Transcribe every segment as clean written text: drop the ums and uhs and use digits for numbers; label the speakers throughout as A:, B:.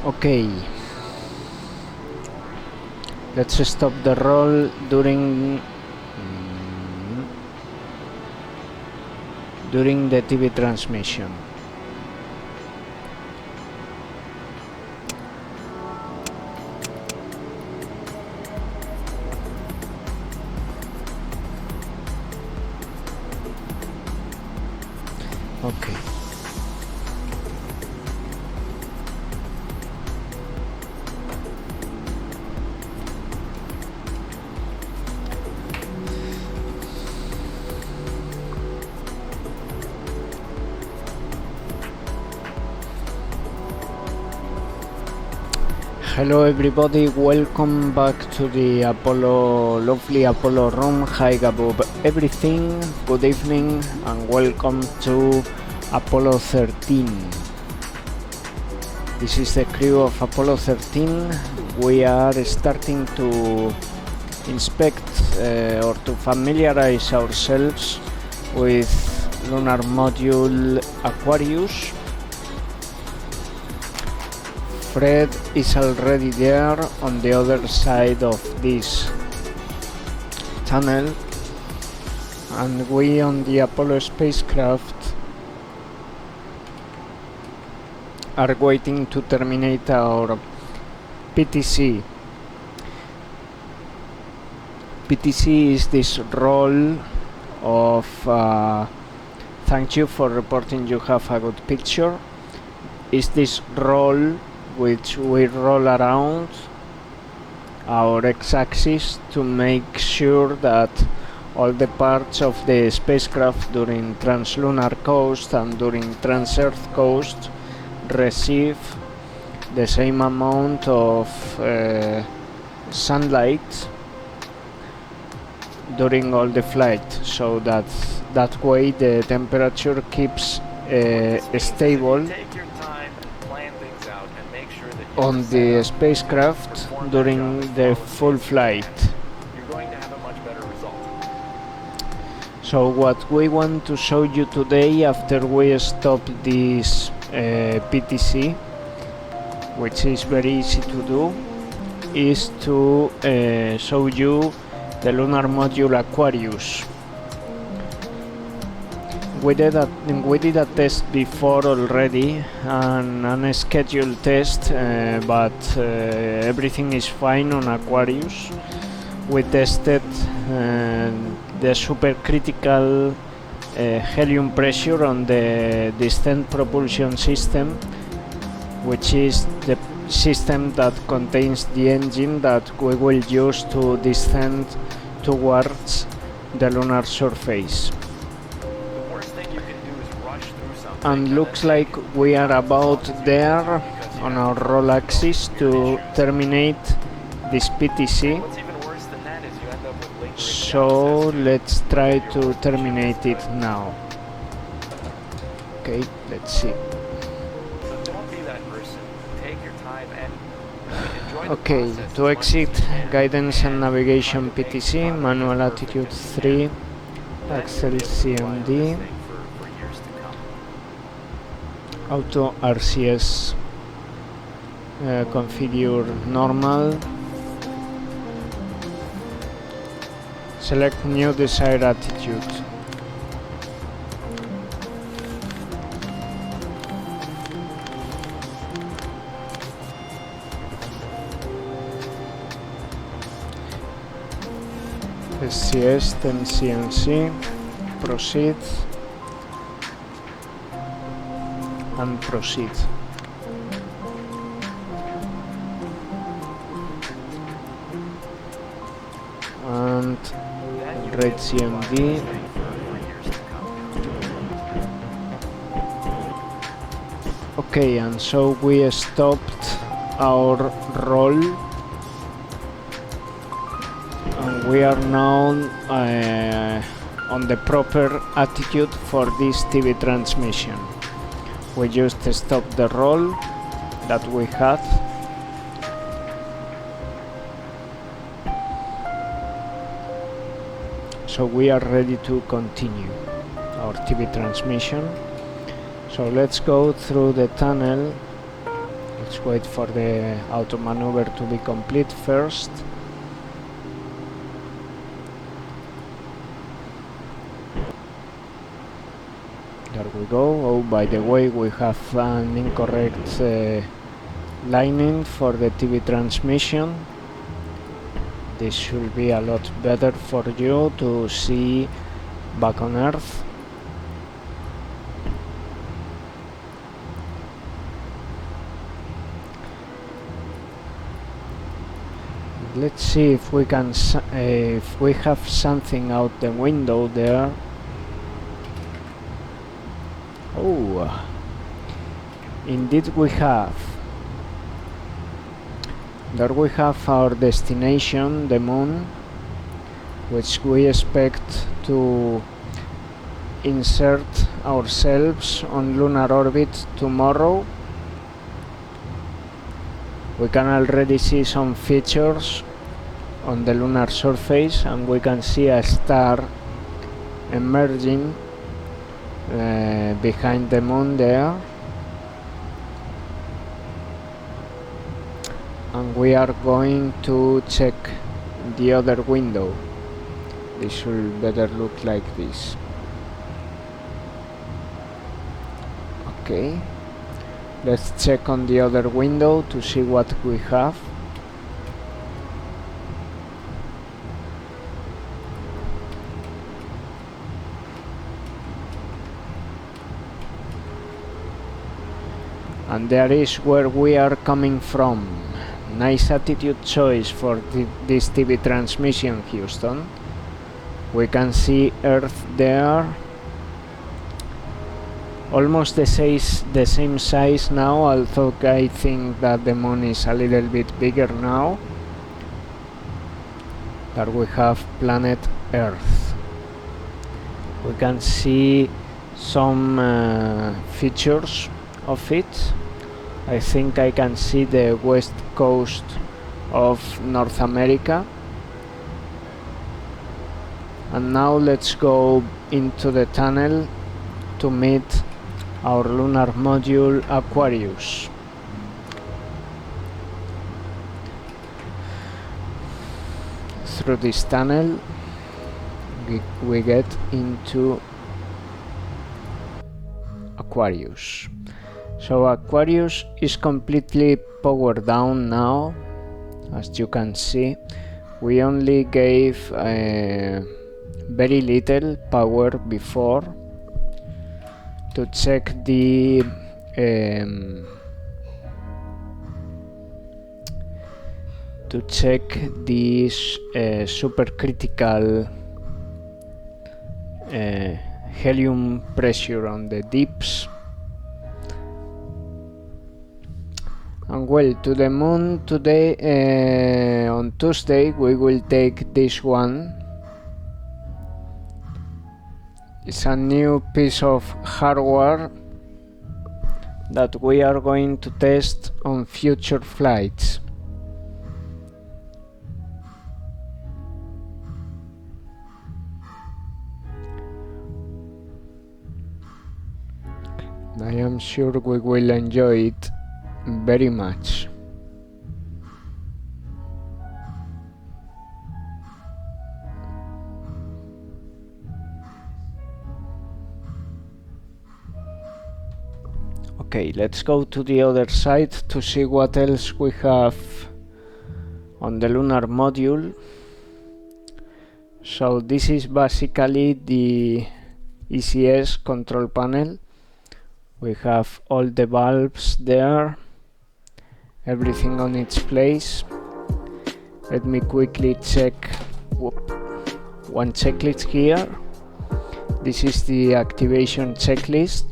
A: Okay, let's stop the roll during the TV transmission. Okay. Hello everybody, welcome back to the lovely Apollo room. Hi above everything, good evening and welcome to Apollo 13. This is the crew of Apollo 13. We are starting to inspect or to familiarize ourselves with lunar module Aquarius. Fred is already there on the other side of this tunnel, and we on the Apollo spacecraft are waiting to terminate our PTC. PTC is this role of thank you for reporting you have a good picture. Is this role which we roll around our x-axis to make sure that all the parts of the spacecraft during translunar coast and during trans-Earth coast receive the same amount of sunlight during all the flight, so that way the temperature keeps stable on the spacecraft during the full flight. So what we want to show you today, after we stop this PTC, which is very easy to do, is to show you the lunar module Aquarius. We did a test before already, an unscheduled test, but everything is fine on Aquarius. We tested the supercritical helium pressure on the descent propulsion system, which is the system that contains the engine that we will use to descend towards the lunar surface. And looks like we are about there on our roll axis to terminate this PTC. So let's try to terminate it now. Okay, let's see. Okay, to exit guidance and navigation PTC, manual attitude 3, Axel CMD. Auto RCS configure normal. Select new desired attitude. SCS 10 CNC. Proceed. And proceed. And red CMD. Okay, and so we stopped our roll, and we are now on the proper attitude for this TV transmission. We just stopped the roll that we had. So we are ready to continue our TV transmission. So let's go through the tunnel Let's wait for the auto maneuver to be complete first. There we go. Oh, by the way, we have an incorrect lining for the TV transmission. This should be a lot better for you to see back on Earth. Let's see if we can if we have something out the window there. Oh, indeed we have. There we have our destination, the moon, which we expect to insert ourselves on lunar orbit tomorrow. We can already see some features on the lunar surface, and we can see a star emerging behind the moon there. And we are going to check the other window. This should better look like this. Okay, let's check on the other window to see what we have. And there is where we are coming from. Nice attitude choice for this TV transmission, Houston. We can see Earth there. Almost the same size now, although I think that the moon is a little bit bigger now. There we have planet Earth. We can see some features of it. I think I can see the west coast of North America. And now let's go into the tunnel to meet our lunar module Aquarius. Through this tunnel we get into Aquarius. So Aquarius is completely powered down now, as you can see. We only gave very little power before to check the supercritical helium pressure on the deeps. And well, to the moon today, on Tuesday, we will take this one. It's a new piece of hardware that we are going to test on future flights. I am sure we will enjoy it very much. Okay, let's go to the other side to see what else we have on the lunar module. So this is basically the ECS control panel. We have all the valves there, everything on its place. Let me quickly check one checklist here. This is the activation checklist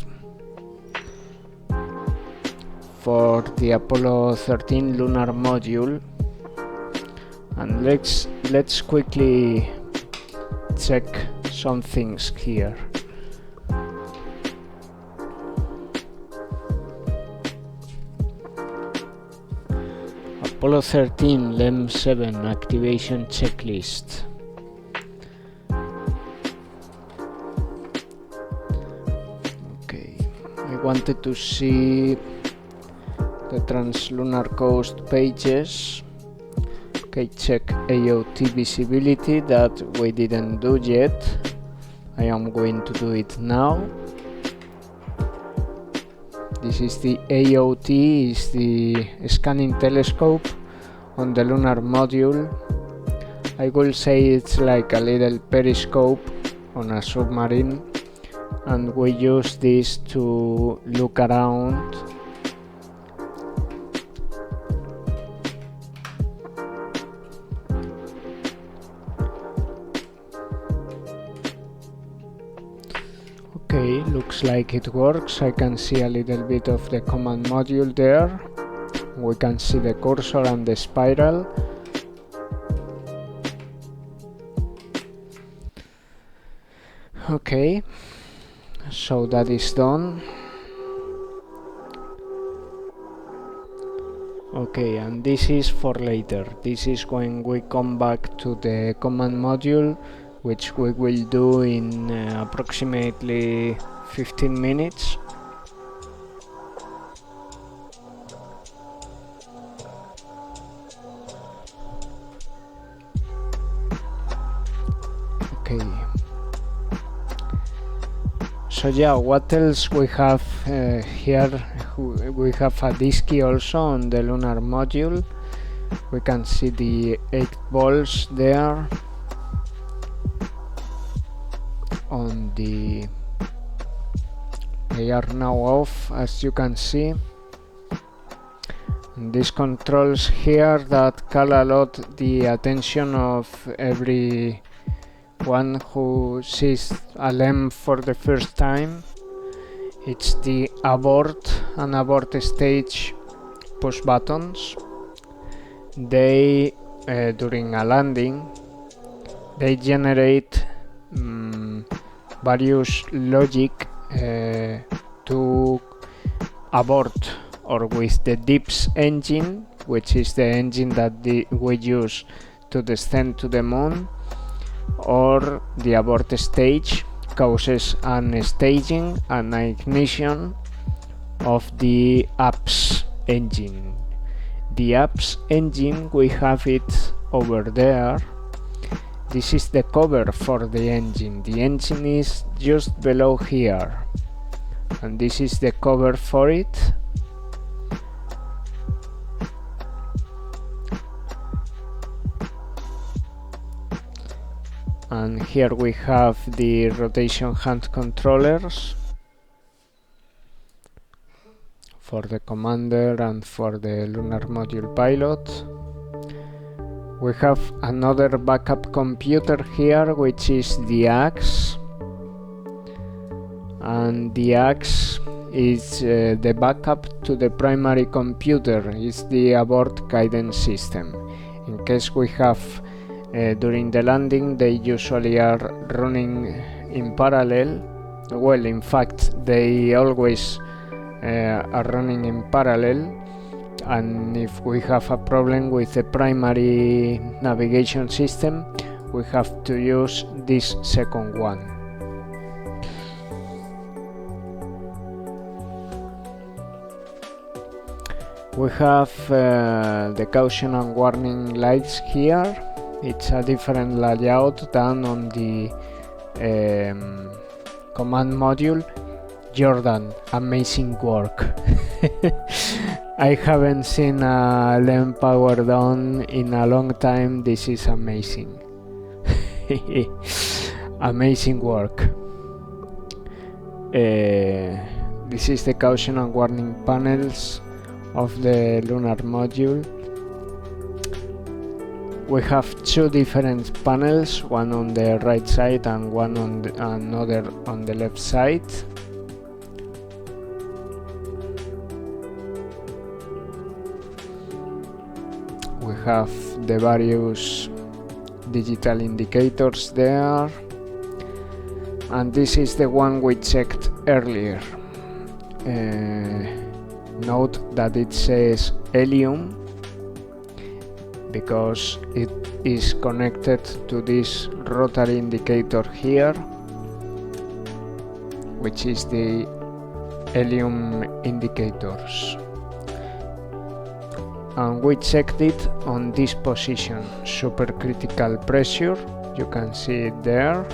A: for the Apollo 13 lunar module, and let's quickly check some things here. Apollo 13 LEM 7 activation checklist. Okay, I wanted to see the translunar coast pages. Okay, check AOT visibility, that we didn't do yet. I am going to do it now. This is the AOT, is the scanning telescope on the lunar module. I will say it's like a little periscope on a submarine, and we use this to look around. Okay, looks like it works. I can see a little bit of the command module there. We can see the cursor and the spiral. Okay, so that is done. Okay, and this is for later. This is when we come back to the command module, which we will do in approximately 15 minutes. Okay. So yeah, what else we have here? We have a disky also on the lunar module. We can see the 8 balls there on the... They are now off, as you can see. And these controls here that call a lot the attention of every one who sees a LEM for the first time. It's the abort and abort stage push buttons. They, during a landing, they generate various logic to abort, or with the DIPS engine, which is the engine that we use to descend to the moon, or the abort stage causes an staging and an ignition of the apps engine. The apps engine, we have it over there. This is the cover for the engine. The engine is just below here, and this is the cover for it. And here we have the rotation hand controllers for the commander and for the lunar module pilot. We have another backup computer here, which is the axe, and the axe is the backup to the primary computer. It's the abort guidance system. In case we have during the landing, they usually are running in parallel. Well, in fact, they always are running in parallel, and if we have a problem with the primary navigation system, we have to use this second one. We have the caution and warning lights here. It's a different layout than on the command module. Jordan, amazing work. I haven't seen a LEM powerdown in a long time. This is amazing. Amazing work. This is the caution and warning panels of the lunar module. We have two different panels, one on the right side and one on another on the left side. We have the various digital indicators there, and this is the one we checked earlier. Note that it says helium because it is connected to this rotary indicator here, which is the helium indicators. and we checked it on this position, supercritical pressure. You can see it there,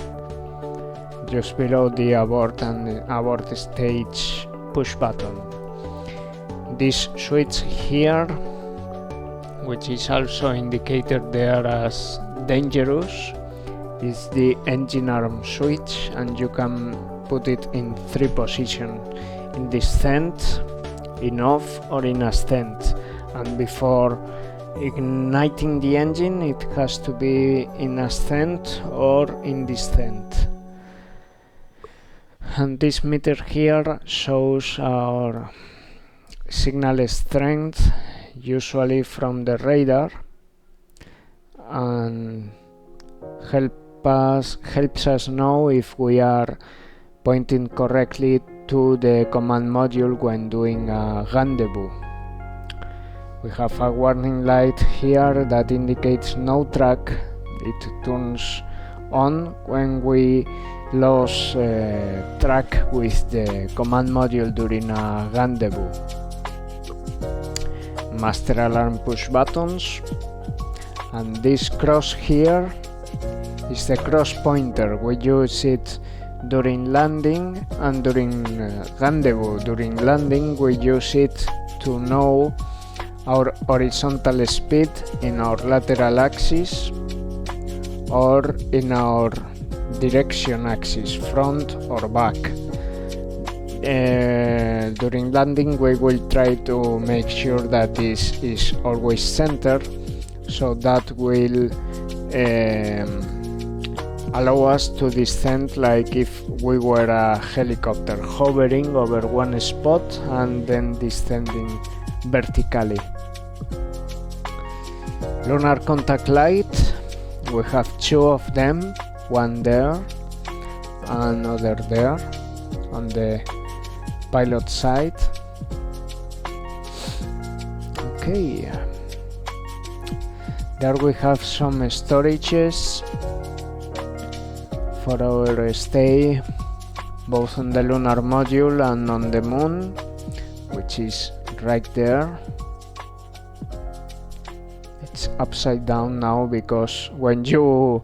A: just below the abort and the abort stage push button. This switch here, which is also indicated there as dangerous, is the engine arm switch, and you can put it in 3 positions: in descent, in off, or in ascent. And before igniting the engine, it has to be in ascent or in descent. And this meter here shows our signal strength, usually from the radar, and helps us know if we are pointing correctly to the command module when doing a rendezvous. We have a warning light here that indicates no track. It turns on when we lose track with the command module during a rendezvous. Master alarm push buttons, and this cross here is the cross pointer. We use it during landing and during rendezvous. During landing we use it to know our horizontal speed in our lateral axis or in our direction axis, front or back. During landing we will try to make sure that this is always centered, so that will allow us to descend like if we were a helicopter, hovering over one spot and then descending vertically. Lunar contact light, we have 2 of them, one there, another there on the pilot side. Okay, there we have some storages for our stay, both on the lunar module and on the moon, which is right there. It's upside down now because when you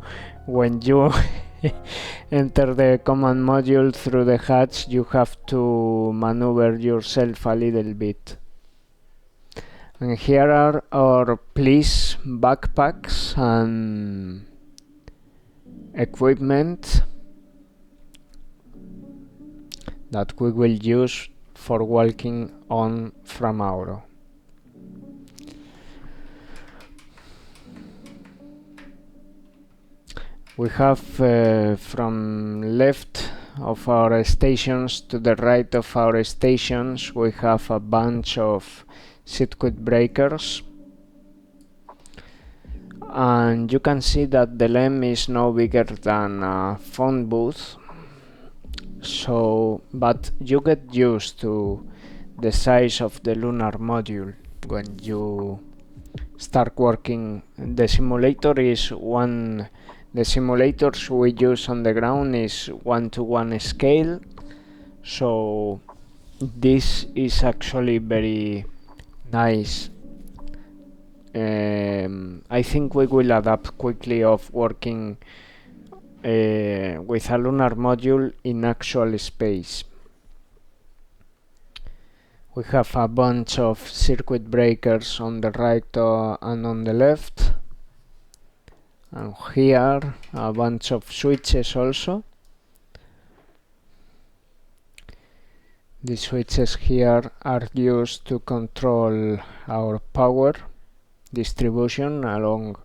A: enter the command module through the hatch, you have to maneuver yourself a little bit. And here are our police backpacks and equipment that we will use for walking on Fra Mauro. We have from left of our stations to the right of our stations, we have a bunch of circuit breakers, and you can see that the LEM is no bigger than a phone booth. So, but you get used to the size of the lunar module when you start working. The simulator is the simulators we use on the ground is 1:1 scale, so this is actually very nice. I think we will adapt quickly of working with a lunar module in actual space. We have a bunch of circuit breakers on the right and on the left, and here a bunch of switches also. The switches here are used to control our power distribution along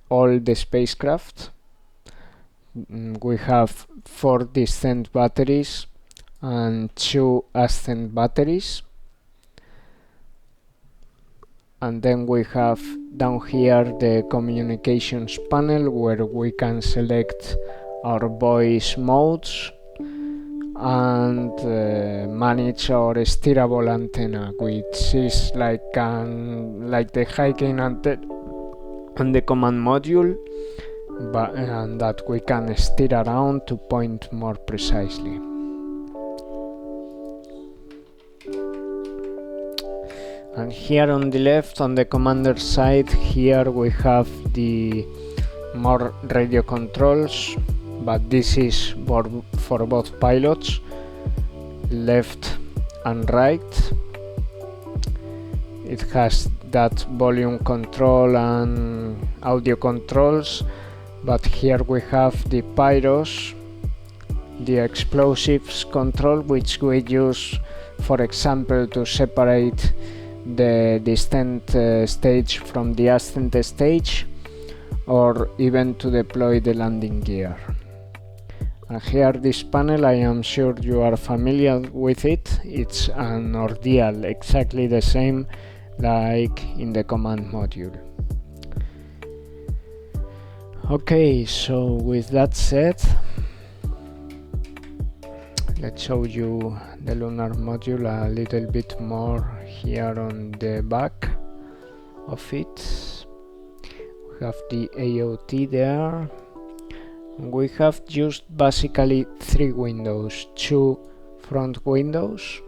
A: all the spacecraft. We have 4 descent batteries and 2 ascent batteries, and then we have down here the communications panel where we can select our voice modes and manage our steerable antenna, which is like the high gain antenna on the command module, and that we can steer around to point more precisely. And here on the left, on the commander side, here we have the more radio controls, but this is for both pilots, left and right. It has that volume control and audio controls, but here we have the pyros, the explosives control, which we use, for example, to separate the descent stage from the ascent stage, or even to deploy the landing gear. And here this panel, I am sure you are familiar with it. It's an ordeal, exactly the same like in the command module. Okay, so with that said, let's show you the lunar module a little bit more here on the back of it. We have the AOT there. We have just basically 3 windows, 2 front windows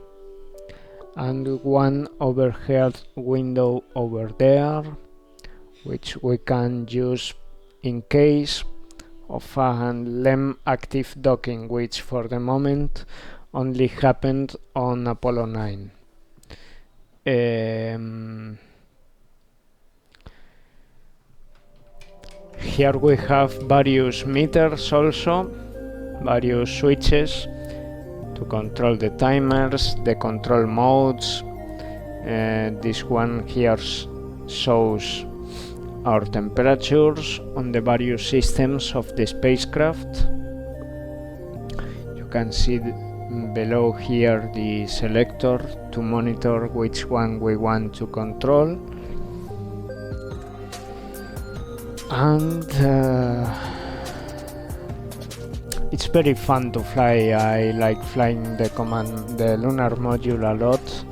A: and 1 overhead window over there, which we can use in case of a LEM active docking, which for the moment only happened on Apollo 9. Here we have various meters also, various switches to control the timers, the control modes. This one here shows our temperatures on the various systems of the spacecraft. You can see below here the selector to monitor which one we want to control. And it's very fun to fly. I like flying the lunar module a lot.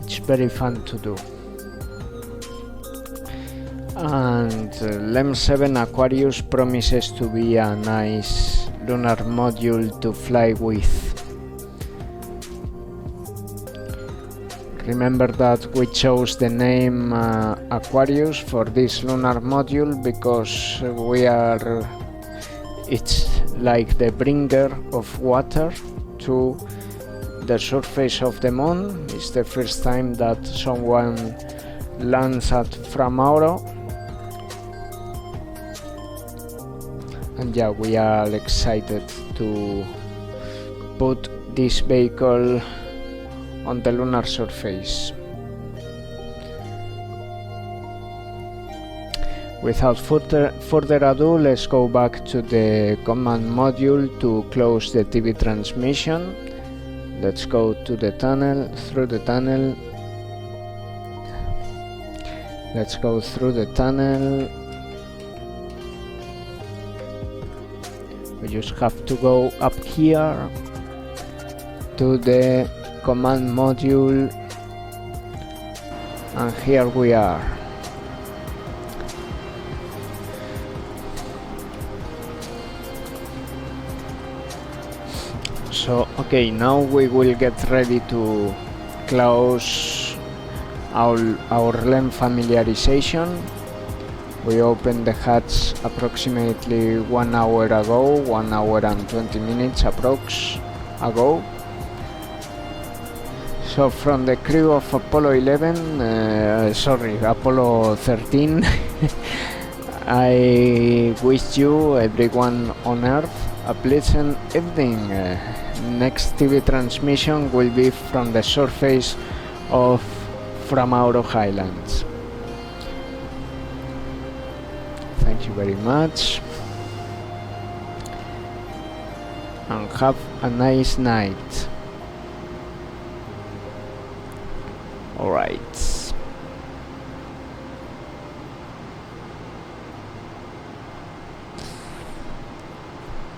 A: It's very fun to do. And LEM 7 Aquarius promises to be a nice lunar module to fly with. Remember that we chose the name Aquarius for this lunar module because it's like the bringer of water to the surface of the moon. It's the first time that someone lands at Fra Mauro. And yeah, we are excited to put this vehicle on the lunar surface. Without further ado, let's go back to the command module to close the TV transmission. Let's go to the tunnel, through the tunnel. Let's go through the tunnel. We just have to go up here to the command module, and here we are. So okay, now we will get ready to close our LEM familiarization. We opened the hatch approximately 1 hour ago, 1 hour and 20 minutes approx ago. So from the crew of Apollo 13, I wish you, everyone on Earth, a pleasant evening. Next TV transmission will be from the surface of Fra Mauro Highlands. Thank you very much, and have a nice night. All right.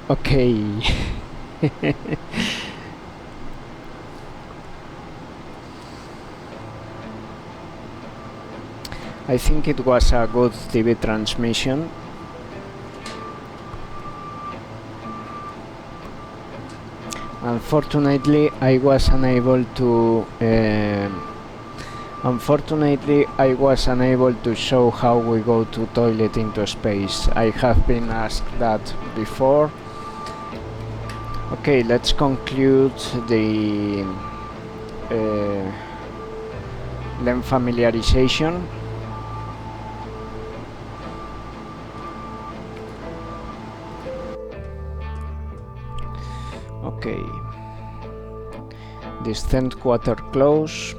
A: Okay. I think it was a good TV transmission. Unfortunately, I was unable to Unfortunately, I was unable to show how we go to toilet into space. I have been asked that before. Okay, let's conclude the lens familiarization. Okay, descent quarter close.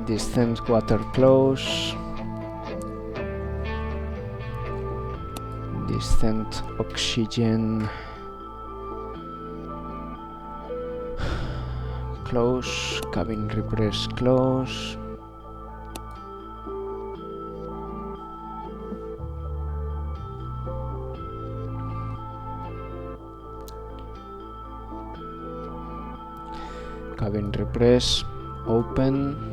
A: Descent quarter close. Descent oxygen close. Cabin repress close. Cabin repress open.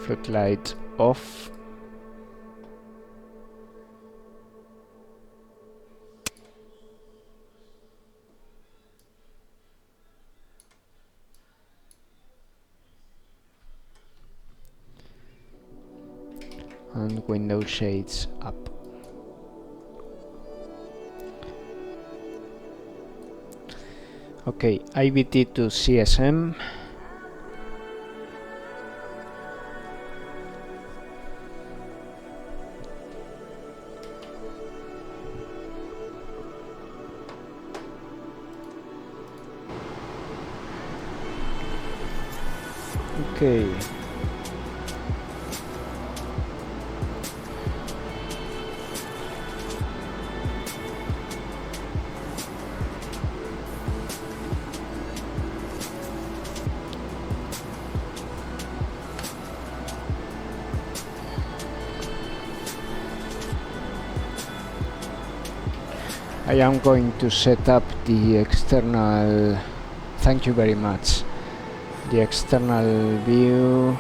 A: Floodlight off. And window shades up. Okay, IVT to CSM. Okay. I am going to set up the external, thank you very much, the external view.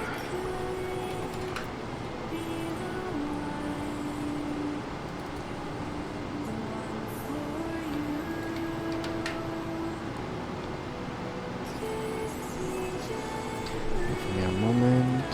A: Give me a moment.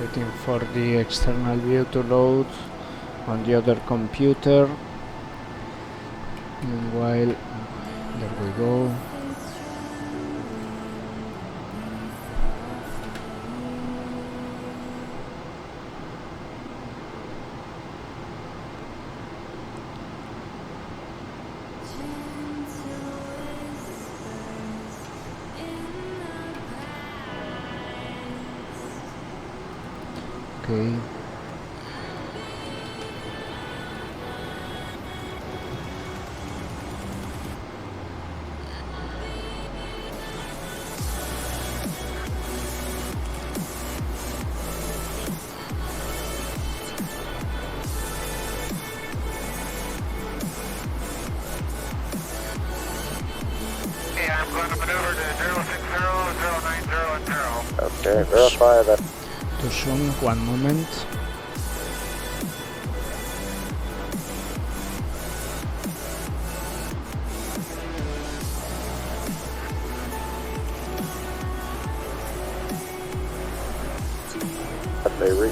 A: Waiting for the external view to load on the other computer. Meanwhile, there we go. Okay.
B: I'm going to maneuver to 060, 090, and 0.
C: Okay, verify that.
A: To soon. One moment.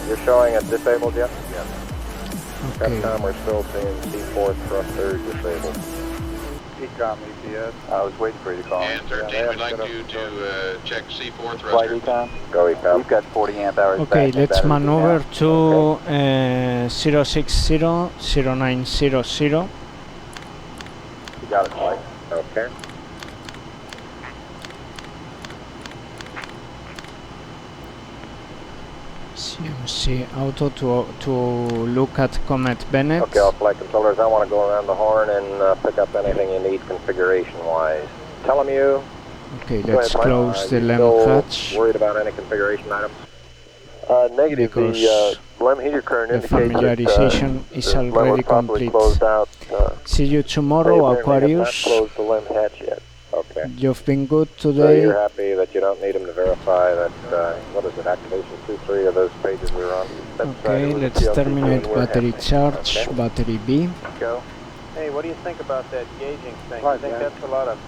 C: You're showing it disabled yet? Yes.
A: Okay.
C: Capcom, we're still seeing C4 thruster disabled. Ecom EPS. I was waiting for you to call.
D: And 13, we'd like you to check C4 thruster.
C: Flight Ecom? Go Ecom. We've got 40 amp hours.
A: Okay, let's maneuver to
C: okay.
A: 060 0900.
C: You got it, Mike. Okay.
A: CMC auto to look at Comet Bennett.
C: Okay, all flight controllers, I want to go around the horn and pick up anything you need configuration-wise. Tell them you.
A: Okay, let's close the LEM hatch.
C: Worried about any configuration items? Negative.
A: Because
C: the LEM heater current
A: the familiarization is already complete.
C: Out,
A: See you tomorrow, Aquarius.
C: Closed the LEM hatch yet. Okay.
A: You've been good
C: So
A: today.
C: you're happy that you don't need them to verify that, what is it, activation 2-3 of those pages we were on?
A: Okay, let's terminate battery charge,
C: okay.
A: battery B.
C: Go. Hey, what do you think about that gauging thing? You think that's a lot of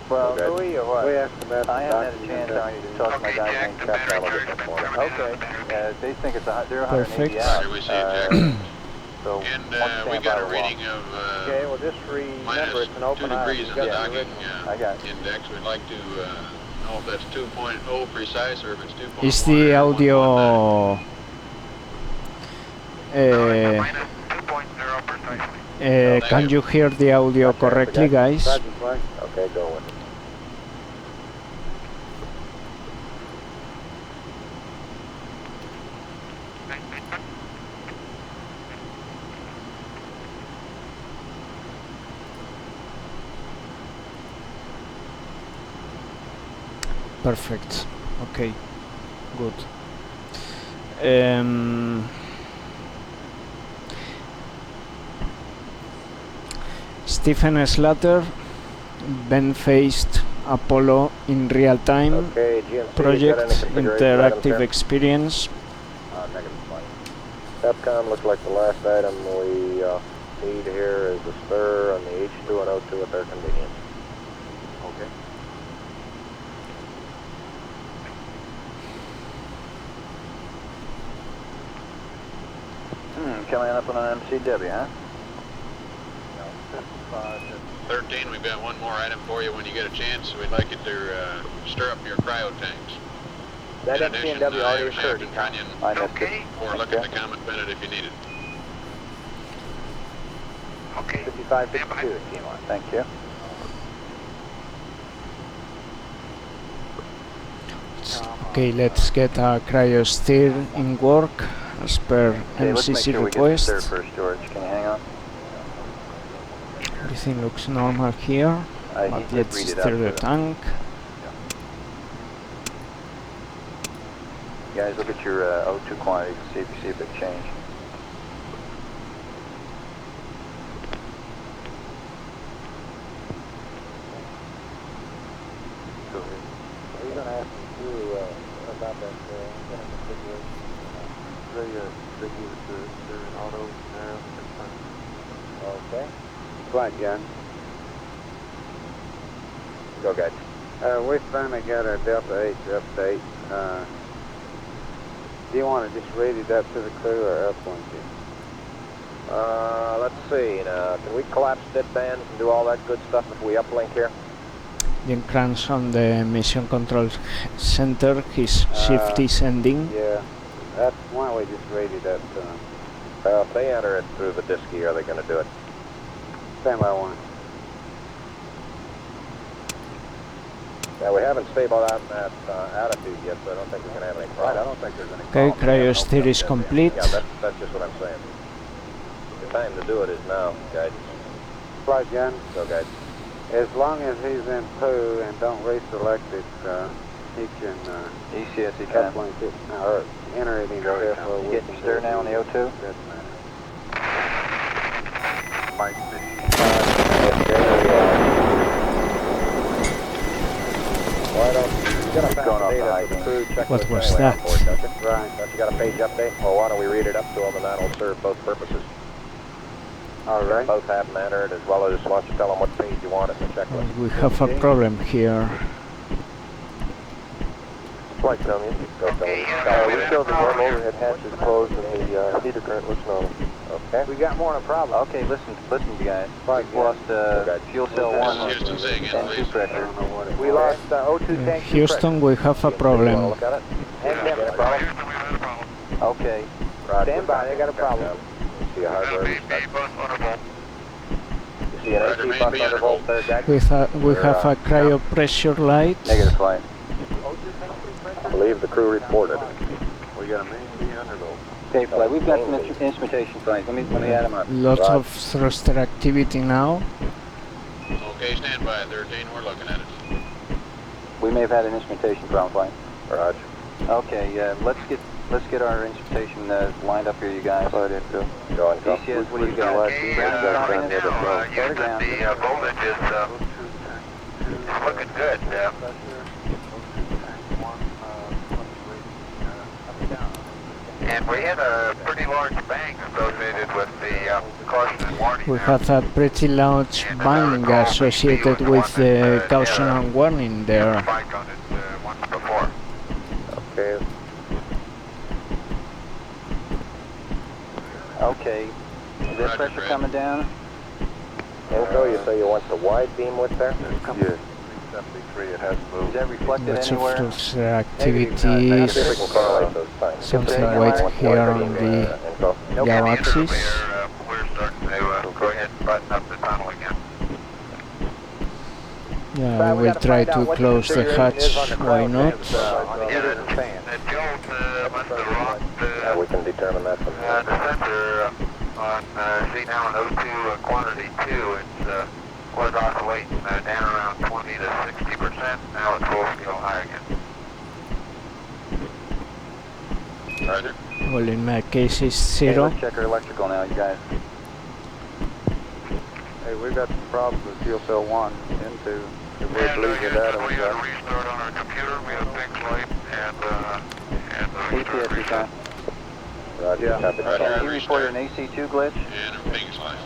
C: buoy or what? We asked about I haven't had a chance to talk to my guys named Captain this morning. Okay. They think it's they're 180
A: Perfect.
C: out.
D: We see Jack.
C: So
D: And we got a reading of
C: okay, well just remember it's an open
D: 2 degrees in the docking
C: I got
D: index. We'd like to know if that's 2.0 precise or if it's 2.1.
A: Is the audio... can you hear the audio correctly, guys?
C: Okay, go with it.
A: Perfect. Okay. Good. Stephen Slater, Ben-faced Apollo in real time.
C: Okay, GMC,
A: Project interactive experience.
C: Negative flight. Capcom looks like the last item we need here is the stir on the H2 and O2 at their convenience. Okay. Coming up on an MCW, huh?
D: 13, we've got one more item for you when you get a chance. We'd like you to stir up your cryo tanks.
C: That
D: In addition,
C: MCW already
D: Shaft
C: occurred.
D: and Trunnion,
B: Okay.
D: or look at the Comet Bennett if you need it.
B: Okay.
C: 5552 it came on. Thank you.
A: Okay, let's get a cryo steer in work as per
C: Okay, let's make
A: MCC
C: sure we get
A: request.
C: there first, George. Can you hang on?
A: Everything looks normal here,
C: He
A: but
C: did
A: let's
C: read it
A: steer
C: out
A: the
C: to
A: tank.
C: Guys, look at your O2 quantities and see if you see a big change. So, are you going to ask me about that configuration? They give it to auto now. Okay. Flight gun. Go, guys. We finally got our Delta H update. Do you want to just read it up to the crew or uplink it? Let's see. Now, can we collapse dead bands and do all that good stuff if we uplink here?
A: Jim Kranz on the mission control center, his shift is ending.
C: Yeah. Why don't we just read it up to them? If they enter it through the disky, are they going to do it? Stand by one. Yeah, we haven't stabilized out in that attitude yet, so I don't think we're going to have any problem. I don't think there's any
A: Okay,
C: problem.
A: cryo steer is complete.
C: Yeah, that's just what I'm saying. The time to do it is now, guys. Flight gun. Go, guys. As long as he's in poo and don't reselect it, he can ECS he can. Uplink it, or enter it in there. You getting your stir now on the O2? Doesn't matter. Mike 55. Why don't
E: going off the high beam.
A: What was that?
C: Right.
E: Don't you got a page update? Well, why don't we read it up to them, and that'll serve both purposes.
C: All right.
E: Both have them entered, as well as why don't you tell them what page you want it in the checklist.
A: We have a problem here.
E: Flight Tony. Go Tony. We show the warm overhead hatch is closed and the heater current looks normal. Okay.
C: We got more than a problem.
E: Okay, listen, you guys. We've lost fuel cell 1
D: Houston, say again,
E: and 2
D: please.
E: pressure.
C: We lost O2 tank.
A: Houston, we have a problem.
E: Look at it. Okay. Roger.
C: Stand by, they got a problem.
E: See a hardware restart. You see an AC bus undervolt there, guys?
A: We have a cryopressure light.
E: Negative flight. I believe the crew reported.
C: We got a main B undervolt.
E: Okay, flight. We've got some instrumentation flights. Let me add them up.
A: Lots of thruster activity now.
D: Okay, stand by, 13, we're looking at it.
E: We may have had an instrumentation problem, flight. Roger. Okay, let's get our instrumentation lined up here, you guys. Go ahead, Go on, DCS, what do you got?
B: The voltage is looking good. And we had a pretty large bang associated with the caution and warning.
A: We have a pretty large bang associated with the caution and warning there.
B: Spike on it once before.
E: Okay. Okay. Is that pressure coming down? Info, you say you want the wide beam width there?
C: Yes. 73, it has moved.
E: Is that reflected
A: Lots of
E: anywhere?
A: thruster activities.
E: See if we can correlate those times.
A: Something white here on the yellow axis.
B: We're starting to go ahead and button up the tunnel again.
A: Yeah, we will try to close the hatch. Why not?
B: The jolt must have rocked
E: We can determine that from
B: the sensor on see now on O2 quantity 2. It's was oscillating down around 20 to 60%. Now it's full scale high again.
D: Roger.
A: Well, in my case it's
E: Okay,
A: 0.
E: let's check our electrical now, you guys.
C: Hey, we've got some problems with fuel cell 1 into. If we
B: And
C: believe
B: Houston,
C: that,
B: we had a restart on our computer. We had pink light and
E: ATS recon.
C: Roger. Yeah.
E: Copy.
D: Roger.
E: You reported an AC2 glitch?
D: And a ping slide.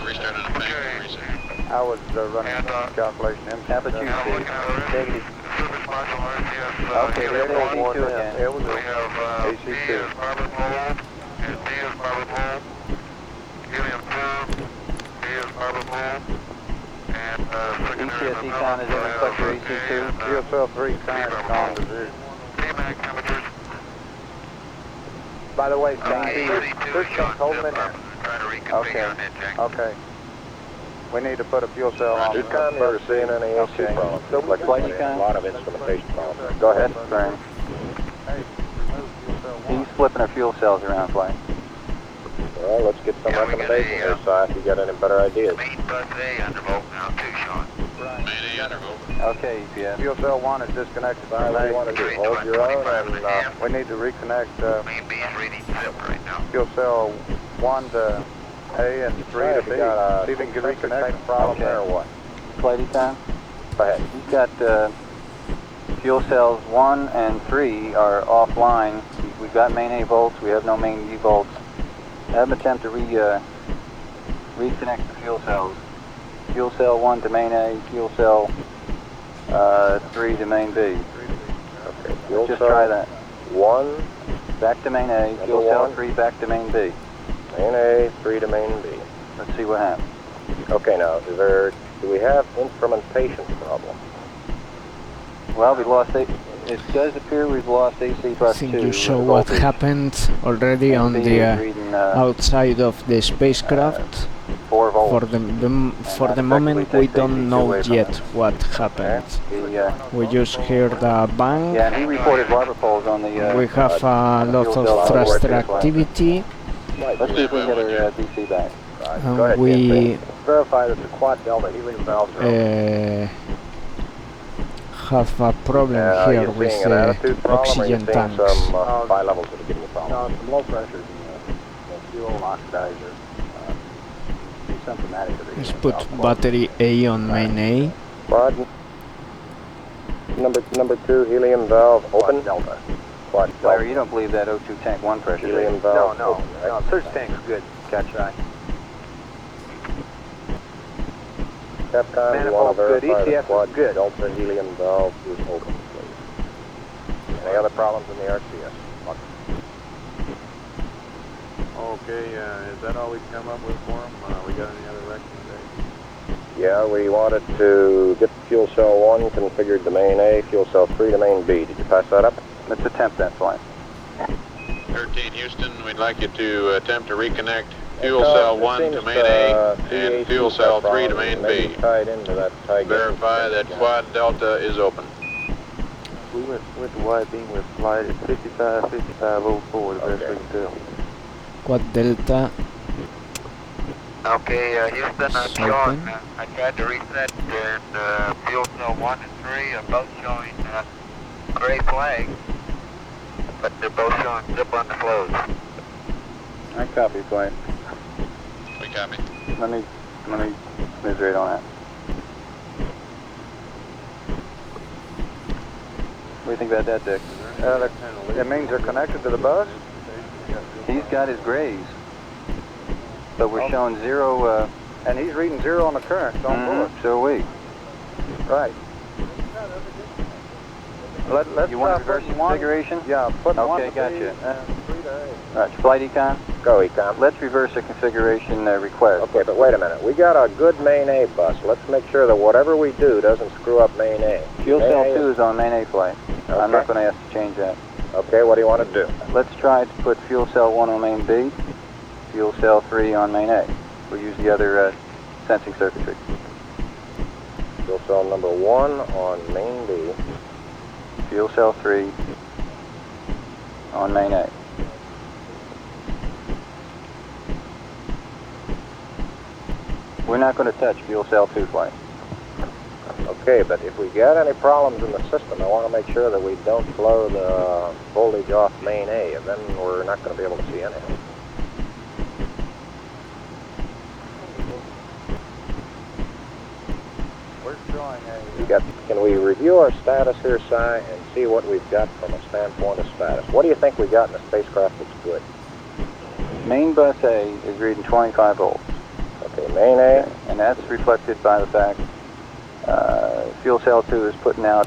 D: Restart on the ping, reset.
C: I was running calculation.
E: How about you, Steve? Negative. Okay, there's AC2 again.
C: It was
B: We have B
C: AC2.
B: is carbon mold, and D is carbon mold, helium 2, B is carbon mold, and secondary
E: ETS econ is in reflector AC2.
C: Fuel cell 3 science gone to zero.
B: T-Mac temperatures.
C: By the way, Scott,
B: AC32
C: push
B: shot
C: hold them in there.
B: trying to reconfigure
C: Okay.
B: an inject.
C: Okay. We need to put a fuel cell on.
E: Econ, never seeing any AC
C: Okay.
E: problems.
C: So
E: Like
C: flight
E: a
C: econ?
E: lot of instrumentation problems. Go ahead, Vern.
C: Hey, remove fuel cell 1.
E: He's flipping our fuel cells around, Flight. Well, let's get some
B: Yeah, we got
E: recommendations
B: a,
E: here, Si, if you got any better ideas.
B: Main bus A undervolt, now 2 shot.
D: Main A undervolt.
E: Okay, EPS.
C: Fuel cell 1 is disconnected.
E: Si, what do you want to do? Hold your own and
C: We need to reconnect
B: Main B is reading zip right now.
C: fuel cell 1 to A and 3 to
E: if
C: B.
E: you got a
C: See if we can
E: concentric
C: reconnect.
E: type problem
C: Okay.
E: there or what?
C: Flight econ?
E: Go ahead.
C: He's got fuel cells 1 and 3 are offline. We've got main A volts, we have no main B volts. Have them attempt to reconnect the fuel cells. Fuel cell 1 to main A, fuel cell 3 to main B.
E: Okay. Fuel
C: Just
E: cell
C: try that.
E: 1,
C: Back to main A, fuel cell
E: 1.
C: 3 back to main B.
E: main A, 3 to main B.
C: Let's see what happens.
E: Okay, now, do we have instrumentation problem?
C: Well, we lost it does appear we've lost AC
A: I
C: bus 2.
A: think you saw what happened already on the outside of the spacecraft.
C: 4 volts.
A: For the moment we don't know yet what happened. We just heard a bang.
C: Yeah, and he reported rubber poles on the...
A: We have a lot of thruster activity.
C: Let's see if we can get our DC back.
E: Go ahead,
A: And we
E: verify that the quad delta helium valves are open.
A: have a problem here
E: You're
A: with
E: seeing an
A: the
E: attitude problem, or you're
A: oxygen
E: seeing
A: tanks.
E: some bi-levels that are giving you problems?
C: Some low pressure fuel oxidizer. Symptomatic of the
A: Let's put battery A on main A.
E: Roger.
C: Number 2, helium valve open. Delta. Quad
E: Larry, you don't believe that O2 tank 1 pressure?
C: Helium valve
F: No,
C: open, right?
F: no, search tank's good. Catch eye.
C: Capcom, you want
F: Manifold's
C: to
F: good.
C: verify the
F: ECF is
C: quad
F: good.
C: Delta helium valve is open, please. Any other problems in the RCS?
G: Okay, is that all we can come up with for them? We got any other recommendations?
C: Yeah, we wanted to get fuel cell 1 configured to main A, fuel cell 3 to main B. Did you pass that up?
E: Let's attempt that flight.
D: 13 Houston, we'd like you to attempt to reconnect fuel cell 1 to main A and fuel cell 3 to main B.
C: Tied into that
D: Verify that quad Delta is open.
G: We went to wide beam with flight at 5504, the best we can tell.
A: Quad Delta.
B: Okay, Houston, I'm
A: Open.
B: showing. I tried to reset, and fuel cell 1 and 3 are both showing gray flags, but they're both showing zip undisclosed.
E: I copy flight.
D: We copy.
E: Let me commiserate on that. What do you think about that, Dick?
F: That means they're connected to the bus?
E: He's got his grays, but we're showing 0,
F: And he's reading 0 on the current on board.
E: so are we.
F: Right. Let's
E: You want
F: try
E: to reverse
F: putting one-
E: configuration?
F: Yeah, putting 1
E: Okay,
F: to
E: gotcha.
F: B and 3 to A.
E: All right, flight econ.
C: Go, Econ.
E: Let's reverse the configuration request.
C: Okay, but wait a minute. We got a good main A bus. Let's make sure that whatever we do doesn't screw up main A.
E: Fuel
C: Main
E: cell
C: A
E: 2 is on main A flight. I'm
C: Okay.
E: not going to ask to change that.
C: Okay, what do you want to do?
E: Let's try to put fuel cell 1 on main B, fuel cell 3 on main A. We'll use the other sensing circuitry.
C: Fuel cell number 1 on main B.
E: Fuel cell 3 on main A. We're not going to touch fuel cell 2 flight.
C: Okay, but if we get any problems in the system, I want to make sure that we don't blow the voltage off main A, and then we're not going to be able to see anything.
F: We're showing
C: Can we review our status here, Si, and see what we've got from a standpoint of status? What do you think we got in the spacecraft that's good?
E: Main bus A is reading 25 volts.
C: Okay, main A.
E: And that's reflected by the fact fuel cell 2 is putting out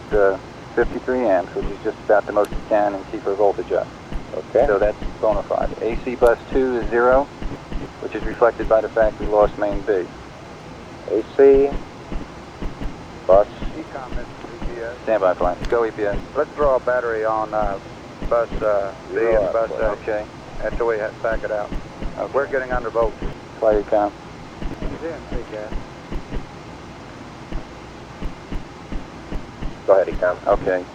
E: 53 amps, which is just about the most it can and keep our voltage up.
C: Okay.
E: So that's bona fide. AC bus 2 is 0, which is reflected by the fact we lost main B.
C: AC. Bus.
F: Econ, Mr. EPS.
E: Standby flight. Go EPS.
F: Let's draw a battery on bus B
C: Zero
F: and bus A.
E: Okay.
F: That's the way we have to back it out.
E: Okay.
F: We're getting under voltage.
E: Flight econ.
C: Go ahead, Econ.
E: Okay.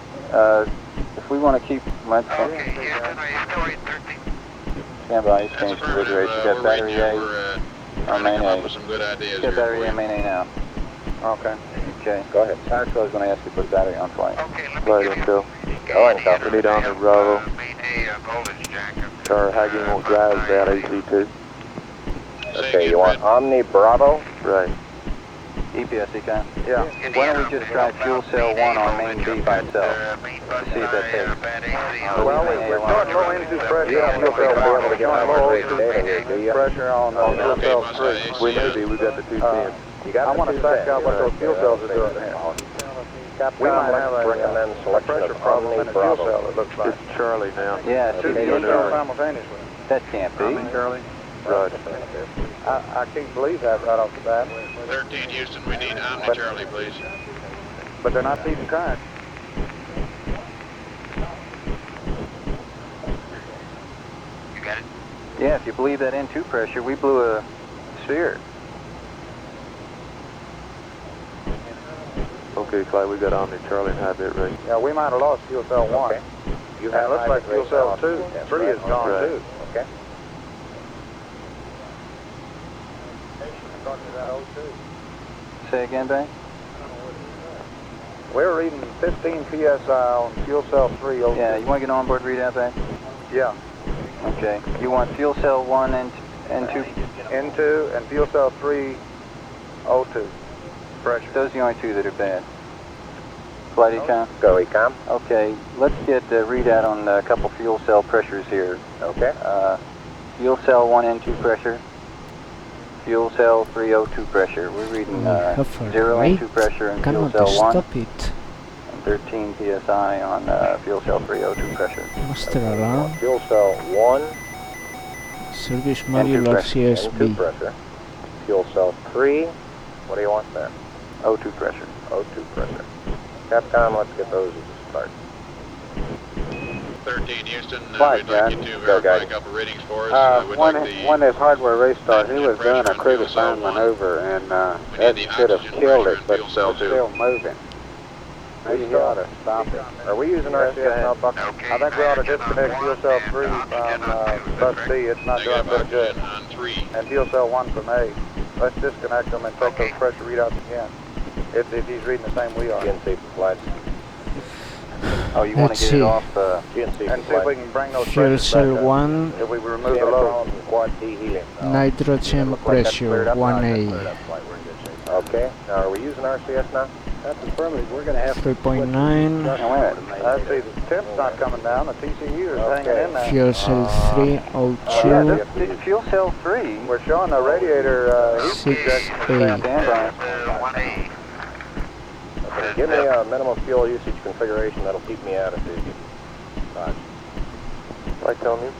E: If we want to keep... Let's
B: Okay, Houston, are you still reading 13?
E: standby. He's
D: That's
E: changed
D: affirmative.
E: configuration. We've got battery A
D: We're
E: on
D: trying to
E: main
D: come up
E: A.
D: with some good ideas
E: Got
D: here
E: battery
D: for
E: A
D: you.
E: on main A now.
F: Okay.
E: Okay.
C: Go ahead.
E: Actually, I was going to ask you to put battery on flight.
B: Okay, let me
G: Right,
B: give you
G: Bill.
C: Go ahead, Tom.
G: We need on the Bravo.
B: main A voltage jack.
G: Our Hagging won't drive that AC2.
D: Say
C: Okay,
D: again,
C: you want
D: Fred.
C: Omni Bravo?
G: Right.
E: EPS econ.
F: Yeah.
E: Why don't we just try fuel cell 1 on main B by itself? See if that takes.
F: Well, we're showing low energy pressure
C: You
F: on
C: don't
F: fuel
C: think
F: cell
C: we'll be able
F: 1.
C: to get
F: Showing
C: high
F: low
C: rate data here, do you?
F: pressure on fuel
D: Okay,
F: cell
D: must
F: 3.
D: I
G: We
D: AC
G: may be. We've got the 210.
C: You got
F: I want to fact out what those fuel cells are doing here. We might have a
C: recommend selection
F: pressure
C: of
F: problem
C: Omni
F: in the fuel
C: Bravo.
F: cell, it looks like.
G: It's Charlie now.
E: Yeah,
F: Two
E: see,
F: fuel cells
G: Charlie.
F: simultaneously.
E: that can't be.
G: Charlie? Right.
F: I can't believe that right off the bat.
D: 13 Houston, we need Omni Charlie, please.
F: But they're not feeding current.
B: You got it?
E: Yeah, if you believe that N2 pressure, we blew a sphere.
G: Okay, Clyde, we got Omni Charlie and high bit rate.
F: Yeah, we might have lost fuel cell 1.
C: Okay. You
F: Yeah, it looks like
C: high
F: fuel
C: rate
F: cell
C: off
F: 2,
C: test,
F: 3 is
C: right?
F: gone
G: Right.
F: too.
C: Okay.
E: Say again, Bay?
F: We're reading 15 PSI on fuel cell 3.
E: Yeah, you want to get an onboard readout, Bay?
F: Yeah.
E: Okay. You want fuel cell 1 and N2?
F: N2 and fuel cell 3, O2. Pressure.
E: Those are the only two that are bad. Flight econ.
C: Go econ.
E: Okay, let's get a readout on a couple fuel cell pressures here.
C: Okay.
E: Fuel cell 1N2 pressure. Fuel cell 302 pressure. We're reading 0 N2 pressure in fuel cell 1.
A: Stop it.
E: And 13 psi on fuel cell 302 pressure.
A: Master alarm.
C: Fuel cell 1.
A: Service manual RCSB.
C: N2 pressure. Fuel cell 3. What do you want there?
E: O2 pressure.
C: O2 pressure. Capcom, let's get those as a start.
D: 13 Houston,
F: Flight,
D: we'd like you
F: John.
D: to
C: Go,
D: verify
C: guys.
D: a couple ratings for us. We'd
F: When
D: like
F: this hardware restart, he was doing a crew design maneuver, and that should have killed it, but it's still moving. Maybe he ought to stop it.
C: Are we using RCS now, Buck?
B: Okay.
F: I think we ought to disconnect fuel cell 3 from bus B. It's not doing very good.
D: on 3.
F: And fuel cell 1 from A. Let's disconnect them and take those pressure readouts again. If he's reading the same we are.
C: GNC for flights.
E: Oh, you want to get it off?
C: GNC
F: And
C: for
F: see if we
C: flights.
F: can bring those
A: Fuel
F: pressures
A: cell
F: back up.
A: 1,
F: If we remove the load.
C: Quad D helium.
A: nitrogen pressure 1A.
C: Okay. Now, are we using RCS now?
F: That's affirmative. We're going to have
A: 3.9.
F: I see the temp's not coming down. The TCU is hanging in there.
A: Fuel cell 302.
E: The fuel cell 3.
F: We're showing the radiator heat
A: 6A.
E: Standby.
B: 1A.
C: Give me a minimum fuel usage configuration that'll keep me out of the...
G: Like telling you,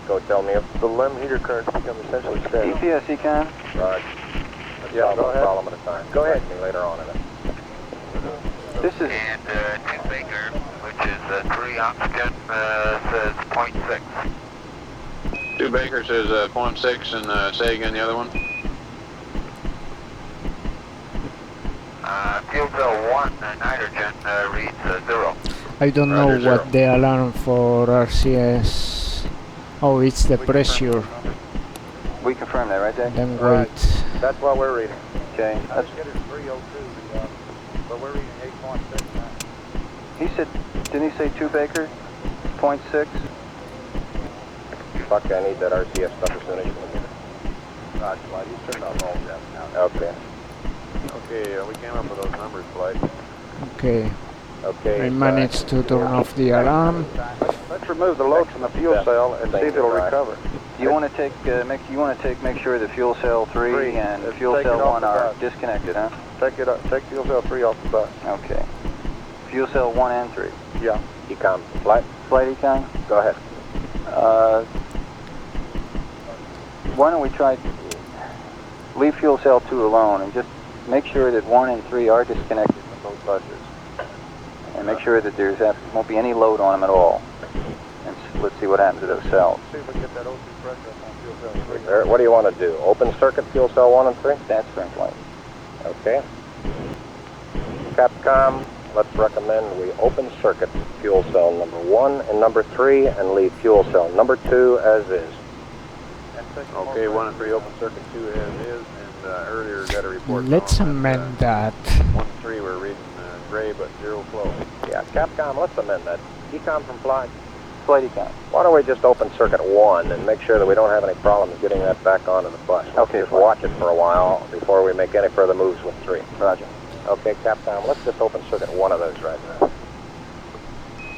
C: Go tell me if...
G: the LEM heater currents become essentially static.
E: EPS econ.
C: Raj. Let's
F: Yeah,
C: solve
F: go
C: one
F: ahead.
C: problem at a time. Go ahead. Me later on in it.
E: This is
B: And 2 Baker, which is 3 oxygen, says 0.6.
D: 2 Baker says 0.6, and say again the other one.
B: Fuel cell 1 nitrogen reads 0.
A: I don't know
D: Roger,
A: what the alarm for RCS. Oh, it's the pressure.
E: we confirm that, right, Dave?
A: Then
F: Right.
A: wait.
F: That's what we're reading.
E: Okay.
F: I just get his 302 readout, but we're reading 8.6 now.
E: He said, didn't he say 2 Baker? 0.6.
C: Fuck, I need that RCS stuff as soon as you can get it.
F: Raj, Flight, he's turned off all jets now.
C: Okay.
G: Okay, we came up with those numbers, Flight.
A: Okay,
C: Okay.
A: I managed to turn off the alarm.
F: Let's remove the load from the fuel cell and see if it'll recover.
E: You want to make sure the fuel cell 3 and
F: Let's
E: fuel
F: take it
E: cell
F: off
E: 1
F: the
E: are
F: bus.
E: disconnected, huh?
F: Take fuel cell 3 off the bus.
E: Okay. Fuel cell 1 and 3.
F: Yeah.
C: Econ flight.
E: Flight econ.
C: Go ahead.
E: Why don't we try leave fuel cell 2 alone and just make sure that 1 and 3 are disconnected from both buses, and make sure that won't be any load on them at all. And let's see what happens to those cells.
F: See if we can get that O2 pressure up on fuel cell 3.
C: What do you want to do? Open circuit fuel cell 1 and 3?
E: That's for flight.
C: Okay. Capcom, let's recommend we open circuit fuel cell number 1 and number 3 and leave fuel cell number 2 as is.
G: Okay, 1 and 3 open circuit 2 as is, and earlier got a report.
A: Let's
G: on
A: amend that.
G: 1 and 3 we're reading gray but 0 flow.
C: Yeah, Capcom, let's amend that. Econ from flight.
E: Flight econ.
C: Why don't we just open circuit 1 and make sure that we don't have any problems getting that back onto the bus? Let's
E: Okay,
C: just
E: fine.
C: watch it for a while before we make any further moves with 3.
E: Roger.
C: Okay, Capcom, let's just open circuit 1 of those right now.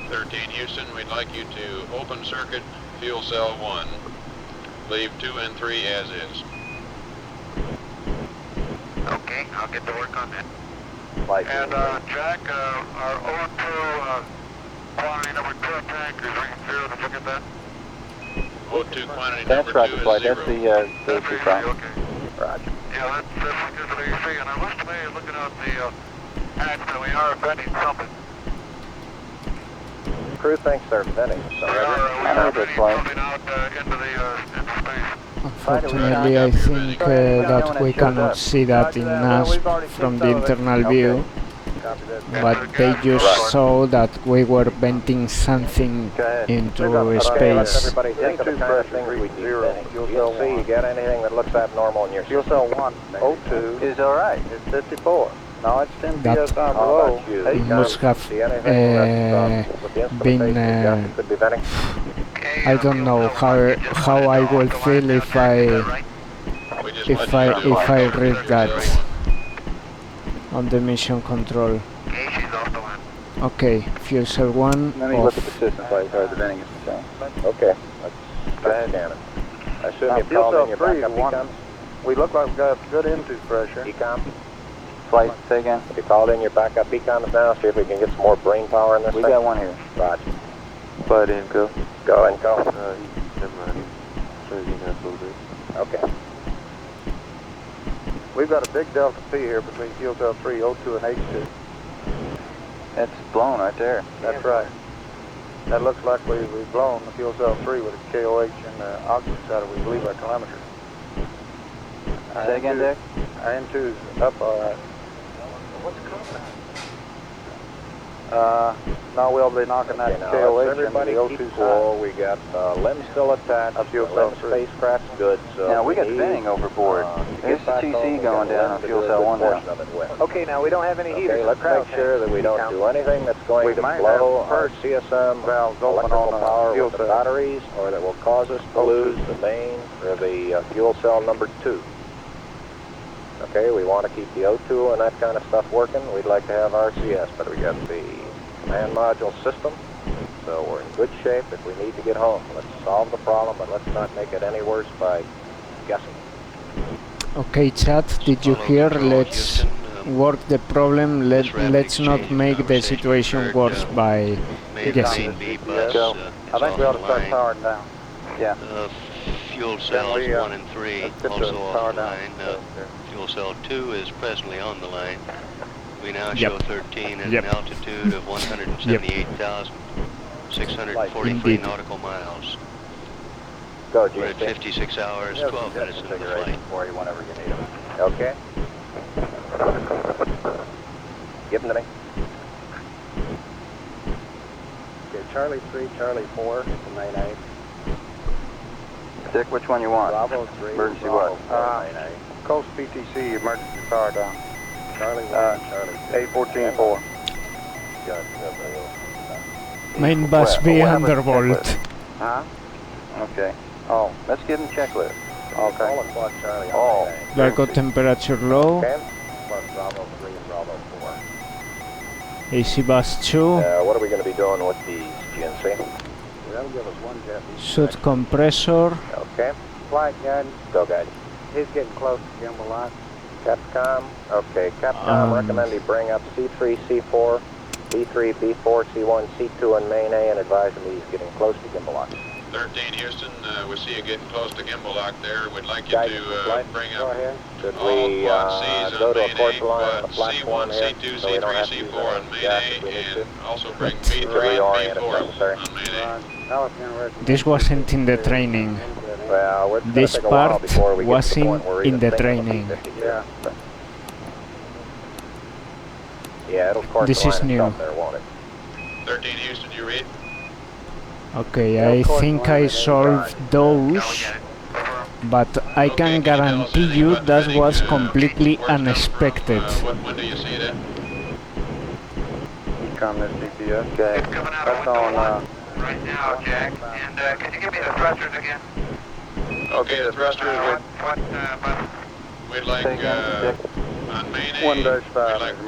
D: 13 Houston, we'd like you to open circuit fuel cell 1. Leave 2 and 3 as is.
B: Okay, I'll get to work on that.
C: Flight.
B: And Jack, our O2 quantity number 2 tank is reading 0. Did you get that?
D: O2 quantity
E: That's
D: number
E: right,
D: 2 is
E: flight.
D: 0.
E: That's the
B: That's
E: two
B: easy,
E: problem.
B: okay.
C: Roger.
B: Yeah, that's good for the AC. And I wish to me, looking at the hatch, that we are venting something.
C: Crew thinks they're venting. So
B: We
E: I
B: are
E: heard that,
B: venting
E: flight.
B: something out into space.
A: Unfortunately, I think that we cannot see that in NASSP from the internal view, but they just saw that we were venting something into space.
C: Everybody think of the kind of things we do venting. Fuel cell 1. You got anything that looks abnormal in your
F: Fuel cell 1, O2
E: Is all right.
F: is 54. No, it's 10
A: That
F: psi below.
A: It must have
C: See anything that's with the
A: been,
C: instrumentation that could be venting?
A: I don't know how I will feel if I
D: We just let you do
A: read that on the mission control.
B: Okay, she's off the line.
A: Okay, fuel cell 1
E: Let me look at the system flight as far as the venting is concerned.
C: Okay, let's start scanning. I assume you've called in your backup econ?
F: We look like we've got good into pressure.
C: Econ?
E: Flight, say again?
C: Have you called in your backup econs now? See if we can get some more brain power in this
E: We
C: thing?
E: got one here.
C: Roger.
G: Flight in, go.
C: Go and go.
G: Never mind. Says he knows a little bit.
C: Okay.
F: We've got a big delta P here between fuel cell 3, O2, and H2.
E: That's blown right there.
F: That's right. That looks like we've blown the fuel cell 3 with a KOH and oxygen side, we believe our telemetry.
E: Say again, Dick?
F: N2's up all right.
C: What's causing
F: Now we'll be knocking that
C: Okay, now
F: KOH
C: let's
F: into the
C: everybody
F: O2
C: keep
F: side.
C: cool. We got limbs still attached.
F: Fuel
C: The
F: cell
C: limb
F: 3.
C: spacecraft's good, so
E: Now, we got
C: need,
E: venting overboard.
C: to
E: There's
C: get
E: the
C: back
E: TC
C: home, we
E: going
C: got a
E: down
C: limb
E: on
C: to
E: fuel
C: do a
E: cell
C: good
E: 1 now.
C: portion of it with.
F: Okay, now we don't have any heaters.
C: Okay, let's make sure that we don't do anything that's going
F: We
C: to
F: might
C: blow
F: have
C: our
F: first
C: CSM
F: valves open
C: electrical
F: on
C: power
F: fuel
C: with the
F: cell.
C: batteries, or that will cause us to lose the main or the fuel cell number 2. Okay, we want to keep the O2 and that kind of stuff working. We'd like to have RCS, but we got the command module system, so we're in good shape if we need to get home. Let's solve the problem, but let's not make it any worse by guessing.
A: Okay, chat, did you hear? Let's work the problem. Let's not make the situation worse by guessing.
F: Go. I think we ought to start powering down.
E: Yeah.
H: Fuel cells
F: we,
H: 1 and 3
F: let's get
H: also
F: the
H: off
F: power
H: the
F: down.
H: line. Fuel cell 2 is presently on the line. We now
A: Yep.
H: show 13 at
A: Yep.
H: an altitude of 178,643
A: Indeed.
H: nautical miles.
C: Go,
H: We're at 56 hours, 12 minutes into the flight.
C: for you whenever you need them. Okay. Give them to me. Okay, Charlie 3, Charlie 4, main A.
E: Dick, which one you want?
C: Bravo 3,
E: Emergency
C: Bravo
E: what?
C: 4, main A.
F: Coast PTC, emergency power down.
C: Charlie 1, Charlie 2.
F: A14-4.
A: Main bus B undervolt.
F: Huh?
E: Okay.
F: Oh,
E: Let's give them checklist.
C: Okay. All o'clock, Charlie
E: Oh.
C: on main A.
A: Glyco temperature low.
C: Okay. Plus Bravo 3 and Bravo 4.
A: AC bus 2.
C: What are we going to be doing with these, GNC? That'll give us one jet.
A: Suit compressor.
C: Okay.
F: flight guidance.
C: Go, guide.
F: He's getting close to gimbal lock.
C: Capcom. Okay, Capcom recommend he bring up C3, C4, B3, B4, C1, C2, and main A, and advise him he's getting close to gimbal lock.
D: 13 Houston, we see you getting close to gimbal lock there. We'd like you
C: Guidance
D: to
C: flight.
D: bring
F: Go
D: up
F: ahead.
C: Should
D: all
C: we
D: quad Cs
C: go
D: on
C: to a
D: main
C: course
D: A,
C: line on the
D: quad
C: platform
D: C1,
C: here,
D: C2,
C: so we don't
D: C3,
C: have to use
D: C4 on main
C: gas
D: A,
C: if we need
D: and also bring
A: Let's
D: B3
C: reorient if
D: and
C: necessary.
D: B4 on main A.
A: This wasn't in the training.
C: Well, we're
A: This
C: take a while
A: part
C: before we get
A: was
C: to the point where we're
A: in
C: even
A: the
C: thinking of a
A: training.
C: P-50.
F: Yeah.
C: Yeah, it'll course
A: This
C: the
A: is
C: line
A: new.
C: itself there, won't it?
D: 13 Houston, you read?
A: Okay, I think I solved those, but I can guarantee you that was completely unexpected.
D: When do you see it at?
F: Econ this DPS. Okay.
B: It's coming out
F: That's
B: of window
F: on,
B: 1 right now, Jack. And could you give me the thrusters again?
D: Okay, the thrusters,
B: What bus?
D: we'd like,
E: Say again, Dick.
D: on main A,
F: 1-5,
D: we'd like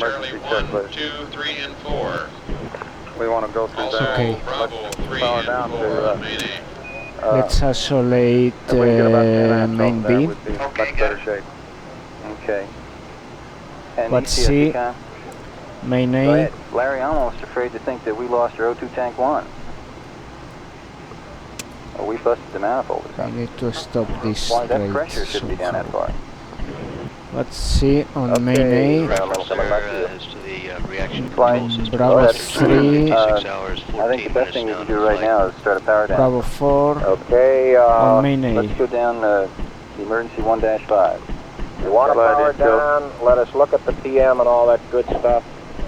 D: Charlie
F: emergency
D: 1,
F: checklist.
D: 2, 3, and 4.
F: We want to go through
D: Also,
F: that.
A: Okay.
D: Bravo 3
F: power
D: and
F: down
D: 4
F: to,
D: on main A.
A: Let's isolate
F: if we can get about 10 amps
A: main
F: off
A: B.
F: that, we'd be in much better shape.
E: Okay. And
A: Let's
E: ECS
A: see.
E: econ?
A: Main
E: Go
A: A.
E: ahead. Larry, I'm almost afraid to think that we lost our O2 tank 1. Oh, we busted the manifold or
A: I
E: something.
A: need to stop this
E: Why, that
A: rate
E: pressure shouldn't be down that
A: somehow.
E: far.
A: Let's see on
C: Okay.
A: main A.
H: Reference
C: coming
H: there
C: back to you.
H: as to the reaction
E: Flight.
H: control system.
A: Bravo
H: We're
A: 3.
H: 56 hours, 14
E: I think the best thing we
H: minutes
E: can
H: down
E: do right
H: the
E: now is start a power down.
A: Bravo 4
C: Okay,
A: on main A.
E: Let's go down the emergency 1-5.
C: you want to
F: Slide
C: power
F: in, go.
C: down, let us look at the PM and all that good stuff,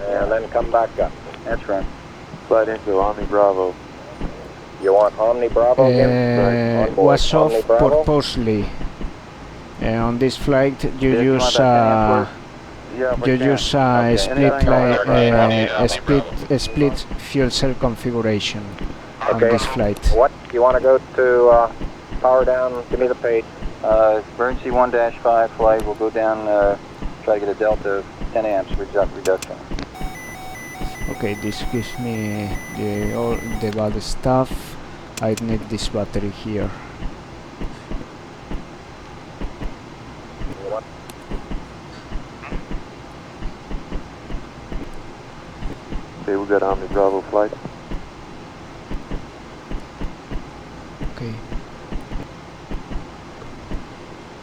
C: and then come back up.
E: That's right.
G: Flight into Omni Bravo.
C: You want Omni Bravo again? On board.
A: was off
C: Omni Bravo?
A: purposely. On this flight you
E: Dick, you want
A: use
E: that 10 amp
F: Yeah, we
A: you
F: can.
A: use
E: Okay,
A: split
E: anything
A: line,
D: else?
A: split fuel cell configuration on
C: Okay.
A: this flight.
C: What? You want to go to power down? Give me the page.
E: Emergency 1-5 flight. We'll go down, try to get a delta of 10 amps reduction.
A: Okay, this gives me all the bad stuff. I need this battery here.
G: Okay, we got Omni Bravo flight.
A: Okay.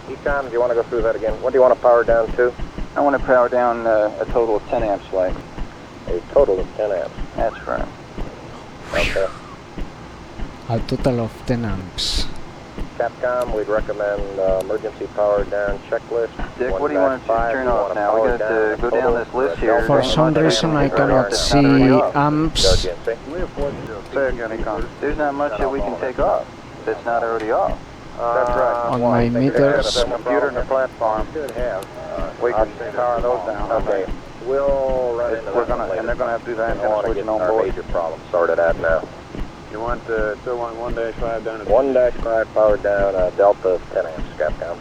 I: Ecom, do you want to go through that again? What do you want to power down to?
E: I want to power down a total of 10 amps flight.
I: A total of 10 amps.
E: That's right.
I: Okay.
A: A total of 10 amps.
I: Capcom, we'd recommend emergency power down checklist.
E: Dick, what do you want to turn off now? We got to go down this list here.
A: For some reason I cannot see amps.
E: Say again, Econ. There's not much that we can take off that's not already off.
I: That's right.
A: On my meters.
F: The computer and the platform.
I: Should have.
F: We can power those down.
I: Okay. We'll run into
F: We're
I: that
F: gonna,
I: later.
F: and they're going to have to do that
I: I
F: antenna
I: want to
F: switching
I: get
F: on
I: our
F: board.
I: major problem sorted out now.
F: You want 211-5 down to
I: 1-5 power down, delta of 10 amps, Capcom.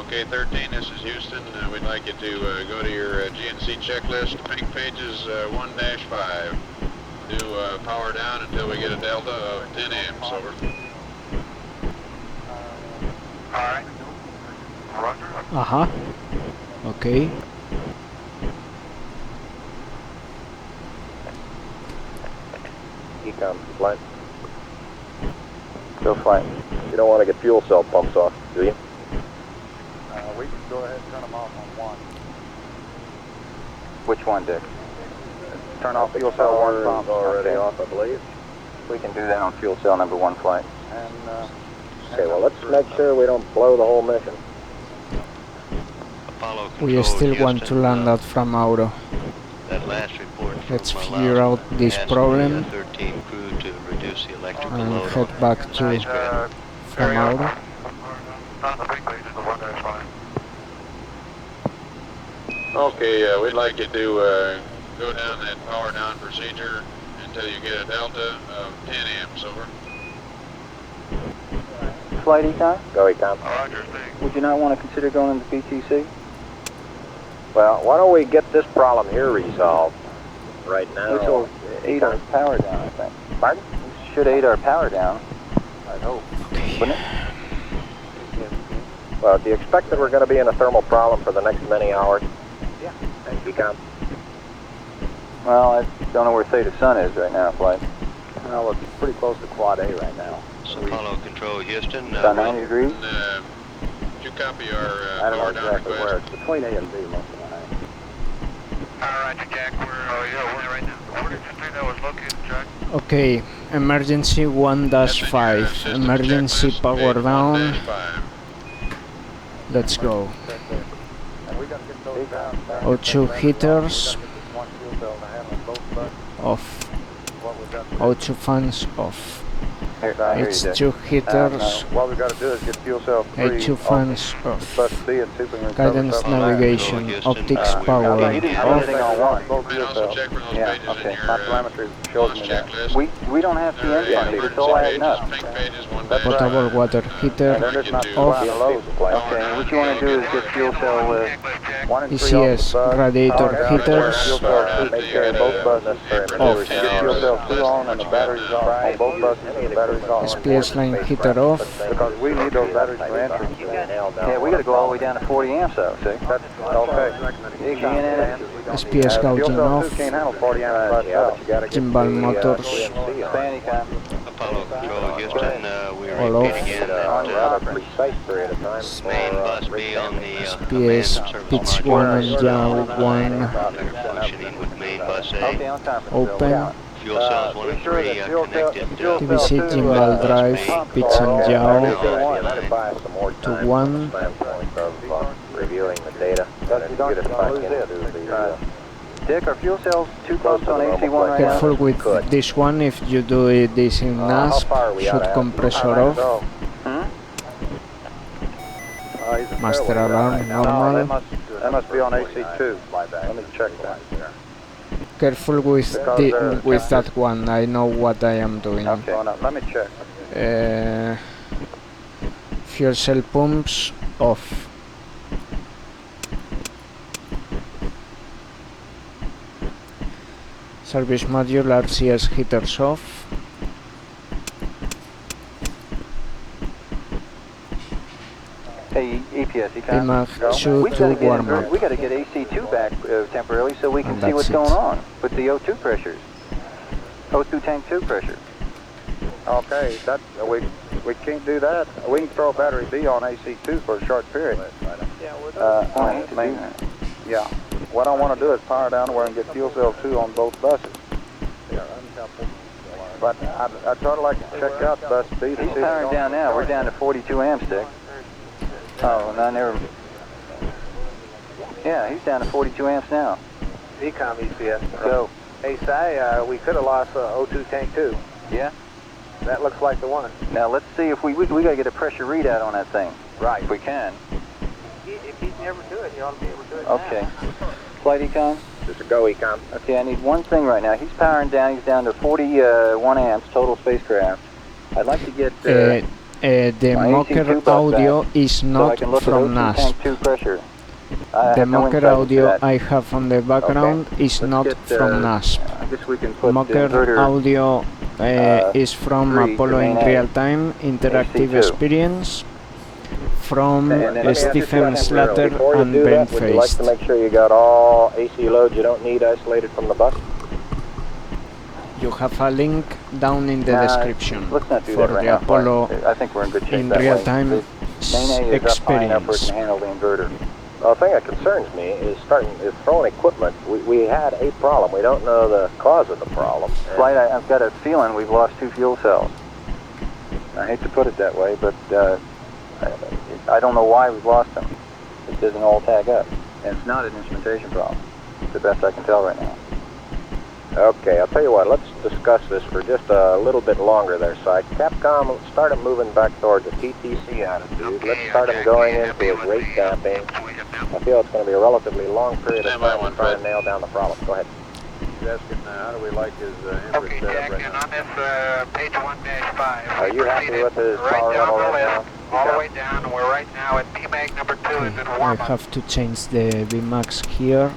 D: Okay, 13, this is Houston. We'd like you to go to your GNC checklist, pink pages 1-5. Do power down until we get a delta of 10 amps, over.
B: Alright. Roger.
A: Aha. Okay.
I: Ecom, flight.
E: Go flight.
I: You don't want to get fuel cell pumps off, do you?
F: We can go ahead and turn them off on one.
E: Which one, Dick?
F: Turn off fuel cell one
I: Power
F: pump.
I: is already
F: Okay.
I: off, I believe.
E: We can do that on fuel cell number 1 flight.
F: And,
I: Okay, well, let's make sure we don't blow the whole mission.
H: Apollo
A: We
H: Control,
A: still want to
H: Houston,
A: land at Fra Mauro.
H: that last report from
A: Let's
H: Fra
A: figure
H: Mauro
A: out this
H: asked the,
A: problem
H: 13 crew to reduce the electrical
A: and
H: load
A: head
H: on
A: back
H: the
A: to
H: spacecraft.
A: Fra Mauro.
B: Not the big pages, the 1-5.
D: Okay, we'd like you to go down that power down procedure until you get a delta of 10 amps, over.
E: Flight Econ?
I: Go, Ecom.
B: Roger, thing.
E: Would you not want to consider going into BTC?
I: Well, why don't we get this problem here resolved right now?
E: Which will aid our power down, I think.
I: Pardon?
E: This should aid our power down. I hope. Wouldn't it?
I: Well, do you expect that we're going to be in a thermal problem for the next many hours?
F: Yeah.
I: Ecom.
E: Well, I don't know where Theta Sun is right now, flight.
F: well, it's pretty close to quad A right now.
H: Apollo Control, Houston.
E: About 90 degrees?
D: And, did you copy our
F: I don't know
D: power down
F: exactly where.
D: request?
F: It's between A and B most of the night.
B: Alright, Jack, we're right now. Where did you say that was located, Jack?
A: Okay, emergency 1-5. Emergency power down.
D: 1-5.
A: Let's go.
F: And we got to get those down.
A: O2 heaters
F: One fuel cell to handle both buses.
A: off.
F: What we've got to
A: O2 fans off.
E: Here, I hear you, Dick.
A: H2 heaters.
F: what we've got to do is get fuel cell 3
A: H2 fans off.
F: bus C and see if we can recover
A: Guidance
F: something from that.
A: navigation.
H: Houston,
A: Optics
H: we're
A: power
H: routing
E: You didn't
H: in.
E: put anything on one.
F: Both
D: And
F: fuel
D: also
F: cells.
D: check for those
E: Yeah,
D: pages
E: okay.
D: in your
F: My telemetry shows
D: launch
F: me that.
D: checklist.
E: We don't have PN
D: Yeah,
E: funding. It's
D: emergency
E: all adding up.
D: pages, pink pages, 1-5.
A: Potable water heater
F: And then there's not
A: off.
F: flying lows.
E: Okay, what you want to do is get fuel cell with
F: 1 and 3
A: ECS,
F: off the bus,
A: radiator
F: power down,
A: heaters.
F: fuel cell 2, take care of both buses.
A: Off.
F: Get fuel cell 2 on and the batteries off on both buses and the batteries off.
A: SPS line heater off.
F: Because we need those batteries for entry.
E: Yeah, we got to go all the way down to 40 amps though, see?
F: That's okay.
A: SPS
F: Fuel
A: gouging
F: cell 2
A: off.
F: can't handle 40 amps by itself. You gotta get
A: Gimbal motors
E: Fanny Con.
H: Apollo Control, Houston. We're
A: all off.
H: repeating again that
I: precise period of time
H: main bus B on the
A: SPS
H: command service
A: pitch
H: module
A: 1 and yaw 1
H: functioning with main bus
E: Okay,
H: A.
E: on conference.
A: open.
H: Fuel cells 1 and 3 connected
A: TVC gimbal drive pitch and yaw to 1.
I: Reviewing the data.
E: Dick, are fuel cells too close to an AC1 right now?
A: Careful with this one. If you do this in NASSP, should compressor off. Master alarm normal.
F: That must be on AC2. Let me check that.
A: Careful with that one. I know what I am doing.
F: Okay, let me check.
A: Fuel cell pumps off. Service module RCS heaters off.
E: Hey, EPS,
A: Vmag should to warm up.
E: We got to get AC2 back temporarily so we can
A: And
E: see what's
A: that's it.
E: going on with the O2 pressures. O2 tank 2 pressure.
F: Okay, that we can't do that. We can throw battery B on AC2 for a short period.
E: I hate to do that.
F: Yeah. What I want to do is power down where and get fuel cell 2 on both buses. But I'd sort of like to check out bus B to see
E: He's powering down now. We're down to 42 amps, Dick. Oh, no, never. Yeah, he's down to 42 amps now.
C: Ecom EPS.
E: Go.
C: Hey, Si, we could have lost O2 tank 2.
E: Yeah?
C: That looks like the one.
E: Now let's see if we got to get a pressure readout on that thing.
C: Right.
E: If we can.
C: If he's never do it, you ought to be able to do it
E: Okay.
C: now.
E: Flight econ?
I: This is go econ.
E: Okay, I need one thing right now. He's powering down. He's down to 41 amps total spacecraft. I'd like to get
A: The
E: my
A: Mocker
E: AC2 bus
A: audio
E: back
A: is
E: so I
A: not
E: can look
A: from
E: at O2 tank
A: NASSP.
E: 2 pressure.
A: The Mocker
E: insight into
A: audio
E: that.
A: I have on the background is
E: Let's
A: not
E: get,
A: from NASSP.
E: I guess we can put
A: Mocker
E: the inverter.
A: audio is from
E: 3 to
A: Apollo in
E: main A.
A: real-time interactive
E: AC2.
A: experience from
E: And then
A: Stephen Slater
I: Before you
A: and
I: do
A: Ben
I: that, would you like
A: Feist.
I: to make sure you got all AC loads you don't need isolated from the bus?
A: You have a link down in the
E: Nah,
A: description
E: Let's not do
A: for
E: that right
A: the
E: now.
A: Apollo
E: I think we're in good shape
A: in
E: that way.
A: real-time
E: The main A is up high enough where it
A: experience.
E: can handle the inverter.
I: Well, the thing that concerns me is throwing equipment. We had a problem. We don't know the cause of the problem. And
E: Flight, I've got a feeling we've lost 2 fuel cells. I hate to put it that way, but I don't know why we've lost them. It doesn't all tag up. And it's not an instrumentation problem, the best I can tell right now.
I: Okay, I'll tell you what. Let's discuss this for just a little bit longer there, Si. Capcom, start them moving back towards a TTC attitude. Let's start them going into a rate damping. I feel it's going to be a relatively long period of time to try and nail down the problem. Go ahead.
F: He's asking how do we like his
B: Okay, Jack, and on this page 1-5.
I: Are you happy with his
B: right
I: power
B: down
I: level
B: the
I: right
B: list,
I: now?
B: all the way down, and we're right now at BMAG number 2 is in
A: I
B: warm-up.
A: have to change the Vmax here.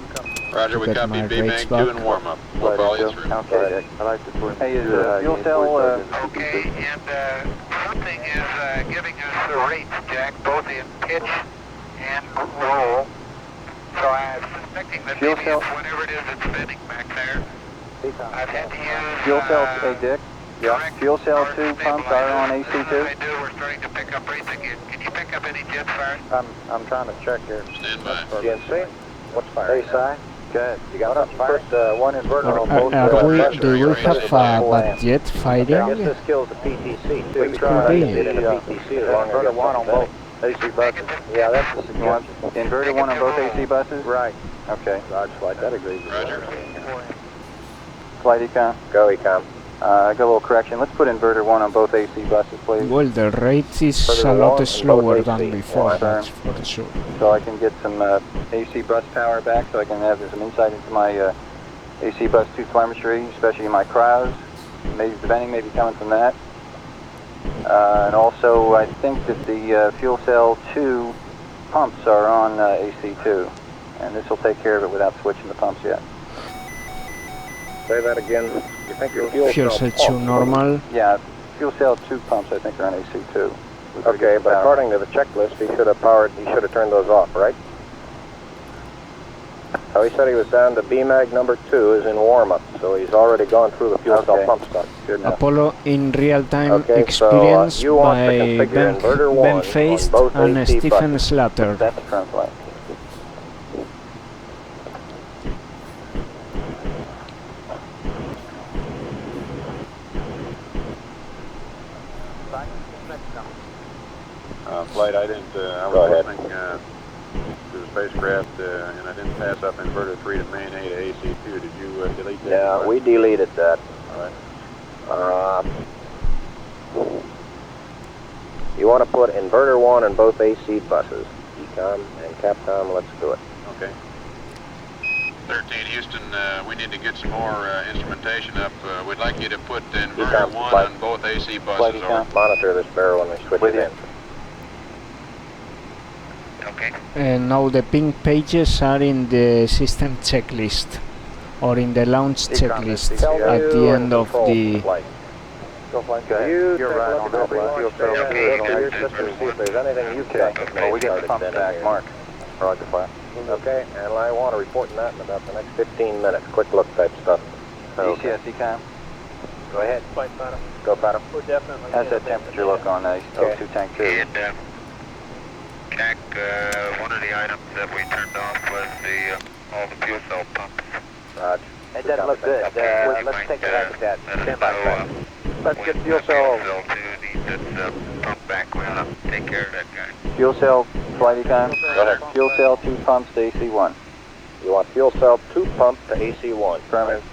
D: Roger, we
A: Get
D: copy
A: my rates
D: BMAG 2
A: back.
D: and warm up. We'll follow you through.
E: Okay, Dick.
G: I like to put
E: Hey, is fuel cell...
B: Okay, and something is giving us the rates, Jack, both in pitch and roll. So I'm suspecting that
E: Fuel
B: maybe
E: cell-
B: it's whatever it is that's spinning back there. I've had to use...
E: fuel cell... Hey, Dick?
B: direct
E: Fuel cell
B: power
E: 2 pumps are on
B: stabilizers. As soon as I
E: AC2?
B: do, we're starting to pick up rates again. Can you pick up any jets firing?
F: I'm trying to check here.
D: Stand by.
I: GNC? What's
F: Hey,
I: firing?
F: Si.
E: Good.
I: You got something
F: Put
I: firing?
F: one inverter on both
A: Are we,
F: buses.
A: do we have a bad jet
I: I guess
A: firing?
I: this kills the PTC too.
F: We
I: because
F: tried.
I: I can get in a
F: Yeah.
I: PTC as long as I
F: Inverter
I: get
F: one on both
I: something.
F: AC buses.
I: Yeah, that's the
E: You want
I: suggestion.
E: inverter 1 on both AC buses?
F: Right.
E: Okay.
F: Roger, Flight, that agrees.
D: Roger.
E: Flight econ?
I: Go econ.
E: I got a little correction. Let's put inverter 1 on both AC buses, please.
A: Well, the rate is
I: Further
A: a
I: along
A: lot
I: and
A: slower
I: both
A: than
I: AC.
A: before,
E: Yeah,
A: that's for sure.
E: So I can get some AC bus power back, so I can have some insight into my AC bus 2 telemetry, especially my crowds. Maybe the venting may be coming from that. And also, I think that the fuel cell 2 pumps are on AC2. And this will take care of it without switching the pumps yet.
I: Say that again. You think your
A: Fuel cell 2 normal.
E: Yeah, fuel cell 2 pumps I think are on AC2. We better
I: Okay,
E: get the
I: but
E: power.
I: according to the checklist, he should have turned those off, right? So he said he was down to BMAG number 2 is in warm-up, so he's already gone through the fuel cell
E: Okay.
I: pump stuff.
E: Good enough.
A: Apollo in real-time
I: Okay,
A: experience
I: so you want to
A: by
I: configure inverter 1
A: Ben
I: on
A: Feist
I: both
A: and
I: AC
A: Stephen
I: buses.
A: Slater.
E: That's the front flight.
D: Flight, I didn't, I
I: Go
D: was
I: ahead.
D: listening to the spacecraft, and I didn't pass up inverter 3 to main A to AC2. Did you delete that?
I: Yeah, we deleted that.
D: All right.
I: You want to put inverter 1 in both AC buses. Ecom and Capcom, let's do it.
D: Okay. 13 Houston, we need to get some more instrumentation up. We'd like you to put inverter
I: Ecom,
D: 1
I: flight.
D: on both AC
E: Flight
D: buses.
E: econ.
D: Over.
I: Monitor this barrel when we switch
E: With
I: it in.
B: Okay.
A: And now the pink pages are in the system checklist or in the launch checklist at the end of the...
I: You're right on that one. Fuel cell
B: Okay,
I: see if there's anything you
E: Okay.
I: can
E: Well, we get the pump back. Mark. Roger, fire.
I: Okay, and I want to report on that in about the next 15 minutes. Quick look type stuff.
E: ECS, ECAM.
I: Go ahead.
G: Flight bottom.
I: Go, Paddle.
G: We're definitely...
E: How's that temperature look on O2 tank 2?
B: And Jack, one of the items that we turned off was all the fuel cell pumps.
I: Roger.
E: It doesn't look good. Let's take a look at that. Stand by, fire.
B: Let's get fuel cell 2 needs its pump back. We ought to take care of that guy.
E: Fuel cell, flight econ.
I: Go ahead.
E: Fuel cell 2 pumps to AC1.
I: You want fuel cell 2 pump to AC1.
E: Affirmative.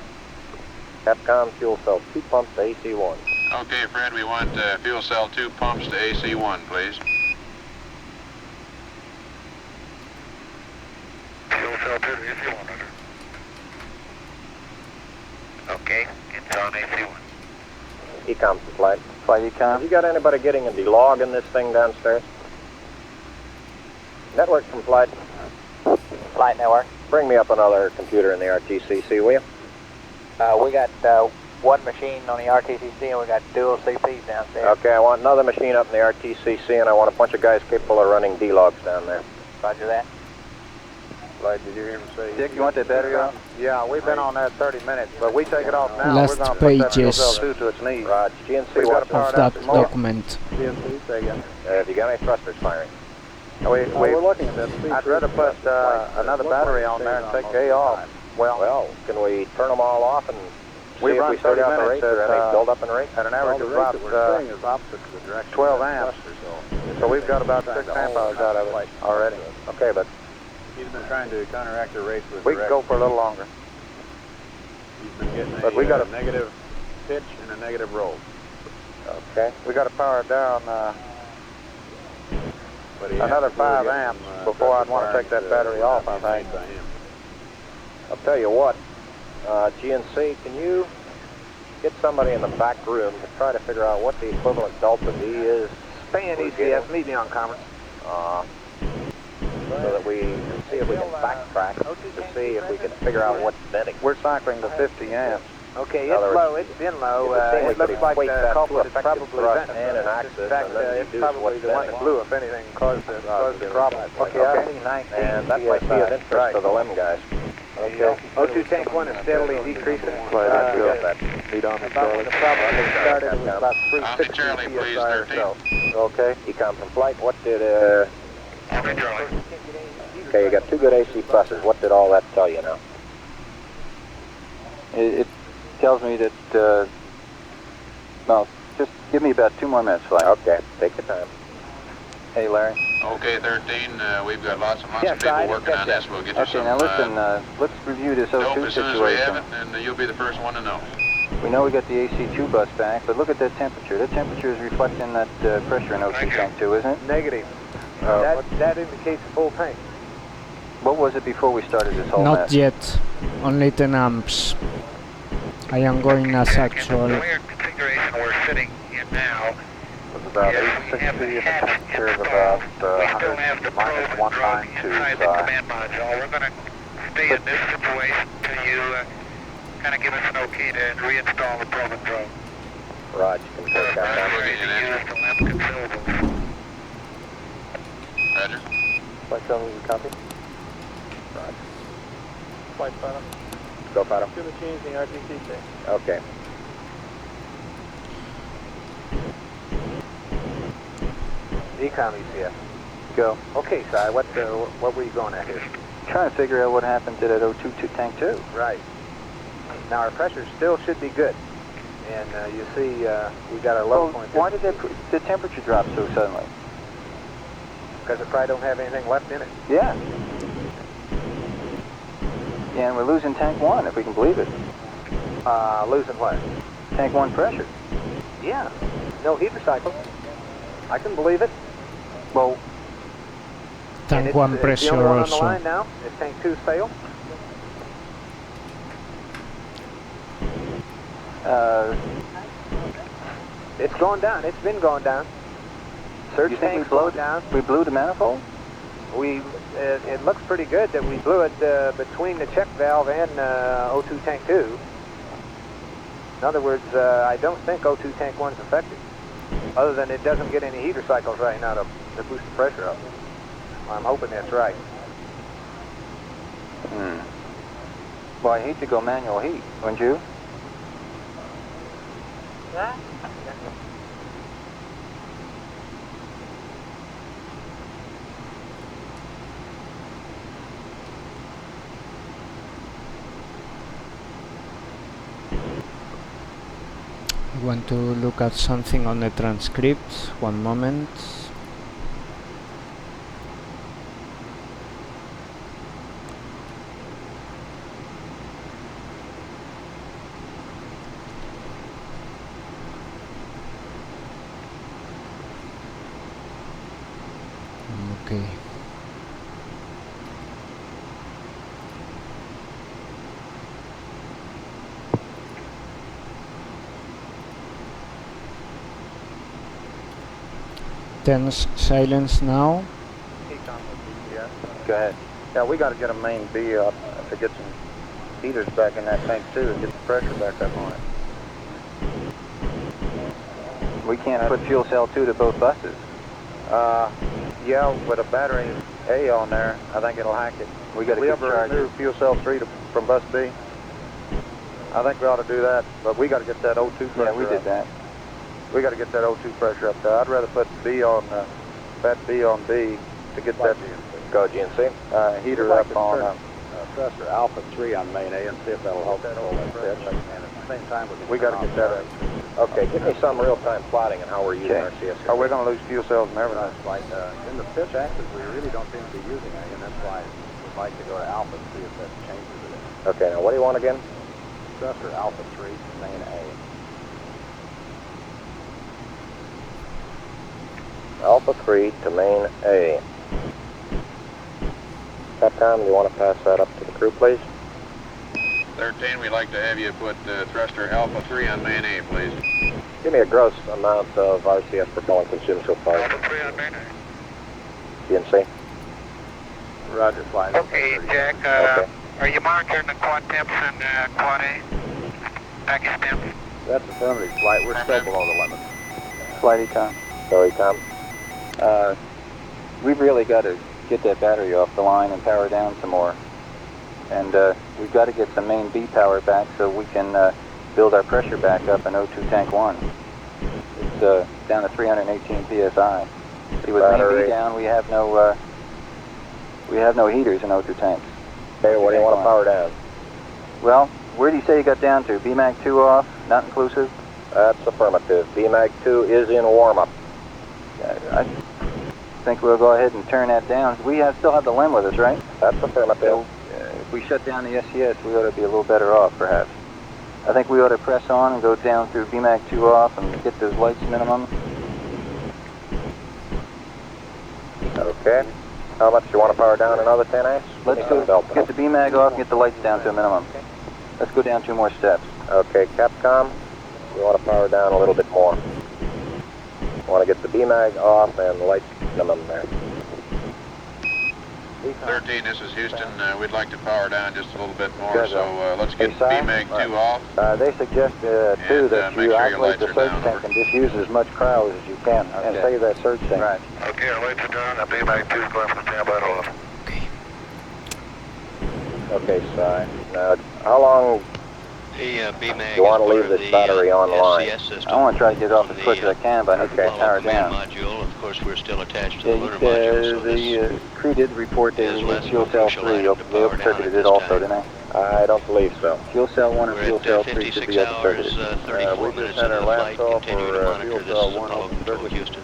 I: Capcom fuel cell 2 pump to AC1.
D: Okay, Fred, we want fuel cell 2 pumps to AC1, please.
B: Fuel cell 2 to AC1 under. Okay, it's on AC1.
I: Ecom for flight.
E: Flight
I: Have
E: econ.
I: you got anybody getting a log in this thing downstairs? Network from flight.
E: Flight network.
I: Bring me up another computer in the RTCC, will you?
E: We got one machine on the RTCC and we got dual CPs downstairs.
I: Okay, I want another machine up in the RTCC and I want a bunch of guys capable of running D-logs down there.
E: Roger that.
C: Flight, did you hear him say?
E: Dick, you want that battery off?
C: Yeah, we've been on that 30 minutes, but we take it off now.
A: Last
C: We're going to put that fuel
A: pages.
C: cell 2 to its knees.
I: Raj, GNC,
C: We've got
I: what's
C: a
A: of
C: power
A: that
C: down tomorrow.
A: document.
C: GNC, say again.
I: have you got any thrusters firing?
C: We're looking at that. I'd rather put another battery on there and take A off.
I: Well, can we turn them all off and see
C: We
I: if
C: run
I: we start
C: 30
I: out the
C: minutes
I: rate or any
C: at,
I: build up in rate?
C: At an average of about 12 amps. So we've got about 6 amp hours out of it already.
I: Okay, but
C: He's been trying to counteract the race with. We can go for a little longer. He's been getting
I: But we got a
C: negative pitch and a negative roll.
I: okay.
C: We got to power down another 5 amps before I'd want to take that battery off, I think.
I: I'll tell you what, GNC, can you get somebody in the back room to try to figure out what the equivalent delta V is?
C: Stay in ECS, meet me on conference.
I: So that we can see if we can backtrack to see if we can figure out what's netting.
C: We're cycling to 50 amps.
E: Okay,
I: In other words,
E: It's been low.
I: it looks like the
E: culprit
I: is probably venting. And an axis,
C: In fact,
I: and then
C: it's
I: deduce
C: probably
I: what's
C: the one
I: netting.
C: that blew, if anything, caused the problem.
I: Okay, I see 19. And that might be of interest to the LEM guys.
C: Okay.
E: O2 tank 1 is steadily decreasing.
C: Lead on the Charlie.
E: The problem started with about
D: On to Charlie, please, 13.
I: Okay, Ecom from flight, what did,
B: Okay, Charlie.
I: okay, you got 2 good AC buses. What did all that tell you now?
E: It tells me that, well, just give me about 2 more minutes, flight.
I: Okay, take your time.
E: Hey, Larry.
D: Okay, 13, we've got lots and lots
E: Yes,
D: of people
E: I
D: working
E: get
D: on
E: that.
D: this. We'll get you
E: Okay,
D: some
E: now listen, let's review this
D: dope
E: O2
D: as soon as we have
E: situation.
D: it, and you'll be the first one to know.
E: We know we got the AC2 bus back, but look at that temperature. That temperature is reflecting that pressure in O2 tank 2, isn't it?
C: Negative. That indicates full tank.
E: What was it before we started this whole
A: Not
E: mess?
A: yet, only 10 amps. I am going as actual.
B: The weird configuration we're sitting in now.
C: It's about
B: Yes,
C: 860
B: we
C: and
B: have
C: the
B: the
C: temperature is
B: hatch
C: about
B: we still have the probe and drone
C: 192.
B: inside the command module. We're going to stay in this situation until you kind of give us an okay to reinstall the probe and drone.
I: Raj, can you take that down?
D: We'll get you an answer.
B: Use the left consumables.
D: Roger.
E: Flight 7, you copy?
I: Raj.
G: Flight bottom.
I: Go, Paddle.
G: 2 machines in the RTCC.
I: Okay.
C: Ecom ECS.
E: Go.
C: Okay, Si, what were you going at here?
E: Trying to figure out what happened to that O2 tank 2.
C: Right. Now our pressure still should be good. And you see we got our low point.
E: Why did the temperature drop so suddenly?
C: Because it probably don't have anything left in it.
E: Yeah. Yeah, and we're losing tank 1, if we can believe it.
C: Losing what?
E: Tank 1 pressure.
C: Yeah. No heat recycle. I can believe it.
E: Well,
A: Tank
C: And
A: 1
C: it's the
A: pressure
C: only one on the
A: also.
C: line now. Is tank 2's fail? It's going down. It's been going down.
E: Search
C: You
E: think
C: think
E: we
C: slowed down?
E: We blew the manifold?
J: It looks pretty good that we blew it between the check valve and O2 tank 2. In other words, I don't think O2 tank 1 is affected, other than it doesn't get any heater cycles right now to boost the pressure up. I'm hoping that's right.
E: Well, I hate to go manual heat, wouldn't you?
J: Yeah.
A: I want to look at something on the transcript. One moment. Okay. Tense silence now.
I: Go ahead. Yeah, we got to get a main B up to get some heaters back in that tank too and get the pressure back up on it.
E: We can't put fuel cell 2 to both buses.
I: Yeah, with a battery A on there, I think it'll hack it.
E: We got to get charged.
I: Remove fuel cell 3 from bus B? I think we ought to do that, but we got to get that O2 pressure up.
E: Yeah, we did that.
I: We got to get that O2 pressure up there. I'd rather put B on, fat B on B to get that go GNC. Heater up on
F: Thruster Alpha 3 on main A and see if that'll help control that pitch. And at the same time,
I: we got to get that up. Okay, give me some real-time plotting and how we're using our CSC. Oh, we're going to lose fuel cells and everything.
F: like in the pitch axis, we really don't seem to be using any, and that's why we'd like to go to Alpha and see if that changes it.
I: Okay, now what do you want again?
F: Thruster Alpha 3, main A.
I: Alpha 3 to main A. Capcom, do you want to pass that up to the crew, please?
D: 13, we'd like to have you put thruster Alpha 3 on main A, please.
I: Give me a gross amount of RCS propellant consumed so far.
B: Alpha 3 on main A.
I: GNC.
F: Roger, flight.
B: Okay, Jack,
I: Okay.
B: are you monitoring the quad temps and quad A? Package temps?
F: That's affirmative, flight. We're still below the limit.
E: Flight econ.
I: So Ecom.
E: We've really got to get that battery off the line and power down some more. And we've got to get some main B power back so we can build our pressure back up in O2 tank 1. It's down to 318 psi. See, with main B down, we have no heaters in O2 tanks.
I: Okay, what do you want to power down?
E: Well, where do you say you got down to? BMAG 2 off, not inclusive?
I: That's affirmative. BMAG 2 is in warm-up.
E: I think we'll go ahead and turn that down. We still have the LEM with us, right?
I: That's affirmative.
E: So, if we shut down the SCS, we ought to be a little better off, perhaps. I think we ought to press on and go down through BMAG 2 off and get those lights minimum.
I: Okay. How much do you want to power down another 10
E: Let's go get the BMAG off and get the lights down to a minimum. Let's go down 2 more steps.
I: Okay, Capcom, you want to power down a little bit more. Want to get the BMAG off and the lights minimum there.
D: 13, this is Houston. We'd like to power down just a little bit more, so let's get BMAG 2 off.
F: They suggest, too, that
D: make
F: you
D: sure your
F: isolate
D: lights
F: the
D: are
F: surge
D: down,
F: tank
D: over.
F: and just use as much cryo as you can and save that surge tank.
E: Right.
B: Okay, our lights are down, and BMAG 2 is going from standby to off.
I: Okay, Si. Now, how long
H: The BMAG
I: You want to
H: is
I: leave
H: part of
I: this
H: the,
I: battery online?
H: SCS system.
E: I want to try to get off as quick as I can, but I need to get
H: Follow
E: powered
H: the main
E: down.
H: module. Of course, we're still attached to
E: Yeah,
H: the lunar module, so
E: the crew did report they
H: is
E: removed
H: less
E: fuel cell
H: crucial
E: 3.
H: item to
E: They
H: power
E: open circuited
H: down
E: it
H: at
E: also,
H: this
E: didn't they?
I: I don't believe so.
E: Fuel cell 1 and
H: we're
E: fuel
H: at
E: cell 3 should
H: 56
E: be open
H: hours,
E: circuited.
H: 34
F: We
H: minutes
F: just had
H: into
F: our
H: the
F: last
H: flight.
F: call
H: Continue
F: for
H: to monitor
F: fuel
H: this
F: cell
H: as
F: 1
H: Apollo
F: open
H: Control
F: circuit.
H: Houston.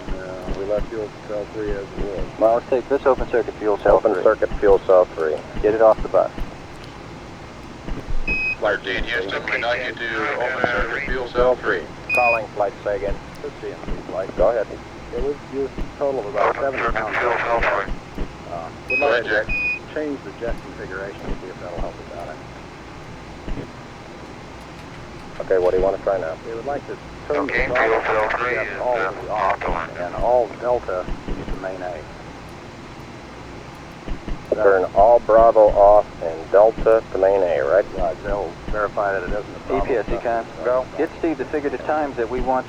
F: We left fuel cell 3 as it was.
E: Well, let's open circuit fuel cell 3.
I: Open circuit fuel cell 3.
E: Get it off the bus.
D: 13, Houston, we'd like you to open circuit fuel cell 3.
I: Calling flight Sagan.
F: This GNC flight.
I: Go ahead.
F: Yeah, we've used a total of about 70 pounds.
B: Fuel cell 3.
F: We'd
D: Go
F: like
D: ahead,
F: to change the jet configuration and see if that'll help us out.
I: Okay, what do you want to try now?
F: We would like to turn
B: Okay,
F: the
B: fuel
F: throttle
B: cell 3
F: jet
B: is
F: all the way
B: off
F: off
B: the line.
F: and all delta to main A.
I: turn all Bravo off and Delta to main A, right?
C: They'll verify that it isn't a problem.
E: EPS, Econ.
C: Go.
E: Get Steve to figure the times that we want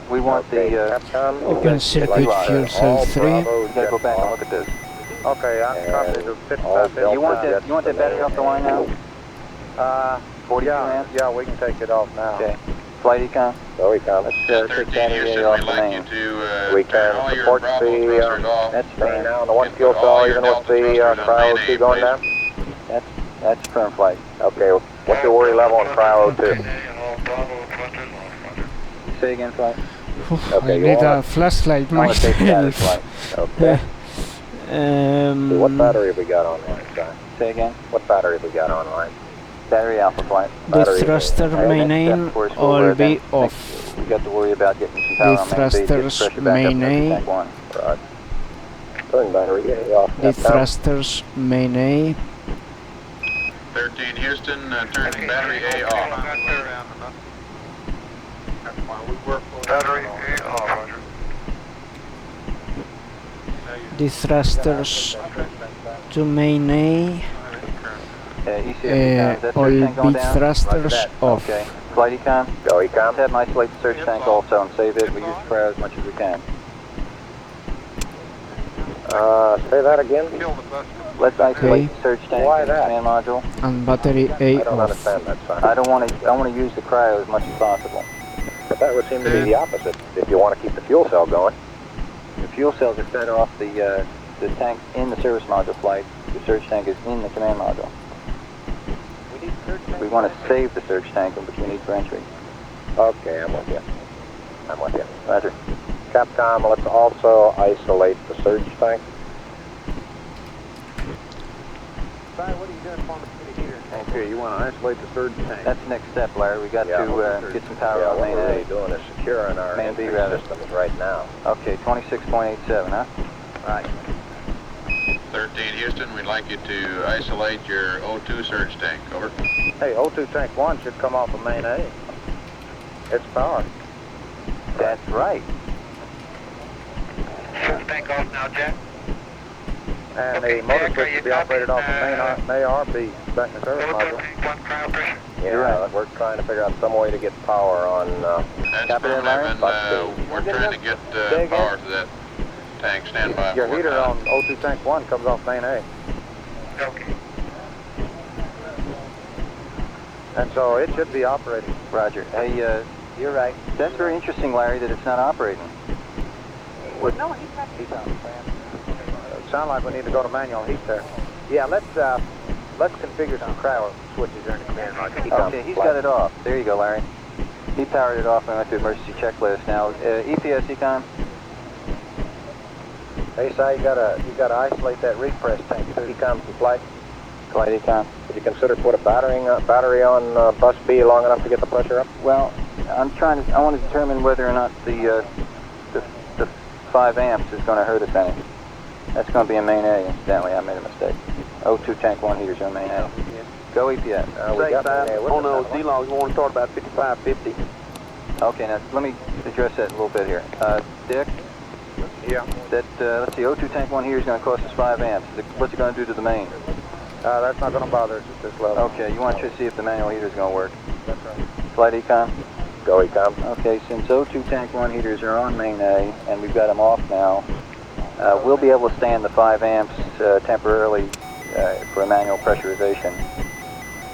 I: Okay,
E: the,
I: Capcom,
A: Open circuit fuel cell 3.
E: we gotta go back and look at this.
C: Okay, I'm copied to
I: all
C: 55.
I: Delta
E: You want
I: jets
E: that
I: to
E: battery
I: main
E: off the
I: A.
E: line now? 42 amps?
C: Yeah, we can take it off now.
E: Okay. Flight Econ?
I: So we come.
E: Let's take
D: 13
E: battery
D: Houston,
E: A off
D: we'd
E: the
D: like
E: main.
D: you to
I: We
D: turn
I: can
D: all your
I: support
D: Bravo
I: the
D: thrusters off.
E: That's
I: main
E: firm.
I: now on the one
D: And
I: fuel
D: put
I: cell,
D: all your
I: even with
D: Delta
I: the
D: thrusters on
I: cryo
D: main A,
I: 2 going
D: please.
I: down.
E: That's firm flight.
I: Okay, what's your worry level on cryo 2?
E: Say again, flight.
A: Oof,
I: Okay,
A: I
I: you
A: need
I: wanna-
A: a flashlight
E: I want to take battery
A: myself.
E: flight.
I: Okay. See, what
A: Um,
I: battery have we got online, Si?
E: Say again.
I: What battery have we got online?
E: Battery alpha flight.
A: the
I: battery-
A: thruster
I: Okay,
A: main
E: Next step,
A: aim
E: of course,
A: will
E: we'll,
A: be
E: then
A: off.
E: We got to worry about getting some
A: The
E: power on main B to get the
A: thrusters
E: pressure back
A: main
E: up
A: A.
E: to tank 1.
I: Right. Turn battery A off.
A: The
I: Capcom.
A: thrusters main A.
D: 13 Houston, turn battery A off.
B: Battery A off, Roger.
A: The thrusters to main A.
E: ECF, is that
A: All
E: surge tank going
A: B
E: down?
A: thrusters off.
E: Okay. Flight Econ,
I: Go, Ecom.
E: let's have them isolate the surge tank also and save it. We use cryo as much as we can.
I: Say that again?
E: Let's isolate the surge tank
I: Why
E: in the
I: that?
E: command module.
A: And battery A
I: I don't
A: off.
I: understand that, Si.
E: I want to use the cryo as much as possible.
I: But that would seem to be the opposite if you want to keep the fuel cell going.
E: The fuel cells are fed off the tank in the service module flight. The surge tank is in the command module. We want to save the surge tank in between each entry.
I: Okay, I'm with you. I'm with you.
E: Roger.
I: Capcom, let's also isolate the surge tank.
J: What are you doing for me to heater?
C: Okay, you want to isolate the surge tank.
E: That's the next step, Larry. We got
I: Yeah.
E: to get some power
I: Yeah,
E: on
I: what
E: main
I: we're really
E: A.
I: doing is securing our
E: Main B,
I: entry
E: rather.
I: systems right now.
E: Okay, 26.87, huh?
J: Right.
D: 13 Houston, we'd like you to isolate your O2 surge tank. Over.
C: Hey, O2 tank 1 should come off of main A. It's powered.
E: That's right.
B: Surge tank off now, Jack.
C: And
B: Okay,
C: the motor
B: Jack,
C: switch
B: are you
C: should be operated off of main ARB back in the service
B: O2
C: module.
B: tank 1 cryo pressure.
I: Yeah,
E: You're right.
I: we're trying to figure out some way to get power on
D: That's
E: Copy that, Larry?
D: 11, we're trying to get power to that tank. Stand by.
C: Your
D: for
C: heater
D: work
C: on O2 tank 1 comes off main A.
B: Okay.
C: And so it should be operating.
E: Roger. Hey, you're right. That's very interesting, Larry, that it's not operating.
C: It sounds like we need to go to manual heat there.
J: Yeah, let's configure some cryo switches there in the command module.
E: Okay, he's got it off. There you go, Larry. He powered it off and went to emergency checklist. Now, EPS Econ,
I: Hey, Si, you gotta isolate that repress tank too. Ecom from flight.
E: Flight Econ.
I: Would you consider put a battery on bus B long enough to get the pressure up?
E: Well, I want to determine whether or not the 5 amps is going to hurt us any. That's going to be in main A, incidentally. I made a mistake. O2 tank 1 heaters are main A. Go EPS.
I: We got main A with
J: On
I: us.
J: those D-logs, we want to start about 5550.
E: Okay, now let me address that a little bit here. Dick?
C: Yeah.
E: Let's see, O2 tank 1 heater is going to cost us 5 amps. What's it going to do to the main?
C: That's not going to bother us at this level.
E: Okay, you want to see if the manual heater is going to work.
C: That's right.
E: Flight Econ?
I: Go, Ecom.
E: Okay, since O2 tank 1 heaters are on main A, and we've got them off now, we'll be able to stand the 5 amps temporarily for manual pressurization.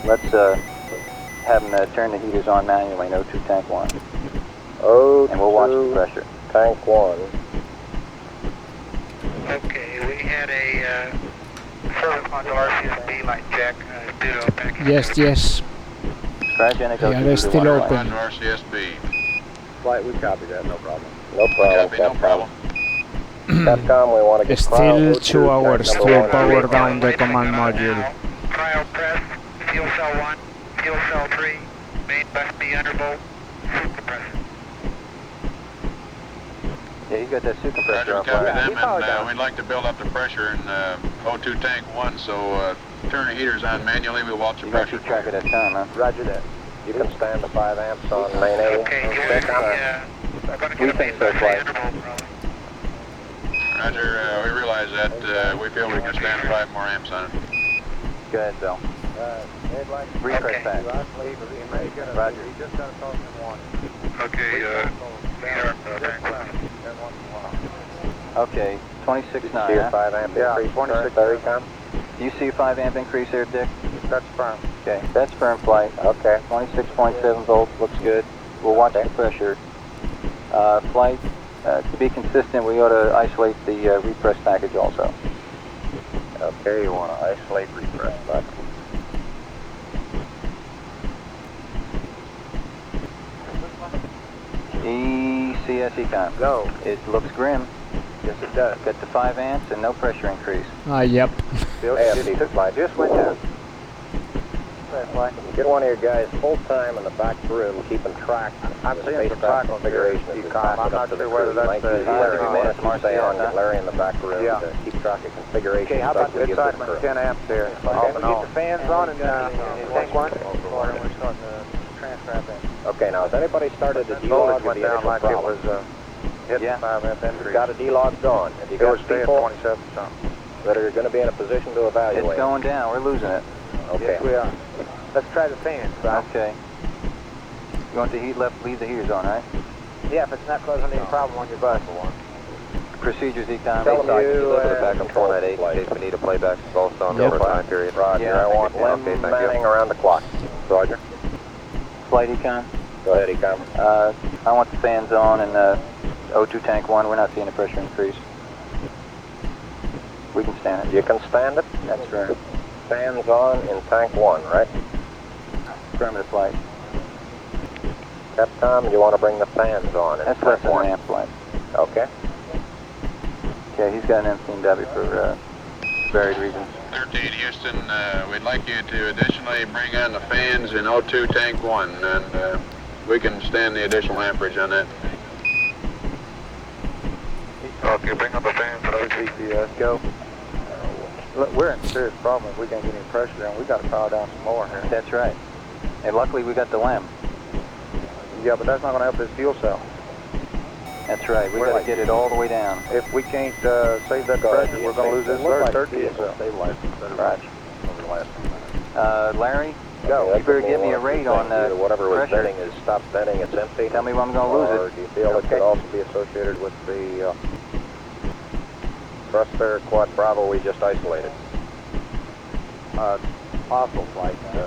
E: Let's have them turn the heaters on manually in O2 tank 1.
I: O2
E: And we'll watch the pressure.
I: tank 1.
B: Okay, we had a service module RCSB line check due to opaque.
A: Yes.
E: Cryogenic
A: Yeah,
E: O2
A: they're
E: heater
A: still
E: 1
A: open.
D: Run to RCSB.
C: Flight, we copy that, no problem.
I: No problem,
D: Copy, no
I: Capcom.
D: problem.
I: Capcom, we want to get
A: Still
I: cryo
A: 2 hours
I: tank
A: to
I: number 1.
A: power down the command module.
B: Cryo press, fuel cell 1, fuel cell 3, main bus B undervolt, super compressor.
E: Yeah, you got that super compressor
D: Roger,
E: off,
D: copy
E: Larry.
D: them, and we'd like to build up the pressure in O2 tank 1, so turn the heaters on manually. We'll watch the
E: You got to
D: pressure.
E: keep track of that time, huh?
C: Roger that.
I: You can stand the 5 amps on main A.
B: Okay, we're going to
E: We
B: get a
E: think
B: main
E: so,
B: bus B
E: Flight.
B: undervolt probably.
D: Roger, we realize that. We feel we can stand 5 more amps on it.
E: Go ahead, Bill. Refresh back.
J: Roger. You just got to talk to one.
B: Okay,
E: Okay, 26.9.
I: See a 5 amp increase,
J: 26.
I: TurryBoeing?
E: Do you see a 5 amp increase there, Dick?
J: That's firm.
E: Okay, that's firm flight.
I: Okay.
E: 26.7 volts looks good. We'll watch the pressure. Flight, to be consistent, we ought to isolate the repress package also.
I: Okay, you want to isolate repress package.
E: ECS Econ.
J: Go.
E: It looks grim.
J: Yes, it does.
E: Got the 5 amps and no pressure increase.
A: Yep.
J: Bill,
I: AFC
J: just
I: flight.
J: just went down.
I: Get one of your guys full time in the back room, keeping track
J: I'm
I: of the
J: seeing some
I: spacecraft
J: track on
I: configuration.
J: here,
I: as we
J: Econ.
I: pass
J: I'm
I: it
J: not
I: up to the
J: sure whether
I: crew.
J: that's
I: Might be Larry
J: Econ.
I: Mann,
E: Marcy
I: stay on,
E: on,
I: get Larry in the back room
J: Yeah.
I: to keep track of configuration.
J: Okay, how about
I: stuff we
J: that
I: give to the
J: cycling
I: crew.
J: 10 amps there?
I: Okay.
J: Off and on. Get the fans on in tank 1.
I: Okay, now has anybody started the
J: Voltage
I: D-log of
J: went
I: the
J: down
I: initial
J: like it
I: problem?
J: was hitting
E: Yeah.
J: 5 amp increase.
I: Got a D-log going. Have you
J: It was
I: got
J: staying
I: people
J: 27 something.
I: that are going to be in a position to evaluate?
E: It's going down. We're losing it.
I: Okay.
J: Yes, we are. Let's try the fans, Bob.
E: Okay. You want the heat left, leave the heaters on, right?
J: Yeah, if it's not causing any problem on your bus.
E: Procedures Econ.
I: Tell them you
E: deliver the
I: back control
E: at 8 in case we need a playback both on
A: Yep.
E: for a time period.
I: Roger,
E: Yeah,
I: I want
E: okay,
I: limb
E: thank you.
I: manning around the clock. Roger.
E: Flight Econ.
I: Go ahead, Econ.
E: I want the fans on and O2 tank 1. We're not seeing a pressure increase. We can stand it.
I: You can stand it?
E: That's right.
I: Fans on in tank 1, right?
E: Affirmative flight.
I: Capcom, you want to bring the fans on in
E: That's less
I: tank
E: than
I: 1?
E: an amp flight.
I: Okay.
E: Okay, he's got an M15W for varied reasons.
D: 13 Houston, we'd like you to additionally bring on the fans in O2 tank 1, and we can stand the additional amperage on that.
B: okay, bring up the fans at
J: GPS, go. Look, we're in serious problem if we can't get any pressure down. We got to power down some more here.
E: That's right. And luckily we got the LEM.
J: Yeah, but that's not going to help this fuel cell.
E: That's right. We got to get it all the way down.
J: If we can't save that pressure, we're going to lose this third fuel cell.
E: Right. Larry,
J: Go.
E: you better give me a rate on
I: Either whatever was
E: pressure.
I: venting is stopped venting, it's empty.
E: Tell me when I'm going to
I: Or
E: lose
I: do
E: it.
I: you feel it could also be associated with the thruster quad Bravo we just isolated?
J: Possible flight. We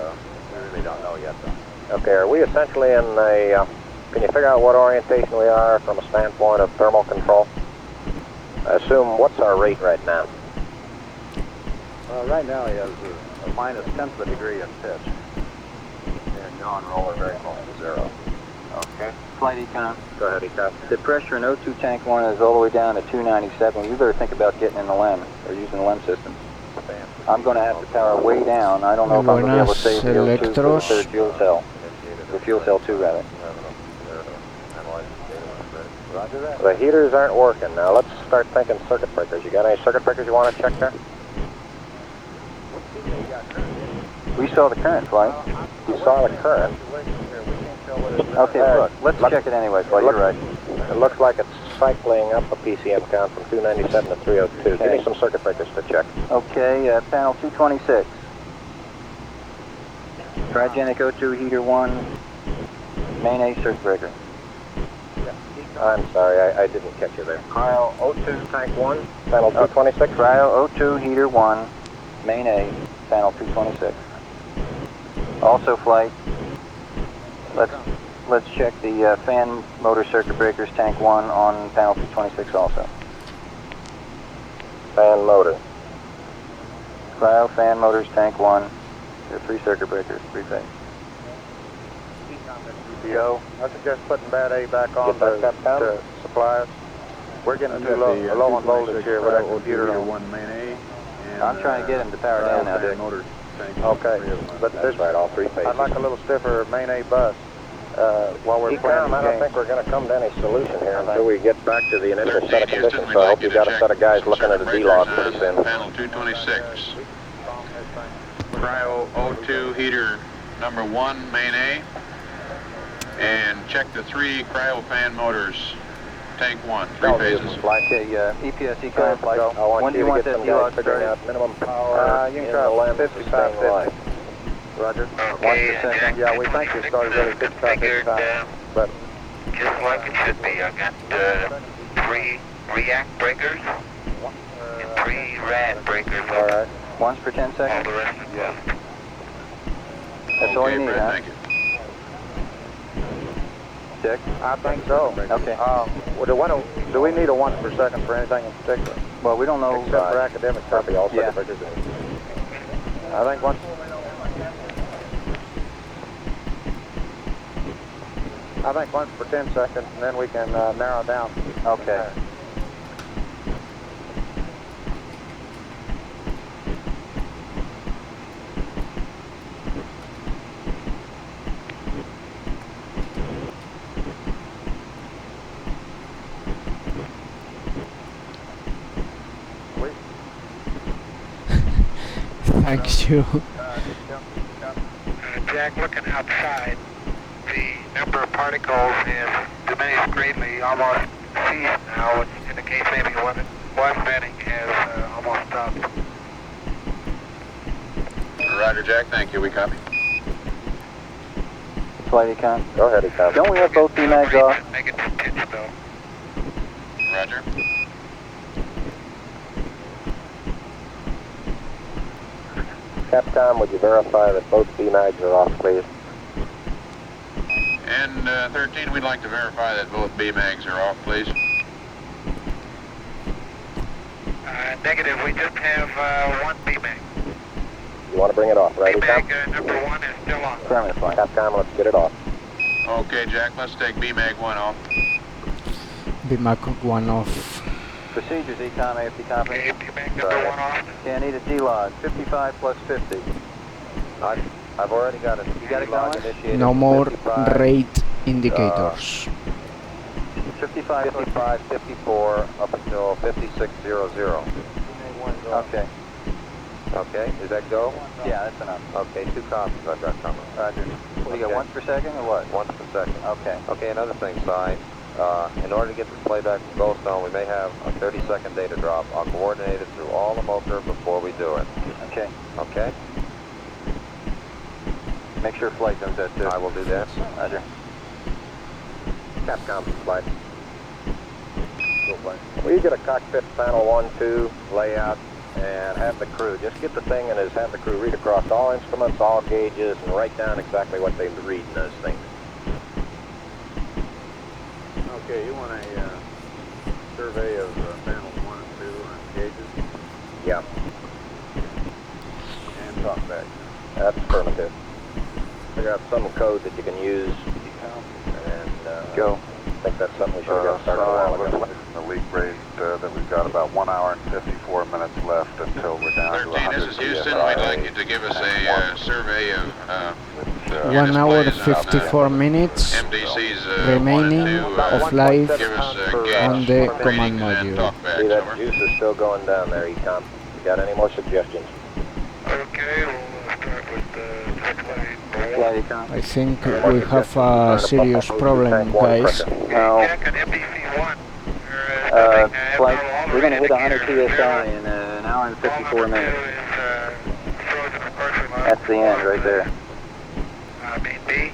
J: really don't know yet, though.
I: Okay, are we essentially in a, can you figure out what orientation we are from a standpoint of thermal control? I assume, what's our rate right now?
J: Right now he has a minus 10th of a degree in pitch.
I: And non-roller very close to 0. Okay.
E: Flight Econ.
I: Go ahead, Econ.
E: The pressure in O2 tank 1 is all the way down to 297. You better think about getting in the LEM or using the LEM system. I'm going to have to power way down. I don't know if I'm going to be able to save the O2 for the third fuel cell. The fuel cell 2, rather.
I: The heaters aren't working. Now let's start thinking circuit breakers. You got any circuit breakers you want to check there?
E: We saw the current, Flight.
I: You saw the current.
E: Okay, look. Let's check it anyway, Flight. You're right.
I: It looks like it's cycling up a PCM count from 297 to 302.
E: Okay.
I: Give me some circuit breakers to check.
E: Okay, panel 226. Cryogenic O2 heater 1, main A circuit breaker.
I: I'm sorry, I didn't catch you there. Cryo O2 tank 1, panel 226.
E: Cryo O2 heater 1, main A, panel 226. Also, Flight, let's check the fan motor circuit breakers tank 1 on panel 226 also.
I: Fan motor.
E: Cryo fan motors tank 1. There are 3 circuit breakers, 3 phase.
J: Go. I suggest putting bad A back on
I: Get that down.
J: to supplies. We're getting too low on voltage here with that computer on.
E: I'm trying to get him to power down now, Dick.
J: Okay, but
I: That's right, all 3 phases.
J: I'd like a little stiffer main A bus while we're
I: Econ,
J: playing
I: I
J: these
I: don't think
J: games.
I: we're going to come to any solution here until we get back to the initial set of conditions. So I hope you've got a set of guys looking at a D-log pretty soon.
D: Panel 226. Cryo O2 heater number 1, main A. And check the 3 cryo fan motors tank 1, 3 phases.
E: Okay, EPS,
I: Current flight. I want
E: When do
I: you
E: you
I: to
E: want
I: get
E: that
I: some guys
E: D-log
I: figuring
E: started?
I: out minimum power
F: You can
I: in
F: try
I: the lens
F: 55,
I: sustaining line.
E: Roger.
B: Okay,
E: 1 per second.
B: Jack,
F: Yeah, we think we started really 55,
B: figured,
F: 55. But
B: just like it should be. I got 3 react breakers and 3 rad breakers.
F: all right.
E: Once per 10
B: All
E: seconds?
B: the rest is
F: Yeah.
E: That's all you need,
D: Fred,
E: huh?
D: thank you.
E: Dick?
F: I think so.
E: Okay.
F: Well, do we need a 1 per second for anything in particular?
E: Well, we don't know.
F: Except for academic
I: Copy all
E: Yeah.
I: circuit breakers.
F: I think once. I think once per 10 seconds, and then we can narrow down.
E: Okay.
A: Thank you.
B: Jack, looking outside, the number of particles has diminished greatly, almost ceased now, which indicates maybe one venting has almost stopped.
D: Roger, Jack, thank you. We copy.
E: Flight econ.
I: Go ahead, Econ.
E: Don't we have both BMAGs off?
B: Make it pitch though.
D: Roger.
I: Capcom, would you verify that both BMAGs are off, please?
D: And 13, we'd like to verify that both BMAGs are off, please.
B: Negative, we just have one BMAG.
I: You want to bring it off, right, Econ?
B: BMAG number 1 is still on.
E: Affirmative, flight.
I: Capcom, let's get it off.
D: Okay, Jack, let's take BMAG 1 off.
A: BMAC 1 off.
E: Procedures, econ, AFP copy.
B: Okay, BMAG number 1 off.
E: Okay, I need a D-log. 55 plus 50.
I: I've already got it.
E: You got it
I: Log
E: going?
I: initiated.
A: No more
I: 55,
A: rate indicators.
E: 55 plus
I: 55, 54, up until 5600.
E: Okay.
I: Okay, is that go?
E: Yeah, that's enough.
I: Okay, 2 copies I've got coming.
E: Roger. What do you got,
I: Okay.
E: 1 per second or what?
I: 1 per second.
E: Okay.
I: Okay, another thing, Si. In order to get this playback from Goldstone, we may have a 30-second data drop. I'll coordinate it through all the motor before we do it.
E: Okay.
I: Okay?
E: Make sure flight knows that too.
I: I will do that.
E: Roger.
I: Capcom flight. Will you get a cockpit panel 1, 2 layout and have the crew, just get the thing and have the crew read across all instruments, all gauges, and write down exactly what they read in those things.
F: Okay, you want a survey of panels 1 and 2 on gauges
I: Yeah,
F: and talk back.
I: that's affirmative. Figure out some code that you can use, and
E: Go.
I: I think that's something we should have got started a while ago.
F: The leak rate that we've got about 1 hour and 54 minutes left until we're down to
D: 13,
F: 100
D: this is Houston.
F: PSI.
D: We'd like you to give us a survey of
F: Which,
A: 1 hour
D: displays on,
A: 54 minutes
D: MDC's
A: remaining
D: of
A: life
D: give us a gauge
A: on the
D: readings
A: command
D: and
A: module.
D: talkbacks,
I: See, that
D: over.
I: juice is still going down there, Econ. You got any more suggestions?
B: Okay, we'll start with the check lane.
E: Flight econ.
A: I think we have a serious problem, guys.
E: No.
B: Jack, an MDC-1.
E: Flight, we're going to hit 100 PSI in an hour and 54 minutes. That's the end right there.
B: Main B.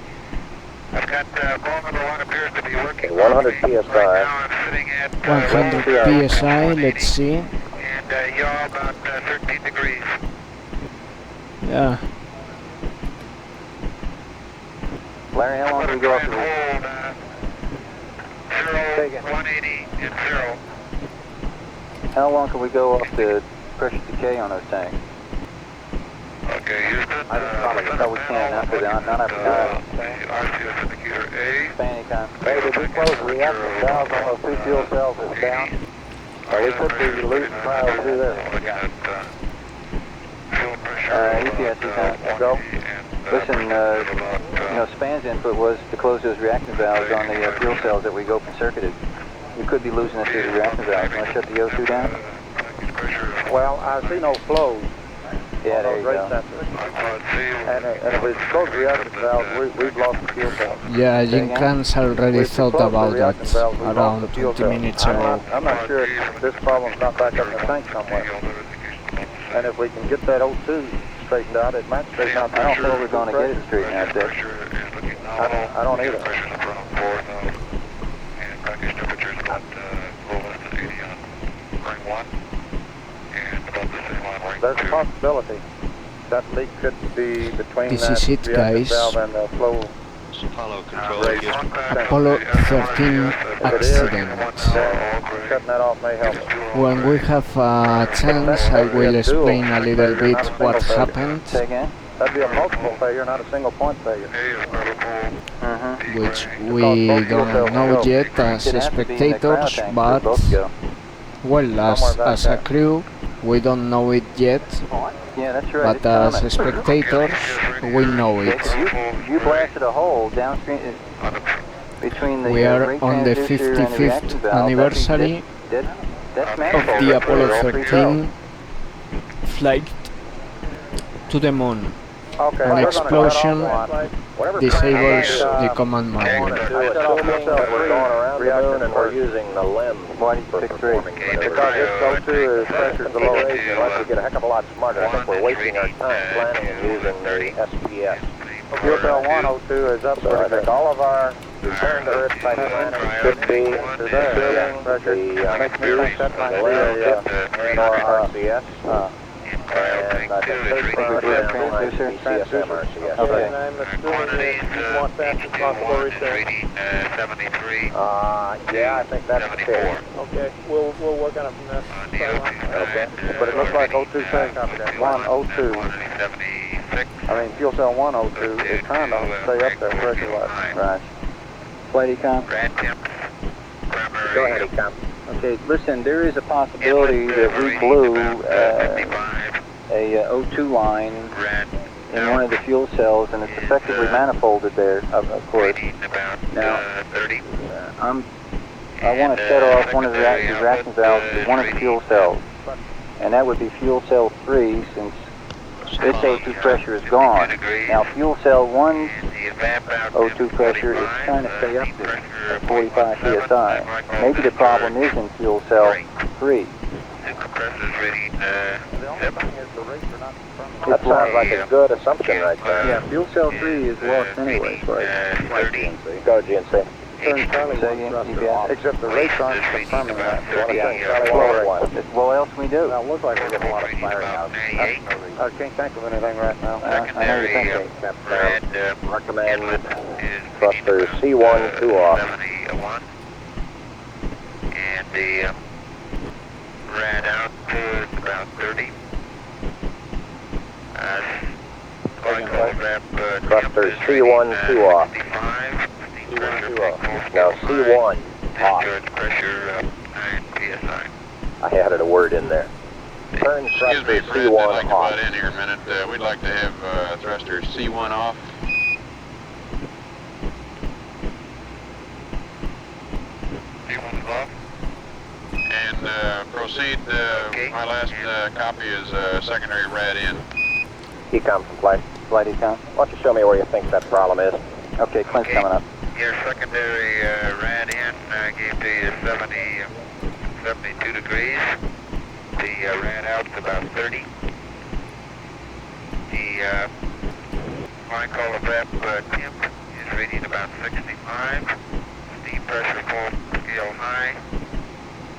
B: I've got ball number 1 appears to be working.
I: Okay, 100 PSI.
B: Right now I'm sitting at
A: 100 PSI, let's see.
B: and yaw about 13 degrees.
A: Yeah,
E: Larry, how long do we go up to this?
B: Hold 0,
E: Take it.
B: 180 and 0.
E: How long can we go up to pressure decay on those tanks?
B: Okay, Houston.
E: No, we can't. Not after that.
B: RCS indicator A.
E: Fan econ.
F: Hey, did we close the reactor valves on those 2 fuel cells that's down? We could be losing trials to do this.
B: Looking at fuel pressure.
E: EPS econ.
F: Go.
E: Listen, you know, Span's input was to close those reactant valves on the fuel cells that we open circuited. You could be losing it through the reactant valves. Want to shut the O2 down?
F: Well, I see no flows.
E: Yeah, there you
F: rate
E: go.
F: sensors. And if we close the reaction valve, we've lost the fuel cell.
A: Yeah, Jinkans already
F: We've
A: thought
F: closed the
A: about that
F: reaction valve, we've lost
A: around
F: the fuel
A: 20
F: cell.
A: minutes ago.
F: I'm not sure if this problem's not back up in the tank somewhere. And if we can get that O2 straightened out, it might straighten out.
E: I don't think we're going to get it straightened out, Dick.
F: I don't either.
B: Package temperature is about a little less than 80 on ring 1 and about the same on ring 2.
F: There's a possibility that leak could be between
A: This
F: that
A: is it,
F: reaction
A: guys.
F: valve and the flow.
H: Apollo control
B: Right.
H: gives
A: Apollo 13 accident.
F: Cutting that off may help.
A: When we have a chance, I will explain a little bit what happened,
E: Say again?
F: That'd be a multiple failure, not a single point failure.
A: which we don't know yet as
E: It has to be in the cryo
A: spectators,
E: tank
A: but
E: to both go.
A: well, as a crew, we don't know it yet,
E: Yeah, that's right.
A: but
E: it's
A: as
E: coming.
A: spectators, we know it.
E: You blasted a hole downstream between the
A: We are
E: rate
A: on the
E: transducer and the reaction
A: 55th
E: valve.
A: anniversary
E: That's
A: of
E: manifold
A: the
E: right
A: Apollo
E: there, all three
A: 13 flight to the moon.
F: Okay,
A: An
F: we're gonna
A: explosion
F: cut off whatever
A: disables
F: time,
A: the command module.
I: Assuming that we're going around the moon and we're using the LEM for performing maneuvers.
F: Because this O2 is pressure's the lowest.
I: Unless we get a heck of a lot smarter, I think we're wasting our time planning and using the SPS.
F: Fuel cell 102 is up,
I: So I think all of our return to Earth type planning should be assuming the NOR RCS and I think third priority CSM RCS.
F: Okay. And I'm assuming you want fastest possible return.
I: Yeah, I think that's the case.
F: Okay, we'll work on it from that.
I: Okay.
F: But it looks like O2 saying 102. I mean, fuel cell 102 is trying to stay up there pressure-wise.
E: Right. Flight econ?
I: Go ahead, Ecom.
E: Okay, listen, there is a possibility that we blew a O2 line in one of the fuel cells, and it's effectively manifolded there, of course. Now, I want to shut off one of the reaction valves to one of the fuel cells, and that would be fuel cell 3, since this O2 pressure is gone. Now, fuel cell 1's O2 pressure is trying to stay up there at 45 psi. Maybe the problem is in fuel cell 3.
I: That sounds like a good assumption right there.
E: Yeah, fuel cell 3 is lost anyway, so
I: Go GNC.
F: Except the rates aren't confirming that.
E: what else can we do?
F: Now, it looks like we're getting a lot of firing out. I can't think of anything right now.
E: I know you're thinking.
I: Recommend thrusters C1 2 off.
B: And the rad out to about 30.
I: Thrusters C1 2 off. Now C1 off. I added a word in there. Turn
D: Excuse me,
I: thrusters
D: Fred, I'd
I: C1
D: like to
I: off.
D: butt in here a minute. We'd like to have thrusters C1 off. And proceed. My last copy is secondary rad in.
I: Ecom from flight.
E: Flight econ?
I: Why don't you show me where you think that problem is?
E: Okay, Clint's coming up.
B: Your secondary rad in gave to you 72 degrees. The rad out's about 30. The glycol evap temp is reading about 65. Steam pressure full scale high.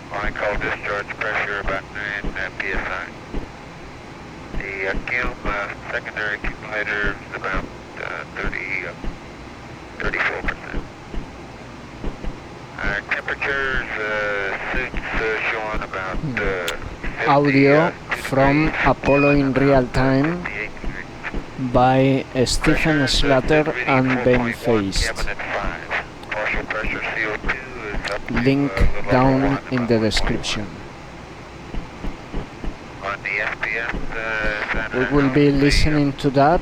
B: Glycol discharge pressure about 9 psi. The secondary accumulator is about 34%. Temperatures, suits showing about
A: Audio from Apollo in real time by Stephen Slater and Ben Feist. Link down in the description. We will be listening to that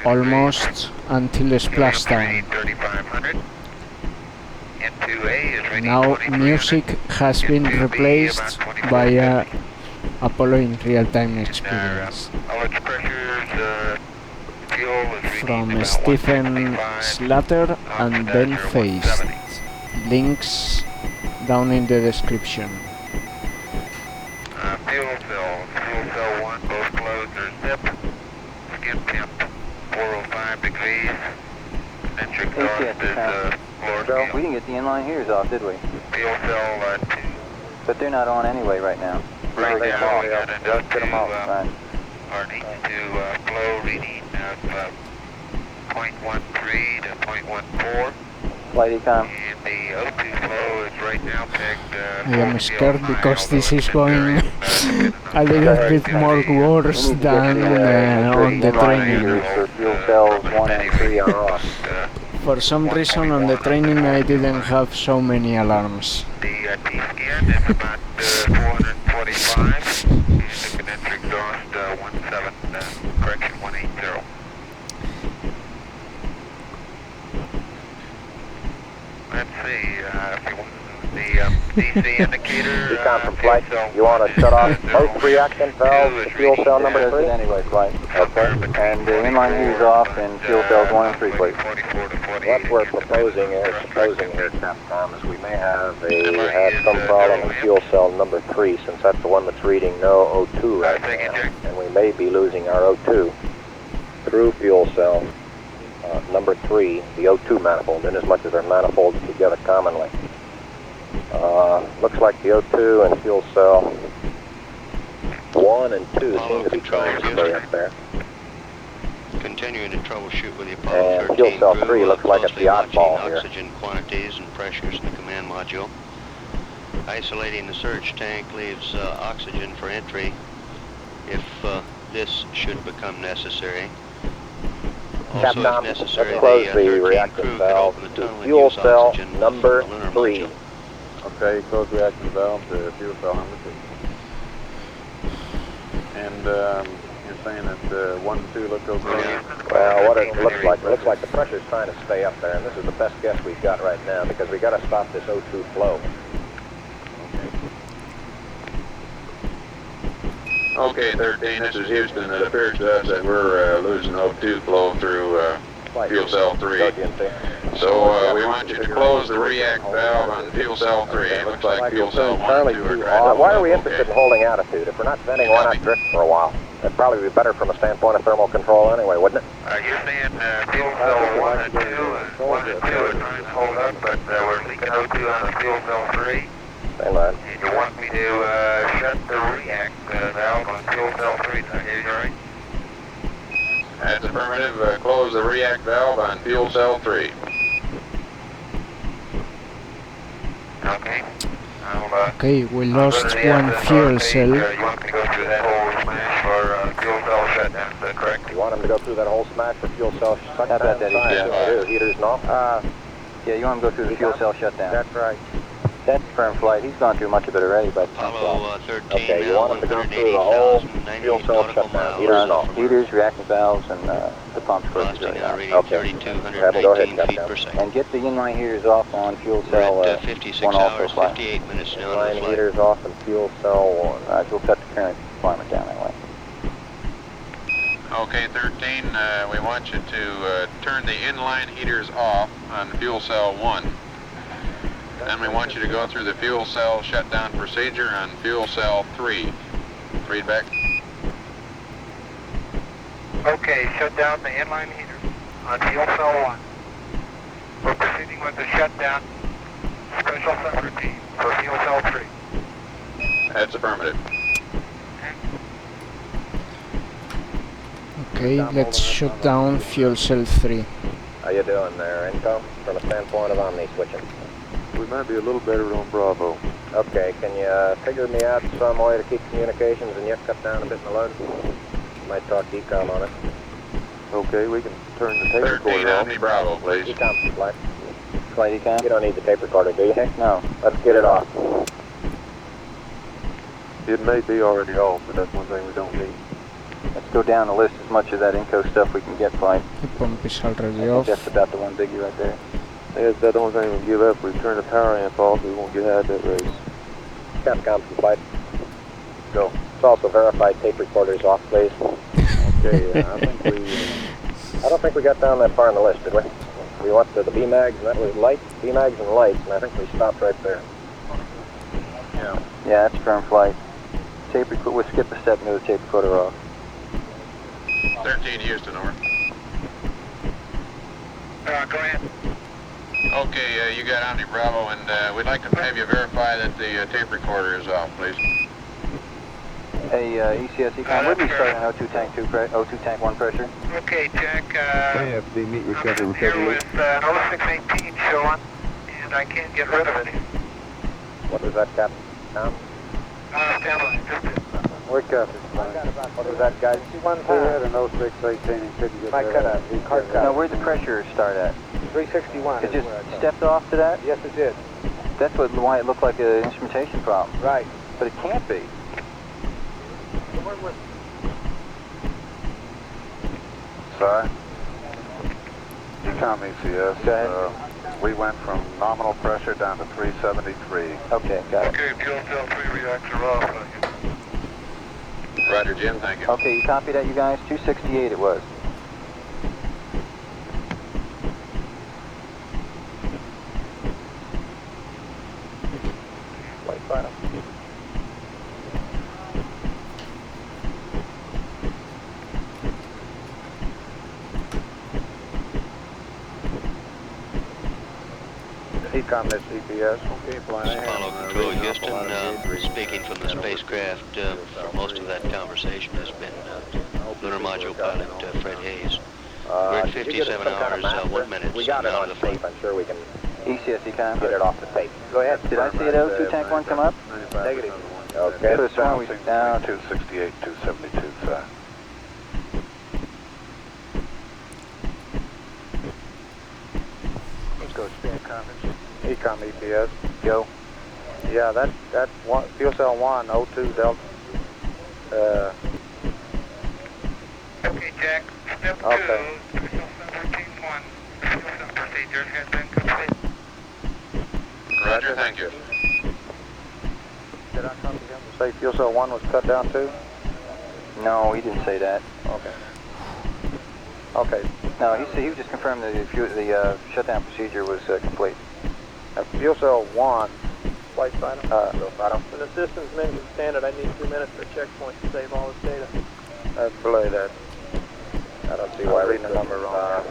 A: almost until splashdown. Now music has been replaced by a Apollo in real-time experience.
B: All its pressures, fuel is reading
A: From
B: about
A: Stephen
B: 165
A: Slater and
B: to
A: Ben
B: Desert
A: Faced.
B: 170.
A: Links down in the description.
B: Fuel cell 1, both closed are zipped. Skin temp 405 degrees. Central exhaust is floor
E: So we
B: scale.
E: didn't get the inline heaters off, did we?
B: Fuel cell 2.
E: But they're not on anyway right now.
B: Right
F: they
B: now
F: fall,
B: we
F: yeah.
B: got an
F: Let's get 'em off.
E: Right.
B: our H2 flow reading of 0.13 to 0.14.
E: Flight econ.
B: And the O2 flow is right now pegged
A: I am
B: full
A: scared
B: scale
A: because
B: high,
A: this
B: although
A: is
B: it's
A: going a little bit more worse than on the
E: Inline
A: training.
E: heaters for fuel cells 1 and 3 are off.
A: For some reason on the training I didn't have so many alarms.
B: The scan is about 445, and the condenser exhaust 180. Let's see, if you want the DC indicator.
I: Decon from flight, you want to shut off both reactant valves to fuel cell number
E: Does
I: 3?
E: it anyway, flight.
I: Okay.
E: And the inline heaters off and fuel cells 1 and 3, please.
I: What we're proposing here, Capcom, is we may have some problem in fuel cell number 3, since that's the one that's reading no O2 right now, and we may be losing our O2 through fuel cell number 3, the O2 manifold, in as much as they're manifolded together commonly. Looks like the O2 and fuel cell 1 and 2 seem to be trying to stay up there.
H: Continuing to troubleshoot with the Apollo
I: And
H: 13
I: fuel cell
H: crew,
I: 3 looks like it's
H: closely
I: the oddball
H: watching
I: here.
H: oxygen quantities and pressures in the command module. Isolating the surge tank leaves oxygen for entry if this should become necessary. Also, if
I: Capcom,
H: necessary,
I: let's close
H: the
I: the
H: 13
I: reactant
H: crew could
I: valve
H: open the
I: to
H: tunnel and
I: fuel
H: use
I: cell
H: oxygen
I: number
H: from the lunar
I: 3.
H: module.
F: Okay, close reactant valve to fuel cell number 2. And you're saying that 1 and 2 look okay?
I: Well, what it looks like the pressure's trying to stay up there, and this is the best guess we've got right now, because we got to stop this O2 flow.
D: Okay, 13, this is Houston. It appears to us that we're losing O2 flow through fuel cell 3. So we want you to close the react valve on fuel cell 3. It looks like fuel cell 1 and 2 are driving.
I: Why are we interested in holding attitude? If we're not venting, why not drift for a while? That'd probably be better from a standpoint of thermal control anyway, wouldn't it?
B: You're saying fuel cell 1 and 2, and 1 and 2 are trying to hold up, but we're leaking O2 on the fuel cell 3.
I: Same line.
B: And you want me to shut the react valve on fuel cell 3, did I hear you right?
D: That's affirmative. Close the react valve on fuel cell 3.
B: Okay.
A: Okay, we lost one fuel cell.
B: You want me to go through that whole smash for fuel cell shutdown, is that correct?
I: You want them to go through that whole smash for fuel cell shutdown?
E: How about that,
I: Yeah, heaters and all?
E: Yeah, you want to go through the fuel cell shutdown.
I: That's right.
E: That's firm flight. He's gone through much of it already, but
H: Apollo 13
I: Okay, you
H: now,
I: want them to go through the whole fuel
H: 180,098
I: cell
H: nautical
I: shutdown,
H: miles.
I: heaters and all.
E: heaters, reactant valves, and the pumps for
H: Velocity
E: it.
H: now reading
I: Okay. Have them go ahead,
H: 3,219 feet
I: Captain.
H: per second.
E: And get the inline heaters off on fuel
H: We're
E: cell
H: at 56
E: 1 also
H: hours,
E: fly.
H: 58 minutes now on
I: Line
H: the flight.
I: heaters off and fuel cell 1.
E: Alright, we'll cut the current climate down that way.
D: Okay, 13, we want you to turn the inline heaters off on fuel cell 1. Then we want you to go through the fuel cell shutdown procedure on fuel cell 3. Read back.
B: Okay, shut down the inline heater on fuel cell 1. We're proceeding with the shutdown special subroutine for fuel cell 3.
D: That's affirmative.
A: Okay, let's shut down fuel cell 3.
I: How you doing there, Income? From a standpoint of Omni switching.
G: We might be a little better on Bravo.
I: Okay, can you figure me out some way to keep communications and yet cut down a bit in the load? Might talk to Ecom on it.
G: Okay, we can turn the tape
D: 13,
G: recorder off.
D: Omni Bravo, please.
I: Ecom, flight.
E: Flight econ?
I: You don't need the tape recorder, do you?
E: Heck no.
I: Let's get it off.
G: It may be already off, but that's one thing we don't need.
E: Let's go down the list as much of that Inco stuff we can get, flight.
A: The pump is already
E: I think
A: off.
E: that's about the one biggie right there.
G: That's the only thing we can give up. We turn the power amp off, we won't get out of that race.
I: Capcom from flight.
G: Go.
I: let's also verify tape recorders off, please.
C: Okay,
I: I don't think we got down that far on the list, did we? We went to the BMAGs, and that was lights, BMAGs and lights, and I think we stopped right there.
C: yeah.
E: Yeah, that's firm flight. Tape recorder, we'll skip a step and go to the tape recorder off.
D: 13 Houston, over.
B: Go ahead.
D: Okay, you got Omni Bravo, and we'd like to have you verify that the tape recorder is off, please.
E: Hey, ECS Econ, where do we start on O2 tank 2, O2 tank 1 pressure?
B: Okay, Jack,
C: AFD meet recovery
B: I'm here with an 0618 showing, and I can't get rid of it.
I: What was that, Captain? Tom?
B: Stand by, just it.
C: Wake up.
J: What was that, guys? One
C: He had
J: time.
C: an 0618 and couldn't get
J: Might cut a card cut.
E: No, where'd the pressure start at?
J: 361
E: It
J: is
E: just
J: where I thought.
E: stepped off to that?
J: Yes, it did.
E: That's why it looked like an instrumentation problem.
J: Right.
E: But it can't be.
C: Sorry. Ecom ECS.
E: Go ahead.
C: We went from nominal pressure down to 373.
E: Okay, got it.
B: Okay, fuel cell 3 reactor off.
D: Roger, Jim, thank you.
E: Okay, you copy that, you guys? 268 it was.
I: Flight final.
C: Ecom this EPS. Okay, flying
H: Follow Control Houston, speaking from the spacecraft. Most of that conversation has been lunar module pilot Fred Hayes. We're at
I: Did you get
H: 57
I: some kind of
H: hours,
I: master?
H: 1 minute.
I: We got it
H: out
I: on
H: of the
I: tape.
H: flight.
I: I'm sure we can
E: ECS Econ.
I: get it off the tape.
J: Go ahead.
E: Did I see it O2 tank 1 come up?
J: Negative.
I: Okay.
E: Could have sworn we down.
C: 268, 272, sir. Let's go stand conference. Ecom EPS.
E: Go.
C: Yeah, that's one, fuel cell 1, 02 Delta.
B: Okay, Jack, step 2,
C: Okay.
B: fuel cell 13-1, fuel cell procedure has been completed.
D: Roger, thank you.
C: Did I copy him to say fuel cell 1 was cut down too?
E: No, he didn't say that.
C: Okay. Okay.
E: No, he was just confirming that the shutdown procedure was complete.
C: Fuel cell 1. Flight final.
K: When the system's mentioned standard, I need 2 minutes for checkpoint to save all this data.
C: I believe that.
I: I don't see why
C: I'm
I: we
C: reading the number wrong.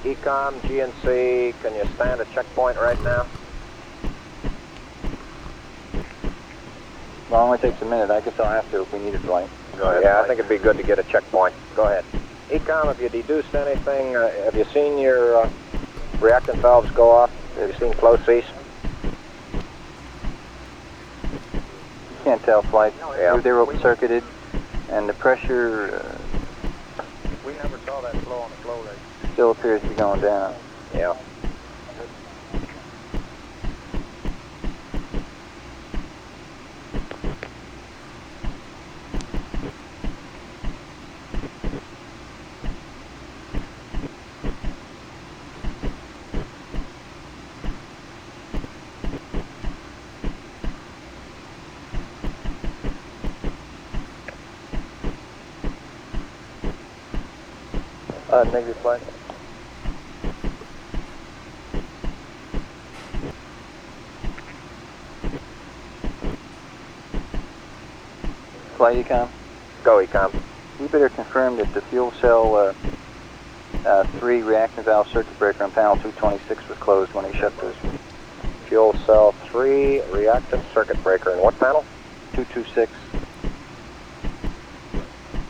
I: Ecom, GNC, can you stand a checkpoint right now?
E: Well, it only takes a minute. I guess I'll have to if we need it, right?
I: Go ahead. Yeah, I think it'd be good to get a checkpoint. Go ahead. Ecom, have you deduced anything? Have you seen your reactant valves go off? Have you seen flow cease?
E: Can't tell flight.
I: Yeah.
E: They're open circuited, and the pressure
C: We never saw that flow on the flow rate.
E: still appears to be going down.
I: Yeah.
E: Negative flight. Flight Ecom.
I: Go, Ecom.
E: You better confirm that the fuel cell 3 reactant valve circuit breaker on panel 226 was closed when he shut this.
I: Fuel cell 3, reactant circuit breaker. And what panel?
E: 226.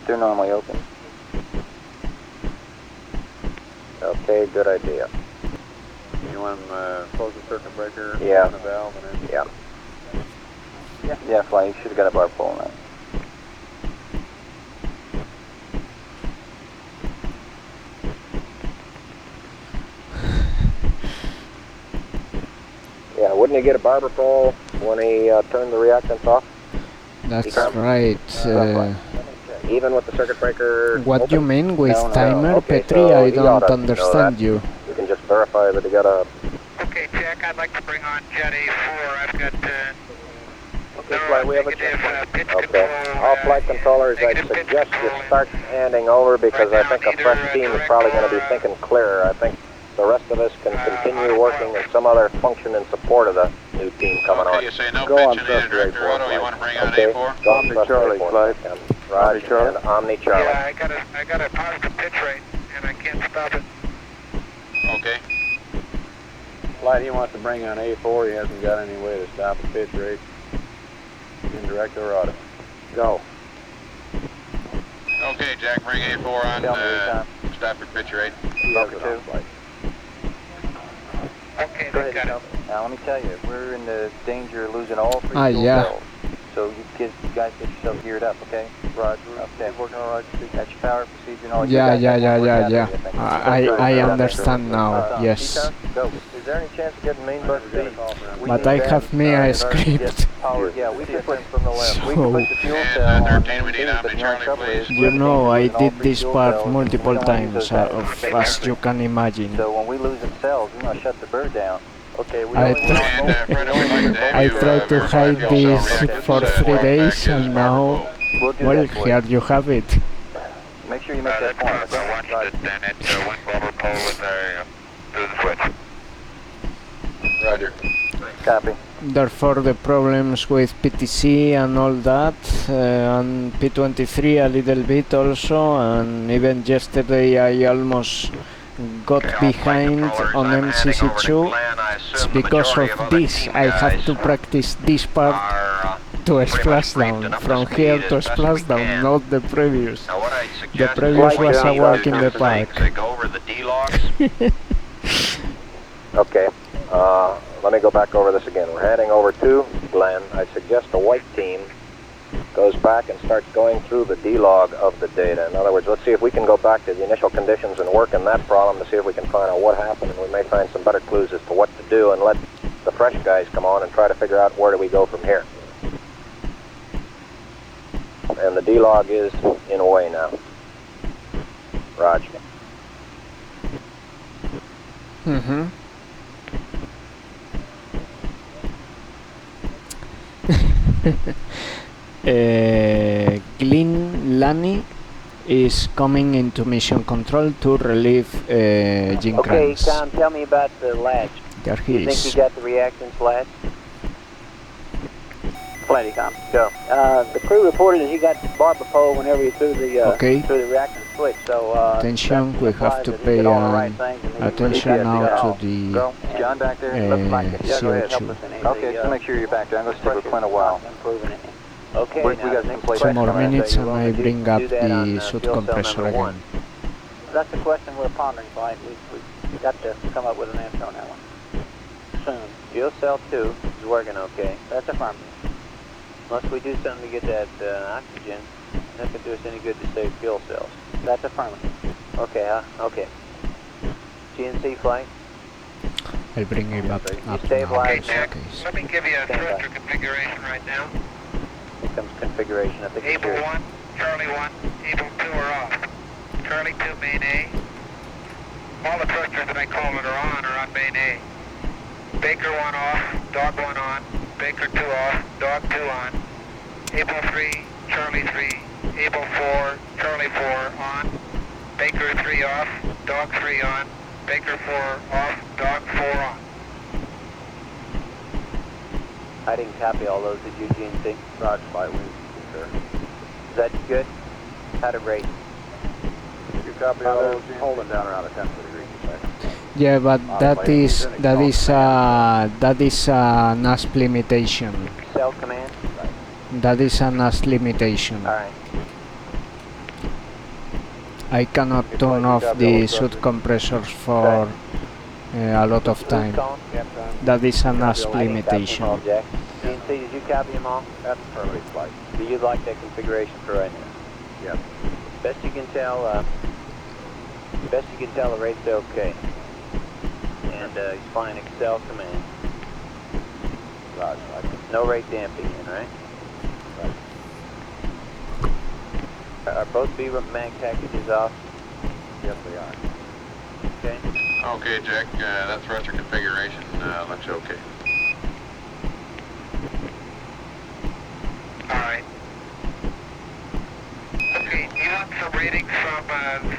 E: They're normally open.
I: Okay, good idea.
C: You want to close the circuit breaker?
I: Yeah.
C: On the valve and then...
I: Yeah.
E: Yeah, flight. You should have got a bar pull on that.
I: Yeah, wouldn't he get a barber pole when he turned the reactants off?
A: That's right.
I: Even with the circuit breaker
A: What
I: open?
A: you mean with
E: No, no.
A: timer,
I: Okay,
A: Petri?
I: so
A: I
I: he ought
A: don't
I: to know
A: understand
I: that.
A: you.
I: You can just verify that he got a...
B: Okay, Jack, I'd like to bring on Jet A4. I've got
I: Okay, flight, we have a checkpoint. Okay. All flight controllers, I suggest you start handing over because I think a fresh team is probably going to be thinking clearer. I think the rest of us can continue working in some other function in support of the new team coming on.
D: Okay, you say no
F: Go on,
D: pitch in either director, Otto. You want to bring out
I: Okay.
D: A4?
I: Go
F: Omni Charlie, flight.
I: Roger,
F: Charlie.
I: and Omni Charlie.
B: Yeah, I got a positive pitch rate, and I can't stop it.
D: Okay.
F: Flight, he wants to bring on A4. He hasn't got any way to stop a pitch rate. Indirect or auto. Go.
D: Okay, Jack, bring A4 on Stafford pitch rate.
F: Broker 2.
B: Okay,
E: Go
B: they
E: ahead,
B: got it.
E: Now let me tell you, we're in the danger of losing all 3 fuel
A: yeah.
E: cells. So you guys get yourself geared up, okay?
F: Roger.
E: Okay.
F: Working on Roger.
E: That's your power procedure and all.
A: Yeah,
E: You guys have one more
A: yeah.
E: battery, I think.
A: I understand now. Yes.
E: Go. Is there any chance of getting main bus B?
A: But I have me a script.
E: Yeah, we can put from the left. We
A: So-
E: can put the fuel
D: And
E: cell on
D: 13, we
E: main
D: need
E: B,
D: Omni
E: but the only
D: Charlie,
E: trouble is
D: please.
A: You know, I
E: losing all
A: did
E: 3
A: this
E: fuel
A: part
E: cells.
A: multiple
E: We don't wanna use
A: times,
E: those batteries.
A: as you can imagine.
E: So when we lose them cells, we're gonna shut the bird down. Okay, we
A: I
E: only
A: tr-
D: And Freda, we'd like to have
A: I
D: you,
A: tried to
D: verify
A: hide
D: fuel cell
A: this
D: reactants,
A: for 3 days,
D: pack
A: and
D: is
A: now,
E: We'll do
A: well,
E: that for you.
A: here you have it.
E: Make sure you make that point. Okay?
B: Watch it, then it went over pole with through the switch.
D: Roger.
E: Copy.
A: Therefore, the problems with PTC and all that, and P23 a little bit also, and even yesterday I almost got behind on MCC2. It's because of this. I had to practice this part to splashdown, from here to splashdown, not the previous. The previous was a walk in the park.
I: Okay. Let me go back over this again. We're heading over to Glenn. I suggest the white team goes back and starts going through the D-log of the data. In other words, let's see if we can go back to the initial conditions and work in that problem to see if we can find out what happened, and we may find some better clues as to what to do, and let the fresh guys come on and try to figure out where do we go from here. And the D-log is in a way now. Roger.
A: Mm-hmm. Glyn Lani is coming into mission control to relieve Jim
J: Okay,
A: Kranz.
J: Tom, tell me about the latch.
A: There he
J: You think
A: is.
J: you got the reactants latch? Plenty, Tom. Go. The crew reported that he got the barber pole whenever he threw the
A: Okay.
J: reactant switch. So
A: Attention, we have to pay attention now to the
E: Go. John back there? Looks like it.
J: Yeah, go ahead, help
A: CO2.
J: us in
E: Okay, so make sure you're back there. I'm going to stick with Quinn a while.
J: Improving it. Okay,
E: We
J: now
E: got
J: the
E: some
J: next
E: place
A: 2 more
J: question,
A: minutes
J: so
A: and
J: you
A: I
J: want to
A: bring
J: do
A: up
J: that on,
A: the suit
J: fuel cell
A: compressor
J: number
A: again.
J: 1. That's the question we're pondering, Clyde. We've got to come up with an answer on that one. Soon. Fuel cell 2 is working okay. That's affirmative. Unless we do something to get that oxygen, it's not going to do us any good to save fuel cells. That's affirmative. Okay, okay. GNC flight.
A: I'll bring him up now,
J: stabilize
A: just
B: Okay,
A: in
B: Jack,
A: case.
B: let me give you a thruster configuration right now.
J: Here comes configuration. I think it's
B: Able
J: here.
B: 1, Charlie 1, Able 2 are off. Charlie 2, main A. All the thrusters that I call it are on main A. Baker 1 off, Dog 1 on, Baker 2 off, Dog 2 on. Able 3, Charlie 3, Able 4, Charlie 4 on. Baker 3 off, Dog 3 on, Baker 4 off, Dog 4 on.
J: I didn't copy all those. Did you, GNC?
F: Roger, flight, we concur.
J: Is that good? How'd it rate?
F: You copy all those, holding down around a 10 degrees a second.
A: Yeah, but that is a NASP limitation.
J: Cell command?
A: That is a NASP limitation.
J: Alright.
A: I cannot turn off the suit compressors for a lot of time. That is a NASP limitation.
J: Jack. GNC, did you copy them all?
F: That's early flight.
J: Do you like that configuration for right now?
F: Yes.
J: Best you can tell, the rate's okay. And he's flying Excel command.
F: Roger,
J: No rate damping in, right? Are both mag packages off?
F: yes they are.
J: Okay.
D: Okay, Jack, that thruster configuration looks okay.
B: readings from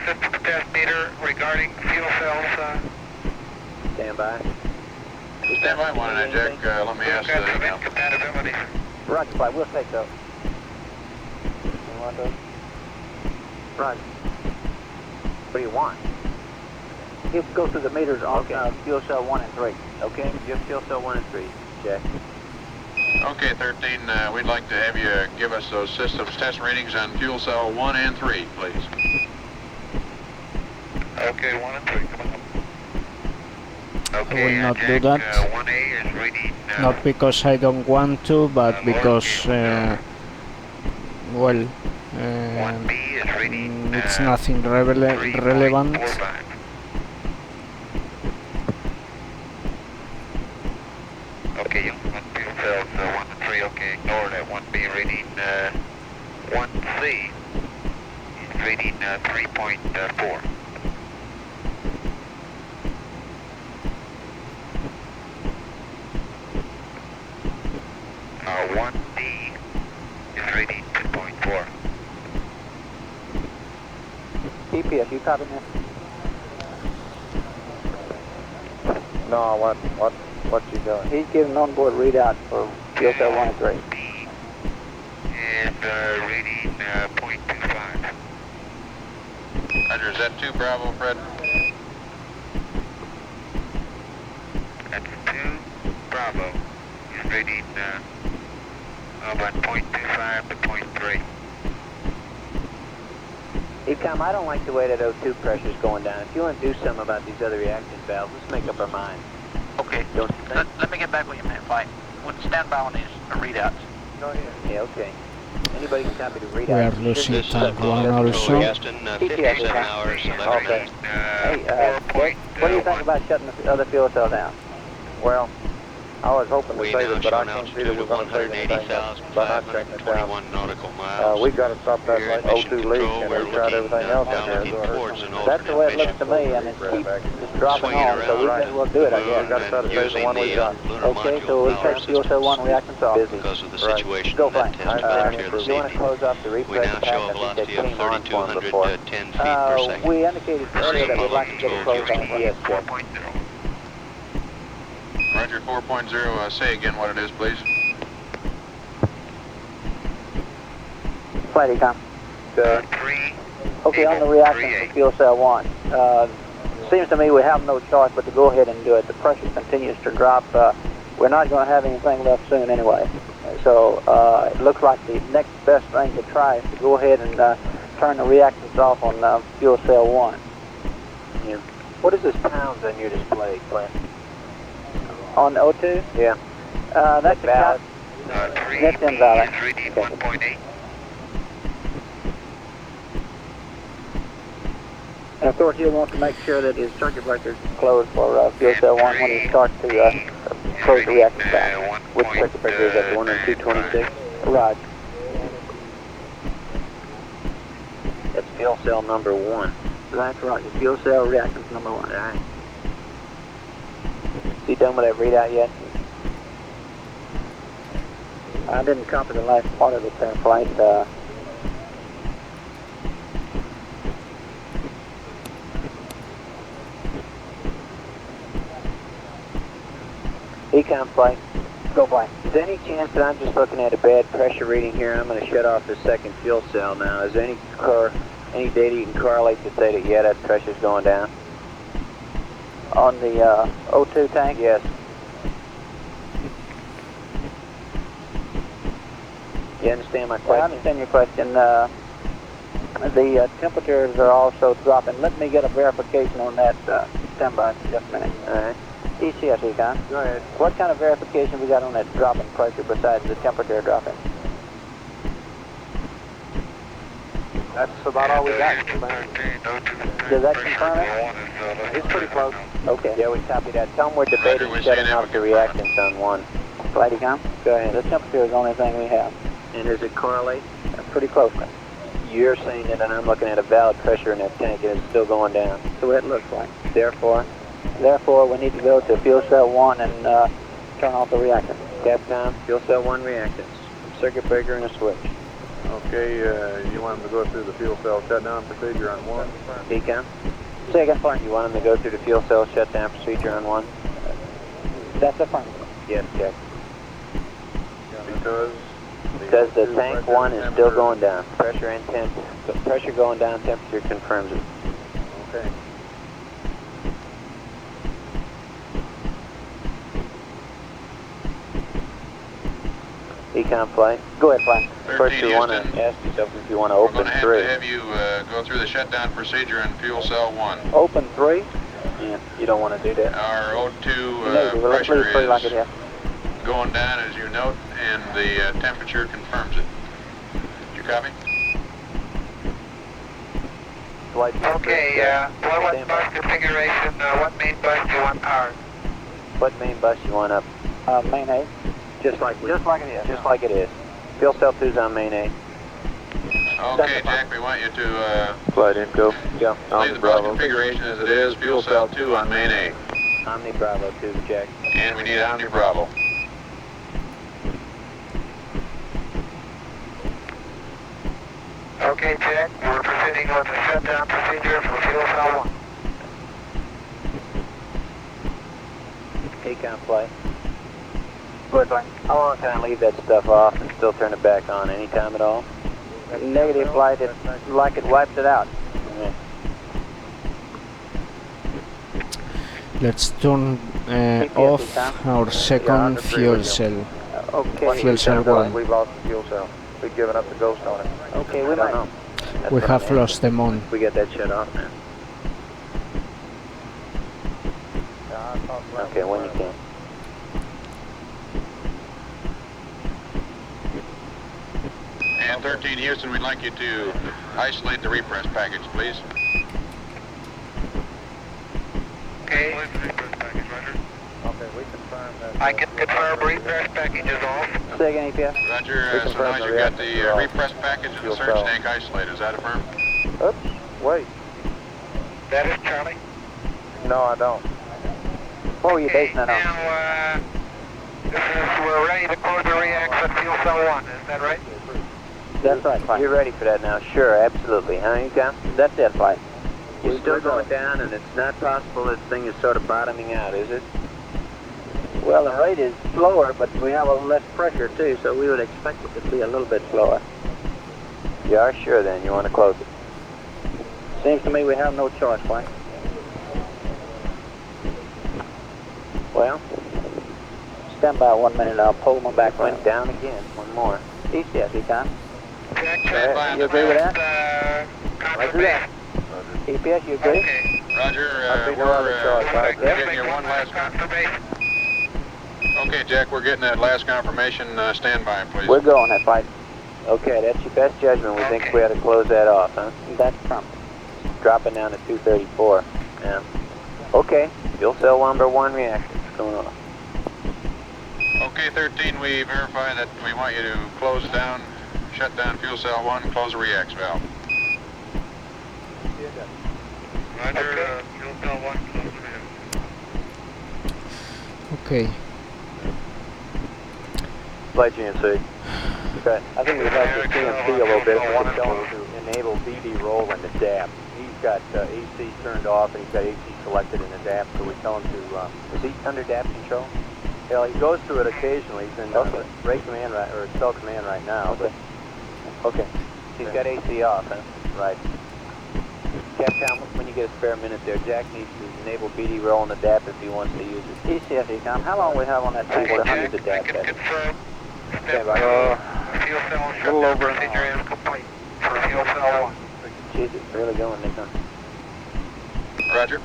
B: system test meter regarding fuel cells.
J: Stand by.
D: Stand by, one and Jack. Let me ask the email.
B: Compatibility.
J: Roger, fly. We'll take those. You want those? Roger. What do you want? You go through the meters on fuel cell 1 and 3. Okay, just fuel cell 1 and 3. Check.
D: Okay, 13, we'd like to have you give us those systems test readings on fuel cell 1 and 3, please.
B: Okay, 1 and 3, come on.
A: I
B: Okay,
A: will not
B: Jack,
A: do that.
B: 1A is reading...
A: Not because I don't want to, but because, well,
B: 1B is reading...
A: it's nothing relevant.
B: 3.45. Okay, you want fuel cells 1 and 3, okay, ignore that 1B reading 1C is reading 3.4. 1D is reading 2.4.
J: TPS, you copy this?
C: No, what's he doing?
J: He's giving onboard readout for fuel cell 1 and 3.
B: D is reading 0.25.
D: Roger, is that 2 Bravo, Fred?
B: That's 2 Bravo is reading about 0.25 to 0.3.
J: Ecom, I don't like the way that O2 pressure is going down. If you want to do something about these other reactant valves, let's make up our mind.
L: Okay,
J: Don't you think?
L: let me get back with you, man. Fine. We'll stand by on these readouts.
J: Go ahead. Yeah, okay. Anybody can copy the readout.
A: We are losing
H: This is
A: tank 1 also.
H: Gaston, 57 hours, 11
J: Okay.
H: minutes.
J: Hey, Dick, what do you think about shutting the other fuel cell down?
C: Well, I was hoping to
H: We
C: save
H: now
C: it, but
H: show
C: I
H: an
C: can't see that
H: altitude
C: we're
H: of
C: going to save anything by not checking it down.
H: 180,521 nautical miles.
C: We got to stop that
H: Here
C: like
H: at Mission
C: O2 leak,
H: Control,
C: and
H: we're
C: we tried
H: looking
C: everything else in
H: down
C: there.
H: looking towards an
J: That's the way it looks
H: alternate
J: to me, and it's dropping
H: swinging
J: on, so we
H: around
J: may as well do it, I
H: the
J: guess.
H: moon
C: gotta try to
H: and
C: save the
H: using
C: one we
H: the
C: got.
H: lunar
J: Okay,
H: module
J: so we
H: power
J: turn fuel cell 1 reactants off.
H: because of the
C: Right.
H: situation
J: Go
H: that
J: fine.
H: has developed here this
J: You want to
H: evening.
J: close off the
H: We
J: replay
H: now show a velocity of 3,210 feet per second.
J: We indicated earlier that we'd like to get it closed off. Yes, Jeff.
B: 4.0.
D: Roger, 4.0, say again what it is, please.
J: Flight Ecom.
B: 3.
J: Okay, on the reactants for fuel cell 1. Seems to me we have no choice but to go ahead and do it. The pressure continues to drop. We're not going to have anything left soon anyway. So it looks like the next best thing to try is to go ahead and turn the reactants off on fuel cell 1.
E: Yeah. What is this pounds on your display, Clint?
J: On O2?
E: Yeah.
J: That's a
E: valid.
B: 3
J: That's invalid.
B: is reading 1.8.
J: And of course, you'll want to make sure that his circuit breaker is closed for fuel cell 1 when you start to close the reactor valve.
E: Which circuit breaker is that, the one on 226?
J: Roger.
E: That's fuel cell number 1.
J: That's right. Your fuel cell reactants number 1.
E: All right.
J: You done with that readout yet? I didn't copy the last part of it there, Flight. Econ Flight. Go Flight.
E: Is there any chance that I'm just looking at a bad pressure reading here and I'm going to shut off the second fuel cell now? Is there any data you can correlate to say that, yeah, that pressure's going down?
J: On the O2 tank?
E: Yes. You understand my
J: Yeah, I
E: question?
J: understand your question. The temperatures are also dropping. Let me get a verification on that. Stand by for just a minute.
E: All right.
J: ECS, Econ.
E: Go ahead.
J: What kind of verification we got on that drop in pressure besides the temperature dropping?
E: That's about all we got.
J: Does that confirm it?
E: It's pretty close.
J: Okay.
E: Yeah, we copy that. Tell them we're debating
D: we
E: shutting
D: see
E: off the
D: them.
E: reactants on 1.
J: Flight Econ.
E: Go ahead.
J: The temperature is the only thing we have.
E: And does it correlate?
J: Pretty closely.
E: You're saying that, and I'm looking at a valid pressure in that tank, and it's still going down.
J: That's the way it looks like.
E: Therefore,
J: We need to go to fuel cell 1 and turn off the reactor.
E: Capcom, fuel cell 1 reactants, circuit breaker and a switch.
G: Okay, you want them to go through the fuel cell shutdown procedure on 1?
E: Decon. Second point. You want them to go through the fuel cell shutdown procedure on 1? That's affirmative. Yes, check. Because the tank 1 is still going down. Pressure going down, temperature confirms it.
G: Okay.
E: Econ flight. Go ahead, flight.
D: 13
E: First, you want to
D: Houston.
E: ask yourself if you want to open 3.
D: We're going to have you go through the shutdown procedure in fuel cell 1.
E: Open 3? Yeah, you don't want to do that.
D: Our O2
E: Let's
D: pressure
E: leave 3 like it
D: is
E: is.
D: going down, as you note, and the temperature confirms it. Did you copy?
E: Flight
B: Okay, what bus configuration, what main bus do you want powered?
E: What main bus you want up? Main A. Just like it is. Just like it is. Fuel cell 2's on main A.
D: Okay, Jack, we want you to
G: Flight info.
E: Go.
D: leave the bus configuration as it is, fuel cell 2 on main A.
E: Omni Bravo 2, Jack.
D: And we need Omni Bravo.
B: Okay, Jack, we're proceeding with the shutdown procedure for fuel cell 1.
E: Econ flight. Good flight. How long can I leave that stuff off and still turn it back on? Anytime at all? Negative flight, it's like it wipes it out.
A: Let's turn off our second fuel cell.
E: Okay.
A: Fuel cell 1.
G: We've lost the fuel cell. We've given up the ghost on it.
E: Okay, we might.
A: We have lost them on.
E: We get that shut off, man. Okay, when you can.
D: And 13 Houston, we'd like you to isolate the repress package, please.
B: Okay.
C: Okay, we confirm that.
B: I can confirm repress package is off.
E: Second EPS.
D: Roger, so now you've got the repress package and the surge tank isolated. Is that affirmed?
C: Oops, wait.
B: That is Charlie.
C: No, I don't.
E: What were you
B: Okay,
E: basing that on?
B: now, we're ready to close the reacts on fuel cell 1, is that right?
E: That's right, fine. You're ready for that now? Sure, absolutely. Huh, you got? That's it, fine. You're still going down, and it's not possible this thing is sort of bottoming out, is it? Well, the rate is slower, but we have a little less pressure, too, so we would expect it to be a little bit slower. You are sure, then? You want to close it? Seems to me we have no choice, Frank. Well, stand by 1 minute. I'll pull my back. Went down again. One more. ECS, Econ.
B: Stand by.
E: You agree with that?
B: Roger that.
E: EPS, you agree?
B: Okay.
D: Roger, we're getting your one last confirmation. Okay, Jack, we're getting that last confirmation. Stand by, please.
E: We're going that fight. Okay, that's your best judgment. We think we ought to close that off, huh? That's Trump. Dropping down to 234. Yeah. Okay, fuel cell number 1 reactor. Going on.
D: Okay, 13, we verify that we want you to close down, shut down fuel cell 1, close the reacts valve.
B: Roger, fuel cell 1, close the reacts.
A: Okay.
E: Flight GNC. Okay. I think we have to CMC a little bit. We're going to enable BD roll in the DAP. He's got AC turned off and he's got AC selected in the DAP, so we tell him to... is he under DAP control? Yeah, he goes through it occasionally. He's in rate command or cell command right now. Okay. Okay. He's got AC off, huh? Right. Capcom, when you get a spare minute there, Jack needs to enable BD roll in the DAP if he wants to use it. ECS, Econ, how long we have on that tank?
B: Okay,
E: Jack,
B: the DAP, I can confirm.
E: Stand by.
B: Fuel cell shutdown procedure is complete for fuel cell 1.
E: Jeez, it's really going, Econ.
D: Roger.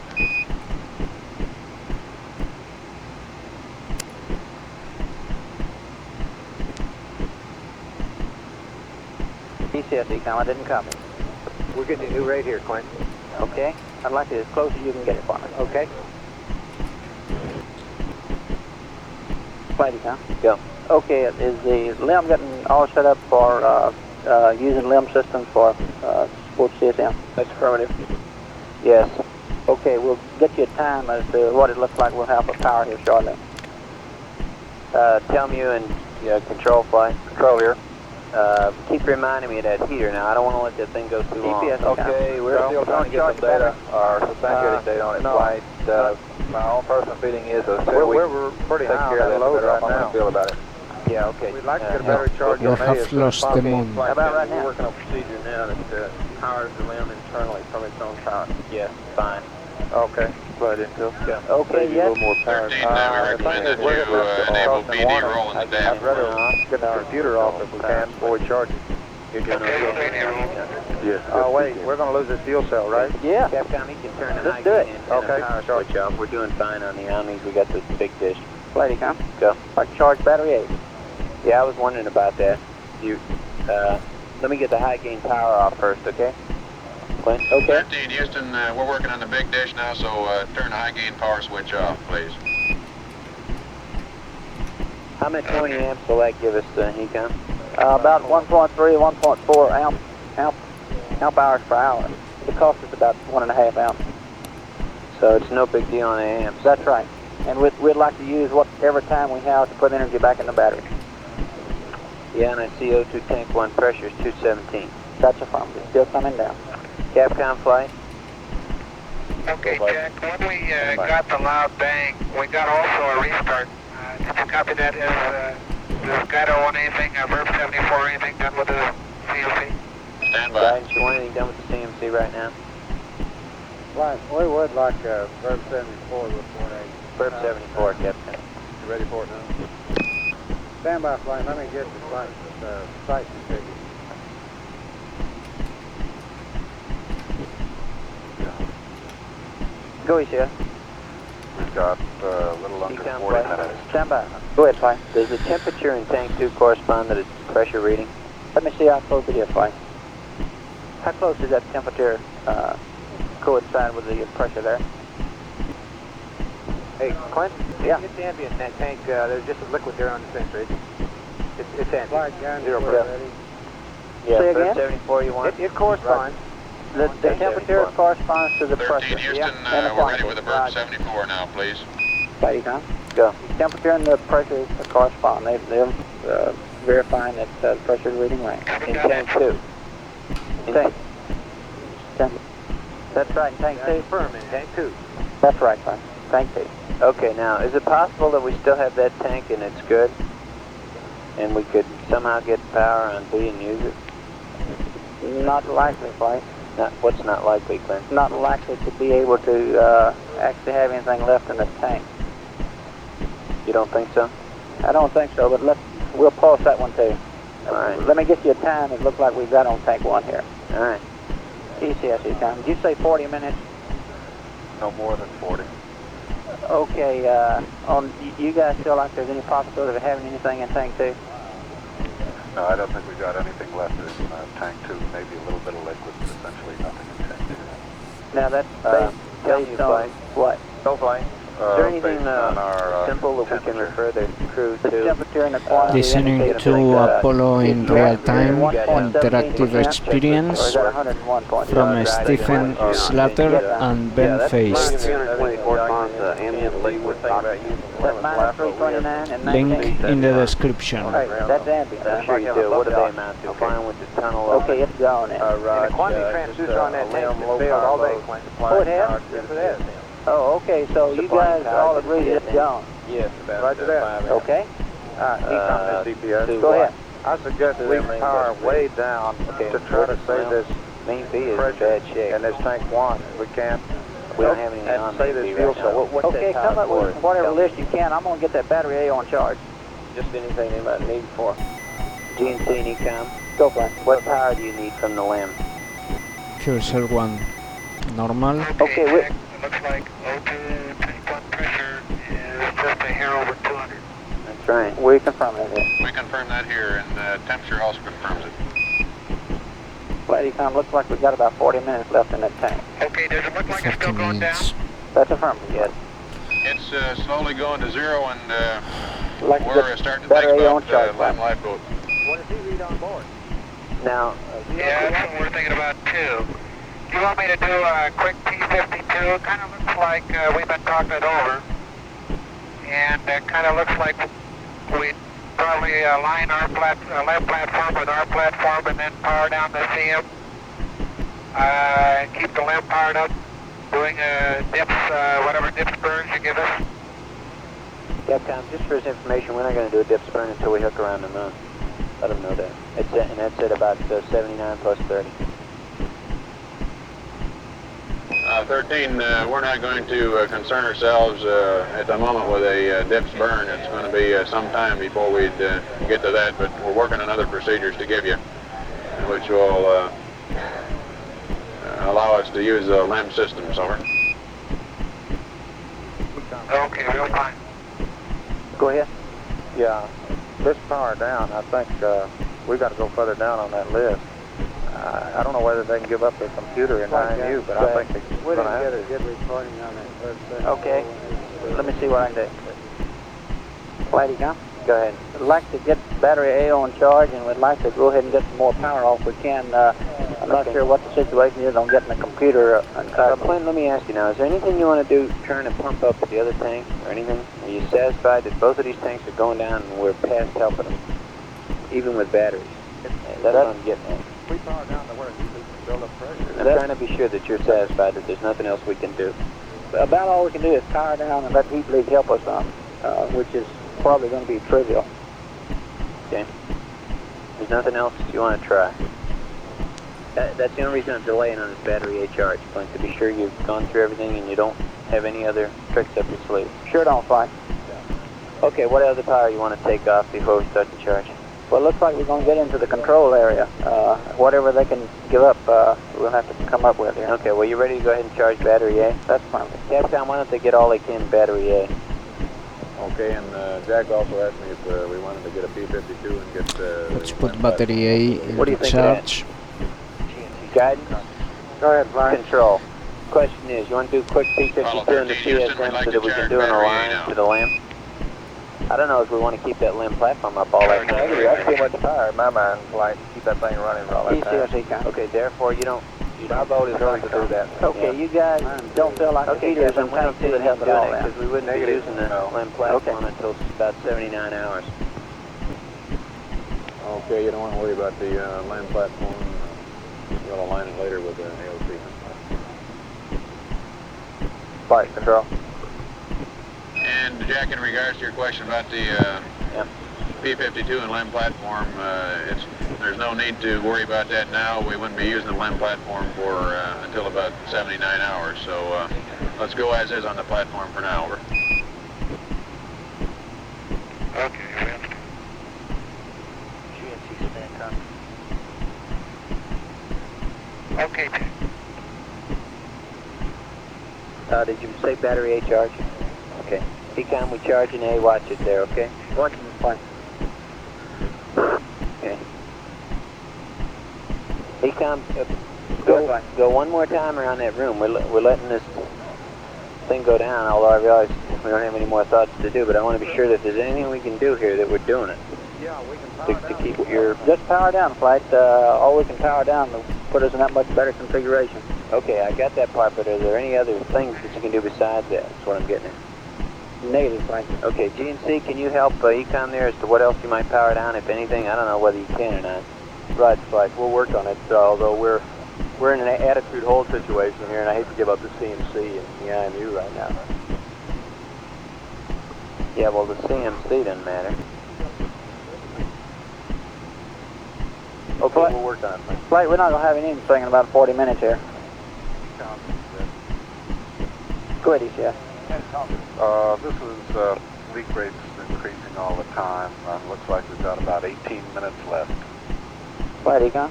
E: ECS, Econ, I didn't copy. We're getting a new rate here, Clint. Okay. I'd like it as close as you can get it for me. Okay. Flight Econ. Go. Okay, is the limb getting all set up for using limb systems for sports CSM? That's affirmative. Yes. Okay, we'll get you a time as to what it looks like we'll have for power here shortly. Tell me you and control flight. Control here. Keep reminding me of that heater now. I don't want to let that thing go too long.
I: Okay, we're still trying to get some data, or substantiated data on its flight. My own personal feeling is
J: We're pretty
I: take
J: high
I: care
J: on
I: of
J: that
I: that,
J: load
I: the better
J: right
I: off I'm
J: now.
I: going to feel about it.
E: Yeah, okay.
J: We'd like to get a battery charge
A: We
J: on May
A: have
J: as soon as
A: lost the
J: possible.
A: moon.
E: How about right now?
I: We're working on a procedure now that powers the LEM internally from its own power.
E: Yeah, fine.
J: Okay.
G: Flight intel.
I: Yeah.
E: Okay,
G: A
E: yeah.
G: little more power.
D: 13, we recommend that you enable BD roll in the
J: I'd
D: dash.
J: rather get the computer off if we can before we charge it.
E: You're doing okay.
G: Yes.
J: Oh, wait, we're going to lose this fuel cell, right?
E: Yeah. Capcom, you can turn the
J: Let's do it.
E: okay. Power switch off. We're doing fine on the Omnis. We got the big dish.
M: Flightcom.
E: Go.
M: Like charge battery 8.
E: Yeah, I was wondering about that. Let me get the high gain power off first, okay? Clint? Okay.
D: 13, Houston, we're working on the big dish now, so turn the high gain power switch off, please.
E: How much 20 amps will that give us, Econ?
M: About 1.3, 1.4 amp hours per hour. It costs us about 1.5 amps.
E: So it's no big deal on the amps.
M: That's right. And we'd like to use whatever time we have to put energy back in the battery.
E: Yeah, and I see O2 tank 1 pressure is 217.
M: That's affirmative. Still coming down.
E: Capcom flight?
B: Okay, Jack, when we got the loud bang, we got also a restart. Did you copy that? Does Guido want anything, Verb 74, anything done with the CLC?
D: Stand by.
E: Guidance, you want anything done with the CMC right now?
F: Flight, we would like Verb 74 report a...
E: Verb 74, Captain.
F: You ready for it now? Stand by, flight. Let me get the flight site configured.
M: Go easy.
I: We've got a little under
E: Econ
I: 40
E: flight.
I: minutes.
M: Stand by. Go ahead, flight.
E: Does the temperature in tank 2 correspond to the pressure reading?
M: Let me see how close it is, flight. How close does that temperature coincide with the pressure there?
J: Hey, Clint?
M: Yeah.
J: It's ambient in that tank. There's just a liquid there on the sensor. It's ambient.
F: Flight gun,
J: 0
F: we're
J: pressure.
F: ready.
E: Yeah,
M: Say
E: Verb
M: again?
E: 74 you want?
J: It corresponds.
M: The temperature corresponds to the
D: 13,
M: pressure.
D: Houston,
M: And the
D: we're ready
M: quantity.
D: with the Verb 74 now, please.
M: Flightcom.
E: Go.
M: Temperature and the pressure correspond. They're verifying that the pressure is reading right.
E: In tank 2.
M: Tank. That's right, in tank 2.
J: Firm in tank 2.
M: That's right, flight. Tank 2.
E: Okay, now, is it possible that we still have that tank and it's good? And we could somehow get power on B and use it?
M: Not likely, flight.
E: What's not likely, Clint?
M: Not likely to be able to actually have anything left in the tank.
E: You don't think so?
M: I don't think so, but we'll pause that one too.
E: All right.
M: Let me get you a time it looks like we've got on tank 1 here.
E: All right.
M: ECSE time. Did you say 40 minutes?
I: No more than 40.
M: Okay, you guys feel like there's any possibility of having anything in tank 2?
I: No, I don't think we've got anything left in tank 2. Maybe a little bit of liquid, but essentially nothing in tank 2.
M: Now that's based on what?
J: Go flight.
E: Is there anything
I: based on our,
E: simple that we can refer the crew
M: The
E: to?
M: temperature and the quantity.
A: Listening
M: indicate
A: to
M: like,
A: Apollo in real time,
M: 1.17%,
A: interactive
M: or
A: experience
M: is that 101.0?
A: from Stephen Slater and Ben Feist.
G: 320 corresponds to ambient liquid oxygen.
M: That's minus 329 and
A: Link
M: 19.
A: in the description.
M: Right, that's ambient.
E: I'm sure you do. What do they amount to? Fine with the tunnel open?
M: Okay, it's gone then.
J: And the quantity transducer on that tank has failed all day, Clint.
M: Oh, it has?
J: Yes, it has.
M: Oh, okay, so you guys all agree it's gone.
E: Yes, about
J: Roger that.
E: 5
M: Okay?
J: Econ is CPS.
M: Go ahead.
J: I suggest we power way down to try to save this
E: Main B is in
J: pressure
E: bad shape.
J: in this tank 1 if we can.
E: We don't have anything on
J: And save
E: main B
J: this fuel
E: right
J: cell.
E: now. What's
M: Okay,
E: that
M: come
E: power
M: up
E: for?
M: with whatever list you can. I'm going to get that battery A on charge.
E: Just anything they might need for. GNC and ECOM.
M: Go, Frank.
E: What power do you need from the LEM?
A: Fuel cell 1 normal.
M: Okay,
B: Jack, it looks like O2 tank 1 pressure is just a hair over 200.
E: That's right.
M: We confirm that here.
D: We confirm that here, and the temperature also confirms it.
M: Flightcom, looks like we've got about 40 minutes left in that tank.
B: Okay, does it look like it's
A: 30
B: still going down?
A: minutes.
M: That's affirmative, yes.
D: It's slowly going to 0, and
M: Like to
D: we're
M: get
D: starting to
M: battery
D: think
M: A on
D: about
M: charge,
D: LEM
M: Frank.
D: lifeboat.
J: What does he read on board?
E: Now,
B: Yeah, that's what we're thinking about too. Do you want me to do a quick T52? It kind of looks like we've been talking it over. And it kind of looks like we'd probably line our LEM platform with our platform and then power down the CM. Keep the LEM powered up, doing dips, whatever dips burns you give us.
E: Capcom, just for his information, we're not going to do a dips burn until we hook around the moon. Let him know that. And that's at about 79 plus 30.
D: 13, we're not going to concern ourselves at the moment with a dips burn. It's going to be some time before we'd get to that, but we're working on other procedures to give you, which will allow us to use the LEM systems, over.
B: Okay, real fine.
E: Go ahead.
F: Yeah, this power down, I think we got to go further down on that list. I don't know whether they can give up their computer in IMU, but I think they're going to have to.
M: Good recording on it.
E: Okay. Let me see what I can do.
M: Flighty, come.
E: Go ahead.
M: We'd like to get battery A on charge, and we'd like to go ahead and get some more power off. We can. I'm not sure what the situation is on getting the computer uncut.
E: Clint, let me ask you now, is there anything you want to do trying to pump up the other tank or anything? Are you satisfied that both of these tanks are going down and we're past helping them, even with batteries? That's what I'm getting at.
F: We power down to where we can build up pressure.
E: I'm trying to be sure that you're satisfied that there's nothing else we can do.
M: About all we can do is power down and let heat bleed help us some, which is probably going to be trivial.
E: Okay. There's nothing else you want to try. That's the only reason I'm delaying on this battery A charge, Clint, to be sure you've gone through everything and you don't have any other tricks up your sleeve.
M: Sure don't, Flight.
E: Okay, what other power you want to take off before we start the charge?
M: Well, it looks like we're going to get into the control area. Whatever they can give up, we'll have to come up with here.
E: Okay, well, you ready to go ahead and charge battery A?
M: That's perfect.
E: Capcom, why don't they get all they can battery A?
F: Okay, and Jack also asked me if we wanted to get a P52 and get...
A: Let's put battery A
E: What do you
A: into
E: think of that?
A: charge.
E: Guidance?
M: Go ahead, Flight.
E: Control. Question is, you want to do quick P52 and the CSM so that we can do an align to the LEM? I don't know if we want to keep that LEM platform up all that time.
F: That's too much power in my mind, like keep that thing running for all that time.
M: ECSE,
E: Okay, therefore you don't...
F: My vote is not to do that.
M: Okay, you guys don't feel like the heaters and tank
E: see
M: would help at all then.
E: because we wouldn't be using the LEM platform until about 79 hours.
F: Okay, you don't want to worry about the LEM platform. We'll align it later with the AOC.
E: Flight control.
D: And Jack, in regards to your question about the P52 and LEM platform, there's no need to worry about that now. We wouldn't be using the LEM platform for until about 79 hours. So let's go as is on the platform for now. Over.
B: Okay, okay.
E: Did you say battery A charge? Okay. Econ, we charging A, watch it there, okay?
M: Watching the flight.
E: Okay. Econ, go one more time around that room. We're letting this thing go down, although I realize we don't have any more thoughts to do, but I want to be sure that there's anything we can do here that we're doing it.
F: Yeah, we can power
E: To keep your...
M: Just power down, Flight. All we can power down will put us in that much better configuration.
E: Okay, I got that part, but are there any other things that you can do besides that? That's what I'm getting at.
M: Negative, Flight.
E: Okay, GNC, can you help Econ there as to what else you might power down, if anything? I don't know whether you can or not.
G: Right, Flight. We'll work on it, although we're in an attitude hold situation here, and I hate to give up the CMC and the IMU right now.
E: Yeah, well, the CMC doesn't matter.
G: Okay, we'll work on it.
M: Flight, we're not going to have anything in about 40 minutes here. Go ahead, ECS.
F: This is leak rates increasing all the time. Looks like we've got about 18 minutes left.
M: Flight, Econ.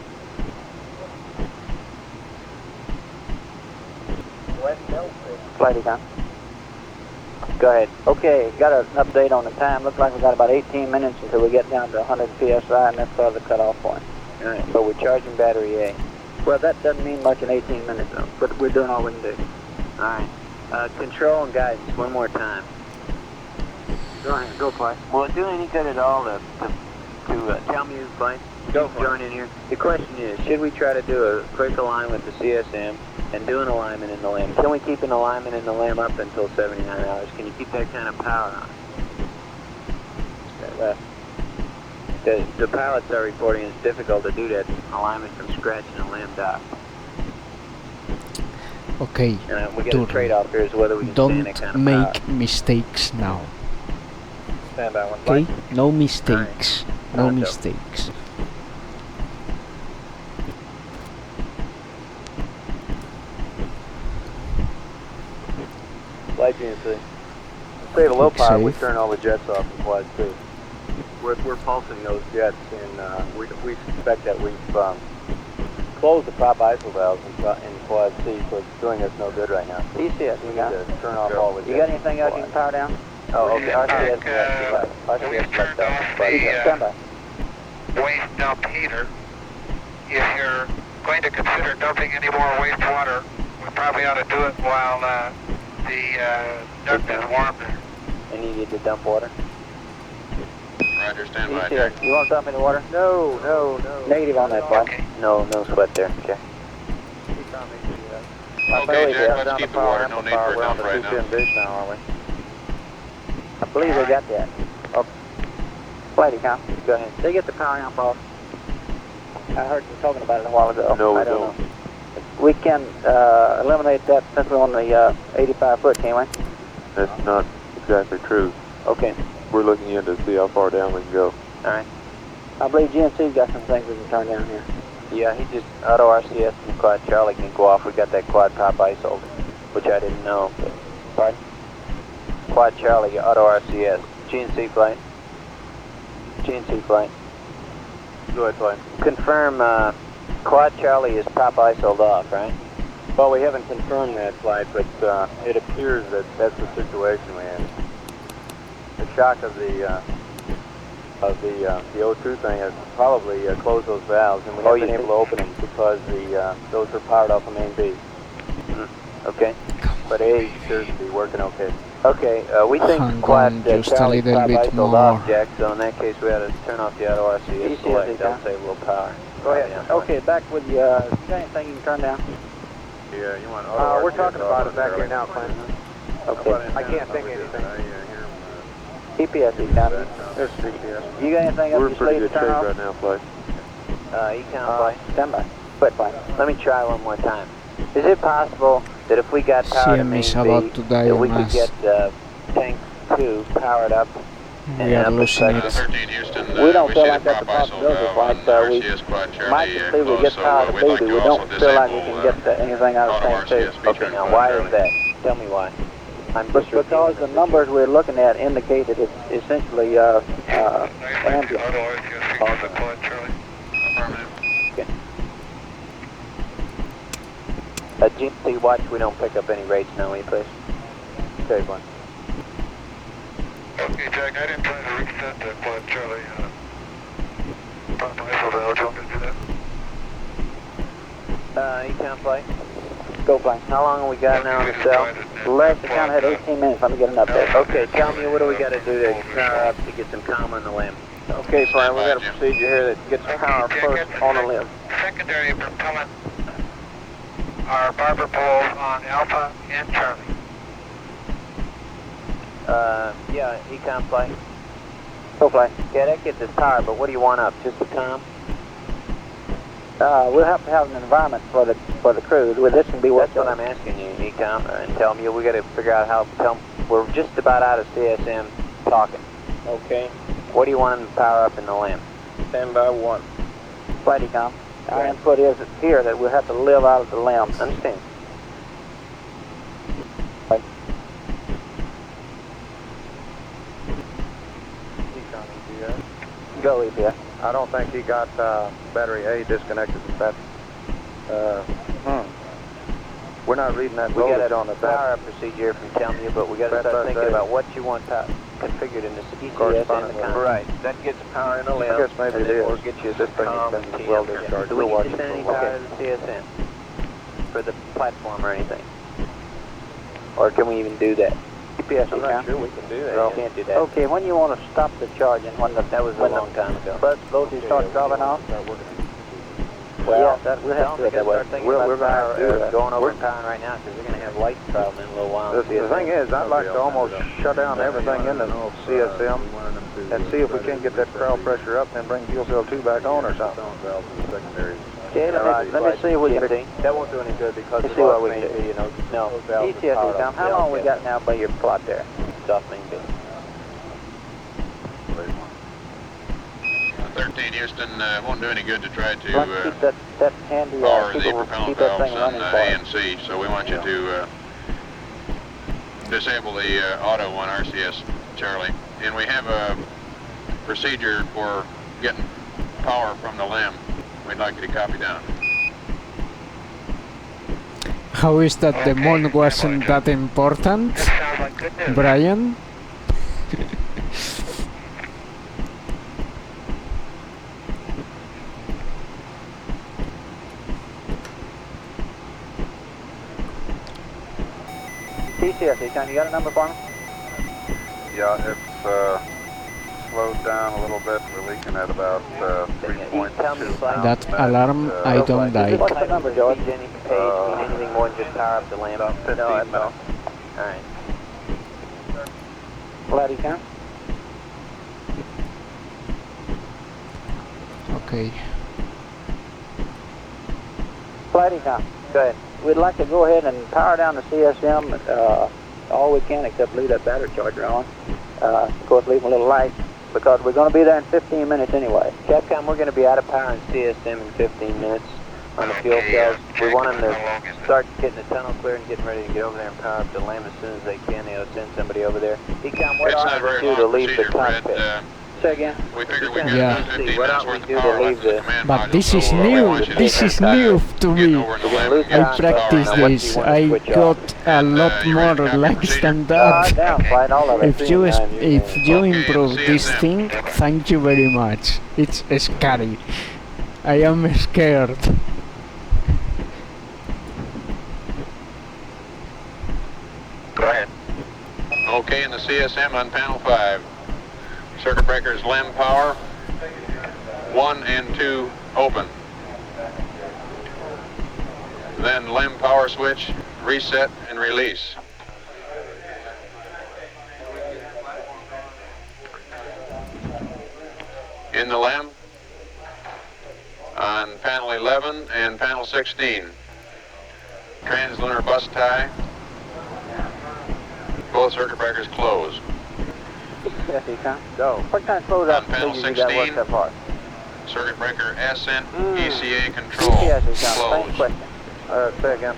M: Flight, Econ.
E: Go ahead.
M: Okay, got an update on the time. Looks like we got about 18 minutes until we get down to 100 PSI, and that's sort of the cutoff point.
E: All right, so we're charging battery A.
M: Well, that doesn't mean much in 18 minutes, though, but we're doing all we can do.
E: All right. Control and guidance, one more time.
M: Go ahead, go Flight.
E: Will it do any good at all to tell me who's flight?
M: Go for it.
E: Join in here. The question is, should we try to do a quick alignment with the CSM and do an alignment in the LEM? Can we keep an alignment in the LEM up until 79 hours? Can you keep that kind of power on?
M: Okay, left. The pilots are reporting it's difficult to do that alignment from scratch in a limb dock.
A: Okay,
M: And we get a trade-off here is whether we can stand that kind of
A: don't
M: power.
A: make mistakes now.
F: Stand by one
A: Okay?
F: flight.
A: No mistakes. No
M: Pronto.
A: mistakes.
G: Flight GNC. Save a low
A: Keep
G: power, we
A: safe.
G: turn all the jets off in quad C. We're pulsing those jets, and we suspect that we've closed the prop ISO valves in quad C, so it's doing us no good right now.
M: ECS,
G: We
M: you
G: need
M: got?
G: to turn off all the jets.
M: You got anything else you can power down?
E: Oh, okay. RCS,
B: We've turned off
M: Stand by.
B: the waste dump heater. If you're going to consider dumping any more wastewater, we probably ought to do it while the duct is warm there.
M: And you need to dump water?
D: Roger, stand by, Jack.
M: ECS, you want to dump any water?
J: No.
M: Negative on that, bud.
B: Okay.
M: No sweat there. Okay.
D: Okay, Jack, let's keep the water. No need for a
F: We're on
D: dump
F: the
D: right
F: 210
D: now.
F: dish now, aren't we?
M: I believe they got that. Oh, Flighty, huh? Go ahead. They get the power amp off. I heard you talking about it a while ago.
F: No, we
M: I don't
F: don't.
M: know. We can eliminate that since we're on the 85 foot, can't we?
F: That's not exactly true.
M: Okay.
F: We're looking in to see how far down we can go.
M: All right. I believe GNC's got some things we can turn down here.
E: Yeah, he just, auto RCS and quad Charlie can go off. We got that quad prop ISO, which I didn't know. But, pardon? Quad Charlie, auto RCS. GNC flight. GNC flight.
G: Go ahead, flight.
E: Confirm quad Charlie is prop ISO'd off, right?
G: Well, we haven't confirmed that flight, but it appears that that's the situation we're in. The shock of the O2 thing has probably closed those valves, and we haven't been able to open them because those are powered off of main B.
E: Okay.
G: But A appears to be working okay.
E: Okay, we think
A: Hang
E: quad
A: on just a
E: Charlie
A: little
E: prop
A: bit
E: ISO'd
A: more.
E: off, Jack, so in that case we ought to turn off the auto RCS
M: ECS,
E: select. That'll
M: yeah.
E: save a little power.
M: Go ahead. Okay, back with you. You got anything you can turn down?
F: Yeah, you want auto
J: We're
F: RCS
J: talking about it back
F: Charlie.
J: here now, Clint.
M: Okay.
J: I can't think of anything.
M: EPS, you got it.
F: There's GPS.
M: You got anything up
F: We're
M: your
F: in pretty
M: sleeve
F: good
M: to turn
F: shape
M: off?
F: right now, flight.
E: Econ flight.
M: Stand by. Quit flight.
E: Let me try one more time. Is it possible that if we got power to
A: CM
E: main
A: is
E: B,
A: about to die
E: that we
A: on
E: could
A: us.
E: get tank 2 powered up?
A: We are losing it.
D: 13 Houston,
M: We don't
D: we
M: feel
D: see
M: like
D: the
M: that's a
D: prop ISO
M: possibility,
D: valve
M: like,
D: on
M: we
D: RCS quad
M: might
D: Charlie
M: just say we
D: close,
M: get
D: so
M: power to
D: we'd
M: B,
D: like
M: but
D: to
M: we
D: also
M: don't feel like we
D: disable
M: can get anything out of
D: auto
M: tank 2.
D: RCS B
E: Okay,
D: turn
E: now
D: quad
E: why
D: Charlie.
E: is that? Tell me why. I'm just
M: Because the numbers we're looking at indicate that it's essentially ambient.
B: Auto RCS equals the quad Charlie.
D: Affirmative.
E: GMC watch, we don't pick up any rates now, will you please?
G: Okay, fine.
B: Okay, Jack, I didn't plan to reset the quad Charlie. Prop ISO valve, I'm going to do that.
E: Econ flight.
M: Go flight.
E: How long have we got now on the cell?
M: Last account had 18 minutes. Let me get an update.
E: Okay, tell me what do we got to do to power up to get some calm on the limb?
G: Okay, fine. We got a
D: Jim.
G: procedure here that gets power
B: Jack,
G: first
B: that's
G: on the limb.
B: Secondary propellant are barber poles on Alpha and Charlie.
E: Yeah, Econ flight.
M: Go flight.
E: Yeah, that gets us power, but what do you want up? Just the calm?
M: We'll have to have an environment for the crew. With this can be
E: That's
M: worked
E: what
M: on.
E: I'm asking you, Econ, and tell me. We got to figure out how. We're just about out of CSM talking.
G: Okay.
E: What do you want to power up in the limb?
G: Stand by one.
M: Flight econ. Our input is here that we'll have to live out of the limbs.
E: Understand?
M: Go EPS.
F: I don't think he got battery A disconnected from that. We're not reading that
E: We got
F: voltage
E: a
F: on the
E: power up procedure from telling you, but we got to start thinking about what you want configured in this ECS and the con.
G: Right. That gets power in the limb.
F: I guess maybe
E: and
F: it
E: then
F: is.
E: we'll get you
F: This
E: some
F: thing
E: calm
F: has
E: and
F: been
E: TM.
F: well discharged.
E: Do we
F: We'll
E: need
F: watch
E: to
F: it
E: send any
F: for a while.
E: power to the CSN for the platform or anything? Or can we even do that?
M: EPS
G: I'm
M: econ.
G: not sure we can do that.
E: No, can't do that.
M: Okay, when you want to stop the charging, when the
E: That was a long time ago.
M: voltage starts dropping off,
J: Well,
M: we'll have to do it that way.
J: We're going to
G: going over and powering right now because we're going to have lights traveling in a little while.
F: The thing is, I'd like to almost shut down everything in the CSM and see if we can get that crowd pressure up and then bring fuel cell 2 back on or something.
M: Okay, let me see what we can do.
G: That won't do any good because
M: Let's see what we can do.
G: you know,
M: No,
G: those valves are
M: ETS
G: powered
M: come.
G: up.
M: How long we got now by your plot there?
G: Stuff main B.
D: 13 Houston, won't do any good to try
M: Let's
D: to
M: keep that handy.
D: power the
M: Keep
D: propellant
M: that
D: valves
M: thing
D: on
M: running
D: A
M: for
D: and
M: us.
D: C, so we want you to disable the auto on RCS Charlie. And we have a procedure for getting power from the LEM. We'd like you to copy down.
A: How is that the moon wasn't that important,
B: Sounds like good news.
A: Brian?
M: TCS, you got a number for me?
C: Yeah, it's slowed down a little bit. We're leaking at about 3.2.
A: That alarm I don't like.
M: What's the number, George?
G: Anything more than just power up the lamp?
C: About 15
M: No, that's
C: minutes.
G: All right.
M: Glad you can.
A: Okay.
M: Flighty time. Go ahead. We'd like to go ahead and power down the CSM all we can except leave that battery charger on. Of course, leave a little light because we're going to be there in 15 minutes anyway.
G: Capcom, we're going to be out of power in CSM in 15 minutes on the fuel cells. We want them to start getting the tunnel cleared and getting ready to get over there and power up the lamp as soon as they can. They'll send somebody over there. Ecom, what
D: It's not
G: ought
D: a very
G: we do to
D: long
G: leave the
D: procedure, Fred.
G: cockpit?
M: Say again.
D: We figure we got
A: Yeah.
D: about 15
G: What
D: minutes
G: ought we
D: worth of
G: do to
D: power
G: leave
D: left in the
G: the-
D: command
A: But
D: module,
A: this is
D: so we
A: new.
D: want you to
A: This is
D: start,
A: new to
D: getting
A: me.
D: over in the
G: We can
D: LEM
G: lose
D: and get
A: I
G: time,
D: some
A: practice
D: power
G: now.
D: on.
A: this.
G: What do
A: I
G: you want to switch
A: got
G: off?
A: a lot
D: you ready
A: more
D: to copy
A: likes
D: procedure?
A: than that.
M: Down, flight, all of it.
A: If you
D: Okay,
A: improve this
D: CSM.
A: thing, thank you very much. It's scary. I am scared.
B: Go ahead.
D: Okay, in the CSM on panel 5. Circuit breakers LEM power. 1 and 2 open. Then LEM power switch, reset and release. In the LEM on panel 11 and panel 16. Translunar bus tie. Both circuit breakers closed.
M: Yes, Ecom.
F: Go.
M: What kind of closeout
D: On panel
M: procedures you got
D: 16.
M: worked so far?
D: Circuit breaker ascent, ECA control,
M: TCS, Ecom. Same
D: closed.
M: question.
F: Say again.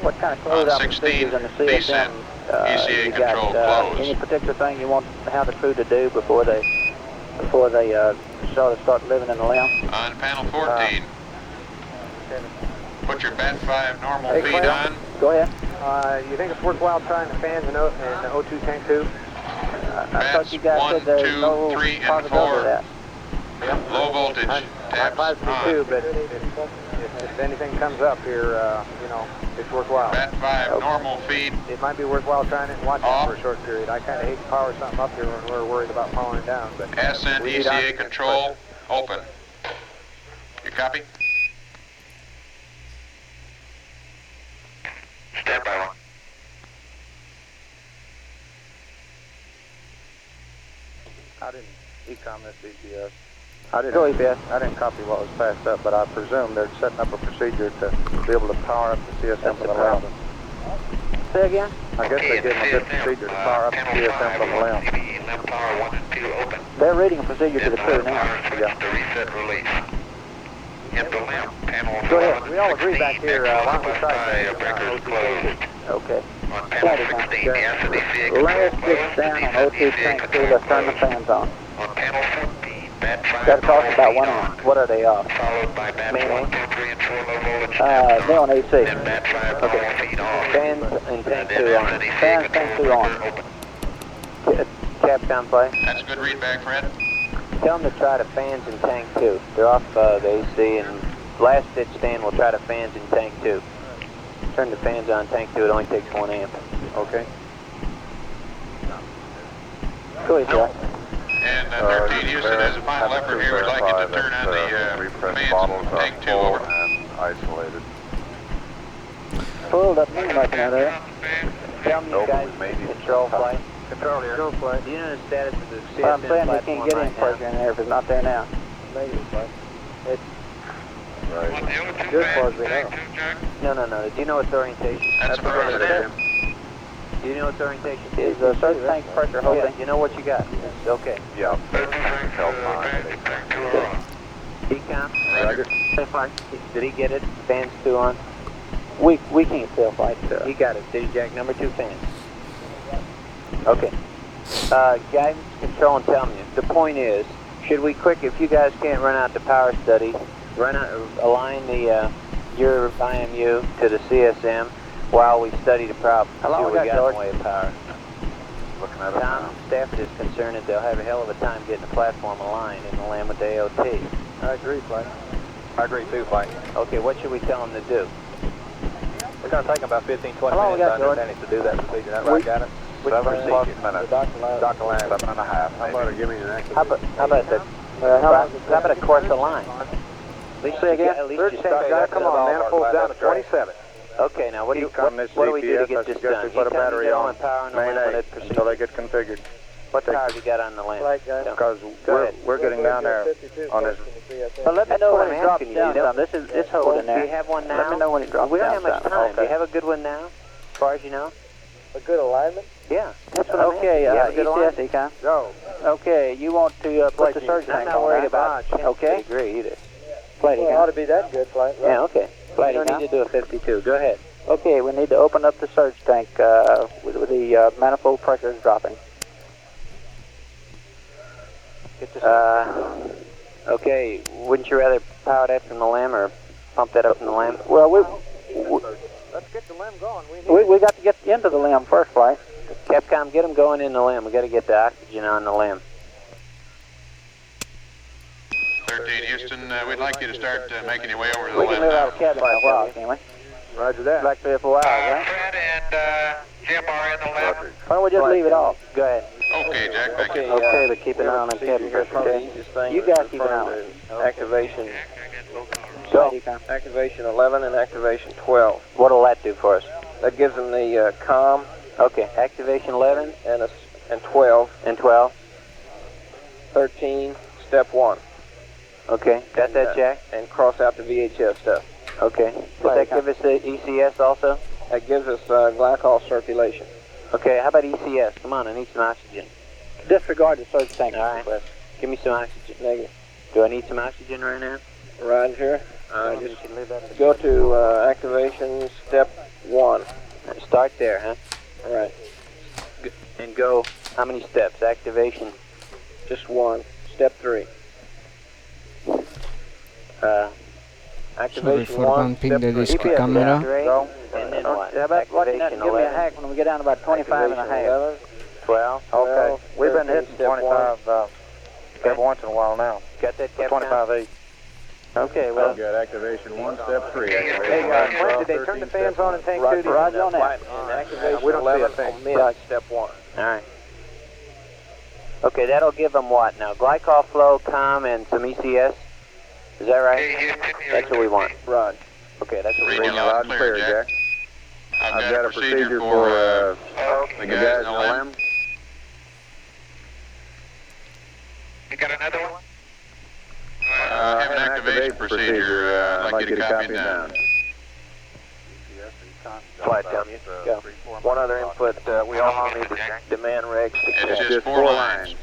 M: What kind of
D: On
M: closeout
D: 16,
M: procedures in the CSM
D: descent, ECA
M: you
D: control
M: got?
D: closed.
M: Any particular thing you want to have the crew to do before they sort of start living in the LEM?
D: On panel 14, put your BAT 5 normal
J: Hey,
D: feed
J: Clay.
D: on.
M: Go ahead.
J: You think it's worthwhile trying the fans in O2 tank 2?
M: I
D: Bats
M: thought you guys
D: 1,
M: said there's
D: 2,
M: no
D: 3, and
M: possibility
D: 4.
M: of that.
D: Low voltage,
J: I
D: tabs
J: possibly
D: on.
J: do, but if anything comes up here, you know, it's worthwhile.
D: BAT 5 normal feed
J: It might be worthwhile trying it and watching
D: off.
J: it for a short period. I kind of hate to power something up here when we're worried about powering down, but
D: Ascent,
J: we need
D: ECA
J: oxygen
D: control open. You copy?
B: Stand by 1.
F: I didn't ecom this ETS.
M: Go EPS.
F: I didn't copy what was passed up, but I presume they're setting up a procedure to be able to power up the CSM from the LEM.
M: Say again.
F: I guess they're getting a good procedure to power up the CSM from the LEM.
B: LEM power 1 and 2 open.
M: They're reading a procedure to the crew now.
B: Power switch to reset release. In the LEM, panel
M: Go ahead.
B: 11
J: We all agree back
B: 16,
J: here, why don't we
B: bus
J: try
B: tie
J: the,
B: breakers
J: O2
B: closed.
M: Okay.
B: On panel 16, the ascent ECA control
M: Let's
B: closed.
M: get down on
B: Descent
M: O2
B: ECA
M: tank 2.
B: control
M: Let's turn the
B: closed.
M: fans on.
B: On panel 14, BAT 5
M: Got to talk
B: normal
M: about
B: feed
M: one
B: on.
M: on. What are they off?
B: Followed by BAT
M: Mainly?
B: 1, 2, 3, and 4 low voltage
M: They're on AC.
B: Then BAT 5 normal feed off.
G: Fans and tank
B: And
G: 2
B: then
G: on.
B: ascent ECA
M: Fans, tank
B: control
M: 2 on.
B: breaker open.
G: Capcom play.
D: That's a good readback, Fred.
G: Tell them to try the fans in tank 2. They're off the AC, and last stitch stand will try the fans in tank 2. Turn the fans on tank 2, it only takes 1 amp.
F: Okay.
M: Go ahead, Joe.
D: And 13 Houston, as a final effort here, we'd like you to turn on the fans in tank 2 over.
M: Full doesn't mean much now there.
J: Tell me you guys control flight.
F: Control here. Control flight.
J: Do you know the status of the CSM
M: Well, I'm saying we
J: platform
M: can't get any
J: right
M: pressure in there if it's not there now.
F: Negative flight.
J: It's,
F: Right. Good as far as we know.
J: no. Do you know its orientation?
D: That's affirmative.
J: Do you know its orientation?
M: Is the surge tank pressure holding?
J: Yeah, you know what you got? Okay.
F: Yeah. Help line.
J: Decom?
D: Roger.
J: Did he get it? Fans 2 on?
M: We can't still fight.
J: He got it. City Jack number 2 fans. Okay. Guidance, control, and tell me. The point is, should we if you guys can't run out the power study, align the your IMU to the CSM while we study the problem.
M: How long
J: see what
M: we
J: we
M: got,
J: got in
M: George?
J: the way of power.
F: Looking at it
J: Tom,
F: now.
J: Stafford is concerned that they'll have a hell of a time getting the platform aligned in the land with the AOT.
F: I agree, flight. I agree too, flight.
J: Okay, what should we tell them to do?
F: We're going to take about 15, 20
M: How long we
F: minutes
M: got, George?
F: to do that procedure. That right, got it? 7 plus minutes. Dr. Land, 7 and a half. How about give me an activation?
J: How about the how about a course of line? At least
M: Say again?
J: At least
F: Third
J: you
F: tank,
J: start
F: come on, man. Pulls down to 27.
J: Okay, now what do we do to get this done?
F: Put a battery on
J: power on the
F: main
J: limited
F: 8
J: procedure.
F: until they get configured.
J: What power have you got on the land?
F: Because
J: Go ahead.
F: we're getting down there on this.
M: But let me
J: That's
M: know
J: what
M: when it
J: I'm
M: drops
J: asking you.
M: down
J: You know?
M: some. This is holding
J: Do
M: there.
J: you have one now?
M: Let me know when it drops
J: We don't
M: down
J: have much
M: some.
J: time. Do
M: Okay.
J: you have a good one now, as far as you know?
F: A good alignment?
J: Yeah, that's what I'm
M: Okay,
J: asking. You have a good
M: ECS
J: alignment?
M: econ.
F: Go.
M: Okay, you want to put the surge
J: I'm
M: tank
J: not
M: on
J: worried
M: that.
J: about it.
M: Okay.
J: Degree either.
M: Flight
F: Well, it ought
M: econ.
F: to be that good, flight.
J: Yeah, okay.
M: Flight
J: You don't
M: econ.
J: need to do a 52. Go ahead.
M: Okay, we need to open up the surge tank with the manifold pressures dropping.
J: Get the okay, wouldn't you rather power that from the LEM or pump that up from the LEM?
M: Well,
F: Let's get the limb going.
M: we got to get into the limb first, Flight.
J: Capcom, get them going in the LEM. We got to get the oxygen on the LEM.
D: 13 Houston, we'd like you to start making your way over to the
M: We can
D: limb
M: live out of
D: now.
M: cabin for a while, can't we?
F: Roger that.
M: Like 3 or 4 hours, right?
B: Fred and Jim are in the lab.
M: Why don't we just leave it off?
J: Go ahead.
D: Okay, Jack, thank you.
J: Okay, but keep an eye on the cabin pressure, okay?
M: You guys keep an eye on it.
I: Activation,
J: Go.
I: activation 11 and activation 12.
J: What'll that do for us?
I: That gives them the COM
J: Okay, activation 11
I: and 12,
J: and 12.
I: 13, step 1.
J: Okay, got that, Jack?
I: And cross out the VHF stuff.
J: Okay. Does that give us the ECS also?
I: That gives us glycol circulation.
J: Okay, how about ECS? Come on, I need some oxygen.
M: Disregard the surge tank.
J: All right. Give me some oxygen.
I: Negative.
J: Do I need some oxygen right now?
I: Roger. Just go to activation step 1.
J: Start there, huh?
I: All right.
J: And go, how many steps? Activation.
I: Just 1. Step 3.
A: Sorry
I: Activation
A: for
I: 1,
A: bumping
I: step
A: the
I: 3.
A: disc camera.
J: Go. And then what?
M: How about watching that
J: Activation
M: and give me a
J: 11.
M: hack when we get down to about 25 and a half.
I: 11,
J: 12.
F: Okay. We've been
I: 13,
F: hitting
I: step
F: 25 every once in a while now.
J: Got that, Capcom?
F: 25-8.
J: Okay, well,
F: Good. Activation 1, step 3.
B: Hey,
F: Activation
J: did they turn the fans
F: on
J: in tank
F: Roger.
J: 2?
M: Roger on that.
I: And activation
F: We don't see a
I: 11
F: thing.
I: omit step 1.
J: all right. Okay, that'll give them what now? Glycol flow, COM, and some ECS? Is that right?
B: Hey, Houston,
J: That's what we want.
I: Rod.
J: Okay, that's what we
D: Read you
J: want.
D: loud and clear, Jack. I've got a procedure for the guys in the limb.
B: You got another one?
D: I have an activation procedure. I'd like you to copy it down.
J: Flight, tell me. Go.
I: One other input, we also need the demand regs.
D: It's just 4 lines.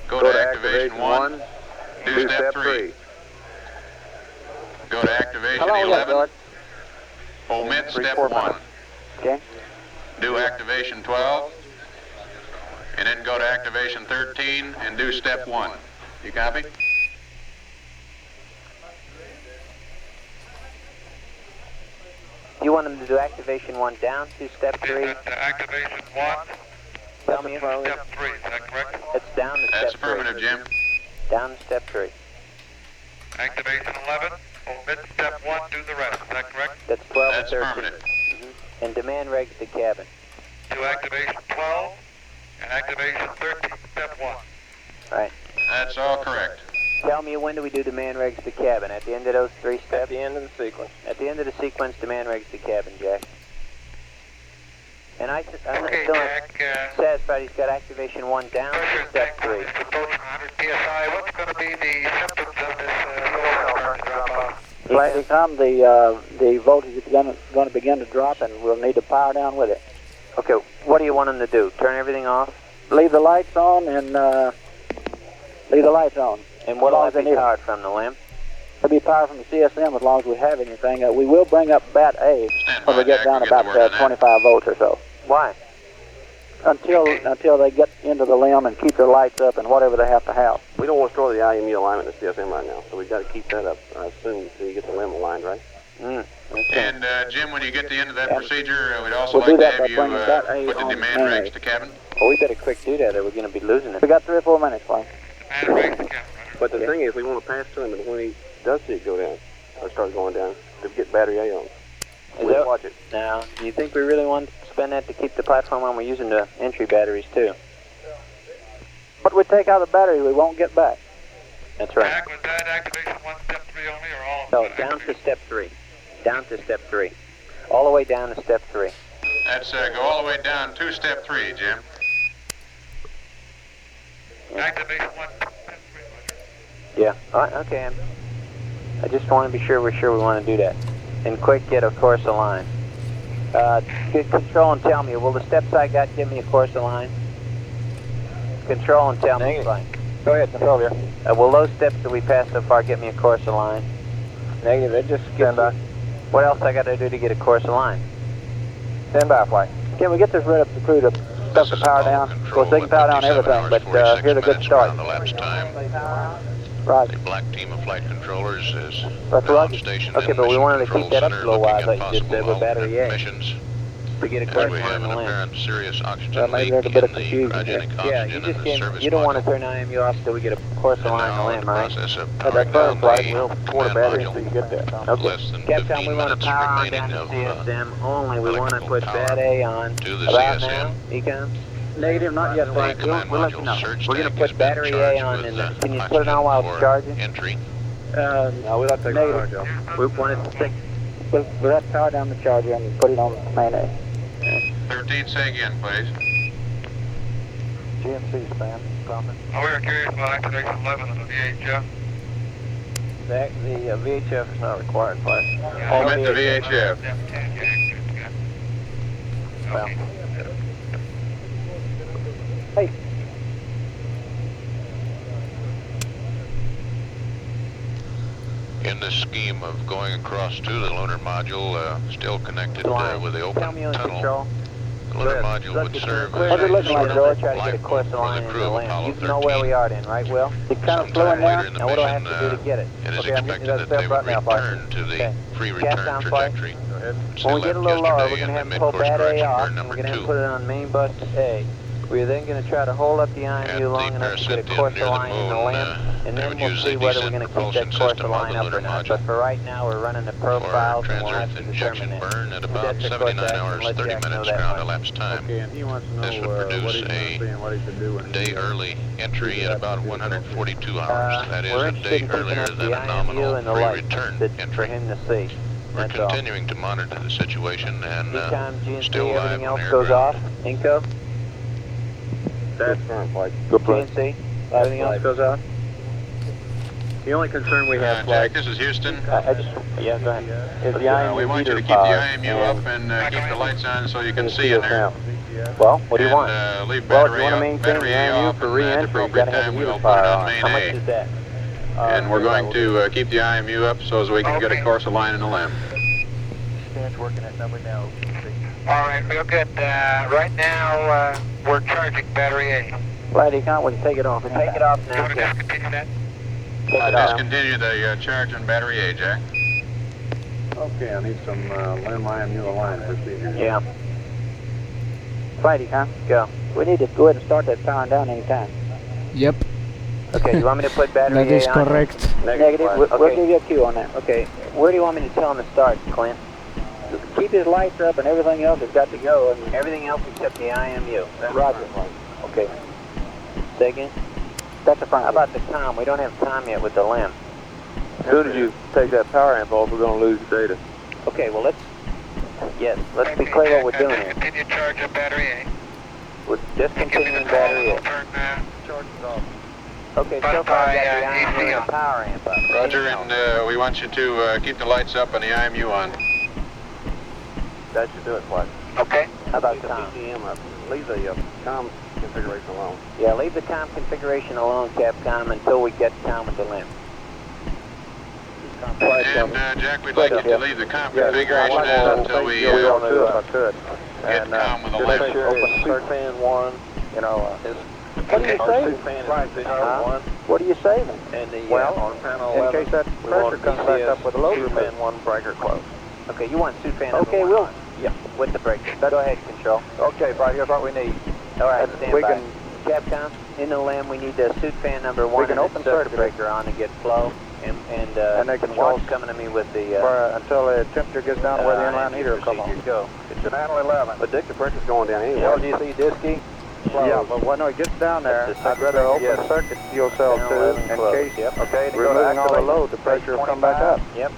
D: Go to activation 1, do step 3. Go to activation
M: How long we got,
D: 11,
M: George?
D: omit step 1.
M: Okay.
D: Do activation 12, and then go to activation 13 and do step 1. You copy?
J: You want them to do activation 1 down to step 3?
B: Activation 1,
J: Tell me if
B: step 3, is that correct?
J: it's down to
D: That's
J: step 3.
D: affirmative, Jim.
J: Down to step 3.
B: Activation 11, omit step 1, do the rest, is that correct?
J: That's 12
D: That's
J: and 13.
D: affirmative.
J: And demand regs to cabin.
B: To activation 12 and activation 13, step 1.
J: Right.
D: That's all correct.
J: Tell me, when do we do demand regs to cabin? At the end of those 3
I: At
J: steps?
I: the end of the sequence.
J: At the end of the sequence, demand regs to cabin, Jack.
G: And I'm
B: Okay,
G: still
B: Jack.
G: satisfied he's got activation 1 down to step 3.
B: Approaching 100 psi. What's going to be the symptoms of this lower drop off?
M: Flight Econ, the voltage is going to begin to drop, and we'll need to power down with it.
G: Okay, what do you want him to do? Turn everything off?
M: Leave the lights on and leave the lights on.
G: And what will that be powered from, the lamp?
M: It'll be powered from the CSM as long as we have anything. We will bring up bat A when we get down about 25 volts or so.
G: Why?
M: Until they get into the limb and keep their lights up and whatever they have to have.
N: We don't want to destroy the IMU alignment in the CSM right now, so we've got to keep that up, I assume, until you get the limb aligned, right?
D: And Jim, when you get to the end of that procedure, we'd also like to have you put the demand rags to cabin.
G: Oh, we better quick do that or we're going to be losing it.
M: We got 3 or 4 minutes, Frank.
N: But the thing is, we want to pass to him, and when he does see it go down, or start going down, to get battery A on. We'll watch it.
G: Now, do you think we really want to spend that to keep the platform on? We're using the entry batteries, too.
M: What we take out of the battery, we won't get back.
G: That's right.
B: Jack, was that activation 1 step 3 only or all of
G: them? No, down to step 3. Down to step 3. All the way down to step 3.
D: That's go all the way down to step 3, Jim.
B: Activation 1 step 3.
G: Yeah. All right, okay. I just want to be sure we're sure we want to do that. And quick, get a course aligned. Get control and tell me, will the steps I got give me a course aligned? Control and tell me. Fine.
F: Go ahead, control here.
G: Will those steps that we passed so far get me a course aligned?
F: Negative, it just stand by.
G: What else I got to do to get a course aligned?
F: Stand by, flight.
M: Can we get this red up the crew to stuff the power down? Of course, they can power down everything, but here's a good start.
D: The lapse time.
M: Right.
D: The black team of flight controllers is
M: That's
D: now
M: right.
D: stationed
G: Okay,
D: in
G: but we
D: Mission
G: wanted to
D: Control
G: keep that up
D: Center
G: a little while,
D: looking
G: like
D: at
G: you just said,
D: possible
G: with battery A.
D: missions.
G: To get a
D: As
G: course
D: we have
G: aligned
D: an
G: on the lamp.
D: apparent serious oxygen
M: Well, maybe
D: leak
M: there's a
D: in
M: bit of
D: the
M: confusion
D: cryogenic
M: here.
D: oxygen
G: Yeah, you
D: in
G: just
D: the
G: can't,
D: service
G: you don't want to
D: module.
G: turn IMU off till we get a course
D: And
G: aligned on the
D: now in
G: lamp,
D: the
G: right?
D: process of
F: That's
D: powering
F: fine,
D: down
F: flight.
D: the
F: We'll support a
D: command
F: battery
D: module.
F: until you get there.
G: Okay.
D: Less than
G: Captain,
D: 15
G: we want to
D: minutes
G: power on
D: remaining
G: down
D: of
G: to CSM only. We want to
D: electrical
G: put
D: power
G: bat A on.
D: to the
G: About
D: CSM.
G: now, Econ?
M: Negative, not yet,
D: The
M: Frank.
D: command
M: We'll let you
D: module
M: know.
D: surge
G: We're going to
D: tank has
G: put
D: been
G: battery A
D: charged
G: on,
D: with
G: and can you put it on while it's
D: oxygen
G: charging?
D: for entry.
F: No, we'll not take
M: Negative.
F: charge off.
G: We want it to take.
M: We'll have to power down the charger and put it on main A.
D: 13, say again, please.
F: GNC span, comment.
B: Oh, we were curious about activation 11 of the VHF.
F: The VHF is not required, flight.
D: Omit the VHF.
B: Step 2, Jack. Good.
F: Well.
B: Okay.
M: Hey.
D: In this scheme of going across to the lunar module, still connected with the open
G: Tell me on
D: tunnel,
G: control.
D: the lunar module would serve
M: How's
D: as
M: it
D: a
M: looking
D: sort
M: like,
D: of
M: George?
G: Try to get a course
D: lifeboat for
G: aligned
D: the
G: in
D: crew
G: the
D: of
G: lamp.
D: Apollo
G: You know where
D: 13.
G: we are then, right, Will?
M: It's kind of
D: Sometime
M: slowing
D: later
M: down.
D: in the
G: Now what do I
D: mission,
G: have to do to get it?
D: it is
F: Okay, I'm getting
D: expected
F: that
D: that
F: step
D: they
F: right
D: would
F: now, Flight.
D: return to the
G: Okay.
D: free
G: Cast
D: return
G: down, Flight.
D: trajectory.
F: Go ahead.
G: When we get a little lower, we're going to have to pull bat A off, and
D: number
G: we're going to
D: 2.
G: put it on main bus A. We're then going to try to hold up the IMU long enough to get a course aligned in the lamp, and then we'll see whether we're going to keep that course aligned up or not. But for right now, we're running the profiles, and we'll have to determine that.
D: burn at about
G: That's the course
D: 79
G: action.
D: hours,
G: Let
D: 30
G: Jack know
D: minutes
G: that
D: ground
G: much.
D: elapsed time.
F: Okay, and he wants to know
D: This would
F: what
D: produce
F: he's going to see and what he should do.
D: Day early entry at about 142 hours. That is
G: We're
D: a
G: interested
D: day
G: in picking
D: earlier
G: up
D: than
G: the
D: a
G: IMU
D: nominal
G: and the
D: free
G: light
D: return
G: for
D: entry.
G: him to see.
D: We're
G: That's all.
D: continuing to monitor the situation and
G: Econ, GNC,
D: still live
G: everything
D: on
G: else
D: air
G: goes
D: ground.
G: off. Inco,
F: That's firm, Flight.
G: GNC, everything else goes off.
F: The only concern we have,
D: Jack,
F: Flight,
D: this is Houston.
G: Yeah, go ahead.
F: is the IMU
D: We want you to
F: heater
D: keep the
F: power
D: IMU up and keep the lights on so you can
F: in
D: see in there.
F: CSM.
G: Well, what do you
D: And,
G: want?
D: leave
G: Well, if
D: battery
G: you want to
D: off,
G: maintain
D: battery
G: the
D: A
G: IMU
D: off,
G: for
D: and at the
G: re-entry, you've got
D: appropriate
G: to have
D: time
G: the
D: we'll
G: heater
D: put it
G: power
D: on
G: on.
D: main
G: How much
D: A.
G: is that?
D: And we're going to keep the IMU up so as we can get a course aligned in the lamp.
F: Stan's working that number now.
B: All right, real good. Right now, we're charging battery A.
M: Flight Econ, we can take it off.
G: Take it off
B: You
G: now,
B: want to
G: Jack.
B: discontinue that?
G: Take it off.
D: Discontinue the charge on battery A, Jack.
F: Okay, I need some limb IMU aligned procedure.
G: Yeah.
M: Flight Econ,
G: Go.
M: we need to go ahead and start that powering down anytime.
A: Yep,
G: Okay, you want me to put battery
A: that is
G: A on?
A: correct.
M: Negative,
G: Flight.
M: we'll give you a cue on that.
G: Okay, where do you want me to tell him to start, Clint?
M: Keep his lights up and everything else has got to go. And
G: Everything else except the IMU.
M: Roger.
G: Okay. Say again?
M: That's a front.
G: How about the comm? We don't have comm yet with the lamp.
F: As soon as you take that power amp off, we're going to lose data.
G: Okay, well, let's Yes, let's be clear what we're doing here.
B: Continue charge of battery A.
G: We're discontinuing battery A.
B: Turn
F: Charge is off.
G: Okay, so far I got the IMU and the power amp up.
D: Roger, and we want you to keep the lights up and the IMU on.
N: That should do it, Flight.
B: Okay.
G: How about
N: Leave the
G: com?
N: PCM up. Leave the com configuration alone.
G: Yeah, leave the com configuration alone, Capcom, until we get com with the limb.
D: And Jack, we'd like you to leave the com configuration in until we
F: If I could.
D: get com with the
N: Make
D: limb.
N: sure open suit fan 1, you know, is
M: What are you
N: our
M: saving?
N: suit fan is position 1.
M: What are you saving?
N: And the,
F: Well,
N: on panel
F: in
N: 11,
F: case that
N: we
F: pressure
N: want
F: comes back
N: DCS
F: up with a load
N: suit
F: removal.
N: fan 1 breaker close.
G: Okay, you want suit fan
M: Okay,
G: number 1
M: we'll-
G: on. Yeah, with the breaker. Go ahead, control.
F: Okay, right, here's what we need.
G: All right,
F: And
G: stand
F: we
G: by.
F: can-
G: Capcom, in the limb, we need the suit fan number 1
F: can
G: and
F: open
G: the circuit
F: circuit.
G: breaker on to get flow. And
F: they can
G: control's
F: watch
G: coming to me with the...
F: Until the temperature gets down to where the inline heater will come on.
G: Go.
F: It's an panel 11.
N: Predictive pressure's going down anyway.
F: LGC disky. Yeah, but when it gets down there,
G: That's the
F: I'd rather open
G: yes.
F: circuit fuel cell
G: Panel
F: 2
G: 11
F: in
G: closed.
F: case
G: Yep.
F: okay, removing all the load, the pressure will come back up.
G: Yep.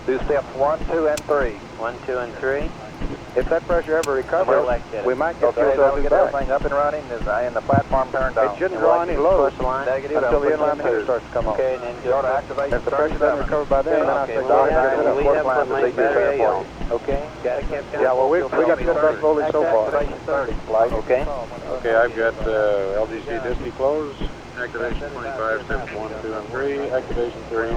F: Do steps 1, 2, and 3.
G: 1, 2, and 3.
F: If that pressure ever recovers, we might get fuel cell 2 back.
J: everything up and running and the platform turned
F: It shouldn't draw any load
J: Negative,
F: until the
J: I'll put
F: inline heater
J: two.
F: starts to come on.
G: Okay, and then
J: Go to activation.
F: If the pressure doesn't recover by then, then I
G: Okay,
F: say,
G: well,
F: sorry,
G: we have
F: I
G: to
F: got
G: leave
F: a
G: that
F: line
G: for
F: to
G: main
F: take care
G: battery
F: for you.
G: Okay, got it, Capcom?
F: Yeah, well, we got good voltage so far.
J: Activation 30.
G: Okay.
D: Okay, I've got LGC disky closed. Activation 25, steps 1, 2, and 3. Activation 3.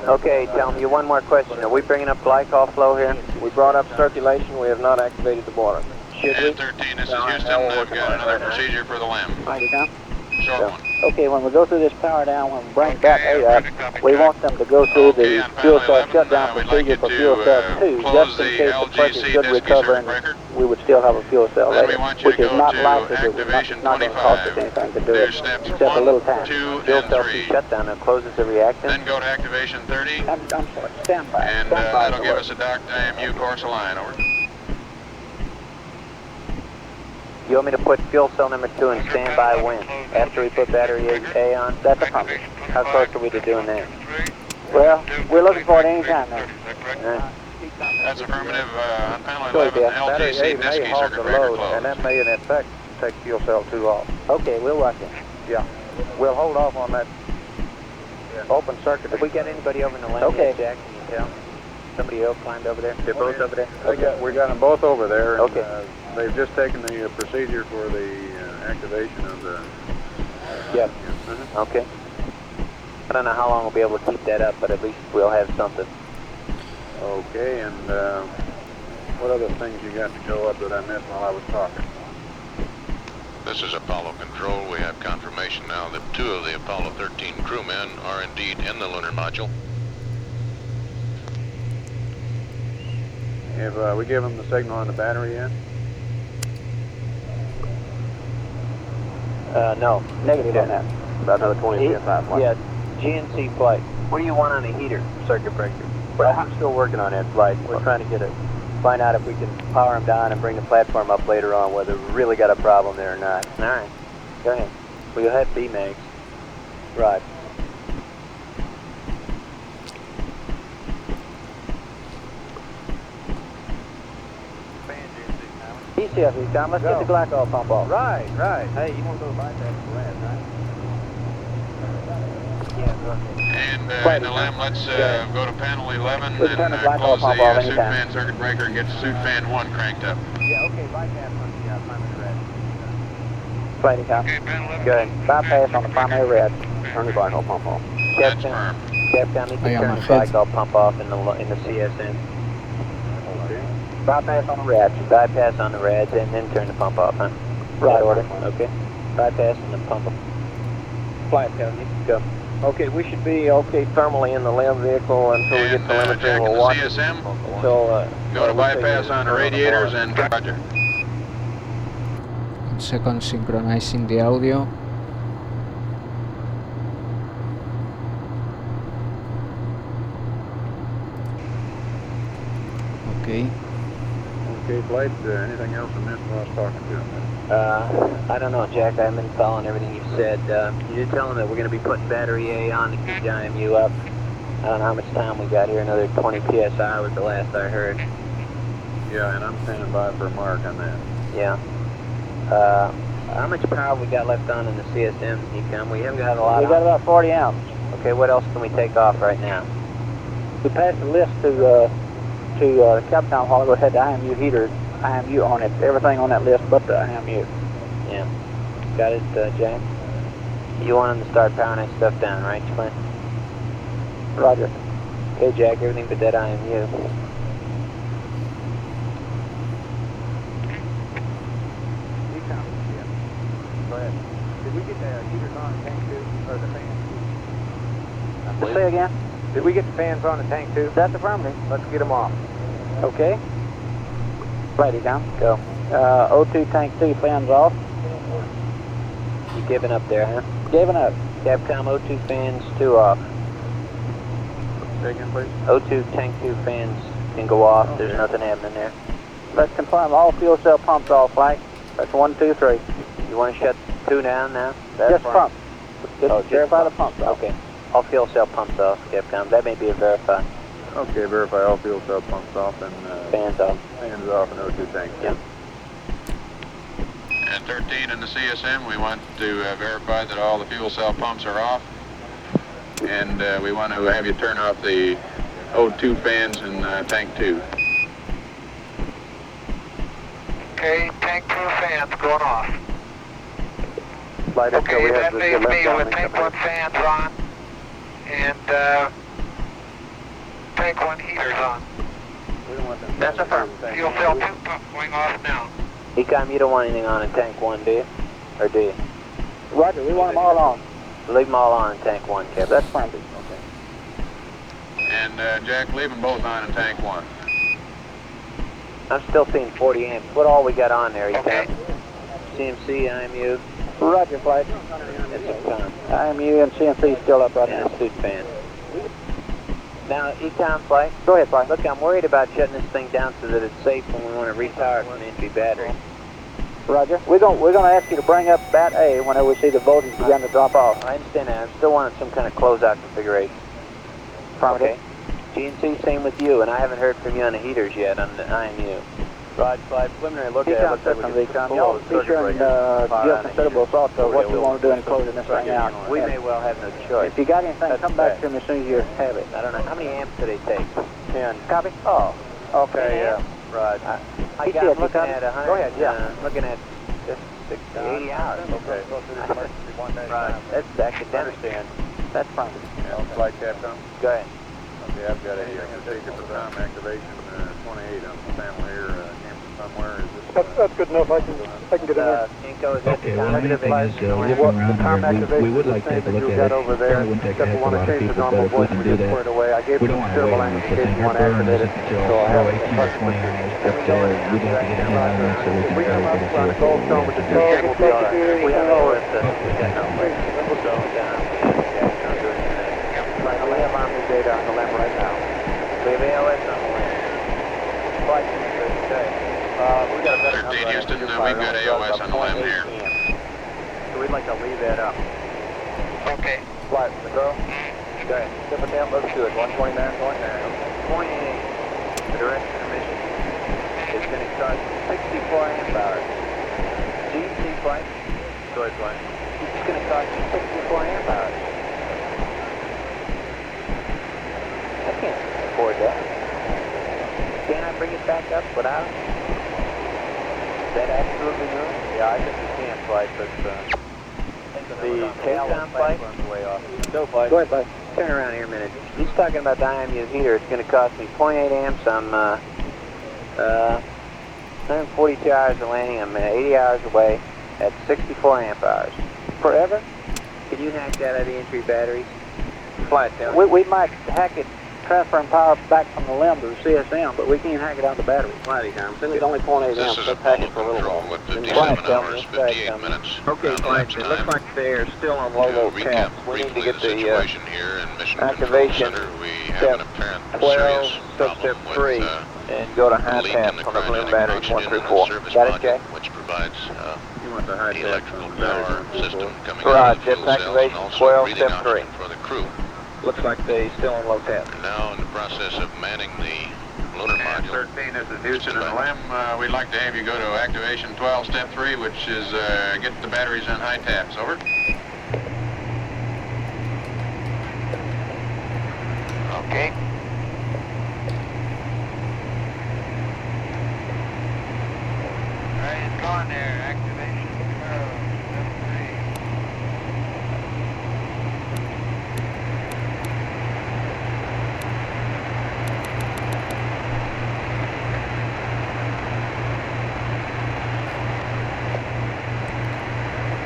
G: Okay, tell me one more question. Are we bringing up glycol flow here?
N: We brought up circulation. We have not activated the boiler.
G: Should we?
D: And 13, this is Houston. I've got another procedure for the limb. Short one.
M: Okay, when we go through this power down, when we bring back A up, we want them to go through
D: Okay,
M: the
D: on
M: fuel
D: panel
M: cell
D: 11,
M: shutdown
D: we'd like
M: procedure
D: you
M: for
D: to
M: fuel cell 2,
D: close
M: just in
D: the
M: case the pressure
D: LGC
M: should
D: disky
M: recover
D: circuit
M: and
D: breaker.
M: we would still have a fuel cell
D: Then we
M: later,
D: want you
M: which
D: to
M: is
D: go
M: not
D: to
M: likely to,
D: activation
M: not going to cost us
D: 25.
M: anything to do
D: Do
M: it,
D: steps
M: just a little
D: 1,
M: time.
D: 2,
G: Fuel
D: and
G: cell 2
D: 3.
G: shutdown that closes the reactor.
D: Then go to activation 30,
M: I'm sorry, stand by.
D: and
M: Stand by
D: that'll
M: for
D: give
M: what?
D: us a docked IMU course of line. Over.
G: You want me to put fuel cell number 2 in standby when? After we put battery A on?
M: That's a promise.
G: How close are we to doing that?
M: Well, we're looking for it any time now.
D: That's affirmative on panel
G: Sorry,
D: 11,
G: Jeff.
F: Battery
D: LGC
F: A may
D: disky
F: halt
D: circuit
F: the
D: breaker
F: load, and that
D: closed.
F: may in effect take fuel cell 2 off.
M: Okay, we'll watch it.
F: Yeah, we'll hold off on that open circuit.
G: Have we got anybody over in the limb
M: Okay.
G: yet, Jack? Can you tell? Somebody else climbed over there? They're both over there?
F: We got them both over there. And,
G: Okay.
F: they've just taken the procedure for the activation of the...
G: Yep. Okay. I don't know how long we'll be able to keep that up, but at least we'll have something.
F: Okay, and what other things you got to go up that I missed while I was talking?
D: This is Apollo Control. We have confirmation now that 2 of the Apollo 13 crewmen are indeed in the lunar module.
F: Have we given them the signal on the battery yet?
G: No.
M: Negative on that.
N: About another 20 psi flight.
G: Yeah, GNC flight. What do you want on a heater?
N: Circuit breaker. Well, I'm still working on that flight. We're trying to find out if we can power them down and bring the platform up later on, whether we really got a problem there or not.
G: All right. Go ahead. Well, you'll have BMAX.
N: Right.
M: PCF, Tom, let's get the glycol pump off.
F: Right.
N: Hey, you want to go bypass the lab, right?
G: Yeah, go ahead.
D: And in the limb, let's go to panel 11
M: Let's turn
D: and
M: the glycol
D: close
M: pump
D: the
M: off
D: suit
M: anytime.
D: fan circuit breaker and get suit fan 1 cranked up.
N: Yeah, okay, bypass on the primary red.
M: Fighting, Tom.
G: Good.
M: Bypass on the primary red.
N: Turn the glycol pump off.
D: That's
G: Captain,
D: firm.
G: Captain, you
A: I
G: can
A: am
G: turn the
A: ahead.
G: glycol pump off in the CSN.
M: Bypass on the red.
G: Bypass on the rads and then turn the pump off, huh?
M: Right.
G: Order. Okay. Bypass and then pump.
N: Flight Academy. Go. Okay, we should be okay thermally in the limb vehicle until we get
D: And
N: to limit
D: Jack
N: we'll
D: in the
N: watch
D: CSM,
N: until
D: go to
N: we
D: bypass
N: figure
D: on the
N: it out
D: radiators
N: the
D: and roger.
A: 1 second, synchronizing the audio. Okay.
F: Okay, Blade, anything else in this while I was talking to him?
G: I don't know, Jack. I haven't been following everything you've said. You did tell them that we're going to be putting battery A on to keep the IMU up. I don't know how much time we got here. Another 20 PSI was the last I heard.
F: Yeah, and I'm standing by for a mark on that.
G: Yeah. How much power we got left on in the CSM, Ecom? We haven't got a lot.
M: We got about 40 amps.
G: Okay, what else can we take off right now?
M: We passed the list to the Capcom while ago. Had the IMU heater, IMU on it. Everything on that list but the IMU.
G: Yeah. Got it, Jack? You want them to start powering that stuff down, right, Clint?
M: Roger.
G: Okay, Jack, everything but that IMU.
J: Go ahead. Did we get the heaters on the tank too, or the fans?
M: Say again?
J: Did we get the fans on the tank too?
M: That's affirmative.
J: Let's get them off.
M: Okay. Righty down. Go. O2 tank 2 fans off.
G: You giving up there, huh?
M: Giving up.
G: Capcom O2 fans 2 off.
F: Say again, please.
G: O2 tank 2 fans can go off. There's nothing happening there.
M: Let's confirm all fuel cell pumps off, flight. That's 1, 2, 3.
G: You want to shut 2 down now?
M: Just pumps. Just verify the pumps off.
G: Okay. All fuel cell pumps off, Capcom. That may be a verify.
F: Okay, verify all fuel cell pumps off and
G: Fans off.
F: fans off and O2 tank.
G: Yep.
D: And 13 in the CSM, we want to verify that all the fuel cell pumps are off. And we want to have you turn off the O2 fans in tank 2.
B: Okay, tank 2 fans going off.
J: Flight until
B: Okay,
J: we
B: that
J: have the
B: leaves me
J: left
B: with
J: down
B: tank 1 fans on and tank 1 heaters on.
F: We don't want them.
B: That's affirmative. Fuel cell 2 pump going off now.
G: Ecom, you don't want anything on in tank 1, do you? Or do you?
M: Roger, we want them all on.
G: Leave them all on in tank 1, Captain.
M: That's affirmative.
G: Okay.
D: And Jack, leave them both on in tank 1.
G: I'm still seeing 40 amps. What all we got on there, Ecom?
B: Okay.
G: CMC, IMU,
M: Roger, flight.
G: and some con.
M: IMU and CNC still up right
G: And
M: now.
G: a suit fan. Now, Ecom, flight.
M: Go ahead, flight.
G: Look, I'm worried about shutting this thing down so that it's safe when we want to repower it from an entry battery.
M: Roger. We're gonna ask you to bring up bat A whenever we see the voltage begin to drop off.
G: I understand that. I'm still wanting some kind of closeout configuration.
M: Affirmative.
G: Okay. GNC, same with you, and I haven't heard from you on the heaters yet on the IMU.
N: Rod, flight, preliminary look at it.
M: Ecom
N: Looks like we
M: systems,
N: can
M: Ecom.
N: pull
M: Y'all
N: all the
M: be
N: circuit
M: sure and
N: breakers.
M: give considerable thought to what you want to do in closing this thing out.
G: We may well have no choice.
M: If you got anything, come back to me as soon as you have it.
G: I don't know. How many amps do they take?
N: 10.
M: Copy?
N: Oh, okay,
G: Yeah.
N: Rod.
G: I got, I'm looking at 100.
M: Go ahead, yeah.
G: Looking at 60, 80 hours.
N: Okay.
G: Right. That's academic.
N: Understand.
M: That's fine.
F: Yeah, flight Capcom.
G: Go ahead.
F: Okay, I've got a procedure for time activation 28 on the panel here, somewhere. Is this,
J: That's good enough. I can get in there.
G: Inco, is that
O: Okay,
G: the
O: well, the main
G: cognitive
O: thing is
G: advice?
O: looking around here, we would like to take a look at it.
J: Over there.
O: Probably wouldn't take a heck of a lot of people, but if we can do that,
J: Away. I gave
O: we don't want to wait on this thing. We're burning this until 18 or 20 hours, but we do have to get it done so we can try to get it to it.
J: Goldstone with the two cable will be all right.
G: We have all this. We got no way. So,
J: We have Army data on the LEM right now.
G: we have ALS on the land.
N: Flight, okay. We got a better
D: 13
N: number.
D: Houston, we've got AOS on the limb here.
N: So we'd like to leave that up.
B: Okay.
N: Flight, go. Okay, tip it down, let's do it. 129.9.
G: 0.8. The direction of mission is going to cost 64 amp hours. GC flight.
N: Go ahead, flight.
G: It's going to cost you 64 amp hours. I can't afford that. Can I bring it back up without it? Is that absolutely good?
N: Yeah, I think we can flight, but the
G: Cal flight?
N: on the way off. Go flight.
M: Go ahead, bud.
G: Turn around here a minute. He's talking about the IMU heater. It's going to cost me 0.8 amps. I'm 142 hours of landing. I'm 80 hours away at 64 amp hours.
M: Forever?
G: Can you hack that out of the entry batteries?
N: Flight down.
M: We might hack it, transferring power back from the LEM to the CSM, but we can't hack it out the battery.
G: Flighty time.
M: It's only 0.8
D: This
M: amps.
D: is a
M: Let's hack
D: Apollo
M: it for a little
D: control
M: while.
D: with 57 hours, 58 minutes.
N: Okay,
D: ground
N: flight.
D: elapsed
N: It looks
D: time.
N: like they're still on
D: To
N: low
D: recap
N: temp. We need to
D: briefly
N: get
D: the
N: the
D: situation here in Mission Control
N: activation
D: Center. We have
N: step
D: an apparent
N: 12,
D: serious
N: step
D: problem
N: 3,
D: with
N: and go to
D: a
N: high
D: leak
N: temp
D: in the
N: on the balloon
D: cryogenic
N: batteries 1
D: oxygen
N: through
D: in
N: 4.
D: the service
N: Got it,
D: module,
N: Jay?
D: which provides
F: you want the high
D: the
F: tech
D: electrical
F: on the batteries
D: power
F: 1 through 4.
D: system coming
N: Right,
D: out of the
N: jet
D: fuel cells and
N: activation
D: also
N: 12,
D: breathing
N: step 3.
D: oxygen for the crew.
N: Looks like they still on low temp.
D: Now in the process of manning the lunar module.
F: 13, this is Houston and
D: Lem, we'd like to have you go to activation 12, step 3, which is get the batteries on high taps. Over.
L: Okay. Alright, it's going there. Activation 12, step 3.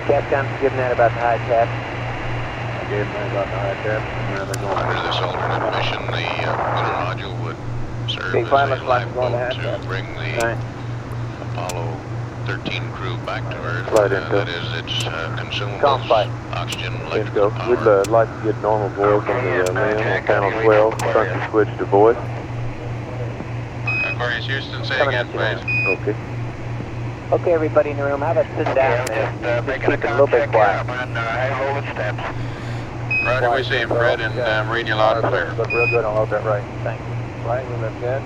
G: Capcom's giving that about the high tap.
F: I gave them about the high tap. Now they're going
D: Under this alternate mission, the lunar module would serve
N: Big
D: as
N: pilot
D: a
N: flight going to
D: lifeboat
N: half
D: to bring the
G: Right.
D: Apollo 13 crew back to Earth.
F: Flight info.
D: That is, its consumables,
N: Calm flight.
D: oxygen,
F: Let's
D: electrical
F: go.
D: power.
F: We'd like to get normal voice on the LAM on panel 12. Function switch to voice.
D: Aquarius Houston, say
G: Coming
D: again,
G: at you
D: please.
F: Okay.
G: Okay, everybody in the room, how about sitting down there? Just keep it a little bit quiet.
L: On high voltage steps.
D: Roger, we see him, Fred, and I'm reading you loud and clear.
F: Look real good on load that right.
G: Thank you.
F: Flight, we left good.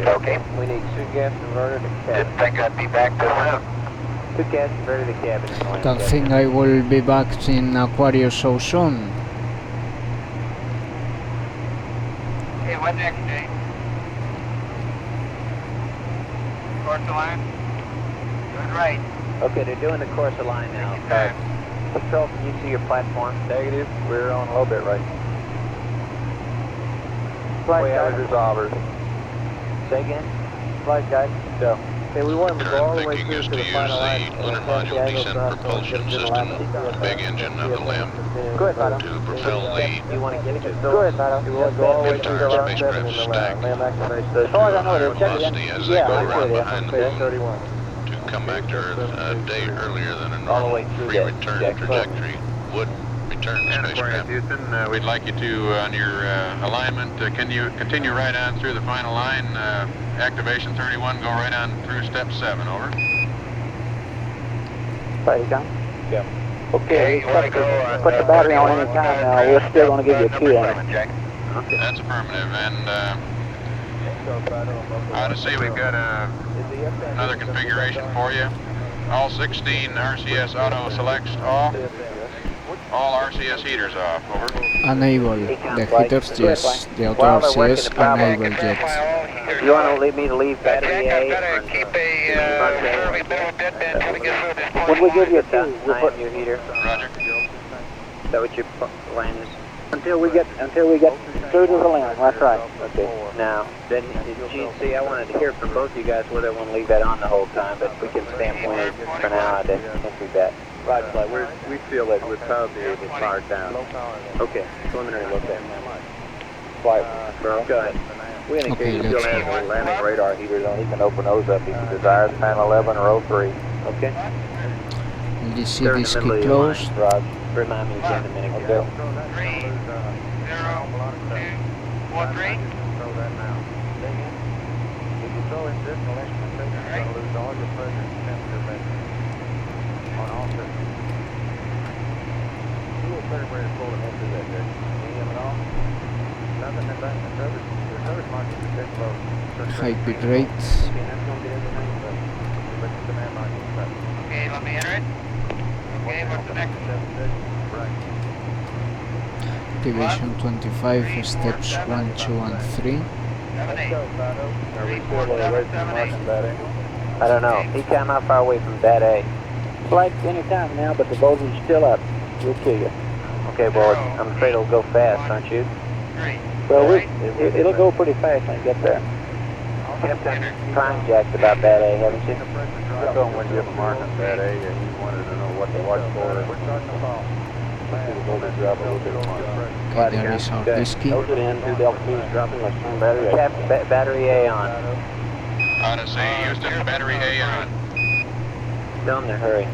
L: Okay.
F: We need 2 gas converter to
L: Didn't
F: cabin.
L: think I'd be back this soon.
G: 2 gas converter to the cabin. and land
A: Don't
G: cabin.
A: think I will be back in Aquarius so soon.
L: Okay, what next, Jay? Course the line? Good right.
G: Okay, they're doing the course of line now. Patrol, can you see your platform?
F: Negative. We're on a little bit right.
G: Flight
F: Way out of
G: guidance.
F: resolvers.
G: Say again?
F: Flight guidance. Go.
N: Okay, we want them to go all
D: Current
N: the way
D: thinking
N: through
D: is
N: to
D: to
N: the
D: use
N: final line.
D: the lunar module descent propulsion system, the big engine of the LEM,
N: Good, Pato.
D: to propel the
G: You want to get it?
N: Good, Pato.
F: You want to go all the way through
D: entire
F: to line 7
D: spacecraft
F: in the
D: stack
F: LAM activation
N: As far as I know,
D: higher
N: they're checking
D: velocity
N: in.
D: as they
N: Yeah,
D: go
N: I'm sure
D: around
N: they
D: behind
N: have
D: the
N: to
D: moon
F: 31.
D: to come back to Earth a day earlier than a
G: All the
D: normal
G: way through
D: free
G: that.
D: return
G: Yeah,
D: trajectory would return the
F: And Aquarius
D: spacecraft.
F: Houston,
D: We'd like you to, on your alignment, can you continue right on through the final line, activation 31, go right on through step 7, over.
M: Ready, come?
F: Yeah.
M: Okay,
L: you wanna go,
M: put the battery on any time now. We're still going to give you a key on it.
G: Okay.
D: That's affirmative, and Odyssey, we've got another configuration for you. All 16 RCS auto selects off. All RCS heaters off, over.
A: Unable. The heaters, yes. The auto
G: While they're working
A: RCS,
G: the power,
A: unable yet.
G: You want to leave me to leave battery A?
L: Jack, I've got to keep a fairly middle deadband until we get through this point.
M: When we give you a key,
G: About
M: we'll
G: 9
M: put,
G: your heater.
D: Roger.
G: Is that what your plan is?
M: until we get through to the limb. That's right. Okay.
G: Now, then, GC, I wanted to hear from both of you guys whether I want to leave that on the whole time, but we can stand pointed for now. I didn't do that.
F: Right, flight. We feel that we're probably able to fire down.
G: Okay, preliminary look at
F: Flight.
G: Go ahead.
F: We indicate
A: Okay,
F: you still
A: let's
F: have
A: go.
F: the landing radar heaters on. You can open those up if you desire. Panel 11 or 03.
G: Okay.
A: LDC
G: They're in the
A: disk
G: middle of the
A: closed.
F: Roger.
G: Remind me again a minute
F: Okay.
G: ago.
L: 3, 0, 2, 1, 3.
F: If you throw in this electrical signal, you're going to lose all your pressure and temperature measurements on all systems. You will celebrate full and into that, Jay. EM at all? Nothing in that service. Your service market is dead low.
A: High bit rate.
F: And that's going to be everything, but you look at the command market.
L: Okay, let me enter it. Okay, what's the next?
F: Right.
A: Activation 25, steps 1, 2, and 3.
L: 7, 8.
F: Are we still away from marking that in?
G: I don't know. E-cam, how far away from bat A?
M: Flight any time now, but the voltage is still up. We'll kill you.
G: Okay, well, I'm afraid it'll go fast, aren't you?
L: 3.
M: Well, it'll go pretty fast when it gets there.
G: Captain, prime jacked about bat A, haven't you?
F: I told him when you have a mark on that A, and he wanted to know what to watch for. We're starting to fall. Let's see the voltage drop a little bit more.
A: Okay, there is our
G: Good.
A: disk key.
M: Those are the end two delta P's dropping like turn battery.
G: Captain, battery A on.
D: Odyssey, Houston, battery A on.
G: Tell him to hurry.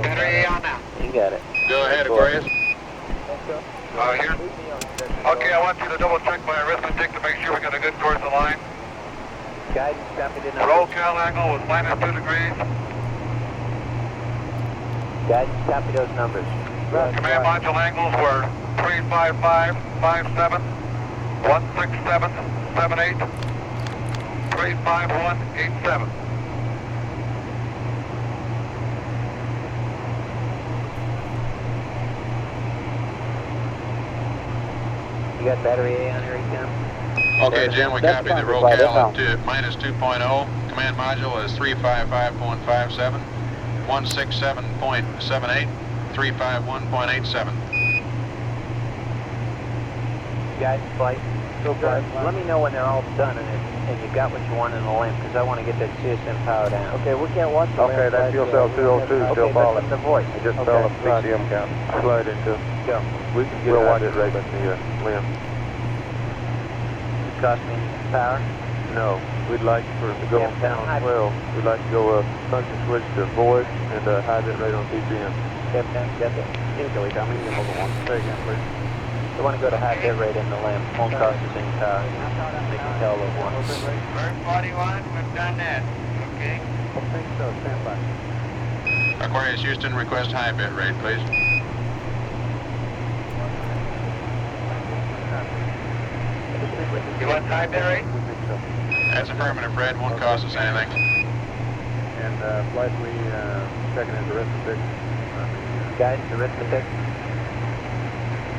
L: Battery A on now.
G: You got it.
D: Go ahead, Aquarius.
L: Here. Okay, I want you to double check my arithmetic to make sure we got a good course of line.
G: Guidance, copy the
L: Roll
G: numbers.
L: cal angle was -2 degrees.
G: Guidance, copy those numbers.
L: Command module angles were 355, 57, 167, 78. 35187.
G: You got battery A on here, Ecam?
D: Okay, Jim, we copy the roll cal at minus 2.0. Command module is 355.57, 167.78, 351.87.
G: Guidance flight. So let me know when they're all done and you got what you want in the lamp, because I want to get that CSM power down.
F: Okay, we can't watch the lamp. Okay, that fuel cell 202 still falling.
G: The voice.
F: It just fell up PCM count. Slide into.
G: Go.
F: We can get watch it right at the lamp.
G: Cost me power?
F: No, we'd like for it to go on down 12. We'd like to go function switch to void and high bit rate on PCM.
G: Captain, got that?
F: Initially, how many of them? Say again, please.
G: I want to go to high bit rate in the lamp. Won't cost us any power. They can tell those ones.
B: Bird 41, we've done that. Okay.
F: I think so. Stand by.
D: Aquarius Houston, request high bit rate, please.
B: You want high bit rate?
D: That's affirmative, Fred. Won't cost us anything.
F: And flight we checking into arithmetic.
G: Guidance, arithmetic.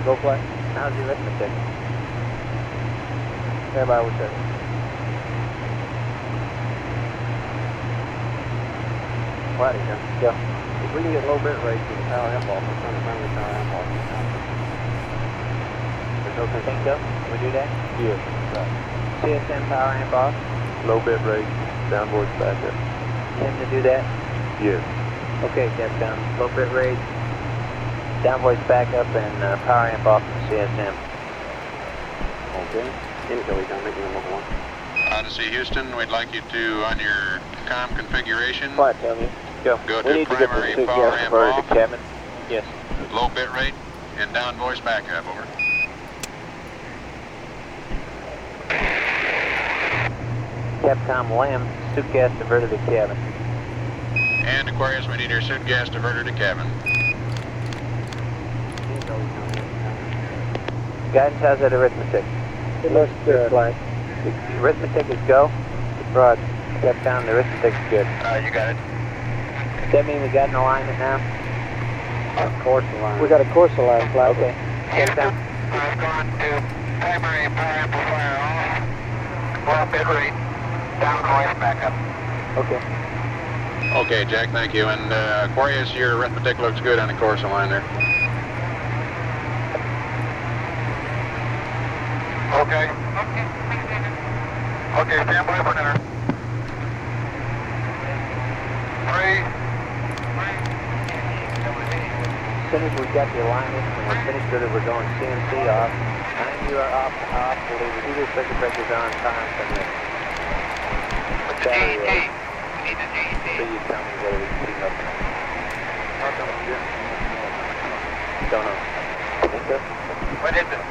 F: Go flight.
G: How's the arithmetic?
F: Stand by, we'll check. Flighty, yeah. If we can get low bit rate to the power amp off, we're trying to find the power amp off. There's no
G: Think so? Can we do that?
F: Yes. Right.
G: CSM power amp off?
F: Low bit rate, downward back up.
G: Him to do that?
F: Yes.
G: Okay, Capcom. Low bit rate, down voice back up, and power amp off the CSM.
F: Okay. Initially, I'm making a mobile one.
D: Odyssey Houston, we'd like you to, on your comm configuration,
F: Flight, tell me. Go.
D: go
G: We
D: to
G: need to get
D: primary
G: the
D: power
G: gas
D: amp
G: converter
D: off,
G: to cabin. Yes.
D: low bit rate, and down voice back up, over.
G: Capcom LAM, suit gas diverter to cabin.
D: And Aquarius, we need your suit gas diverter to cabin.
G: Guidance, how's that arithmetic?
F: It looks good.
G: The arithmetic is go. Rod, Capcom, the arithmetic is good.
B: You got it.
G: Does that mean we got an alignment now?
F: Course alignment.
G: We got a course alignment, flight. Okay. Capcom.
B: I've gone to primary power amplifier off. Low bit rate. Down voice back up.
G: Okay.
D: Okay, Jack, thank you. And Aquarius, your arithmetic looks good on the course line there.
L: Okay. Okay, stand by for dinner. 3.
G: As soon as we got the alignment and we're finished with it, we're going CNC off. 9 you are off, we'll leave the heater circuit breakers on, time from the battery.
B: GET. We need the GET.
G: So you tell me whether we can keep up.
F: How come we didn't?
G: Don't know. Think so?
B: What is it?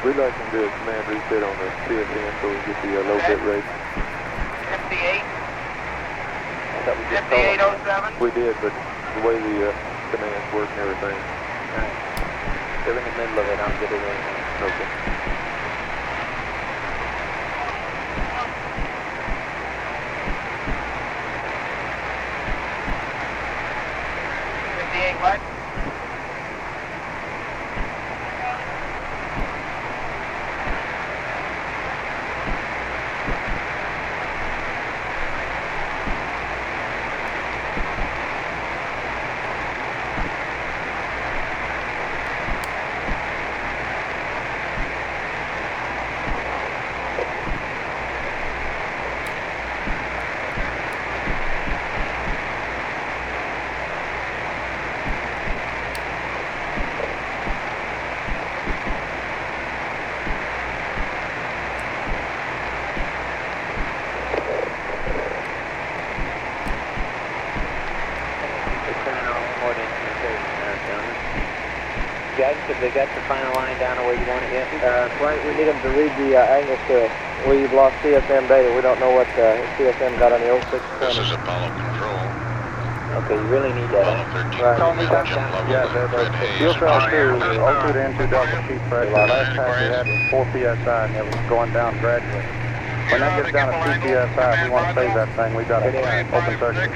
F: We'd like to do a command reset on the CSM so we get the low bit rate.
B: 58.
G: I thought we just told them.
B: 5807.
F: We did, but the way the commands work and everything.
G: Alright. They're in the middle of it, I'll get it in.
F: Okay.
B: What?
G: Guys, have they got the final line down to where you want it yet?
F: Frank, we need them to read the angles to where you've lost CSM data. We don't know what CSM got on the 06.
D: This is Apollo Control.
G: Okay, you really need that.
D: Apollo 13,
F: Right.
D: command jump level.
F: Yeah,
D: Fred Hayes.
F: fuel cell 2, O2 to N2 delta sheet pressure. Last time we had was 4 psi and it was going down gradually. When that gets down to 2 PSI, we want to save that thing. We've got to open circuit.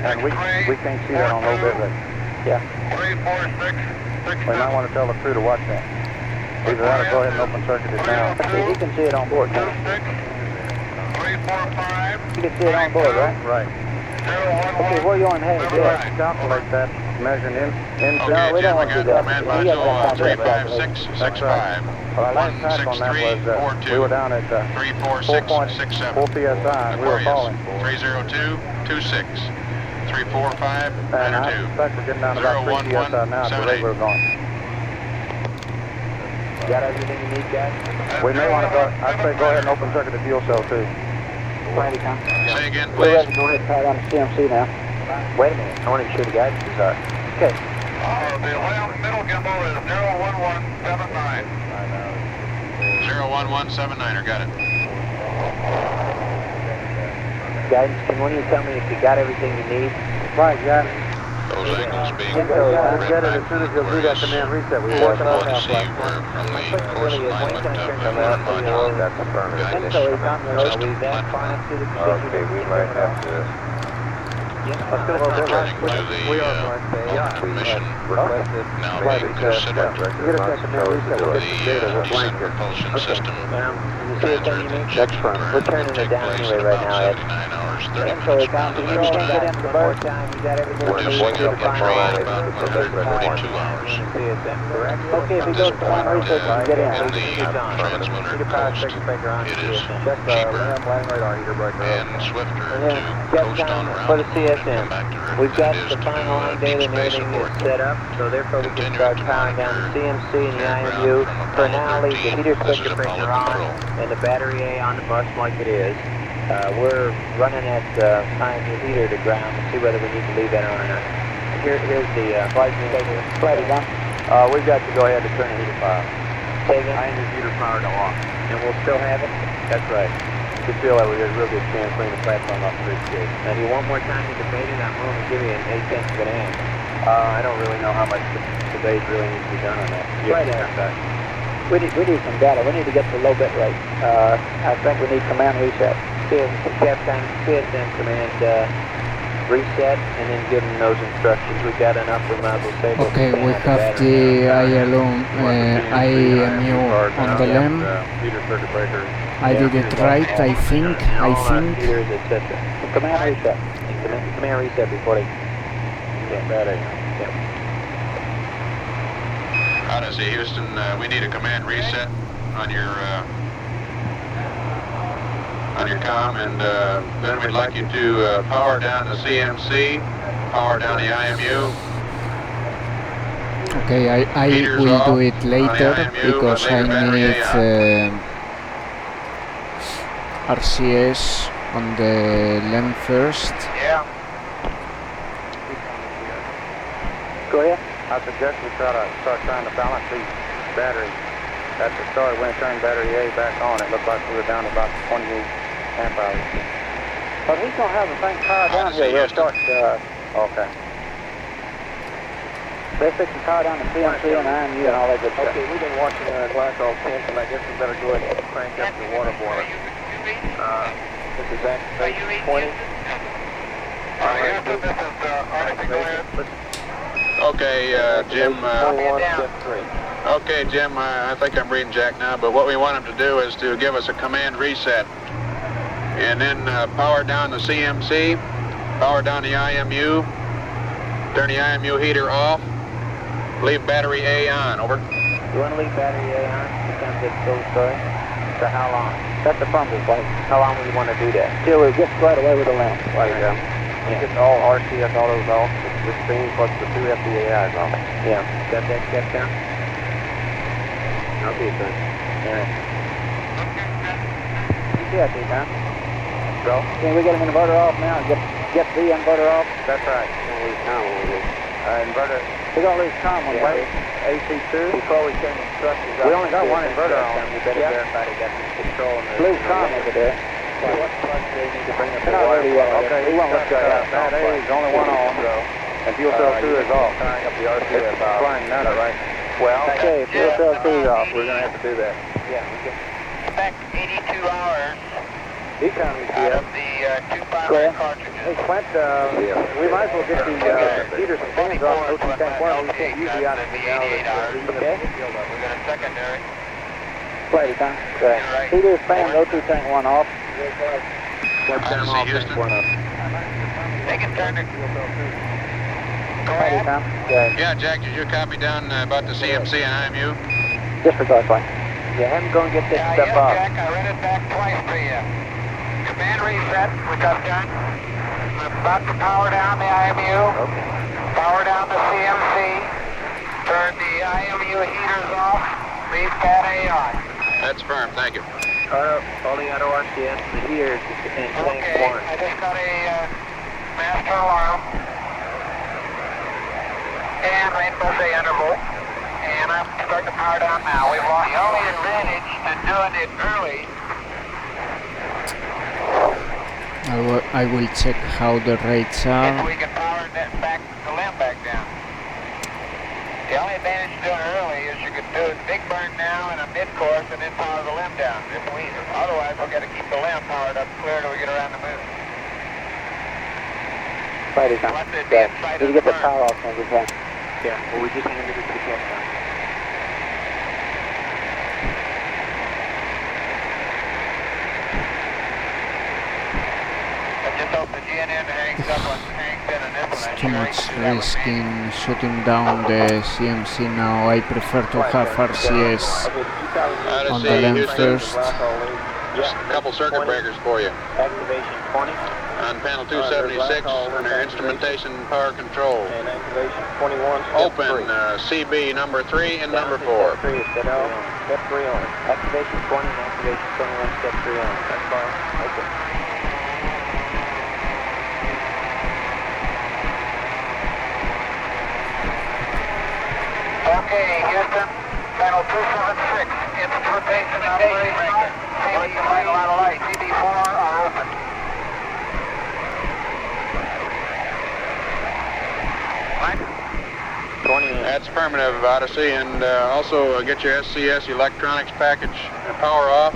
F: And we can't see that on low bit rate.
M: Yeah.
B: 34669.
F: We might want to tell the crew to watch that. Either that or go ahead and open circuit it now.
M: Okay, you can see it on board now.
B: 345.
M: You can see it on board, right?
F: Right.
M: Okay, where you on heading?
F: We'll have to calculate that, measuring in.
H: Okay,
M: we
H: Jim,
M: don't
H: I
M: want to do
H: got
M: that.
H: command
M: We got
H: module
M: that calculated.
H: 35665.
F: Well, our last track on that was we were down at
H: 34667.
F: 4 PSI and we were falling.
H: 30226. 345
F: And I
H: 92.
F: suspect we're getting down to about 3 PSI now at the rate we're going.
G: You got everything you need, guys?
F: We may want to go, I'd say go ahead and open circuit the fuel cell too.
M: Plenty, Tom.
H: Say again,
M: We're
H: please.
M: ready to go ahead and power down the CMC now.
G: Wait a minute. I want to be sure the guidances are.
M: Okay.
B: The middle gimbal is 01179.
H: 01179er, got it.
G: Guidance, can one of you tell me if you got everything you need?
F: Right, yeah.
H: Those angles being
F: We'll get it as soon as you'll do that command reset. We're working on that.
H: Odyssey were from the course alignment module.
I: That's affirmative.
G: So he's on the road. Are we that far enough to the
I: Okay, we might have to
F: Let's go a little bit
H: Turning to
F: We
H: the
F: are going to
H: mission
I: request it.
H: now being considered
F: get us that command reset. We'll get the data. We'll blank
H: decent
F: it.
H: propulsion system.
G: CSM, you mean? That's fine. We're turning it down anyway right now, Ed.
H: 79 hours, 30
G: And so
H: minutes
G: we found
H: around the
G: you
H: left
G: can get
H: side.
G: into the boat time. You got everything you
H: Reducing
G: need
H: up
G: to
H: the
G: find
H: train
G: out.
H: about 142 hours.
G: CSM, correct?
M: Okay, if
H: At
M: you
H: this
M: go to command
H: point,
M: reset, you can get in.
H: in the translunar coast, it is cheaper and swifter to coast on around
G: For the
H: the moon and
G: CSM,
H: come back to Earth
G: we've
H: than
G: got
H: it is
G: the
H: to
G: final line
H: deep
G: data and
H: space
G: everything
H: abort.
G: is set up, so therefore we can
H: Continuing
G: start
H: to
G: powering down the
H: monitor
G: CMC and the
H: aircraft
G: IMU.
H: from
G: For
H: Apollo
G: now, leave the
H: 13.
G: heater
H: This is
G: circuit breaker
H: Apollo
G: on
H: control.
G: and the battery A on the bus like it is. We're running that IMU heater to ground to see whether we need to leave that on or not. Here's the flight schedule.
M: Ready, Tom.
F: We've got to go ahead and turn the heater power.
G: Say again?
F: IMU heater power to off.
G: And we'll still have it?
F: That's right. We feel that we get a real good chance bringing the platform up to 3
G: Now, do you want more time to debate it? I'm willing to give you an 8/10 of an amp.
F: I don't really know how much debate really needs to be done on that.
M: Right now. We need some data. We need to get the low bit rate. I think we need command reset.
G: Captain, CSM command reset, and then give them those instructions. We've got enough we might as well save.
A: Okay, we have the IMU on the LEM.
F: Heater circuit breaker.
A: I did it right, I think.
G: Heaters, etc.
M: Command reset.
G: Command reset before they.
H: Odyssey, Houston, we need a command reset on your comm, and then we'd like you to power down the CMC, power down the IMU.
A: Okay, I will do it later because I need RCS on the LEM first.
B: Yeah.
M: Go ahead.
F: I suggest we start trying to balance these batteries. At the start, when we turned battery A back on, it looked like we were down to about 28 amp hours.
M: But he's going to have the thing power down here. We'll start.
F: Okay.
M: They fix the power down the CMC and IMU and all that good stuff.
F: Okay, we've been watching glass all 10, and I guess we better go ahead and crank up the water boiler. This is actually 20.
B: Houston, this is Odyssey, go ahead.
H: Okay, Jim.
F: 21, step 3.
H: Okay, Jim, I think I'm reading Jack now, but what we want him to do is to give us a command reset. And then power down the CMC, power down the IMU, turn the IMU heater off, leave battery A on, over.
G: You want to leave battery A on? Sometimes it's so sorry. So how long?
M: That's the fun part.
G: How long would you want to do that?
M: Till we get right away with the lamp.
F: There you go. Get all RCS, all those off, this thing plus the 2 FDAIs off.
G: Yeah. Got that step down?
F: Okay, sir.
G: All right.
M: Yeah, see, Tom.
F: Go.
M: Can we get an inverter off now and get the inverter off?
F: That's right. We'll lose comm when we do. Inverter.
M: We're going to lose comm when we
F: AC2.
G: Before we turn the instructions
F: We only got one inverter on.
G: You better verify they got some control in the...
M: lose comm over there.
G: What plug do they need to bring up the
M: Not
G: water?
M: really well. Okay, we won't let go.
F: That A is only one on, and fuel cell 2 is off. Tying up the RCS out. Flying none, right? Well,
M: okay, fuel cell 2 is off.
F: We're going to have to do that.
G: Yeah, we can.
B: expect 82 hours
J: Economy
B: out of
J: CF.
B: the 2 primary cartridges.
J: Hey, Clint, we might as well get the heaters and fans off O2 tank 1. We can't use the oxygen now.
B: 88 hours.
M: Okay.
B: We got a secondary.
M: Flighty time. Good. Heaters, fans, O2 tank 1 off.
D: Odyssey, Houston.
B: They can turn it. Go
M: Flighty
B: ahead.
M: time. Good.
D: Yeah, Jack, did you copy down about the CMC and IMU?
M: Disregard flight.
G: Yeah, have him go and get this
B: Yeah,
G: stuff off.
B: Jack, I read it back twice to you. Command reset, we got done. I'm about to power down the IMU.
G: Okay.
B: Power down the CMC. Turn the IMU heaters off. Leave Pad A on.
D: That's firm, thank you.
G: Holding auto RCS, the heaters in tank
B: Okay,
G: 1.
B: I just got a master alarm. And rainbow day interval. And I'm starting to power down now. We've lost the only advantage to doing it early.
A: I will check how the rates
B: If
A: are.
B: we can power that back, the limb back down. The only advantage to doing it early is you could do a big burn now and a mid-course and then power the limb down. Otherwise, we've got to keep the limb powered up clear till we get around the moon.
M: Flighty time.
B: Once it
M: Good.
B: inside
M: Did you
B: of
M: get the
B: the
M: power off when we can?
G: Yeah, well, we just handed it to the captain.
B: Just hope the GNN hangs up on hangs in and this one.
A: It's too much risk in shutting down the CMC now. I prefer to have RCS on the
D: Odyssey,
A: length
D: Houston.
A: first.
D: Just a couple circuit breakers for you.
G: Activation 20.
D: On panel 276, under instrumentation power control.
F: And activation 21, step
D: Open
F: 3.
D: CB number 3 and number 4.
G: Step 3, step 3 on. Activation 20 and activation 21, step 3 on. That's fine. Okay.
B: Okay, Houston, panel 276, instrumentation operation, CB line line of light, CB4 are open.
D: That's affirmative, Odyssey, and also get your SCS electronics package power off,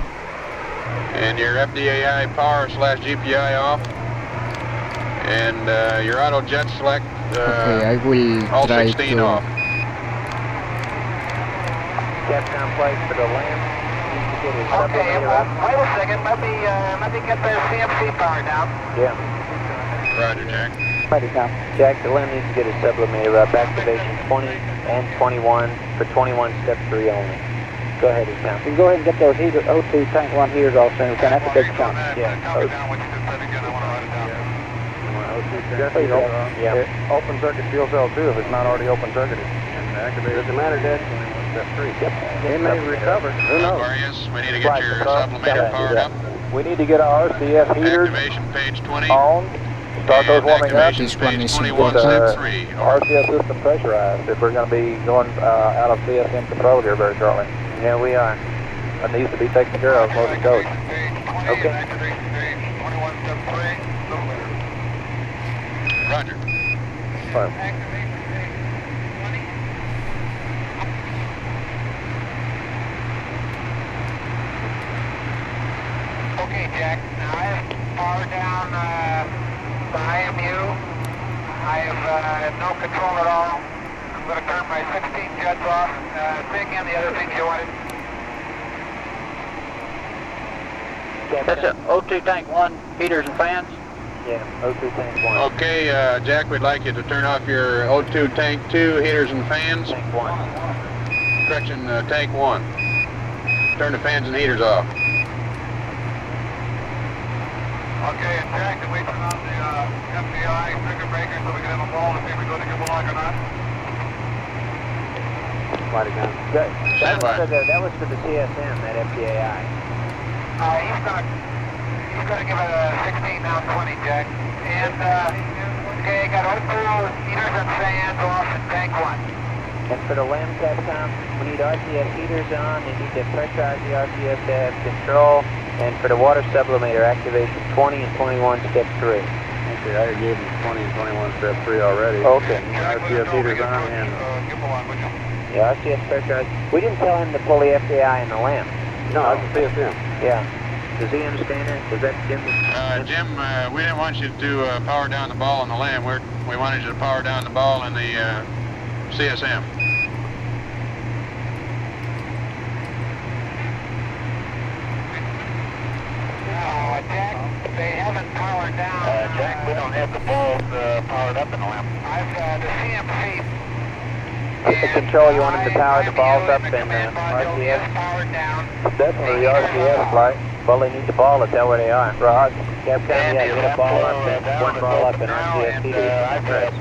D: and your FDAI power / GPI off, and your auto jet select
A: Okay, I will
D: all
A: try
D: 16
A: to.
D: off.
G: Capcom flight for the lamp. Needs to get his
B: Okay,
G: sublimator
B: well,
G: up.
B: wait a second, let me get the CMC power down.
G: Yeah.
D: Roger, Jack.
M: Flighty time.
G: Jack, the limb needs to get his sublimator up. Activation 20 and 21. For 21, step 3 only. Go ahead, it's down.
M: You can go ahead and get those heater, O2 tank 1 heaters off soon. We're going to have to take a chunk.
G: Yeah.
B: Copy down what you just said again, I want to write it down.
J: Jesse,
G: Yeah.
J: open circuit fuel cell 2 if it's not already open circuited. And activate. Doesn't matter, Dad. Step 3. Yep. They may recover. Who knows?
D: Aquarius, we need to get your sublimator powered up.
J: We need to get our RCS heaters
D: Activation page 20.
J: on. Start those warming up.
D: Activation
A: This one
D: page
A: is
D: 21,
A: important.
D: step 3.
J: RCS system pressurized if we're going to be going out of CSM control here very shortly.
G: Yeah, we are.
J: That needs to be taken care of before it goes.
G: Okay.
B: Activation page 21, step 3, sublimator.
D: Roger.
J: Fine.
B: Activation page 20. Okay, Jack, now I have powered down the IMU. I have no control at all. I'm going to turn my 16 jets off. Say again the other things you wanted.
M: That's it. O2 tank 1 heaters and fans.
G: Yeah, O2 tank 1.
D: Okay, Jack, we'd like you to turn off your O2 tank 2 heaters and fans.
G: Tank 1.
D: Correction, tank 1. Turn the fans and heaters off.
B: Okay, and Jack, can we turn on the FBI circuit breaker so we can have a ball to see if we're going to get along or not?
J: Flight again.
G: That was for the CSM, that FDAI.
B: He's gonna give it a 16 now 20, Jack. And okay, got O2 heaters and fans off in tank 1.
G: And for the LAM Capcom, we need RCS heaters on. They need to pressurize the RCS to have control. And for the water sublimator, activation 20 and 21, step 3.
J: Okay, I gave him 20 and 21 step 3 already.
G: Okay.
J: RCS heaters on and
B: Gimbal on, would you?
G: Yeah, RCS pressurized. We didn't tell him to pull the FDI in the LAM.
F: No, that's the CSM.
G: Yeah. Does he understand that? Does that Jim?
D: Jim, we didn't want you to power down the ball on the LAM. We wanted you to power down the ball in the CSM.
B: Jack, they haven't powered down.
L: Jack, we don't have the balls powered up in the LAM.
B: The CMC.
G: The control, you want him to power the balls up in RCS?
B: Powered down.
F: Definitely the RCS flight.
G: Well, they need the ball to tell where they are.
F: Right.
G: Capcom, yeah, get a ball up and one ball up in RCS heaters.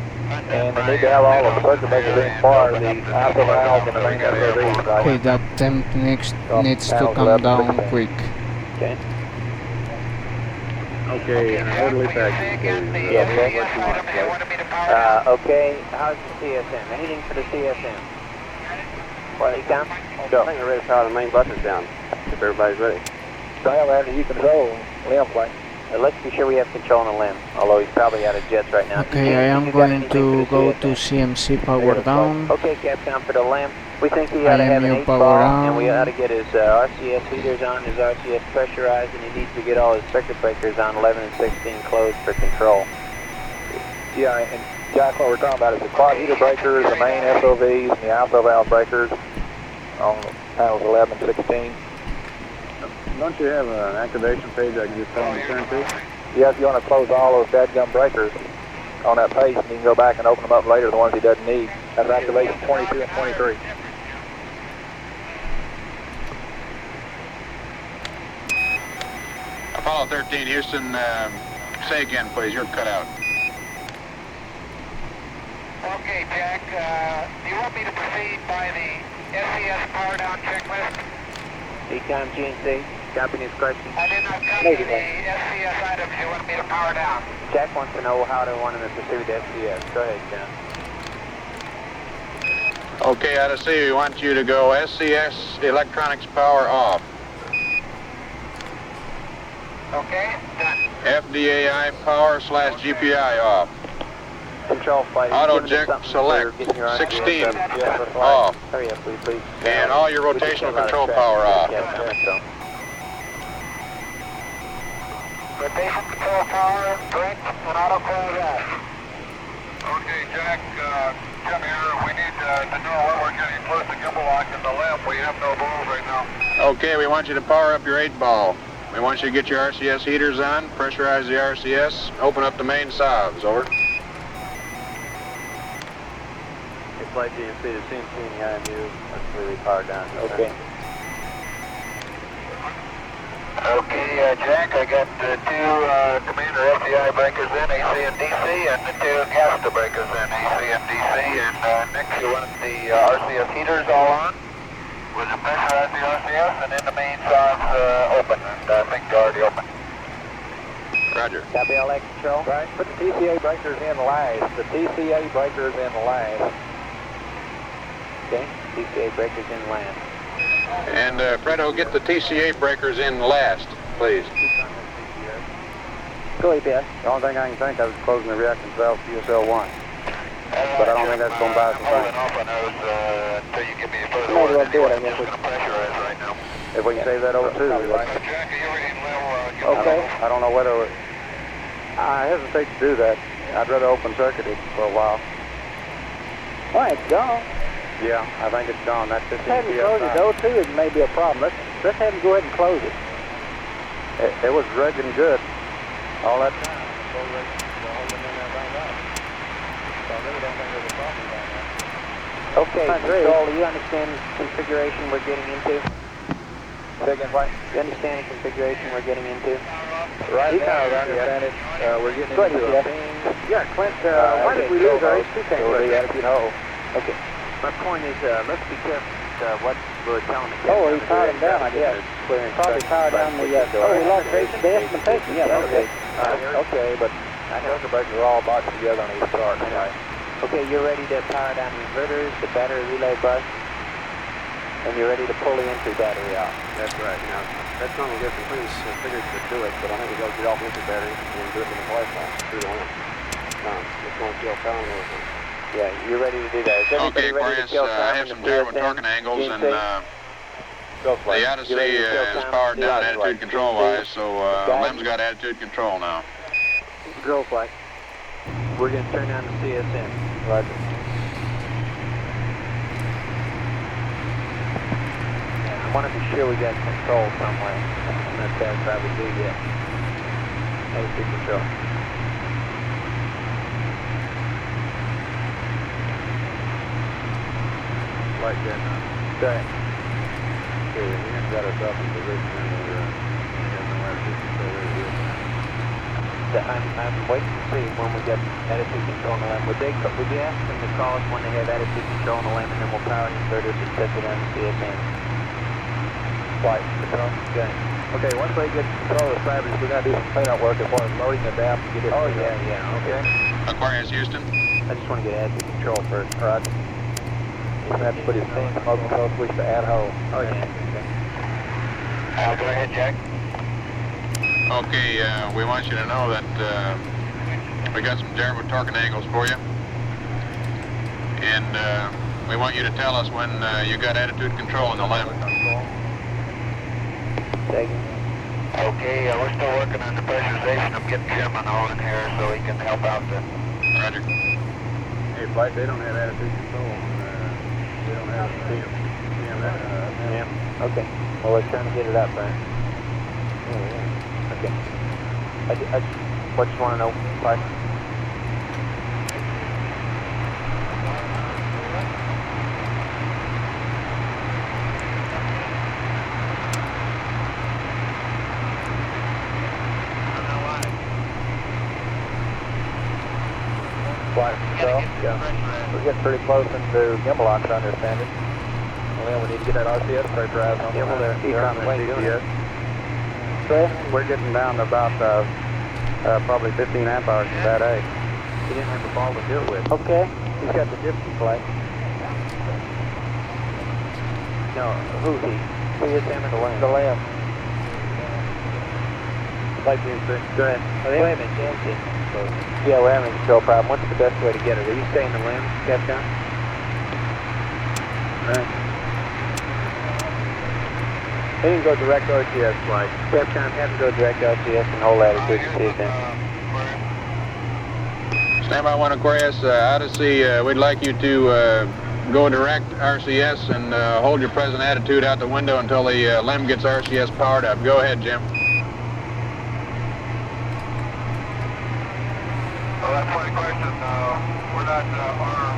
F: And they need to have all of the circuit breakers in far the ISO valves and the main SOVs, right?
A: Okay, that temp needs to come down quick.
G: Okay.
F: Okay, orderly package.
G: Okay, how's the CSM? Anything for the CSM? What, he come?
F: Go. I think we're ready to power the main buses down, if everybody's ready. So I have you control LAM flight.
G: Let's be sure we have control on the LAM, although he's probably out of jets right now.
A: Okay, I am going to go to CMC power down.
G: Okay, Capcom, for the LAM, we think he ought to have an 8 ball, and we ought to get his RCS heaters on, his RCS pressurized, and he needs to get all his circuit breakers on 11 and 16 closed for control.
F: Yeah, and Jack, what we're talking about is the quad heater breakers, the main SOVs, and the ISO valve breakers on panels 11 and 16. Don't you have an activation page I can just tell him to turn to? Yeah, if you want to close all those dadgum breakers on that page, and you can go back and open them up later, the ones he doesn't need. That's activation 22 and 23.
D: Apollo 13, Houston, say again, please. You're cut out.
B: Okay, Jack, do you want me to proceed by the SCS power down checklist?
G: Ecom GNC, copying his question.
B: I did not copy the SCS items you want me to power down.
G: Jack wants to know how to want him to pursue the SCS. Go ahead, John.
D: Okay, Odyssey, we want you to go SCS electronics power off.
B: Okay, done.
D: FDAI power / GPI off.
G: Control flight.
D: Auto jack select 16 off.
G: Hurry up, please.
D: And all your rotational control power off.
B: Rotation control power, brake, and auto close off.
L: Okay, Jack, Jim here. We need to know when we're getting close to gimbal lock in the LAM. We have no balls right now.
D: Okay, we want you to power up your 8 ball. We want you to get your RCS heaters on, pressurize the RCS, open up the main salves, over.
N: Flight GNC to CMC in the IMU. That's really powered down.
F: Okay.
B: Okay, Jack, I got the 2 commander FDI breakers in, AC and DC, and the 2 Gasta breakers in, AC and DC, and next you want the RCS heaters all on, with the pressurize the RCS, and then the main salves open, and I think they're already open.
D: Roger.
G: Copy LX control.
F: Right, put the TCA breakers in last. The TCA breakers in last.
G: Okay, TCA breakers in last.
D: And Fredo, get the TCA breakers in last, please.
G: Go ahead,
F: The only thing I can think of is closing the reactant valve CSL1. But I don't think that's going to buy us a
B: I'm holding off on those until you give me a further
G: Maybe
B: order.
G: we'll do it, I
B: Anyway,
G: guess.
B: I'm just going to pressurize right now.
F: If we can save that over too.
B: Jack, are you ready to level?
F: Okay. I don't know whether I hesitate to do that. I'd rather open circuit it for a while.
M: Well, it's gone.
F: Yeah, I think it's gone. That's 15
M: Have you closed it? O2 it may be a problem. Let's have him go ahead and close it.
F: It was dredging good all that time.
G: Okay, control, you understand the configuration we're getting into?
F: Second flight.
G: You understand the configuration we're getting into?
F: Right now, I understand it. We're getting into a thing.
M: Yeah, Clint, why did we lose our H2 tank?
G: Okay. My point is, let's be careful what we're telling the
M: Oh, he powered him down, I guess. Probably powered down the, he lost the instrumentation, yeah, okay.
F: Okay, but circuit breakers are all boxed together on each chart.
G: Okay, you're ready to power down the inverters, the battery relay bus, and you're ready to pull the entry battery off.
F: That's right. Now, that's only good for things figures to do it, but I think we got to get off the entry battery and do it in the flightplan through the lamp. It's going to kill power and everything.
G: Yeah, you're ready to do that. Is everybody
D: Okay,
G: ready to
D: Aquarius,
G: kill
D: I have some Darwin torquing angles, and The Odyssey is powered down attitude control-wise, so Lem's got attitude control now.
N: Control flight. We're going to turn on the CSM. Roger. I want to be sure we got control somewhere. I'm not satisfied we do yet. Attitude control.
C: Like that.
N: Go ahead.
C: Okay, we haven't got us up in position and we're
N: I'm waiting to see when we get attitude control on the LEM. Would you ask them to call us when they have attitude control on the LEM, and then we'll power the inverters and set it on the CSM?
F: Flight control.
N: Good.
F: Okay, once they get control of the fibers, we're going to do some cleanup work as far as loading the DAP and get it.
N: Oh, yeah, okay.
D: Aquarius, Houston.
N: I just want to get attitude control first.
F: Roger. He's going to have to put his thing smoke control switch to add hole.
N: Oh, yeah.
B: Go ahead, Jack.
D: Okay, we want you to know that we got some terrible torquing angles for you. And we want you to tell us when you got attitude control on the LEM.
B: Okay, we're still working on the pressurization. I'm getting Jim on all in here so he can help out then.
D: Roger.
C: Hey, Flight, they don't have attitude control. They don't have CMS.
N: Yeah, okay. Well, let's try to get it up, right?
C: Oh, yeah.
N: Okay. I just want to know, Flight.
F: Flight control. Yeah. We're getting pretty close into gimbal lock, I understand it. Well, then we need to get that RCS pressurized on
N: Gimbal there.
F: CCS. We're getting down to about probably 15 amp hours in that A.
N: He didn't have the ball to do it with.
F: Okay. He's got the dipsy plate.
N: No, who he? CSM and the LEM.
F: The LEM.
N: Like this, go ahead. Wait a minute, James. Yeah, we're having a control problem. What's the best way to get it? Are you staying the LEM, Capcom?
F: Right. He can go direct RCS flight.
N: Capcom, have him go direct RCS and hold attitude and CSM.
D: Stand by 1 Aquarius. Odyssey, we'd like you to go direct RCS and hold your present attitude out the window until the LEM gets RCS powered up. Go ahead, Jim.
L: Well, that's my question. We're not, our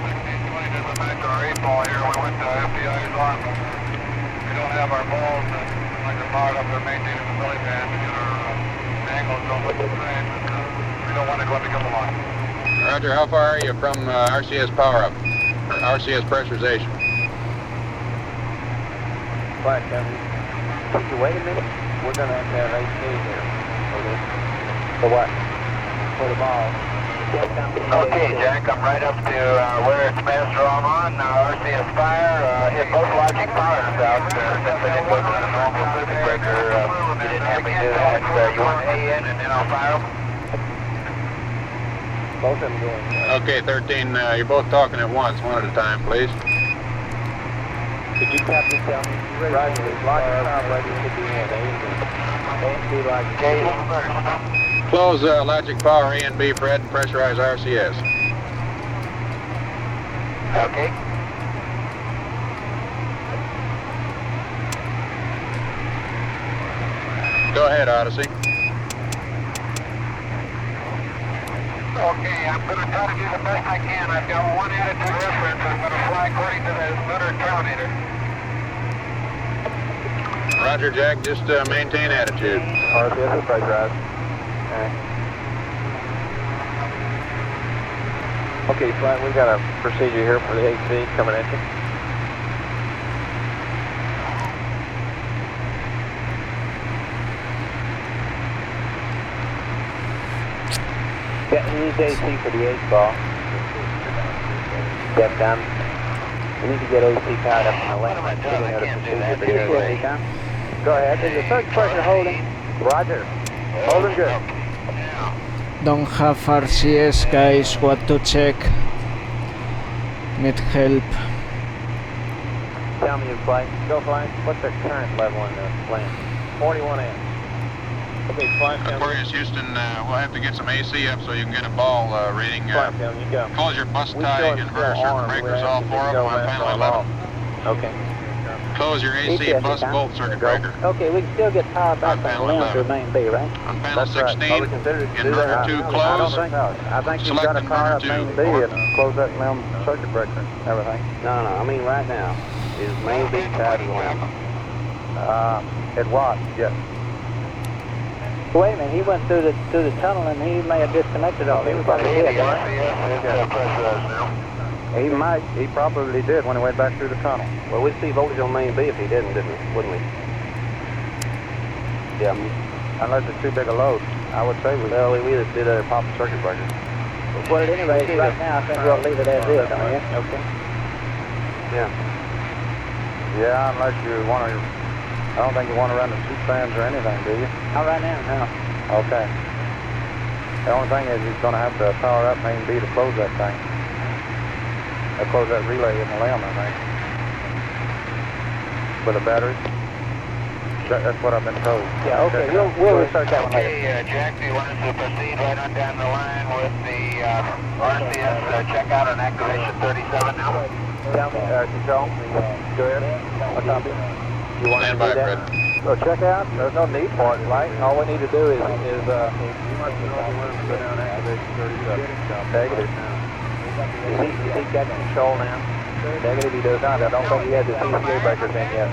L: 1620 doesn't match our 8-ball here. We went to FDI's on. We don't have our balls like they're powered up. They're maintaining the belly band to get our angles don't look the same. We don't want to go into gimbal lock.
D: Roger, how far are you from RCS power up? RCS pressurization?
F: Flight, Captain.
N: Could you wait a minute?
F: We're going to have AC here. For what? For the ball.
B: Okay, Jack, I'm right up to where it's maelstrom on. RCS fire. Hit both logic powers out since I didn't go to the normal circuit breaker. You didn't have me do that. You want A in and then I'll fire them?
F: Both of them going.
D: Okay, 13, you're both talking at once, one at a time, please.
N: Could you Captain tell me?
F: Roger, logic power breaker should be in. A and B logic.
B: Okay.
D: Close logic power A and B, Fred, and pressurize RCS.
B: Okay.
D: Go ahead, Odyssey.
L: Okay, I'm going to try to do the best I can. I've got one attitude reference. I'm going to fly according to the lunar terminator.
D: Roger, Jack, just maintain attitude.
F: RCS is pressurized. Okay, Flight, we've got a procedure here for the AC coming at you.
N: Yeah, he needs AC for the 8-ball. Capcom. We need to get AC powered up on the LEM. I'm figuring out a procedure for the AC.
F: Go ahead. Is the third pressure holding? Roger. Holding good.
A: Don't have RCS, guys. What to check? Need help.
N: Tell tell me your flight.
J: Go flight. What's the current level in the plane? 41 amps. Okay, flight.
D: Aquarius Houston, we'll have to get some AC up so you can get a ball reading.
J: Flight, you go.
D: Close your bus
J: We
D: tie
J: still
D: inverter circuit
J: armed.
D: breakers,
J: We're
D: all
J: asking
D: 4
J: to
D: of
J: go
D: them on
J: left
D: panel
J: or
D: 11.
J: off. Okay.
D: Close your AC
M: GPS
D: bus
M: account.
D: bolt circuit breaker.
M: Okay, we can still get power back
D: On
M: from
D: panel
M: the LIM to
D: 11.
M: main B, right?
D: On panel
J: That's right.
D: 16,
J: Well, we consider to do
D: inverter
J: that.
D: 2
J: I don't
D: close.
J: think so. I think you've
D: Select
J: got to power up
D: inverter
J: main
D: 2.
J: B and close that LIM circuit breaker and everything.
N: No, I mean right now. Is main B powered to LIM?
J: It was, yes.
M: Wait a minute, he went through the tunnel and he may have disconnected all
J: He
M: this.
J: probably did, He probably did when he went back through the tunnel.
N: Well, we'd see voltage on main B if he didn't we? Wouldn't we? Yeah.
J: Unless it's too big a load, I would say we.
N: Well, we either did a pop circuit breaker.
M: Well, at any rate, right now, I think we'll leave it as is, don't you?
J: Okay.
N: Yeah.
J: Yeah, unless you want to. I don't think you want to run the 2 fans or anything, do you?
M: Not right now, no.
J: Okay. The only thing is he's going to have to power up main B to close that thing. Close that relay in the LIM, I think. With a battery. That's what I've been told.
M: Yeah, okay, we'll research that one later.
B: Okay, Jack, do you want us to proceed right on down the line with the RCS checkout and activation 37 now?
J: Tell me, Control, go ahead. I'll copy. You want
D: Stand
J: to
D: by,
J: do
D: Fred.
J: that? So check out, there's no need for it, right? All we need to do is go down activation 37. Negative. Is he got control now? Negative, he does not. I don't think he has the TCA breakers in yet.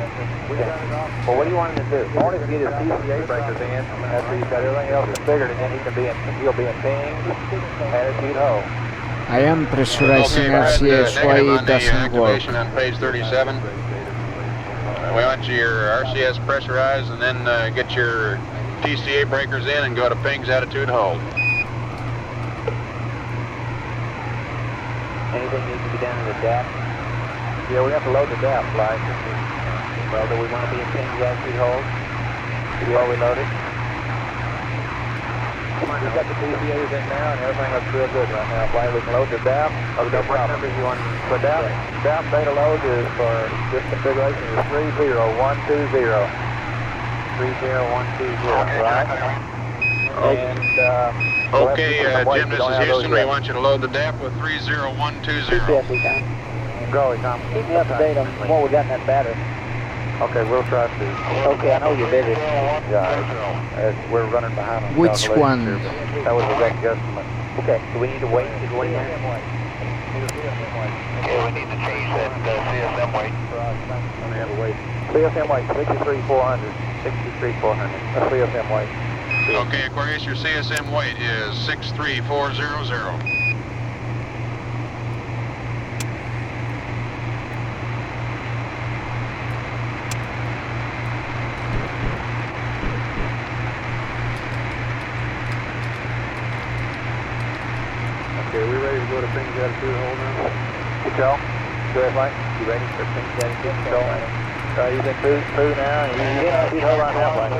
J: Well, what do you want him to do? I want him to get his TCA breakers in after he's got everything else configured, and then he'll be in ping, attitude hold.
A: I am pressurizing
D: Okay,
A: RCS,
D: Fred,
A: why
D: negative
A: it
D: on the
A: doesn't work.
D: activation on page 37. We want your RCS pressurized and then get your TCA breakers in and go to ping's attitude hold.
J: Anything needs to be done in the DAP? Yeah, we have to load the DAP, like. Well, do we want to be in ping's attitude hold? Before we load it? We've got the TCAs in now and everything looks real good right now. Like we can load the DAP. Okay, what numbers you want? The DAP data load is for this configuration is 30120. 30120, right? And
D: okay, Jim, this is Houston. We want you to load the DAP with 30120.
M: GPS account.
J: Go, Tom.
M: Keep me up to date on what we got in that battery.
J: Okay, we'll try to.
M: Okay, I know you're busy.
J: Yeah, we're running behind on
A: Which one?
J: here, but that was a rough guesstimate.
N: Okay, do we need to wait to go in there?
B: Okay, we need to change that CSM weight.
J: We have to wait. CSM weight, 63,400. 63,400. That's CSM weight.
D: Okay, Aquarius, your CSM weight is 63400.
J: Okay, we ready to go to ping's attitude hold now? Control. Go ahead, Mike. You ready for ping's attitude control? He's in two now. He's in attitude hold right now, Mike.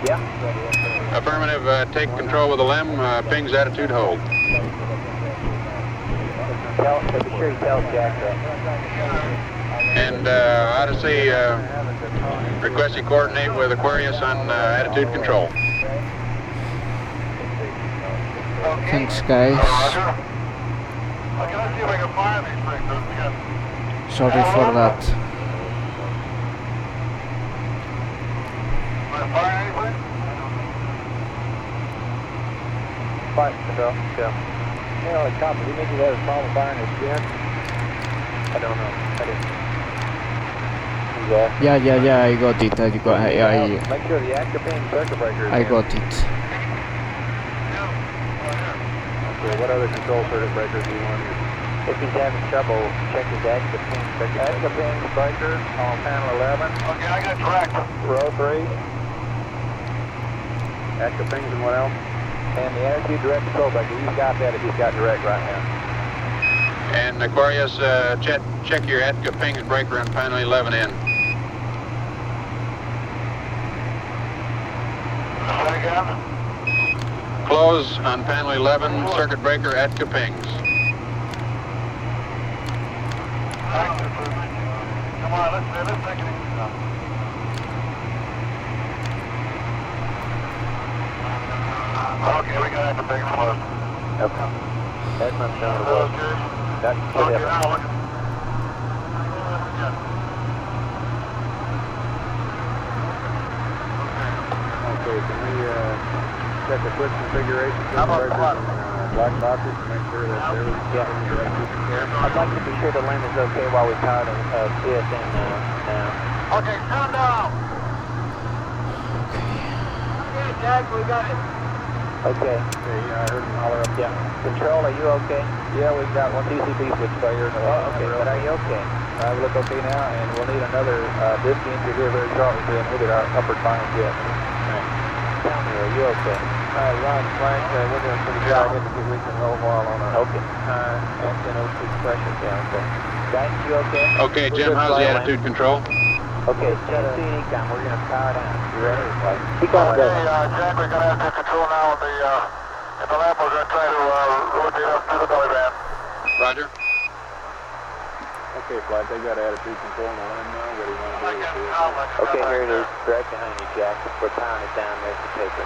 D: Yeah. Affirmative, take control with the LEM, ping's attitude hold.
J: Be sure you tell Jack that.
D: And Odyssey, request you coordinate with Aquarius on attitude control.
A: Thanks, guys.
L: Let's see if I can find these things again.
A: Sorry for that.
L: Can I find anything?
J: Fine, Control. Yeah. You know, it's copy. You think you had a problem firing this jet? I don't know. I didn't.
A: Yeah, I got it.
J: Make sure the active ping circuit breaker is
A: I
J: in.
A: got it.
J: Okay, what other control circuit breakers do you want here? If he's having trouble, check his active ping circuit breaker. Active ping breaker on panel 11.
L: Okay, I got tracked.
J: Row 3. Active pings and what else? And the attitude direct control breaker. He's got that if he's got direct right now.
D: And Aquarius, check your active pings breaker on panel 11 in.
L: Again?
D: Close on panel 11, circuit breaker at Capings.
L: Come on, let's take it easy now. Okay, we got it, the big flood.
N: Okay. That's not showing the
L: Okay.
N: world. That's
L: Okay,
N: different.
L: now look.
C: Okay, can we check a quick configuration
L: How about
C: breakers
L: what?
C: and black boxes to make sure that everything's
N: Yeah.
C: in the right control?
N: I'd like to be sure the lane is okay while we power the CSM now.
L: Okay, calm down. Okay, Jack, we got it.
N: Okay.
C: Okay, yeah, I heard him holler up.
N: Yeah. Control, are you okay?
C: Yeah, we've got one TCP switch failure.
N: Oh, okay, but are you okay?
C: We look okay now, and we'll need another disc entry here very shortly to inhibit our upward flying jet.
N: Tell me, are you okay?
C: Ron Frank, we're doing pretty good. I hit the 2 weeks in a little while on our
N: Okay.
C: SNO2 pressure. Yeah, okay.
N: Guys, you okay?
D: Okay, Jim, how's the attitude control?
N: Okay, GNC and ECOM, we're going to power down. You ready?
L: Okay, Jack, we're going to have to control now in the lab. We're going to try to rotate up to the belly band.
D: Roger.
C: Okay, Flight, they got attitude control on the line now. What do you want to do with this?
N: Okay, here it is, right behind you, Jack. We're powering it down. There's the paper.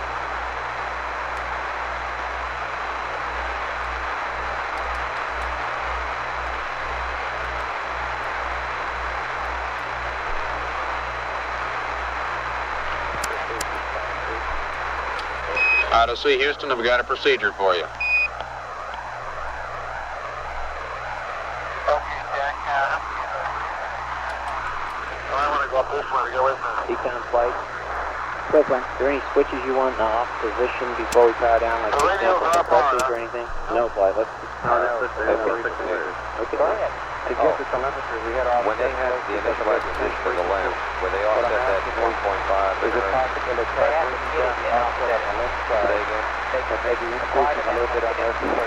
D: Odyssey, Houston, I've got a procedure for you.
L: Okay, Jack. I want to go up this way to get away from it.
N: Econ flight. Is there any switches you want off position before we power down, like
L: The
N: for
L: radio's
N: example,
L: up
N: compressors
L: on,
N: or anything? No, flight. Let's just power down. Okay.
C: Go ahead. To get the telemetry, we had off.
I: When they had the initial acquisition of the lamp, where they offset that 1.5,
C: Is it possible that
N: They have to get it offset on this side.
I: Say again?
N: They can maybe increase it a little bit on the other side.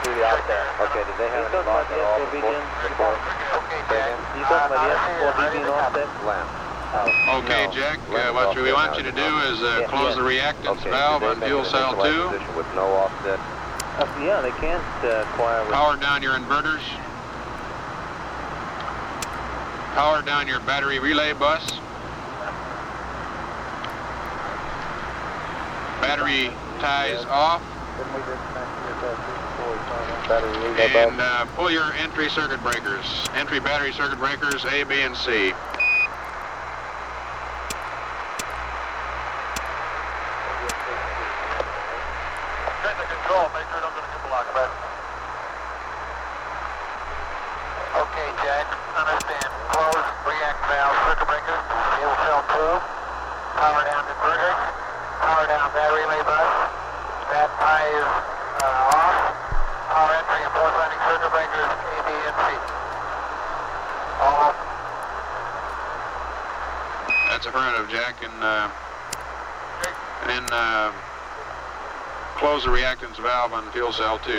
N: Do the out there.
I: Okay, did they have
N: You
I: any
N: talking
I: lock
N: about
I: at
N: the
I: all
N: SOV
I: before?
L: Okay, Jack.
N: You talking about the S4 being offset?
I: Lamp.
D: Okay,
I: No.
D: Jack,
I: Lamp
D: what
I: offset
D: we want
I: now,
D: you to
I: it's
D: do
I: not.
D: is close the reactance
I: Okay,
D: valve
I: did
D: on
I: they
D: fuel
I: make an
D: cell
I: initial
D: 2.
I: acquisition with no offset?
N: Yeah, they can't acquire with...
D: Power down your inverters. Power down your battery relay bus. Battery ties off. And pull your entry circuit breakers. Entry battery circuit breakers A, B, and C.
L: Get the control. Make sure it doesn't get blocked, man. Okay, Jack. Understand. Close react valve circuit breaker. Fuel cell 2. Power down inverter. Power down battery relay bus. That tie is off. Power entry and both landing circuit breakers A, B, and C. All off.
D: That's affirmative, Jack. And then close the reactance valve on fuel cell 2.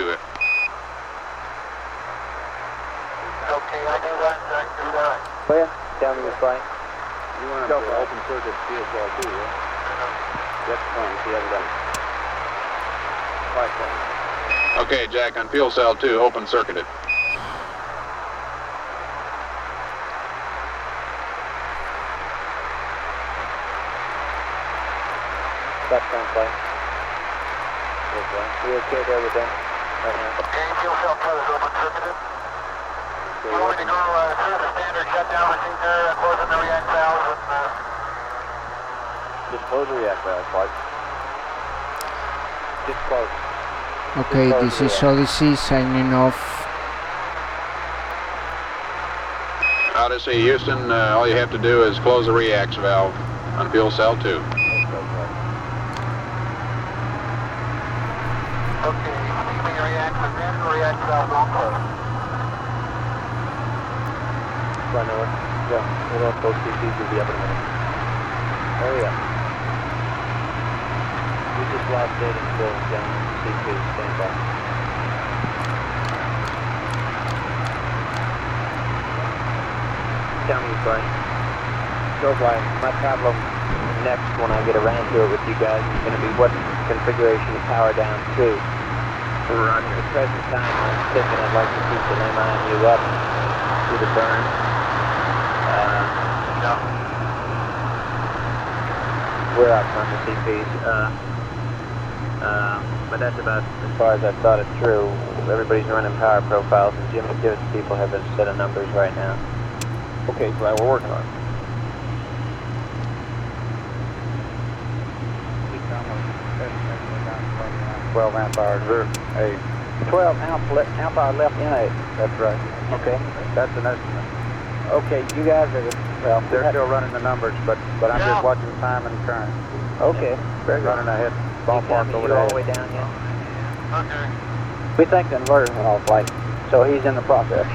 L: Okay, I do that, Jack. Do that.
N: Clear? Down to the flight.
C: You want to open circuit fuel cell too, yeah? That's fine, see, I've done.
D: Okay, Jack, on fuel cell 2, open circuited.
N: That's down flight. We okay there with them right now?
L: Okay, fuel cell 2 is open circuited. We're going to go through the standard shutdown procedure and closing the react valves and
C: Just close the react valve, Flight.
N: Just close.
A: Okay, this is Odyssey signing off.
D: Odyssey, Houston, all you have to do is close the react valve on fuel cell 2.
L: okay, leaving your reactor in, react valve won't close.
N: Run over. Yeah, we'll have both CCs will be up in a minute. Hurry up. We just lost data and going down C2, stand by. Tell me, Brian. Go, Brian. My problem next when I get around to it with you guys is going to be what configuration to power down to.
C: Roger.
N: At the present time, I'm thinking I'd like to keep the MIMU up
G: to the burn. We're out from the CPs. But that's about as far as I've thought it through. Everybody's running power profiles, and Jim and Gibbs people have a set of numbers right now.
F: Okay, Brian, we're working on it.
M: 12 amp hours. Hey, 12 amp hour left in a.
F: That's right.
M: Okay.
F: That's an estimate.
M: Okay, you guys are, well,
F: They're still running the numbers, but I'm just watching time and current.
M: okay.
F: They're running ahead. Ballpark over
G: all the
F: there.
G: way down yet?
L: Okay.
M: We think the inverter went off light, so he's in the process.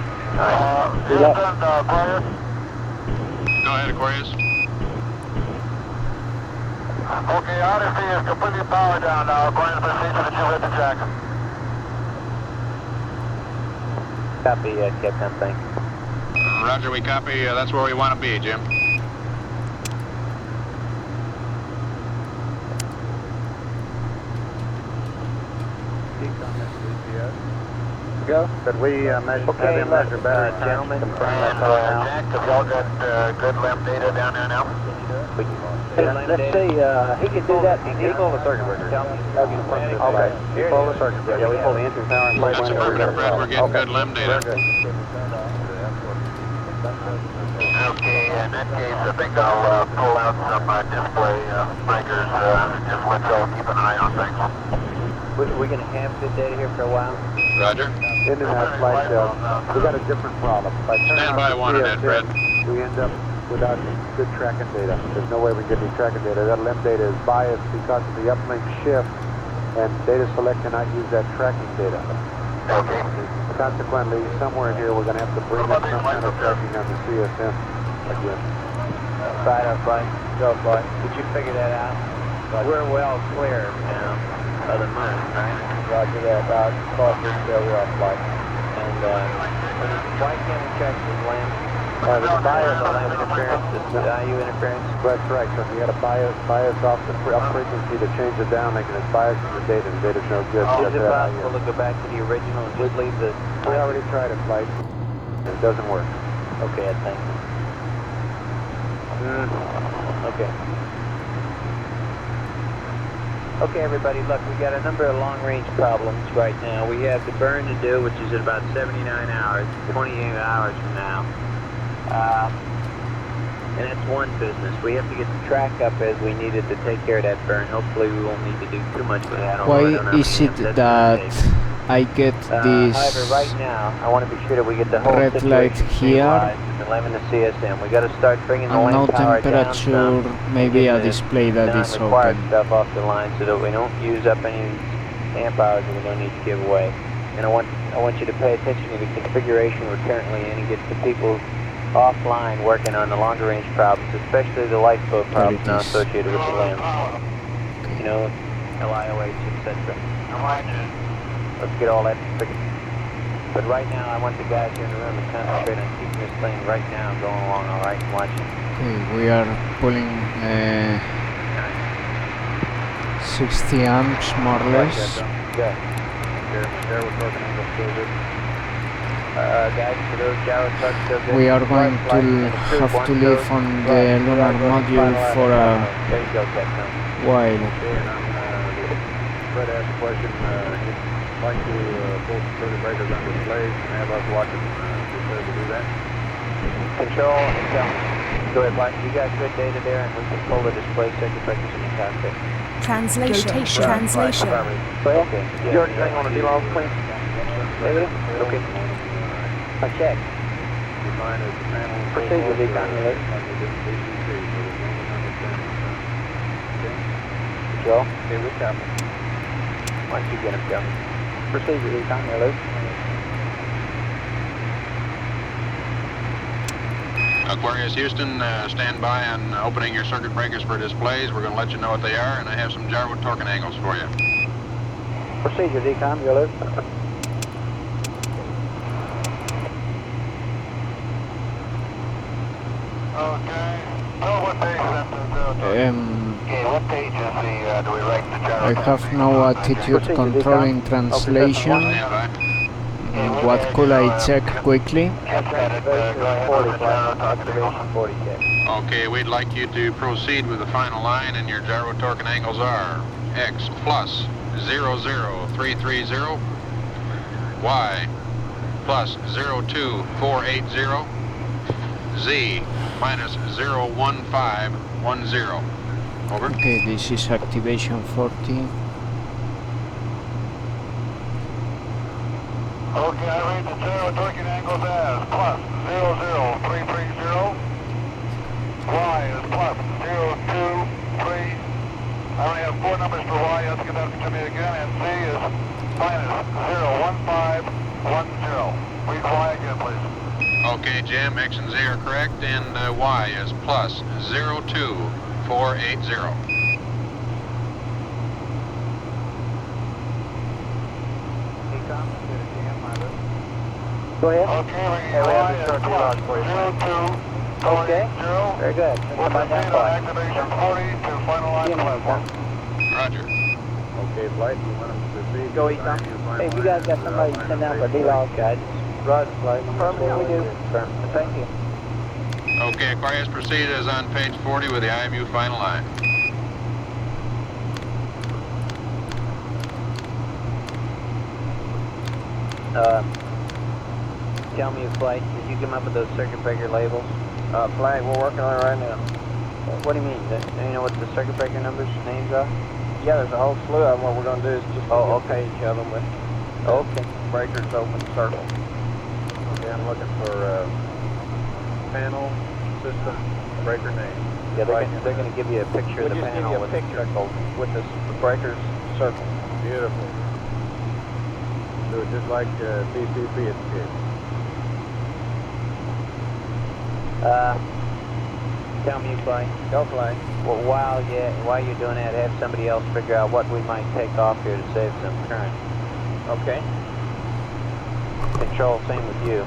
M: We
L: Houston,
M: left.
L: Aquarius.
D: Go ahead, Aquarius.
L: Okay, Odyssey is completely powered down now. According to the procedure that you hit the jack.
G: Copy, Captain, thanks.
D: Roger, we copy. That's where we want to be, Jim.
F: Go. Could we measure,
G: Okay,
F: have him measure better?
G: gentlemen.
F: Confirm that power now.
L: Jack, have y'all got good limb data down there now?
M: Let's see, he can do that.
F: He pulled the circuit breaker.
M: Okay.
F: He pulled the circuit breaker.
N: Yeah, we pulled the entry power and
D: That's affirmative, Fred. We're getting good limb data.
L: Okay, in that case, I think I'll pull out some display breakers. Just let y'all keep an eye on things.
G: We're going to have good data here for a while.
D: Roger.
F: In that flight, we got a different problem. By turning
D: Stand
F: off
D: by
F: the
D: one on that, Fred.
F: CSM, we end up without good tracking data. There's no way we get any tracking data. That limb data is biased because of the uplink shift, and data select cannot use that tracking data.
L: Okay.
F: Consequently, somewhere in here we're going to have to bring up some kind of tracking on the CSM again.
G: Right up, right. Go, boy. Did you figure that out? We're well clear now of the moon, right?
F: Roger that. Call this we're off flight.
G: And why can't we check the lamp?
F: The bias
G: The lamp interference, the IU interference?
F: That's right. So if you got a bias off the frequency to change it down, making it bias in the data, and data's no good.
G: Is it possible to go back to the original and just leave the...
F: We already tried it, flight. It doesn't work.
G: Okay, I think. Okay. Okay, everybody, look, we got a number of long-range problems right now. We have the burn to do, which is at about 79 hours, 28 hours from now. And that's one business. We have to get the track up as we needed to take care of that burn. Hopefully we won't need to do too much with that.
A: Why is it that I get this
G: however, right now, I want to be sure that we get the whole
A: red light here
G: and 11 the CSM. We got to start bringing the
A: and no
G: lamp power down
A: temperature,
G: some,
A: maybe a
G: get the
A: display that is
G: non-required
A: open?
G: stuff off the line so that we don't use up any amp hours that we don't need to give away. And I want you to pay attention to the configuration we're currently in and get the people offline working on the longer range problems, especially the lifeboat problems now associated with the lamp. You know, LIOH, etc. Let's get all that figured. But right now, I want the guys here in the room to concentrate on keeping this thing right now going along all right and watching.
A: Okay, we are pulling 60 amps more or less.
F: Good. There we're talking about good.
G: Guys, for those gyro trucks still good.
A: We are going to have to live on the lunar module for a
G: There you go, Captain.
A: while.
F: Okay, and Fred asked a question. He'd like to pull some circuit breakers on displays and have us watching displays to do that.
G: Control and tell me. Go ahead, Mike. You got good data there, and we can pull the display circuit breakers in the cockpit.
P: Translation.
G: Okay.
N: You already hang on a D-log clean?
G: Okay. I check.
F: Procedure
G: decon alert. Control.
F: Okay, we copy.
G: Why don't you get him going?
M: Procedure decon alert.
D: Aquarius Houston, stand by on opening your circuit breakers for displays. We're going to let you know what they are, and I have some gyro torquing angles for you.
M: Procedure decon, you're alert.
L: Okay. Oh, what page what page is the, do we rank the gyro?
A: I have no attitude controlling translation.
D: Stand by.
A: what could I check quickly?
F: Activation 40, flight. Activation 40 check.
D: Okay, we'd like you to proceed with the final line, and your gyro torque and angles are X plus 00330, Y plus 02480, Z minus 01510. Over.
A: Okay, this is activation 40.
L: Okay, I read the gyro torque and angles as plus 00330. Y is plus 023. I only have 4 numbers for Y. Let's give that to me again. And Z is minus 01510. Read Y again, please.
D: Okay, Jim, X and Z are correct, and Y is plus 02480.
M: Go ahead.
L: Okay,
F: Hey, we have
L: Y
F: to
L: is
F: start the log for you.
L: plus 02480.
M: Okay. Very good.
L: We'll
M: Come on
L: proceed
M: down
L: on
M: far.
L: activation 40 to final line
M: See you in a
L: platform.
M: minute.
D: Roger.
C: Okay, flight, you want them to proceed?
F: Go eat some.
M: Hey, if you guys got somebody you send out for D-log guys.
F: Roger, flight.
M: Affirmative, we do. Thank you.
D: Okay, Aquarius, proceed as on page 40 with the IMU final line.
G: Tell me, Flight, did you come up with those circuit breaker labels?
F: Flight, we're working on it right now.
G: What do you mean? Do you know what the circuit breaker numbers, names are?
F: Yeah, there's a whole slew of them. What we're going to do is just
G: Oh,
F: get a
G: okay.
F: page of them with
G: Okay.
F: breakers open circle. Okay, I'm looking for panel, system, breaker name.
G: Yeah, they're going to give you a picture
F: We'll
G: of the
F: just give
G: panel
F: you a
G: with
F: picture
G: circle.
F: with the breakers circle.
C: Beautiful. Do it just like PCP at the
G: Tell me, Flight.
F: Go Flight.
G: Well, while you're doing that, have somebody else figure out what we might take off here to save some current.
F: Okay.
G: Control, same with you.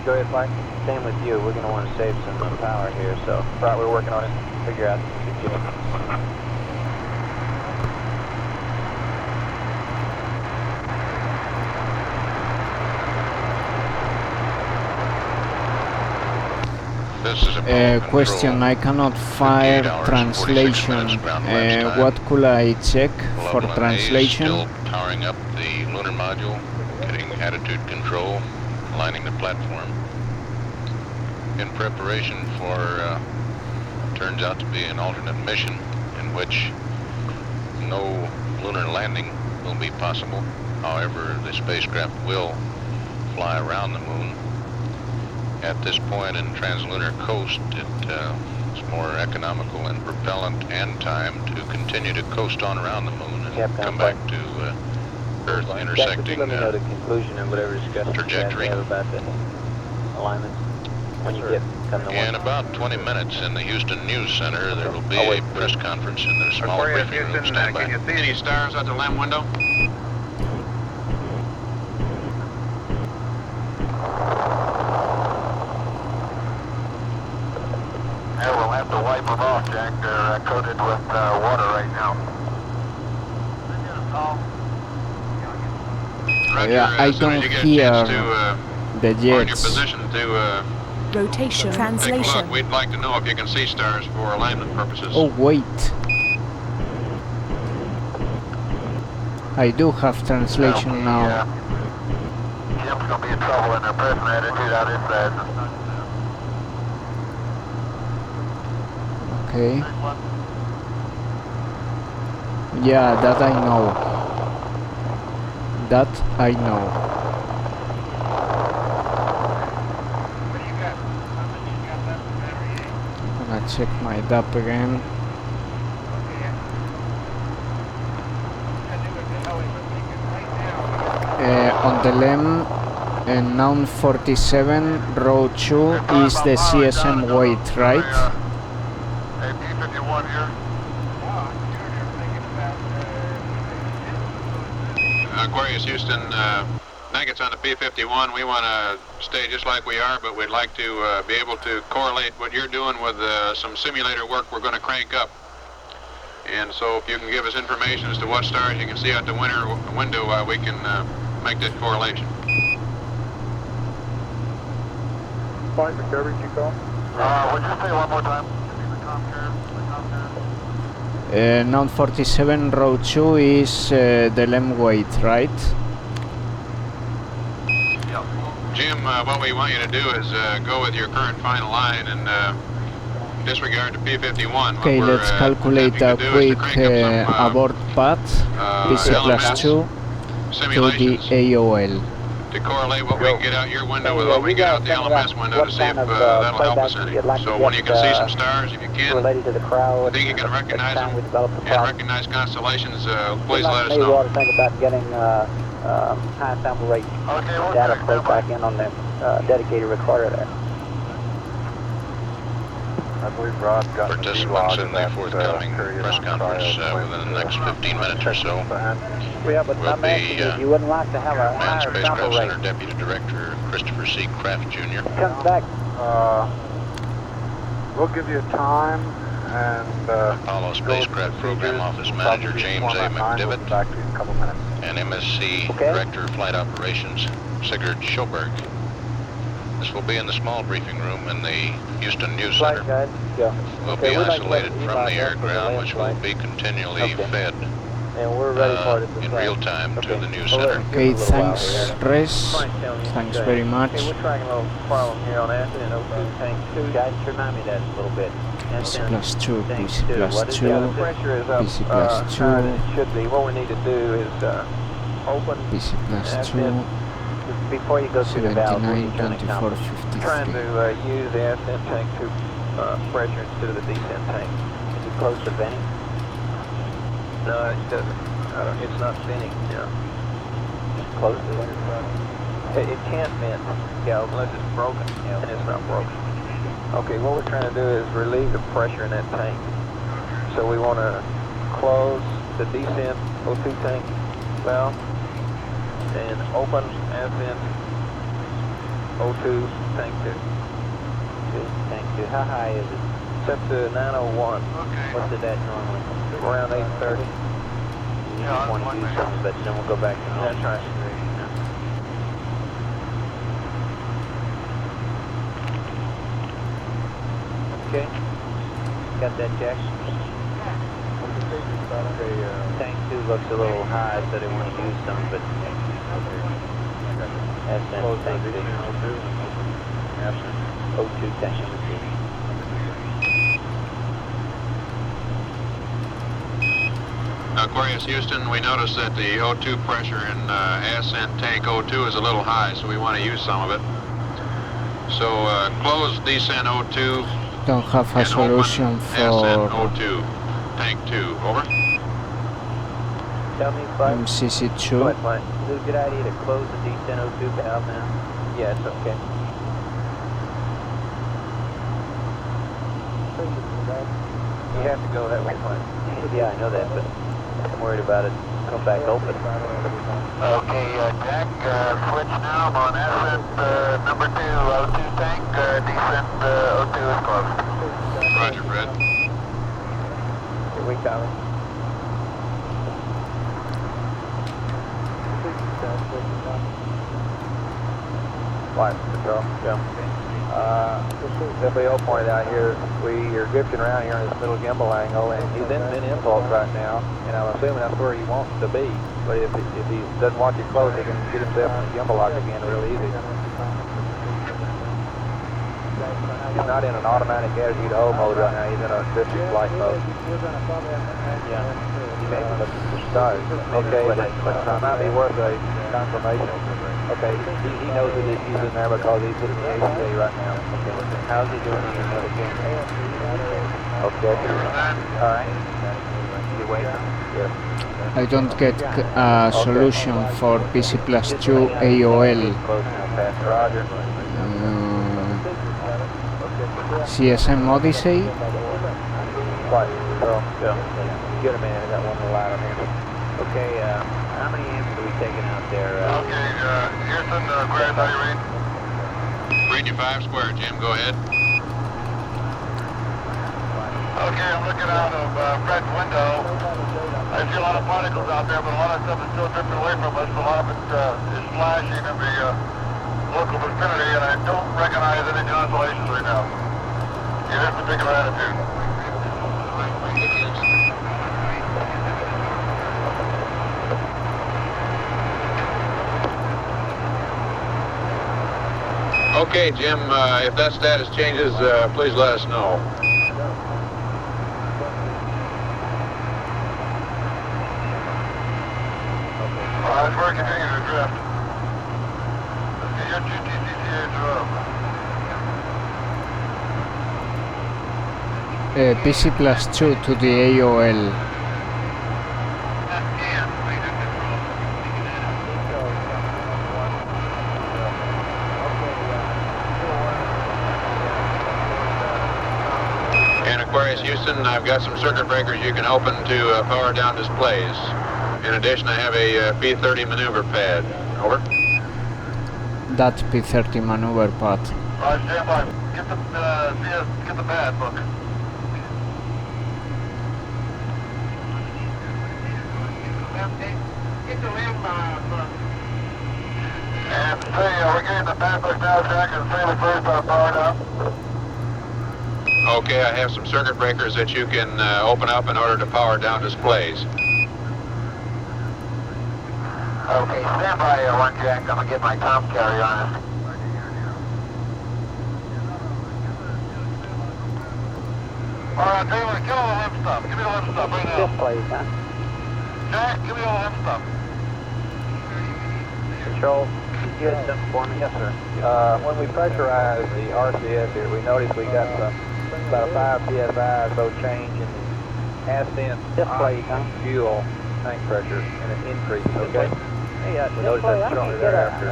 F: Go ahead, Flight.
G: Same with you. We're going to want to save some power here, so
F: Right, we're working on it.
G: figure out the suggestions.
D: This is a
A: Question, I cannot fire translation. What could I check for translation?
D: Still powering up the lunar module, getting attitude control, aligning the platform. In preparation for turns out to be an alternate mission in which no lunar landing will be possible. However, the spacecraft will fly around the moon. At this point in translunar coast, it's more economical in propellant and time to continue to coast on around the moon and come back to Earth, intersecting
G: Let me know the conclusion and whatever discussion
D: trajectory.
G: you guys have about the alignment when you get come to
D: In
G: one.
D: about 20 minutes in the Houston News Center, there will be a press conference in the small
B: Aquarius,
D: briefing room.
B: Houston,
D: Stand by.
B: can you see
D: Any stars out the LEM window?
L: Yeah, we'll have to wipe them off, Jack. They're coated with water right now.
D: Roger,
A: Yeah, I
D: as soon as
A: don't
D: you get a
A: hear
D: chance to,
A: the
D: on your
A: jets.
D: position to
P: Rotation.
D: take a look.
P: Translation.
D: We'd like to know if you can see stars for alignment purposes.
A: Oh, wait. I do have translation now.
L: Jim's going to be in trouble in their present attitude out his side.
A: Okay. Yeah, that I know. That I know. I'm gonna check my DAP again. On the LEM, noun 47, row 2 is the CSM weight, right?
L: Hey, P51 here.
D: Aquarius, Houston, Nuggets on the P51. We want to stay just like we are, but we'd like to be able to correlate what you're doing with some simulator work we're going to crank up. And so if you can give us information as to what stars you can see out the window, we can make that correlation.
F: flight recovery did you call?
L: Would you say one more time?
A: Note 47, row 2 is the LEM weight, right?
D: Jim, what we want you to do is go with your current final line and disregard the P51.
A: Okay, let's calculate a quick abort path, PC plus 2 to the AOL.
D: To correlate what we can get out your window with what we get out the LMS window to see if that'll help us any. So when you can see some stars, if you can, think you can recognize them and recognize constellations, please let us know.
M: We ought to think about getting high sample rate data played back in on the dedicated recorder there.
C: I believe Rod's got
D: Participants in the forthcoming press conference within the next 15 minutes or so
M: Yeah, but
D: will be
M: you wouldn't like to have a
D: Manned
M: higher sample
D: Spacecraft
M: rate.
D: Center Deputy Director Christopher C. Kraft Jr.
M: Comes back.
C: We'll give you time and
D: Apollo Spacecraft Program Office Manager James A. McDivitt
C: back to you in a couple minutes.
D: and MSC Director of Flight Operations Sigurd Schoberg. This will be in the small briefing room in the Houston News Center. We'll be isolated from the air ground, which will be continually fed
N: And we're ready for it
D: in real time to the News Center.
A: Okay, thanks, Res. Thanks very much.
N: Hey, we're tracking a little problem here on acid and O2 tank 2. Guys, remind me that a little bit.
A: PC plus 2,
N: Tank
A: PC
N: 2.
A: plus
N: What is
A: 2,
N: the pressure is up
A: PC plus 2,
N: higher than it should be. What we need to do is open
A: PC plus
N: acid
A: 2,
N: before you go through the valve.
A: 79, 24,
N: Trying
A: 53.
N: to use the ascent tank 2 pressure instead of the descent tank. Is it close to venting? No, it doesn't. It's not venting. Yeah. It's close to it. It can't vent, yeah, unless it's broken. Yeah. And it's not broken. Okay, what we're trying to do is relieve the pressure in that tank. So we want to close the descent O2 tank valve and open ascent O2 tank 2. Tank 2. How high is it? Set to 901.
L: Okay.
N: What's it at normally? Around 830. You just want to do something, but then we'll go back to normal.
L: That's right.
N: Okay. Got that, Jack? Tank 2 looks a little high, so they want to use some, but ascent tank 2. O2 tank 2.
D: Aquarius Houston, we noticed that the O2 pressure in ascent tank O2 is a little high, so we want to use some of it. So close descent O2.
A: Don't have a solution
D: Ascent
A: for
D: O2, tank 2, over.
N: Tell me if I...
A: MCC2.
N: Go ahead, fine. Is it a good idea to close the descent O2 valve now? Yeah, it's okay. You have to go that way, fine. Yeah, I know that, but I'm worried about it. Come back open.
L: Okay, Jack, switch now. I'm on ascent number 2, O2 tank. Descent O2 is closed.
D: Roger, Fred.
N: Here we coming. Flight control, go. FAO pointed out here, we are drifting around here in this middle gimbal angle, and he's in mid-impulse right now, and I'm assuming that's where he wants to be. But if he doesn't watch it close, he can get himself in the gimbal lock again real easy. He's not in an automatic attitude hold mode right now, he's in a drifting flight mode. Yeah, he may be looking for stars. Okay, but it might be worth a confirmation. Okay, he knows that he's in there because he's in the AC right now. Okay, how's he doing in another game? Okay, alright. You waiting? Yes.
A: I don't get a solution for PC plus 2 AOL.
N: Roger.
A: CSM Odyssey.
N: Flight control, go. Get a man, I got one more light on here. Okay, how many amps are we taking out there?
L: Okay, Houston, Aquarius, how you read?
D: Read you 5 square, Jim, go ahead.
L: Okay, I'm looking out of Fred's window. I see a lot of particles out there, but a lot of stuff is still drifting away from us. A lot of it is flashing, and the local vicinity, and I don't recognize any constellations right now. In this particular attitude.
D: Okay, Jim, if that status changes, please let us know.
L: That's where I continue to drift. Let's get your GTCTH up.
A: PC plus 2 to the AOL.
D: And Aquarius Houston, I've got some circuit breakers you can open to power down displays. In addition, I have a P30 maneuver pad. Over.
A: That P30 maneuver pad.
L: Alright, stand by. Get the pad, look. Get the rim, look. And say, we're getting the pad book now, Jack, and say the first power down.
D: Okay, I have some circuit breakers that you can open up in order to power down displays.
B: Okay, stand by, one Jack. I'm gonna get my comp carrier on it.
L: Alright, Taylor, give me all the limb stuff. Give me all the limb stuff right now.
M: Displays, huh?
L: Jack, give me all the limb stuff.
F: Control, you had something for me? Yes, sir. When we pressurized the RCS here, we noticed we got about a 5 psi or so change in the ascent
M: Displays, huh?
F: fuel tank pressure and an increase, okay?
M: Hey,
F: We noticed that shortly thereafter.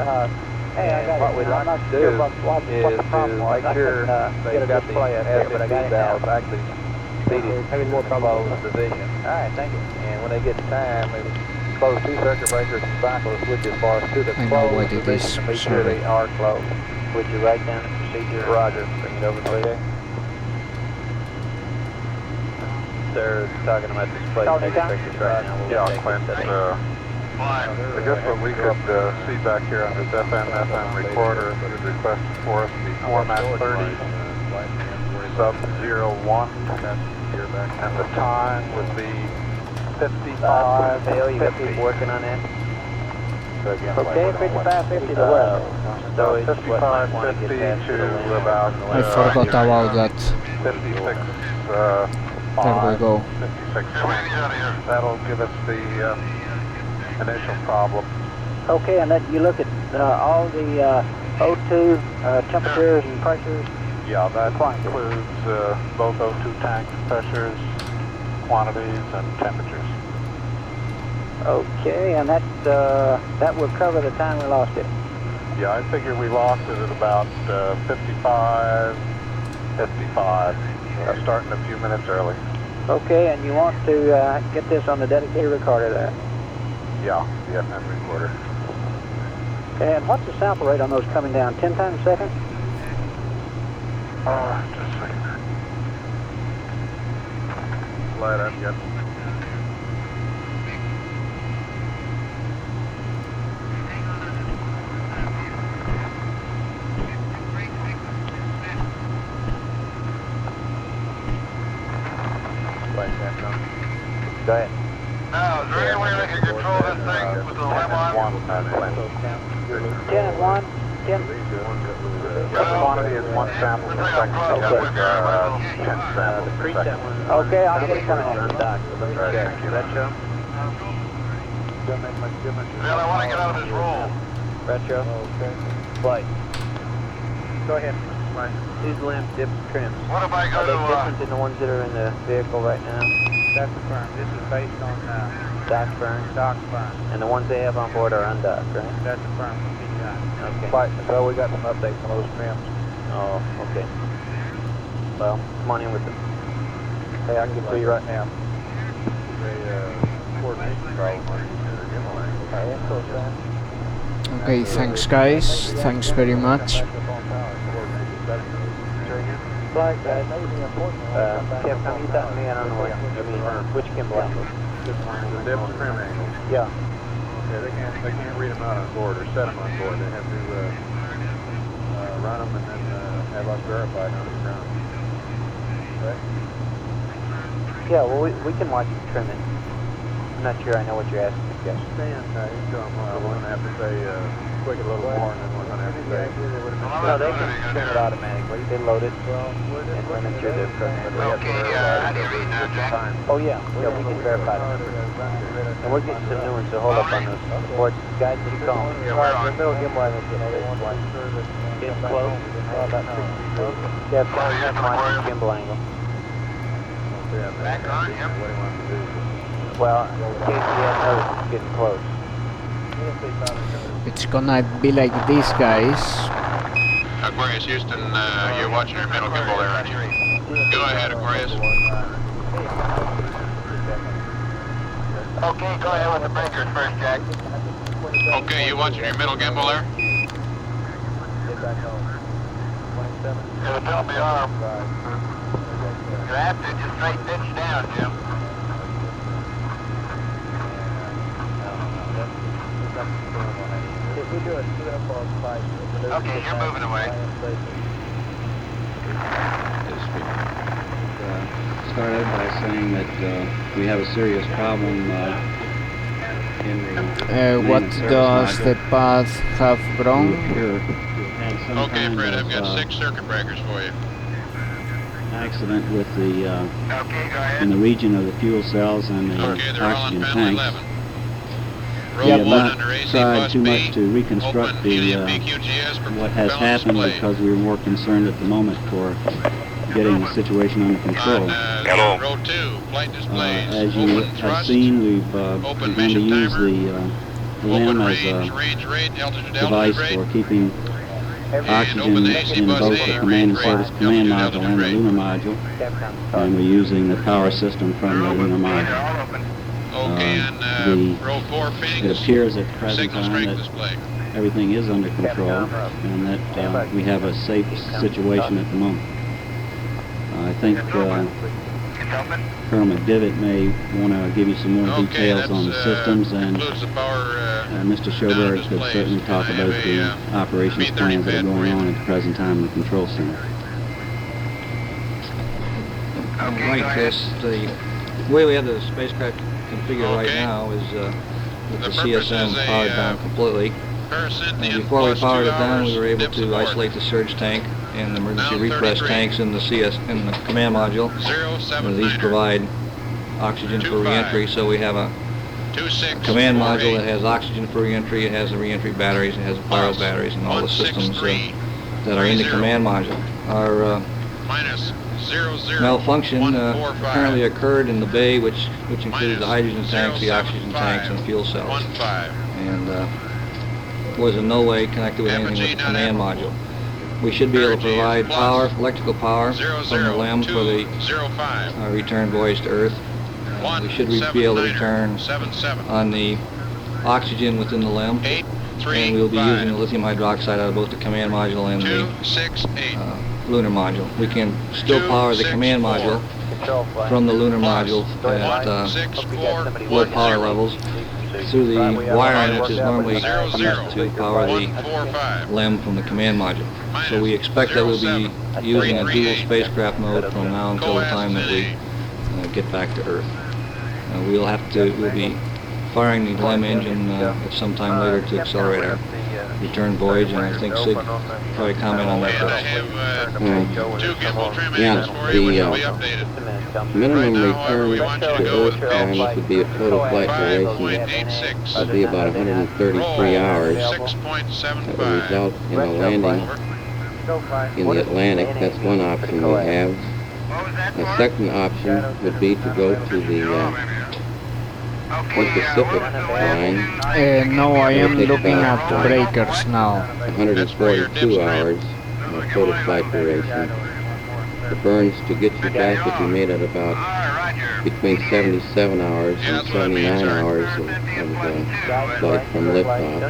M: Hey, I got
F: what we'd like to do is to make sure they've got the SSB valves actually seated in a closed position.
M: Alright, thank you.
F: And when they get time, we close 2 circuit breakers and cycle the switches for us to the
A: I know what
F: closed
A: it is,
F: position to make sure
A: sorry.
F: they are closed.
G: Would you write down the procedure?
F: Roger, bring it over to you.
G: They're talking about display
M: Talking
G: take
M: down?
G: pictures right now. We'll
L: Yeah,
G: take
L: Clint,
G: it.
L: I guess what we could see back here on this FM recorder is requested for us to be format 30, sub-01, and the time would be 55,
G: Dale, you got people working on that?
M: Okay, 5550 to where?
G: So it's what
L: 55,
G: might want to
L: 50
G: get past the limit.
L: to about
A: I forgot about that.
L: 56,
A: There we go.
L: 56. That'll give us the initial problem.
M: Okay, and then you look at all the O2 temperatures and pressures.
L: Yeah, that includes both O2 tank pressures, quantities, and temperatures.
M: Okay, and that will cover the time we lost it.
L: Yeah, I figure we lost it at about 55, starting a few minutes early.
M: Okay, and you want to get this on the dedicated recorder there.
L: Yeah, the FM recorder.
M: Okay, and what's the sample rate on those coming down? 10 times a second?
L: Just a second. Light up, yep.
F: Go ahead.
L: Now, is there any way we can control this thing with the limb on?
M: 10 and 1? 10?
L: The quantity is 1 sample per second.
M: Okay.
L: 10 samples per second.
M: Okay, I'll get it coming in.
L: Thank you.
F: Retro?
L: Man, I want to get out of this roll.
F: Retro? Okay. Flight. Go ahead. Flight.
G: These lamp dip trims.
L: What if I go
G: Are they
L: to,
G: different than the ones that are in the vehicle right now?
F: That's affirmed. This is based on
G: Dock burn?
F: dock burn.
G: And the ones they have on board are undocked, right?
F: That's affirmed.
G: Okay.
F: Flight control, we got some updates on those trims.
G: Oh, okay. Well, come on in with them.
F: Hey, I can get to you right now.
A: Okay, thanks guys. Thanks very much.
M: Flight,
G: Kev, come you talk to me, I don't know what, I mean, which Kimball?
L: The depth trim angle.
F: Yeah.
L: Yeah, they can't read them out on board or set them on board. They have to
C: run them and then have us verified on the ground. Okay?
G: Yeah, well, we can watch you trim it. I'm not sure I know what you're asking. Yes.
C: We're going to have to say, quick a little more, and then we're going to have to say...
G: No, they can trim it automatically. They load it and run it through the program.
B: How do you read now, Jack?
G: Oh, yeah, we can verify it. And we're getting some new ones to hold up on those boards. Guys, did you call them?
B: Yeah, we're on.
G: The middle gimbal, I think, get close. Yeah, watch the gimbal angle.
B: Back on, yep.
G: Well, in case you have noticed, it's getting close.
A: It's gonna be like this, guys.
D: Aquarius, Houston, you're watching your middle gimbal there, aren't you? Go ahead, Aquarius.
B: Okay, go ahead with the breakers first, Jack.
D: Okay, you watching your middle gimbal there?
B: It'll tell me arm. You have to just straight pitch down, Jim. Okay, you're moving away.
P: Started by saying that we have a serious problem in the
A: what does the path have grown?
D: Okay, Fred, I've got 6 circuit breakers for you.
P: Accident with the in the region of the fuel cells and the oxygen tanks. We have not tried too much to reconstruct what has happened because we were more concerned at the moment for getting the situation under control. As you have seen, we've begun to use the LEM as a device for keeping oxygen in both the command and service command module and the lunar module, and we're using the power system from the lunar module. It appears at the present time that everything is under control and that we have a safe situation at the moment. I think Colonel McDivitt may want to give you some more details on the systems, and Mr. Schoberg could certainly talk about the operations plans that are going on at the present time in the control center.
Q: Right, Chris. The way we have the spacecraft configured right now is with the CSM powered down completely. Before we powered it down, we were able to isolate the surge tank and the emergency repress tanks in the command module. These provide oxygen for re-entry, so we have a command module that has oxygen for re-entry, it has the re-entry batteries, it has the pyro batteries, and all the systems that are in the command module. Our malfunction apparently occurred in the bay, which included the hydrogen tanks, the oxygen tanks, and fuel cells, and was in no way connected with anything with the command module. We should be able to provide power, electrical power from the LEM for the return voyage to Earth. We should be able to return on the oxygen within the LEM, and we'll be using the lithium hydroxide out of both the command module and the lunar module. We can still power the command module from the lunar module at low power levels through the wiring which is normally used to power the LEM from the command module. So we expect that we'll be using a dual spacecraft mode from now until the time that we get back to Earth. We'll be firing the LEM engine at some time later to accelerate our return voyage, and I think Sig will probably comment on that first.
P: The minimum return to Earth time, which would be a total flight duration, would be about 133 hours. That would result in a landing in the Atlantic. That's one option we have. A second option would be to go to the Pacific line.
A: No, I am looking at the breakers now.
P: 142 hours total flight duration. The burns to get you back would be made at about between 77 hours and 79 hours of flight from liftoff.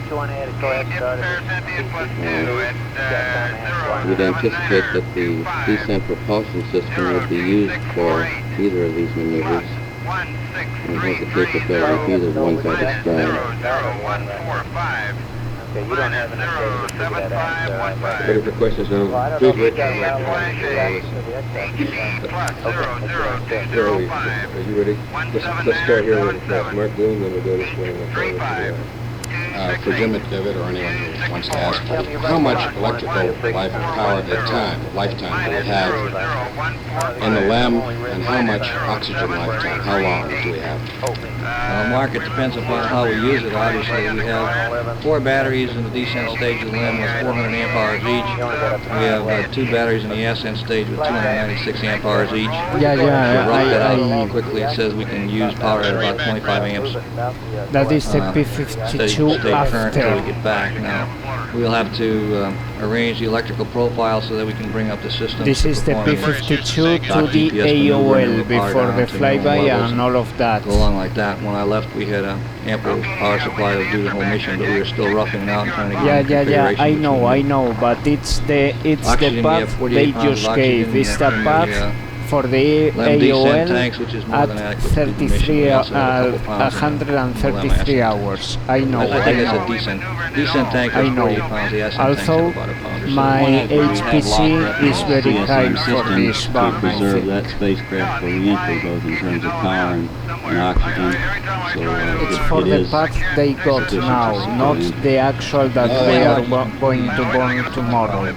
P: We'd anticipate that the descent propulsion system would be used for either of these maneuvers, and has the capability of either of the ones I described.
J: Okay, you don't have enough data to figure that out.
I: Ready for questions now? Please wait. Where are we? Are you ready? Let's start here with Mark Bloom, then we'll go this way.
R: For Jim McDevitt or anyone who wants to ask, how much electrical life and power lifetime do we have in the LEM, and how much oxygen lifetime, how long do we have?
Q: Well, Mark, it depends upon how we use it. Obviously, we have 4 batteries in the descent stage of the LEM with 400 amp hours each. We have 2 batteries in the ascent stage with 296 amp hours each.
A: Yeah,
Q: If you rough that out quickly, it says we can use power at about 25 amps.
A: that is the
Q: Steady
A: P52
Q: current until we
A: after.
Q: get back. Now, we'll have to arrange the electrical profile so that we can bring up the system.
A: This is the P52 to the AOL before the flyby and all of that.
Q: Go along like that. When I left, we had ample power supply to do the whole mission, but we were still roughing it out and trying to get
A: Yeah, I know, but it's the path they just gave. It's the path for the AOL
Q: tanks, which is more
A: at
Q: than adequate
A: 33, 133 hours. I know.
Q: I think it's a decent tank.
A: I know. Also, my HPC is very high for this
P: to
A: bomb.
P: preserve that spacecraft for re-entry, both in terms of power and oxygen. So
A: It's for the path they got now, not the actual that they are going to burn tomorrow.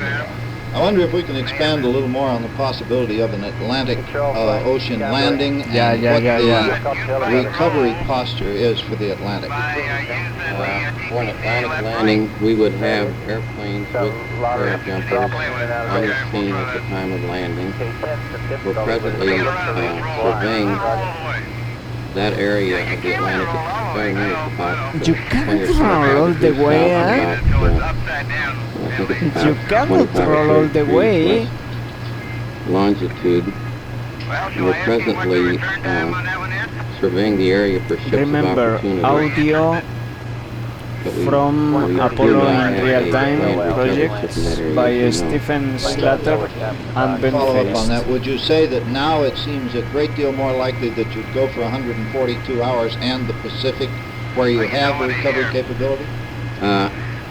R: I wonder if we can expand a little more on the possibility of an Atlantic Ocean landing and what the recovery posture is for the Atlantic.
I: For an Atlantic landing, we would have airplanes with parajumpers on the scene at the time of landing. We're presently surveying that area of the Atlantic. It's very near about
A: You can't roll all the way, eh? You cannot roll all the way.
I: Longitude. And we're presently surveying the area for ships
A: Remember,
I: of opportunity.
A: audio from Apollo in Real Time projects by Stephen Slater and Ben
R: Follow up on that.
A: Feist.
R: Would you say that now it seems a great deal more likely that you'd go for 142 hours and the Pacific, where you have the recovery capability?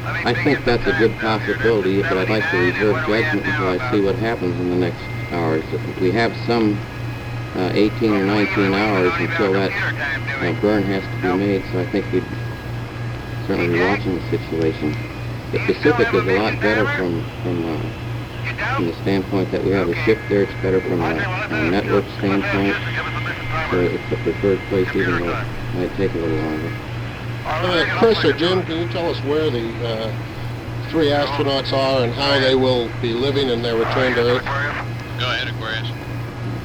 I: I think that's a good possibility, but I'd like to reserve judgment until I see what happens in the next hours. We have some 18 or 19 hours until that burn has to be made, so I think we'd certainly be watching the situation. The Pacific is a lot better from the standpoint that we have a ship there. It's better from a network standpoint, so it's the preferred place, even though it might take a little longer.
S: Chris or Jim, can you tell us where the 3 astronauts are and how they will be living in their return to Earth?
D: Go ahead, Aquarius.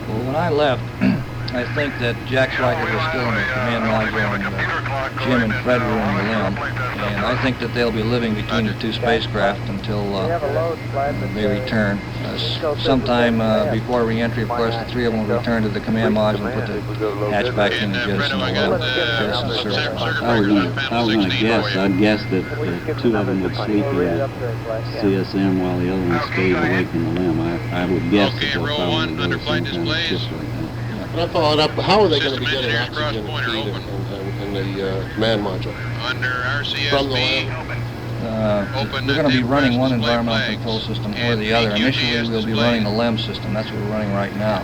Q: Well, when I left, I think that Jack Schleicher was still in the command module and Jim and Fred were in the LEM. And I think that they'll be living between the 2 spacecraft until they return. Sometime before re-entry, of course, the 3 of them will return to the command module and put the hatch back in and jettison the service.
P: I was going to guess. I'd guess that the 2 of them would sleep in the CSM while the other one stayed awake in the LEM. I would guess that they'll probably go to some kind of shift like that.
S: And I followed up, how are they going to be getting oxygen feed in the command module?
D: Under RCSP,
S: From the LEM?
Q: We're going to be running one environmental control system or the other. Initially, we'll be running the LEM system. That's what we're running right now.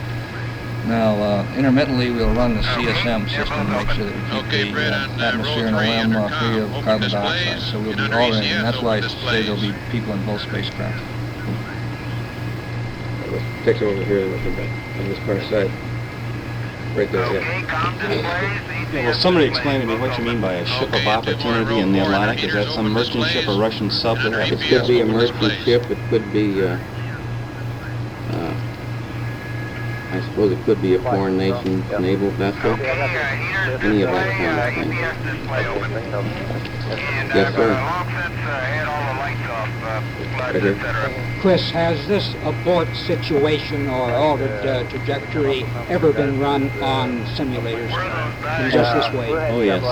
Q: Now, intermittently, we'll run the CSM system to make sure that we keep the atmosphere in the LEM free of carbon dioxide. So we'll be alternating, and that's why I say there'll be people in both spacecraft.
I: Let's take some over here and look back on this far side. Right there,
T: Yeah, will somebody explain to me what you mean by a ship of opportunity in the Atlantic? Is that some merchant ship or Russian sub that have?
I: It could be a merchant ship. It could be, I suppose it could be a foreign nation naval vessel. Any of that kind of thing. Yes, sir. Right here.
U: Chris, has this abort situation or altered trajectory ever been run on simulators in just this way?
P: Oh yes,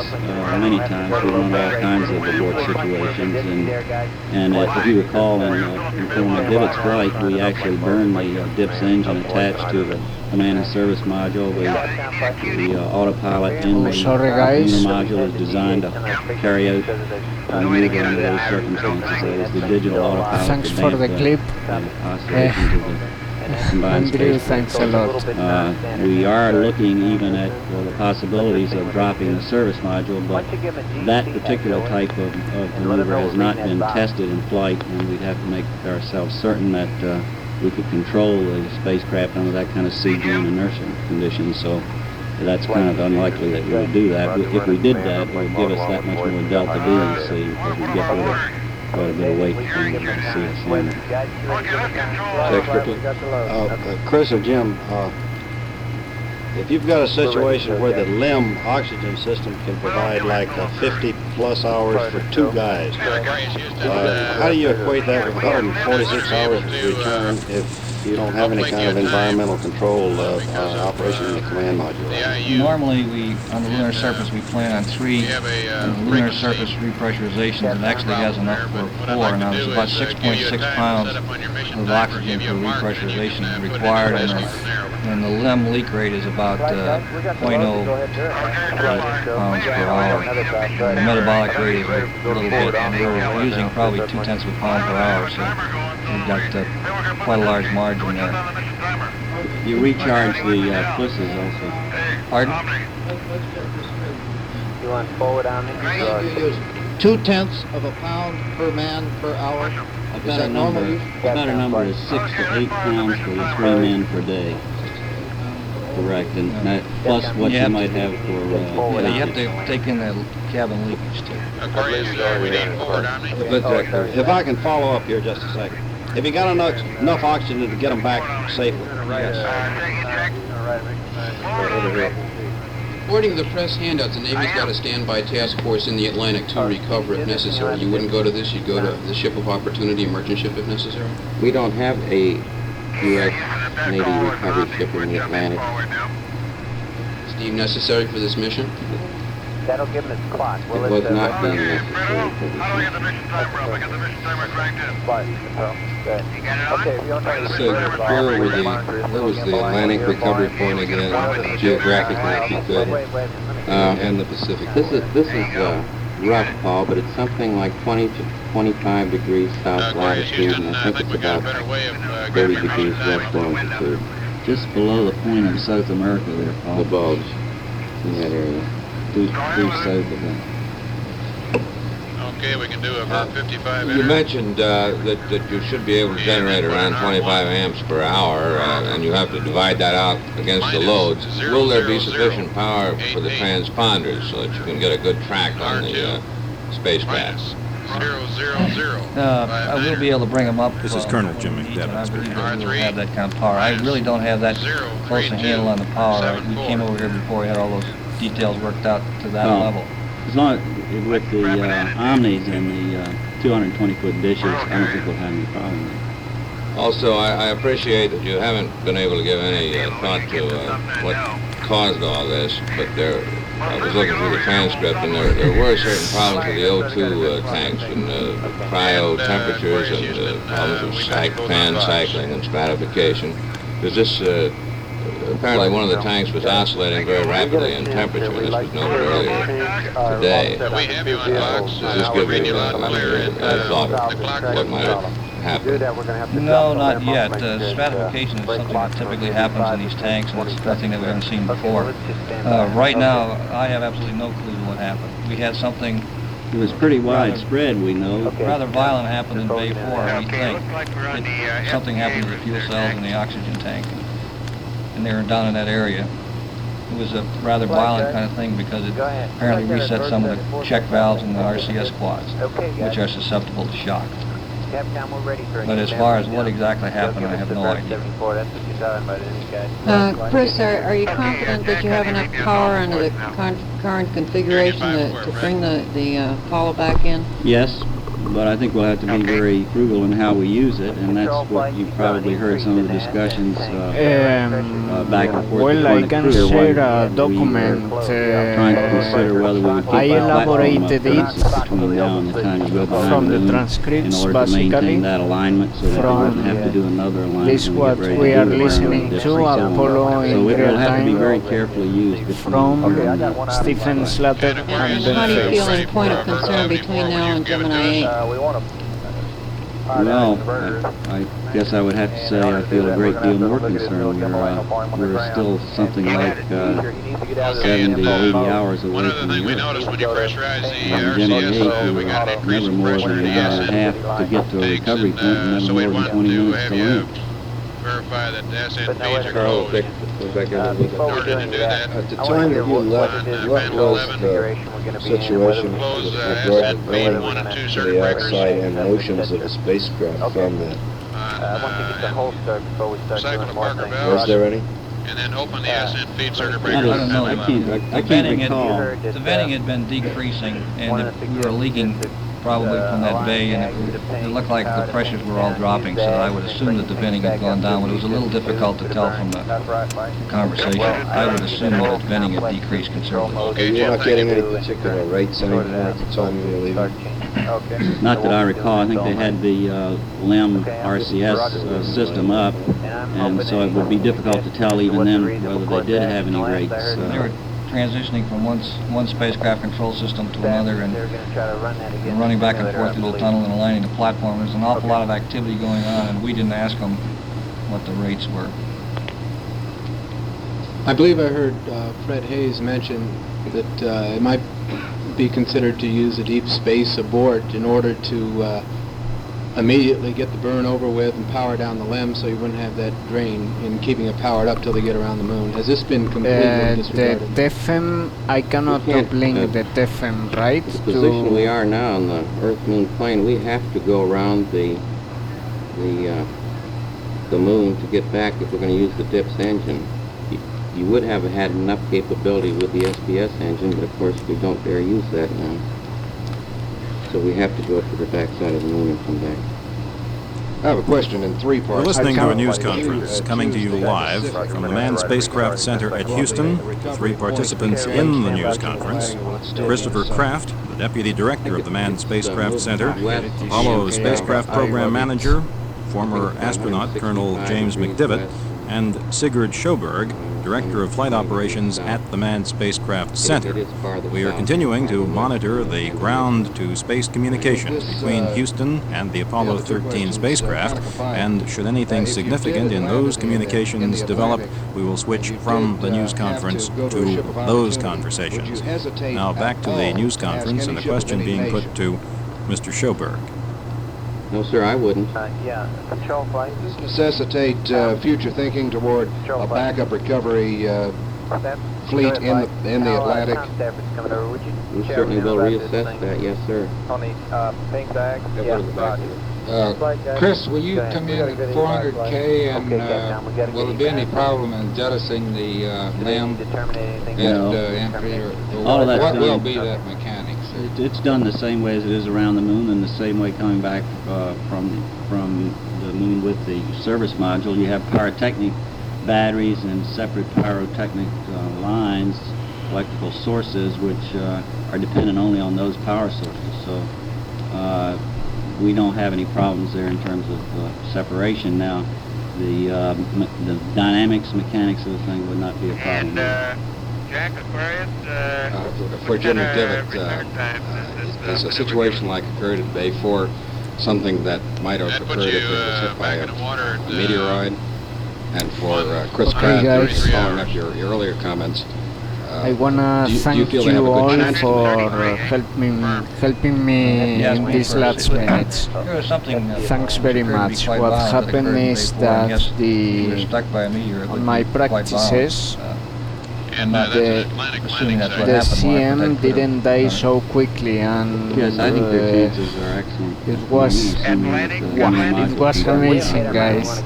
P: many times we run all kinds of abort situations, and if you recall in Fra Mauro's flight, we actually burned the DIPS engine attached to the command and service module. The autopilot in the
A: sorry, guys.
P: lunar module is designed to carry out the maneuver under those circumstances. That is the digital autopilot.
A: Thanks for the clip.
P: Oscillations of the combined
A: Andrew,
P: space.
A: thanks a lot.
P: We are looking even at the possibilities of dropping the service module, but that particular type of maneuver has not been tested in flight, and we'd have to make ourselves certain that we could control the spacecraft under that kind of CG and inertia conditions. So that's kind of unlikely that we would do that. If we did that, it would give us that much more delta V, you see, because we get rid of quite a bit of weight from the CSM.
R: Chris or Jim, if you've got a situation where the LEM oxygen system can provide like 50 plus hours for 2 guys, how do you equate that with 146 hours of return if you don't have any kind of environmental control operation in the command module?
Q: Normally, on the lunar surface, we plan on 3 lunar surface repressurizations, and actually has enough for 4. Now, there's about 6.6 pounds of oxygen per repressurization required, and the LEM leak rate is about 0.0 pounds per hour. The metabolic rate is a little bit, and we're using probably 0.2 of a pound per hour, so we've got quite a large margin there.
P: You recharge the plusses also.
Q: Pardon?
G: You want forward on me?
K: You use 0.2 of a pound per man per hour.
P: A better number is 6 to 8 pounds for the 3 men per day. Correct, and that plus what you might have for...
Q: you have to take in the cabin leakage too.
D: Aquarius, we need forward on me.
R: If I can follow up here just a second. Have you got enough oxygen to get them back safely?
Q: Yes.
V: According to the press handouts, the Navy's got a standby task force in the Atlantic to recover if necessary. You wouldn't go to this, you'd go to the ship of opportunity, merchant ship if necessary?
W: We don't have a U.S. Navy recovery ship in the Atlantic.
V: Is it deemed necessary for this mission?
G: That'll give him his clock.
W: It was not deemed necessary for this mission.
R: So where was the Atlantic recovery point again, geographically, if you could, and the Pacific?
W: This is rough, Paul, but it's something like 20 to 25 degrees south latitude, and I think it's about 30 degrees west longitude.
P: Just below the point in South America there, Paul.
W: The bulge in that area.
P: Due south of that.
D: Okay, we can do about 55
X: You mentioned that you should be able to generate around 25 amps per hour, and you have to divide that out against the loads. Will there be sufficient power for the transponders so that you can get a good track on the spacecraft?
Q: I will be able to bring them up.
Y: This is Colonel Jim McDevitt.
Q: I believe that we will have that kind of power. I really don't have that close a handle on the power. We came over here before we had all those details worked out to that level.
P: As long as with the Omnis and the 220-foot dishes, I don't think we'll have any problem.
X: Also, I appreciate that you haven't been able to give any thought to what caused all this, but I was looking through the transcript, and there were certain problems with the O2 tanks, and cryo temperatures, and problems with fan cycling and stratification. There's this, apparently one of the tanks was oscillating very rapidly in temperature, and this was noted earlier today. Does this give you a thought of what might have happened?
Q: No, not yet. Stratification is something that typically happens in these tanks, and it's nothing that we haven't seen before. Right now, I have absolutely no clue what happened. We had something...
P: It was pretty widespread, we know.
Q: Rather violent happened in Bay 4, we think. Something happened to the fuel cells and the oxygen tank, and they were down in that area. It was a rather violent kind of thing because it apparently reset some of the check valves in the RCS quads, which are susceptible to shock. But as far as what exactly happened, I have no idea.
Z: Chris, are you confident that you have enough power under the current configuration to bring the follow back in?
P: Yes, but I think we'll have to be very frugal in how we use it, and that's what you probably heard some of the discussions back and forth.
A: Well, I can share a document.
P: Trying to consider whether we would keep
A: I elaborated it
P: between now and the time you go behind
A: from
P: the
A: the
P: moon
A: transcripts,
P: in order to maintain
A: basically.
P: that alignment, so that we wouldn't have to do another alignment.
A: This what we are listening to Apollo in
P: so it
A: real
P: will have to be
A: time
P: very carefully used
A: from Stephen Slater and Ben
Z: How do you feel
A: Face.
Z: in point of concern between now and Gemini 8?
P: Well, I guess I would have to say I feel a great deal more concerned. We're still something like 70, 80 hours away from the Earth. And Gemini 8, we were never more than an hour and a half to get to a recovery point, and never more than 20 minutes to land.
D: Verify that the SNPs are closed.
E: At the time that you left, what was the situation with regard to landing to the outside and motions of the spacecraft from that? Was there any?
D: And then open the SN feed circuit breaker.
P: I don't know. I can't recall.
Q: The venting had been decreasing, and we were leaking probably from that bay, and it looked like the pressures were all dropping, so I would assume that the venting had gone down, but it was a little difficult to tell from the conversation. I would assume that venting had decreased considerably.
E: Okay, you're not getting any particular rates anymore at the time you were leaving?
P: Not that I recall. I think they had the LEM RCS system up, and so it would be difficult to tell even then whether they did have any rates.
Q: They were transitioning from one spacecraft control system to another, and running back and forth through the tunnel and aligning the platform. There's an awful lot of activity going on, and we didn't ask them what the rates were.
H: I believe I heard Fred Hayes mention that it might be considered to use a deep space abort in order to immediately get the burn over with and power down the LEM, so you wouldn't have that drain in keeping it powered up till they get around the moon. Has this been completely disregarded?
A: The TEFM, I cannot uplink the TEFM, right?
W: The position we are now on the Earth-Moon plane, we have to go around the moon to get back if we're going to use the DIPS engine. You would have had enough capability with the SBS engine, but of course we don't dare use that now. So we have to go to the backside of the moon and come back.
E: I have a question in three parts.
M: We're listening to a news conference coming to you live from the Manned Spacecraft Center at Houston. Three participants in the news conference: Christopher Kraft, the Deputy Director of the Manned Spacecraft Center, Apollo Spacecraft Program Manager, former astronaut Colonel James McDivitt, and Sigurd Sjoberg, Director of Flight Operations at the Manned Spacecraft Center. We are continuing to monitor the ground-to-space communications between Houston and the Apollo 13 spacecraft, and should anything significant in those communications develop, we will switch from the news conference to those conversations. Now back to the news conference and the question being put to Mr. Sjoberg.
W: No, sir, I wouldn't.
J: Control flight.
E: Does this necessitate future thinking toward a backup recovery fleet in the Atlantic?
W: We certainly will reassess that, yes, sir.
J: On the ping bag?
N: Chris, will you come in at 400K, and will there be any problem in jettisoning the LEM and entry?
P: All of that's
N: what
P: done.
N: will be that mechanics?
P: It's done the same way as it is around the moon, and the same way coming back from the moon with the service module. You have pyrotechnic batteries and separate pyrotechnic lines, electrical sources, which are dependent only on those power sources. So we don't have any problems there in terms of separation. Now, the dynamics, mechanics of the thing would not be a problem.
B: Jack, Aquarius,
X: for Jim McDivitt, is a situation like occurred at Bay 4 something that might have occurred if it was hit by a meteoroid? And for Chris Kraft, following up your earlier comments,
A: I wanna thank you all for helping me in these last minutes. Thanks very much. What happened is that on my practices, the CM didn't die so quickly, and
P: yes, I think their chances are excellent.
A: It was amazing, guys,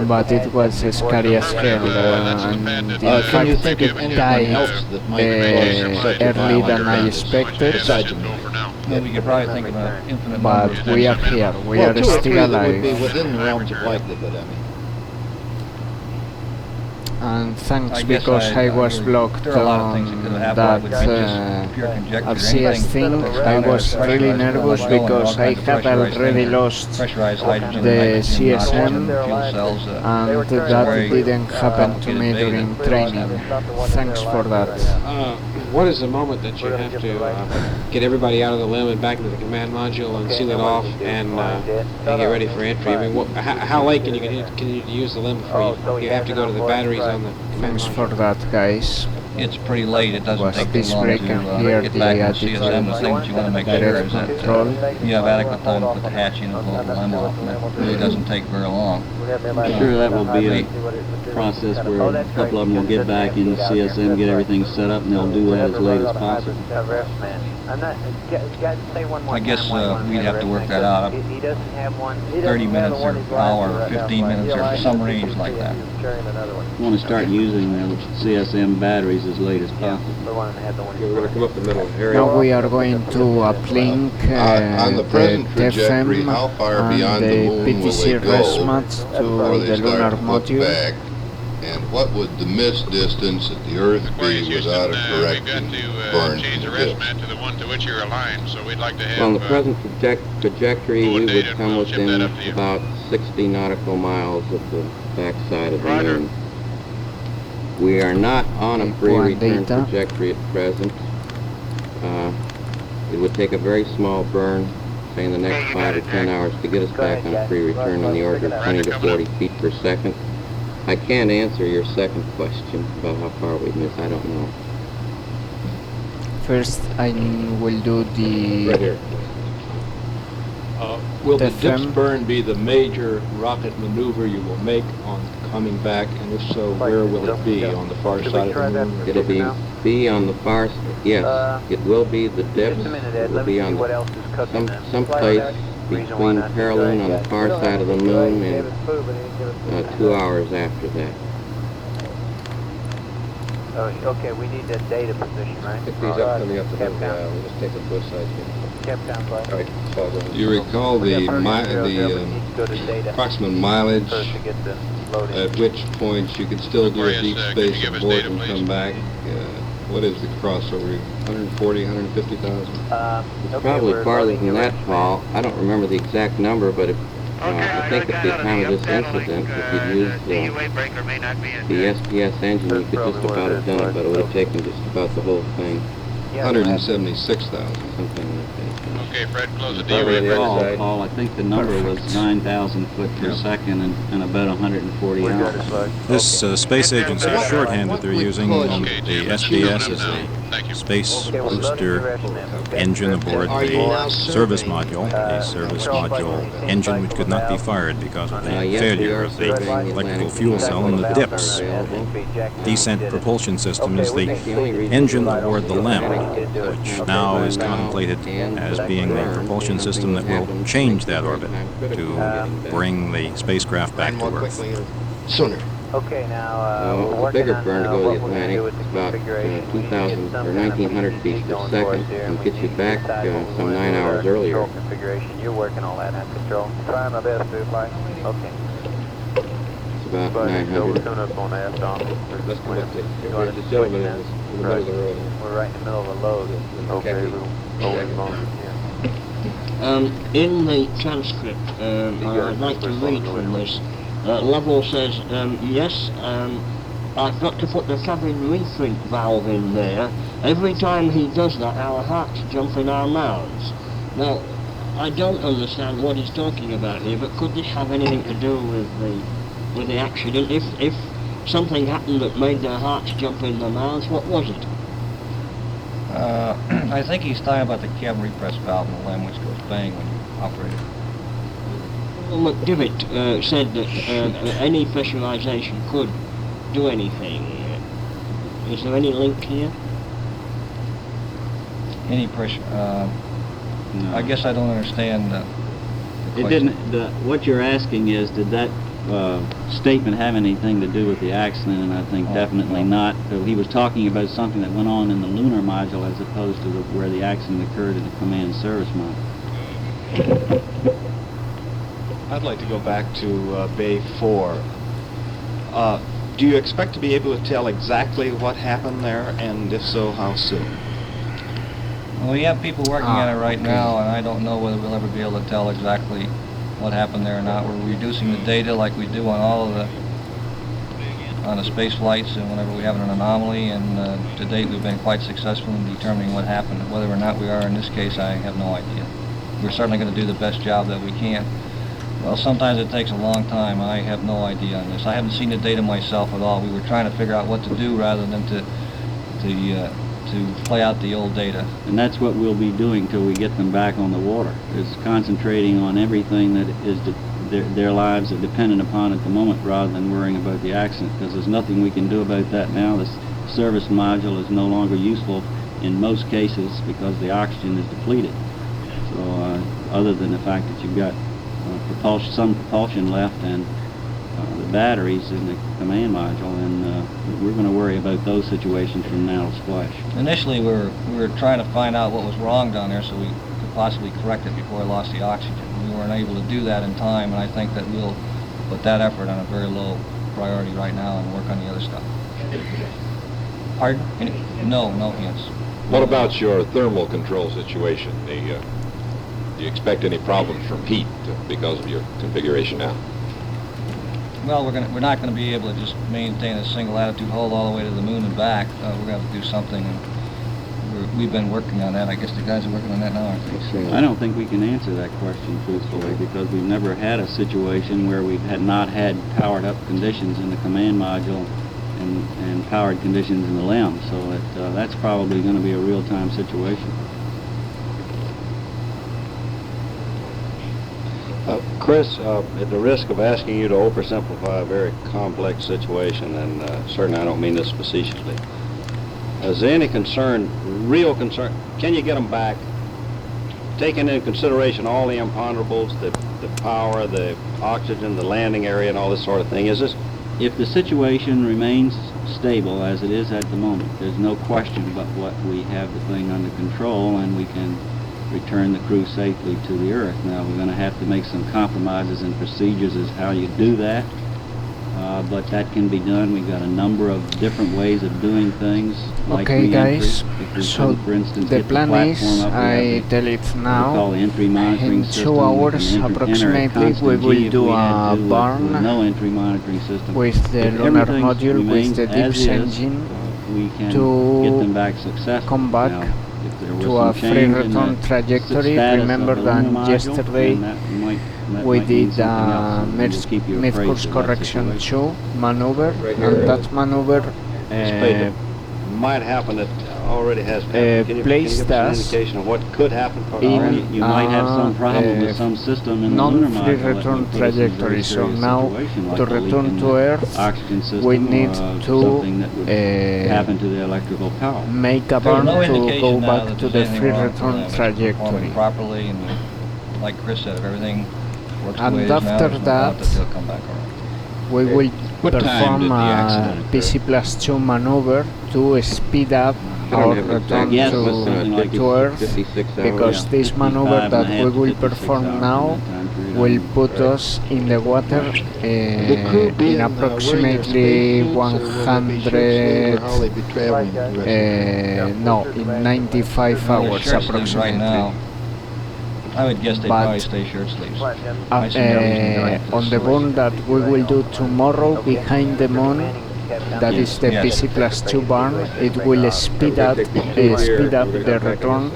A: but it was scary as hell, and in fact it died early than I expected.
E: get.
Q: We could probably think of an infinite number.
A: But we are here. We
E: well,
A: are
E: 2 or 3
A: still
E: that would be
A: alive.
E: within the realms of likelihood, I mean.
A: And thanks
Q: I guess
A: because I was
Q: really-
A: blocked
Q: there are a lot of things that
A: on
Q: could have happened.
A: that
Q: It would be just pure conjecture.
A: at CS thing. I was really nervous because I had already lost the CSM and that didn't happen to me during training. Thanks for that.
C: What is the moment that you have to get everybody out of the limb and back into the command module and seal it off and get ready for entry? I mean, how late can you continue to use the limb before you have to go to the batteries on the command
A: Thanks
C: module?
A: for that, guys.
Q: It's pretty late. It doesn't
A: Was
Q: take
A: this
Q: too long
A: break
Q: to
A: here
Q: get
A: the
Q: back in
A: attitude
Q: CSM. The thing that you want to make sure
A: direct
Q: is that
A: control?
Q: you have adequate time to put the hatch in and pull the limb off. And it really doesn't take very long.
P: I'm sure that will be a process where a couple of them will get back in CSM, get everything set up, and they'll do that as late as possible.
Q: I guess we'd have to work that out. 30 minutes or an hour or 15 minutes or some range like that.
P: We want to start using the CSM batteries as late as possible.
E: We're going to come up the middle here.
A: Now we are going to uplink
F: on the present trajectory,
A: TFM
F: how far
A: and
F: beyond the
A: the
F: moon will
A: PTC
F: they
A: rest
F: go
A: mat
F: before
A: to
F: they
A: the
F: start
A: lunar
F: to look
A: module.
F: back? And what would the missed distance at the Earth be without a correction burn
D: change
F: to
D: the
F: the
D: rest
F: disk?
D: mat to the one to which you're aligned, so we'd like to have...
W: On the present trajectory, we would come
D: we'll ship that
W: within
D: up to you.
W: about 60 nautical miles of the backside of the moon. We are not on a free return trajectory at present. It would take a very small burn, say in the next 5 or 10 hours, to get us back on a free return in the order of 20 to 40 feet per second. I can't answer your second question about how far we'd miss. I don't know.
A: First, I will do the...
E: Right here. Will the
A: TFM.
E: dips burn be the major rocket maneuver you will make on coming back, and if so, where will it be? On the far side of the moon?
W: It'll be on the far side. Yes, it will be the dips. It will be on some place between Paraloon on the far side of the moon and 2 hours after that.
G: Okay, we need the data position, right?
E: If these up coming up the middle, we'll just take them both sides here. All right, so I'll go.
V: You recall the approximate mileage at which point you could still do a deep space abort and come back? What is the crossover? 140, 150,000?
W: It's probably farther than that, Paul. I don't remember the exact number, but I think at the time of this incident, if you'd used the SPS engine, you could just about have done it, but it would have taken just about the whole thing.
V: 176,000.
W: Something like that.
D: Okay, Fred, close the
W: Probably
D: D-Ray.
W: the other side.
P: Paul, I think the number was 9,000 foot per second and about 140 hours.
M: This space agency shorthand that they're using on the SBS is the space booster engine aboard the service module, a service module engine which could not be fired because of the failure of the electrical fuel cell in the dips. Descent propulsion system is the engine aboard the LEM, which now is contemplated as being the propulsion system that will change that orbit to bring the spacecraft back to Earth.
E: Sooner.
G: Okay, now
W: A bigger burn to go to the Atlantic, about 2,000 or 1,900 feet per second, and get you back some 9 hours earlier.
G: Configuration, you're working on that control. Trying my best to apply. Okay.
W: It's about 900.
E: Let's come up to here. The gentleman is in the middle of the road.
G: We're right in the middle of a load. Okay,
K: In the transcript, I'd like to read from this. Lovell says, yes, I've got to put the cabin rethink valve in there. Every time he does that, our hearts jump in our mouths. Now, I don't understand what he's talking about here, but could this have anything to do with the accident? If something happened that made their hearts jump in their mouths, what was it?
Q: I think he's talking about the cabin repress valve in the LEM, which goes bang when you operate it.
K: Well, McDivitt said that any pressurization could do anything. Is there any link here?
Q: Any pressure?
P: No.
Q: I guess I don't understand.
P: It didn't. What you're asking is, did that statement have anything to do with the accident, and I think definitely not. He was talking about something that went on in the lunar module as opposed to where the accident occurred in the command service module.
I: I'd like to go back to Bay 4. Do you expect to be able to tell exactly what happened there, and if so, how soon?
Q: Well, we have people working on it right now, and I don't know whether we'll ever be able to tell exactly what happened there or not. We're reducing the data like we do on all of the space flights and whenever we have an anomaly, and to date we've been quite successful in determining what happened. Whether or not we are in this case, I have no idea. We're certainly going to do the best job that we can. Well, sometimes it takes a long time. I have no idea on this. I haven't seen the data myself at all. We were trying to figure out what to do rather than to play out the old data.
P: And that's what we'll be doing till we get them back on the water, is concentrating on everything that is their lives are dependent upon at the moment rather than worrying about the accident, because there's nothing we can do about that now. The service module is no longer useful in most cases because the oxygen is depleted. So other than the fact that you've got some propulsion left and the batteries in the command module, and we're going to worry about those situations from now to splash.
Q: Initially we were trying to find out what was wrong down there so we could possibly correct it before we lost the oxygen. We weren't able to do that in time, and I think that we'll put that effort on a very low priority right now and work on the other stuff. Pardon? No hints.
L: What about your thermal control situation? Do you expect any problems from heat because of your configuration now?
Q: Well, we're not going to be able to just maintain a single attitude hold all the way to the moon and back. We're going to have to do something, and we've been working on that. I guess the guys are working on that now, aren't they?
P: I don't think we can answer that question truthfully, because we've never had a situation where we've not had powered up conditions in the command module and powered conditions in the LEM, so that's probably going to be a real-time situation.
E: Chris, at the risk of asking you to oversimplify a very complex situation, and certainly I don't mean this facetiously, is there any concern, real concern, can you get them back, taking into consideration all the imponderables, the power, the oxygen, the landing area, and all this sort of thing? Is this?
P: If the situation remains stable as it is at the moment, there's no question but what we have the thing under control, and we can return the crew safely to the Earth. Now, we're going to have to make some compromises and procedures as how you do that, but that can be done. We've got a number of different ways of doing things. Like
A: okay, guys, so
P: for instance,
A: the plan is, I tell it now, in 2 hours approximately we will do a burn with the lunar module with the DIPS engine to come back to a free return trajectory. Remember that yesterday we did mid-course correction 2 maneuver, and that maneuver
E: might happen that already has happened. Can you give us an indication of what could happen?
P: You might have some problem with some system in the lunar module.
A: Non-free return trajectory. So now, to return to Earth, we need to
P: happen to the electrical power.
A: Make a burn to go back to the free return trajectory.
Q: Properly, and like Chris said, if everything works the way
A: and
Q: it is now,
A: after
Q: there's no
A: that,
Q: doubt that they'll come back all right.
A: we will perform a PC+2 maneuver to speed up our return to Earth, because this maneuver that we will perform now will put us in the water in approximately 95 hours approximately.
Q: Right now, I would guess they probably stay shirt sleeves.
A: On the burn that we will do tomorrow behind the moon, that is the PC+2 burn, it will speed up the return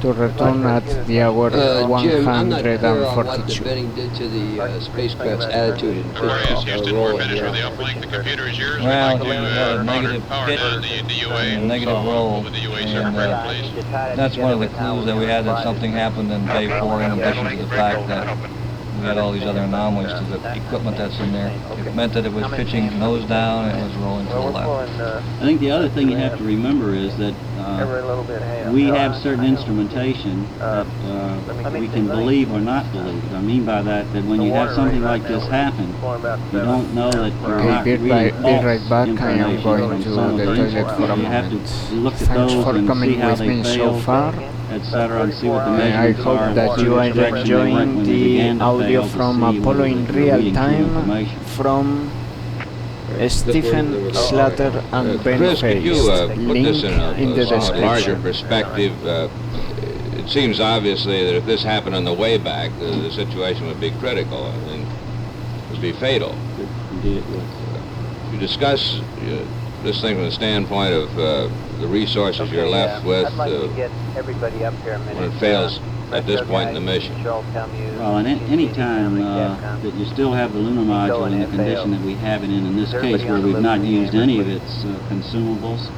A: to return at the hour 142.
Q: To the spacecraft's attitude and physical role in the uplink. Well, you had a negative pitch and a negative roll, and that's one of the clues that we had that something happened in Bay 4, in addition to the fact that we had all these other anomalies to the equipment that's in there. It meant that it was pitching nose down and it was rolling to the left.
P: I think the other thing you have to remember is that we have certain instrumentation that we can believe or not believe. I mean by that when you have something like this happen, you don't know that you're not reading
A: right back. I am
P: information
A: going
P: from
A: to
P: some of
A: the
P: the
A: toilet
P: instruments.
A: for a
P: You have
A: moment.
P: to look at
A: Thanks
P: those
A: for
P: and
A: coming
P: see how
A: with
P: they
A: me so
P: failed,
A: far.
P: etc., and see what the
A: I
P: measurements
A: hope
P: are,
A: that
P: see
A: you
P: which
A: are
P: direction they went
A: enjoying
P: when they
A: the
P: began to
A: audio
P: fail, to
A: from
P: see
A: Apollo
P: whether
A: in
P: you're
A: real
P: reading true
A: time
P: information.
A: from Stephen Slater and Ben
X: Chris, could you
A: Face.
X: put
A: Link
X: this in
A: in the
X: somewhat larger
A: description.
X: perspective? It seems obviously that if this happened on the way back, the situation would be critical and would be fatal.
P: Indeed it would.
X: You discuss this thing from the standpoint of the resources you're left with
G: I'd like to get everybody up here a minute.
X: when it fails at this point in the mission.
P: Well, and any time that you still have the lunar module in the condition that we have it in this case, where we've not used any of its consumables,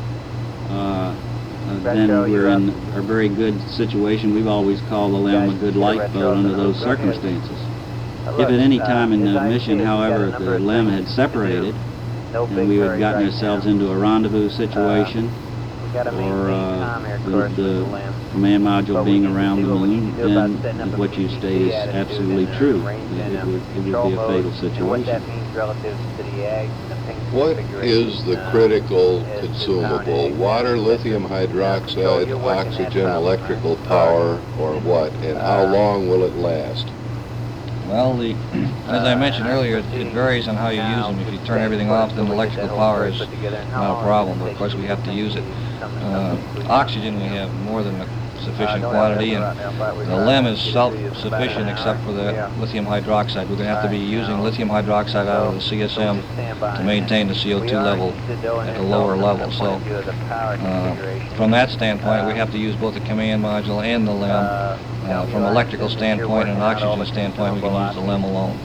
P: then we're in a very good situation. We've always called the LEM a good lifeboat under those circumstances. If at any time in the mission, however, the LEM had separated, and we had gotten ourselves into a rendezvous situation, or the command module being around the moon, then what you state is absolutely true. It would be a fatal situation.
F: What is the critical consumable? Water, lithium hydroxide, oxygen, electrical power, or what? And how long will it last?
Q: Well, as I mentioned earlier, it varies on how you use them. If you turn everything off, then electrical power is not a problem, but of course we have to use it. Oxygen we have more than a sufficient quantity, and the LEM is self-sufficient except for the lithium hydroxide. We're going to have to be using lithium hydroxide out of the CSM to maintain the CO2 level at a lower level. So from that standpoint, we have to use both the command module and the LEM. From an electrical standpoint and an oxygen standpoint, we can use the LEM alone.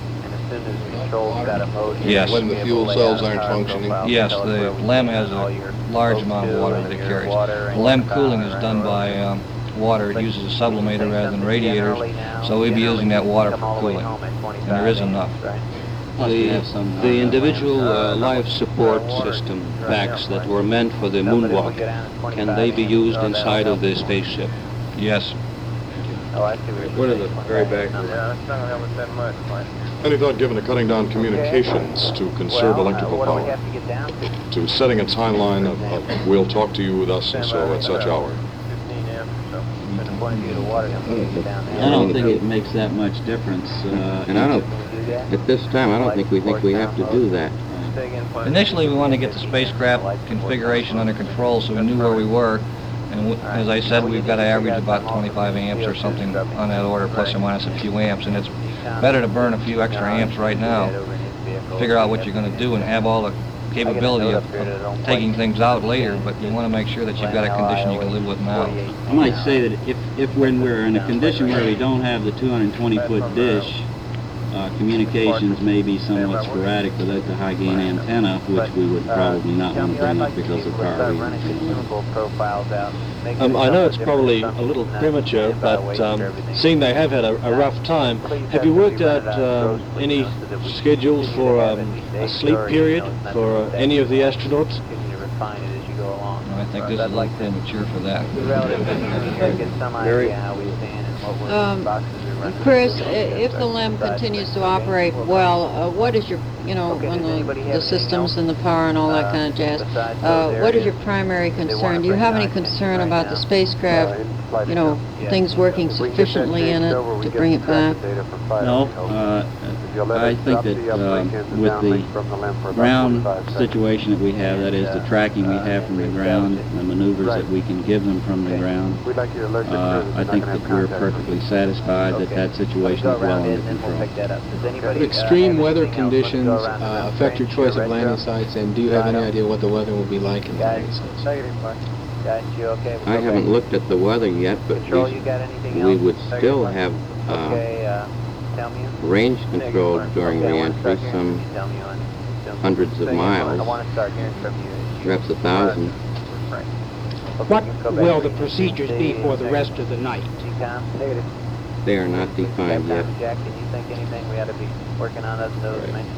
Q: Yes.
F: When the fuel cells aren't functioning?
Q: Yes, the LEM has a large amount of water that it carries. The LEM cooling is done by water. It uses a sublimator rather than radiators, so we'll be using that water for cooling, and there is enough.
W: The individual life support system packs that were meant for the moonwalk, can they be used inside of the spaceship?
Q: Yes.
X: What are the very back?
L: Any thought given to cutting down communications to conserve electrical power? To setting a timeline of we'll talk to you thus and so at such hour?
P: I don't think it makes that much difference.
W: And at this time, I don't think we have to do that.
Q: Initially, we wanted to get the spacecraft configuration under control so we knew where we were. And as I said, we've got to average about 25 amps or something on that order, plus or minus a few amps. And it's better to burn a few extra amps right now, figure out what you're going to do, and have all the capability of taking things out later. But you want to make sure that you've got a condition you can live with now.
P: I might say that if when we're in a condition where we don't have the 220-foot dish, communications may be somewhat sporadic without the high gain antenna, which we would probably not want to bring up because of power reasons.
O: I know it's probably a little premature, but seeing they have had a rough time, have you worked out any schedules for a sleep period for any of the astronauts?
Q: I think this is a little premature for that.
Z: Chris, if the LEM continues to operate well, what is your, on the systems and the power and all that kind of jazz, what is your primary concern? Do you have any concern about the spacecraft, things working sufficiently in it to bring it back?
P: No, I think that with the ground situation that we have, that is the tracking we have from the ground, the maneuvers that we can give them from the ground, I think that we're perfectly satisfied that situation is well under control.
H: Extreme weather conditions affect your choice of landing sites, and do you have any idea what the weather will be like in the landing sites?
W: I haven't looked at the weather yet, but we would still have range control during re-entry, some hundreds of miles, perhaps 1,000.
R: What will the procedures be for the rest of the night?
W: They are not defined yet.
G: Jack, can you think anything we ought to be working on other than those dimensions?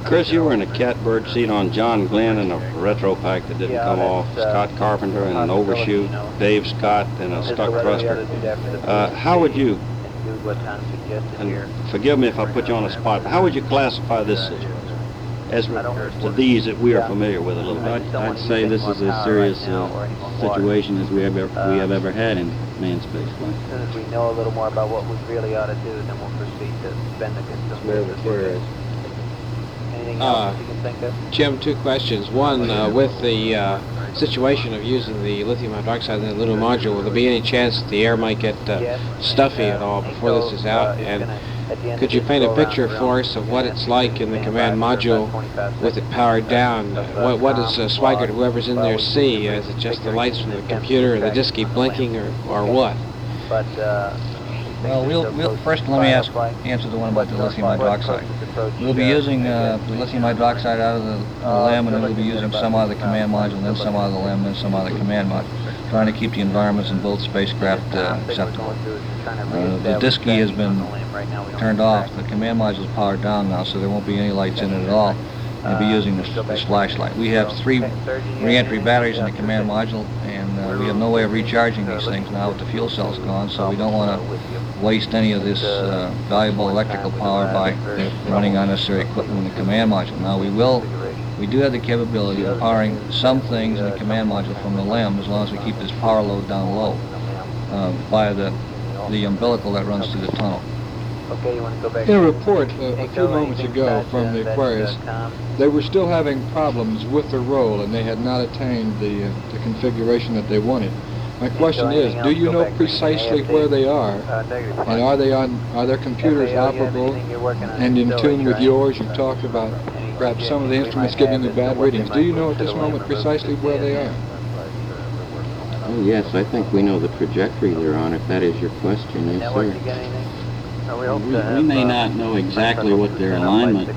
E: Chris, you were in a catbird seat on John Glenn in a retro pack that didn't come off, Scott Carpenter in an overshoot, Dave Scott in a stuck thruster. How would you, and forgive me if I put you on the spot, but how would you classify this as to these that we are familiar with a little bit?
P: I'd say this is as serious a situation as we have ever had in manned spaceflight.
G: As soon as we know a little more about what we really ought to do, then we'll proceed to spend the Anything else you can think of?
C: Jim, two questions. One, with the situation of using the lithium hydroxide in the lunar module, will there be any chance that the air might get stuffy at all before this is out? And could you paint a picture for us of what it's like in the command module with it powered down? What does Swigert, whoever's in there, see? Is it just the lights from the computer, or they just keep blinking, or what?
Q: Well, we'll first let me answer the one about the lithium hydroxide. We'll be using the lithium hydroxide out of the LEM, and then we'll be using some out of the command module, then some out of the LEM, then some out of the command module, trying to keep the environments in both spacecraft acceptable. The disk key has been turned off. The command module is powered down now, so there won't be any lights in it at all. We'll be using this flashlight. We have 3 re-entry batteries in the command module, and we have no way of recharging these things now with the fuel cells gone, so we don't want to waste any of this valuable electrical power by running unnecessary equipment in the command module. Now we do have the capability of powering some things in the command module from the LEM, as long as we keep this power load down low via the umbilical that runs through the tunnel.
N: In a report a few moments ago from the Aquarius, they were still having problems with the roll, and they had not attained the configuration that they wanted. My question is, do you know precisely where they are, and are their computers operable and in tune with yours? You talked about perhaps some of the instruments giving you bad readings. Do you know at this moment precisely where they are?
W: Oh yes, I think we know the trajectory they're on, if that is your question. Yes, sir.
P: We may not know exactly what their alignment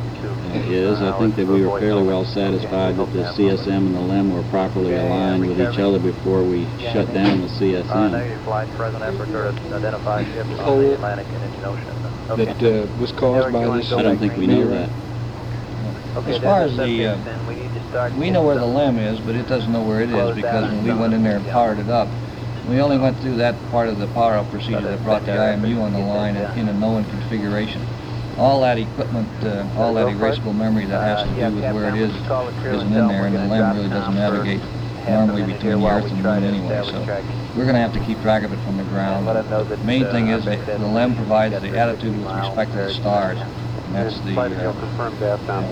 P: is. I think that we were fairly well satisfied that the CSM and the LEM were properly aligned with each other before we shut down the CSM.
N: That was caused by this?
P: I don't think we know that.
Q: As far as we know where the LEM is, but it doesn't know where it is, because when we went in there and powered it up, we only went through that part of the power-up procedure that brought the IMU on the line in a known configuration. All that equipment, all that erasable memory that has to do with where it is, isn't in there, and the LEM really doesn't navigate normally between the Earth and the Moon anyway, so we're going to have to keep track of it from the ground. The main thing is that the LEM provides the attitude with respect to the stars, and that's the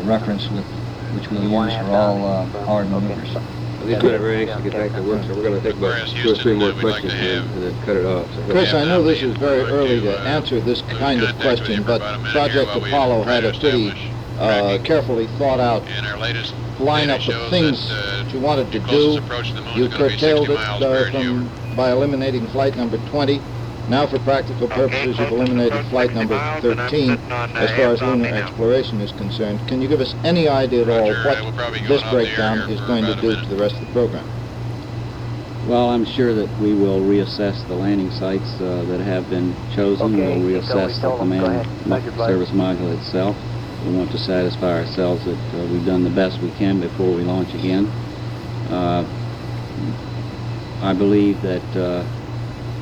Q: reference with which we'll use for all powered maneuvers.
V: These men are very anxious to get back to work, so we're going to take about 2 or 3 more questions and then cut it off. So
J: Chris, I know this is very early to answer this kind of question, but Project Apollo had a pretty carefully thought out lineup of things that you wanted to do. You curtailed it by eliminating flight number 20. Now, for practical purposes, you've eliminated flight number 13 as far as lunar exploration is concerned. Can you give us any idea at all what this breakdown is going to do to the rest of the program?
P: Well, I'm sure that we will reassess the landing sites that have been chosen. We'll reassess the command service module itself. We want to satisfy ourselves that we've done the best we can before we launch again. I believe that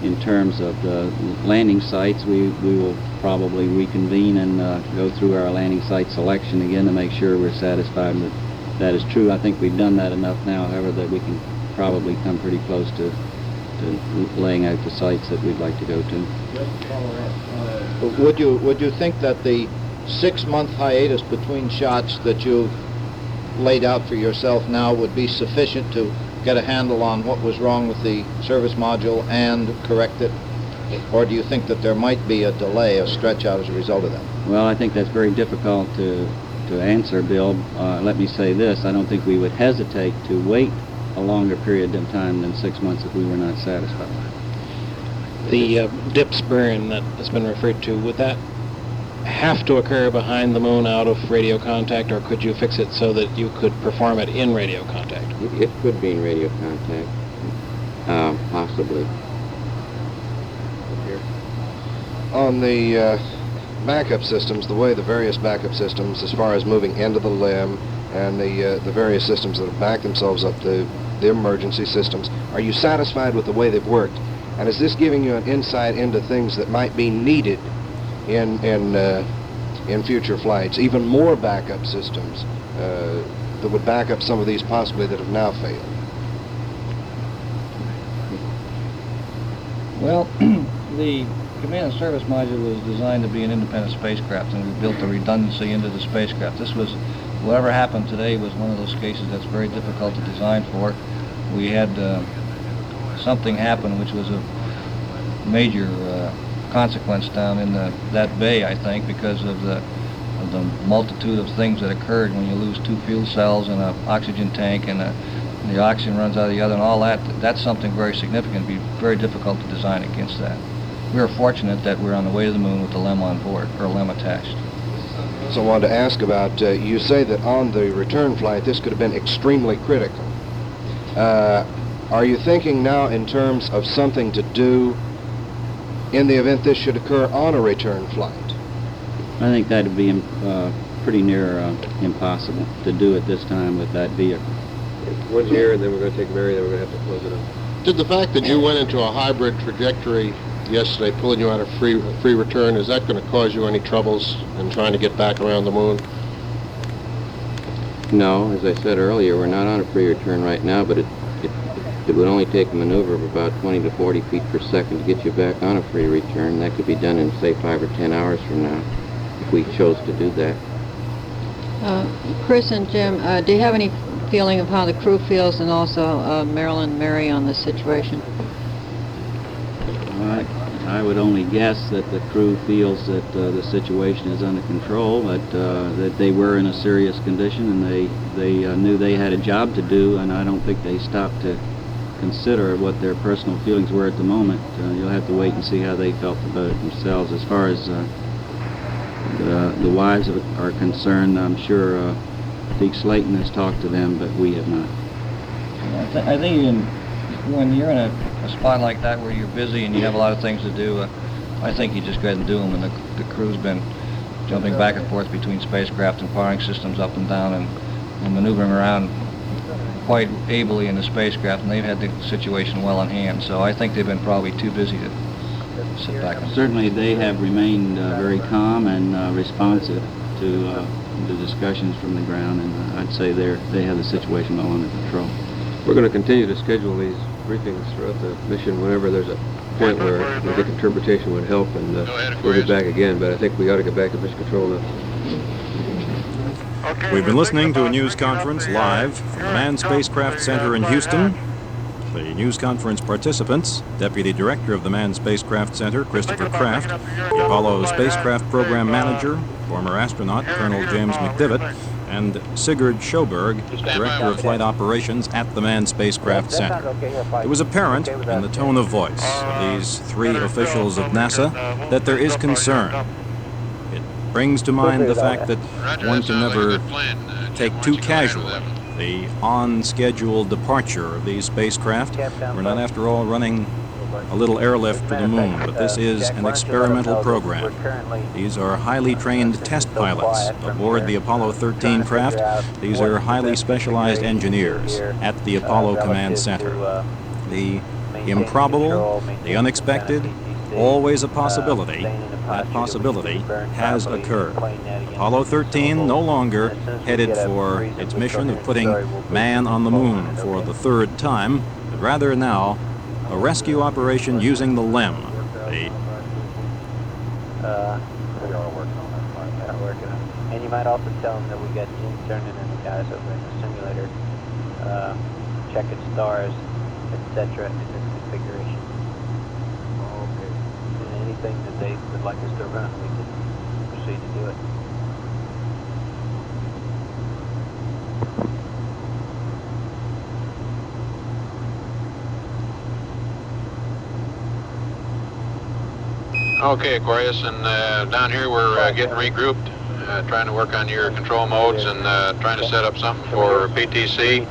P: in terms of the landing sites, we will probably reconvene and go through our landing site selection again to make sure we're satisfied that that is true. I think we've done that enough now, however, that we can probably come pretty close to laying out the sites that we'd like to go to.
J: Would you think that the 6-month hiatus between shots that you've laid out for yourself now would be sufficient to get a handle on what was wrong with the service module and correct it? Or do you think that there might be a delay, a stretch out as a result of that?
P: Well, I think that's very difficult to answer, Bill. Let me say this. I don't think we would hesitate to wait a longer period of time than 6 months if we were not satisfied.
C: The dips burn that has been referred to, would that have to occur behind the moon out of radio contact, or could you fix it so that you could perform it in radio contact?
W: It could be in radio contact, possibly.
B: On the backup systems, the way the various backup systems, as far as moving into the limb and the various systems that have backed themselves up, the emergency systems, are you satisfied with the way they've worked? And is this giving you an insight into things that might be needed in future flights, even more backup systems that would back up some of these possibly that have now failed?
Q: Well, the command and service module was designed to be an independent spacecraft, and we built the redundancy into the spacecraft. This was, whatever happened today was one of those cases that's very difficult to design for. We had something happen which was a major consequence down in that bay, I think, because of the multitude of things that occurred when you lose 2 fuel cells and an oxygen tank, and the oxygen runs out of the other, and all that. That's something very significant. It'd be very difficult to design against that. We were fortunate that we're on the way to the moon with the LEM on board, or LEM attached.
B: So I wanted to ask about, you say that on the return flight this could have been extremely critical. Are you thinking now in terms of something to do in the event this should occur on a return flight?
P: I think that would be pretty near impossible to do at this time with that vehicle.
C: One's here, and then we're going to take Mary, then we're going to have to close it up.
R: Did the fact that you went into a hybrid trajectory yesterday, pulling you out of free return, is that going to cause you any troubles in trying to get back around the moon?
W: No, as I said earlier, we're not on a free return right now, but it would only take a maneuver of about 20 to 40 feet per second to get you back on a free return. That could be done in, say, 5 or 10 hours from now, if we chose to do that.
Z: Chris and Jim, do you have any feeling of how the crew feels, and also Marilyn and Mary, on this situation?
P: I would only guess that the crew feels that the situation is under control, that they were in a serious condition, and they knew they had a job to do, and I don't think they stopped to consider what their personal feelings were at the moment. You'll have to wait and see how they felt about it themselves. As far as the wives are concerned, I'm sure Deke Slayton has talked to them, but we have not.
Q: I think when you're in a spot like that where you're busy and you have a lot of things to do, I think you just go ahead and do them. And the crew's been jumping back and forth between spacecraft and powering systems up and down and maneuvering around quite ably in the spacecraft, and they've had the situation well in hand. So I think they've been probably too busy to sit back.
P: Certainly they have remained very calm and responsive to the discussions from the ground, and I'd say they have the situation well under control.
C: We're going to continue to schedule these briefings throughout the mission whenever there's a point where I think interpretation would help, and we'll be back again, but I think we ought to get back to mission control now.
M: We've been listening to a news conference live from the Manned Spacecraft Center in Houston. The news conference participants: Deputy Director of the Manned Spacecraft Center, Christopher Kraft; the Apollo Spacecraft Program Manager, former astronaut Colonel James McDivitt; and Sigurd Sjoberg, Director of Flight Operations at the Manned Spacecraft Center. It was apparent in the tone of voice of these 3 officials of NASA that there is concern. It brings to mind the fact that one can never take too casually the on-schedule departure of these spacecraft. We're not, after all, running a little airlift for the moon, but this is an experimental program. These are highly trained test pilots aboard the Apollo 13 craft. These are highly specialized engineers at the Apollo Command Center. The improbable, the unexpected, always a possibility. That possibility has occurred. Apollo 13 no longer headed for its mission of putting man on the moon for the 3rd time, but rather now a rescue operation using the LEM.
G: And you might also tell them that we got Jim Cernan and the guys over in the simulator checking stars, etc. in this configuration. Okay. And anything that they would like us to run, we can proceed to do it.
D: Okay, Aquarius, and down here we're getting regrouped, trying to work on your control modes and trying to set up something for PTC.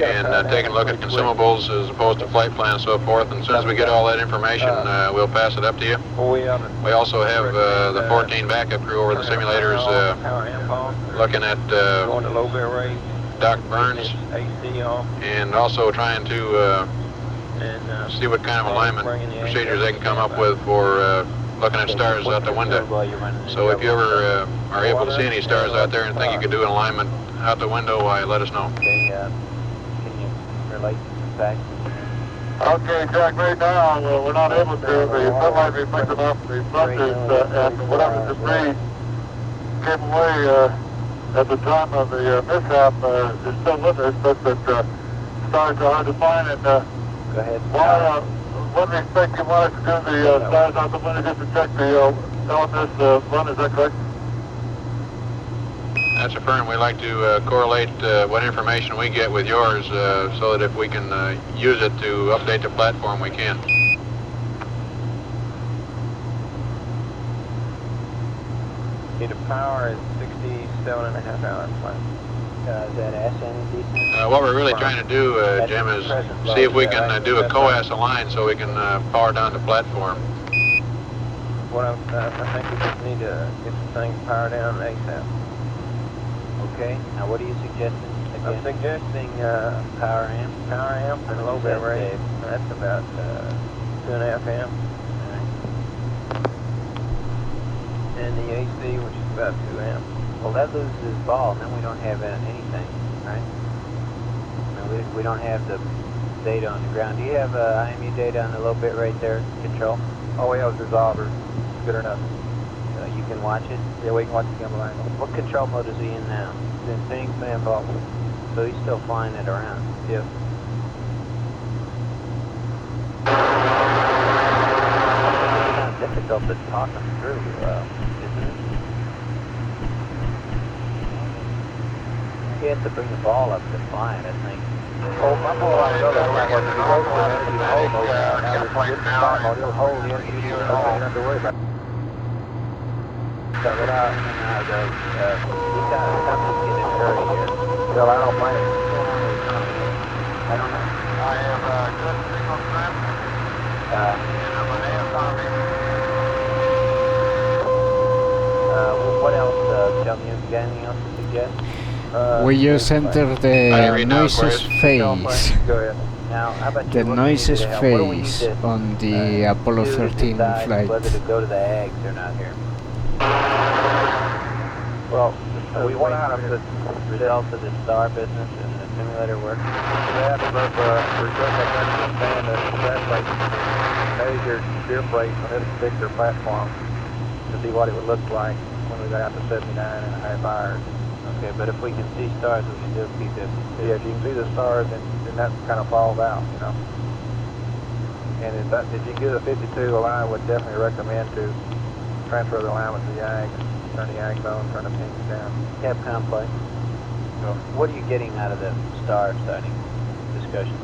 D: and taking a look at consumables as opposed to flight plan and so forth. And as soon as we get all that information, we'll pass it up to you. We also have the 14 backup crew over the simulators looking at Doc Burns and also trying to see what kind of alignment procedures they can come up with for looking at stars out the window. So if you ever are able to see any stars out there and think you could do an alignment out the window, why, let us know.
G: Okay, can you relate back?
I: Okay, Jack, right now we're not able to. The sunlight is mixing off the thrusters and whatever debris came away at the time of the mishap is still with us, but that stars are hard to find. And
G: go ahead.
I: What respect you wanted to do the stars out the window just to check the LMS run, is that correct?
D: That's affirmed. We like to correlate what information we get with yours so that if we can use it to update the platform, we can.
G: Need a power at 67.5 hours. Is that ascending decent?
D: What we're really trying to do, Jim, is see if we can do a COAS align so we can power down the platform.
G: What I think we just need to get the thing powered down ASAP. Okay, now what are you suggesting? Again? I'm suggesting power amp. Power amp and a low bit rate. That's about 2.5 amps. And the AC, which is about 2 amps. Well, that loses its ball, and then we don't have anything, right? No, we don't have the data on the ground. Do you have IMU data on the low bit rate there, control?
I: All we have is resolver. Good enough.
G: You can watch it?
I: Yeah, we can watch the camera line.
G: What control mode is he in now?
I: He's in sync, man, fault.
G: So he's still flying it around?
I: Yes.
G: It's kind of difficult to talk him through, isn't it? He has to bring the ball up to fly it, I think.
I: Oh, my ball, I know that's not working. He goes to energy hold mode now. Now there's fire mode. He'll hold the energy. You don't have to worry about it.
G: So without, he's got something in a hurry here.
I: Well, I don't blame him.
G: I don't know.
I: I have good signal strength.
G: What else, tell me, you got anything else to suggest?
A: We just entered the noises phase.
I: Go ahead.
G: Now, how about
A: The
G: you?
A: noises phase on the Apollo 13 flight.
G: Whether to go to the AGS or not here.
I: Well, we want to have the
G: results of the star business and the simulator work.
I: We have to request that question stand measure steer plate on this particular platform to see what it would look like when we got out to 79.5 hours.
G: Okay, but if we can see stars, we can still keep it.
I: Yeah, if you can see the stars, then that kind of falls out, you know. And if you get a 52 line, I would definitely recommend to transfer the alignment to the ag, turn the ag zone, turn the pings down.
G: Capcom play.
I: So,
G: what are you getting out of the star sighting discussions?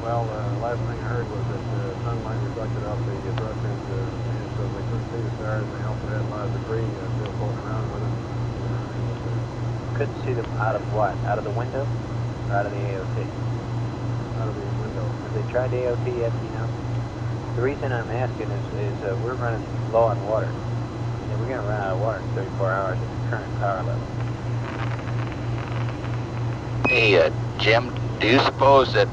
I: Well, the last thing I heard was that the sunlight reflected off the thrusters, and so they couldn't see the stars, and they also had a lot of debris still floating around with them.
G: Couldn't see them out of what? Out of the window? Or out of the AOT?
I: Out of the window.
G: Have they tried the AOT yet, do you know? The reason I'm asking is we're running low on water. And we're going to run out of water in 34 hours at the current power level.
K: Hey, Jim, do you suppose that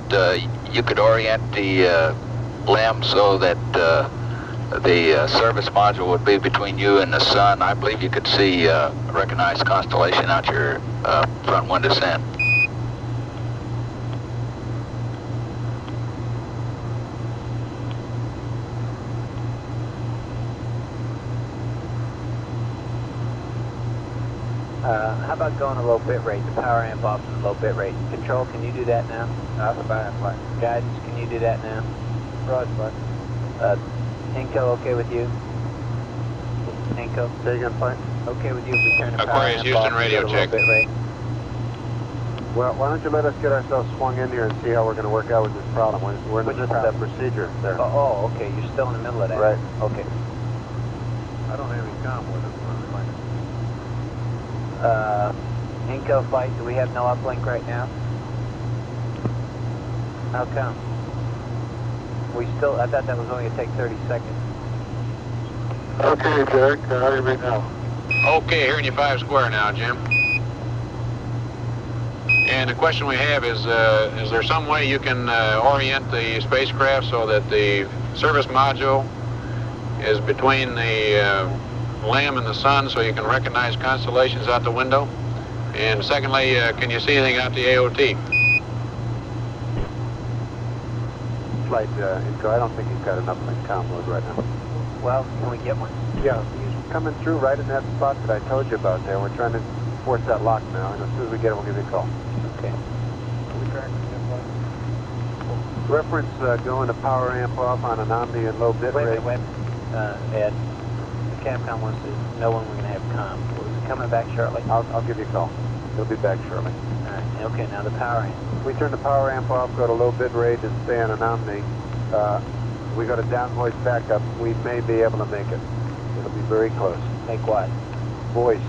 K: you could orient the LEM so that the service module would be between you and the sun? I believe you could see a recognized constellation out your front window stand.
G: How about going to low bit rate, the power amp off to the low bit rate? Control, can you do that now? Guidance, can you do that now?
I: Roger, bud.
G: Inco, okay with you? Inco?
I: Say again, fine.
G: Okay with you if we turn the power
D: Aquarius,
G: amp
D: Houston,
G: off to
D: radio
G: the
D: check.
G: low bit rate?
I: Well, why don't you let us get ourselves swung in here and see how we're going to work out with this problem. We're in the step procedure there.
G: Oh, okay, you're still in the middle of that.
I: Right.
G: Okay.
I: I don't have any comm with us.
G: Inco flight, do we have no uplink right now? How come? I thought that was only going to take 30 seconds.
I: Okay, Jack, how do you read now?
D: Okay, hearing you 5 square now, Jim. And the question we have is there some way you can orient the spacecraft so that the service module is between the LEM and the sun so you can recognize constellations out the window? And secondly, can you see anything out the AOT?
F: Flight info, I don't think he's got enough in comm mode right now.
G: Well, can we get one?
F: Yeah, he's coming through right in that spot that I told you about there. We're trying to force that lock now, and as soon as we get it, we'll give you a call.
G: Okay.
F: Reference going to power amp off on Anomaly and low bit rate.
G: Wait. Ed, the Capcom wants to know when we're going to have comm. Is it coming back shortly?
F: I'll give you a call. He'll be back shortly.
G: All right. Okay, now the power amp.
F: We turn the power amp off, go to low bit rate, and stay on Anomaly. We go to down voice backup. We may be able to make it. It'll be very close.
G: Make what?
F: Voice.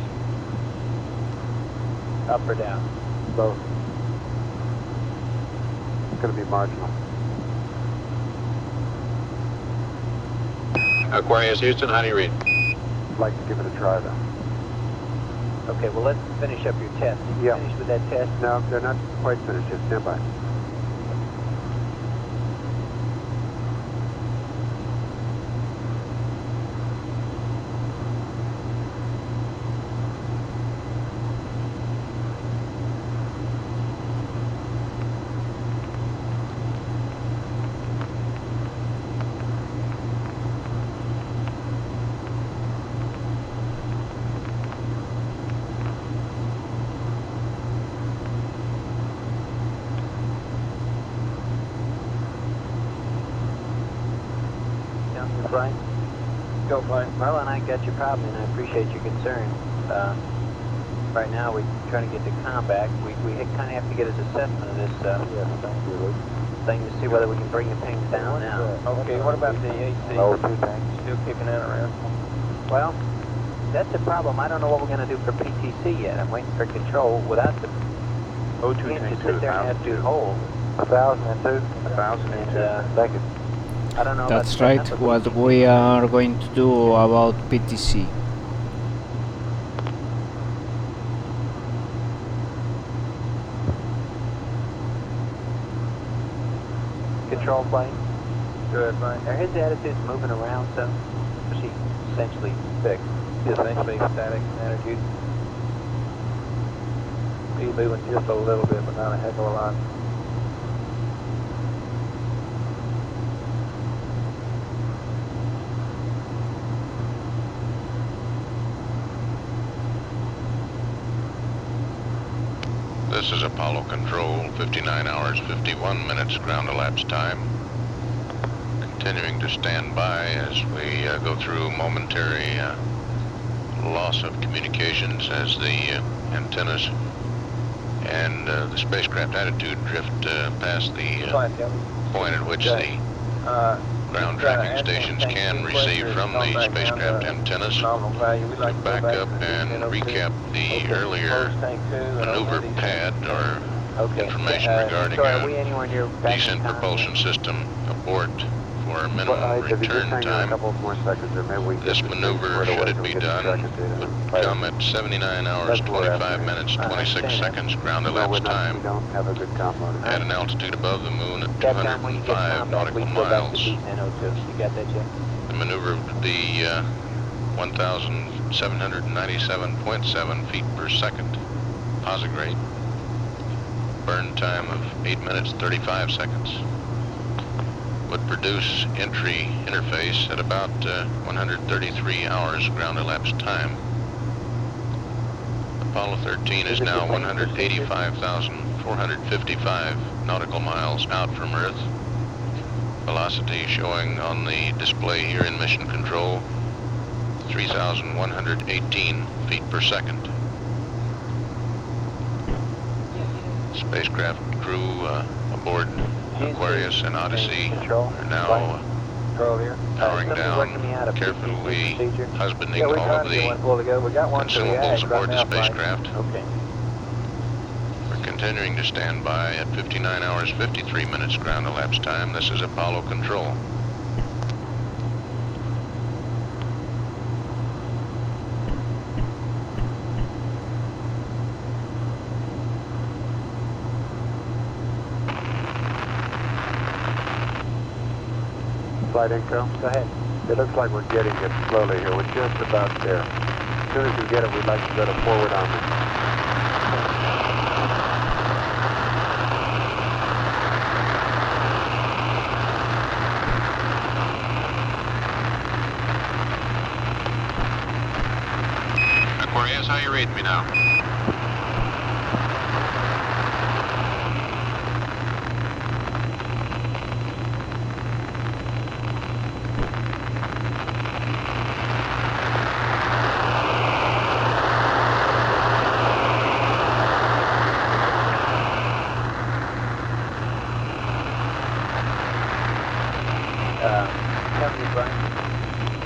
G: Up or down?
F: Both. It's going to be marginal.
D: Aquarius, Houston, how do you read?
F: I'd like to give it a try, though.
G: Okay, well, let's finish up your test. Did you finish with that test?
F: No, they're not quite finished yet. Stand by.
G: Fine. Go fine. Well, and I got your problem, and I appreciate your concern. Right now, we're trying to get the comm back. We kind of have to get his assessment of this thing to see whether we can bring the pings down now.
F: Okay, what about the AC?
G: Still kicking that around? Well, that's the problem. I don't know what we're going to do for PTC yet. I'm waiting for control without the...
F: O2
G: can't
F: tank
G: just sit there and have to hold.
F: 1,002. 1,002.
G: Like I don't know.
A: That's right, what we are going to do about PTC.
G: Control plane. Good, fine. Are his attitudes moving around some? Or is he essentially fixed? He's essentially static attitude. He's moving just a little bit, but not a heck of a lot.
D: This is Apollo Control, 59 hours, 51 minutes ground elapsed time. Continuing to stand by as we go through momentary loss of communications as the antennas and the spacecraft attitude drift past the point at which the ground tracking stations can receive from the spacecraft antennas. To back up and recap the earlier maneuver pad or information regarding a descent propulsion system abort for minimum return time. This maneuver, should it be done, would come at 79 hours, 25 minutes, 26 seconds ground elapsed time at an altitude above the moon at 205 nautical miles. The maneuver would be 1,797.7 feet per second. Posigrade. Burn time of 8 minutes, 35 seconds. Would produce entry interface at about 133 hours ground elapsed time. Apollo 13 is now 185,455 nautical miles out from Earth. Velocity showing on the display here in Mission Control, 3,118 feet per second. Spacecraft crew aboard Aquarius and Odyssey are now powering down, carefully husbanding all of the consumables aboard the spacecraft. We're continuing to stand by at 59 hours 53 minutes ground elapsed time. This is Apollo Control.
F: Flight info. Go ahead. It looks like we're getting it slowly here. We're just about there. As soon as we get it, we'd like to go to forward on it.
D: Aquarius, how you reading me now?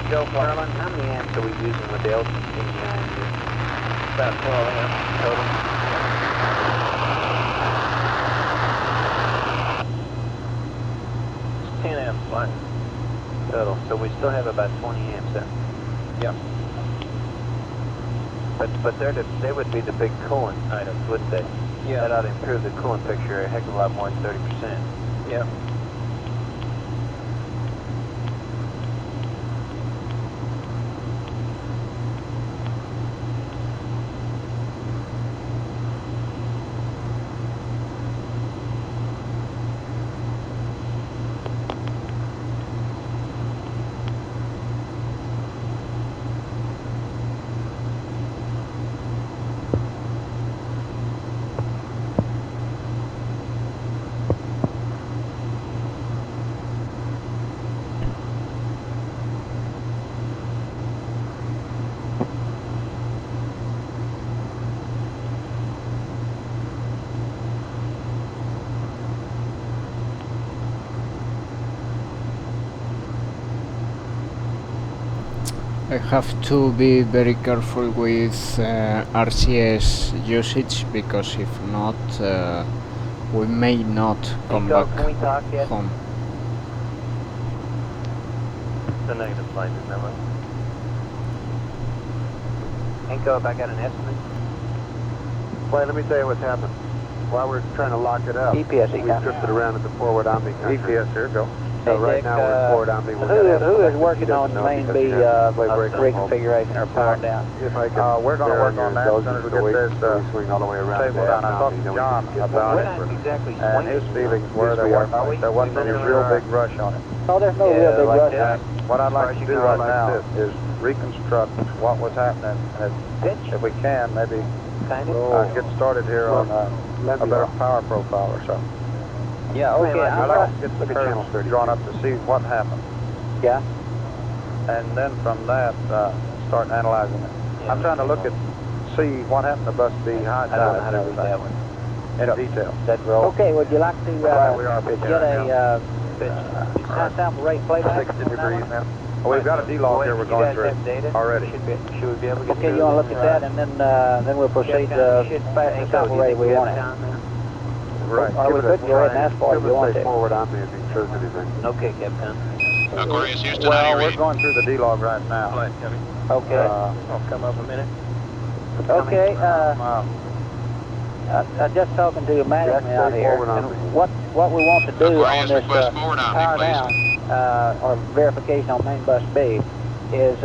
G: Joe Farland, how many amps are we using with the LTC behind you? About 12 amps total. It's 10 amps line total, so we still have about 20 amps then. Yep. But they would be the big coolant items, wouldn't they? Yeah. That ought to improve the coolant picture a heck of a lot more than 30%. Yep.
A: I have to be very careful with RCS usage, because if not, we may not come back home.
G: The negative flight is number. Inco, have I got an estimate?
F: Wait, let me tell you what's happened. While we're trying to lock it up,
G: EPS,
F: we drifted around at the forward omni. EPS, here, go. So
G: Hey,
F: right
G: Dick,
F: now we're in forward omni.
G: Who is working on the main B reconfiguration or power down?
F: If I can,
I: We're going to work on that as soon as we get this
F: swing all the way around.
I: table down. I talked to John about
G: We're
I: it,
G: not exactly
I: and his feelings were there wasn't any real big rush on it.
G: Oh, there's no real big rush on it.
I: What I'd like to do right now is reconstruct what was happening, and if we can, maybe get started here on a better power profile or something.
G: Yeah, okay.
I: I'd like to get the curves drawn up to see what happened.
G: Yeah.
I: And then from that, start analyzing it. I'm trying to look at, see what happened to bus B high
G: I don't know
I: tide
G: how to read that one.
I: in detail.
G: That roll. Okay, would you like to
I: We are pitching
G: get
I: right
G: a sample rate plate?
I: 60 degrees now. Well, we've got a D-log here we're going through already.
G: Should we be able to get okay, you want to look at that, and then we'll proceed to the sample rate we want it.
I: Right.
G: Or we could go ahead and ask for it if you want to.
F: Forward on me if he shows anything.
G: Okay, Captain.
D: Aquarius, Houston, how
I: Well,
D: you
I: we're
D: reading?
I: going through the D-log right now.
G: Okay.
I: I'll come up a minute.
G: Okay, I'm just talking to Matt out here, and what we want to do on
D: Aquarius,
G: this
D: request forward on me,
G: power
D: please.
G: down, or verification on main bus B, is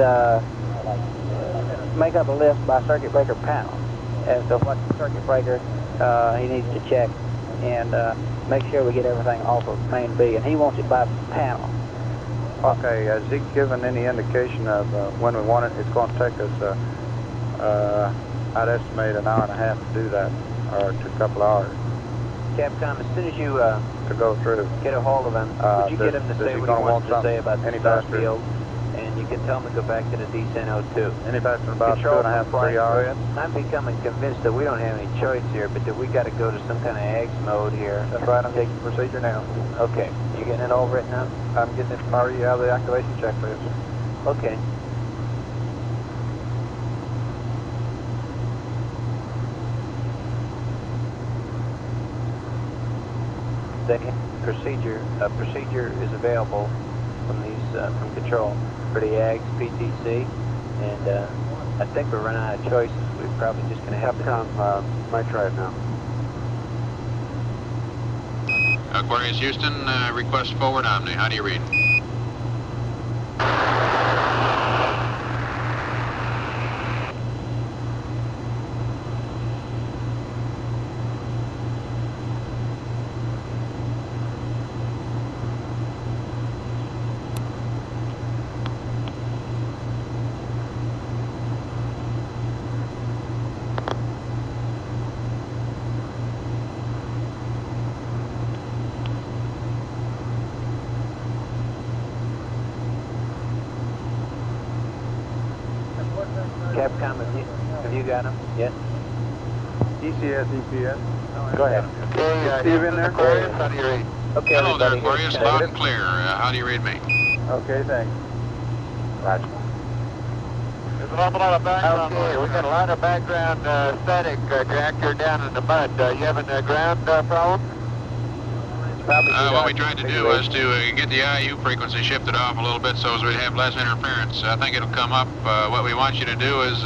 G: make up a list by circuit breaker panel as to what circuit breaker he needs to check, and make sure we get everything off of main B, and he wants it by panel.
I: Okay, has he given any indication of when we want it? It's going to take us, I'd estimate an hour and a half to do that, or a couple hours.
G: Capcom, as soon as you
I: to go through.
G: get a hold of him, would you get him to say what he wants to say about the start
I: faster?
G: field, and you can tell him to go back to the descent 02.
I: Any faster than about
G: Control
I: 2.5 to 3 hours?
G: I'm becoming convinced that we don't have any choice here, but that we got to go to some kind of eggs mode here.
I: That's right, I'm taking procedure now.
G: Okay, you getting it all written up?
I: I'm getting it already out of the activation checklist.
G: Okay. they procedure is available from these from control for the AGS PTC, and I think we're running out of choices. We're probably just going to have to
F: might try it now.
D: Aquarius Houston, request forward Omni. How do you read?
G: Capcom, have you got them yet?
F: ECS, EPS.
G: Go ahead.
F: Hey, Steve in there?
I: Aquarius, how do you read?
G: Okay,
D: Hello there,
G: everybody.
D: Aquarius. Loud and clear. How do you read me?
F: Okay, thanks. Roger.
I: There's an awful lot of background. Okay, we got a lot of background static, Jack. You're down in the mud. You having a ground problem?
D: What we tried to do was to get the IU frequency shifted off a little bit so as we'd have less interference. I think it'll come up. What we want you to do is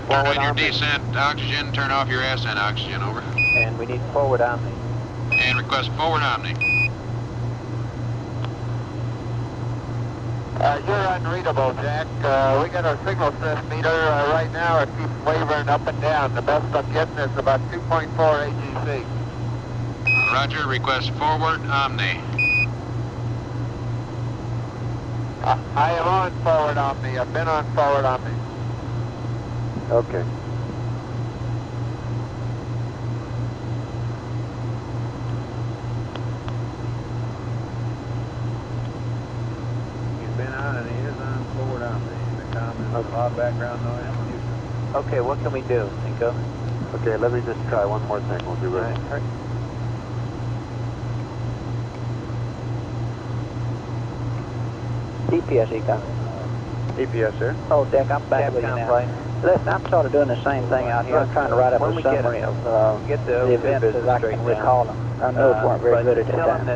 D: turn on your descent oxygen, turn off your ascent oxygen, over.
G: And we need forward Omni.
D: And request forward Omni.
I: You're unreadable, Jack. We got our signal stress meter right now. It keeps wavering up and down. The best I'm getting is about 2.4 AGC.
D: Roger, request forward Omni.
I: I am on forward Omni. I've been on forward Omni.
F: Okay. He's been on and he is on forward Omni. The comment, a lot of background noise.
G: Okay, what can we do, Nico?
F: Okay, let me just try one more thing. We'll be ready.
G: All right. EPS, Eco.
F: EPS, sir.
G: Oh, Dick, I'm back with you now. Listen, I'm sort of doing the same thing out here. I'm trying to write up a summary of the events as I can recall them. Our notes weren't very good at the time.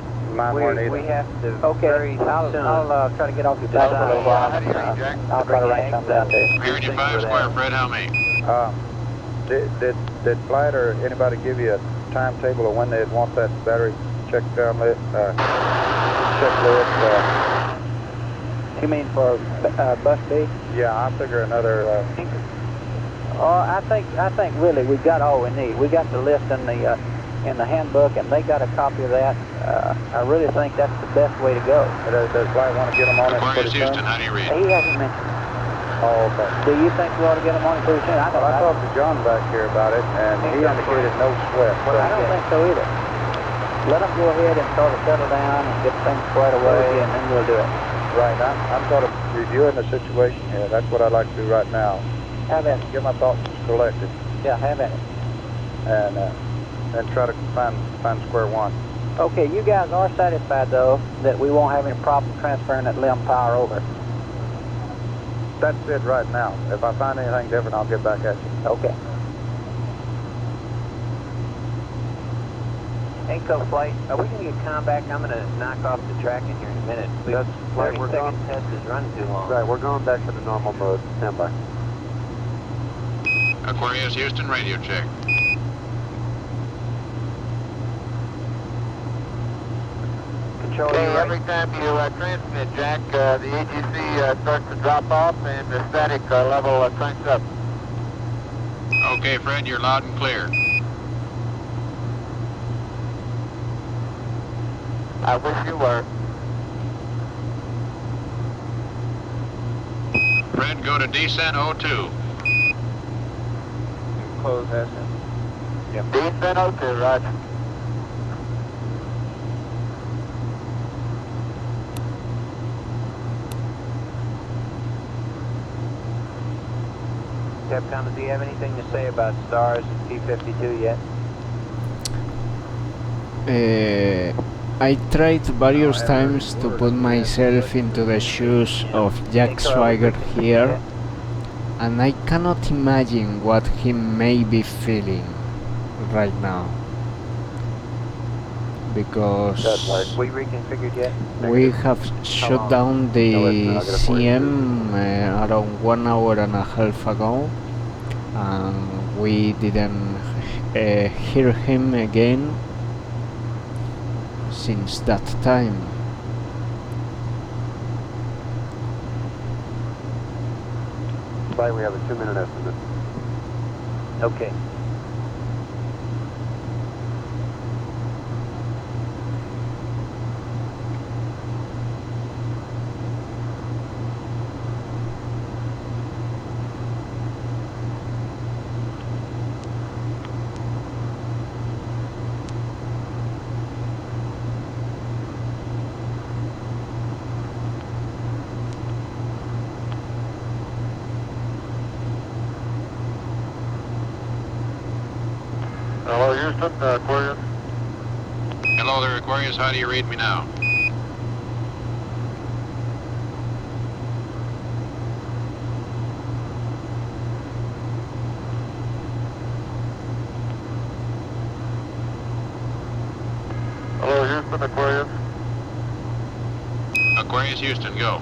G: We have to very soon. I'll try to get off your back for a little while. I'll try to write something down there.
D: Here's your 5 square, Fred. How many?
F: Did Flight or anybody give you a timetable of when they'd want that battery checked down list? Checklist?
G: You mean for bus B?
F: Yeah, I figure another.
G: I think really we got all we need. We got the list in the handbook, and they got a copy of that. I really think that's the best way to go.
F: Does Flight want to get them on it pretty soon?
D: Houston, how do you read?
G: He hasn't mentioned it.
F: Oh, okay.
G: Do you think we ought to get them on it pretty soon?
F: I talked to John back here about it, and he indicated no sweat.
G: Well, I don't think so either. Let them go ahead and sort of settle down and get things squared away, and then we'll do it.
F: Right, I'm sort of reviewing the situation here. That's what I'd like to do right now.
G: Have at it.
F: Get my thoughts collected.
G: Yeah, have at it.
F: And try to find square one.
G: Okay, you guys are satisfied, though, that we won't have any problem transferring that limb power over?
F: That's it right now. If I find anything different, I'll get back at you.
G: Okay. Hey, Flight, are we going to get Con back? I'm going to knock off the tracking here in a minute.
F: That's right. We're going.
G: Test is running too long.
F: Right, we're going back to the normal mode. Stand by.
D: Aquarius Houston, radio check.
I: Control every time you transmit, Jack, the AGC starts to drop off and the static level cranks up.
D: Okay, Fred, you're loud and clear.
I: I wish you were.
D: Fred, go to descent 02.
F: Close ascent.
I: Yep. Descent 02, Roger.
G: Capcom, does he have anything to say about stars and P-52 yet?
A: I tried various times to put myself into the shoes of Jack Swigert here, and I cannot imagine what he may be feeling right now. because
G: we reconfigured yet?
A: we have shut down the CM around 1 hour and a half ago, and we didn't hear him again since that time.
F: Flight, we have a 2-minute estimate.
G: Okay.
I: Hello, Houston, Aquarius.
D: Hello there, Aquarius. How do you read me now?
I: Hello, Houston, Aquarius.
D: Aquarius, Houston, go.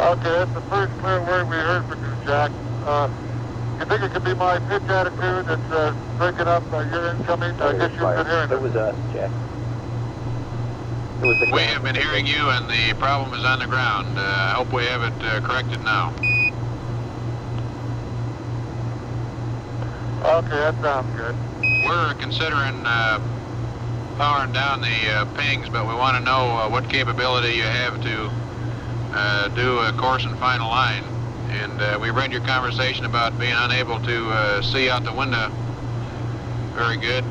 I: Okay, that's the first clear word we heard from you, Jack. You think it could be my pitch attitude that's breaking up your incoming? I guess you've been hearing it.
G: It was us, Jack.
D: We have been hearing you, and the problem is on the ground. I hope we have it corrected now.
I: Okay, that sounds good.
D: We're considering powering down the pings, but we want to know what capability you have to do a course and final line. And we read your conversation about being unable to see out the window. Very good.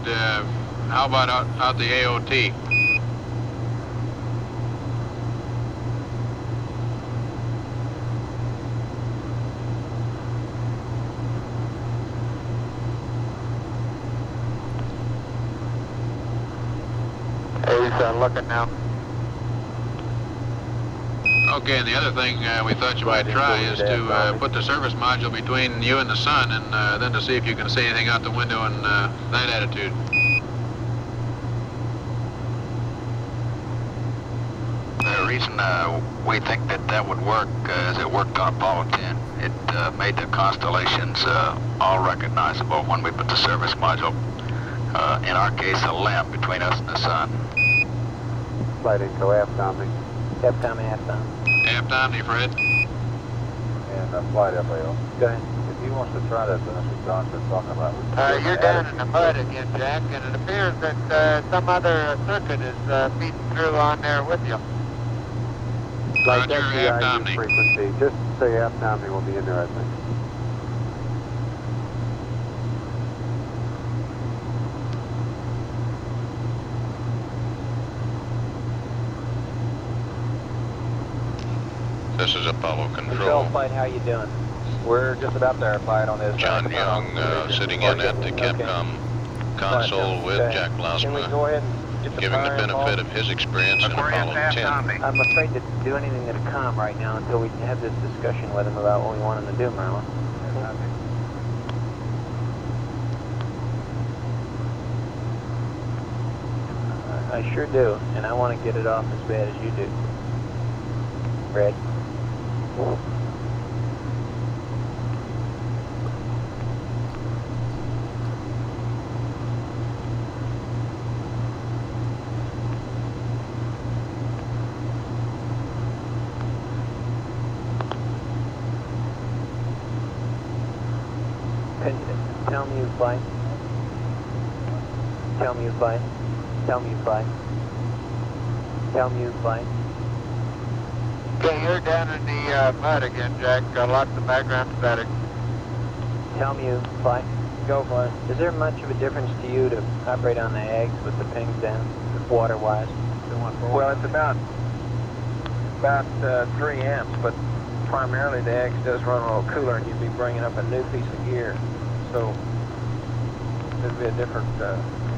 D: How about out the AOT?
I: Hey, he's looking now.
D: Okay, and the other thing we thought you might try is to put the service module between you and the sun, and then to see if you can see anything out the window in that attitude.
K: The reason we think that would work is it worked on Apollo 10. It made the constellations all recognizable when we put the service module, in our case, a lamp between us and the sun.
F: Flight info, aft Omni.
G: Aft Omni, aft Omni.
D: Aft Omni, Fred.
F: And flight FAO.
G: Go ahead.
F: If he wants to try that, that's what John's been talking about.
I: You're down in the mud again, Jack, and it appears that some other circuit is feeding through on there with you.
F: Like
D: Roger,
F: that's the
D: aft
F: IU
D: Omni.
F: frequency. Just say aft Omni will be in there, I think.
D: This is Apollo
G: Control
D: Control.
G: Flight, how you doing?
F: We're just about there, flight on this.
D: John Young sitting in at the Capcom console with Jack
F: Can we
D: Lausma,
F: go ahead and get the
D: giving the
F: power
D: benefit
F: involved?
D: of his experience in Apollo 10.
G: I'm afraid to do anything to comm right now until we have this discussion with him about what we want him to do, Marlon. I sure do, and I want to get it off as bad as you do. Red. Tell me you fly. Tell me you fly. Tell me you fly. Tell me you fly.
I: Okay, you're down in the mud again, Jack. Lots of background static.
G: Tell me you fly. Go for it. Is there much of a difference to you to operate on the eggs with the pings down, water-wise?
F: Well, it's about 3 amps, but primarily the eggs does run a little cooler, and you'd be bringing up a new piece of gear. So there'd be a different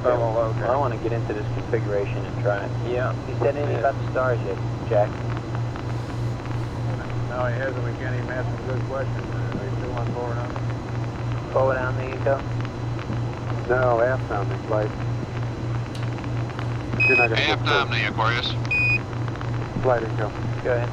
F: thermal load there.
G: I want to get into this configuration and try it.
F: Yeah.
G: You said anything about the stars yet, Jack?
F: No, he hasn't. We can't even ask him good questions. They still on forward on.
G: Forward on the eco?
F: No, aft-down the flight. You're not going to
D: Aft-down the Aquarius.
F: Flight and go. Go ahead.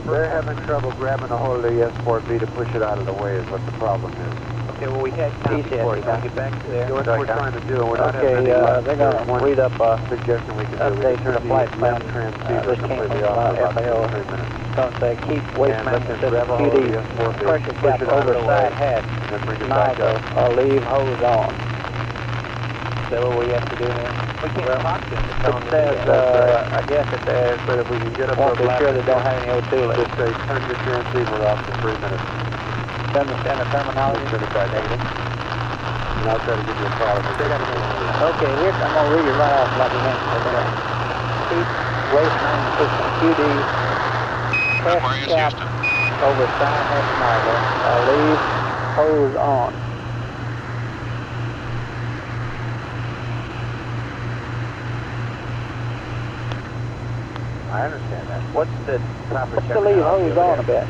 F: They're having trouble grabbing a hold of the S4B to push it out of the way is what the problem is. Okay, well, we had copy for it. I'll get back to there. What we're trying to do, and we're not having any luck.
G: They're going to read up
F: suggestion we can do.
G: update to the flight plan.
F: Transceiver
G: This came from
F: completely off for about
G: FAO.
F: 3 minutes.
G: It's going to say keep waste
F: And
G: management
F: let them
G: system
F: grab a hold of the
G: QD
F: S4B,
G: pressure
F: push
G: cap
F: it out of
G: over
F: the way,
G: side hat.
F: then bring it back
G: Neither
F: up.
G: or leave hose on. Is that what we have to do now? We can't talk to them. It says, I guess it says,
F: but if we can get up
G: won't be
F: to
G: sure they don't have any O2 left.
F: just say turn your transceiver off for 3 minutes.
G: Do you understand the terminology?
F: Turn it back negative. And I'll try to give you a call.
G: Okay, here, I'm going to read it right off like you mentioned. Keep waste management system QD press cap over side hat neither or leave hose on.
F: I understand that. What's the proper
G: What's the leave hose on a bit?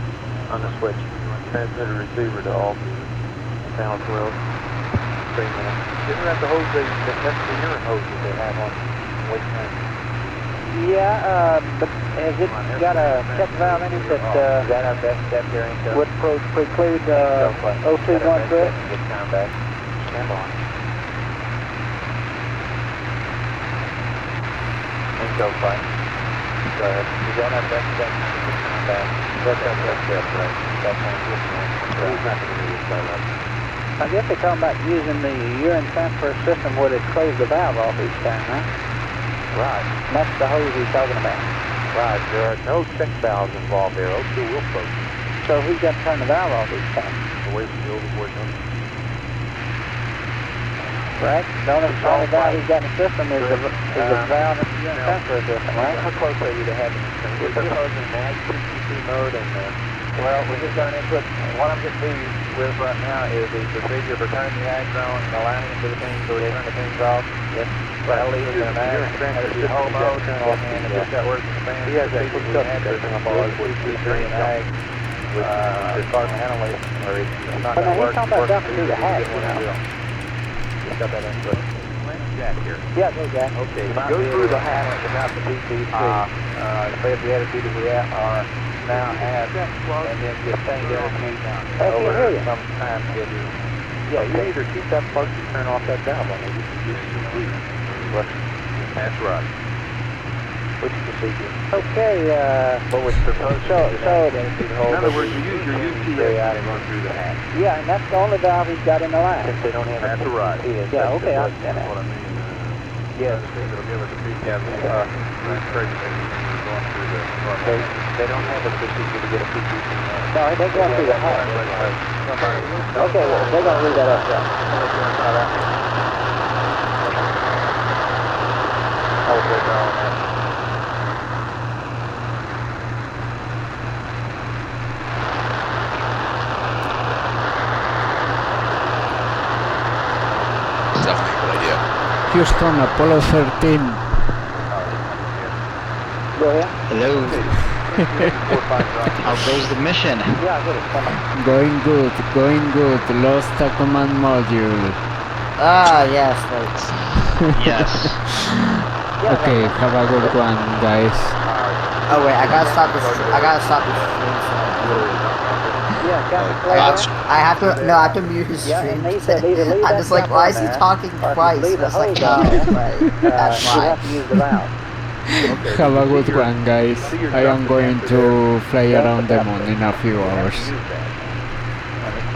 F: on the switch? Transmitter receiver to all channel 12. 3 minutes. Isn't that the hose that's the urine hose that they have on waste management?
G: Yeah, but has it got a check valve in it that
F: That our best step here ain't
G: would preclude O2 going through it?
F: Get time back. Stand on. And go flight. Go ahead. Is that our best step? Get time back. That's our best step, right? That's how I'm getting on. He's not going to do this by luck.
G: I guess they're talking about using the urine transfer system where they close the valve off each time, huh?
F: Right.
G: And that's the hose he's talking about.
F: Right. There are no check valves involved there. O2 will close.
G: So who's got to turn the valve off each time?
F: Away from the overboard number.
G: Right? The only valve he's got in the system is the valve in the urine transfer system, right?
F: How close are you to having it? We're closing mag PCC mode and well, we're just going to input, what I'm getting busy with right now is the procedure for turning the ag zone and aligning it to the pins so we turn the pins off. Yes. But I'll leave it in mag, it'll be whole mode, and if that works in the fan, he has that quick stuff to turn up all the PCC and ag with carbon ventilation, or it's not going to work.
G: He's talking about dumping through the hatch, you know.
F: Just got that input. Jack here.
G: Yeah, go Jack.
F: Okay, go through the hatch without the PCC. Say the attitude that we are now have, and then just change everything over some time schedule. Yeah, you either keep that plug or turn off that valve on it. That's right. Which procedure?
G: Okay,
F: What was proposed? In other words, you use your UTA to run through the hatch.
G: yeah, and that's the only valve he's got in the line.
F: Since they don't have that's right.
G: Yeah, okay, I understand that.
F: What I mean. Yes. It'll give us a PCAP. They don't have a procedure to get a PCC.
G: No, they're going through the hatch. Okay, well, they're going to read that up then.
L: Definitely a good idea.
A: Houston, Apollo 13.
G: Go ahead.
S: Hello. How goes the mission?
G: Yeah, good. It's coming.
A: Going good, going good. Lost a command module.
T: Ah, yes, folks.
S: Yes.
A: Okay, have a good one, guys.
T: Oh wait, I gotta stop this. I gotta stop this stream. I have to. No, I have to mute his stream. I'm just like, why is he talking twice? It's like, oh, right. That's why.
A: Have a good one, guys. I am going to fly around the moon in a few hours.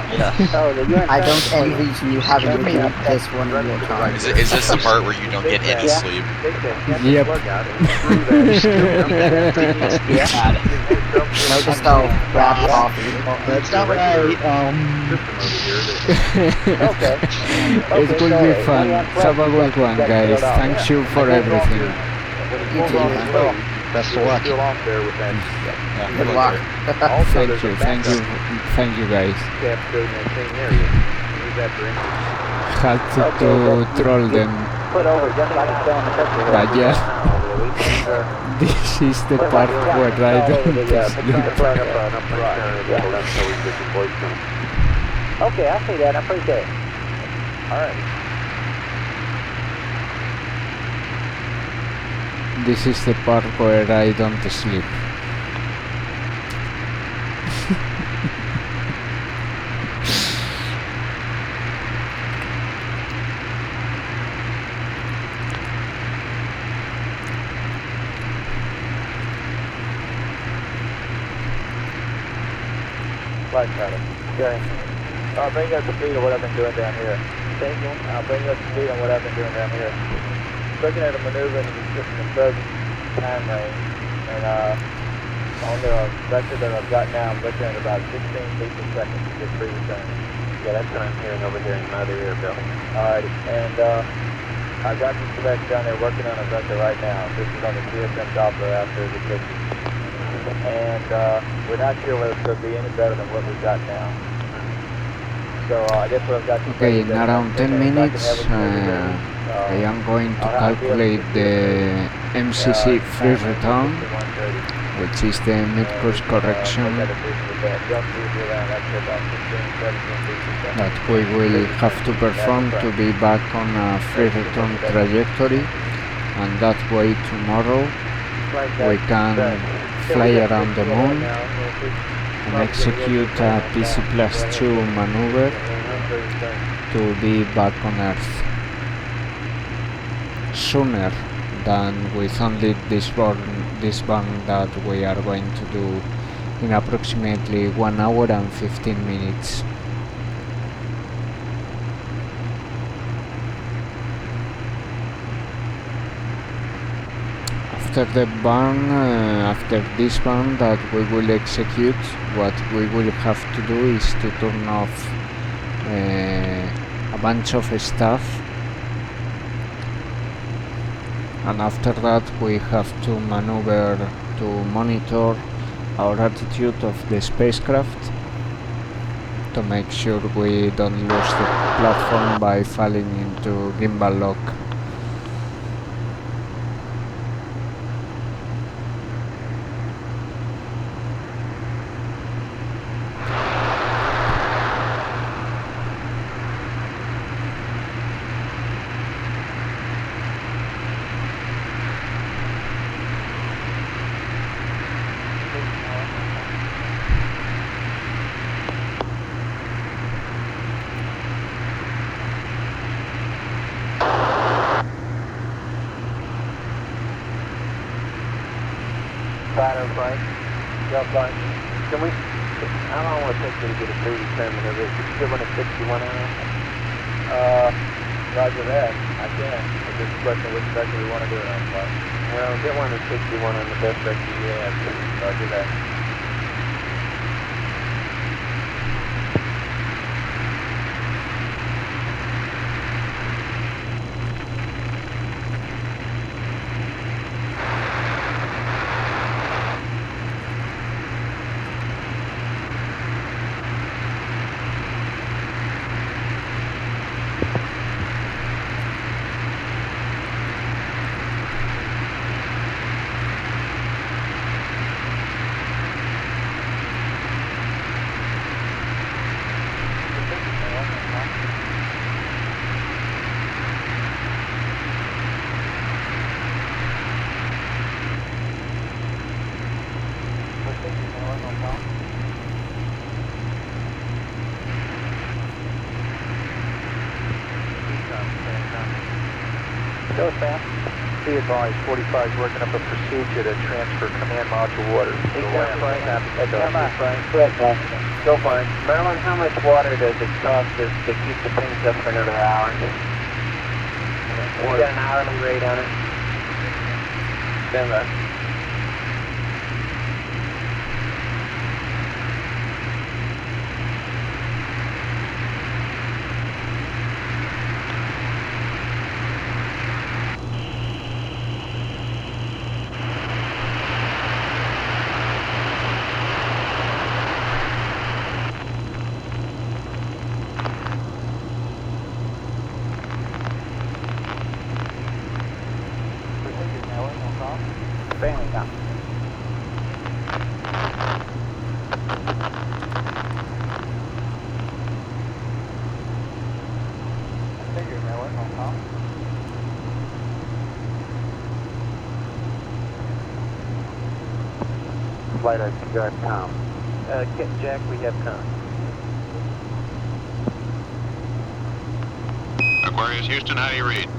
T: I don't envy you having to do this one in your time.
L: Is this the part where you don't get any sleep?
A: Yep.
T: No, just go grab coffee.
S: That's not right.
A: It will be fun. Have a good one, guys. Thank you for everything.
T: You too, man.
S: Best of luck.
T: Good luck.
A: Thank you, guys. Had to troll them. But yeah, this is the part where I don't sleep.
G: Okay, I see that. I appreciate it.
F: All right.
A: this is the part where I don't sleep.
F: Flight pattern. Okay. I'll bring you up to speed on what I've been doing down here. I'll bring you up to speed on what I've been doing down here. Looking at a maneuver in the present time range, and on the vector that I've got now, I'm looking at about 16 feet per second to get free return. Yeah, that's what I'm hearing over here in my other ear, Bill. Alrighty, and I've got this select down there working on a vector right now. This is on the CSM Doppler after the picture. And we're not sure whether it's going to be any better than what we've got now. So I guess what I've got to
A: Okay, in around 10 minutes I am going to calculate the MCC free return, which is the mid-course correction that we will have to perform to be back on a free return trajectory, and that way tomorrow we can fly around the moon and execute a PC+2 maneuver to be back on Earth sooner than with only this burn that we are going to do in approximately 1 hour and 15 minutes. After this burn that we will execute, what we will have to do is to turn off a bunch of stuff, and after that we have to maneuver to monitor our attitude of the spacecraft to make sure we don't lose the platform by falling into gimbal lock.
F: Can we, how long will it take me to get a free return maneuver? Is it still running 61 hours? Roger that. I can. It's just a question of which vector we want to do it on. Well, get one to 61 on the best vector you have. Roger that. Go fast. Be advised, 45 is working up a procedure to transfer command module water. Go fine. Marilyn, how much water does it cost us to keep the things up for another hour? We got an hourly rate on it. Stand by. Flight IC guard com. Jack, we have com.
D: Aquarius Houston, how do you read?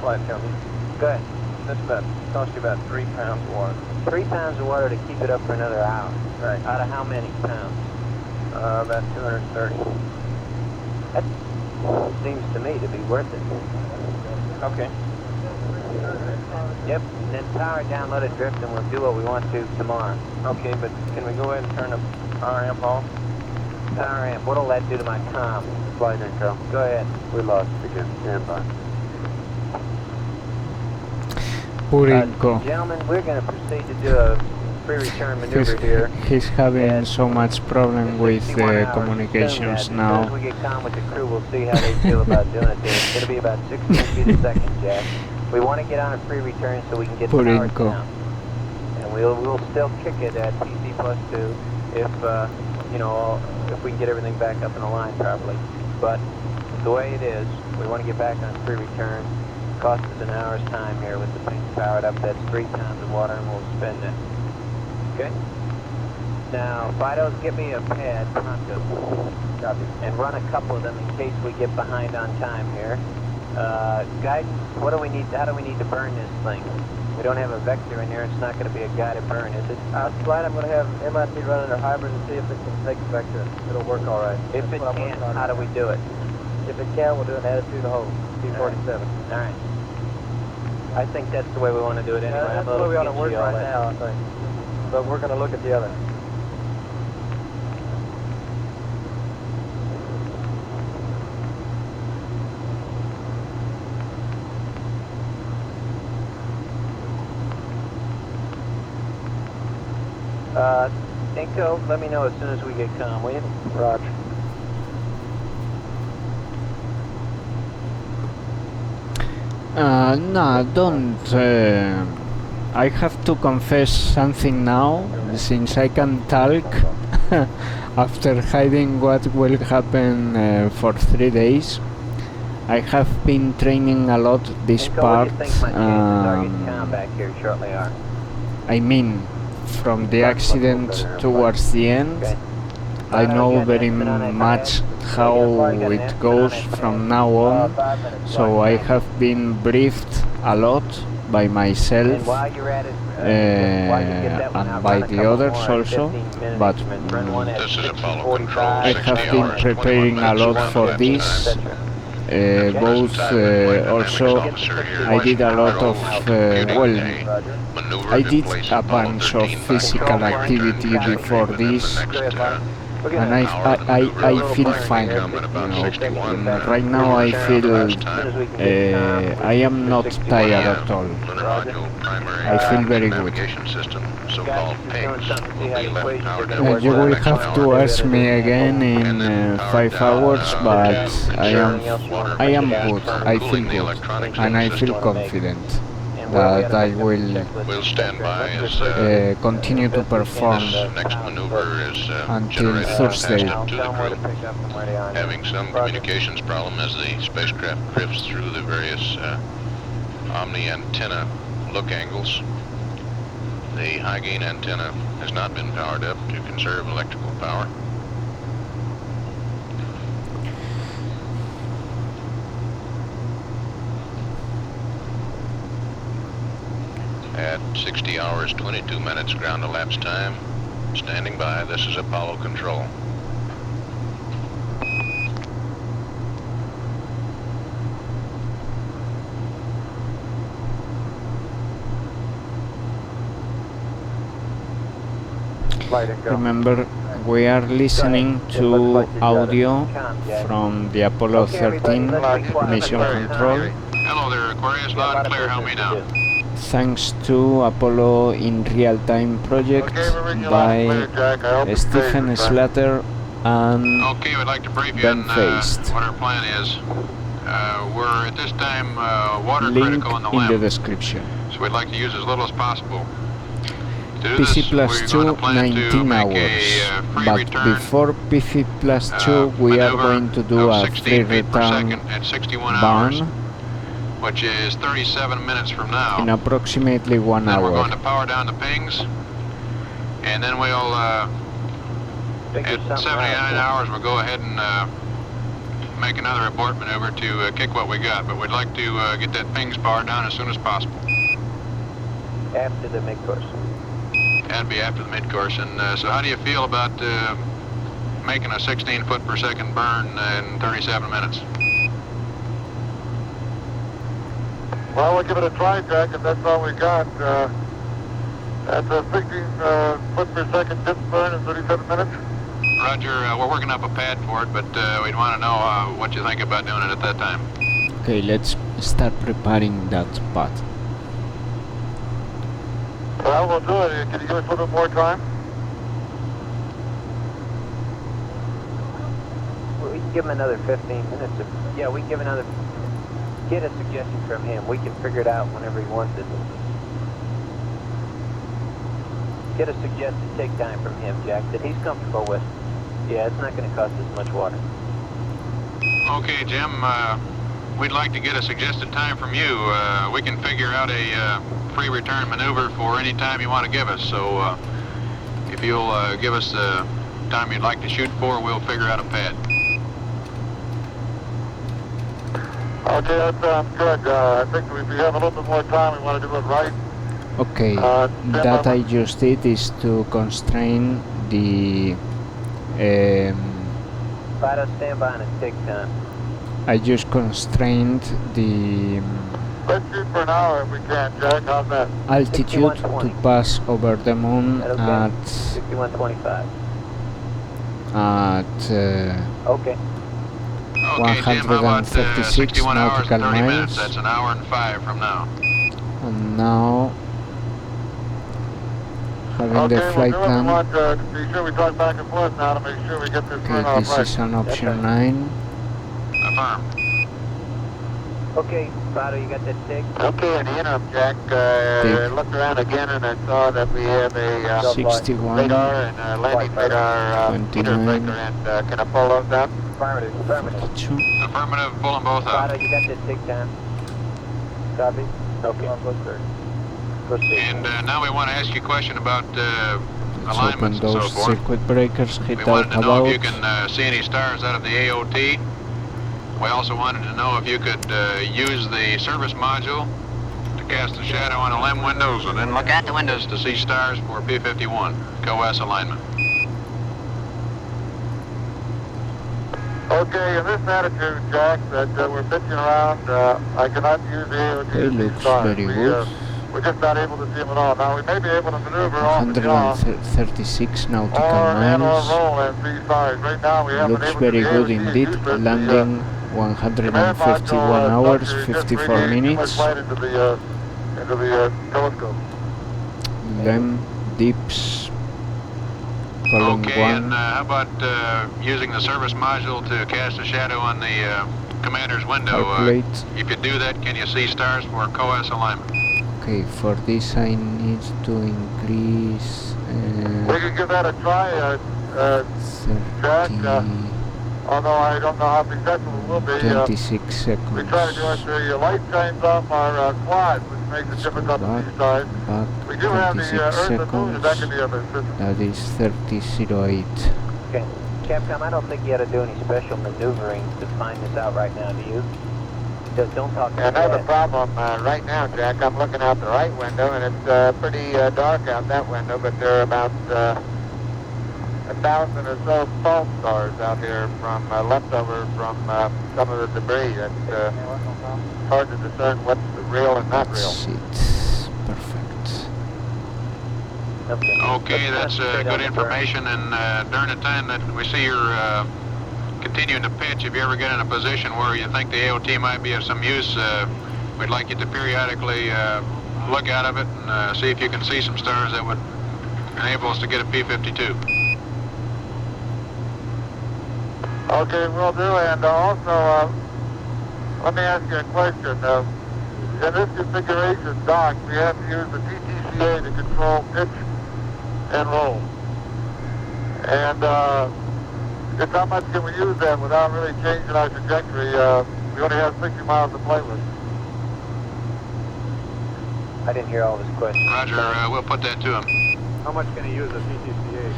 F: Flight company. Go ahead. That's about, cost you about 3 pounds of water. 3 pounds of water to keep it up for another hour. Right. Out of how many pounds? About 230. That seems to me to be worth it. Okay. Yep, and then power down, let it drift, and we'll do what we want to tomorrow. Okay, but can we go ahead and turn the power amp off? Power amp, what'll that do to my comm? Flight info. Go ahead. We lost it again. Stand by. Gentlemen, we're going to proceed to do a pre-return maneuver here.
A: He's having so much problem with communications now.
F: As soon as we get calm with the crew, we'll see how they feel about doing it. It's going to be about 16 feet a second, Jack. We want to get on a pre-return so we can get the power down. And we'll still kick it at PC plus 2 if, you know, if we can get everything back up in the line properly. But the way it is, we want to get back on pre-return. Cost us an hour's time here with the thing powered up. That's 3 pounds of water, and we'll spend it. Okay? Now, Fidos, get me a pad, pronto. Copy. And run a couple of them in case we get behind on time here. Guidance, what do we need? How do we need to burn this thing? We don't have a vector in there. It's not going to be a guided burn, is it?
E: Slide, I'm going to have MIT run under hybrid and see if it can take a vector. It'll work all right.
F: If it can't, how do we do it?
E: If it can, we'll do an attitude hold. T47.
F: All right. I think that's the way we want to do it anyway.
E: That's the way we ought to work right now, I think. But we're going to look at the other.
F: Inco, let me know as soon as we get calm, will you?
E: Roger.
A: No, don't. I have to confess something now, since I can talk after hiding what will happen for 3 days. I have been training a lot this part. I mean, from the accident towards the end, I know very much how it goes from now on, so I have been briefed a lot by myself and by the others also, but I have been preparing a lot for this. Also I did a lot of I did a bunch of physical activity before this, and I feel fine, you know. Right now I feel I am not tired at all. I feel very good. You will have to ask me again in 5 hours, but I am good. I feel good, and I feel confident that I will continue to perform until Thursday.
D: Having some communications problem as the spacecraft drifts through the various Omni antenna look angles. The high gain antenna has not been powered up to conserve electrical power. At 60 hours, 22 minutes ground elapsed time. Standing by, this is Apollo Control.
A: Remember, we are listening to audio from the Apollo 13 mission control.
D: Hello there, Aquarius, loud and clear, help me now.
A: Thanks to Apollo in Real-Time project by Stephen Slater and
D: we'd like to brief you
A: Ben
D: on
A: Feist.
D: what our plan is. We're at this time water
A: Link
D: critical in the
A: in the
D: LEM,
A: description.
D: so we'd like to use as little as possible.
A: PC plus 2, 19 hours. But before PC plus 2, we are going to do a free return burn,
D: which is 37 minutes from now.
A: In approximately 1
D: then
A: hour.
D: We're going to power down the pings, and then we'll, at 79 hours, we'll go ahead and make another abort maneuver to kick what we got. But we'd like to get that pings powered down as soon as possible.
G: After the mid-course.
D: That'd be after the mid-course. And so how do you feel about making a 16 foot per second burn in 37 minutes?
I: Well, we'll give it a try, Jack, if that's all we got. That's a 16 foot per second dip burn in 37 minutes.
D: Roger, we're working up a pad for it, but we'd want to know what you think about doing it at that time.
A: Okay, let's start preparing that pad.
I: Well, we'll do it. Can you give us a little bit more time?
G: We can give him another 15 minutes. Yeah, we can give another... Get a suggestion from him. We can figure it out whenever he wants it. Get a suggested take time from him, Jack, that he's comfortable with. Yeah, it's not going to cost us much water.
D: Okay, Jim. We'd like to get a suggested time from you. We can figure out a free return maneuver for any time you want to give us. So if you'll give us the time you'd like to shoot for, we'll figure out a pad.
I: Okay, that sounds good. I think if we have a little bit more time, we want to do it right.
A: Okay, that I just did is to constrain the...
G: Fido, stand by and take time.
A: I just constrained the...
I: Let's shoot for an hour if we can, Jack. How's that?
A: altitude to pass over the moon
G: okay?
A: at...
G: 6125.
A: At...
G: Okay.
D: Okay, Jim, how about
A: 136
D: 61 hours
A: nautical
D: and 30 minutes?
A: miles.
D: That's an hour and 5 from now.
A: And now... having the flight plan.
I: We want to be sure we talk back and forth now to make sure we get this burn
A: Okay,
I: off
A: this is an option 9.
D: Affirm.
G: Okay, Fido, you got that tick?
I: Okay, in the interim, Jack, looked around again and I saw that we have a
A: 61,
I: radar and a landing radar meter
A: 29,
I: breaker, and can I pull those down?
G: Affirmative, affirmative.
A: 42.
D: Affirmative, pull them both up.
G: Fido, you got that tick time? Copy? Okay. Proceed.
D: And now we want to ask you a question about
A: Let's open
D: alignments and so
A: those
D: forth.
A: circuit breakers, hit
D: We
A: out
D: wanted to know
A: about.
D: if you can see any stars out of the AOT. We also wanted to know if you could use the service module to cast a shadow on the LEM windows and then look at the windows to see stars for P51, COS alignment.
I: Okay, in this attitude, Jack, that we're pitching around, I cannot use the AOT.
A: Okay, looks very good.
I: We're just not able to see them at all. Now, we may be able to maneuver off the jaw
A: 136 nautical
I: or
A: miles.
I: roll and see stars. Right now, we haven't
A: Looks
I: able
A: very
I: to
A: good
I: see
A: indeed.
I: AOT, but
A: Landing 151 hours, 54 minutes.
I: Into the telescope.
A: LEM, dips, column
D: Okay,
A: 1.
D: and how about using the service module to cast a shadow on the commander's window?
A: Calculate.
D: If you do that, can you see stars for COS alignment?
A: Okay, for this I need to increase
I: We can give that a try, Jack.
A: 30,
I: Although I don't know how successful it will be.
A: 26
I: We
A: seconds.
I: try to do it. The light shines off our quad, which makes it difficult to see stars.
A: Back
I: We do have the
A: 26
I: Earth and Moon
A: seconds.
I: that can be of assistance.
A: That is 30.08.
G: Okay. Capcom, I don't think you had to do any special maneuvering to find this out right now, do you? Just don't talk to
I: Another
G: me.
I: problem right now, Jack. I'm looking out the right window, and it's pretty dark out that window, but there are about 1,000 or so false stars out here from leftover from some of the debris. That's hard to discern what's real and not real.
A: That's it. Perfect.
D: Okay, that's good information, and during the time that we see your continuing to pitch, if you ever get in a position where you think the AOT might be of some use, we'd like you to periodically look out of it and see if you can see some stars that would enable us to get a P52.
I: Okay, will do. And also, let me ask you a question. In this configuration dock, we have to use the TTCA to control pitch and roll. And just how much can we use that without really changing our trajectory? We only have 60 miles to play with.
G: I didn't hear all of his questions.
D: Roger, we'll put that to him.
E: How much can he use of PTCA?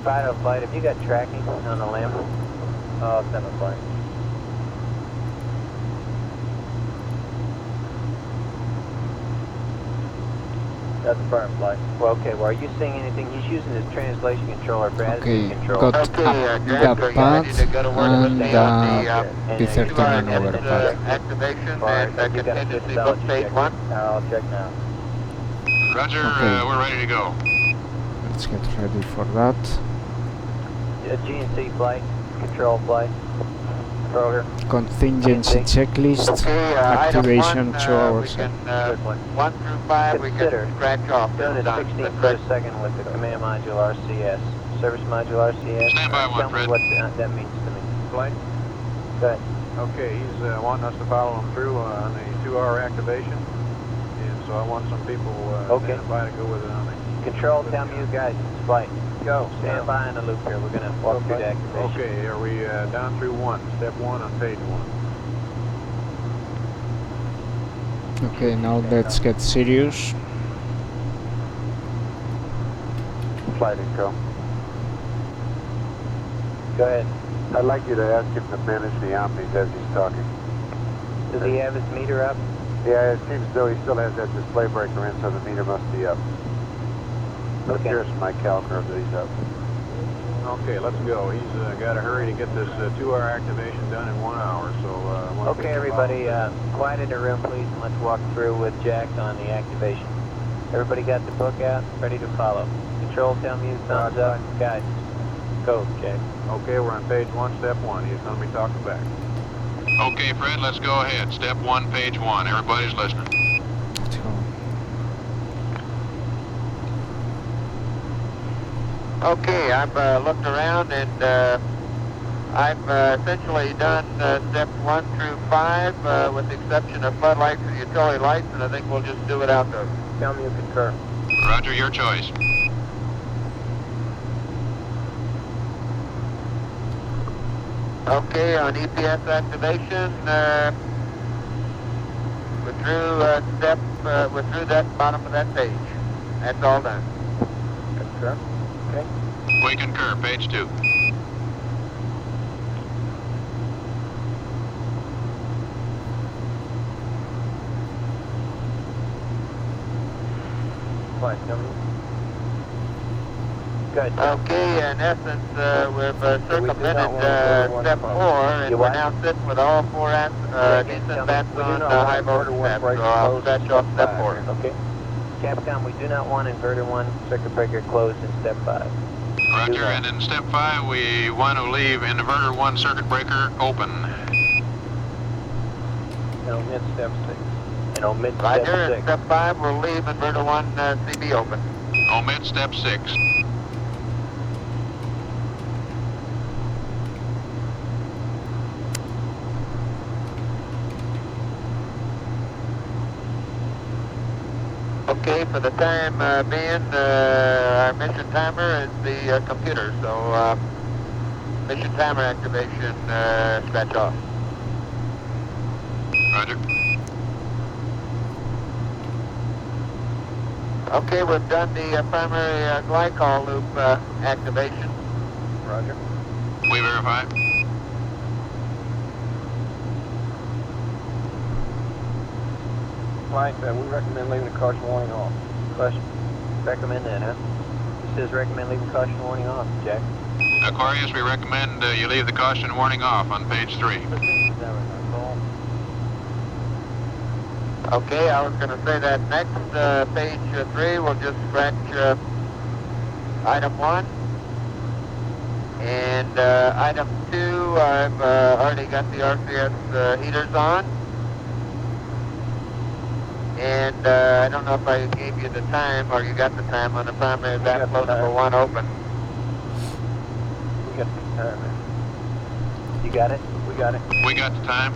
G: Fido flight, have you got tracking on the limb? Oh, 7 flight. That's a firm flight. Well, okay, well, are you seeing anything? He's using his translation controller for attitude control.
A: Got the pad and the P30 maneuver pad.
I: Activation and contingency book page 1.
G: I'll check now.
D: Roger,
A: Okay.
D: we're ready to go.
A: Let's get ready for that.
G: GNC flight, control flight, program.
A: Contingency checklist, activation 2 hours.
I: 1 through 5 we can scratch off.
G: Doing it 16 per second with the command module RCS. Service module RCS.
D: Stand by one,
G: Tell me
D: Fred.
G: what that means to me.
E: Flight?
G: Go ahead.
E: Okay, he's wanting us to follow him through on a 2-hour activation. And so I want some people standing by to go with it on the...
G: Control, tell me you guys, it's flight. Go. Stand by in the loop here. We're going to walk through the activation.
E: Okay, are we down through 1? Step 1 on page 1.
A: Okay, now let's get serious.
I: Flight intro.
G: Go ahead.
I: I'd like you to ask him to manage the omnis as he's talking.
G: Does he have his meter up?
I: Yeah, it seems as though he still has that display breaker in, so the meter must be up. It appears from my cal curve that he's up.
E: Okay, let's go. He's got to hurry to get this 2-hour activation done in 1 hour, so...
G: okay, everybody, quiet in the room, please, and let's walk through with Jack on the activation. Everybody got the book out, ready to follow. Control, tell me thumbs up. Guys, go, Jack.
E: Okay, we're on page 1, step 1. He's going to be talking back.
D: Okay, Fred, let's go ahead. Step 1, page 1. Everybody's listening.
I: Okay, I've looked around and I've essentially done steps 1 through 5 with the exception of floodlights and utility lights, and I think we'll just do it outdoors.
G: Tell me you concur.
D: Roger, your choice.
I: Okay, on EPS activation, withdrew that bottom of that page. That's all done.
G: Concur. Okay.
D: We concur, page 2.
G: Fine, tell me. Good.
I: Okay, in essence, we've circumvented step 4, and we're now sitting with all 4 decent bats on high voltage step, so I'll scratch off step 4.
G: Okay. Capcom, we do not want inverter 1 circuit breaker closed in step 5.
D: Roger, and in step 5, we want to leave inverter 1 circuit breaker open.
G: And omit step 6. And omit step
I: Roger,
G: 6.
I: in step 5, we'll leave inverter 1 CB open.
D: Omit step 6.
I: Okay, for the time being, our mission timer is the computer, so mission timer activation, scratch off.
D: Roger.
I: Okay, we've done the primary glycol loop activation.
G: Roger.
D: We verify.
G: Flight, we recommend leaving the caution warning off. Question. Recommend that, huh? It says recommend leaving caution warning off, Jack.
D: Aquarius, we recommend you leave the caution warning off on page 3.
I: Okay, I was going to say that next, page 3, we'll just scratch item 1. And item 2, I've already got the RCS heaters on. And I don't know if I gave you the time, or you got the time on the primary back flow number 1 open.
G: We got the time. You got it? We got it.
D: We got the time.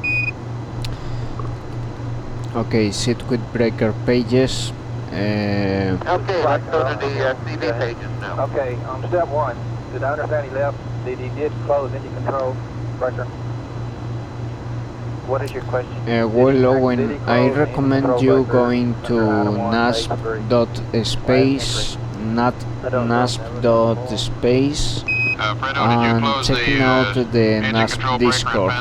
A: Okay, circuit breaker pages.
F: Okay, let's go to the CV pages now. Okay, on step 1, did I understand he left? Did he close engine control breaker? What is your question?
A: Well, Owen, I recommend you going to NASSP.space, not NASSP.space, and checking out the NASSP Discord.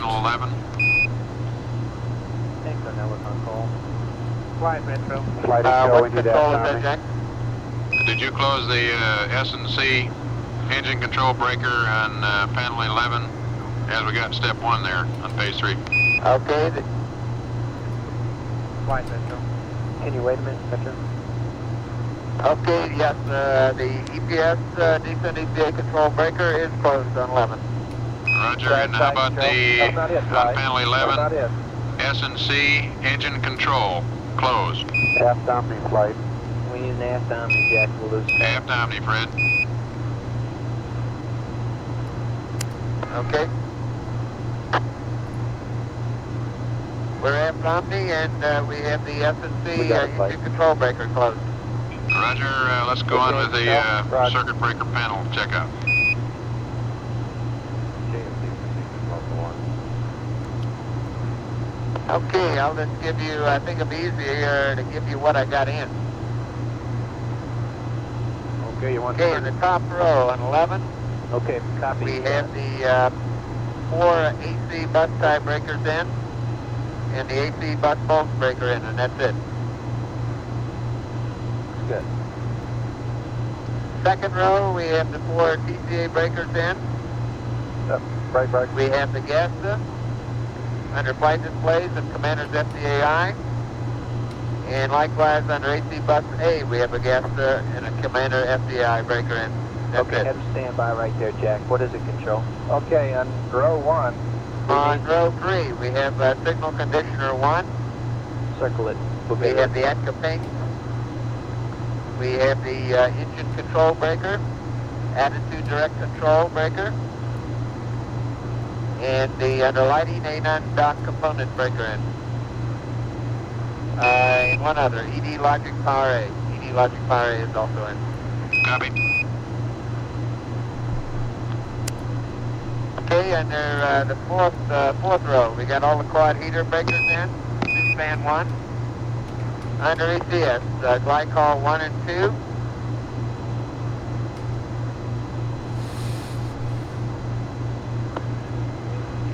F: Flight control, we do that.
D: Did you close the S&C engine control breaker on panel 11 as we got step 1 there on phase 3?
F: Okay. Flight control. Can you wait a minute, Metro? Okay, yes, the EPS descent EPA control breaker is closed on 11.
D: Roger, and how about the, on panel 11, S&C engine control, closed.
F: Aft Omni flight. We need an aft Omni, Jack, we'll lose.
D: Aft Omni, Fred.
F: Okay. We're aft Omni, and we have the S&C engine control breaker closed.
D: Roger, let's go on with the circuit breaker panel checkout.
F: Okay, I'll just give you, I think it'll be easier to give you what I got in. Okay, you want to... Okay, in the top row on 11, okay, copy. We have the 4 AC bus tie breakers in, and the AC bus pulse breaker in, and that's it. Good. Second row, we have the 4 TCA breakers in. Right. We have the gas under flight displays and commander's FDAI. And likewise under AC bus A, we have a gas and a commander FDAI breaker in. That's okay, have to stand by right there, Jack. What is it, control? Okay, on row 1. On row 3, we have signal conditioner 1. Circle it. We have the ETCA ping. We have the engine control breaker, attitude direct control breaker, and the under lighting A-non dock component breaker in. And one other, ED logic power A. ED logic power A is also in.
D: Copy.
F: Okay, under the fourth row, we got all the quad heater breakers in. New span 1. Under ECS, glycol 1 and 2.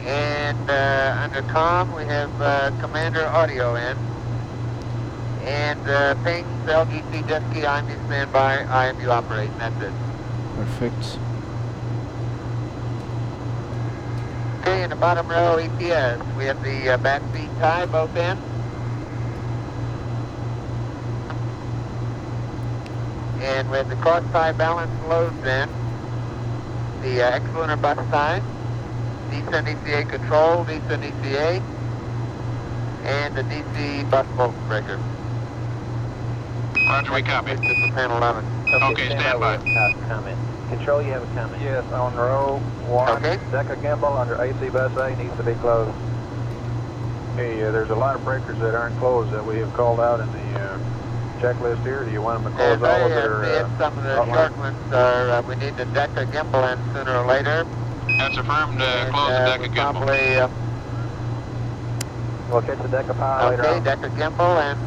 F: And under comm, we have commander audio in. And pings, LGC, jet ski, IMU standby, IMU operate, and that's it.
A: Perfect.
F: Okay, in the bottom row, EPS, we have the back feed tie both in. And with the cross tie balance loads in, the X-lunar bus tie, descent ECA control, descent ECA, and the DC bus pulse breaker.
D: Roger, we copy.
F: This is panel 11.
D: Okay, stand by.
F: Comment. Control, you have a comment? Yes, on row 1, okay. Deca gimbal under AC bus A needs to be closed. Hey, there's a lot of breakers that aren't closed that we have called out in the checklist here. Do you want them to close all of it? Some of the short ones are, we need the Deca gimbal in sooner or later.
D: That's affirmed, close the Deca gimbal.
F: We'll catch the Deca power later on. Okay, Deca gimbal, and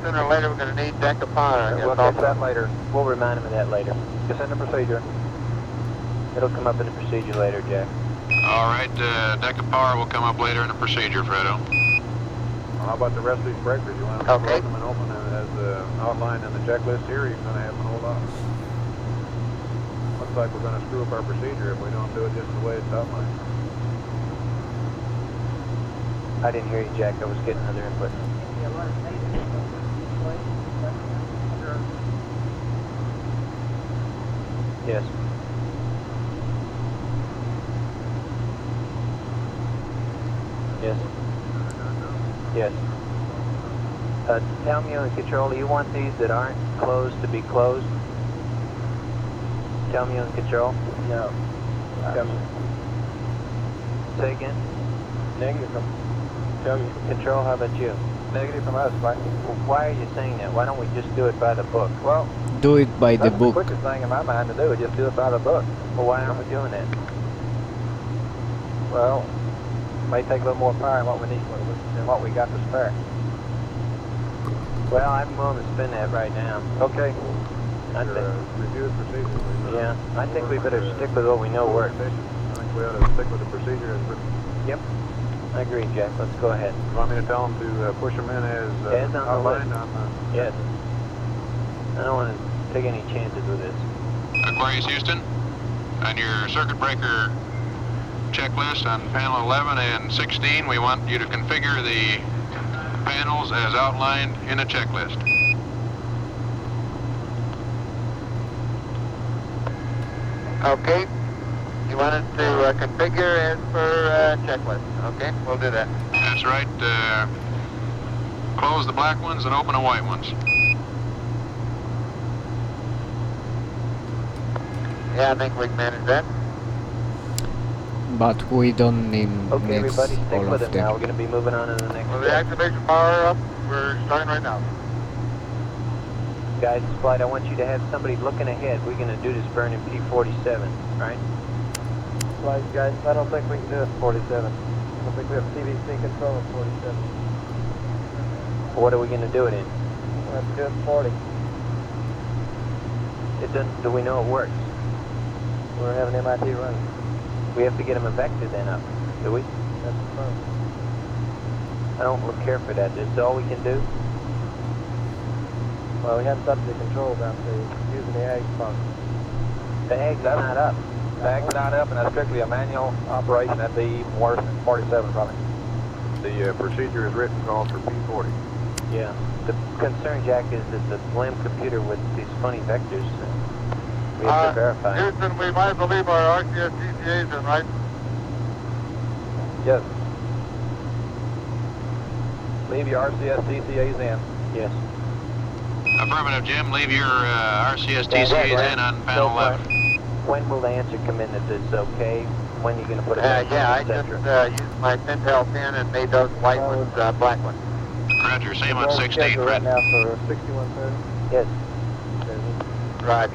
F: sooner or later we're going to need Deca power. We'll catch that later. We'll remind him of that later. It's in the procedure. It'll come up in the procedure later, Jack.
D: All right, Deca power will come up later in the procedure, Fredo.
E: Well, how about the rest of these breakers? You want them to close them and open them as outlined in the checklist here, or you're going to have them hold off? Looks like we're going to screw up our procedure if we don't do it just the way it's outlined.
F: I didn't hear you, Jack. I was getting other input. Yes. Yes. Yes. Tell me on the control, do you want these that aren't closed to be closed? Tell me on control? No. Say again? Negative. Tell me. Control, how about you? Negative from us, right?
G: Well, why are you saying that? Why don't we just do it by the book?
F: Well,
A: Do it by the
F: that's the
A: book.
F: quickest thing in my mind to do, is just do it by the book.
G: Well, why aren't we doing that?
F: Well, may take a little more power than what we need, than what we got to spare.
G: Well, I'm willing to spin that right now.
F: Okay.
G: I think,
E: Review the procedure.
G: yeah, I think we better stick with what we know works.
E: I think we ought to stick with the procedure as written.
G: Yep. I agree, Jack. Let's go ahead.
E: You want me to tell them to push them in as
G: As on the
E: outlined
G: list.
E: on the...
G: Yes. I don't want to take any chances with this.
D: Aquarius Houston, on your circuit breaker checklist on panel 11 and 16, we want you to configure the panels as outlined in the checklist.
F: Okay. You want us to configure as per checklist. Okay, we'll do that.
D: That's right. Close the black ones and open the white ones.
F: Yeah, I think we can manage that.
A: But we don't need
G: Okay, everybody, stick
A: all
G: with
A: of
G: it now. We're
A: them.
G: going to be moving on to the next
F: Well, the
G: step.
F: activation power up. We're starting right now.
G: Guys, flight, I want you to have somebody looking ahead. We're going to do this burn in P47, right?
F: Flight guys, I don't think we can do it 47. I don't think we have TVC control at 47.
G: What are we going to do it in?
F: We'll have to do it 40.
G: It doesn't, do we know it works?
F: We're having MIT running.
G: We have to get them a vector then up, do we?
F: That's the phone.
G: I don't care for that. Is all we can do?
F: Well, we have subject control down to using the ag function.
G: The egg's not up.
F: The ag's not up, and that's strictly a manual operation. That'd be even worse than 47 probably.
E: The procedure is written calls for P40.
G: Yeah. The concern, Jack, is that the LAM computer with these funny vectors, we have to verify.
I: Houston, we might believe our RCS TCAs in, right?
F: Yes. Leave your RCS TCAs in.
G: Yes.
D: Affirmative, Jim. Leave your RCS TCAs in on panel 11.
G: When will the answer come in that it's okay? When are you going to put it back
F: Yeah, I
G: in,
F: just
G: etc.?
F: used my Pentel pen and made those white ones black ones.
D: Roger. Same on 16, Fred.
F: Right now for 6130?
G: Yes.
F: Right.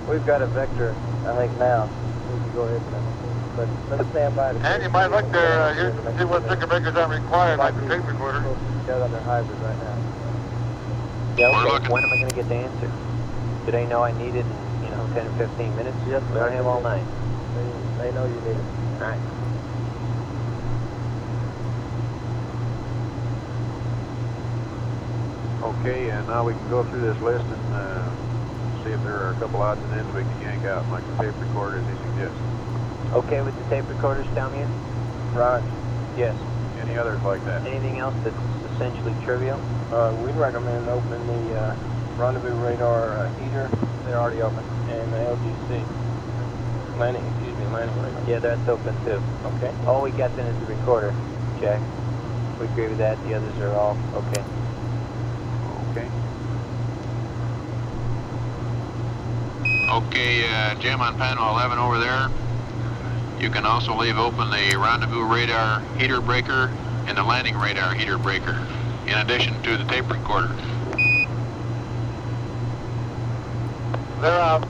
F: We've got a vector, I think now. We can go ahead and, but let's stand by.
I: And you might look there, here to see what circuit breakers are required, like the tape recorder.
F: Got on their hybrid right now.
G: Yeah,
D: We're
G: okay.
D: looking.
G: When am I going to get the answer? Do they know I need it in, 10 or 15 minutes?
F: Yes,
G: We don't have all night.
F: They know you need it.
G: All right.
E: Okay, and now we can go through this list and see if there are a couple odds and ends we can yank out, like the tape recorder as he suggests.
G: Okay with the tape recorders down here?
F: Right.
G: Yes.
E: Any others like that?
G: Anything else that's essentially trivial?
F: We'd recommend opening the rendezvous radar heater. They're already open. And the LGC. Landing radar.
G: Yeah, that's open too. Okay. All we got then is the recorder, Jack. We agree with that. The others are all okay.
E: Okay.
D: Okay, Jim, on panel 11 over there, you can also leave open the rendezvous radar heater breaker and the landing radar heater breaker, in addition to the tape recorder.
I: They're out.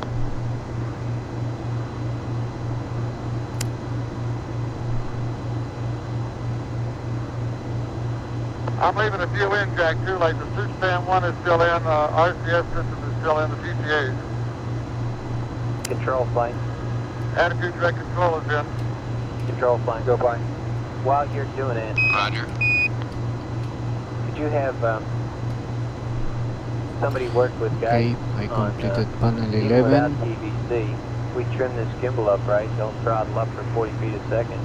I: I'm leaving a few in, Jack, too, like the suit stand 1 is still in, RCS system is still in, the PCAs.
G: Control flight.
I: Attitude direct control is in.
G: Control flight. Go by. While you're doing it,
D: Roger.
G: could you have somebody work with guys
A: Okay, I
G: on
A: completed panel
G: even without
A: 11.
G: TVC? We trim this gimbal up right. Don't throttle up for 40 feet a second.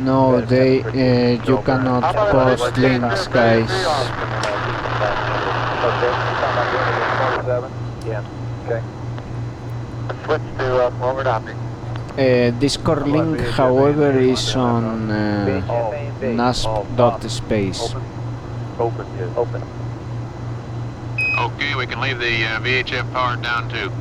A: No, they, you cannot post links, guys.
F: Okay, you're talking about doing it in 47?
G: Yeah.
F: Okay. Switch to forward optic.
A: Discord link, however, is on NASSP.space.
F: Open, yes. Open.
D: Okay, we can leave the VHF powered down too.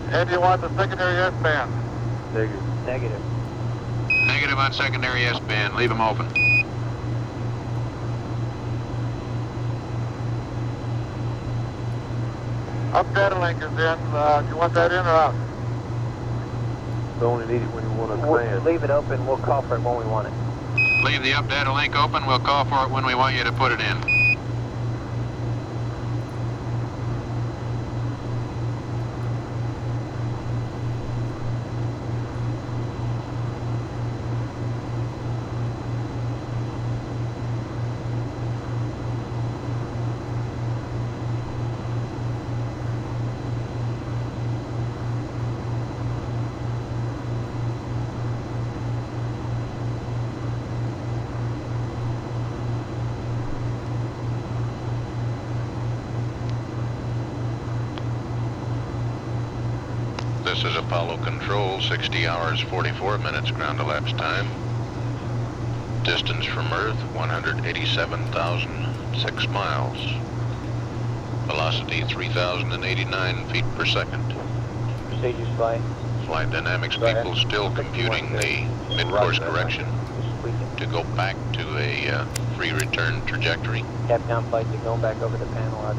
I: And you want the secondary S-band.
F: Negative.
G: Negative.
D: Negative on secondary S-band. Leave them open.
I: Up data link is in. Do you want that in or out?
F: We only need it when you want to command.
G: Leave it open. We'll call for it when we want it.
D: Leave the up data link open. We'll call for it when we want you to put it in. This is Apollo Control, 60 hours, 44 minutes ground elapsed time. Distance from Earth, 187,006 miles. Velocity, 3,089 feet per second.
G: Procedures flight.
D: Flight dynamics people still computing the mid-course correction to go back to a free return trajectory.
G: Capcom flights are going back over the panel.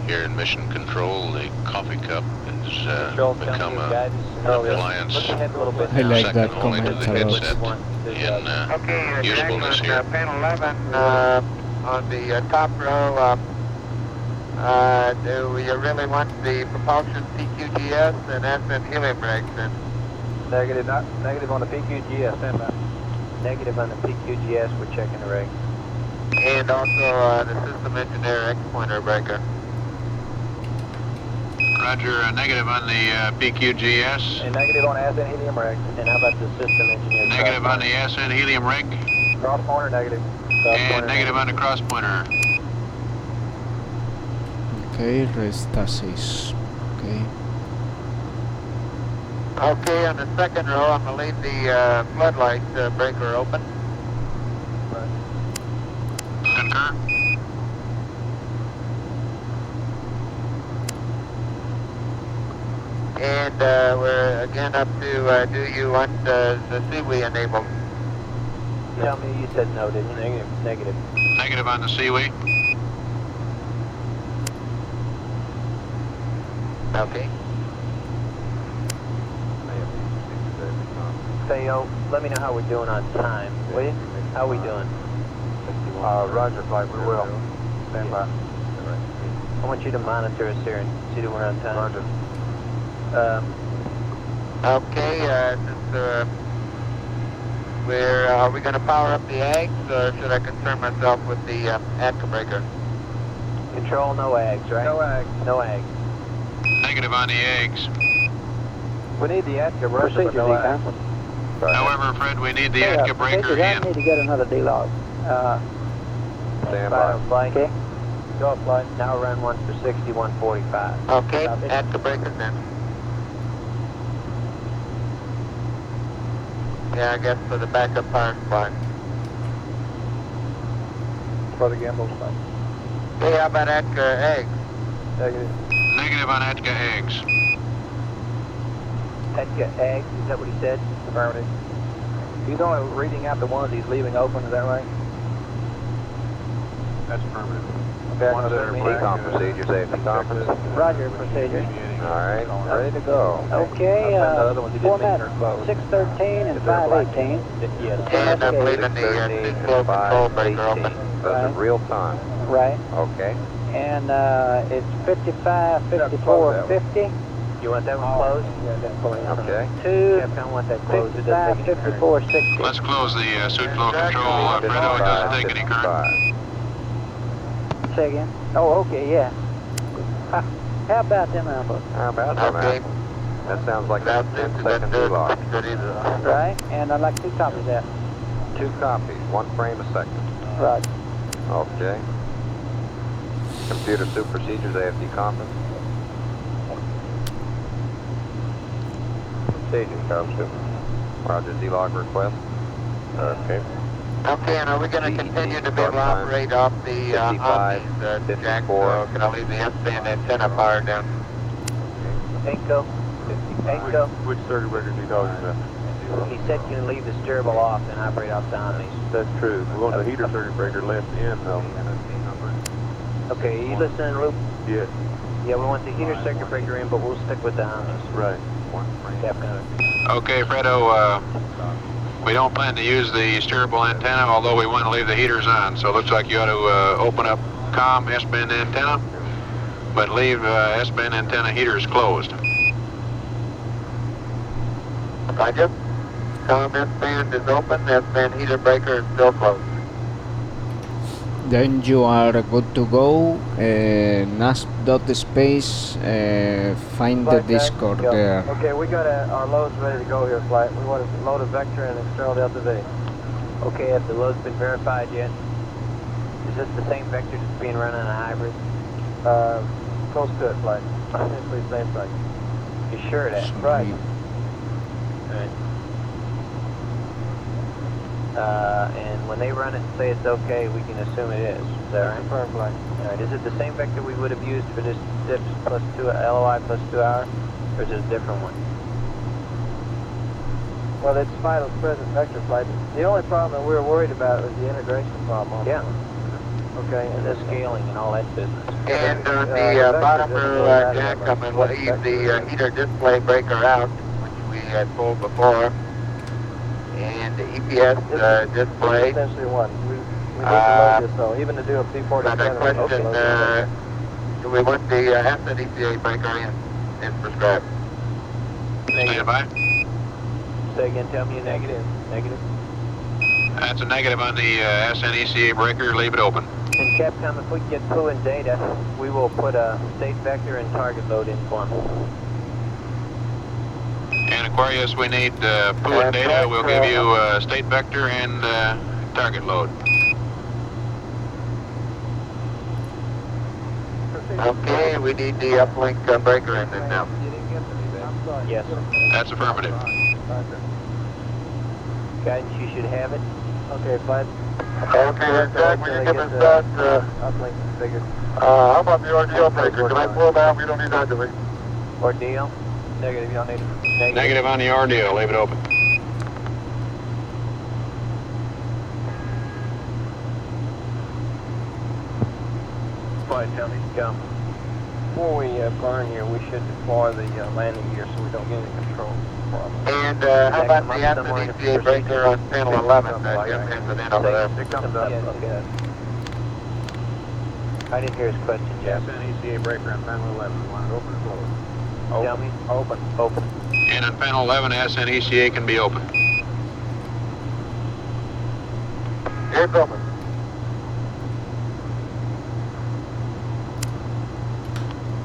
D: Here in Mission Control, the coffee cup has become an appliance
A: I like that
D: second only to the
A: comment a lot.
D: headset in usefulness here.
I: Panel 11 on the top row. Do you really want the propulsion PQGS and SN helium regs in?
F: Negative on the PQGS, standby.
G: Negative on the PQGS, we're checking the rig.
I: And also the system engineer X-pointer breaker.
D: Roger, negative on the PQGS.
F: And negative on SN helium rig.
G: And how about the system engineer?
D: Negative on the SN helium rig.
F: Cross pointer, negative.
D: And negative on the cross pointer.
A: Okay, restasis. Okay.
I: Okay, on the second row, I'm going to leave the floodlight breaker open.
D: Concur.
I: And we're again up to, do you want the seaway enabled?
G: Tell me you said no, didn't you? Negative. Negative.
D: Negative on the seaway.
I: Okay.
G: Theo, let me know how we're doing on time, will you? How are we doing?
F: Roger, flight, we will. Stand by.
G: I want you to monitor us here and see that we're on time.
F: Roger.
I: Okay, since are we going to power up the eggs, or should I concern myself with the ATCA breaker?
G: Control, no eggs, right?
F: No eggs.
G: No eggs.
D: Negative on the eggs.
F: We need the ATCA breaker, but no eggs.
D: However, Fred, we need the ATCA breaker in.
G: to get another D-log.
F: Stand by.
G: Flight. Okay.
F: Go flight.
G: Now run one for 6145.
I: Okay, ATCA breaker's in. Yeah, I guess for the backup power supply.
F: For the gimbal flight.
I: Hey, how about ATCA eggs?
F: Negative.
D: Negative on ATCA eggs.
G: ATCA eggs, is that what he said?
F: Affirmative. He's only reading out the ones he's leaving open, is that right?
E: That's affirmative.
F: Okay, decom procedure, safety conference.
G: Roger, procedure.
F: All right, ready to go.
G: Okay, format 613 and 518.
F: Yes.
I: And I'm leaving the flow control breaker open.
F: Those in real time.
G: Right.
F: Okay.
G: And it's 55, 54, 50. You want that one closed?
F: Yeah, that's closed. Okay.
G: 2, want that closed. 55, 54, 60.
D: Let's close the suit flow control. Fredo, it doesn't take any current.
G: Say again? Oh, okay, yeah. How about them apples?
F: How about them apples? That sounds like a 10-second D-lock.
G: Right, and I'd like 2 copies of that.
F: 2 copies, 1 frame a second.
G: Right.
F: Okay. Computer suit procedures, AFD conference. Staging concept. Roger, D-log request. Okay.
I: Okay, and are we going to continue to be able to operate off the Omnis jack, or can I leave the S-band antenna powered down?
G: Anko. Anko.
E: Which 30 record do you call it?
G: He said you can leave the steerable off and operate off the Omnis.
E: That's true. We want the heater circuit breaker left in, though.
G: Okay, you listening, Luke?
E: Yes.
G: Yeah, we want the heater circuit breaker in, but we'll stick with the Omnis.
E: Right.
G: Capcom.
D: Okay, Fredo, we don't plan to use the steerable antenna, although we want to leave the heaters on. So it looks like you ought to open up COM S-band antenna, but leave S-band antenna heaters closed.
I: Roger. COM S-band is open, S-band heater breaker is still closed.
A: Then you are good to go. NASSP.space, find the Discord there.
F: Okay, we got our loads ready to go here, flight. We want to load a vector and external delta V.
G: Okay, have the loads been verified yet? Is this the same vector that's being run on a hybrid?
F: Close to it, flight. Essentially the same thing.
G: You sure of that?
F: Right.
G: Alright. And when they run it and say it's okay, we can assume it is. Is that right?
F: Confirmed, flight.
G: Alright, is it the same vector we would have used for this DIPS plus 2, LOI plus 2 hour? Or is it a different one?
F: Well, it's final present vector flight. The only problem that we were worried about was the integration problem.
G: Yeah.
F: Okay,
G: And the scaling and all that business.
I: And on the bottom row jack, I'm going to leave the heater display breaker out, which we had pulled before. And the EPS display.
F: Essentially one. We need to load this though, even to do a P47.
I: But a question, do we want the asset EPA breaker in prescribed?
D: Stand by.
G: Say again, tell me a negative. Negative.
D: That's a negative on the SNECA breaker. Leave it open.
G: And Capcom, if we get pulling data, we will put a state vector and target load in for them.
D: And Aquarius, we need pooling data. We'll give you state vector and target load.
I: Okay, we need the uplink breaker in there now.
G: Yes.
D: That's affirmative.
G: Guidance, you should have it.
F: Okay, flight.
I: Okay, Jack, when you give us that,
F: uplink figure.
I: how about the ordeal breaker? Can I pull down? We don't need that, do we?
G: Ordeal? Negative, you don't need it.
D: Negative on the ordeal. Leave it open.
F: Flight, tell me. Go. Before we burn here, we should deploy the landing gear so we don't get any control problems.
I: And how about the asset EPA breaker on panel 11? Jim hands it in over there.
F: It comes up.
G: Okay. I didn't hear his question, Jeff.
E: SNECA breaker on panel 11. You want it open or closed?
G: Tell me.
F: Open.
G: Open.
D: And on panel 11, SNECA can be open.
I: It's open.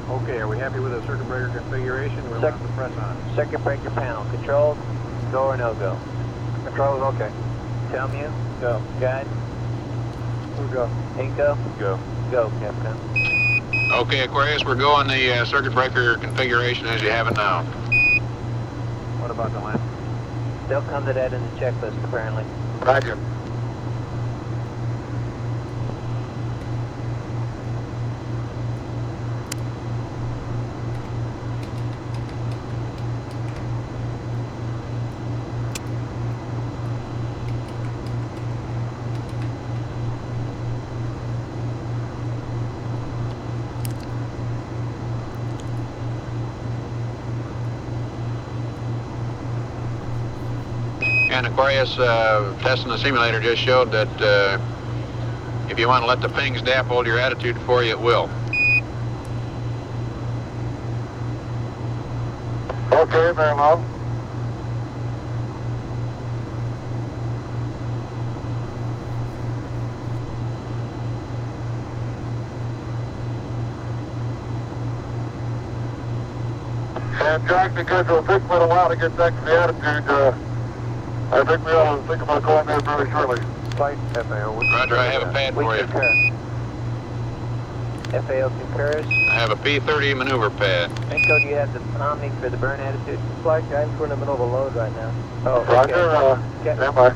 E: Okay, are we happy with the circuit breaker configuration? We want to press on.
G: Circuit breaker panel. Controls, go or no go?
F: Controls, okay.
G: Tell me.
F: Go.
G: Guide.
F: We'll go.
G: Inco.
E: Go.
G: Go, Capcom.
D: Okay, Aquarius, we're going the circuit breaker configuration as you have it now.
E: What about the land?
G: They'll come to that in the checklist, apparently.
I: Roger.
D: And Aquarius, testing the simulator just showed that if you want to let the pings DAP hold your attitude for you, it will.
I: Okay, very well. And Jack, because it'll take quite a while to get back to the attitude, I think we ought to think about going there very shortly.
F: Flight, FAO.
D: Roger, I have a pad for you.
G: FAO concurs.
D: I have a P30 maneuver pad.
G: Inco, do you have the Omni for the burn attitude?
F: Flight, guidance, we're in the middle of a load right now.
G: Oh,
I: Roger, stand by.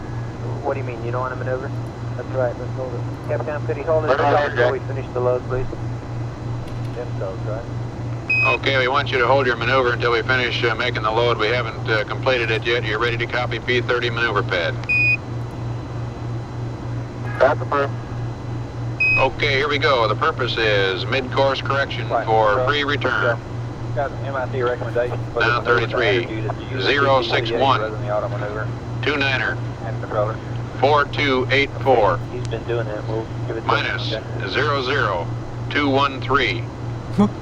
G: What do you mean, you don't want to maneuver?
F: That's right, let's hold it.
G: Capcom, could he hold it
I: Right on,
G: until we
I: Jack.
G: finish the load, please?
F: Jim Stones, right?
D: Okay, we want you to hold your maneuver until we finish making the load. We haven't completed it yet. You're ready to copy P30 maneuver pad.
F: That's the first.
D: Okay, here we go. The purpose is mid-course correction for free return.
F: Got an MIT recommendation for
D: Down
F: the maneuver
D: 33,
F: to use
D: 061,
F: rather than the auto maneuver
D: 29er,
F: and controller.
D: 4284,
F: He's been doing that. We'll give it to
D: minus
F: him.
D: 00213,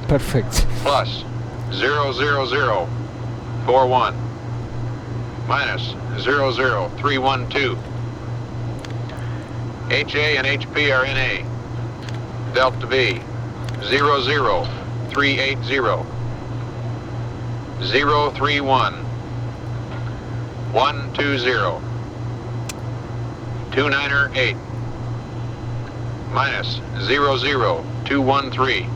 A: Perfect.
D: plus 00041, minus 00312. HA and HP are NA. Delta V, 00380, 031, 120, 29er 8, minus 00213,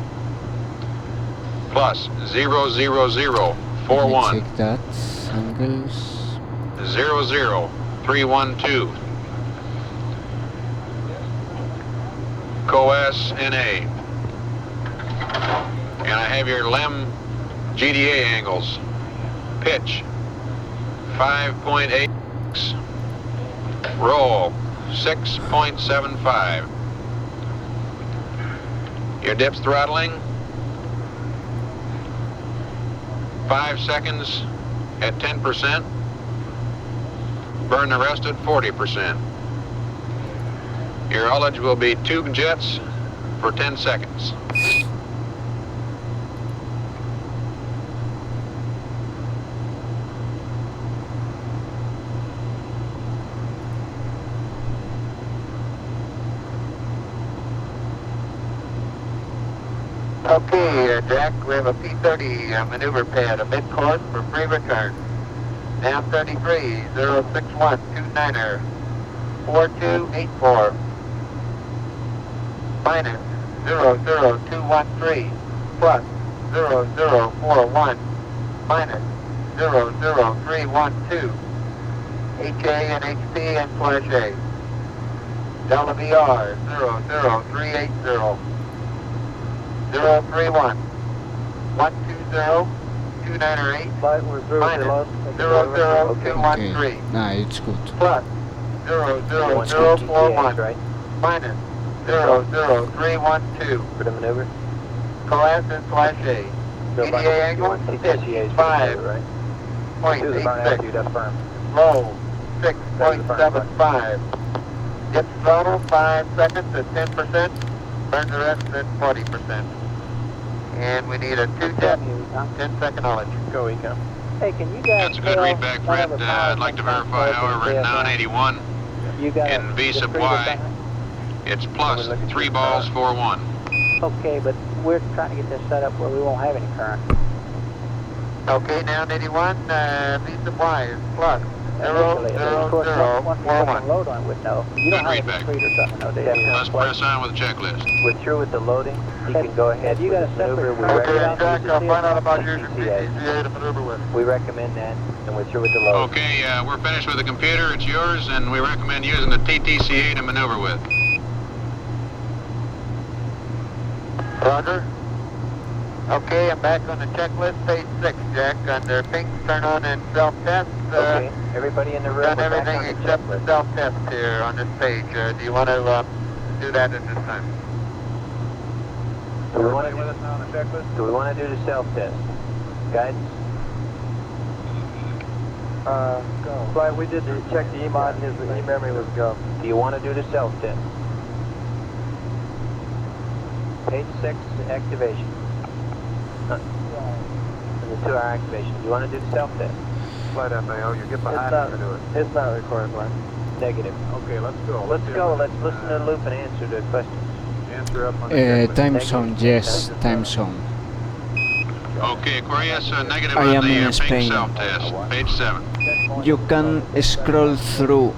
D: plus 00041,
A: Check that. Angles.
D: 00312. COAS NA. And I have your LEM GDA angles. Pitch 5.8. Roll 6.75. Your dip's throttling 5 seconds at 10%. Burn the rest at 40%. Your ullage will be 2 jets for 10 seconds.
F: Okay, Jack, we have a P30 maneuver pad, a mid-course for free return. Down 33, 061, 29er, 4284. Minus 00213, plus 0041, minus 00312. HA and HP and slash A. Delta VR, 00380. 031, 120, 298, minus 00213.
A: Okay. Nah, it's good.
F: Plus 00041, minus 00312. For the maneuver? Coas and slash A. EDA angle, pitch 5.86. Low 6.75. Dip throttle 5 seconds at 10%. Burn the rest at 40%. And we need a 2-jet, 10-second ullage. Go, Eco. Hey, can you guys...
D: That's a good readback, Fred. I'd like to verify, however, at 981 in V sub Y, it's plus 3 balls 4-1.
F: Okay, but we're trying to get this set up where we won't have any current. Okay, now 81, V sub Y is plus 00041. Load on with no. You don't have a complete or something, no, do you?
D: Let's press on with the checklist.
F: We're through with the loading. You can go ahead. Have you got a separate maneuver? Jack, I'll find out about using TTCA to maneuver with. We recommend that, and we're through with the load.
D: Okay, we're finished with the computer. It's yours, and we recommend using the TTCA to maneuver with.
F: Roger. Okay, I'm back on the checklist, page 6, Jack. Under pink, turn on and self-test. Okay, everybody in the room. Done everything except the self-test here on this page. Do you want to do that at this time? Do we want to do the self-test? Guidance?
E: Go. Right, we did check the E-mod and his E-memory was go.
F: Do you want to do the self-test? Page 6, activation. The 2-hour activation. Do you want to do the self-test?
E: Flight FAO, you get behind it to do it. It's not required, Blaine.
F: Negative.
E: Okay, let's go.
F: Let's go. Let's listen to the loop and answer the questions.
E: Answer up on the
A: Time zone, yes, time zone.
D: Okay, Aquarius, negative
A: I am
D: on the
A: in
D: pink
A: Spain.
D: self-test, page 7.
A: You can scroll through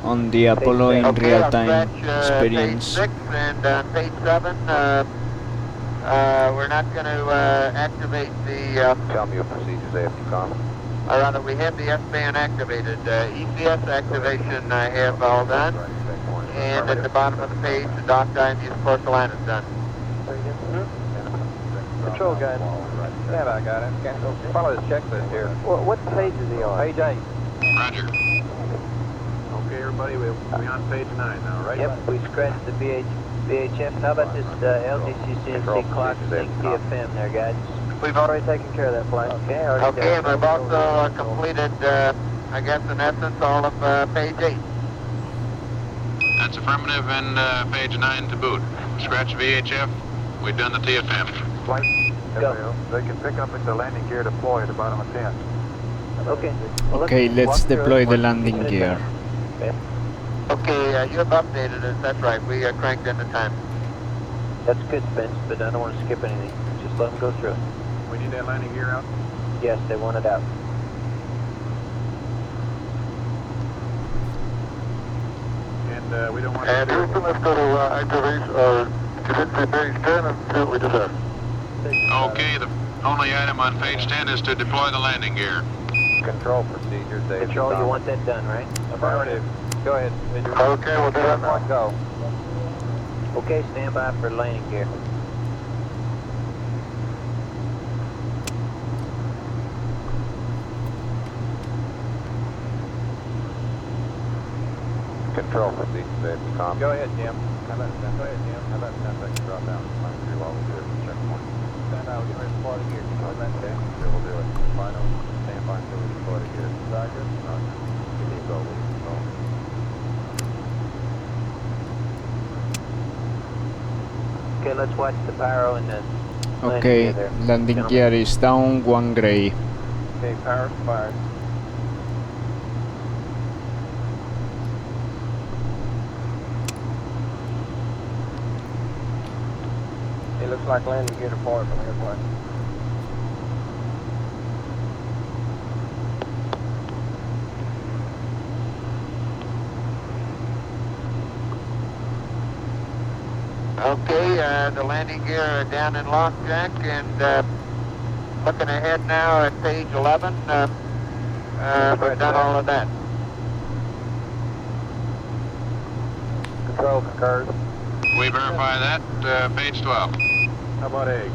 A: on the Apollo in real-time experience.
F: Page 6 and page 7, we're not going to activate the... Tell me your procedures after you come. Or rather, we have the S-band activated. ECS activation I have all done. And at the bottom of the page, the dock time use course line is done.
E: Control guide. Yeah, I got it. Follow the checklist here.
F: What page is he on?
E: Page 8.
D: Roger.
E: Okay, everybody, we'll be on page 9 now, right?
G: Yep, we scratched the VHF. How about this LDCCNC clock sync TFM there, guys?
F: We've already taken care of that flight.
G: Okay, already
W: Okay, and
G: done.
W: we've also completed, I guess in essence, all of page 8.
D: That's affirmative and page 9 to boot. Scratch VHF. We've done the TFM.
E: Flight.
G: Go.
E: They can pick up the landing gear deploy at the bottom of 10.
G: Okay. Well,
A: Okay, let's
G: walk through
A: deploy
G: it
A: the
G: one
A: landing
G: at a
A: gear.
G: time. Okay.
W: Okay, you have updated us, that's right. We cranked in the time.
G: That's good, Spence, but I don't want to skip anything. Just let them go through it.
E: We need that landing gear out?
G: Yes, they want it out.
E: And we don't want
I: And
E: to...
I: Houston, let's go to activation, or contingency page 10 and see what we just have.
D: Okay, the only item on page 10 is to deploy the landing gear.
E: Control procedures, Dave.
G: Control, you want that done, right?
E: Affirmative. Go ahead.
I: Okay, we'll do that now.
E: Go.
G: Okay, stand by for landing gear.
E: Control procedures, Dave. Go ahead, Jim. How about that? Go ahead, Jim. How about that? Let's drop down. Line through while we do it. Checkpoint. Stand by. We'll get ready to deploy the gear. Control that, Dave. Sure, we'll do it. Final. Stand by until we deploy the gear. Roger. Roger. We need to go. We need to go.
G: Okay, let's watch the pyro and the landing
A: Okay,
G: gear there.
A: landing
G: Gentlemen.
A: gear is down, 1 gray.
E: Okay, power fired. It looks like landing gear deployed from airplane.
W: Okay, the landing gear down in lock jack, and looking ahead now at page 11, we've done all of that.
E: Control concurs.
D: We verify that, page 12.
E: How about eggs?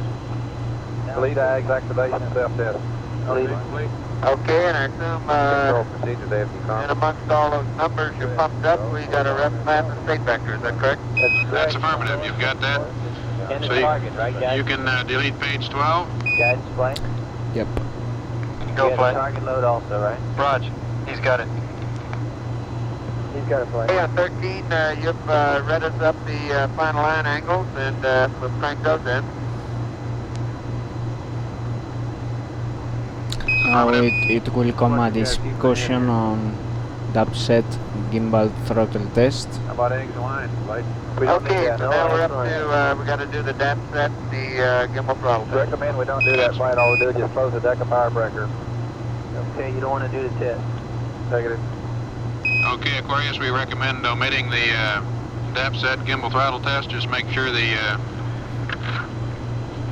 E: Fleet eggs activation self-test. Fleet.
W: Okay, and I assume
E: Control procedure, Dave.
W: and amongst all those numbers you pumped up, we got a ref map and state vector, is that correct?
D: That's affirmative. You've got that.
G: And the
D: So
G: target, right, guys?
D: you can delete page 12.
G: Guidance flight?
A: Yep.
W: Go
G: Yeah,
W: flight.
G: the target load also, right?
W: Raj, he's got it.
G: He's got a flight.
W: Okay, on 13, you've read us up the final line angles, and we've cranked those in.
A: Now it will come a discussion on dubset gimbal throttle test.
E: How about eggs and lines, Flight? We don't need
W: Okay,
E: that.
W: so
E: No,
W: now we're
E: that's
W: up
E: fine.
W: to, we got to do the DAP set, the gimbal throttle test.
E: Recommend we don't do that, Flight. All we do is just close the deck of power breaker.
G: Okay, you don't want to do the test.
E: Negative.
D: Okay, Aquarius, we recommend omitting the DAP set gimbal throttle test. Just make sure the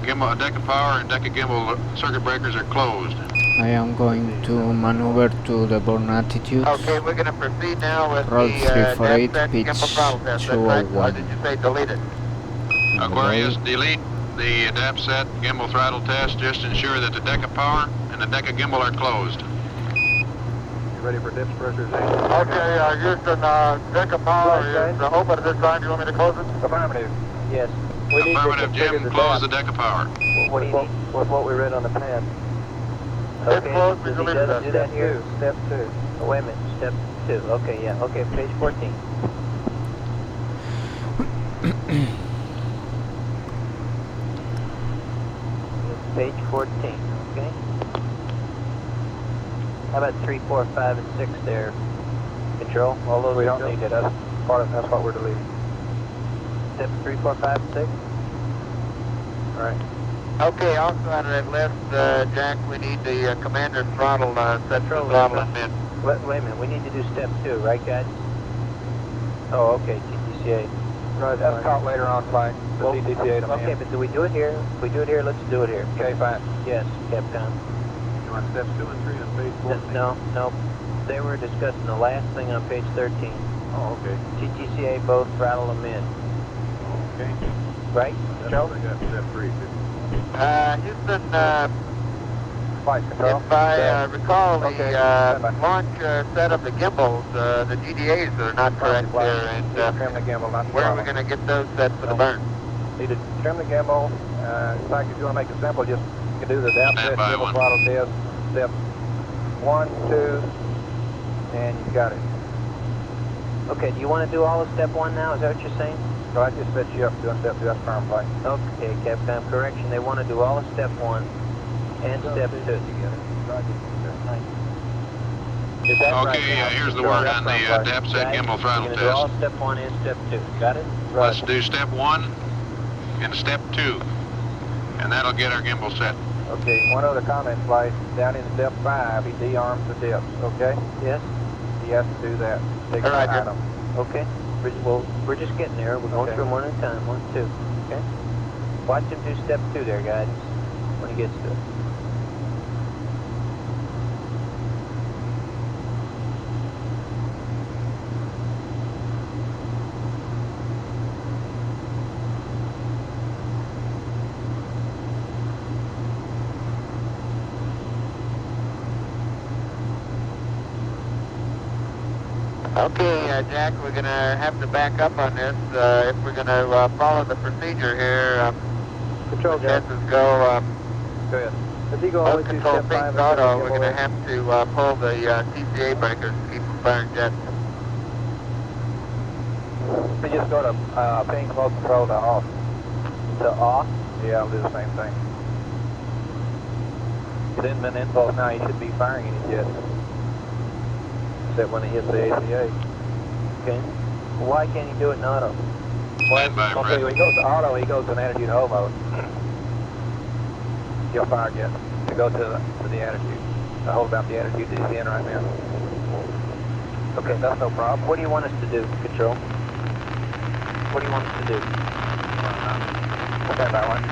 D: gimbal, deck of power and deck of gimbal circuit breakers are closed.
A: I am going to maneuver to the burn attitude.
W: Okay, we're going to proceed now with
A: Roll
W: the
A: 348,
W: DAP set
A: pitch
W: gimbal throttle test, that's right? Or
A: 201.
W: did you say delete it?
D: Aquarius, delete the DAP set gimbal throttle test. Just ensure that the deck of power and the deck of gimbal are closed.
E: You ready for dips pressurization?
I: Okay, Houston, deck of power is open at this time. Do you want me to close it?
E: Affirmative.
G: Yes. We need to
D: Affirmative,
G: configure
D: Jim, close the deck of power.
G: With what we read on the pad.
I: It's
G: Okay,
I: closed, we
G: does he
I: deleted
G: does
I: that.
G: do that here?
E: Step 2.
G: Oh, wait a minute, step 2. Okay, yeah, okay, page 14. Page 14, okay? How about 3, 4, 5, and 6 there? Control, all those
E: We don't
G: control?
E: need it. That's what we're deleting.
G: Step 3, 4, 5, and 6?
E: All right.
W: Okay, also out of that list, Jack, we need the commander throttle set for throttle and min.
G: Wait a minute, we need to do step 2, right, guys? Oh, okay, TTCA.
E: Right, that's caught later on, Flight. The
G: Well,
E: TTCA to
G: okay, but do we do it here? If we do it here, let's do it here.
E: Okay, fine.
G: Yes, Capcom.
E: You want steps 2 and 3 on page 14?
G: No. They were discussing the last thing on page 13.
E: Oh, okay.
G: TTCA both throttle them in.
E: Okay.
G: Right?
E: Joe? I got step 3, too.
I: Houston,
F: Flight control.
I: if I recall, the launch set of the gimbals, the GDAs are not correct there, and
F: trim the gimbal, not the
I: where are we
F: throttle.
I: going to get those set for the burn?
F: Need to trim the gimbal. In fact, if you want to make it simple, just you can do the depth set,
D: by
F: gimbal
D: one.
F: throttle test, step 1, 2, and you got it.
G: Okay, do you want to do all of step 1 now? Is that what you're saying?
F: So I just set you up doing step 2, that's firm flight.
G: Okay, Capcom, correction. They want to do all of step 1 and step 2. Is that right
D: Okay,
G: now?
D: here's the word on the depth set gimbal throttle
G: You're going to do all
D: test.
G: step 1 and step 2. Got it?
D: Let's do step 1 and step 2, and that'll get our gimbal set.
F: Okay, one other comment, Flight. Down in step 5, he de-arms the dips, okay?
G: Yes?
F: He has to do that. Take
I: All right,
F: item.
G: Okay. We're just getting there. We're going through them one at a time. 1, 2. Okay? Watch him do step 2 there, guys, when he gets to it.
I: Okay, Jack, we're going to have to back up on this if we're going to follow the procedure here.
F: Control, Jack.
I: Chances go,
F: Go ahead. If you go all the way to
I: control
F: step 5
I: pings
F: and
I: auto, we're
F: gimbal
I: going to
F: in,
I: have to pull the TCA breakers to keep them firing jets.
F: you just go to ping close control to off.
G: To off?
F: Yeah, I'll do the same thing. Get in an impulse now, you should be firing any jets. Except when it hits the ACA.
G: Okay. Why can't he do it in auto?
D: Stand by,
F: Okay,
D: Fred.
F: when he goes to auto, he goes to an attitude hold mode. He'll fire jet to go to the attitude. To hold down the attitude that he's in right now. Okay, that's no problem.
G: What do you want us to do, Control? What do you want us to do?
F: Stand by one.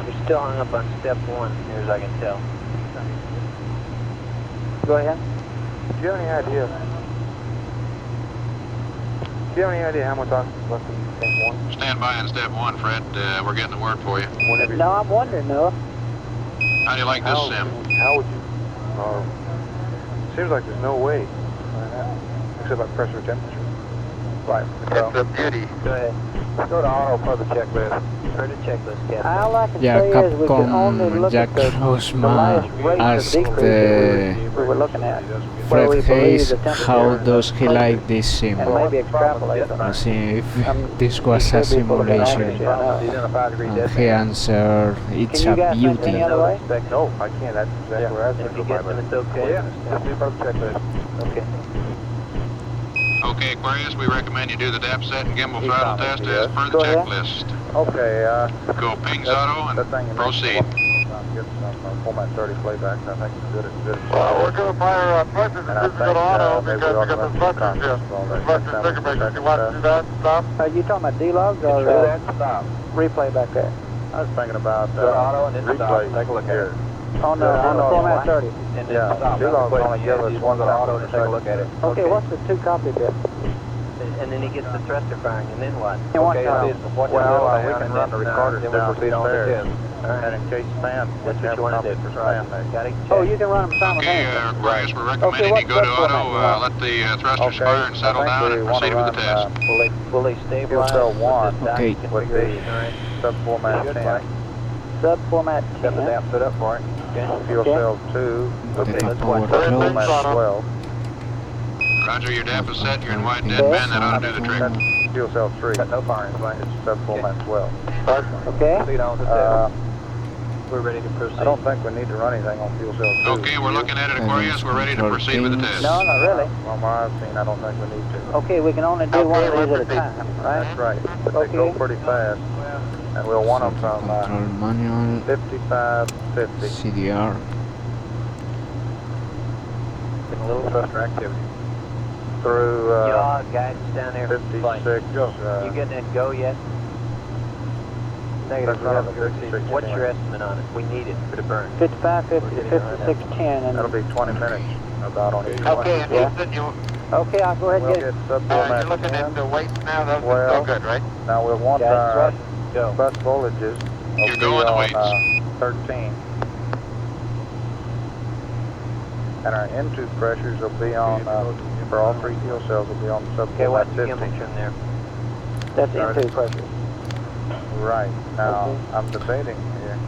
G: We're still hung up on step 1, as near as I can tell.
F: Go ahead. Do you have any idea? Do you have any idea how much oxygen left in tank 1?
D: Stand by in step 1, Fred. We're getting the word for you.
F: Whenever
H: No, I'm wondering, Noah.
D: How do you like this sim?
F: How would you? Seems like there's no way. Except like pressure and temperature. Right.
I: It's a beauty.
G: Go ahead.
F: Let's go to auto for the checklist.
G: For the checklist, Captain.
H: All I can
A: Yeah,
H: say is we can only
A: Capcom
H: look
A: Jack
H: at the
A: Rosma
H: last rate of
A: asked
H: decrease that we were looking at. Where we
A: Fred
H: believe
A: Hayes
H: the temperature
A: how does he
H: might
A: like this sim,
H: and maybe extrapolate them.
A: as if this was a simulation, and he answered it's
H: Can you
A: a
H: guys think of any
A: beauty.
H: other way?
F: No, I can't. That's exactly where I was
G: If he
F: going
G: gets them, it's okay.
F: Yeah, just do for the checklist.
G: Okay.
D: Okay, Aquarius, we recommend you do the depth set and gimbal throttle test as per the
H: Go ahead.
D: checklist.
F: Okay,
D: Go pings auto and proceed.
F: Get some format 30 playbacks. I think it's good. It's good.
I: Well, we're going to fire pressures
F: And I
I: as soon as we go to
F: think,
I: auto
F: maybe
I: because
F: we
I: we got
F: ought
I: the
F: to run
I: pressure
F: some
I: shift.
F: contests on that
I: Pressure
F: next
I: sticker
F: time.
I: breaker. You want to do that? Stop?
H: Are you talking about D-logs or
F: Do that, stop.
H: replay back there?
F: I was thinking about
G: Go to auto and then
F: replay.
G: stop. Take a look at it.
H: On the format 30.
F: And then stop. D-Log's only give us one
G: go to auto and take a look at it.
H: Okay, what's the 2 copy bit?
G: And then he gets the thruster firing, and then what?
H: And what
F: Okay,
H: time?
F: we can run the recorders
G: then we
F: down
G: proceed on the
F: stairs.
G: test. All right.
F: And in case Stan,
G: That's what you want to do.
F: for Stan,
G: Got it?
H: Oh, you can run them
D: Okay,
H: simultaneously.
D: Aquarius, we're recommending
H: Okay,
D: you
H: what's
D: go to
H: that format
D: auto,
H: you want?
D: let the thrusters fire and settle down and proceed with the test.
G: Will they stabilize?
F: Cell 1
A: Okay.
F: with the sub-format 10.
H: Sub-format
F: Got the
H: 10.
F: damp set up for it.
G: Okay.
F: Fuel
H: Okay.
F: cell 2 with
A: Okay,
F: the
A: power
F: sub-format
A: close.
F: 12.
D: Roger, your DAP is set. You're in wide dead bend. That ought to do the trick.
F: Fuel cell 3. Got no firing plan. It's sub-format 12.
H: Okay.
F: Proceed on to test.
G: We're ready to proceed.
F: I don't think we need to run anything on fuel cell 2.
D: Okay, we're looking at it, Aquarius. We're ready to proceed with the test.
H: No, not really.
F: On my I've seen, I don't think we need to.
H: Okay, we can only do one of these at a time, right?
F: That's right. But they go pretty fast. And we'll want them from
A: Control manual,
F: 55, 50.
A: CDR.
F: A little thruster activity. Through
G: Yaw, guidance down there.
F: 56.
G: You getting that go yet?
F: Negative.
G: What's your estimate on it? We need it for the burn.
H: 55, 50, 56, 10. And
F: That'll be 20 minutes about on each
I: Okay,
F: one.
I: and Houston,
H: Okay, I'll go ahead and get it.
E: You're looking at the weights now, those are still good, right?
F: Now we'll want our bus voltages.
D: You're going the weights.
F: 13. And our intake pressures will be on, for all 3 fuel cells, will be on sub-format 15.
H: There. That's intake pressure.
F: Right. Now, I'm debating here.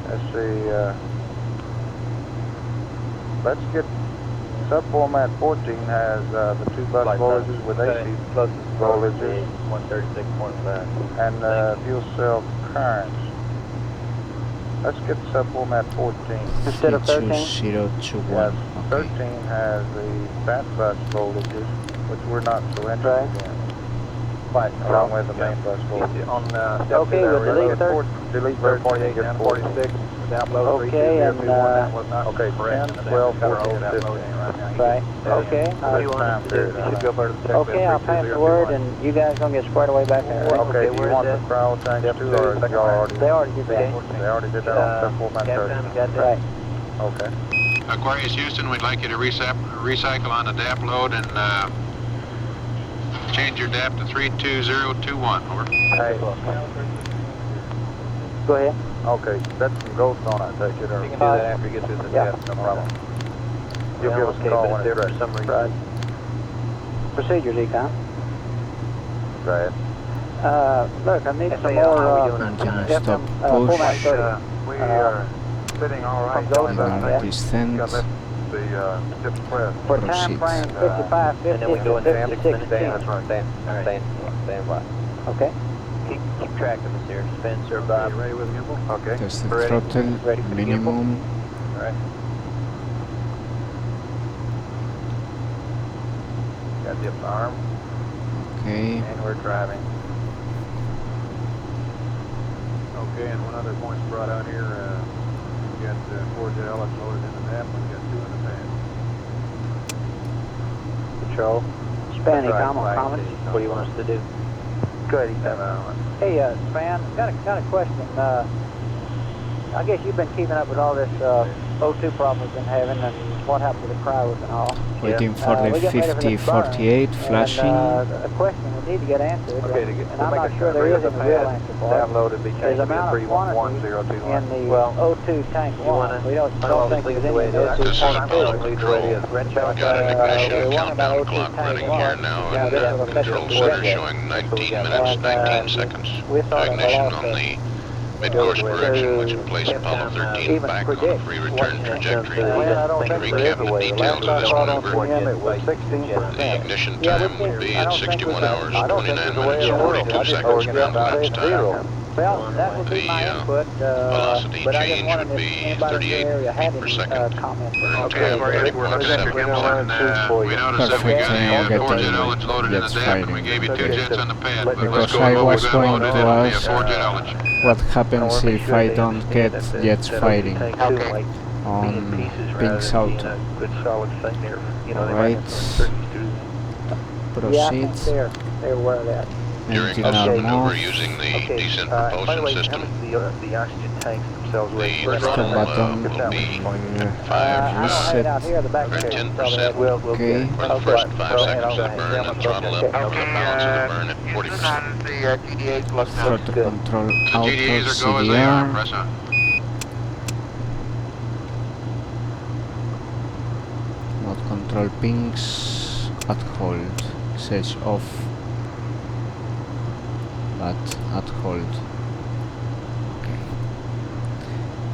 F: Let's see, let's get sub-format 14 has the 2 bus voltages with AC voltages
E: 136.5.
F: and fuel cell currents. Let's get sub-format 14.
H: Instead of 13?
A: 2021.
F: Yes,
A: Okay.
F: 13 has the fat bus voltages, which we're not so interested in.
E: Right.
F: Along with the main bus voltage.
E: On
H: Okay, we'll delete 13.
F: Delete 13, get 46.
E: Download
H: Okay, and
F: Okay, 10, 12, 14, 15.
H: right. Okay.
F: Time period.
H: Okay, I'll pass the word, and you guys gonna get squared away back there. Right?
F: Okay, do you want the crowd tanks too, or y'all already?
H: They already did that.
F: They already did that on sub-format 30.
H: Right.
F: Okay.
D: Aquarius Houston, we'd like you to recycle on the DAP load and change your DAP to 32021. Over.
F: Hey.
H: Go ahead.
F: Okay, that's some ghosts on it, take it, or?
E: You can do that after you get through the test, no problem.
F: You'll give us a call when it's ready.
E: For some reason.
H: Right. Procedures, Econ.
F: Right.
H: Look, I need some
E: how
H: more,
E: are we doing on time?
A: Stop
H: format
A: push.
H: 30.
F: We are sitting all right.
A: Lunar descent.
F: The dip press.
H: For
A: Proceed.
H: time frame 55, 50,
E: And then we go into
H: 56,
E: 56
H: 16.
E: That's right. Stand by.
H: Okay.
E: Keep track of us here. Spencer, Bob. You ready with gimbal?
F: Okay.
A: Test the
E: Ready.
A: throttle,
E: Ready for the
A: minimum.
E: All right.
F: Got dip arm,
A: Okay.
F: and we're driving. Okay, and one other point brought out here, we got 4 gel loaded in the nap, and we got 2 in the pan.
H: Control. Span,
E: Right,
H: comments?
E: What do you want us to do?
F: Good.
H: Hey, Span, got a question. I guess you've been keeping up with all this O2 problem we've been having and what happened to the crowds and all.
A: Waiting for the
H: we get ready for this burn,
A: 5048 flashing.
H: And, a question we need to get answered,
F: Okay,
H: and I'm not sure there is a real answer for it.
F: Downloaded, be
H: There's
F: changed to
H: amount of quantity
F: 311021.
H: in the O2 tank one. We don't think there's any of this.
D: This is Apollo Control.
H: But,
D: Got an ignition
H: we're wondering
D: countdown
H: about O2
D: clock
H: tank
D: running
H: one.
D: here now,
H: Yeah,
D: and
H: this is a
D: control
H: special
D: center
H: project.
D: showing 19 minutes, 19 seconds.
H: We thought
D: Ignition
H: of
D: on the mid-course correction, which would place Apollo 13 back on a free return trajectory.
F: Well, I don't think there is
D: Recap
F: a
D: the
F: way. The
D: details
F: last
D: of this
F: I saw it on
D: maneuver.
F: 3M, it was 16%.
D: The ignition
H: Yeah, we
D: time would be
H: I
D: at
H: don't think
D: 61
H: we
D: hours,
F: I don't think
D: 29
F: there's a way
D: minutes,
F: in the world.
D: 42
F: I just
D: seconds
F: know
D: ground
F: it's
D: lapse
F: zero.
D: time.
H: Well, that would be
D: The
H: my input,
D: velocity
H: but I just
D: change
H: wanted
D: would
H: if
D: be
H: anybody in the
D: 38
H: area had
D: feet per
H: any
D: second.
H: comments.
F: Okay,
D: We're
F: we're
D: 30.7
F: going to run
D: and
F: suits for
D: we
F: you.
D: noticed that we
A: Perfect,
D: got
A: I am
D: a 4 jet
A: getting
D: LH loaded in the
A: jets
D: DAP, and we
A: firing.
D: gave you 2 jets on the pad, but let's
A: Because
D: go
A: I
D: with what
A: was
D: we've got
A: going
D: loaded
A: to
D: in on the
A: ask
D: 4 jet LH.
A: what happens if I don't get jets firing
E: Okay.
A: on pink south.
E: Good solid sector.
A: Alright.
H: Yeah, I
A: Proceed.
H: think they're aware of that.
D: During
A: Engine
D: this
A: arm
D: maneuver
A: off.
D: using the descent
E: By the
D: propulsion
E: way, how
D: system,
E: much the oxygen tanks themselves
D: the
E: weigh?
A: Stop
D: throttle
A: button.
D: will be
H: I don't have it out here, the back
D: Right,
H: end.
D: 10%.
E: We'll
A: Okay.
E: get it.
D: for the first 5 seconds of the burn, and throttle up for the balance of the burn at 40%.
E: The GDA plus now.
A: Throttle control
D: The
A: auto
D: GDAs are go as they are.
A: CDR.
D: Press on.
A: Mode control pings at hold. Says off, but at hold. Okay.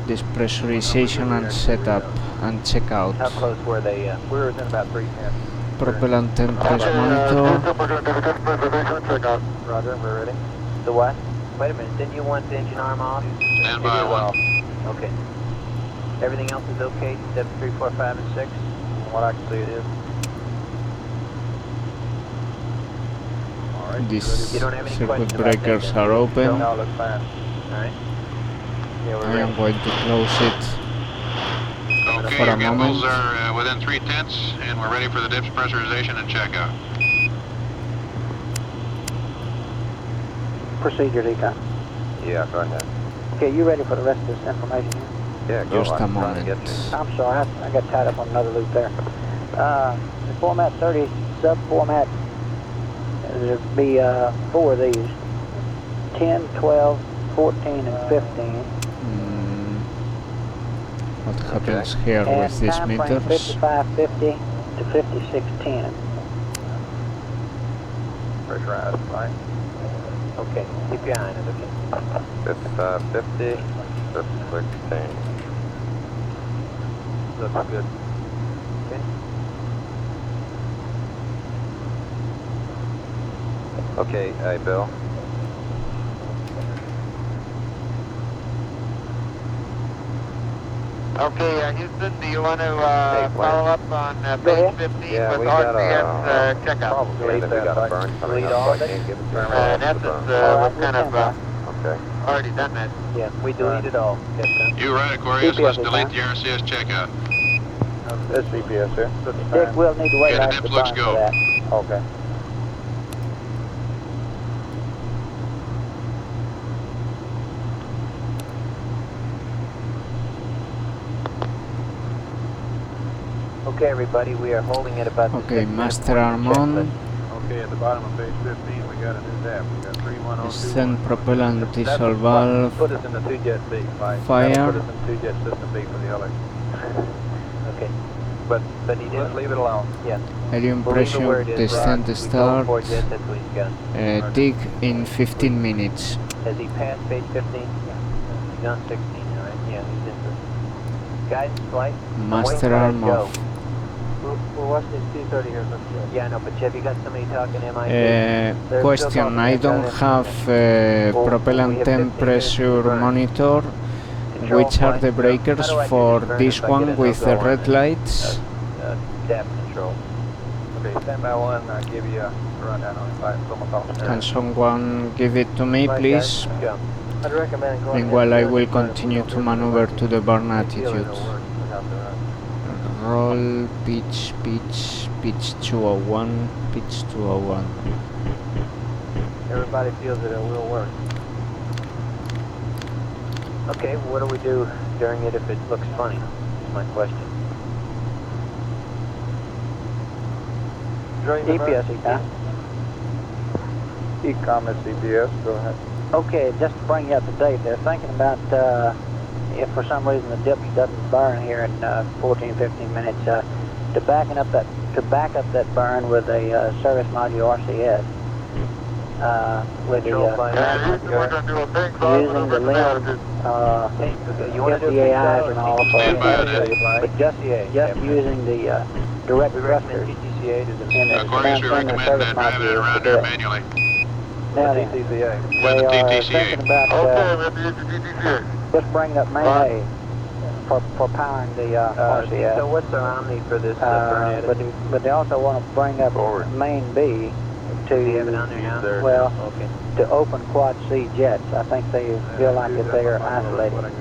A: Depressurization and setup and checkout.
E: How close were they? We were within about 310.
A: Propellant temperature monitor.
E: Roger, we're ready. The what? Wait a minute, didn't you want the engine arm off?
D: Stand by one.
E: Okay. Everything else is okay, step 3, 4, 5, and 6? From what I can see it is.
A: These
E: You don't have any
A: circuit
E: questions about
A: breakers
E: that, then?
A: are open.
F: No, that's fine.
E: Alright. Yeah, we're
A: I am
E: ready.
A: going to close it
D: Okay,
A: for
D: your
A: a moment.
D: gimbals are within 3/10, and we're ready for the dips pressurization and checkout.
H: Procedure, Econ.
F: Yeah, go ahead.
H: Okay, you ready for the rest of this information here?
F: Yeah, go
A: Just
F: on.
A: a
F: I'm trying to
A: moment.
F: get to
H: I'm sorry, I got tied up on another loop there. The format 30 sub-format, there'd be 4 of these. 10, 12, 14, and 15.
A: What happens here
H: And
A: with these
H: time frame
A: meters?
H: 5550 to 5610.
E: Pressurized, right?
G: Okay, keep your eye on it, okay.
E: 5550, 5610. Looks good. Okay, hey Bill.
F: Okay, Houston, do you want to follow up on page 15
E: Yeah,
F: with
E: we got
F: RCS checkup?
E: probably we got a burn coming up, so I can't give it to you.
F: In essence, we've kind of already done that.
G: Yeah, we deleted all.
D: You right, Aquarius. Let's delete the RCS checkout.
E: This CPS here.
H: Dick, we'll need to wait
D: Okay, the
H: after
D: dips looks
H: burn
D: go.
H: for that.
E: Okay.
G: Okay, everybody, we are holding at about the
A: Okay,
G: 6 minute
A: master
G: point
A: arm
G: of the
A: on.
G: checklist.
E: Okay, at the bottom of page 15, we got a new tab. We got 3102.
A: Send propellant diesel valve.
E: Put us in the 2-jet B. Right?
A: Fire.
E: That'll put us in 2-jet system B for the LA.
G: Okay.
E: But he didn't leave it alone.
G: Yeah.
A: Helium
G: We'll leave it where
A: pressure
G: it is,
A: descent
G: We go
A: start.
G: for jets, that's what he's got.
A: Dig in 15 minutes.
G: Has he passed page 15? Yeah. He's on 16 now, right? Yeah, he's in the guidance flight.
A: Master arm off.
E: We're watching this 230 here.
G: Yeah, I know, but have you got somebody talking MIT?
A: Question, I don't have propellant temp pressure monitor. Which are the breakers for this one with the red lights?
G: Depth control.
E: Okay, stand by one, I'll give you a rundown on it.
A: Can someone give it to me, please?
G: Yeah.
E: I'd recommend going
A: Meanwhile, I will continue to maneuver to the burn attitude. Roll, pitch, 201, pitch 201.
E: Everybody feels that it will work.
G: Okay, what do we do during it if it looks funny? Is my question.
H: EPS, huh?
E: Ecom is CPS, go ahead.
H: Okay, just to bring you up to date, they're thinking about if for some reason the dips doesn't burn here in 14, 15 minutes, to back up that burn with a service module RCS. With the using the LIM, FDAIs and all but just using the direct thrusters in the command center service module to do it. Now then, they are thinking about just bringing up main A for powering the RCS.
G: So what's our Omni for this burn
H: but they also want to bring up main B to, well, to open quad C jets. I think they feel like that they are isolated.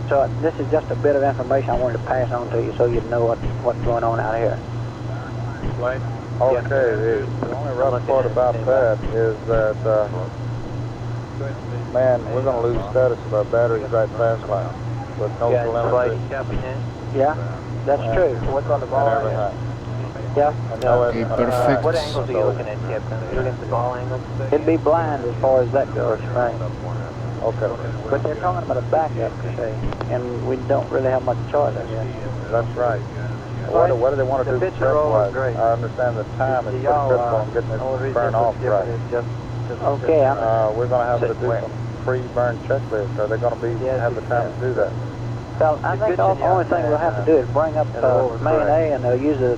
H: So this is just a bit of information I wanted to pass on to you so you know what's going on out here.
E: Okay, the only rough part about that is that, man, we're going to lose status of our batteries right fast now with no telemetry.
H: Yeah, that's true.
E: What's on the ball?
H: Yeah.
A: Okay, perfect.
G: What angles are you looking at, Captain? Are you looking at the ball angle?
H: It'd be blind as far as that goes, right?
E: Okay.
H: But they're talking about a backup, you see, and we don't really have much choice yet.
E: That's right. What do they want to do prep-wise? I understand the time is pretty critical on getting this burn off right.
H: Okay,
E: we're going to have to do some pre-burn checklists. Are they going to have the time to do that?
H: Well, I think the only thing we'll have to do is bring up main A, and they'll use the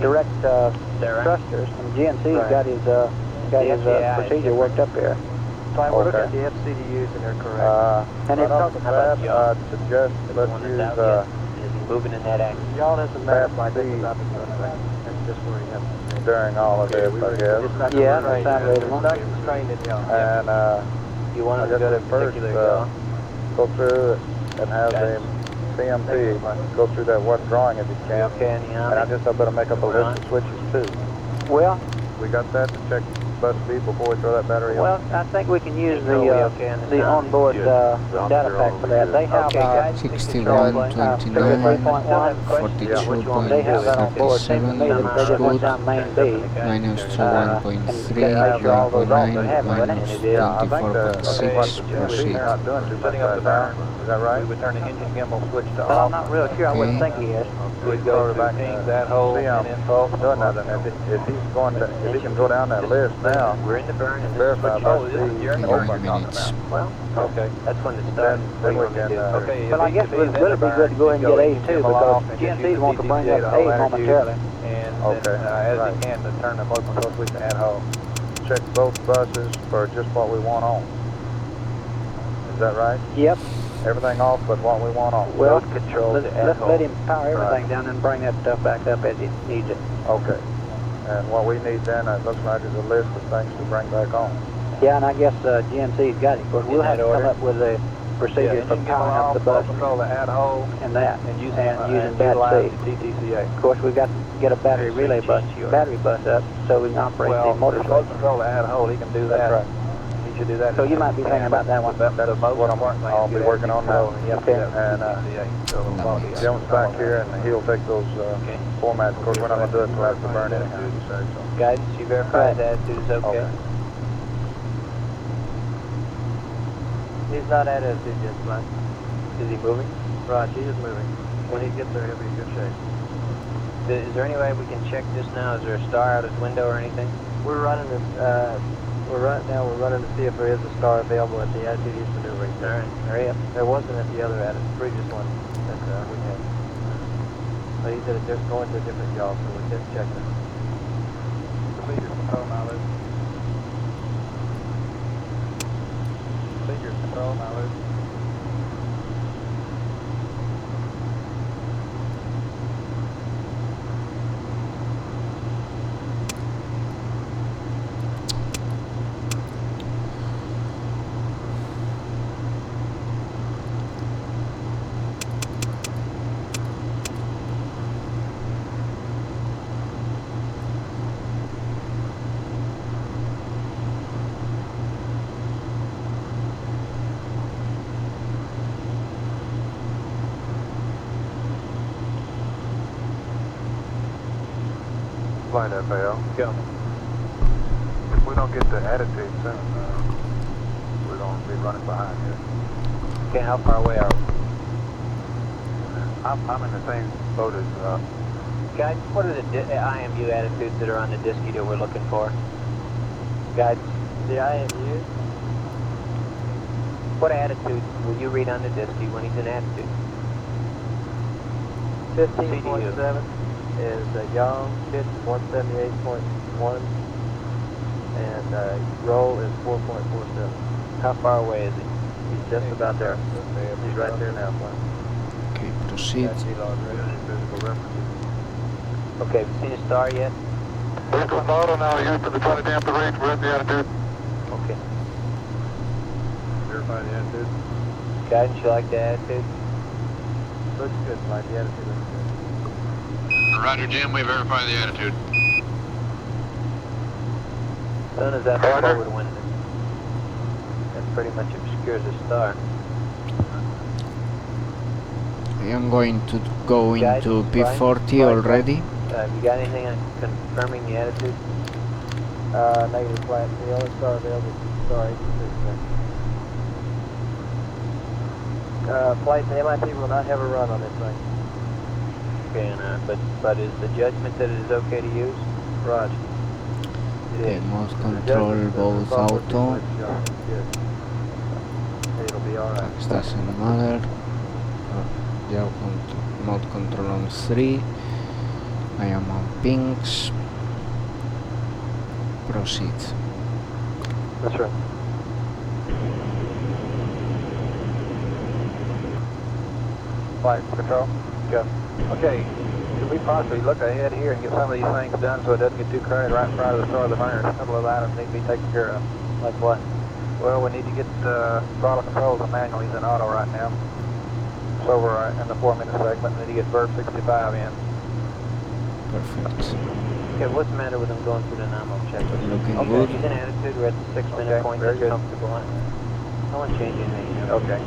H: direct thrusters. And GNC's got his procedure worked up here.
E: We're looking at
H: the
E: FCDUs and they're correct. And it's talking about I'd suggest let's use
G: moving in that angle.
E: y'all have some maps like this about that's just where you have during all of this, I guess.
H: Yeah, that sounds reasonable.
E: It's not constrained in y'all. And
G: you want to
E: go to first go through and have the CMP go through that one drawing if you can.
G: Okay,
E: and I guess I better make up a list of switches too.
H: Well,
E: we got that to check bus speed before we throw that battery
H: Well,
E: on?
H: I think we can use the onboard data pack for that. They have
A: 6129, 42.37,
H: They have that on board. Seems to me that
A: looks
H: they just went
A: good.
H: down main B.
A: Minus
H: And
A: 1.3,
H: make sure all those also
A: 1.9,
H: have it, and
A: minus
H: it is.
E: I think the
A: 24.6, proceed.
E: they're not doing too much right now. Is that right? We would turn the engine gimbal switch to
H: Well,
E: off.
H: I'm not real sure. I wouldn't think he is.
E: We'd go to back that hole and info. Doing nothing. If he's going to, if he can go down that list now,
H: We're in the burn. And
E: verify bus
H: this is
E: speed,
H: you're in the
E: open
H: burn.
A: minutes.
H: Well,
E: okay.
H: that's when it starts.
E: Then we can.
H: Okay. Well, I guess it would really be good to go ahead and get A too, because GNC's want to bring up A momentarily.
E: And then, as he can, to turn the motor control switch to add hole. Check both buses for just what we want on. Is that right?
H: Yep.
E: Everything off but what we want on.
H: Well,
E: control
H: let him power everything down and bring that stuff back up as he needs it.
E: Okay. And what we need then, it looks like, is a list of things to bring back on.
H: Yeah, and I guess GMC's got it. But we'll have to come up with a procedure for powering up the bus
E: control the add hole
H: and that,
E: and using
H: that C.
E: TTCA.
H: Of course, we've got to get a battery relay bus up so we can operate the motor
E: remote
H: switch.
E: control the add hole, he can do that.
H: That's right.
E: He should do that.
H: So you might be thinking about that one.
E: That's what I'll be working on now.
H: Okay.
E: And Jim's back here and he'll take those formats. Of course, we're not going to do it until after burn anyhow.
H: Guidance, you verified that attitude is okay? He's not at attitude yet, Mike. Is he moving? Right, he is moving. When he gets there, he'll be in good shape. Is there any way we can check this now? Is there a star out his window or anything? We're running to see if there is a star available at the attitude he's maneuvering. All right, hurry up. There wasn't at the other previous one that we had. But he said it's going to a different yaw, so we're just checking it.
E: Figures control mileage. Figures control mileage. Flight FAL.
H: Go.
E: If we don't get the attitude soon, we're going to be running behind here.
H: Okay, how far away are we?
E: I'm in the same boat as,
H: Guys, what are the IMU attitudes that are on the disky that we're looking for? Guys, the IMU? What attitude will you read on the disky when he's in attitude?
F: 15.7 is young, pitch 178.1, and roll is 4.47.
H: How far away is he?
F: He's just about there. He's right there now.
A: Okay, proceed.
H: Okay, have you seen a star yet?
I: Vehicle Auto now, Houston, to try to damp the range, we're at the attitude.
H: Okay.
E: verify the attitude.
H: Guidance, you like the attitude?
F: Looks good, Mike. The attitude looks good.
D: Roger, Jim, we verify the attitude.
H: Sun is at the forward window. That pretty much obscures the star.
A: I am going to go into P40 already.
H: You got anything on confirming the attitude?
F: Negative flat. The only star available is star 86. Flight and MIT will not have a run on this thing.
H: Okay, and, but is the judgment that it is okay to use?
F: Roger.
A: Okay, mode control both auto.
F: It'll be alright.
A: Tax doesn't matter. Yeah, mode control on 3. I am on pinks. Proceed.
F: That's right.
E: Flight control. Go. Okay. Could we possibly look ahead here and get some of these things done so it doesn't get too crowded right in front of the start of the burner? A couple of items need to be taken care of.
H: Like what?
E: Well, we need to get throttle controls and manuals in auto right now. So we're in the 4-minute segment. We need to get verb 65 in.
A: Perfect.
G: Okay, what's the matter with him going through the nominal checklist?
T: Looking
G: Okay,
T: good.
G: he's in attitude, we're at the 6-minute point,
F: very
G: that's
F: good.
G: comfortable. No one changing anything.
F: Okay.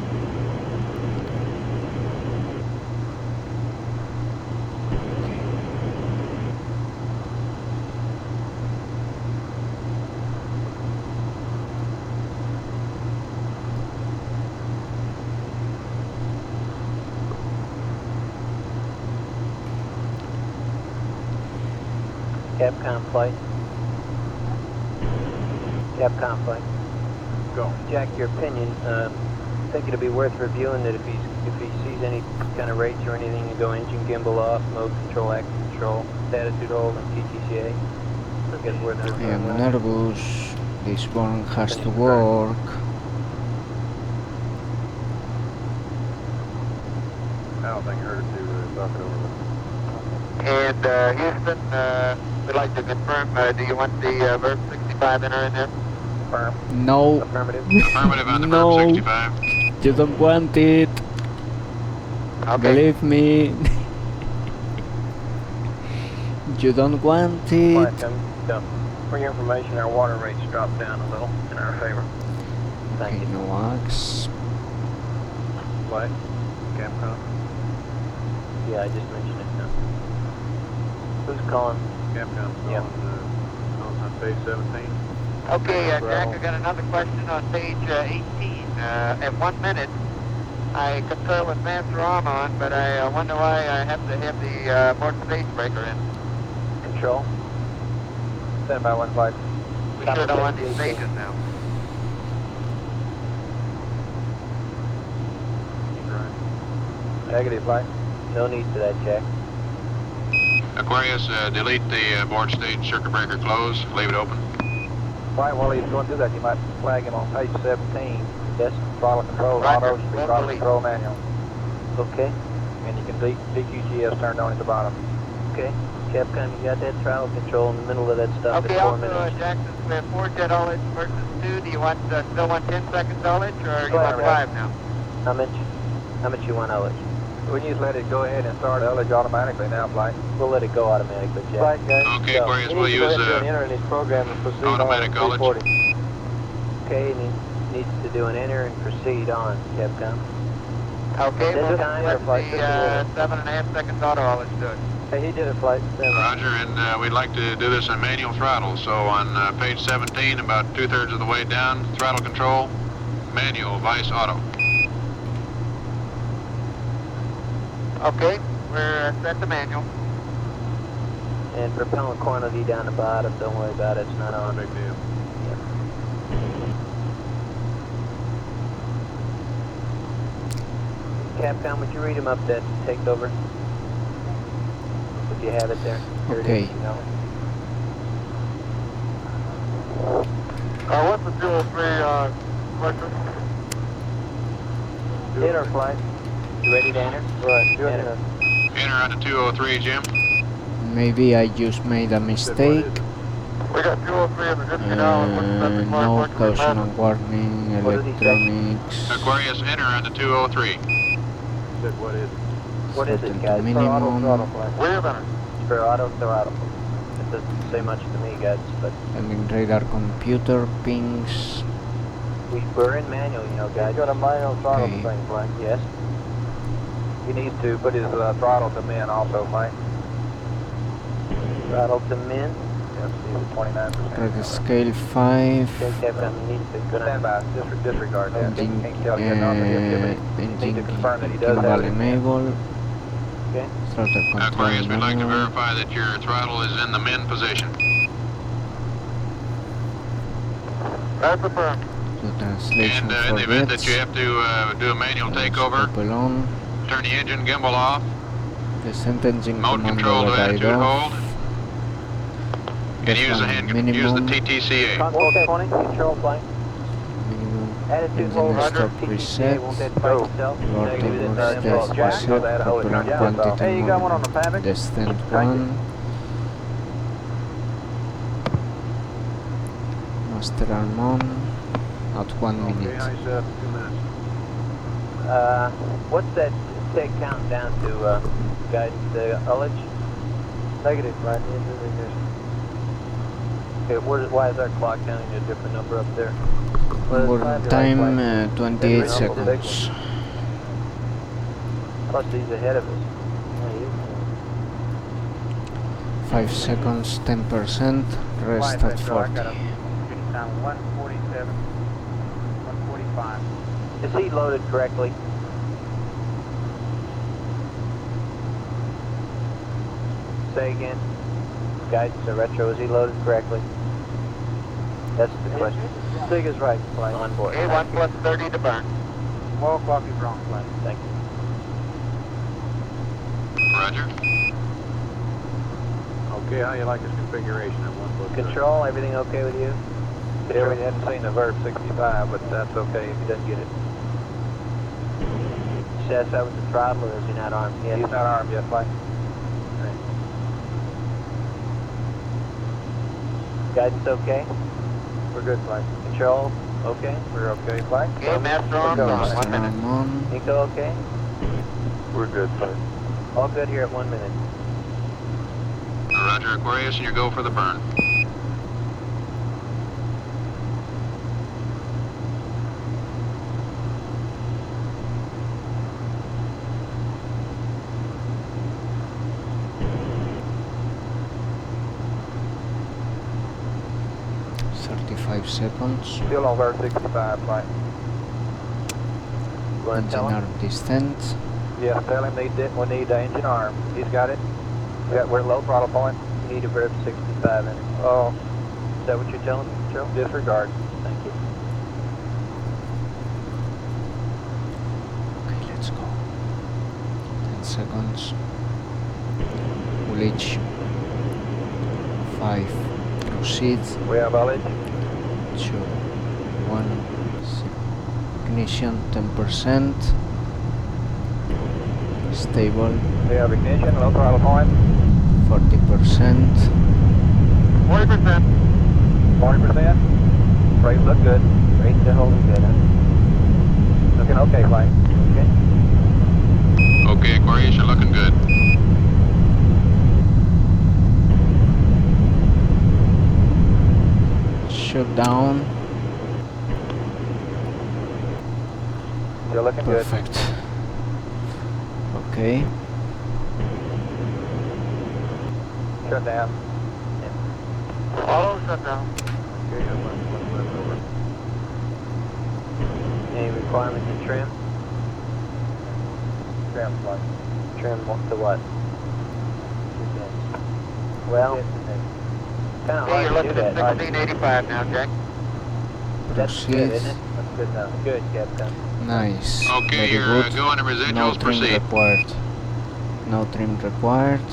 G: Capcom flight. Capcom flight.
F: Go.
G: Jack, your opinion, I think it'd be worth reviewing that if he sees any kind of rates or anything, you go engine gimbal off, mode control, action control, attitude hold, and TTCA. I think it's worth
T: I
G: reviewing.
T: am nervous. This one has to work.
F: I don't think I heard it too, talk it over.
I: And Houston, we'd like to confirm, do you want the Verb 65 enter in there?
F: Confirm.
T: No.
F: Affirmative.
D: Affirmative on the
T: No.
D: Verb 65.
T: You don't want it.
I: Okay.
T: Believe me. You don't want it.
F: Flight coming down. For your information, our water rates dropped down a little in our favor.
T: Okay, no axe.
F: Flight. Capcom.
G: Yeah, I just mentioned it now. Who's calling?
F: Capcom.
G: Yeah.
F: On page 17.
I: Okay, Jack, I got another question on page 18. At 1 minute, I confer with Master on, but I wonder why I have to have the port space breaker in.
G: Control.
F: Stand by 1 flight.
I: We sure don't want these stages now.
F: Negative flight.
G: No need for that, Jack.
D: Aquarius, delete the board stage circuit breaker close. Leave it open.
F: Flight, while he's going through that, you might flag him on page 17.
G: Yes.
F: Throttle control,
I: Roger.
F: auto, speed throttle control manual.
G: Okay.
F: And you can DQGS turned on at the bottom.
G: Okay. Capcom, you got that throttle control in the middle of that stuff
I: Okay,
G: at 4
I: also,
G: minutes.
I: Jackson, we have 4 jet haulage versus 2. Do you want still want 10 seconds haulage, or you want 5 now?
G: How much you want, Alex?
F: We can just let it go ahead and start ullage automatically now, flight.
G: We'll let it go automatically, Jack.
F: Flight, guys.
D: Okay, Aquarius, we'll use
F: enter in his program and proceed
D: automatic
F: on
D: ullage.
F: 340.
G: Okay, and he needs to do an enter and proceed on, Capcom.
I: Okay,
G: This
I: we'll
G: time
I: let
G: or flight
I: the 7.5 seconds auto haulage do it.
F: Hey, he did it, flight.
D: Roger, and we'd like to do this on manual throttle. So on page 17, about 2/3 of the way down, throttle control, manual, vice auto.
I: Okay, we're set to manual.
G: And propellant quantity down the bottom, don't worry about it, it's not on.
F: Big deal.
G: Capcom, would you read him up that takeover? If you have it there. Here
T: Okay.
G: It is, you know.
I: What's the 203 question?
G: Enter flight. You ready to enter?
F: Right, good.
G: Enter.
D: Enter on the 203, Jim.
T: Maybe I just made a mistake.
I: We got 203 in the Gypsy now. And what's the flight
T: No
I: working
T: caution
I: with
T: and warning,
G: What did he say?
T: electronics.
D: Aquarius, enter on the 203.
F: Said, what is it?
G: What is
T: Set
G: it,
T: to
G: guys?
T: minimum.
F: Throttle flight.
I: We have entered.
G: For auto throttle. It doesn't say much to me, guys, but
T: Sending radar computer pings.
G: we're in manual, you know, guys.
F: He's got a manual throttle
T: Okay.
F: thing, flight.
G: Yes.
F: He needs to put his throttle to min also, flight.
G: Throttle to min.
F: Yes, he's at 29%.
T: Red scale 5.
G: Okay, Capcom, you need to go
F: Stand
G: down.
F: by. Disregard that.
T: Engine,
F: Can't tell you not to give it. You need to confirm that he does
T: gimbal
F: have it.
T: enable.
G: Okay.
T: Throttle control
D: Aquarius, we'd like to
T: manual.
D: verify that your throttle is in the min position.
I: That's affirmed.
T: Do translation
D: And in the
T: for
D: event
T: jets.
D: that you have to do a manual takeover,
T: Couple on.
D: turn the engine gimbal off,
T: Descent engine
D: mode
T: command
D: control to
T: override
D: attitude
T: off.
D: hold, and use the hand, use the
T: minimum.
D: TTCA.
G: Console 20, control flight.
T: Minimum
G: Attitude
T: engine
G: hold,
T: stop
G: TTCA,
T: reset.
G: won't that fight itself?
T: Vortex
G: Negative,
T: test
G: that's
F: Jack,
T: reset.
F: go that hold it.
T: Propellant
F: Yeah,
T: quantity
F: hey, you got one on the Pavic?
T: Descent
F: Thank you.
T: 1. Master arm on. At 1
F: Okay,
T: minute.
F: I said 2 minutes.
G: What's that take count down to, guidance, ullage?
F: Negative, flight. Okay, why is our clock counting a different number up there?
A: Burn time 28 seconds.
F: Plus he's ahead of us.
A: 5 seconds, 10%, rest at 40.
F: Time 147, 145. Is he loaded correctly? Say again. Guidance or retro, is he loaded correctly? That's the question. Sig is right, flight. On board.
I: A1 plus 30 to burn.
F: 12 o'clock is wrong, flight. Thank you.
D: Roger.
F: Okay, how you like this configuration at 1 plus Control, everything okay with you? Yeah, we hadn't seen the verb 65, but that's okay if he doesn't get it. Says that with the throttle, or is he not armed yet? He's not armed yet, flight. Right. Guidance okay? We're good, flight. Control, okay? We're okay, flight.
I: Okay, master on, 1 minute.
F: Nico, okay? We're good, flight. All good here at 1 minute.
D: Roger, Aquarius, and you go for the burn.
A: Seconds.
F: Still on verb 65, flight.
A: Engine arm distant.
F: Yeah, tell him we need engine arm. He's got it. We're at low throttle point. You need a verb 65 in it. Oh, is that what you're telling me, Joe? Disregard. Thank you.
A: Okay, let's go. 10 seconds. Ullage. 5. Proceed.
F: We have ullage.
A: 2, 1, ignition 10%, stable.
F: We have ignition, low throttle point.
A: 40%.
I: 40%.
F: 40%. Brakes look good. Brakes are holding good, huh? Looking okay, flight. Okay.
D: Okay, Aquarius, you're looking good.
A: Shut down.
F: Still looking
A: perfect.
F: Good.
A: Okay.
F: Shut down.
I: Auto shut down.
F: Okay, any requirements to trim? Trim what? Trim to what? Well, kind of
I: Okay, you're
F: hard to do
I: looking
F: that.
I: at 1685 now, Jack.
F: That's good, isn't it? That's good enough. Good, Captain.
A: Nice.
D: Okay,
A: very
D: you're
A: good.
D: going to
A: No
D: residuals,
A: trim
D: proceed.
A: required. No trim required.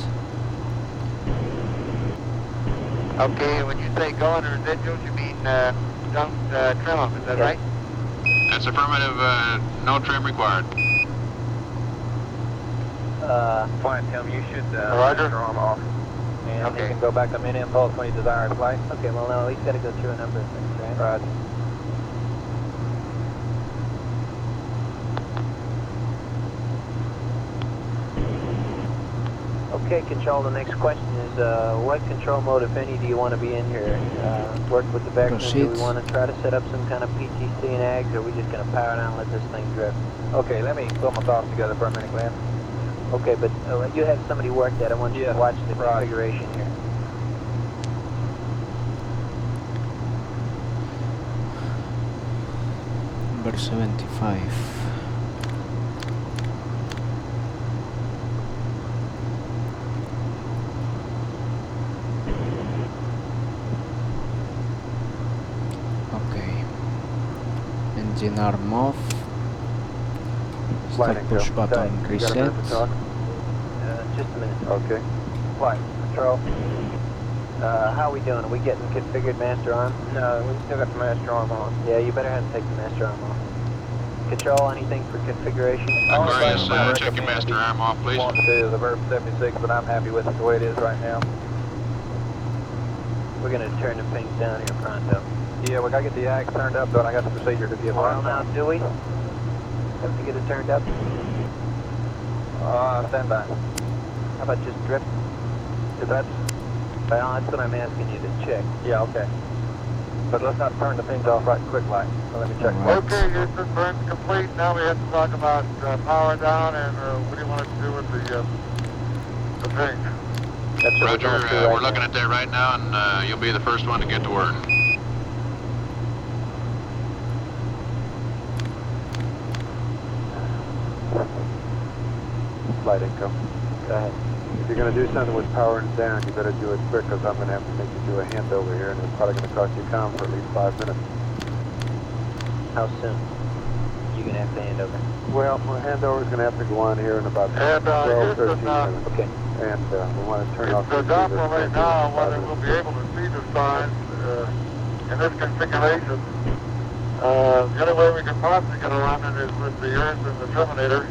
I: Okay, when you say go on residuals, you mean don't trim them, is that right?
D: That's affirmative, no trim required.
F: Flight, tell me you should
I: Roger.
F: arm off. And
I: Okay.
F: you can go back to mid impulse when you desire flight.
G: Okay, well now he's got to go through a number of things, right?
F: Roger. Okay, Control, the next question is, what control mode, if any, do you want to be in here? Work with the background, do we want to try to set up some kind of PTC and AGS, or are we just going to power down and let this thing drift? Okay, let me put my thoughts together for a minute, Glenn. Okay, but you have somebody work that. I want you to watch the configuration here.
A: Number 75. Okay. Engine arm off. Stop push button reset.
F: Just a minute. Okay. Flight control. How are we doing? Are we getting configured master arm? No, we still got the master arm on. Yeah, you better have to take the master arm off. Control, anything for configuration?
D: Aquarius, check your master arm off, please.
F: Want to the Verb 76, but I'm happy with it the way it is right now.
G: We're going to turn the pings down here pronto.
F: Yeah, we got to get the AGS turned up, though, and I got the procedure to give
G: Well, now, do we? Have to get it turned up?
F: Stand by.
G: How about just drift?
F: Well, that's what I'm asking you to check. Yeah, okay. But let's not turn the pings off right quick like. So let me check.
A: Right.
I: Okay, Houston, burn's complete. Now we have to talk about power down and what do you want us to do with the ping?
F: That's what
D: Roger,
F: we're, going
D: we're looking at that right now, and you'll be the first one to get to work.
F: Flight income. Go ahead. If you're going to do something with powering down, you better do it quick because I'm going to have to make you do a handover here, and it's probably going to cost you calm for at least 5 minutes.
G: How soon? You're going to have to hand over?
F: Well, my handover is going to have to go on here in about 12, 13 minutes.
G: Okay.
F: And we want to turn off
I: It's doubtful right now whether we'll be able to see the signs in this configuration. The only way we can possibly get alignment is with the Earth and the terminator,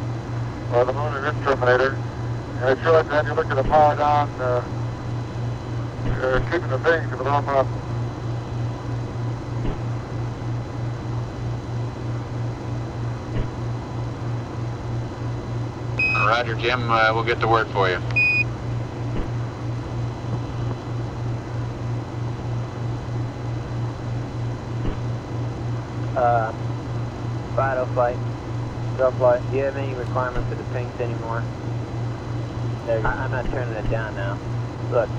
I: or the moon and its terminator. And I'd sure like to have you look at the power down, keeping the things if at all possible.
D: Roger, Jim, we'll get to work for you.
G: Fido flight. Flight. Do you have any requirement for the pings anymore? I'm not turning it down now. Look,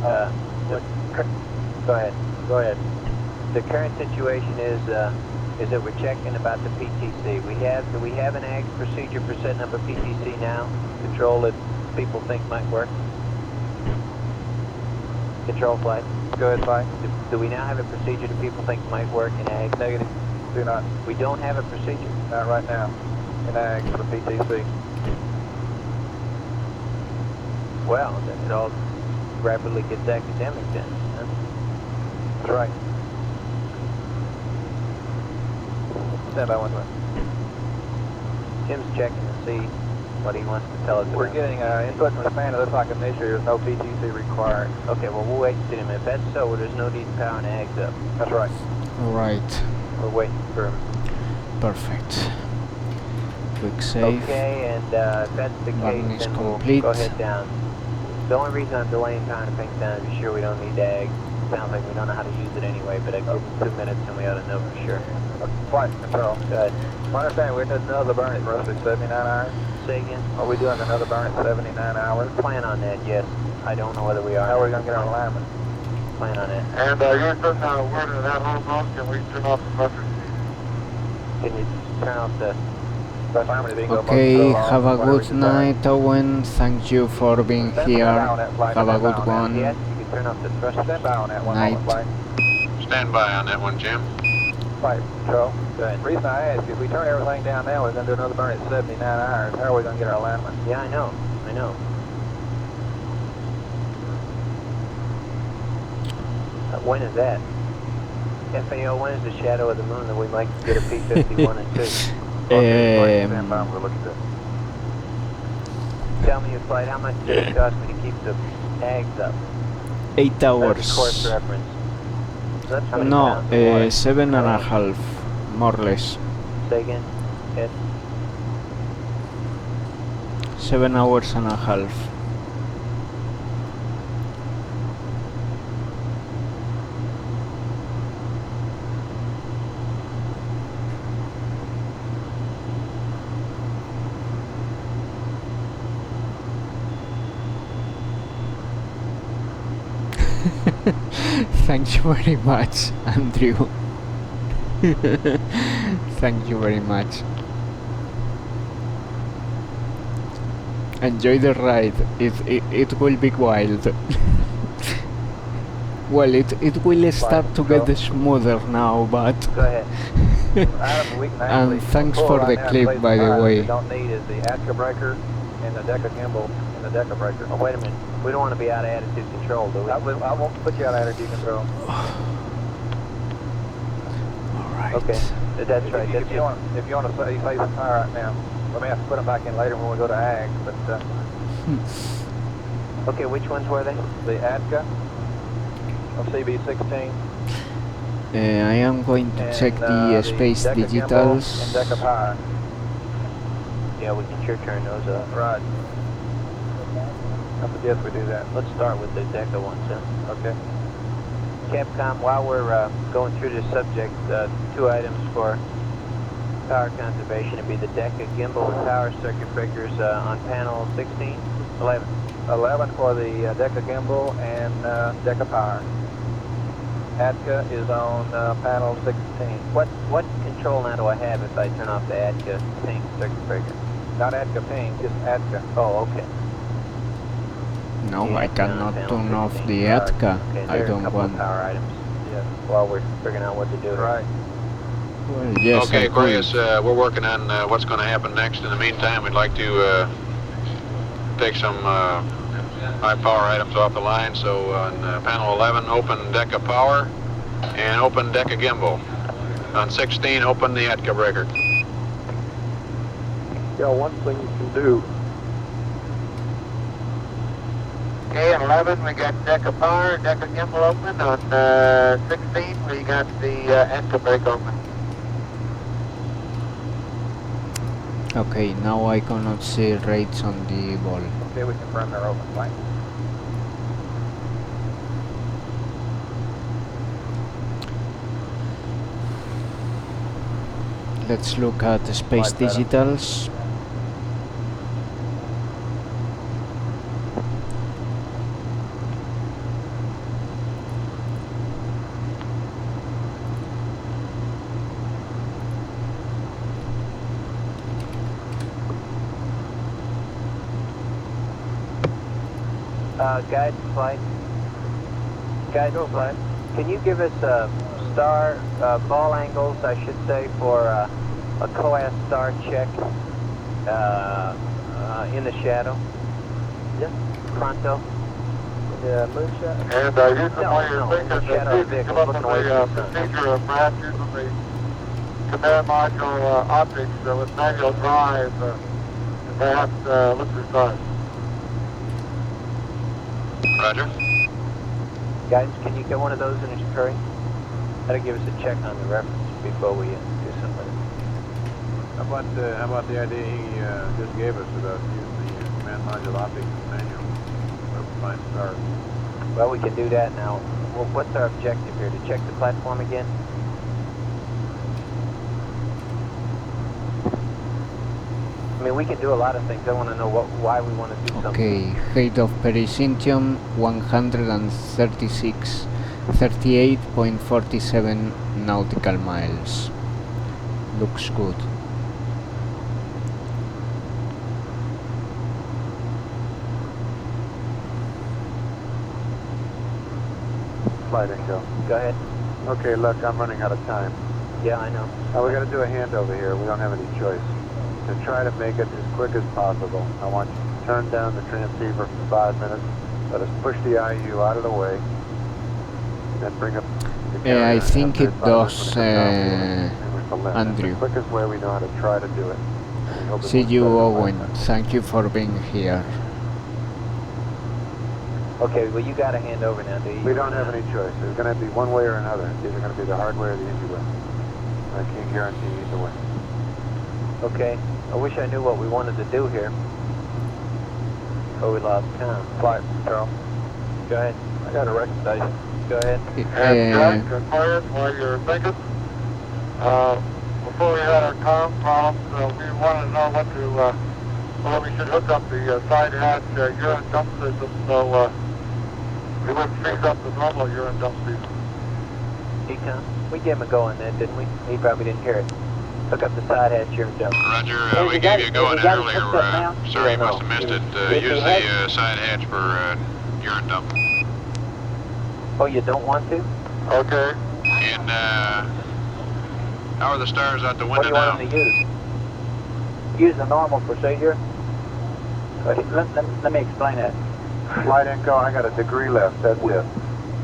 G: go ahead. Go ahead. The current situation is that we're checking about the PTC. Do we have an AGS procedure for setting up a PTC now? Control that people think might work? Control flight. Go ahead, flight. Do we now have a procedure that people think might work in AGS?
F: Negative. Do not.
G: We don't have a procedure.
F: Not right now. In AGS for the PTC.
G: Well, then it all rapidly gets academic then, huh?
F: That's right. Stand by 1 minute.
G: Jim's checking to see what he wants to tell us.
F: We're getting input from the fan. It looks like initially there's no PTC required.
G: Okay, well, we'll wait and see him. If that's so, well, there's no need to power and AGS up.
F: That's right.
A: Right.
G: We're waiting for him.
A: Perfect. Quick save.
G: Okay, and if that's the
A: Button
G: case,
A: is
G: then we'll
A: complete.
G: go ahead down. The only reason I'm delaying time to ping down is to be sure we don't need AGS. Sounds like we don't know how to use it anyway, but I give him 2 minutes and we ought to know for sure.
F: Flight control.
G: Good.
F: My understanding, we're doing another burn at roughly 79 hours.
G: Say again?
F: Are we doing another burn at 79 hours?
G: Plan on that, yes. I don't know whether we are.
F: How are we going to get our alignment?
G: Plan on it.
I: And Houston, word of that whole boat, can we turn off the buffers?
G: Can you turn off the...
A: Okay, have a good night, Owen. Thank you for being here. Have a good one.
G: Yes, you can turn off the thrust.
F: Stand by on that one.
A: Night.
D: Stand by on that one, Jim.
F: Flight control.
G: Good.
F: The reason I ask, if we turn everything down now, we're going to do another burn at 79 hours. How are we going to get our alignment?
G: Yeah, I know. I know. When is that? FAO, when is the shadow of the moon that we might get a P51 and 2?
F: Stand by, we'll look at that.
G: Tell me your flight, how much does it cost me to keep the AGS up?
A: 8
G: That's course
A: hours.
G: reference. So that's 20
A: No,
G: pounds of water.
A: 7.5, more or less.
G: Say again? Yes.
A: 7 hours and a half. Thank you very much, Andrew. Thank you very much. Enjoy the ride. It will be wild. Well, it will start to get smoother now, but...
G: Go ahead.
A: And thanks for the clip, by the way.
F: What we don't need is the ATCA breaker and the deca gimbal and the deca breaker.
G: Oh, wait a minute. We don't want to be out of attitude control, do we?
F: I won't put you out of attitude control.
A: Alright.
G: Okay. That's right.
F: If you want to say something right now, we may have to put them back in later when we go to AG, but...
G: Okay, which ones were they?
F: The ATCA of CB16.
A: I am going to check the space
F: Deca
A: digitals.
F: gimbal and deca power.
G: Yeah, we can sure turn those up.
F: Right. I suggest we do that.
G: Let's start with the DECA ones then.
F: Okay.
G: Capcom, while we're going through this subject, 2 items for power conservation would be the DECA gimbal and power circuit breakers on panel 16, 11.
F: 11 for the DECA gimbal and DECA power. ATCA is on panel 16.
G: What control now do I have if I turn off the ATCA ping circuit breaker?
F: Not ATCA ping, just ATCA.
G: Oh, okay.
A: No,
G: Yeah,
A: I cannot
G: panel
A: turn off
G: 16.
A: the ATCA.
G: Okay,
A: I
G: there are a
A: don't
G: couple
A: want.
G: of power items. Yeah. While we're figuring out what to do.
F: Right.
A: Well, yes,
D: Okay,
A: I
D: Aquarius,
A: could.
D: we're working on what's going to happen next. In the meantime, we'd like to take some high power items off the line. So on panel 11, open DECA power and open DECA gimbal. On 16, open the ATCA breaker.
F: Yeah, one thing you can do.
I: Okay, on 11 we got DECA power, DECA gimbal open. On 16 we got the ATCA brake open.
A: Okay, now I cannot see rates on the ball.
F: Okay, we confirm they're open. Fine.
A: Let's look at the space digitals.
G: Guide flight. Can you give us star ball angles, I should say, for a COAS star check in the shadow?
F: Yes.
G: Pronto?
F: Yeah, moonshot.
I: And using while you're thinking, see if you come up with the procedure of perhaps using the command module optics with manual drive, perhaps look for stars.
D: Roger.
G: Guidance, can you get one of those in a hurry? That'll give us a check on the reference before we do something.
F: How about the idea he just gave us about using the command module optics manual to find stars?
G: Well, we can do that now. Well, what's our objective here? To check the platform again? I mean, we can do a lot of things. I want to know why we want to do something.
A: Okay, height of pericynthium 136, 38.47 nautical miles. Looks good.
F: Flight Echo.
G: Go ahead.
F: Okay, look, I'm running out of time.
G: Yeah, I know.
F: Now we got to do a handover here. We don't have any choice. To try to make it as quick as possible, I want you to turn down the transceiver for 5 minutes. Let us push the IU out of the way. Then bring up the carrier.
A: I think it does,
F: Andrew.
A: Andrew.
F: The quickest way we know how to try to do it.
A: See you, Owen. Thank you for being here.
G: Okay, well, you got to hand over now, do you?
F: We don't have any choice. There's going to be one way or another. It's either going to be the hard way or the easy way. I can't guarantee either way.
G: Okay. I wish I knew what we wanted to do here. Oh, we lost time.
F: Flight, Charles.
G: Go ahead.
F: I got a recommendation.
G: Go ahead.
I: And Jack, Aquarius, while you're thinking, before we had our comm problems, we wanted to know what to, whether we should hook up the side hatch urine dump system so we wouldn't freeze up the normal urine dump system.
G: Econ. We gave him a go on that, didn't we? He probably didn't hear it. Hook up the side hatch here and jump.
D: Roger, we gave you a go on it earlier. Sorry, you must have missed it. Use the side hatch for urine dump.
G: Oh, you don't want to?
I: Okay.
D: And how are the stars out the
G: What do
D: window
G: you
D: now?
G: want them to use? Use the normal procedure? Let me explain that.
F: Flight Echo, I got a degree left. That's it.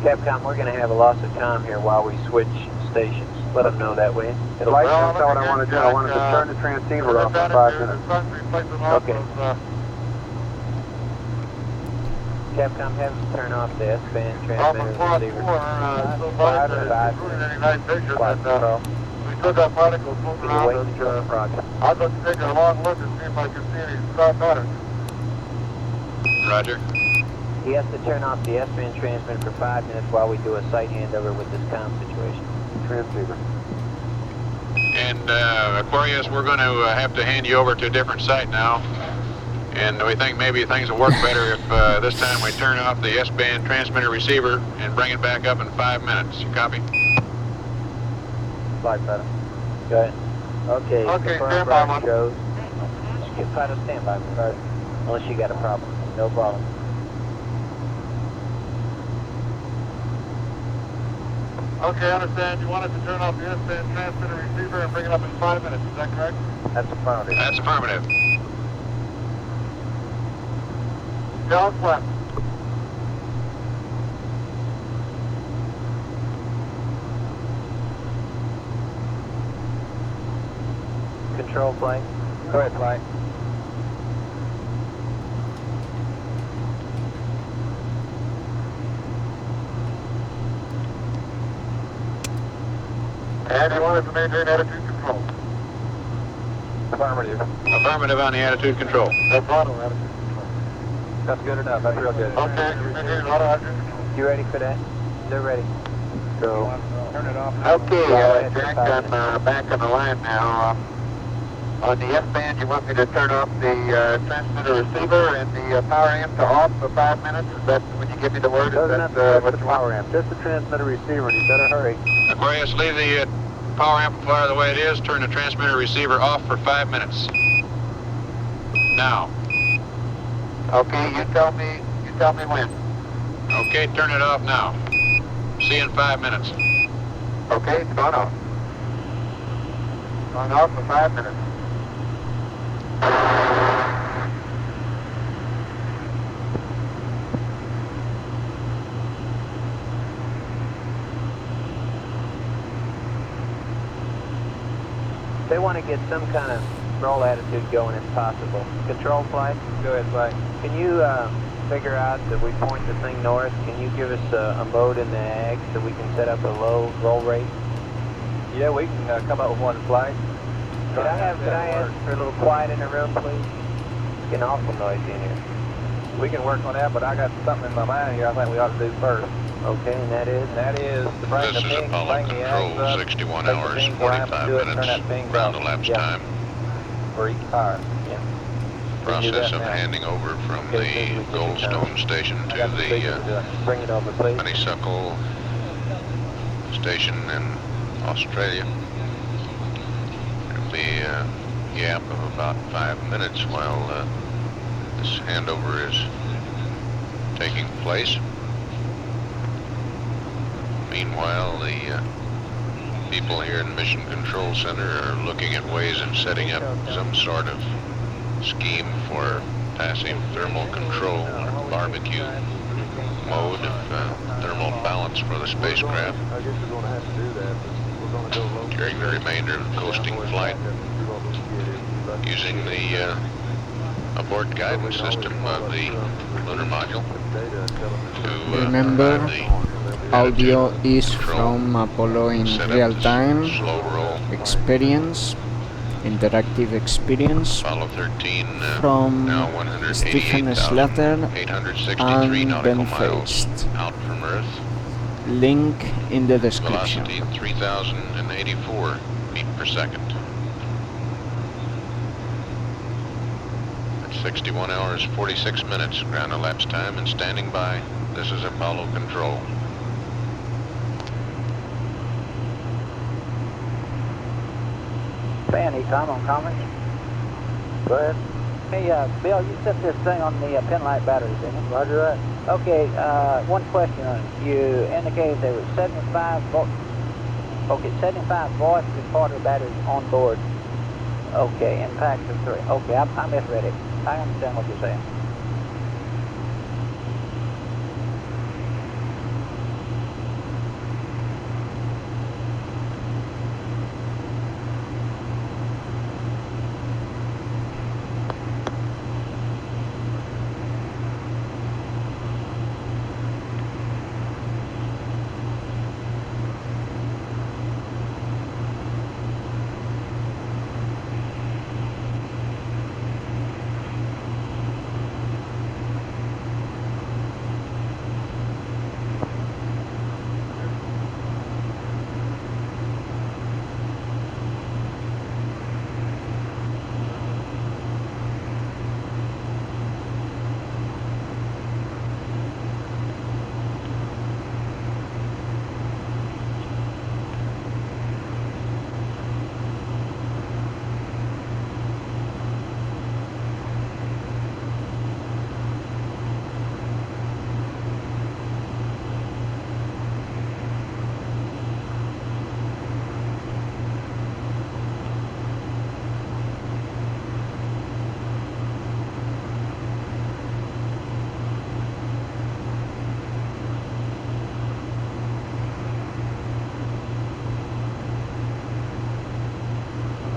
G: Capcom, we're going to have a loss of time here while we switch stations. Let them know that way.
F: Flight, that's not what I want to do. I wanted to turn the transceiver off for 5 minutes.
G: Okay. Capcom, have them turn off the S-band transmitter receiver.
I: We still got particles moving around us. I'd like to take a long look and see if I can see any star patterns.
D: Roger.
G: He has to turn off the S-band transmitter for 5 minutes while we do a site handover with this comm situation. Transceiver.
D: And Aquarius, we're going to have to hand you over to a different site now. And we think maybe things will work better if this time we turn off the S-band transmitter receiver and bring it back up in 5 minutes. You copy?
F: Flight pattern.
G: Go ahead. Okay,
I: Okay,
G: confirm
I: stand by,
G: Brian shows. Get pilot standby, right? Unless you got a problem. No problem.
I: Okay, I understand. You wanted to turn off the S-band transmitter receiver and bring it up in 5 minutes. Is that correct?
F: That's affirmative.
D: That's affirmative.
I: Dallas left.
G: Control plane.
F: Go ahead, flight.
I: And you wanted to maintain attitude control.
F: Affirmative.
D: Affirmative on the attitude control.
I: That's auto attitude control.
F: That's good enough. That's real good.
I: Okay, you maintain auto attitude control.
G: You ready for that? They're ready. Go.
F: Turn it off.
I: Okay, Jack, I'm back on the line now. On the S-band, you want me to turn off the transmitter receiver and the power amp to off for 5 minutes? Is that when you give me the word?
F: Doesn't
I: Is
F: have
I: that
F: to
I: what
F: the
I: you
F: power
I: want?
F: amp. Just the transmitter receiver, and you better hurry.
D: Aquarius, leave the power amplifier the way it is. Turn the transmitter receiver off for 5 minutes. Now.
I: Okay, you tell me when.
D: Okay, turn it off now. See you in 5 minutes.
I: Okay, it's gone off. Gone off for 5 minutes.
G: They want to get some kind of roll attitude going if possible. Control flight?
F: Go ahead, flight.
G: Can you figure out that we point the thing north? Can you give us a mode in the ag so we can set up a low roll rate?
F: Yeah, we can come up with one flight.
G: Could I ask for a little quiet in the room, please? It's getting awful noisy in here.
F: We can work on that, but I got something in my mind here I think we ought to do first.
G: Okay, and that is?
F: And that is to bring
D: This
F: the
D: is
F: ping,
D: Apollo
F: bring the ags
D: Control,
F: up,
D: 61
F: take the
D: hours,
F: ping climb
D: 45
F: and do it, turn that
D: minutes,
F: ping
D: ground
F: up.
D: elapsed
G: Yeah.
D: time.
F: For each power.
G: Yeah.
D: Process of
F: now.
D: handing over from
G: Okay,
D: the
G: so we can
D: Goldstone station
F: I
D: to
F: got the speaker to do
D: the
F: it.
G: Bring it over, please.
D: Honeysuckle station in Australia. It'll be a gap of about 5 minutes while this handover is taking place. Meanwhile, the people here in Mission Control Center are looking at ways of setting up some sort of scheme for passive thermal control or barbecue mode of thermal balance for the spacecraft
E: I guess we're going to have to do that, but we're going to go low.
D: during the remainder of the coasting flight using the abort guidance system of the lunar module to
A: Remember,
D: provide the
A: audio
D: attitude
A: is
D: control,
A: from Apollo in
D: set up
A: real
D: this
A: time
D: slow roll.
A: experience, interactive experience
D: Apollo 13
A: from
D: now
A: Stephen Slater
D: 188,863
A: and
D: nautical
A: Ben
D: miles
A: Feist.
D: out from Earth.
A: Link in the description.
D: Velocity 3,084 feet per second. At 61 hours 46 minutes ground elapsed time and standing by. This is Apollo Control.
H: Fanny, Tom on comments.
G: Go ahead.
H: Hey, Bill, you set this thing on the pin light batteries, didn't you?
G: Roger that.
H: Okay, one question on it. You indicated there was 75 volts. Okay, 75 volts recorder batteries on board. Okay, in packs of 3. Okay, I misread it. I understand what you're saying.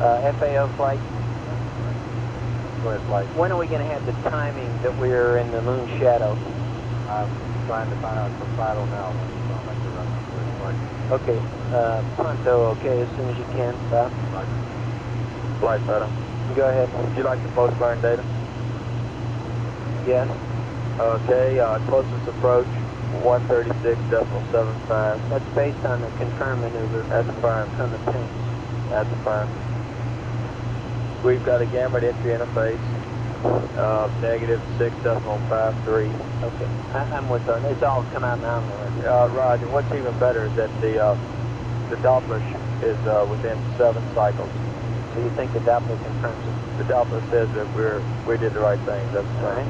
G: FAO flight.
E: Go ahead, flight.
G: When are we going to have the timing that we're in the moon shadow?
E: I'm trying to find out from Fido now. So I'll make the run for his flight.
G: Okay, pronto, okay, as soon as you can, Bob.
E: Flight, Fido.
G: Go ahead.
E: Would you like the post-burn data?
G: Yes.
E: Okay, closest approach, 136.75.
G: That's based on the confirmed maneuver.
E: That's affirmed.
G: From the pins.
E: That's affirmed. We've got a gamut entry interface, negative 6.53.
G: Okay, I'm with her. It's all come out now.
E: Roger. What's even better is that the Doppler is within 7 cycles.
G: So you think the Doppler confirms it?
E: The Doppler says that we did the right thing. That's
G: right.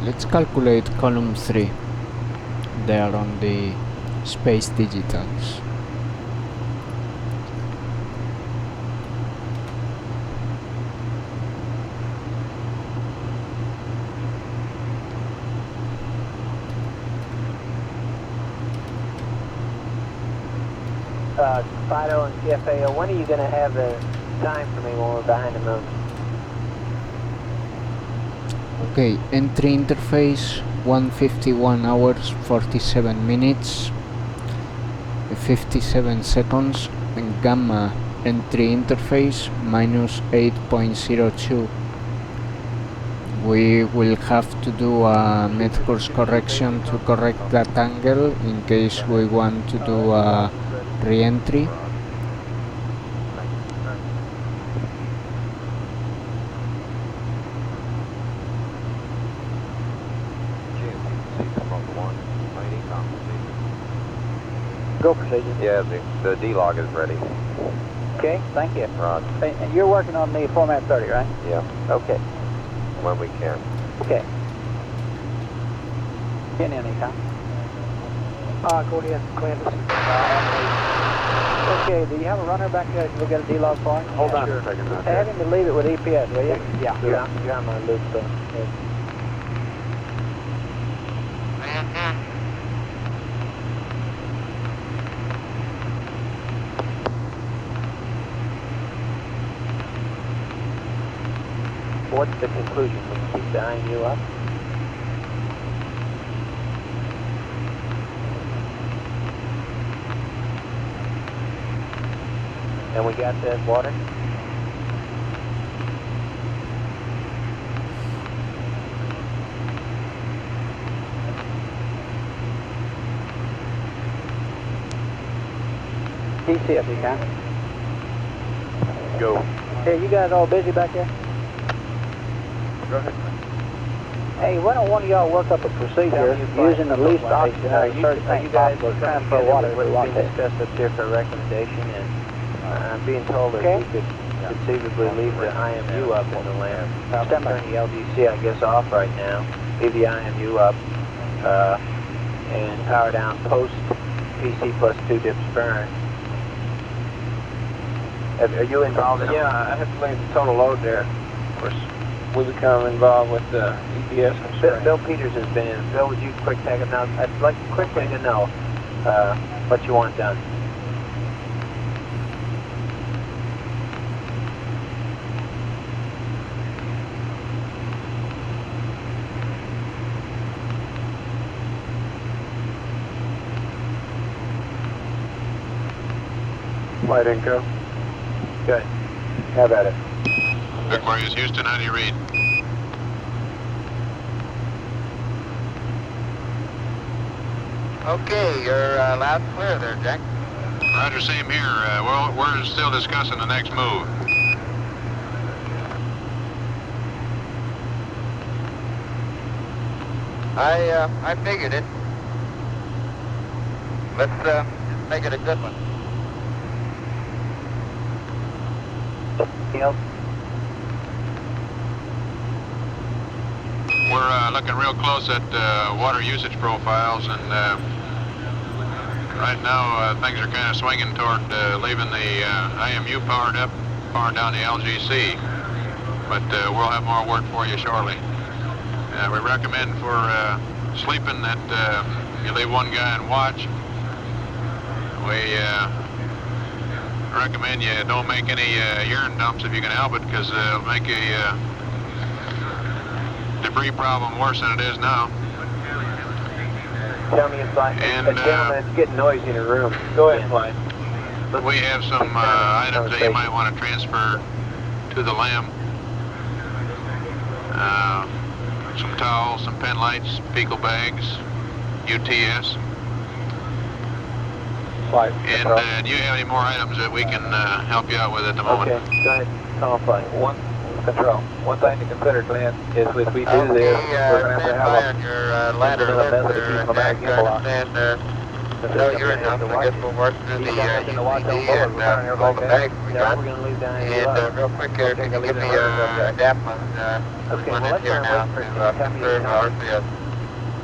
A: Let's calculate column 3 there on the space digitals.
G: Fido and CFAO, when are you going to have the time for me when we're behind the moon?
A: Okay, entry interface 151 hours 47 minutes 57 seconds, and gamma entry interface minus 8.02. We will have to do a mid course correction to correct that angle in case we want to do a re-entry.
G: Go procedure.
E: Yeah, the D-log is ready.
G: Okay, thank you.
E: Roger.
G: And you're working on the format 30, right?
E: Yeah,
G: Okay.
E: when we can.
G: Okay. In anytime. Go ahead, okay, do you have a runner back there? We'll get a D-log for him?
E: Hold on a second.
G: Have him to leave it with EPS, will you? Yeah, you're on my loop, so. What's the conclusion? Will you keep dying you up? And we got that water? DC if you can.
E: Go.
G: Hey, you guys all busy back there?
E: Go ahead.
G: Hey, why don't one of y'all work up a procedure using the least oxygen or certain things possible to transfer water to what we discussed up here for a recommendation, and I'm being told that we could conceivably leave the IMU up in the land. Probably turn the LGC, I guess, off right now. Leave the IMU up and power down post PC plus 2 dips burn. Are you involved in it?
E: Yeah, I have to leave the total load there. Of course, we become involved with the EPS and
G: Bill Peters has been in. Bill, would you quick take it now? I'd like quickly to know what you want done.
E: Flight Inco.
G: Good. Have at it.
D: Aquarius, Houston, how do you read?
F: Okay, you're loud and clear there, Jack.
D: Roger, same here. We're still discussing the next move.
F: I figured it. Let's make it a good one.
G: Else?
D: We're looking real close at water usage profiles, and right now things are kind of swinging toward leaving the IMU powered up power down the LGC, but we'll have more work for you shortly. We recommend for sleeping that you leave one guy on watch. We recommend you don't make any urine dumps if you can help it, because it'll make a debris problem worse than it is now.
F: Tell me if I, gentlemen, it's getting noisy in the room. Go ahead, Flight.
D: We have some items that you might want to transfer to the LAM. Some towels, some pen lights, fecal bags, UTS.
F: Flight.
D: And do you have any more items that we can help you out with at the moment?
F: Okay, go ahead. Call Flight. Control. One thing to consider, Glenn, is if we do this, we're going to have a ladder method to keep them back gimbal lock. No urine dumps, I guess we'll work through the UTD and all the bags we got. And real quick here, can you give me a DAP mode? One in here now to conserve RCS.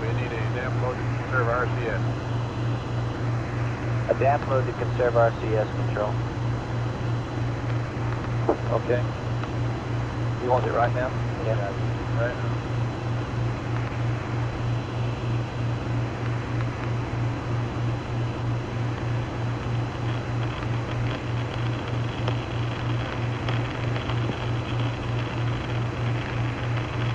E: We need a DAP mode to conserve RCS.
F: A DAP mode to conserve RCS, Control. Okay. You want it right now? Yeah. Right now.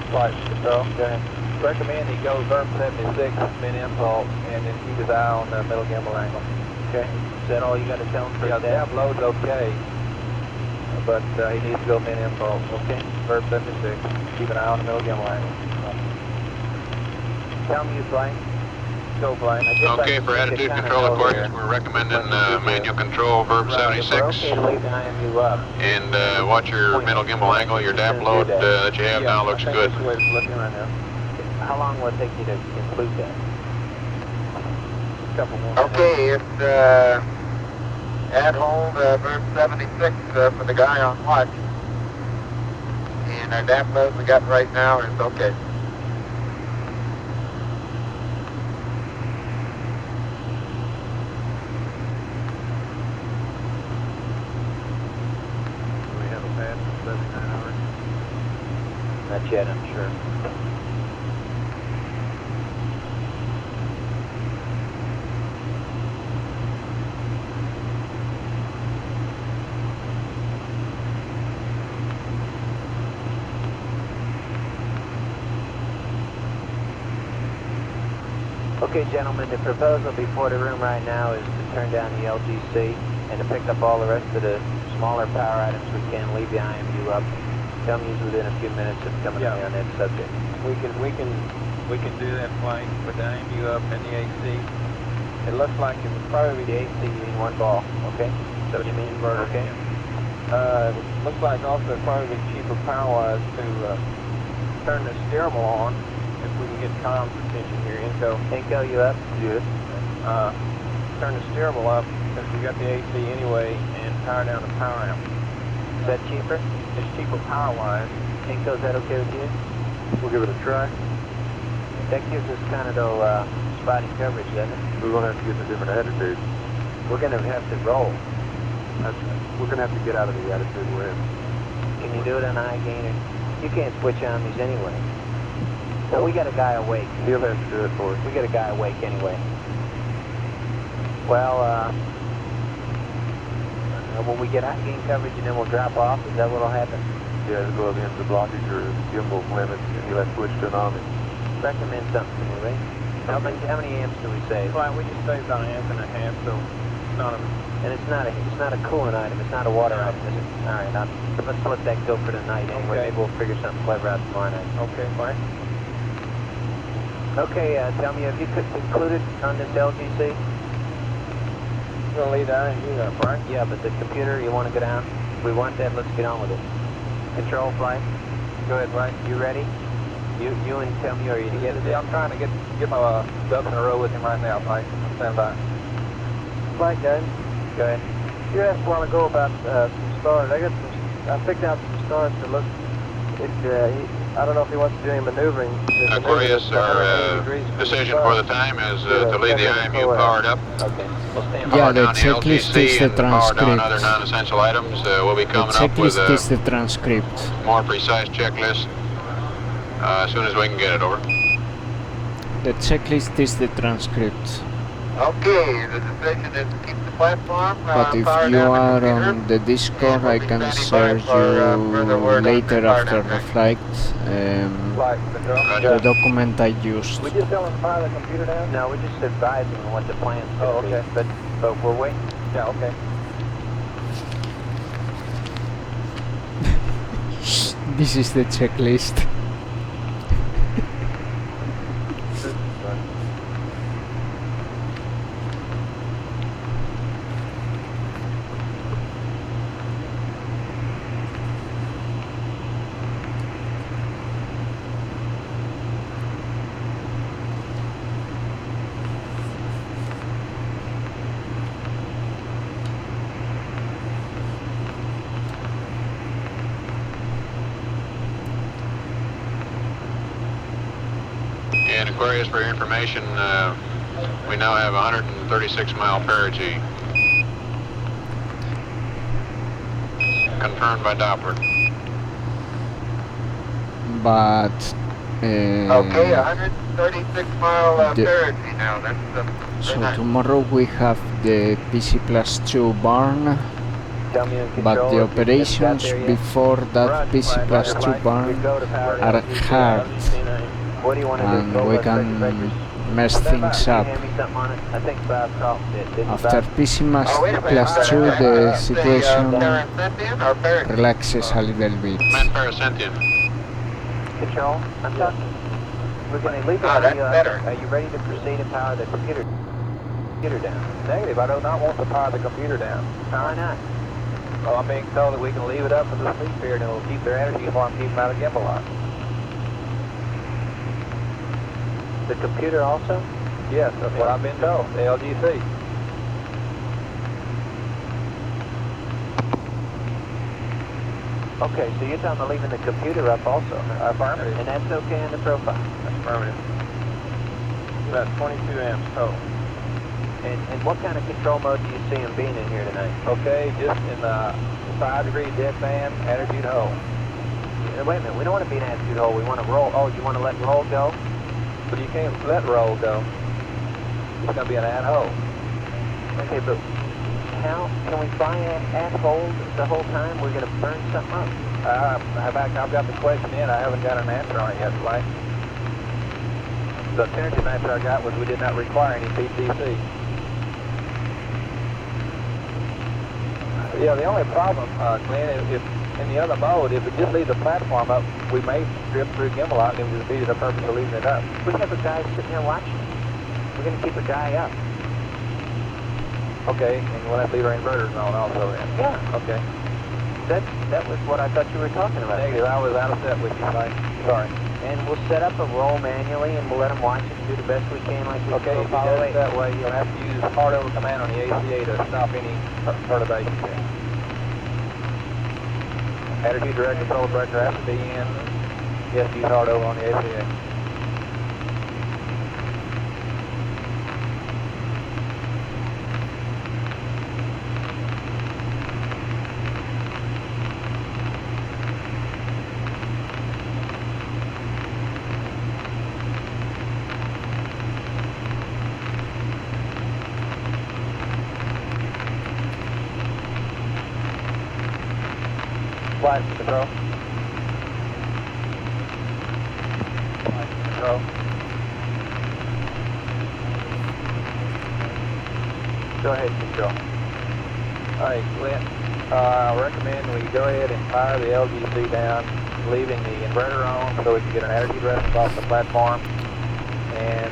F: Flight Control, okay. Recommend he goes verb 76, min impulse, and then keep his eye on the middle gimbal angle. Okay. Is that all you got to tell him? Yeah, the upload's okay, but he needs to go min impulse. Okay. Verb 76. Keep an eye on the middle gimbal angle. Tell me you flying. Go flying.
D: Okay, for attitude control Aquarius, we're recommending manual control verb 76.
F: Okay to leave the IMU up.
D: And watch your middle gimbal angle. Your DAP load that you have now looks good.
F: Looking right now. How long will it take you to include that? A couple more minutes.
I: Okay, it's at hold verb 76 for the guy on watch. And our DAP load we got right now is okay.
F: Not yet, I'm sure. Okay, gentlemen, the proposal before the room right now is to turn down the LGC and to pick up all the rest of the smaller power items we can, leave the IMU up. Tell me within a few minutes of coming to me on that subject. We can do that flight with the IMU up and the AC. It looks like it would probably be the AC, you mean one ball, okay? So you mean inverter, okay? Looks like also it'd probably be cheaper power-wise to turn the steerable on if we can get comms attention here. Inco, you up? Good. Turn the steerable up since we got the AC anyway and power down the power amp. Is that cheaper? It's cheaper power-wise. Inco, is that okay with you?
E: We'll give it a try.
F: That gives us kind of spotty coverage, doesn't it?
E: We're going to have to get in a different attitude.
F: We're going to have to roll.
E: We're going to have to get out of the attitude we're in.
F: Can you do it on high gainer? You can't switch on these anyway. Well, we got a guy awake.
E: He'll have to do it for us.
F: We got a guy awake anyway. Well, will we get high gain coverage and then we'll drop off? Is that what'll happen?
E: Yeah, it'll go against the blockage or gimbal limits, and you'll have to switch to an Omni.
F: Recommend something to me, right? How many amps do we save?
E: Well, we just saved about 1.5 amps, so it's not a...
F: And it's not a coolant item. It's not a water item, is it? All right, let's let that go for the night anyway.
E: Okay.
F: Maybe we'll figure something clever out tomorrow night.
E: Okay, fine.
F: Okay, tell me, have you concluded on this LGC?
E: You're going to leave that in here, Frank?
F: Yeah, but the computer, you want to go down? We want that, let's get on with it. Control flight. Go ahead, flight. You ready? You and tell me, are you together?
E: Yeah, I'm trying to get my ducks in a row with him right now, Mike. Stand by.
F: Flight, guys. Go ahead.
E: You asked a while ago about some stars. I picked out some stars to look
F: I don't know if he wants to do any maneuvering.
D: Aquarius, our decision for the time is to leave the IMU powered up.
F: Okay. We'll stand
A: Yeah,
D: Power
A: the
D: down the
A: checklist
D: LGC
A: is the
D: and power down
A: transcript.
D: other non-essential items. We'll be
A: The
D: coming up with
A: checklist is
D: a
A: the transcript.
D: more precise checklist as soon as we can get it over.
A: The checklist is the transcript.
I: Okay, the decision is to keep the platform.
A: But if
I: power
A: you
I: down
A: are
I: the computer,
A: on the Discord, I
I: we'll be
A: can
I: standing
A: share
I: by for, further
A: you
I: word on
A: later
I: the power
A: after
I: down
A: the
I: track.
A: flight the document I used.
F: We just tell him to fire the computer down?
G: No, we're just advising him what the plan's
F: Oh,
G: going to
F: okay.
G: be. But we're waiting.
F: Yeah, okay.
A: This is the checklist.
D: And Aquarius, for your information, we now have 136 mile perigee. Confirmed by Doppler.
A: But
I: Okay, 136 mile
A: the-
I: perigee now. That's
A: so
I: very nice.
A: tomorrow we have the PC+2 barn,
G: Tell me in
A: but
G: control
A: the
G: if you got
A: operations
G: there yet.
A: before that
F: Run,
A: PC+2
F: flight,
A: barn
G: We go to power
A: are
G: down.
A: hard,
G: What do you want to
A: and
G: do?
A: we can mess things
G: Can you
A: up.
G: hand me something on it? I think Bob called it. Didn't
A: After
G: Bob?
A: PC+2 the situation
I: Parasentian or perigee?
A: relaxes a little bit.
D: Man Parasentian.
G: Control? I'm talking. We're going to leave it
I: Ah, that's
G: to you.
I: better.
G: Are you ready to proceed and power the computer down?
F: Negative, I do not want to power the computer down.
G: Why not?
F: Well, I'm being told that we can leave it up for the sleep period and it'll keep their energy for them, keep them out of gimbal lock.
G: The computer also?
F: Yes, that's what I've been told, the LGC.
G: Okay, so you're talking about leaving the computer up also?
F: Affirmative.
G: And that's okay on the profile?
F: That's affirmative. About 22 amps total.
G: And what kind of control mode do you see him being in here tonight?
F: Okay, just in the 5-degree deadband, attitude hold.
G: Wait a minute, we don't want to be in attitude hold, we want to roll. Oh, you want to let roll go?
F: But you can't let roll go. It's going to be an at hold.
G: Okay, but how can we fly at hold the whole time? We're going to burn something up.
F: I've got the question in, I haven't got an answer on it yet, Blake. The tentative answer I got was we did not require any PTC. Yeah, the only problem, Glenn, if in the other mode, if we just leave the platform up, we may strip through gimbal out and it would defeat the purpose of leaving it up.
G: We have a guy sitting there watching. We're going to keep a guy up.
F: Okay, and we'll have to leave our inverters on also then.
G: Yeah.
F: Okay.
G: That was what I thought you were talking about.
F: Negative, I was out of step with you, Mike. Sorry.
G: And we'll set up a roll manually and we'll let him watch it and do the best we can like we
F: Okay, if you
G: follow
F: do it
G: it.
F: that way, you'll have to use hard over command on the ACA to stop any perturbation there. Attitude direct control director has to be in. Yes, use hard over on the ACA. Flight control. Flight control. Go ahead, control. Alright, Clint, I recommend we go ahead and fire the LGC down, leaving the inverter on so we can get an attitude response off the platform, and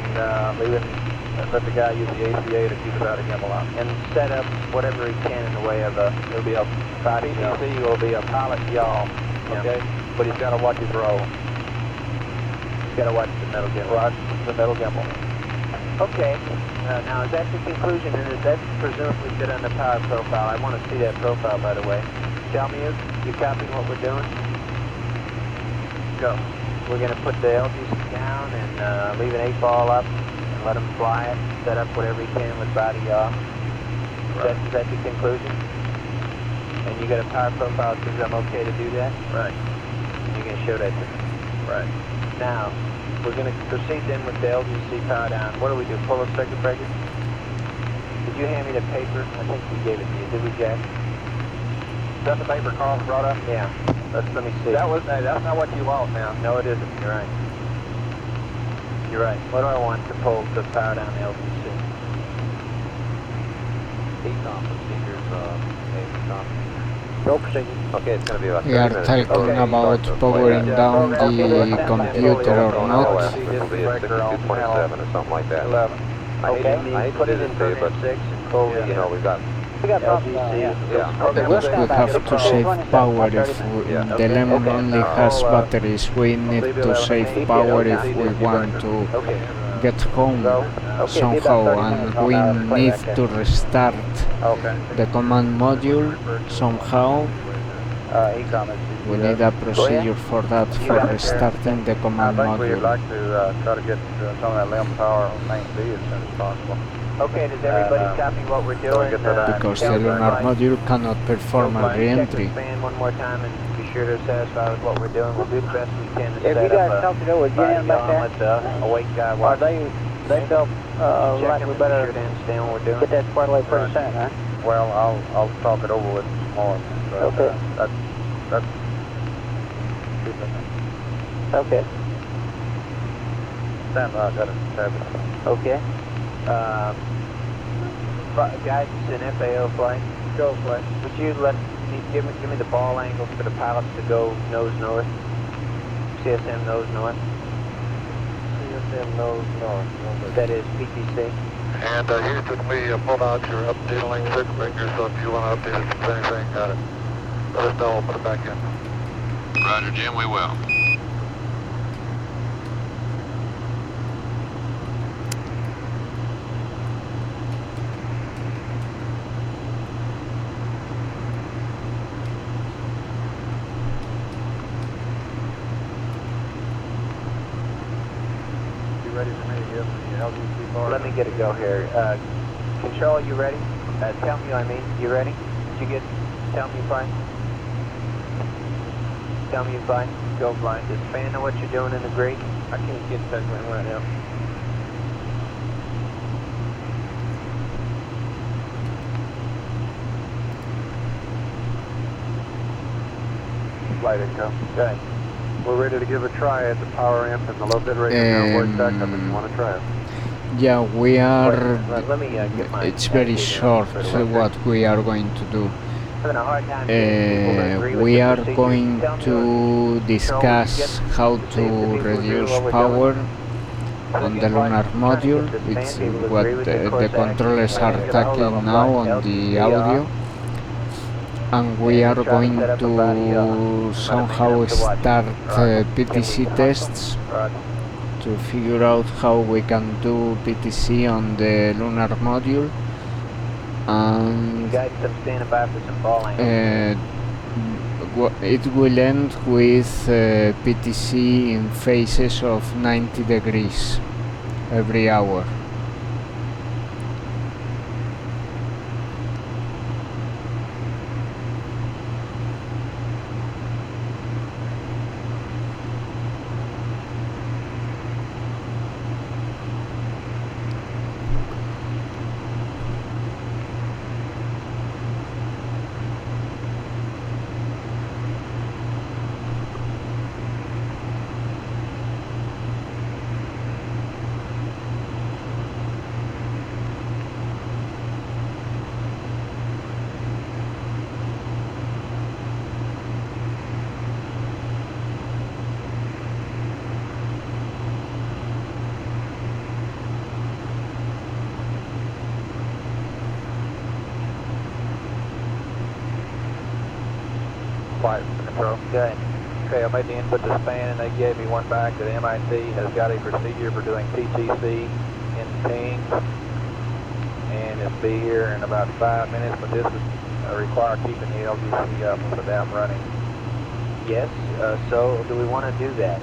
F: let the guy use the ACA to keep it out of gimbal lock.
G: And set up whatever he can in the way of a...
F: It'll be a PTC will be a pilot yaw, okay? But he's got to watch his roll. He's got to watch the metal gimbal. Watch the metal gimbal.
G: Okay. Now, is that the conclusion, and is that presumably fit on the power profile? I want to see that profile, by the way. Tell me, you copying what we're doing?
F: Go. We're going to put the LGC down and leave an 8-ball up and let him fly it, set up whatever he can with body off. Right. Is that the conclusion? And you got a power profile that says I'm okay to do that? Right. And you're going to show that to me? Right. Now, we're going to proceed then with the LGC power down. What do we do? Pull a circuit breaker? Did you hand me the paper? I think we gave it to you. Did we, Jack? Is that the paper Carl brought up? Yeah. Let me see. That's not what you want now. No, it isn't. You're right. You're right. What do I want to pull to power down the LGC? ECOM procedures, no procedure. Okay, it's going to be about 30
A: We are
F: minutes.
A: talking about powering down the computer or not.
F: It'll be a 6227 or something like that. 11. I hate put it in 6 and pull the, we've got LGC.
A: We have to save power if the LEM only has batteries. We need to save power if we want to get home somehow, and we need to restart the command module somehow. We need a procedure for that, for restarting the command module.
F: We'd like to try to get some of that LEM power on main B as soon as possible. Okay, does everybody copy what we're doing?
A: Because the lunar module cannot perform a re-entry.
F: Check the span one more time and be sure they're satisfied with what we're doing. We'll do the best we can to
H: If
F: set
H: you guys
F: up
H: talk to go with Jan back there,
F: awake guy.
H: they felt like we better
F: sure to understand what we're doing.
H: get that squared away pretty soon, huh?
F: Well, I'll talk it over with them tomorrow.
H: Okay.
F: That's
H: Okay.
F: Stand by, I got it.
H: Okay.
F: Guidance in FAO flight. Go flight. Would you give me the ball angles for the pilots to go nose north? CSM nose north. CSM nose north. That is PTC.
I: And Houston, we pulled out your updating circuit breaker, so if you want to update it for anything, got it. Let us know, we'll put it back in.
D: Roger, Jim, we will.
F: Ready for me to give the LGC bar? Let me get a go here. Control, you ready? Tell me, you ready? Did you tell me you're fine? Tell me you're fine? Go blind. Does Fan know what you're doing in the grate? I can't get that right now. Flight income. Okay. We're ready to give a try at the power amp and the low bit rate and voice backup if you want to try it.
A: Yeah, we are.
F: Let me get my
A: it's very short what we are going to do. We are going to discuss how to reduce power on the lunar module. It's what the controllers are tackling now on the audio. And we are going to somehow start PTC tests to figure out how we can do PTC on the lunar module, and it will end with PTC in phases of 90 degrees every hour.
F: Flight control. Good. Okay, I made the input to span and they gave me one back that MIT has got a procedure for doing PTC in ping. And it'll be here in about 5 minutes, but this is require keeping the LGC up without running.
G: Yes, so do we want to do that?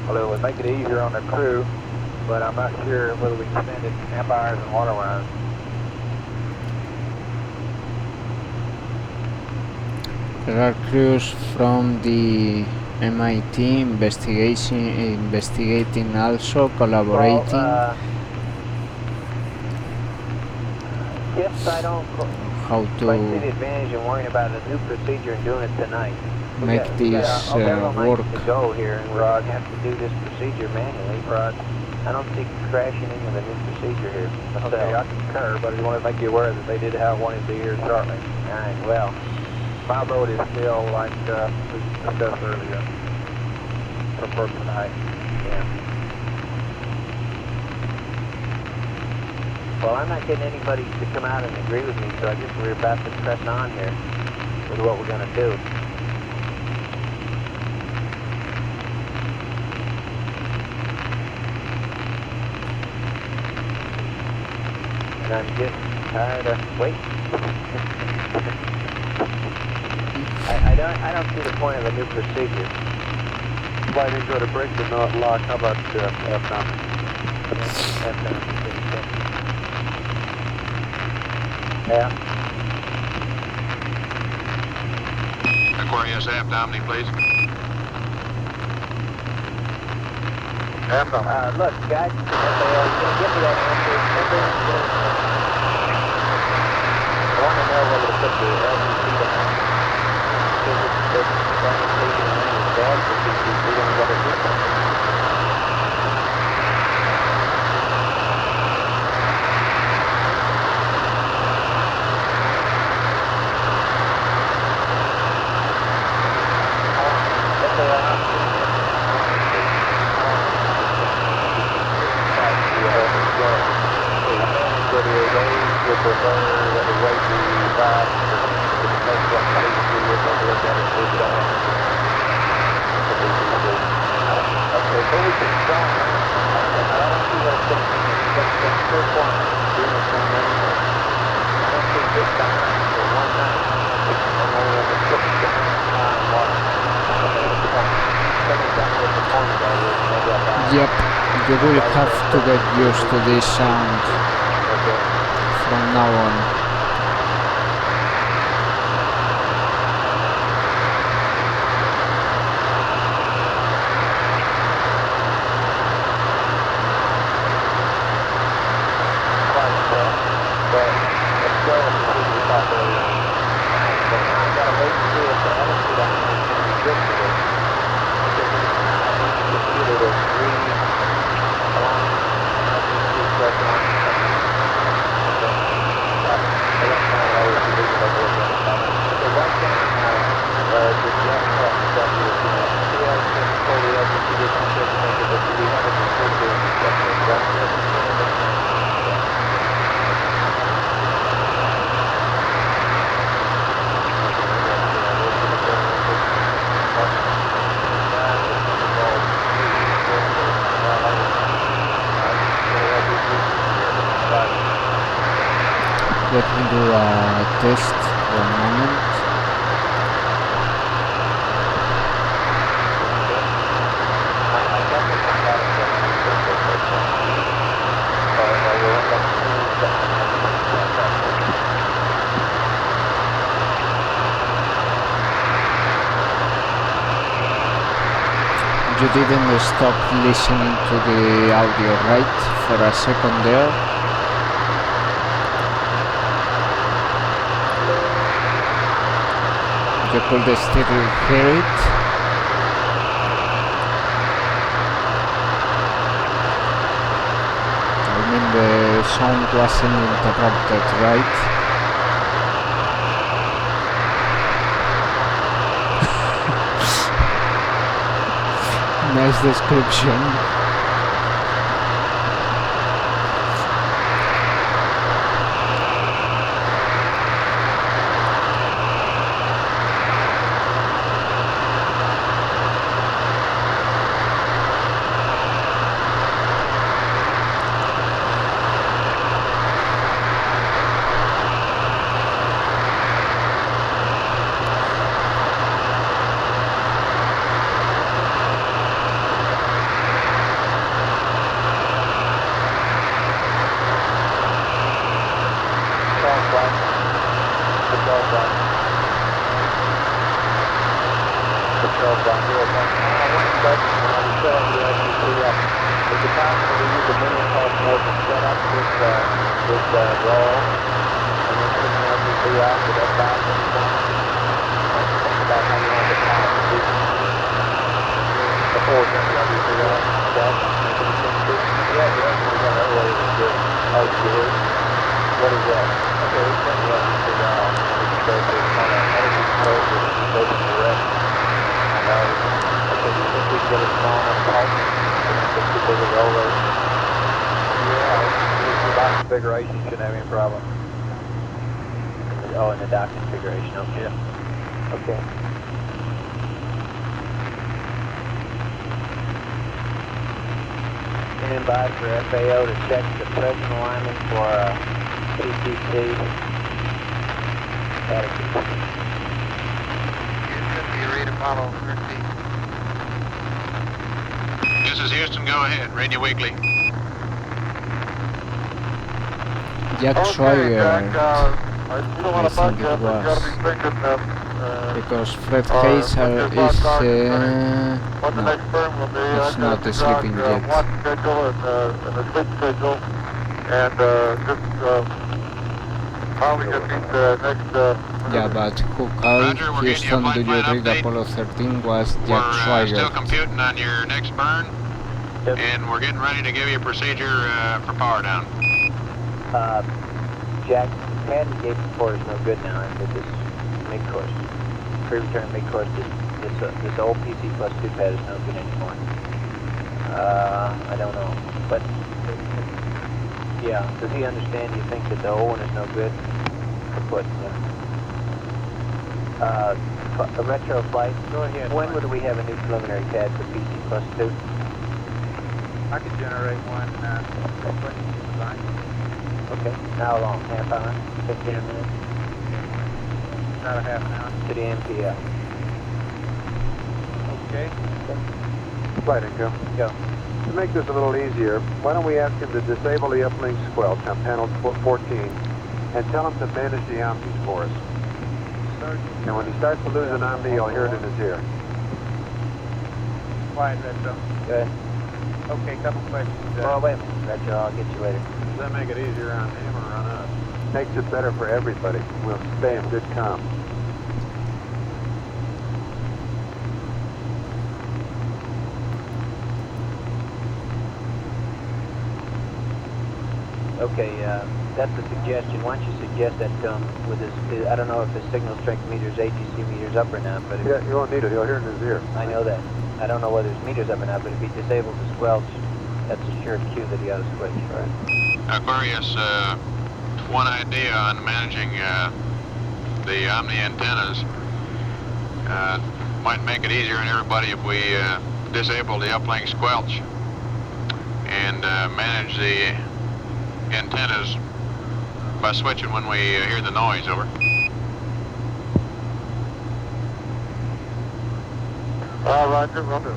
F: Well, it would make it easier on the crew, but I'm not sure whether we can send it amp hours and water runs.
A: There are crews from the MIT investigating also, collaborating.
G: Well, yes, I don't
A: how
G: quite see
A: to
G: the advantage in worrying about a new procedure and doing it tonight.
A: make this
G: several
A: work.
G: nights to go here, and we're going to have to do this procedure manually. But I don't see crashing into the new procedure here.
F: Okay, I concur, but I just want to make you aware that they did have one in the here shortly.
G: All right, well,
F: My vote is still like we discussed earlier for tonight.
G: yeah. Well, I'm not getting anybody to come out and agree with me, so I guess we're about to press on here with what we're going to do. And I'm just tired of waiting. I don't see the point of a new procedure.
F: Why didn't go to break the lock? How about F9?
G: Yeah.
D: Aquarius aft Omni, please.
G: Look, guys, can you give me that answer? I want to know whether to put the LCC down. Because it's taking a name is bad for CCC, then we got to do something.
A: Yep, you will have to get used to this sound from now on. Let me do a test, 1 moment. You didn't stop listening to the audio, right? For a second there. You could still hear it. I mean, the sound wasn't interrupted, right? Nice description.
F: on 0.1 seconds, and I'll be set up with the LCC up. Is it possible to use a minimum pulse mode to set up this roll, and then put the LCC out with that box at the point? Think about how you want the power to be. Before we turn the LCC out, that make any sense to you? Yeah, we got another way to do it. Oh, you do? What is that? Okay, we turn the LCC out. We can go to kind of energy control, so we can go to direct. I know. Okay, do you think we can get a small enough pulse? Just too big a roll rate? Yeah, the dock configuration shouldn't have any problem. Oh, in the dock configuration, okay. Yeah. Okay. Stand by for FAO to check the present alignment for PCC. Attitude.
I: Read Apollo 13.
D: This is Houston, go ahead. Radio Weekly.
A: Jack Schwager, I think it was, because Fred Hayes is not sleeping yet. Yeah, but who called Houston, do you read Apollo 13 was Jack
D: We're still
A: Schwager.
D: computing on your next burn, and we're getting ready to give you a procedure for power down.
G: Jack, the pad we gave before is no good now with this mid-course. Pre-return mid-course, this old PC plus 2 pad is no good anymore. I don't know, but yeah, does he understand, do you think that the old one is no good? Kaput, yeah. A retro flight, go ahead. When would we have a new preliminary pad for PC plus 2?
F: I could generate one when you design.
G: Okay, how long? Half hour? 15 minutes?
F: About a half an hour.
G: To the MPL.
F: Okay.
E: Flight income.
G: Go.
E: To make this a little easier, why don't we ask him to disable the uplink squelch on panel 14 and tell him to manage the omnis for us. And when he starts to lose an omni, you'll hear it in his ear.
F: Quiet, Retro.
G: Good.
F: Okay, couple questions.
G: Oh, wait a minute, Retro, I'll get you later.
F: Does that make it easier on him or on us?
E: Makes it better for everybody. We'll stay in good comm.
G: Okay, that's a suggestion. Why don't you suggest that to him with his, I don't know if his signal strength meter's AGC meter's up or not, but
E: Yeah, you won't need it. He'll hear it in his ear.
G: I know that. I don't know whether his meter's up or not, but if he disables the squelch, that's a sure cue that he ought to switch, right?
D: Aquarius, one idea on managing the Omni antennas might make it easier on everybody if we disable the uplink squelch and manage the antennas by switching when we hear the noise. Over.
I: Roger, will do.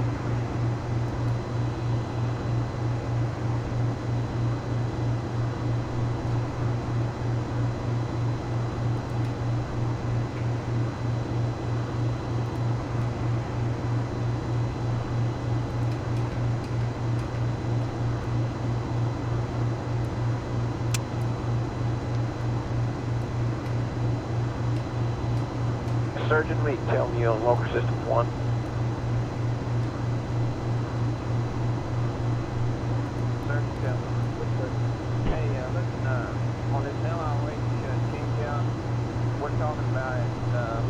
F: Surgeon Reed, tell me on local system 1. Surgeon, tell me. Hey, listen, on this LRH change out, we're talking about it,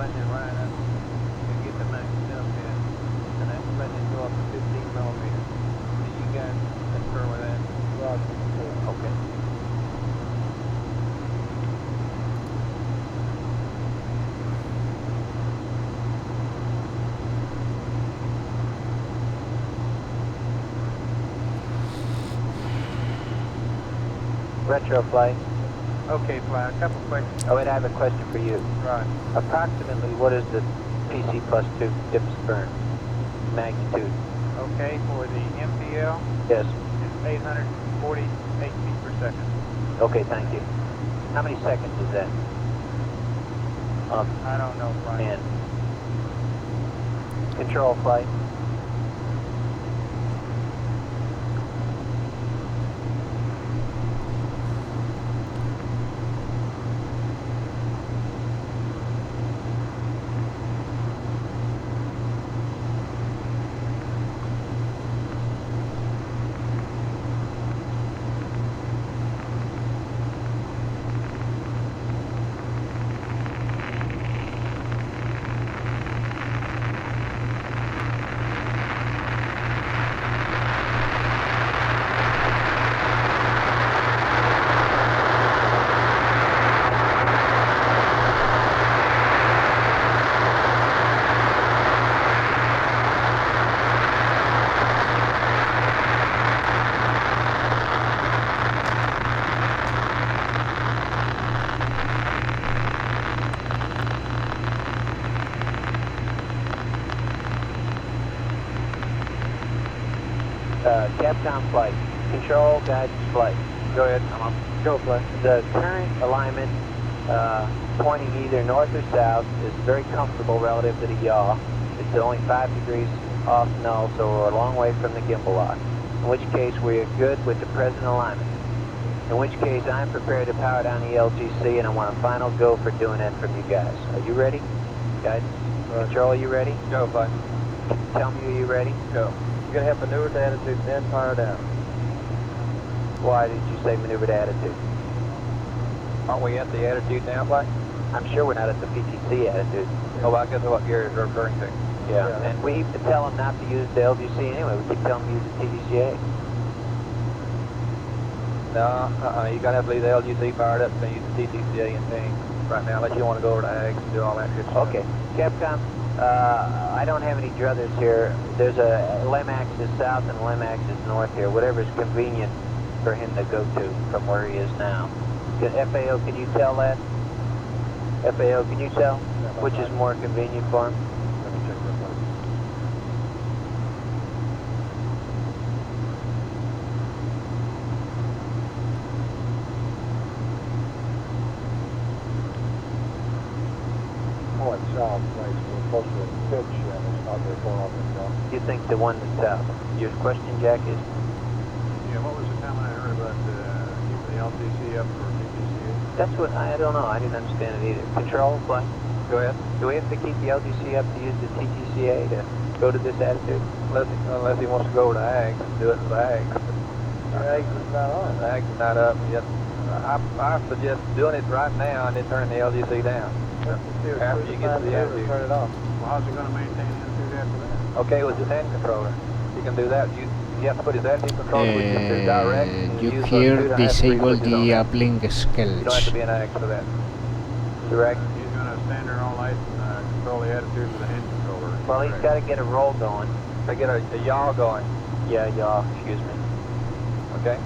F: letting it ride up to get the max up in, and that's letting it go up to 15 millimeters. Do you guys concur with that? Okay.
G: Retro flight.
F: Okay, Fly, a couple questions.
G: Oh, wait, I have a question for you.
F: Right.
G: Approximately, what is the PC plus 2 dips burn magnitude?
F: Okay, for the MPL,
G: Yes.
F: it's 848 feet per second.
G: Okay, thank you. How many seconds is that?
F: I don't know, Fly.
G: 10. Control flight. Capcom flight. Control guidance flight.
F: Go ahead. I'm up. Go flight.
G: The current alignment pointing either north or south is very comfortable relative to the yaw. It's only 5 degrees off null, so we're a long way from the gimbal lock. In which case we're good with the present alignment. In which case I'm prepared to power down the LGC and I want a final go for doing that from you guys. Are you ready? Guidance? Control, are you ready?
F: Go flight.
G: Tell me, are you ready?
F: Go. You're going to have maneuver to attitude and then power down.
G: Why did you say maneuver to attitude?
F: Aren't we at the attitude now, flight?
G: I'm sure we're not at the PTC attitude.
F: Oh, well, I guess what Gary's referring to.
G: Yeah, and we tell them not to use the LGC anyway. We keep telling them to use the TDCA.
F: No, you got to have to leave the LGC fired up and use the TDCA and things right now, unless you want to go over to AGS and do all that good stuff.
G: Okay. Capcom, I don't have any druthers here. There's a LEM axis south and a LEM axis north here, whatever's convenient for him to go to from where he is now. FAO, can you tell that? FAO, can you tell which is more convenient for him?
F: Let me check this one. Oh, it's south, right, so we're close to the pitch, and it's not very far off the south.
G: You think the one that's south? Your question, Jack, is?
F: Yeah, what was the comment I heard about keeping the LTC up for TTCA?
G: That's what, I don't know. I didn't understand it either. Control, flight?
F: Go ahead.
G: Do we have to keep the LGC up to use the TTCA to go to this attitude?
F: Unless he wants to go over to AGS and do it with AGS. AGS is not on. AGS is not up yet. I suggest doing it right now and then turning the LGC down. After you get to the attitude. Turn it off. Well, how's he going to maintain the attitude after that? Okay, with his hand controller. He can do that. You have to put his attitude controller, which is to direct.
A: You here disable the uplink skills.
F: You don't have to be an AGS for that.
G: Direct.
F: He's going to stand there all night and control the attitude with a hand controller.
G: Well, he's got to get a roll going.
F: To get a yaw going.
G: Yeah, yaw, excuse me.
F: Okay?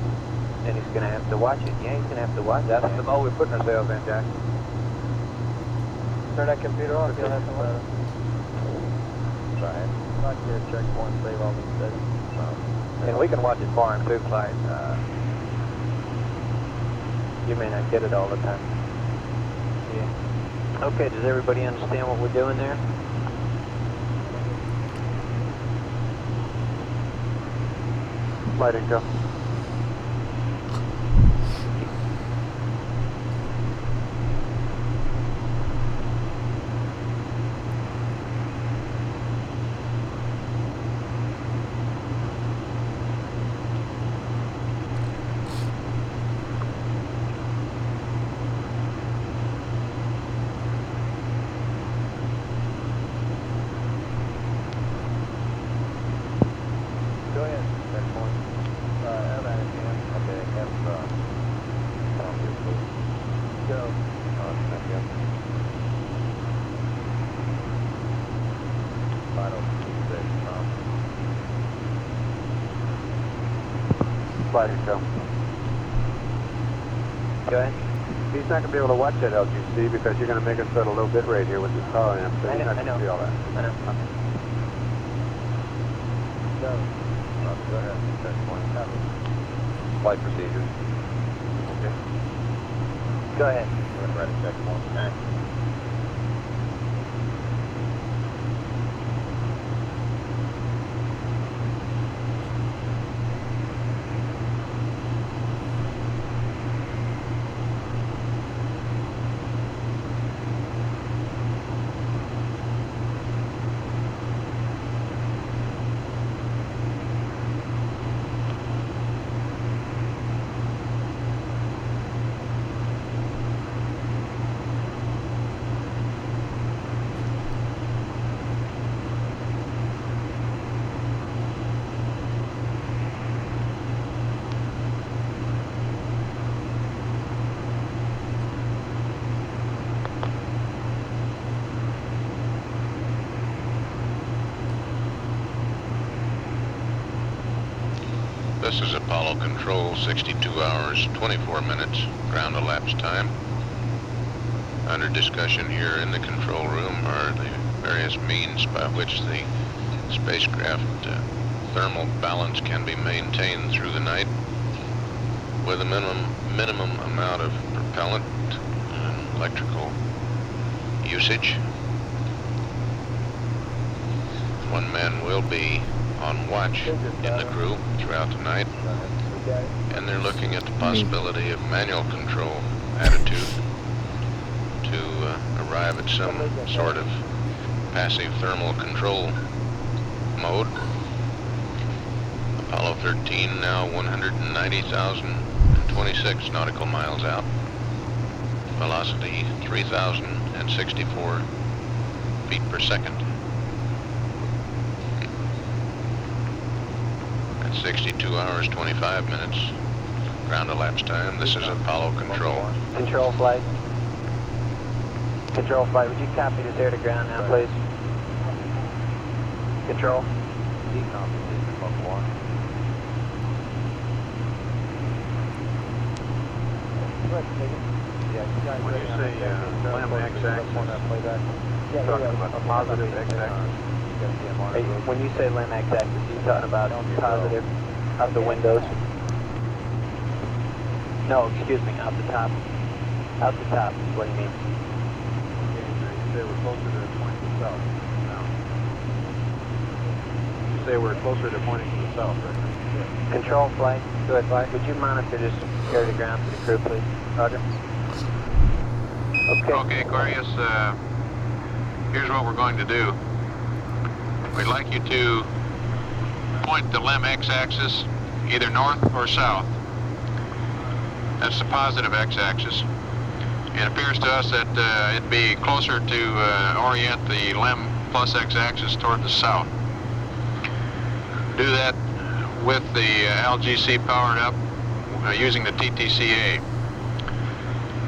G: And he's going to have to watch it. Yeah, he's going to have to watch it.
F: That's the mode we're putting ourselves in, Jack. Turn that computer on if you don't have to learn. Try it. Not here, checkpoint, save all these settings. And we can watch it for him too, Clyde.
G: You may not get it all the time. Yeah. Okay, does everybody understand what we're doing there?
F: Let it go. Go ahead. Next one. Have at it, Jim. Okay, have go. Thank you. Final 6, Slide it, go.
G: Go ahead.
F: He's not going to be able to watch that LGC because you're going to make us set a low bit rate here with this power amp, so he's not going to see all that.
G: I know.
F: Go. Go ahead. Checkpoint. Flight procedures. Okay.
G: Go ahead.
F: We're going to write a checkpoint.
D: This is Apollo Control, 62 hours, 24 minutes, ground elapsed time. Under discussion here in the control room are the various means by which the spacecraft thermal balance can be maintained through the night with a minimum amount of propellant and electrical usage. One man will be on watch in the crew throughout the night, and they're looking at the possibility of manual control attitude to arrive at some sort of passive thermal control mode. Apollo 13 now 190,026 nautical miles out. Velocity 3,064 feet per second. At 62 hours, 25 minutes, ground elapsed time. This is Apollo Control.
G: Control flight. Control flight, would you copy this air to ground now, please? Control.
E: When you say LAM x-axis, you're talking about the positive x-axis?
G: Hey, when you say LAM x-axis, you're talking about positive of the windows? No, excuse me, out the top. Out the top is what you mean.
E: You say we're closer to pointing to the south now. You say we're closer to pointing to the south right now.
G: Control flight, go ahead, flight. Would you monitor this air to ground for the crew, please? Roger.
D: Okay, Aquarius, here's what we're going to do. We'd like you to point the LEM x-axis either north or south. That's the positive x-axis. It appears to us that it'd be closer to orient the LEM plus x-axis toward the south. Do that with the LGC powered up using the TTCA.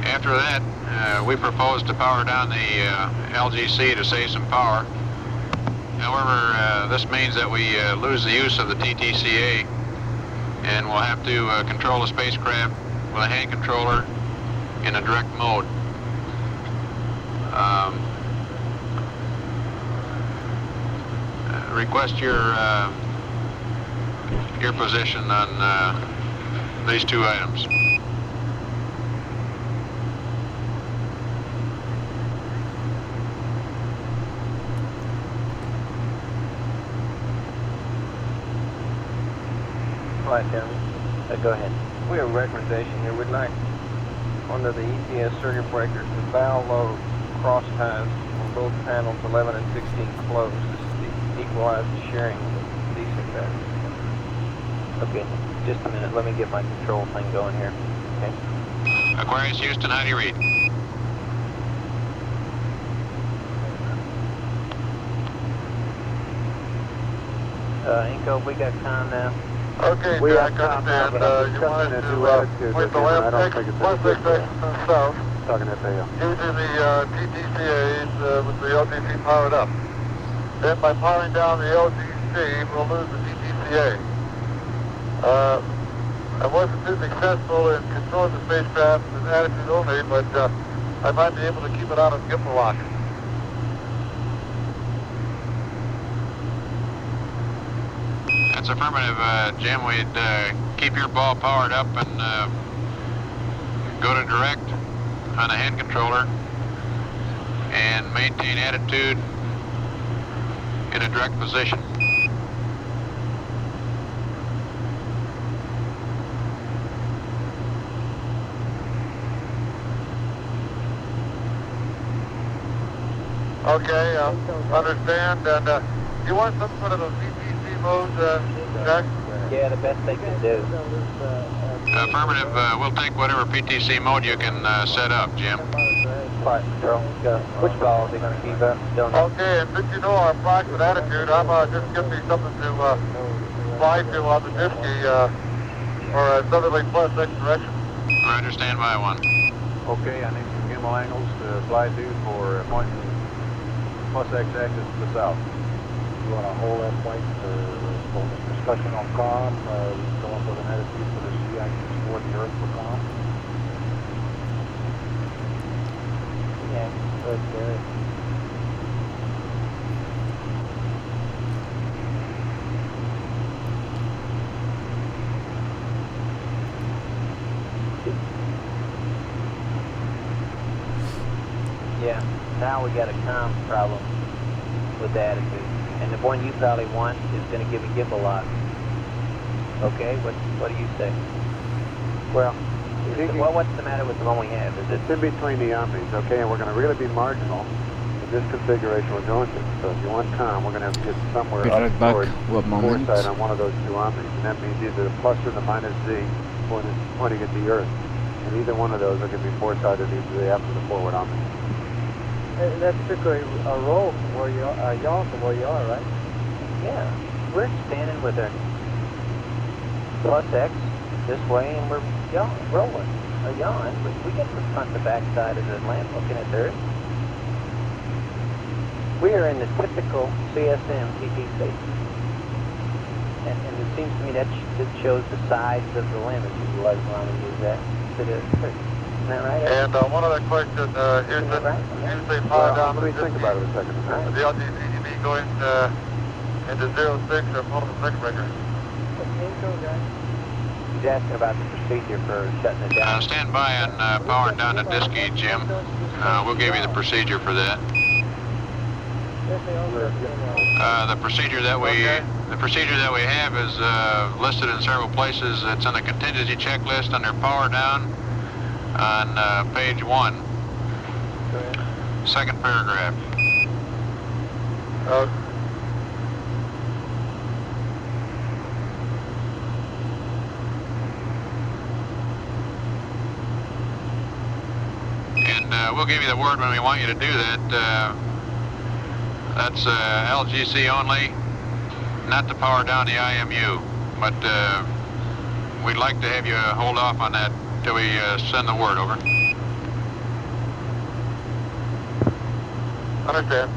D: After that, we propose to power down the LGC to save some power. However, this means that we lose the use of the TTCA, and we'll have to control the spacecraft with a hand controller in a direct mode. Request your position on these two items.
G: Flight down. Go ahead.
F: We have a recommendation here. We'd like, under the ETS circuit breakers, the valve load cross ties on both panels 11 and 16 closed. This is the equalized sharing of the DC battery.
G: Okay, just a minute. Let me get my control thing going here. Okay.
D: Aquarius, Houston, how do you read?
G: Inco, we got con now.
I: Okay,
F: We
I: Jack,
F: have
I: understand.
F: time, but
I: You wanted to point the
F: I
I: left
F: don't
I: x
F: think it's
I: plus
F: any
I: x
F: good,
I: axis to the south
F: talking to FAO.
I: using the TTCAs with the LGC powered up. Then by powering down the LGC, we'll lose the TTCA. I wasn't too successful in controlling the spacecraft with attitude only, but I might be able to keep it out of gimbal lock.
D: That's affirmative, Jim. We'd keep your ball powered up and go to direct on the hand controller and maintain attitude in a direct position.
I: Okay, understand. And you want some sort of a VPC mode, Jack?
G: Yeah, the best they can do.
D: Affirmative, we'll take whatever PTC mode you can set up, Jim.
G: Flight control, go. Which ball are they going to keep up? Don't know.
I: Okay, and since you know our approximate attitude, I'm just give me something to fly to on the Disky or a southerly plus X direction.
D: Roger, stand by one.
E: Okay, I need some gimbal angles to fly to for pointing plus x-axis to the south.
F: You want to hold that flight for discussion on com, going
E: also the NASSP for the Z-axis toward the Earth for calm.
G: Yeah, good, good. Yeah, now we got a comm problem with the attitude. And the one you probably want is going to give a gimbal lock. Okay, what do you say?
E: Well,
G: what's the matter with the one we have? Is
E: it's in between the Omnis, okay, and we're going to really be marginal in this configuration we're going to. So if you want comm, we're going to have to get somewhere
A: Be
E: up
A: right back.
E: toward
A: What moment?
E: foresight on one of those two Omnis, and that means either the plus or the minus Z pointing at the Earth. And either one of those are going to be foresighted either after the forward Omnis.
F: That's strictly a roll from where you are, yaw from where you are, right?
G: Yeah, we're expanding with a plus X this way, and we're rolling, or yawing. We get to front the back side of the lamp looking at the Earth. We are in the typical CSM TTC. And it seems to me that shows the sides of the lamp if you like want to use that. Isn't that right?
I: And one other question, Houston,
G: right?
I: usually powerdown.
E: Let me think about it a second.
I: Is the LGCDB going into 06 or multiple breaker?
G: He's asking about the procedure for shutting it down.
D: Stand by on powering down the disk gate, Jim. We'll give you the procedure for that. The procedure that we have is listed in several places. It's on the contingency checklist under power down on page 1, second paragraph. And we'll give you the word when we want you to do that. That's LGC only, not to power down the IMU. But we'd like to have you hold off on that till we send the word over.
I: Understand.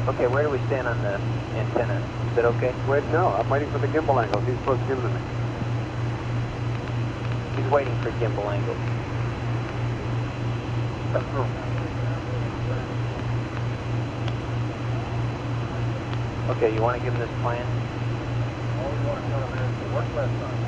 G: Okay, where do we stand on the antenna? Is it okay?
E: Wait, no, I'm waiting for the gimbal angle. He's supposed to give it to me.
G: He's waiting for gimbal angle. Okay, you want to give him this plan?
E: Work last time.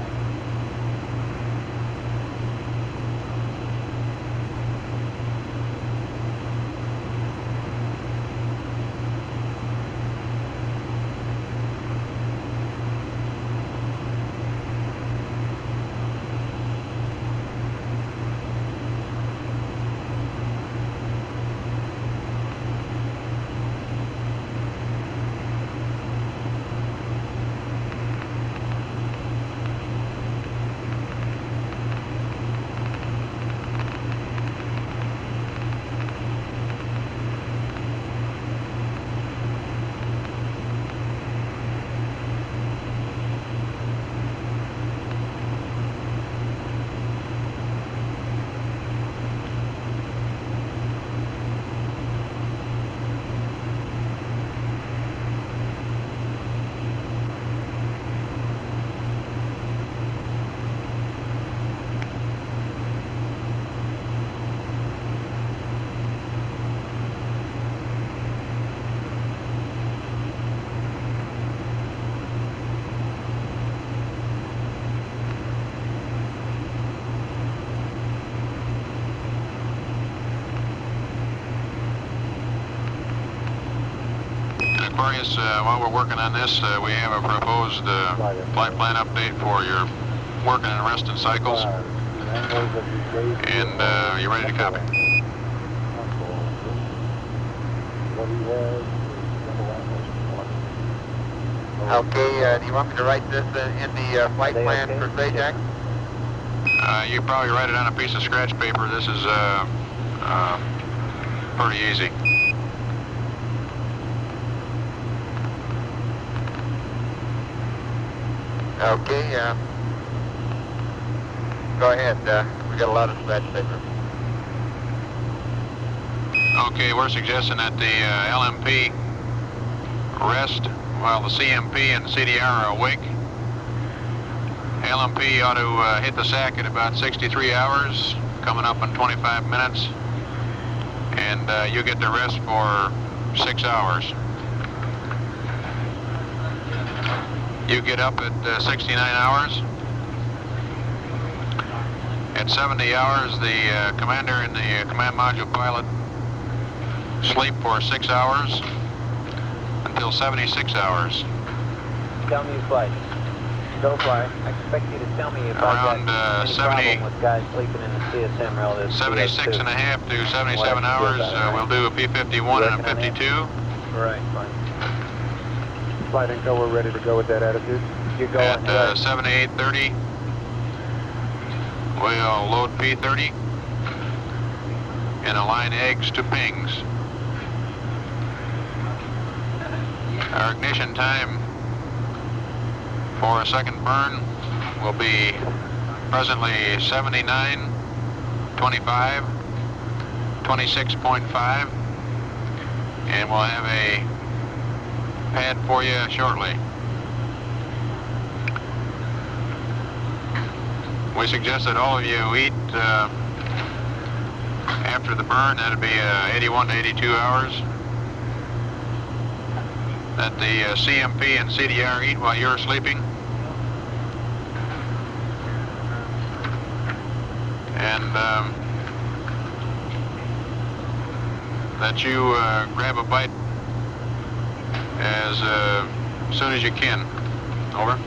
D: Aquarius, while we're working on this, we have a proposed flight plan update for your working and resting cycles. And you ready to copy?
F: Okay, do you want me to write this in the flight plan for Sajak?
D: You probably write it on a piece of scratch paper. This is pretty easy.
F: Okay, go ahead. We got a lot of scratch paper.
D: Okay, we're suggesting that the LMP rest while the CMP and CDR are awake. LMP ought to hit the sack at about 63 hours, coming up in 25 minutes, and you get to rest for 6 hours. You get up at 69 hours. At 70 hours, the commander and the command module pilot sleep for 6 hours until 76 hours.
G: Tell me your flight. Go fly. I expect you to tell me if
D: Around
G: I've got any problem with guys sleeping in the CSM relative to
D: 76 and a half to 77 hours, we'll do a P-51 and a 52.
G: Right, fine.
E: Flight and go, we're ready to go with that attitude.
G: You're going
D: at 7830, we'll load P-30 and align eggs to pings. Our ignition time for a second burn will be presently 79, 25, 26.5, and we'll have a pad for you shortly. We suggest that all of you eat after the burn. That'd be 81 to 82 hours. That the CMP and CDR eat while you're sleeping. And that you grab a bite as soon as you can. Over.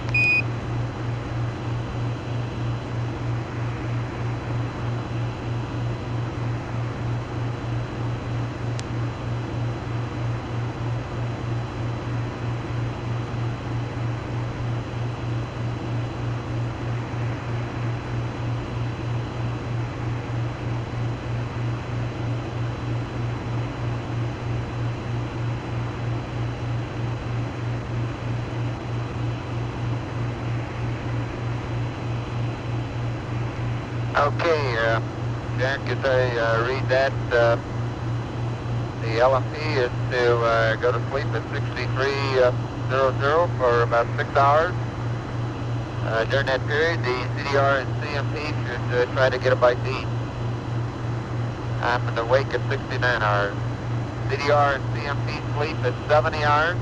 F: Okay, Jack, as I read that, the LMP is to go to sleep at 6300 for about 6 hours. During that period, the CDR and CMP should try to get a bite to eat. I'm awake at 69 hours. CDR and CMP sleep at 70 hours,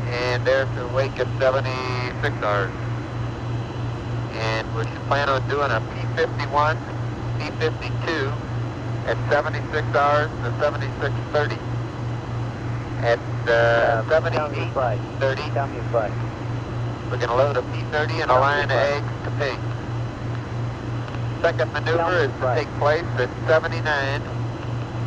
F: and they're to wake at 76 hours. And we should plan on doing a P-51, P-52 at 76 hours to 76:30. At 78:30,
G: Tell me your flight.
F: we're going to load a P-30 and align the eggs to pig. Second maneuver is to take place at 79,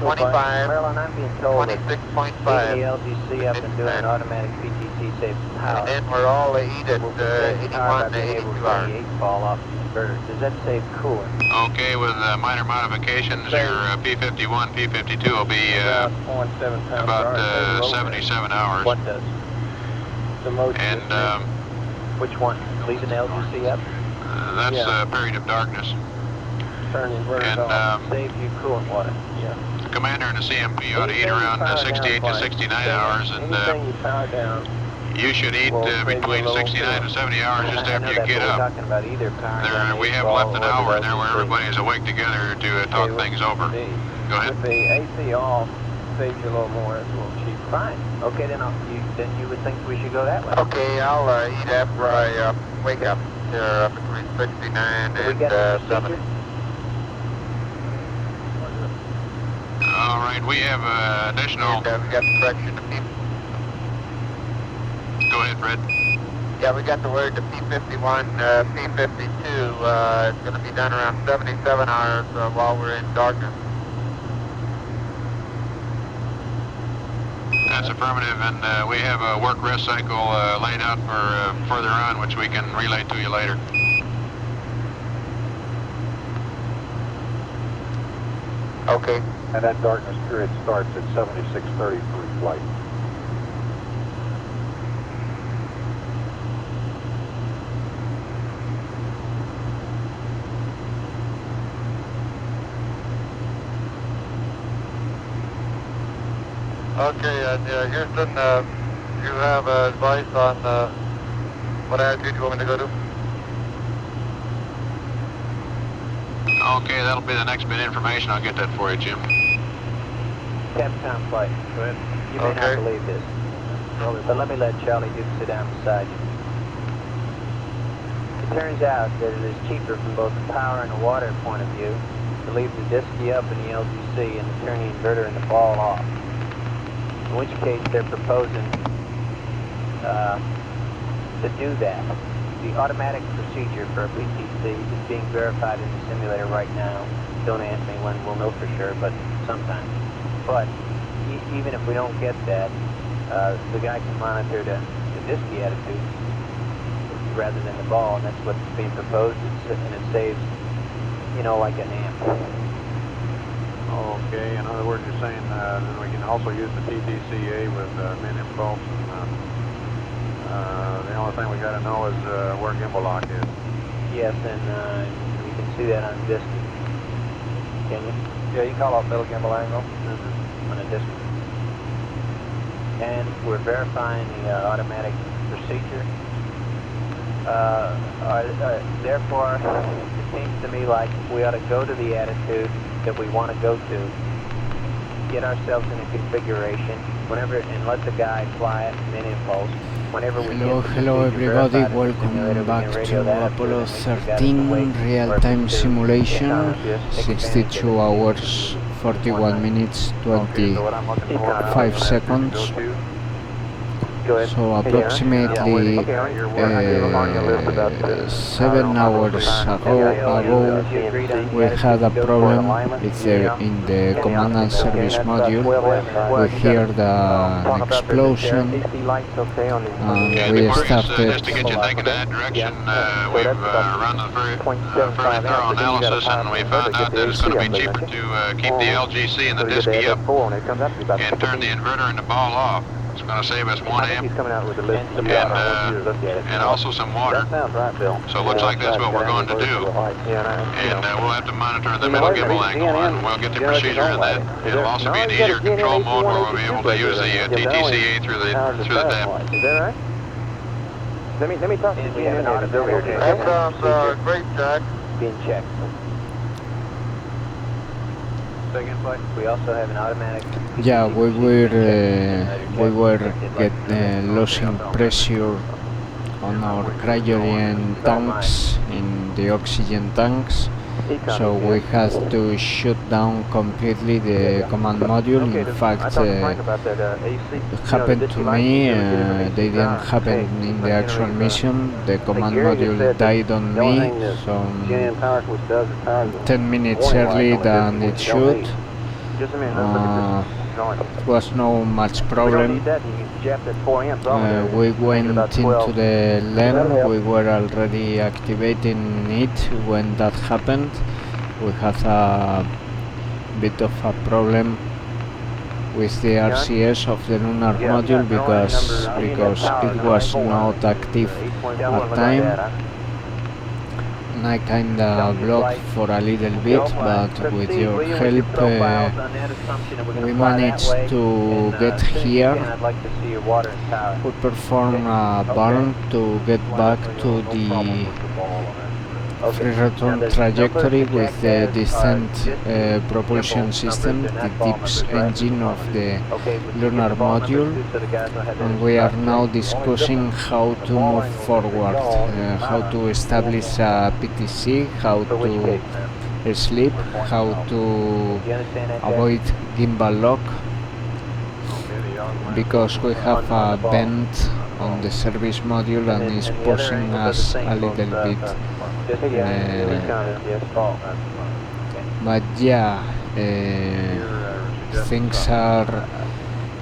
F: 25,
G: Maryland, I'm being told that
F: 26.5.
G: the LGC up and doing an automatic PTC saves power.
F: And then we're all to eat at 81 to 82 hours.
G: Fall off the inverter. Does that save coolant?
D: Okay, with minor modifications, your P-51, P-52 will be about 77 hours.
G: What does?
E: The motion.
D: And
G: Which one? Leaving the LGC up?
D: that's a period of darkness.
E: Turn the inverter
D: And
E: off.
G: Save you coolant water.
E: Yeah.
D: the commander and the CMP ought to eat around 68 to 69 hours, and
E: Anything you power down,
D: you should eat between 69 to 70 hours just after you get up.
G: Talking about either power
D: We have left an hour in there where everybody is awake together to talk things over. Go ahead.
E: with the AC off, saves you a little more. It's a little cheaper.
G: Fine. Okay, then you would think we should go that way.
F: Okay, I'll eat after I wake up. Between 69
G: Do we
F: and
G: get a
F: 70.
D: All right, we have additional.
F: And we got the correction to P.
D: Go ahead, Fred.
F: Yeah, we got the word to P-51, P-52. It's going to be done around 77 hours while we're in darkness.
D: That's affirmative, and we have a work rest cycle laid out for further on, which we can relay to you later.
E: Okay. And that darkness period starts at 76:30 for flight.
I: Okay, Houston, you have advice on what attitude you want me to go to?
D: Okay, that'll be the next bit of information. I'll get that for you, Jim.
G: Captain flight. Go ahead. You may not believe this, but let me let Charlie Duke sit down beside you. It turns out that it is cheaper from both the power and the water point of view to leave the disky up in the LGC and to turn the inverter and the ball off. In which case they're proposing to do that. The automatic procedure for a PTC is being verified in the simulator right now. Don't ask me when, we'll know for sure, but sometime. But even if we don't get that, the guy can monitor the disky attitude rather than the ball, and that's what's being proposed, and it saves, you know, like an amp.
E: Okay, in other words, you're saying that we can also use the TTCA with min impulse. The only thing we got to know is where gimbal lock is.
G: Yes, and you can see that on disc. Can you?
E: Yeah, you call out middle gimbal angle.
G: On a disc. And we're verifying the automatic procedure. Therefore, it seems to me like we ought to go to the attitude that we want to go to, get ourselves in a configuration, whenever, and let the guy fly it min impulse.
A: Hello everybody, welcome back to Apollo 13 real-time simulation, 62 hours, 41 minutes, 25 seconds. So approximately 7 hours ago we had a problem in the command and service module. We heard an explosion and we started.
D: Just to get you thinking in that direction, we've run a fairly thorough analysis, and we found out that it's going to be cheaper to keep the LGC and the disky up and turn the inverter and the ball off. It's going to save us 1 amp and also some water. So it looks like that's what we're going to do. And we'll have to monitor the middle gimbal angle, and we'll get the procedure in that. It'll also be an easier control mode where we'll be able to use the TTCA through the tap.
E: Is that right? Let me talk to you.
I: That sounds great, Jack.
G: Being checked. We also have an automatic.
A: Yeah, we were losing pressure on our cryogen tanks, in the oxygen tanks, so we had to shut down completely the command module. In fact, it happened to me, they didn't happen in the actual mission. The command module died on me, so 10 minutes early than it should. It was no much problem. We went into the LEM, we were already activating it when that happened. We had a bit of a problem with the RCS of the lunar module because it was not active at time. And I kinda blocked for a little bit, but with your help we managed to get here. We performed a burn to get back to the free return trajectory with the descent propulsion system, the DIPS engine of the lunar module, and we are now discussing how to move forward, how to establish a PTC, how to sleep, how to avoid gimbal lock, because we have a bend on the service module and is pushing us a little bit. But yeah, things are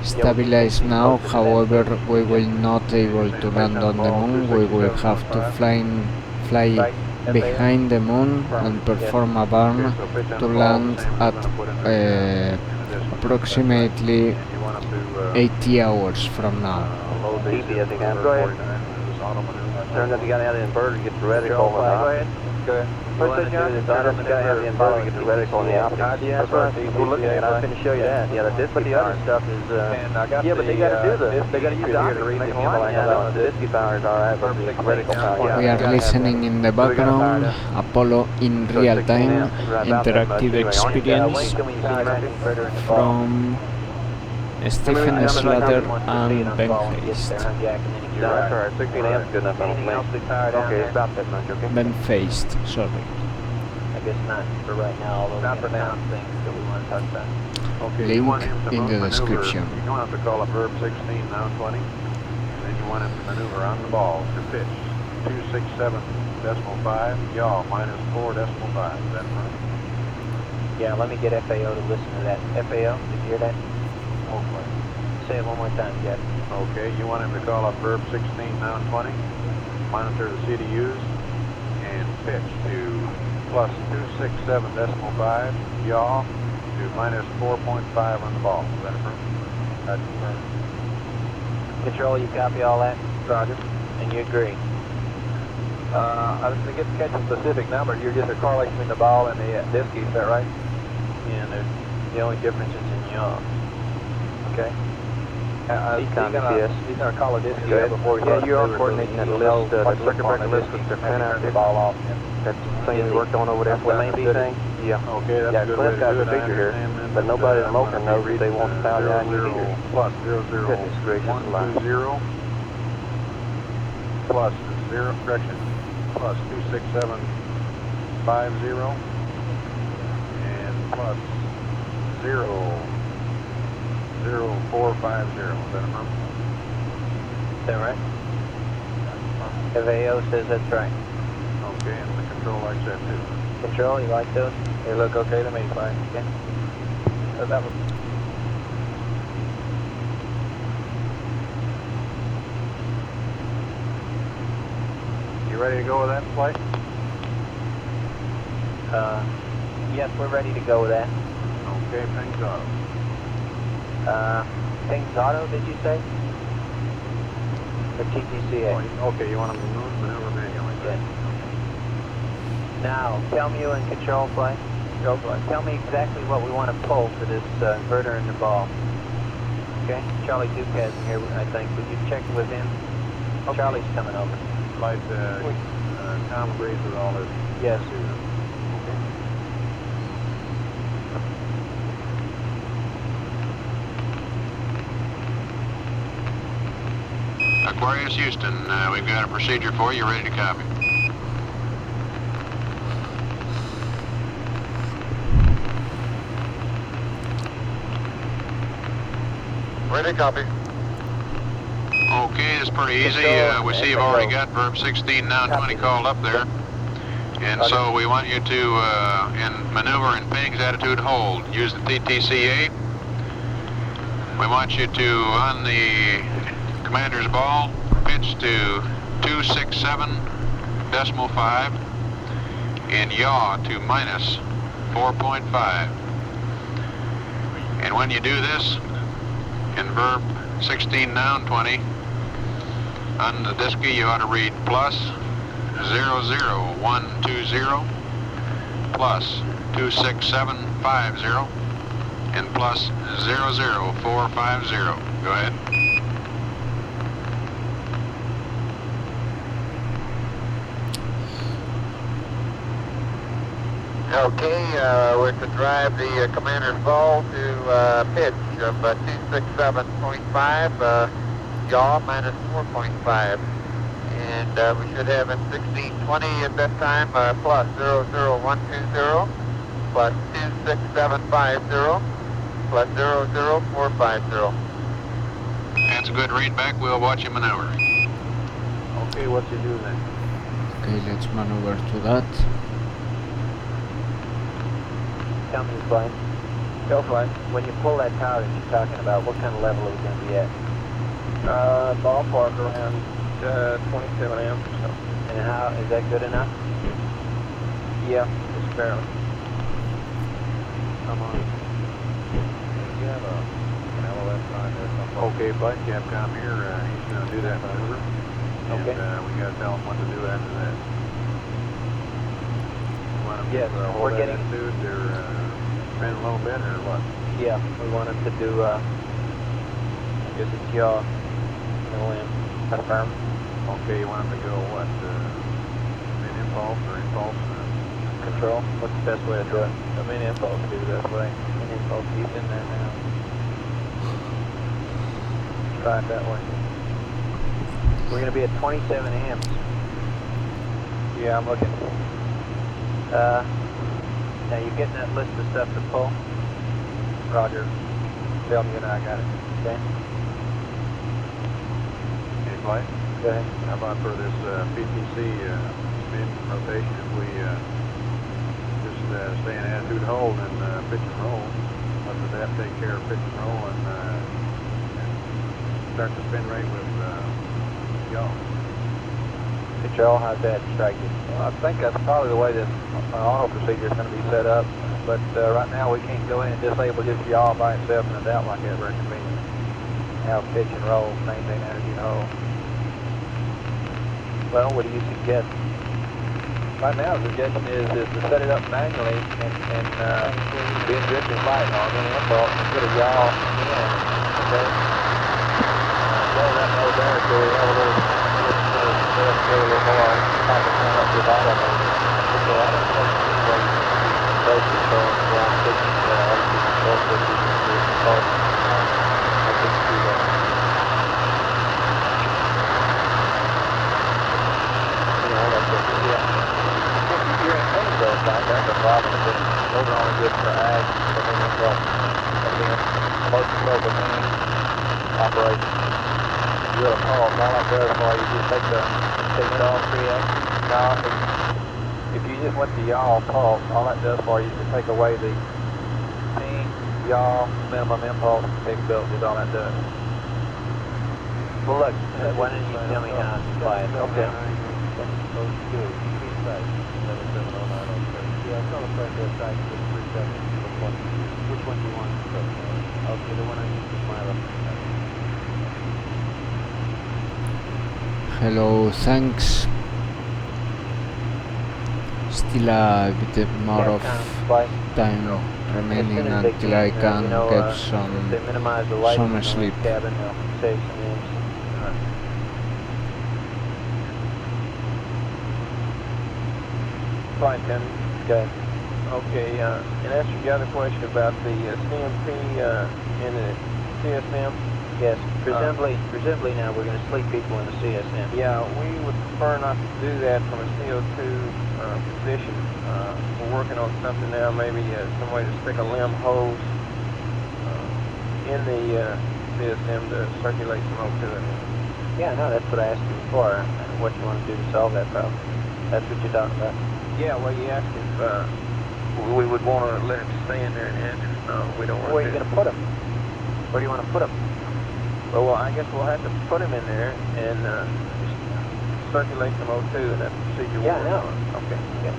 A: stabilized now, however we will not able to land on the moon. We will have to fly behind the moon and perform a burn to land at approximately 80 hours from now.
F: Turn that guy out of the inverter, get the reticle. Go ahead. Go ahead. First thing you do is turn the guy out of the inverter, get the reticle on the optics. That's what we're looking at. I was going to show you that. Yeah, but the other stuff is, yeah, but they got to do this. They got to use the optics to make them line. The disky power is alright, but the reticle power,
A: We are listening in the background Apollo in real time interactive experience from Stephen Slater and Ben Feist.
F: That's alright, 16 amps good enough. Okay, it's about that much, okay?
A: Ben Feist, sorry.
G: I guess not for right now, although
F: Not
G: we
F: for
G: got
F: now.
G: some things that we want to talk about.
F: Okay,
A: Link
F: you want him to
A: in the
F: maneuver.
A: description.
F: You're going to have to call up verb 16, now 20. And then you want him to maneuver on the ball to pitch 267.5, yaw minus 4.5. Is that right?
G: Yeah, let me get FAO to listen to that. FAO, did you hear that?
F: Okay.
G: Say it one more time, Jeff.
F: Okay, you want him to call up verb 16, now 20. Monitor the CDUs and pitch to plus 267.5, yaw to minus 4.5 on the ball. Is that correct? That's correct.
G: Control, you copy all that?
F: Roger.
G: And you agree?
F: I was going to catch a specific number. You're just a correlation between the ball and the disky, is that right?
G: Yeah, the only difference is in yaw.
F: Okay. He's going to call a disky before he
H: Yeah, you're on coordinating that list, that circuit breaker list with the pin out there.
F: ball off.
H: That thing we worked on over there, the main B thing? Yeah.
F: Okay, that's
H: Yeah,
F: a good
H: Clint's
F: way to
H: got
F: do
H: the
F: it.
H: figure here, but nobody in Local knows that they want to power down your heater.
F: Plus 0, 0,
H: Goodness gracious
F: 1, 2, 0. Plus 0, correction. Plus 267.50. And plus 0, 0, 450. Is that a number?
G: Is that right? FAO says that's right.
F: Okay, and the control likes that too.
G: Control, you like those?
F: They look okay to me, fine.
G: Okay.
F: That was... You ready to go with that flight?
G: Yes, we're ready to go with that.
F: Okay, ping's auto.
G: Things auto, did you say? Or TTCA?
F: Okay, you want to maneuver manually?
G: Yeah. Now, tell me you in control flight. Tell me exactly what we want to pull for this inverter in the ball. Okay? Charlie Duke has him here, I think. Would you check with him? Okay. Charlie's coming over.
F: Flight, Tom agrees with all this.
G: Yes.
D: Aquarius, Houston, we've got a procedure for you. Ready to copy?
I: Ready, copy.
D: Okay, it's pretty easy. We see you've already got verb 16, now 20 called up there. And so we want you to, in maneuver and ping's attitude hold, use the TTCA. We want you to, on the commander's ball, pitch to 267.5 and yaw to minus 4.5. And when you do this, in verb 16, noun 20, on the disky you ought to read plus 00120 plus 26750 and plus 00450. Go ahead.
I: Okay, we're to drive the commander's ball to pitch of 267.5, yaw minus 4.5. And we should have in 1620 at that time plus 00120 plus 26750 plus 00450.
D: That's a good read back. We'll watch you maneuver.
F: Okay, what you do then?
A: Okay, let's maneuver to that.
G: Tell me the flight.
F: Go flight.
G: When you pull that tower that you're talking about, what kind of level are we going to be at?
F: Ballpark around 27 amps or so.
G: And how, is that good enough?
F: Yeah, just barely. Come on. You have an LOS sign there somewhere. Okay, flight Capcom here. He's going to do that maneuver.
G: Okay.
F: And we got to tell him what to do after that.
G: Yes, we're getting...
F: Attitude, they're spin a little bit or what?
G: Yeah, we want him to do, I guess it's yaw. LM. Confirm.
F: Okay, you want him to go what? Main impulse or impulse?
G: Control. What's the best way to do it?
F: The main impulse would be the best way.
G: Main impulse, he's in there now.
F: Try it that way.
G: We're going to be at 27 amps.
F: Yeah, I'm looking.
G: Now you're getting that list of stuff to pull?
F: Roger. Tell me and I got it.
G: Okay.
F: Any flight?
G: Go ahead.
F: How about for this PTC spin rotation, if we just stay in attitude hold and pitch and roll, let the DAP take care of pitch and roll and start the spin rate with yaw.
G: Control, how's that strike you?
F: Well, I think that's probably the way this auto procedure is going to be set up, but right now we can't go in and disable just yaw by itself in a doubt like that very convenient. Have pitch and roll, maintain attitude hold.
G: Well, what do you suggest?
F: Right now, the suggestion is to set it up manually and be in drifting flight on any impulse and put a yaw in, okay? Roll that nose there so we have a little more time to turn up the bottom. Okay, I don't think anyway those control down pitching altitude control switches into impulse. I think do that. You're in any of those flights, that's a problem. Those are only good for ag, for main impulse. And then most control for main operation. You have a pulse, all that does for you just take it off 3x. Now, if you just went to yaw pulse, all that does for you is to take away the main yaw minimum impulse capability is all that does.
G: Well, look, why don't you tell me how to fly it? Okay.
F: Yeah, it's on the front there, side, just 3 seconds. Which one do you want? Okay, the one I use is my left.
A: Hello, thanks. Still a bit more of time remaining until I can get some sleep.
G: Cabin, save some amps.
F: Fine, Tim.
G: Okay.
F: Okay, and answer your other question about the CMP in the CSM.
G: Yes, presumably now we're going to sleep people in the CSM.
F: Yeah, we would prefer not to do that from a CO2 position. We're working on something now, maybe some way to stick a limb hose in the CSM to circulate some O2 in it.
G: Yeah, no, that's what I asked you before, what you want to do to solve that problem. That's what you're talking about.
F: Yeah, well, you asked if we would want to let it stay in there and answer. No, we don't want to.
G: Where are you going to put them? Where do you want to put them?
F: Well, I guess we'll have to put them in there and just circulate some O2 and that procedure.
G: Yeah, I know. Okay, yeah.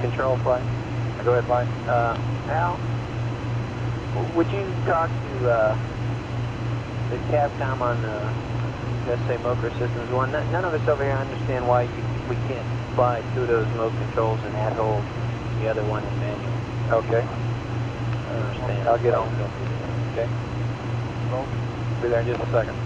F: Control flight. Go ahead, flight.
G: Al, would you talk to the Capcom on let's say Mocha Systems 1? None of us over here understand why we can't fly two of those mode controls and add hold the other one in manual.
F: Okay.
G: understand. I'll get on. Okay. Be there in just a second.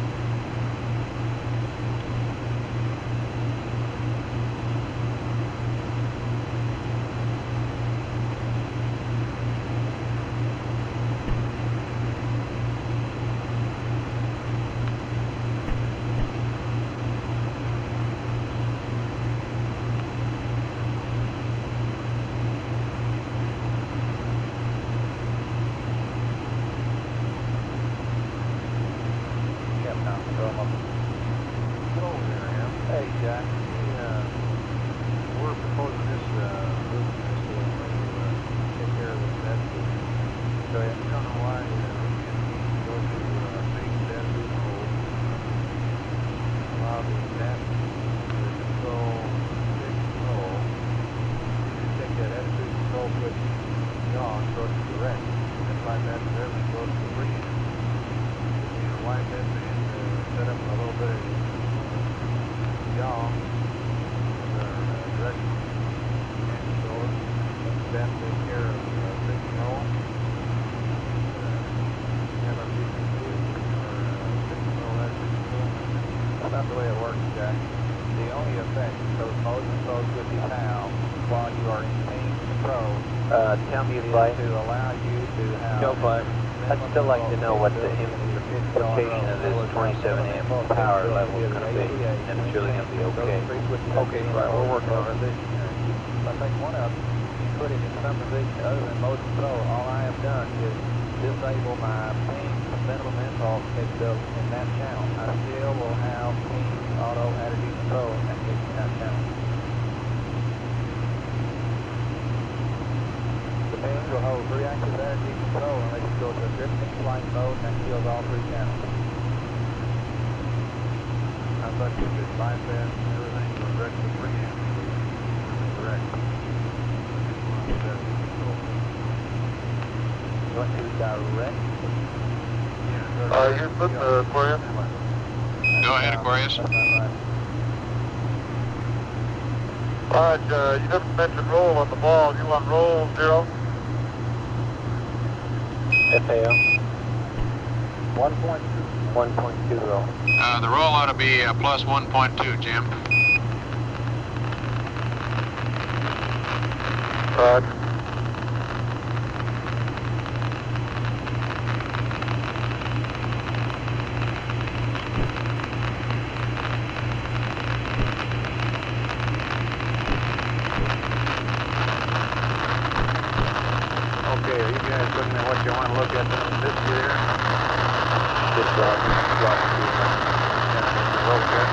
G: Tell me flight. To allow you to have... No flight. I'd still like to know what the implication of this 27 amp power level is going to be, and it's really going to be okay. Okay, right, we're working on it. I think one of them, you put it in some position other than mode control. All I have done is disable my ping fundamental capability in that channel. I still will have ping auto attitude control in that channel. Will hold 3 active attitude control unless you go to drifting flight mode and that kills all 3 channels. I thought you could bypass everything to direct to 3 amps. Correct. You want to direct? Yeah.
I: You put the Aquarius?
D: Go ahead, Aquarius.
I: Alright, you didn't mention roll on the ball. You want roll 0?
G: FAO. 1.2 roll.
D: The roll ought to be plus 1.2, Jim.
I: Roger.
F: Okay, are you guys looking at what you want to look at on this here?
G: Just drop the
F: roll check.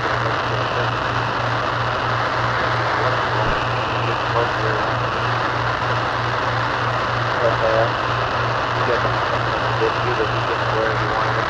F: Where you want it.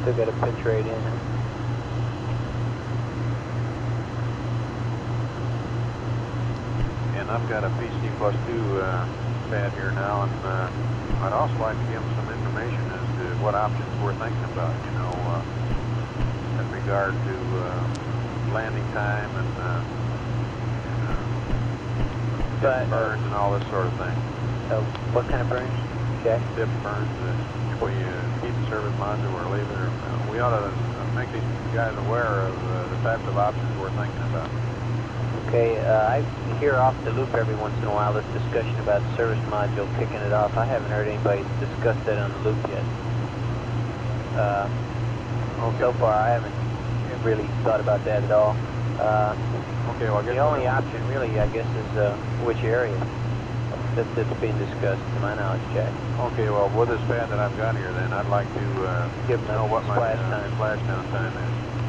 G: Still got a pitch rate in it.
F: And I've got a PC plus 2 pad here now, and I'd also like to give them some information as to what options we're thinking about, you know, in regard to landing time and dip burns and all this sort of thing.
G: What kind of burns? Okay.
F: Dip burns. If we keep the service module or leave it, we ought to make these guys aware of the types of options we're thinking about.
G: Okay, I hear off the loop every once in a while this discussion about the service module kicking it off. I haven't heard anybody discuss that on the loop yet. So far, I haven't really thought about that at all.
F: Okay, well, I guess
G: the only option really, I guess, is which area that's being discussed, to my knowledge, Jack.
F: Okay, well, with this pad that I've got here, then I'd like to know what my splashdown time is.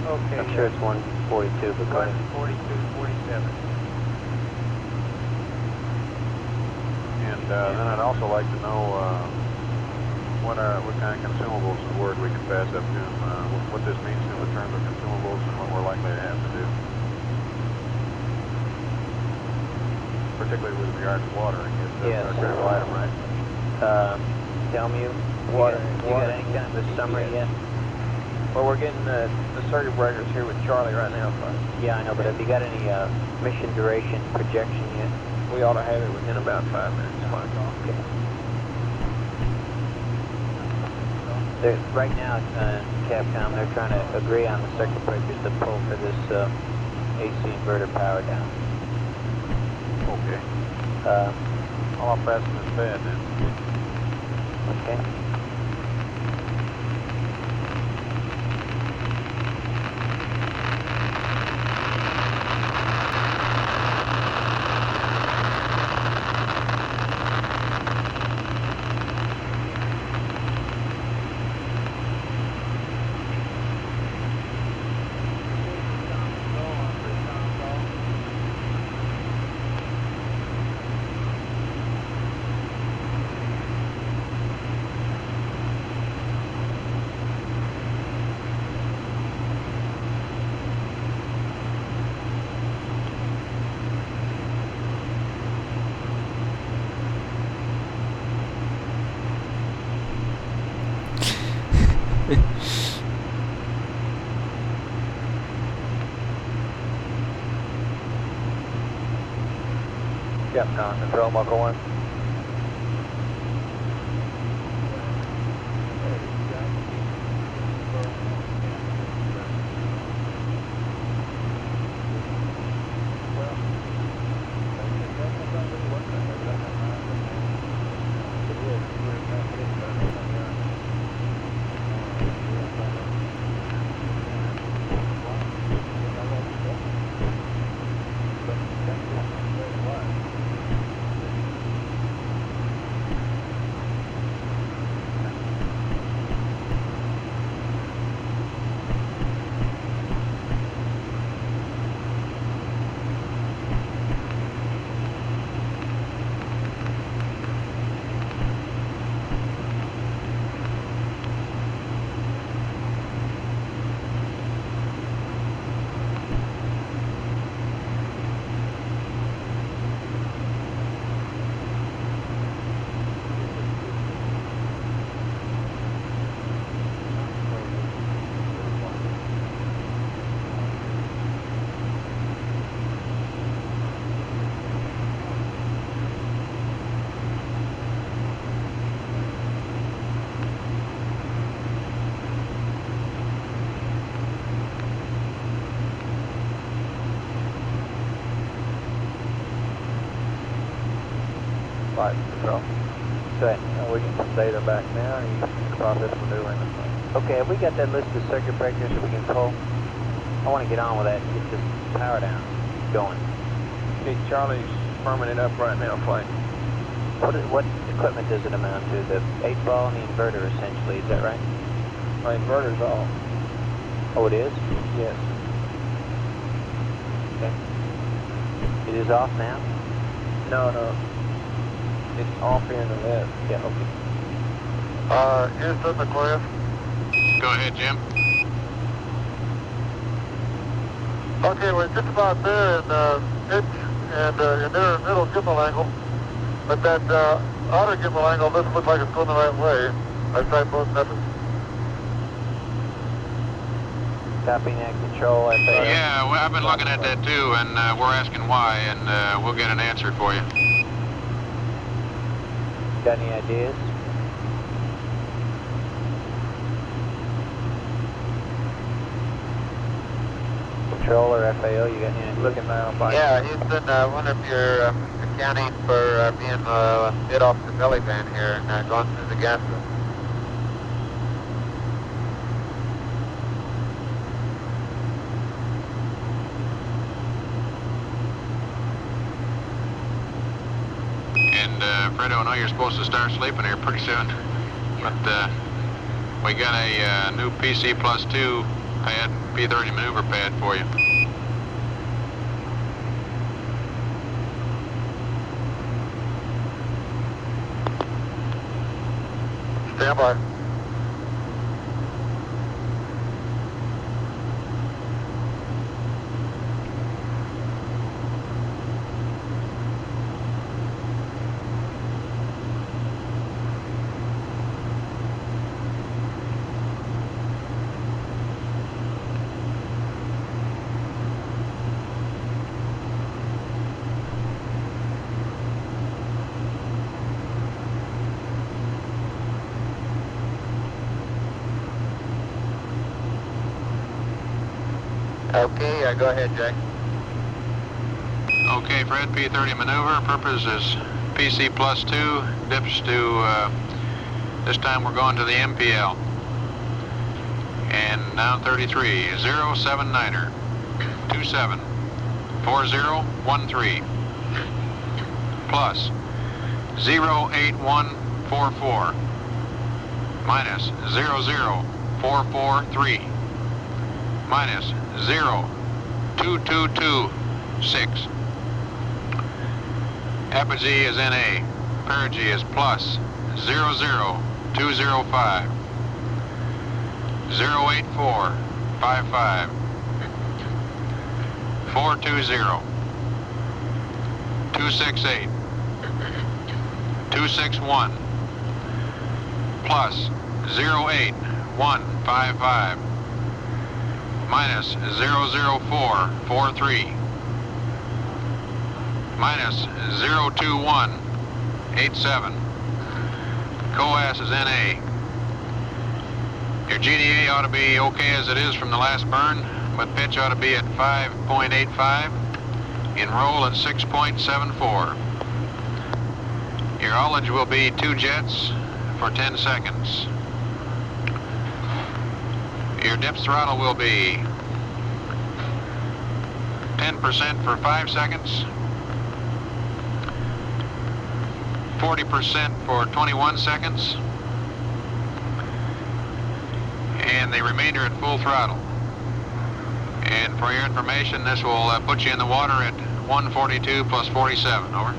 G: Okay. I'm sure it's 1:42, but go ahead.
F: 1:42:47. And then I'd also like to know what kind of consumables and word we can pass up to them, what this means to them in terms of consumables and what we're likely to have to do. Particularly with regard to water, I guess that's a critical item, right?
G: Tell me, you got any kind of a summary yet?
F: Well, we're getting the circuit breakers here with Charlie right now.
G: Yeah, I know, but have you got any mission duration projection yet?
F: We ought to have it within about 5 minutes.
G: Okay. Right now, Capcom, they're trying to agree on the circuit breakers to pull for this AC inverter power down.
F: Okay. I'll pass this pad then.
G: Okay.
F: Capcom, control Mako 1. Flight control.
G: Good.
F: We can say they're back now, and you can process maneuvering this thing.
G: Okay, have we got that list of circuit breakers that we can pull? I want to get on with that and get this power down going.
F: Okay, Charlie's firming it up right now, Flight.
G: What equipment does it amount to? The 8-ball and the inverter, essentially, is that right?
F: My inverter's off.
G: Oh, it is?
F: Yes.
G: Okay. It is off now?
F: No. It's off here in the left.
G: Yeah, okay.
I: Houston, Aquarius.
D: Go ahead, Jim.
I: Okay, we're just about there in pitch and in their middle gimbal angle. But that outer gimbal angle doesn't look like it's going the right way. I've tried both methods.
G: Copy that, control.
D: Yeah, well, I've been looking at that too, and we're asking why, and we'll get an answer for you.
G: Got any ideas? Control or FAO, you got any ideas? Looking now.
E: Yeah, Houston, I wonder if you're accounting for being bit off the belly band here and going through the gases.
D: And Fredo, I know you're supposed to start sleeping here pretty soon, but we got a new PC plus 2 pad, P30 maneuver pad for you.
E: Stand by. Okay, go ahead, Jack.
D: Okay, Fred, P30 maneuver. Purpose is PC plus 2. Dips to, this time we're going to the MPL. And now 33, 079er, 27, 4013. Plus 08144. Minus 00443. Minus 02226. Apogee is NA. Perigee is plus 00205. 08455. 420. 268. 261. Plus 08155. Minus 00443. Minus 02187. COAS is NA. Your GDA ought to be okay as it is from the last burn, but pitch ought to be at 5.85. In roll at 6.74. Your ullage will be 2 jets for 10 seconds. Your depth throttle will be 10% for 5 seconds, 40% for 21 seconds, and the remainder at full throttle. And for your information, this will put you in the water at 142 plus 47, over.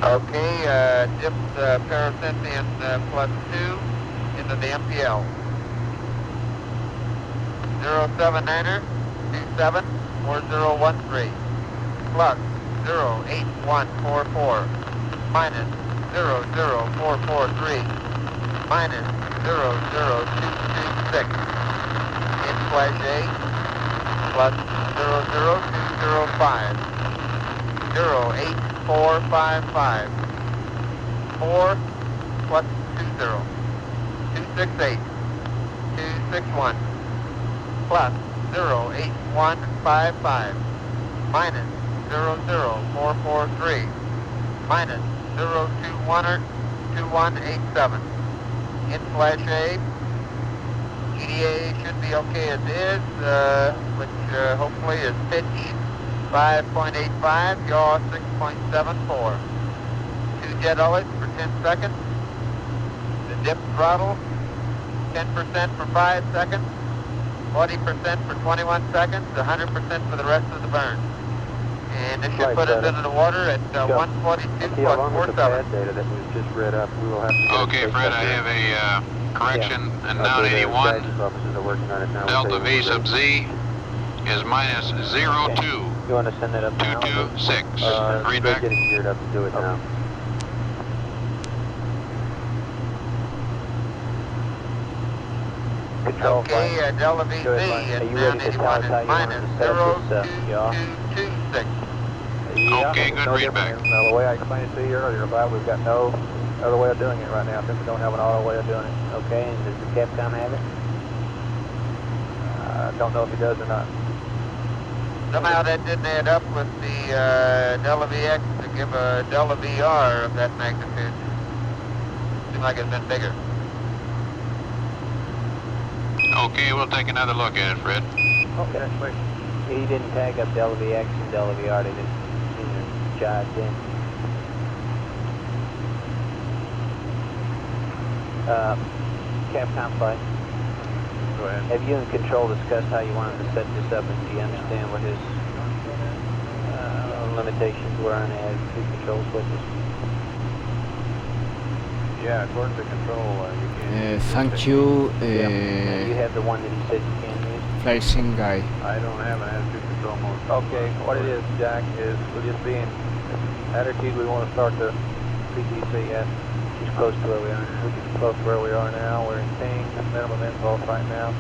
E: Okay, dipped paracynthian plus 2 into the MPL. 079er, 27, 4013. Plus 08144. Minus 00443. Minus 00226. In flash A. Plus 00205. 08455. 4 plus 20. 268. 261. Plus 08155. Minus 00443. Minus 02187. In flash A. EDA should be okay as is, which hopefully is pitch 5.85, yaw 6.74. 2 jet ullage for 10 seconds. The dip throttle 10% for 5 seconds, 40% for 21 seconds, 100% for the rest of the burn. And this should put us into the water at 142
F: Yeah, along with
E: plus
F: the
E: 47.
F: pad data that we've just read up, we will have to get
D: Okay, Fred, I have a correction. And now
F: the
D: 81,
F: guidance officers are working on it now.
D: delta V sub Z is minus 02.
F: You want to send that up now?
D: 226. Read
F: They're
D: back.
F: getting geared up to do it now.
G: Control
E: Okay, delta VC
G: Are
E: is
G: you
E: now
G: ready to tell us how you want
E: minus
G: to set up this, yaw?
E: 0226.
D: Okay, good readback.
F: The way I explained it to you earlier, Bob, we've got no other way of doing it right now since we don't have an auto way of doing it.
G: Okay, and does the Capcom have it?
F: Don't know if he does or not.
E: Somehow that didn't add up with the delta VX to give a delta VR of that magnitude. Seemed like it's been bigger.
D: Okay, we'll take another look at it, Fred.
F: Okay, wait.
G: He didn't tag up Delta VX and Delta VR, they just jived in. Capcom flight.
F: Go ahead.
G: Have you and Control discussed how you wanted to set this up, and do you understand what his limitations were on adding two control switches?
F: Yeah, according to Control, you can't.
A: Thank you,
G: And you have the one that he said you can use?
A: Flying guy.
F: I don't have an attitude control mode. Okay, what it is, Jack, is we'll just be in attitude. We want to start the PTC at
G: Just close to where we are now.
F: which is close to where we are now. We're in ping, minimum impulse right now.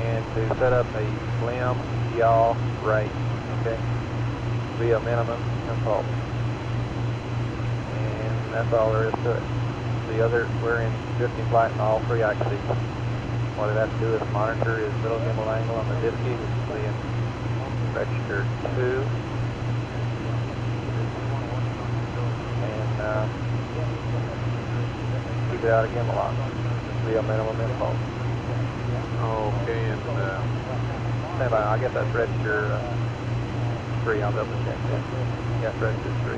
F: And to set up a limb, yaw, right, okay, be a minimum impulse. And that's all there is to it. The other, we're in drifting flight in all three axes. What it has to do is monitor his middle gimbal angle on the Odyssey, which is in register 2. And keep it out of gimbal lock. Be a minimum impulse. Okay, and stand by. I guess that's register 3. I'll double check that. Yes, register 3.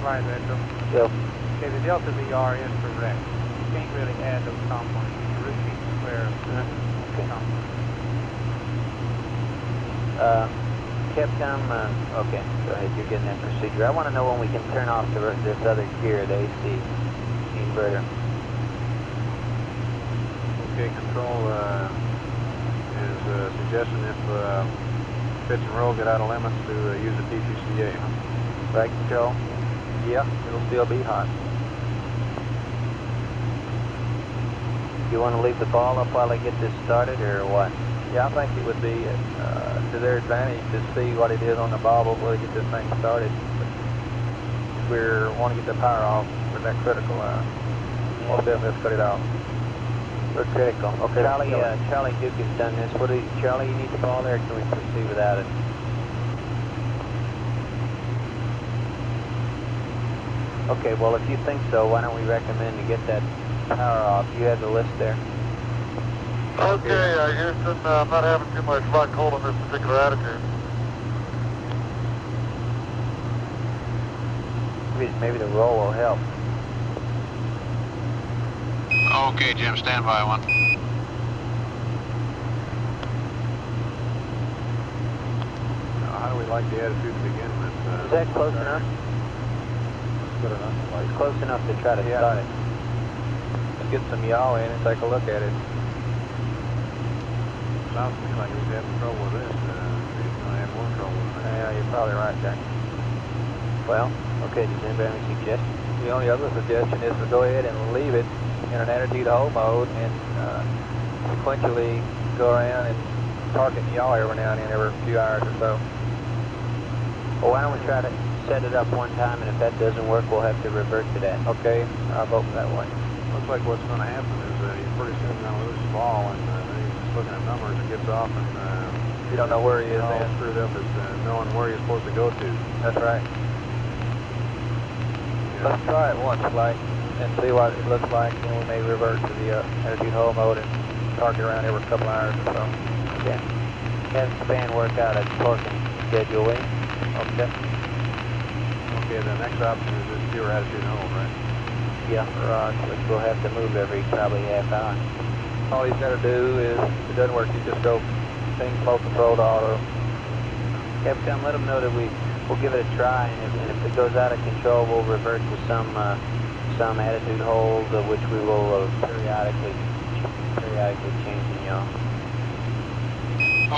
F: Right, Metro.
G: Yep.
F: Okay, the Delta VR is correct. You can't really add those components. You repeat the square of the components.
G: Capcom, okay, go ahead, you're getting that procedure. I want to know when we can turn off this other gear, the AC inverter.
F: Okay, Control is suggesting if pitch and roll get out of limits to use the TCCA, huh? Right, Control? Yeah, it'll still be hot.
G: You want to leave the ball up while I get this started, or what?
F: Yeah, I think it would be to their advantage to see what it is on the ball before they get this thing started. If we want to get the power off, we're that critical. We'll definitely cut it off.
G: We're critical. Okay, Charlie Duke has done this. Charlie, you need the ball there, or can we proceed without it? Okay, well, if you think so, why don't we recommend to get that power off? You have the list there.
I: Okay, Houston, I'm not having too much luck holding this particular attitude.
G: Maybe the roll will help.
D: Okay, Jim, stand by one.
F: How do we like the attitude to begin with?
G: Is that close enough?
F: Good enough.
G: It's close enough to try to start it.
F: Let's get some yaw in and take a look at it. Sounds to me like he's having trouble with this. He's going to have more trouble with it. Yeah, you're probably right, Jack.
G: Well, okay, does anybody have any suggestions?
F: The only other suggestion is to go ahead and leave it in an attitude hold mode and sequentially go around and target the yaw every now and then, every few hours or so.
G: Well, why don't we try to set it up one time, and if that doesn't work, we'll have to revert to that.
F: Okay, I'll vote that way. Looks like what's going to happen is you're pretty soon going to lose the ball, and then he's just looking at numbers and gets off, and you don't know where he is. All screwed up is knowing where you're supposed to go to. That's right. Yeah. Let's try it once, like, and see what it looks like, and we may revert to the attitude hold mode and target around every couple hours or so.
G: Okay. Have Span work out a torquing schedule, will you?
F: Okay. Okay, the next option is just pure attitude hold, right?
G: Yeah, which we'll have to move every probably half hour.
F: All he's got to do is, if it doesn't work, you just go ping flow control to auto.
G: Yeah, come let them know that we'll give it a try, and if it goes out of control, we'll revert to some attitude hold, which we will periodically changing, y'all.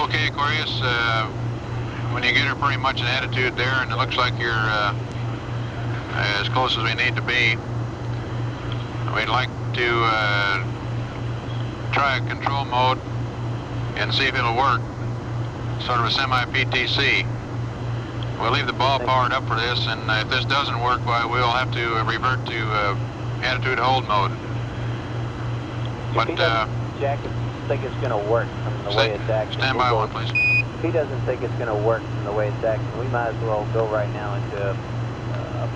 D: Okay, Aquarius, when you get her pretty much an attitude there, and it looks like you're as close as we need to be, we'd like to try a control mode and see if it'll work, sort of a semi-PTC. We'll leave the ball powered up for this, and if this doesn't work, well, we'll have to revert to attitude hold mode. But
G: Jack think it's going to work from the way it's acting.
D: Stand by one, please.
G: If he doesn't think it's going to work from the way it's acting, we might as well go right now into a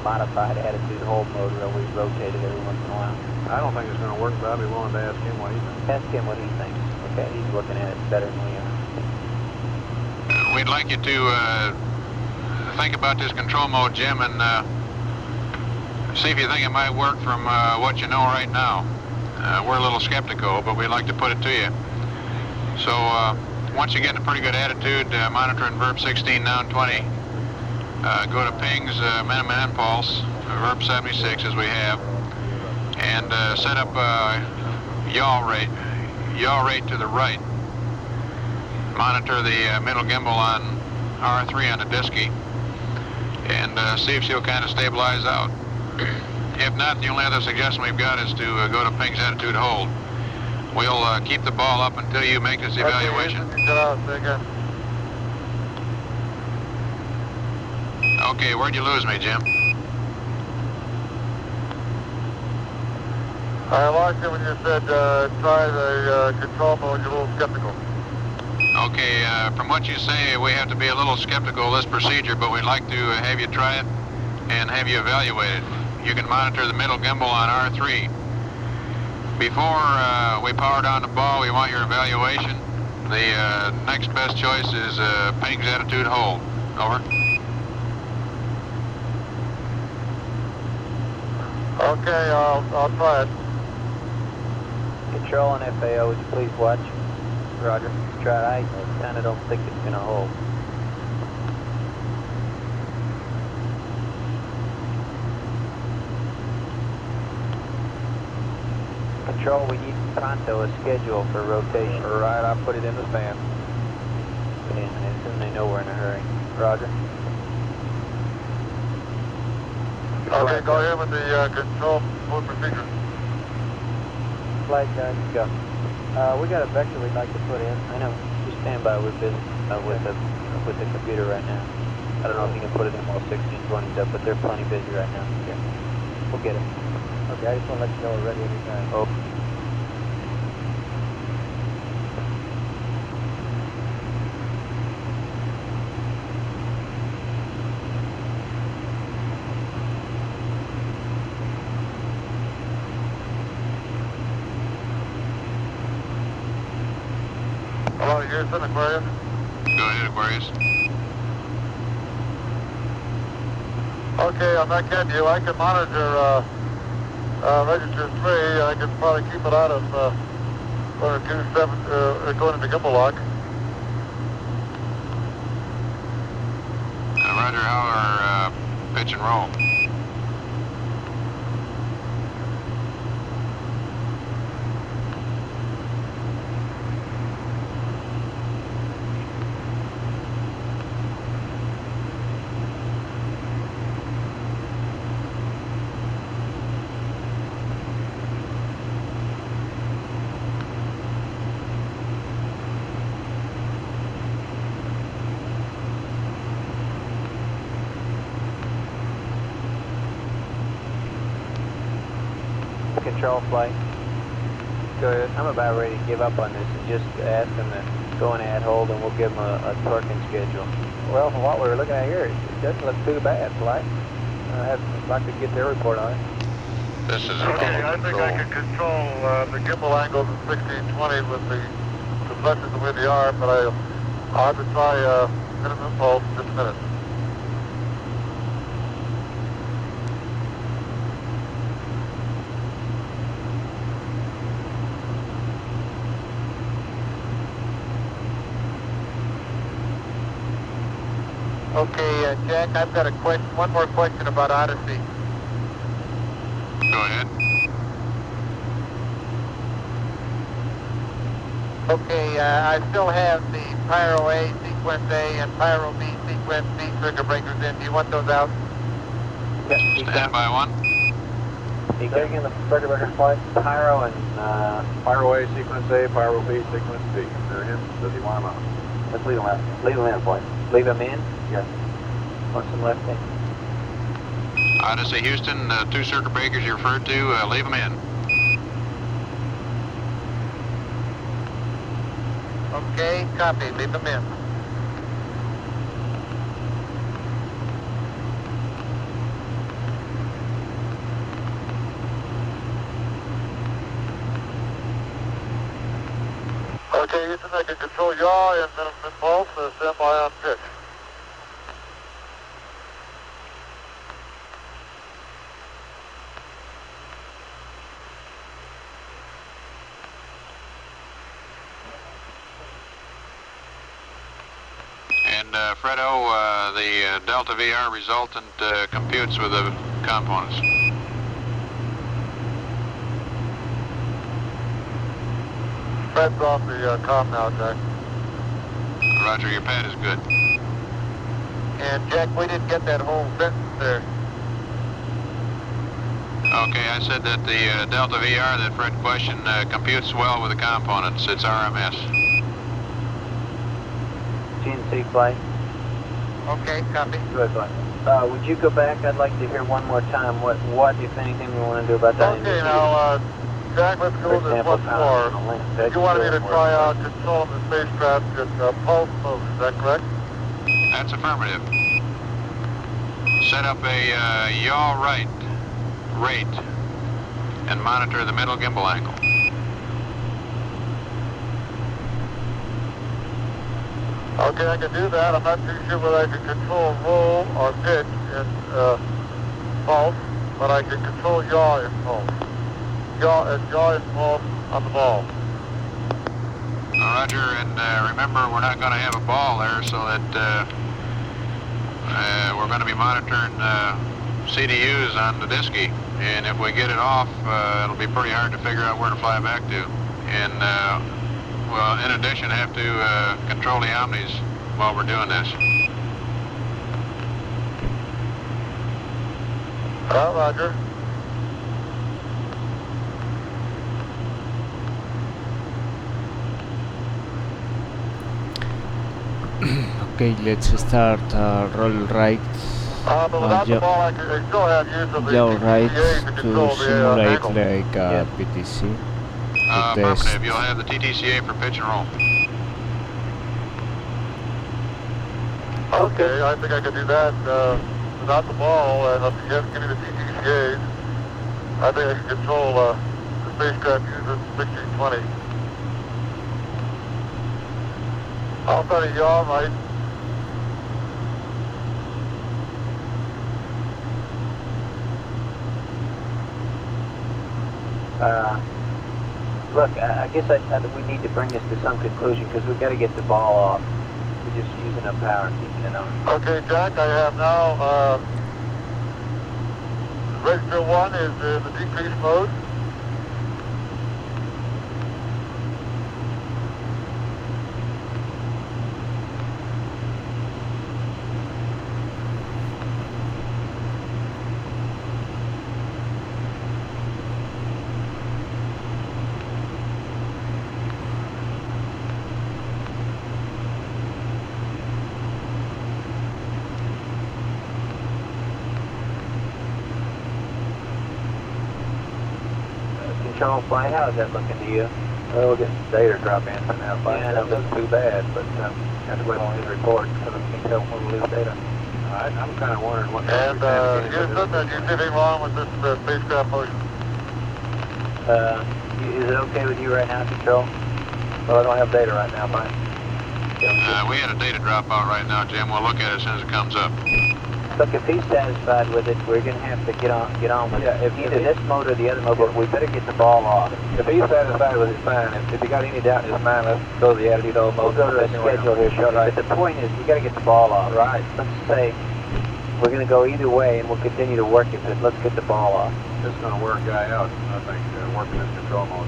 G: modified attitude hold mode where we rotate it every once in a while.
F: I don't think it's going to work, but I'd be willing to ask him what he thinks.
G: Ask him what he thinks. Okay, he's looking at it better than we are.
D: We'd like you to think about this control mode, Jim, and see if you think it might work from what you know right now. We're a little skeptical, but we'd like to put it to you. So once you get in a pretty good attitude, monitor in VERP 16, now 20. Go to pings, minimum impulse, VERP 76 as we have, and set up yaw rate to the right. Monitor the middle gimbal on R3 on the disky, and see if she'll kind of stabilize out. If not, the only other suggestion we've got is to go to ping's attitude hold. We'll keep the ball up until you make this evaluation. Okay, where'd you lose me, Jim?
I: I lost you when you said try the control mode. You're a little skeptical.
D: Okay, from what you say, we have to be a little skeptical of this procedure, but we'd like to have you try it and have you evaluate it. You can monitor the middle gimbal on R3. Before we power down the ball, we want your evaluation. The next best choice is ping's attitude hold. Over.
I: Okay, I'll try it.
G: Control and FAO, would you please watch? Roger. Try it. I kind of don't think it's going to hold. Control, we need pronto a schedule for rotation.
F: All right, I'll put it in the stand.
G: And as soon as they know we're in a hurry. Roger.
I: Okay, go ahead with the control mode procedure.
G: Flight guys, go. We got a vector we'd like to put in. I know. Just stand by. We're busy with the computer right now. I don't know if you can put it in all 1620 stuff, but they're plenty busy right now. Okay. We'll get it.
F: Okay, I just want to let you know we're ready anytime.
G: Oh.
I: Hello, Houston, Aquarius.
D: Go ahead, Aquarius.
I: Okay, I'm not kidding you. I can monitor register 3. I can probably keep it out of going into gimbal lock.
D: Roger, how are pitch and roll?
G: Control flight. Go ahead. I'm about ready to give up on this and just ask them to go in ad hold, and we'll give them a torquing schedule.
F: Well, from what we were looking at here, it doesn't look too bad, flight. I'd like to get their report on it.
D: This is
I: Okay, I think I can control the gimbal angles at 1620 with the deflectors the way they are, but I'll have to try minimum impulse in just a minute. Jack, I've got a question, one more question about Odyssey.
D: Go ahead.
I: Okay, I still have the Pyro A, Sequence A, and Pyro B, Sequence B circuit breakers in. Do you want those out?
D: Stand by one.
F: Taking in the circuit breaker flight, Pyro and Pyro A, Sequence A, Pyro B, Sequence B. They're in. Does he want them out?
G: Let's leave them out. Leave them in, boy. Leave them in? Yes. Once them left in.
D: Odyssey Houston, 2 circuit breakers you referred to, leave them in.
I: Okay, copy. Leave them in. Okay, Houston, I can control yaw and minimum impulse, stand by on pitch.
D: And Fredo, the Delta VR resultant computes with the components.
I: Fred's off the comm now, Jack.
D: Roger, your pad is good.
I: And Jack, we didn't get that whole sentence there.
D: Okay, I said that the Delta VR that Fred questioned computes well with the components. It's RMS.
G: GNC flight.
I: Okay, copy.
G: Good flight. Would you go back? I'd like to hear one more time what if anything, we want to do about that.
I: Okay, now, Jack, let's go this once more. You wanted me to try out controlling the spacecraft at pulse mode, is that correct?
D: That's affirmative. Set up a yaw right rate and monitor the middle gimbal angle.
I: Okay, I can do that. I'm not too sure whether I can control roll or pitch in pulse, but I can control yaw in pulse. Yaw in pulse on the ball.
D: Roger, and remember we're not going to have a ball there, so that we're going to be monitoring CDUs on the Disky, and if we get it off, it'll be pretty hard to figure out where to fly back to. And well, in addition, have to control the omnis while we're doing this.
I: Roger.
A: Okay, let's start roll right. Yaw right to simulate like a PTC.
D: Affirmative, you'll have the TTCA for pitch and roll.
I: Okay, I think I can do that without the ball, and if you have to give me the TTCAs, I think I can control the spacecraft using 1620. I'll try to yaw right.
G: Look, I guess we need to bring this to some conclusion because we've got to get the ball off. We're just using up power and keeping it on.
I: Okay, Jack, I have now register 1 is in the decrease mode.
G: Control flight, how is that looking to you?
F: Well, we'll get data drop in from that flight.
G: Yeah,
F: That doesn't too bad, but have to wait on his report because we can't tell when we lose data. I'm kind of wondering what
I: And Houston, do you see anything wrong with this spacecraft motion?
G: Is it okay with you right now, Control?
F: Well, I don't have data right now, Mike.
D: We had a data drop out right now, Jim. We'll look at it as soon as it comes up.
G: Look, if he's satisfied with it, we're going to have to get on with it. Either this mode or the other mode, but we better get the ball off.
F: If he's satisfied with it, fine. If he got any doubt in his mind, let's go to the attitude old mode.
G: We'll go to the schedule here shortly. But the point is, we got to get the ball off.
F: Right.
G: Let's say We're going to go either way, and we'll continue to work it, but let's get the ball off.
E: This is going to wear a guy out, I think, working this control mode.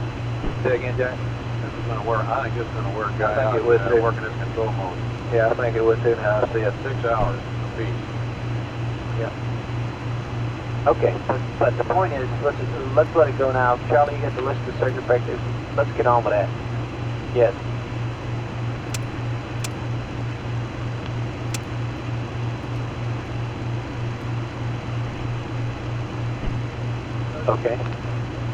E: Say again, Jack? This is going to wear, I think this is going to wear a guy out, working this control mode.
G: Yeah, I think it would too now. I see it.
E: 6 hours apiece.
G: Yeah. Okay, but the point is, let's let it go now. Charlie, you got the list of circuit breakers. Let's get on with that. Yes. Okay.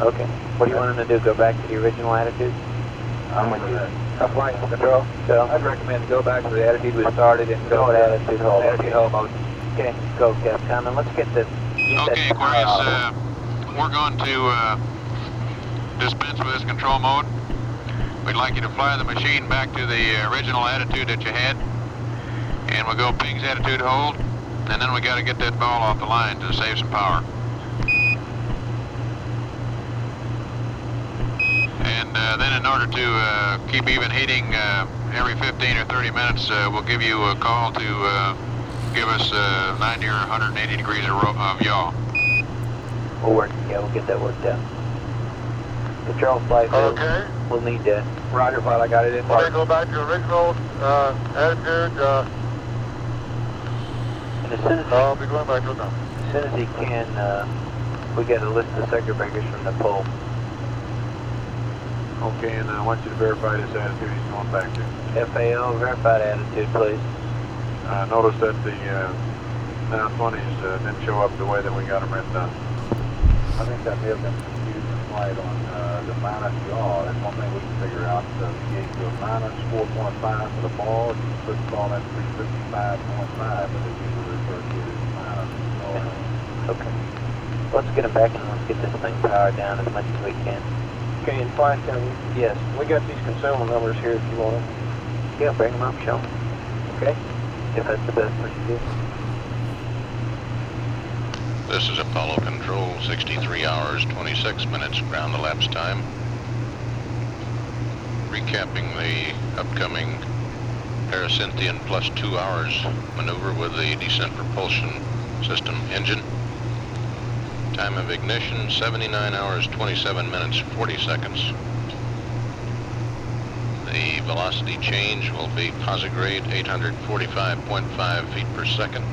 G: Okay. What do you want him to do? Go back to the original attitude?
E: I'm with you.
G: Flight control. So
E: I'd recommend to go back to the attitude we started and
G: go to attitude hold.
E: Attitude hold mode.
G: Okay, go, Capcom, and let's get the...
D: Okay, Aquarius, we're going to dispense with this control mode. We'd like you to fly the machine back to the original attitude that you had. And we'll go pig's attitude hold. And then we got to get that ball off the line to save some power. And then in order to keep even heating every 15 or 30 minutes, we'll give you a call to give us 90 or 180 degrees of yaw.
G: We'll work, yeah, we'll get that worked out. Control flight,
I: Okay.
G: We'll need that.
E: Roger, Flight, I got it in.
I: We're going to go back to original attitude.
G: And as soon as
I: I'll be going back to it now.
G: As soon as he can, we get a list of circuit breakers from the pole.
E: Okay, and I want you to verify this attitude he's going back to.
G: FAO, verified attitude, please.
E: Notice that the 920s didn't show up the way that we got them written down.
F: I think that may have been confusing Flight on the minus yaw. That's one thing we can figure out. So you gave you a minus 4.5 for the ball. You put the ball at 355.5, but they usually refer to it as minus yaw.
G: Okay. Let's get him back and let's get this thing powered down as much as we can.
F: Okay, and Flight,
G: yes,
F: we got these consumer numbers here if you want them.
G: Yeah, bring them up, show them.
F: Okay.
G: If that's the best thing to do.
D: This is Apollo Control, 63 hours, 26 minutes ground elapsed time. Recapping the upcoming Paracynthian plus 2 hours maneuver with the descent propulsion system engine. Time of ignition, 79 hours, 27 minutes, 40 seconds. The velocity change will be posigrade 845.5 feet per second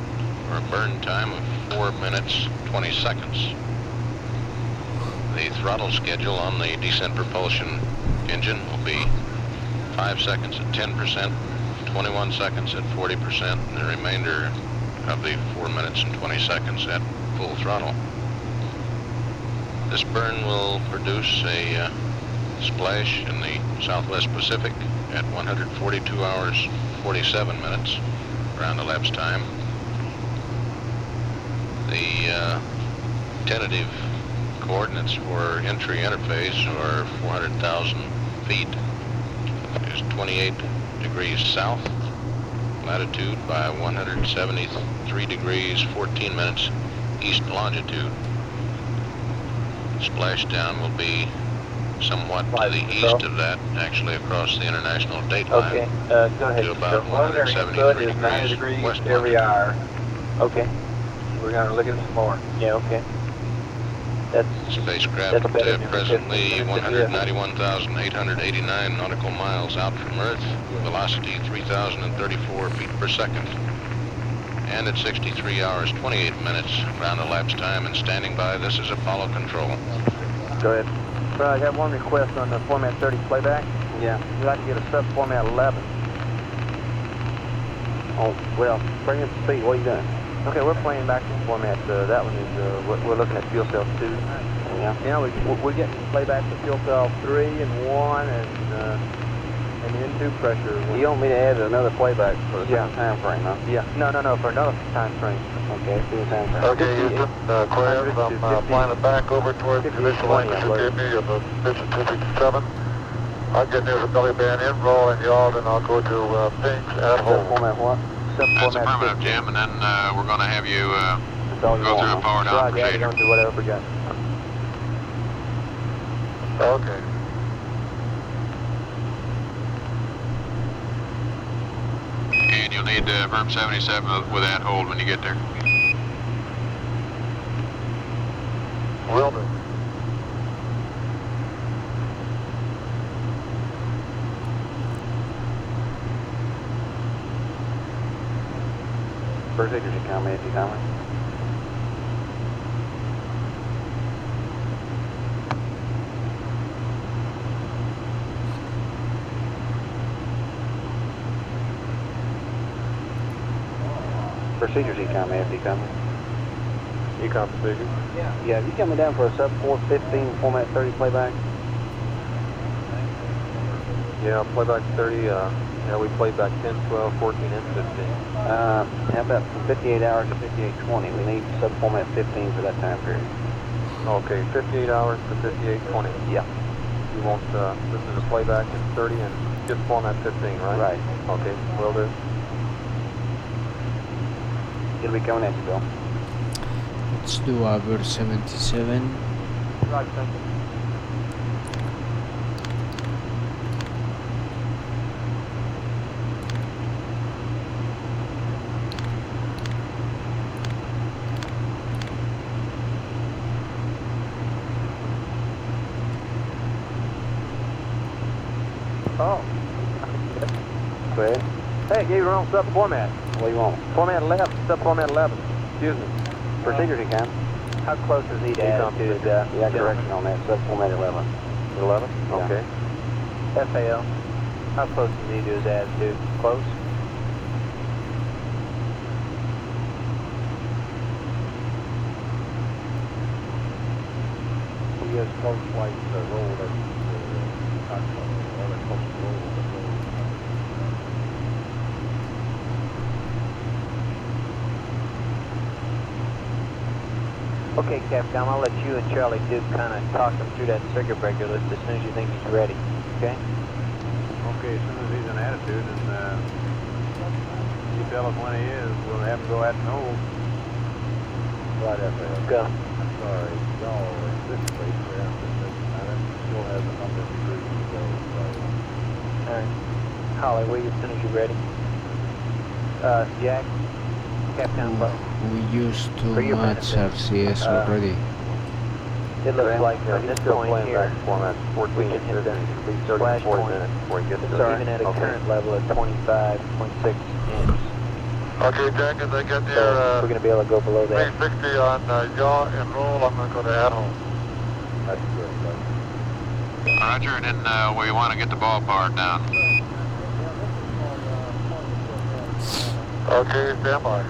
D: for a burn time of 4 minutes, 20 seconds. The throttle schedule on the descent propulsion engine will be 5 seconds at 10%, 21 seconds at 40%, and the remainder of the 4 minutes and 20 seconds at full throttle. This burn will produce a splash in the Southwest Pacific at 142 hours, 47 minutes ground elapsed time. The tentative coordinates for entry interface are 400,000 feet. Is 28 degrees south, latitude by 173 degrees, 14 minutes east longitude. Splashdown will be somewhat to the east of that, actually across the international date line.
G: Okay, go ahead.
E: So
D: To about
E: preliminary input
D: 173
E: is 90 degrees
D: west
E: every
D: longitude.
E: hour.
G: Okay.
E: We're going to look at some more.
G: Yeah, okay. That's
D: Spacecraft
G: better than
D: presently
G: 15 minutes.
D: 191,889 nautical miles out from Earth, velocity 3,034 feet per second. And at 63 hours, 28 minutes ground elapsed time and standing by, this is Apollo Control.
F: Go ahead. I got one request on the Format 30 playback.
G: Yeah.
F: We'd like to get a sub-Format 11. Oh, well, bring it to speed. What are you doing? Okay, we're playing back to Format, that one is, we're looking at fuel cell 2. Yeah. Yeah, we're getting playback to fuel cell 3 and 1 and the N2 pressure. You want me to add another playback for the same time frame, huh? Yeah. No, for another time frame. Okay, for the time frame.
I: Okay, Houston, Aquarius, I'm flying it back over towards the initial language you gave me of the Mission 267. I'll get near the belly band in, roll and yaw, then I'll go to pings at home.
F: Format what?
D: That's affirmative, Jim, and then we're going to have you go through a power down procedure.
F: Do whatever we got.
I: Okay.
D: And you'll need verb 77 with that hold when you get there.
I: Will do.
F: Procedures, you comment, you comment. Procedures, ECOM, AFD comment.
E: ECOM procedures.
F: Yeah, you coming down for a sub 415 format 30 playback?
E: Yeah, playback 30, yeah, we played back 10, 12, 14, and 15.
F: How about from 58 hours to 58:20? We need sub format 15 for that time period.
E: Okay, 58 hours to 58:20.
F: Yeah.
E: You want, this is a playback in 30 and just format 15, right?
F: Right.
E: Okay, will do.
F: It'll be coming at you, Bill.
A: Let's do hour 77.
E: Right, thank you.
F: Oh. Go ahead.
E: Hey, gave you wrong sub-format.
F: What do you want?
E: Format 11, sub-format 11. Excuse me.
F: Procedures, ECOM. How close is he to attitude? Yeah, correction on that. Sub format 11.
E: 11? Okay.
F: FAL. How close is he to his attitude? Close?
E: He has close flight roll that close roll.
F: Okay, Capcom, I'll let you and Charlie Duke kind of talk him through that circuit breaker list as soon as you think he's ready. Okay?
E: Okay, as soon as he's in attitude, and you tell us when he is, we'll have him go at and hold. Right, FAL.
F: Go.
E: I'm sorry, y'all in this place there, that still has a number of degrees to go. So.
F: All right. Holly, wait as soon as you're ready. Jack, Capcom,
A: We used too
F: For your
A: much
F: benefit.
A: RCS already.
F: it looks like from this point here,
E: format 14
F: we can hit the splash point.
E: before he gets
F: It's even at a current level of 25.6 amps.
I: Okay, Jack, as I get
F: So
I: near
F: we're going to be able to go below that.
I: 360 on yaw and roll, I'm going to go to at home.
E: That's good, buddy.
D: Roger, and then we want to get the ball powered down.
I: Okay, stand by.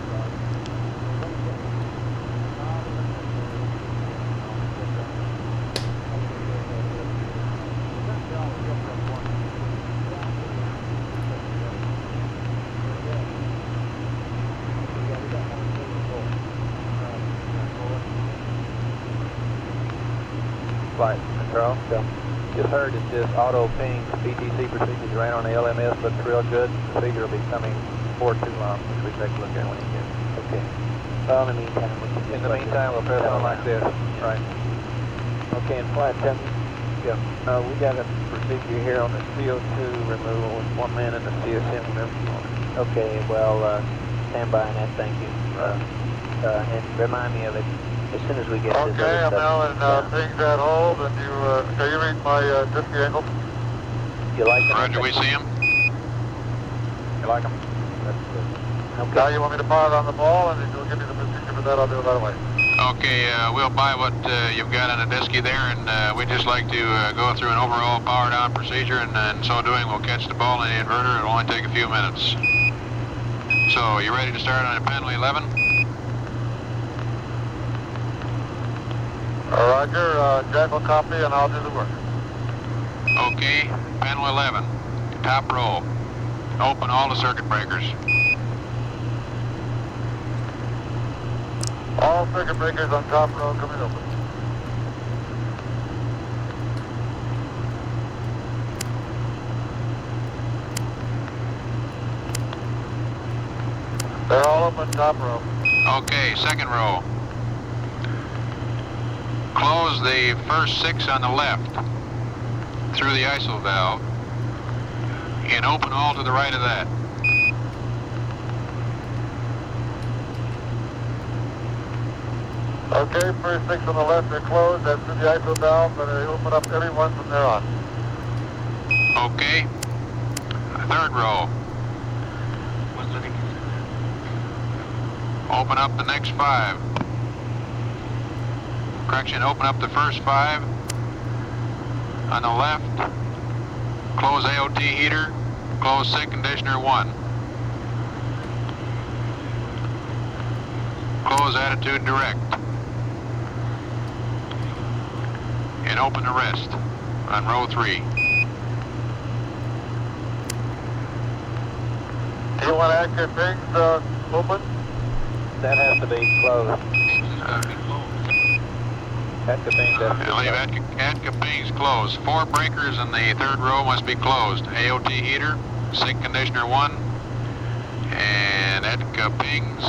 F: Flight control, go.
E: Just heard that this auto ping PTC procedures ran on the LMS, looks real good. The figure will be coming for too long, which we take a look at when he gets it.
F: Okay. Well, in the meantime, we can
E: In the meantime, we'll press on like this. Right.
F: Okay, and flight attendant.
E: Yeah. We got a procedure here on the CO2 removal with one man in the CSM removal.
F: Okay, well, stand by on that, thank you. And remind me of it as soon as we get this
I: Okay,
F: other
I: I'm now
F: stuff
I: in
F: down.
I: ping that hold, and can you read my disc angle?
F: You like it?
D: Roger, we see him.
E: You like them? That's good.
I: Now you want me to power on the ball, and if you'll give me the procedure for that, I'll do it right away.
D: Okay, we'll buy what you've got on the disky there, and we'd just like to go through an overall power down procedure, and in so doing, we'll catch the ball in the inverter. It'll only take a few minutes. So, you ready to start on panel 11?
I: Roger, Jack will copy, and I'll do the work.
D: Okay, panel 11, top row. Open all the circuit breakers.
I: All circuit breakers on top row coming open. They're all open top row.
D: Okay, second row. Close the first 6 on the left through the ISO valve and open all to the right of that.
I: Okay, first 6 on the left are closed. That's through the ISO valve, but I open up every one from there on.
D: Okay. Third row. Open up the next 5. Correction, open up the first 5. On the left, close AOT heater, close SIG conditioner 1. Close attitude direct. And open the rest on row 3.
I: Do you want active things open?
F: That has to be closed. Active things has to be
D: Leave ATCA pings closed. 4 breakers in the third row must be closed. AOT heater, SIG conditioner 1, and ATCA pings,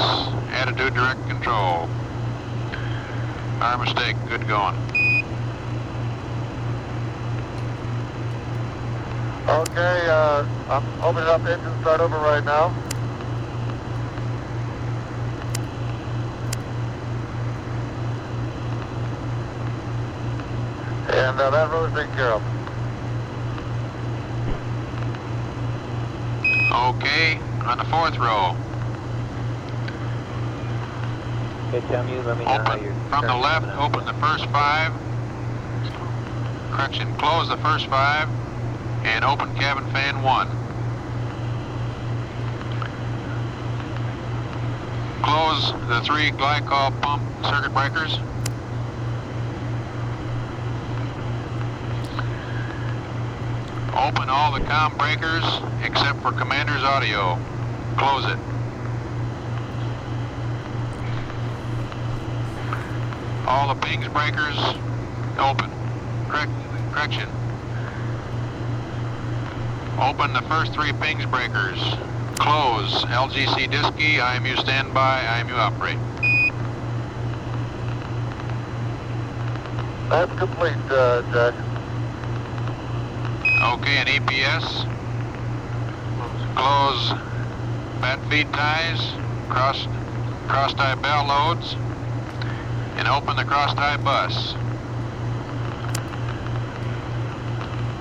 D: attitude direct control. Our mistake, good going.
I: Okay, I'm opening up engine start over right now. And that row is taken care of.
D: Okay, on the fourth row.
F: Okay, tell me, let me know how you're
D: From the left, open the first 5. Correction, close the first 5 and open cabin fan 1. Close the 3 glycol pump circuit breakers. Open all the comm breakers except for commander's audio. Close it. All the pings breakers open. Correction. Open the first 3 pings breakers. Close. LGC Disky, IMU standby, IMU operate.
I: That's complete, Jack.
D: Okay, and EPS. Close bat feed ties, cross tie bell loads, and open the cross tie bus.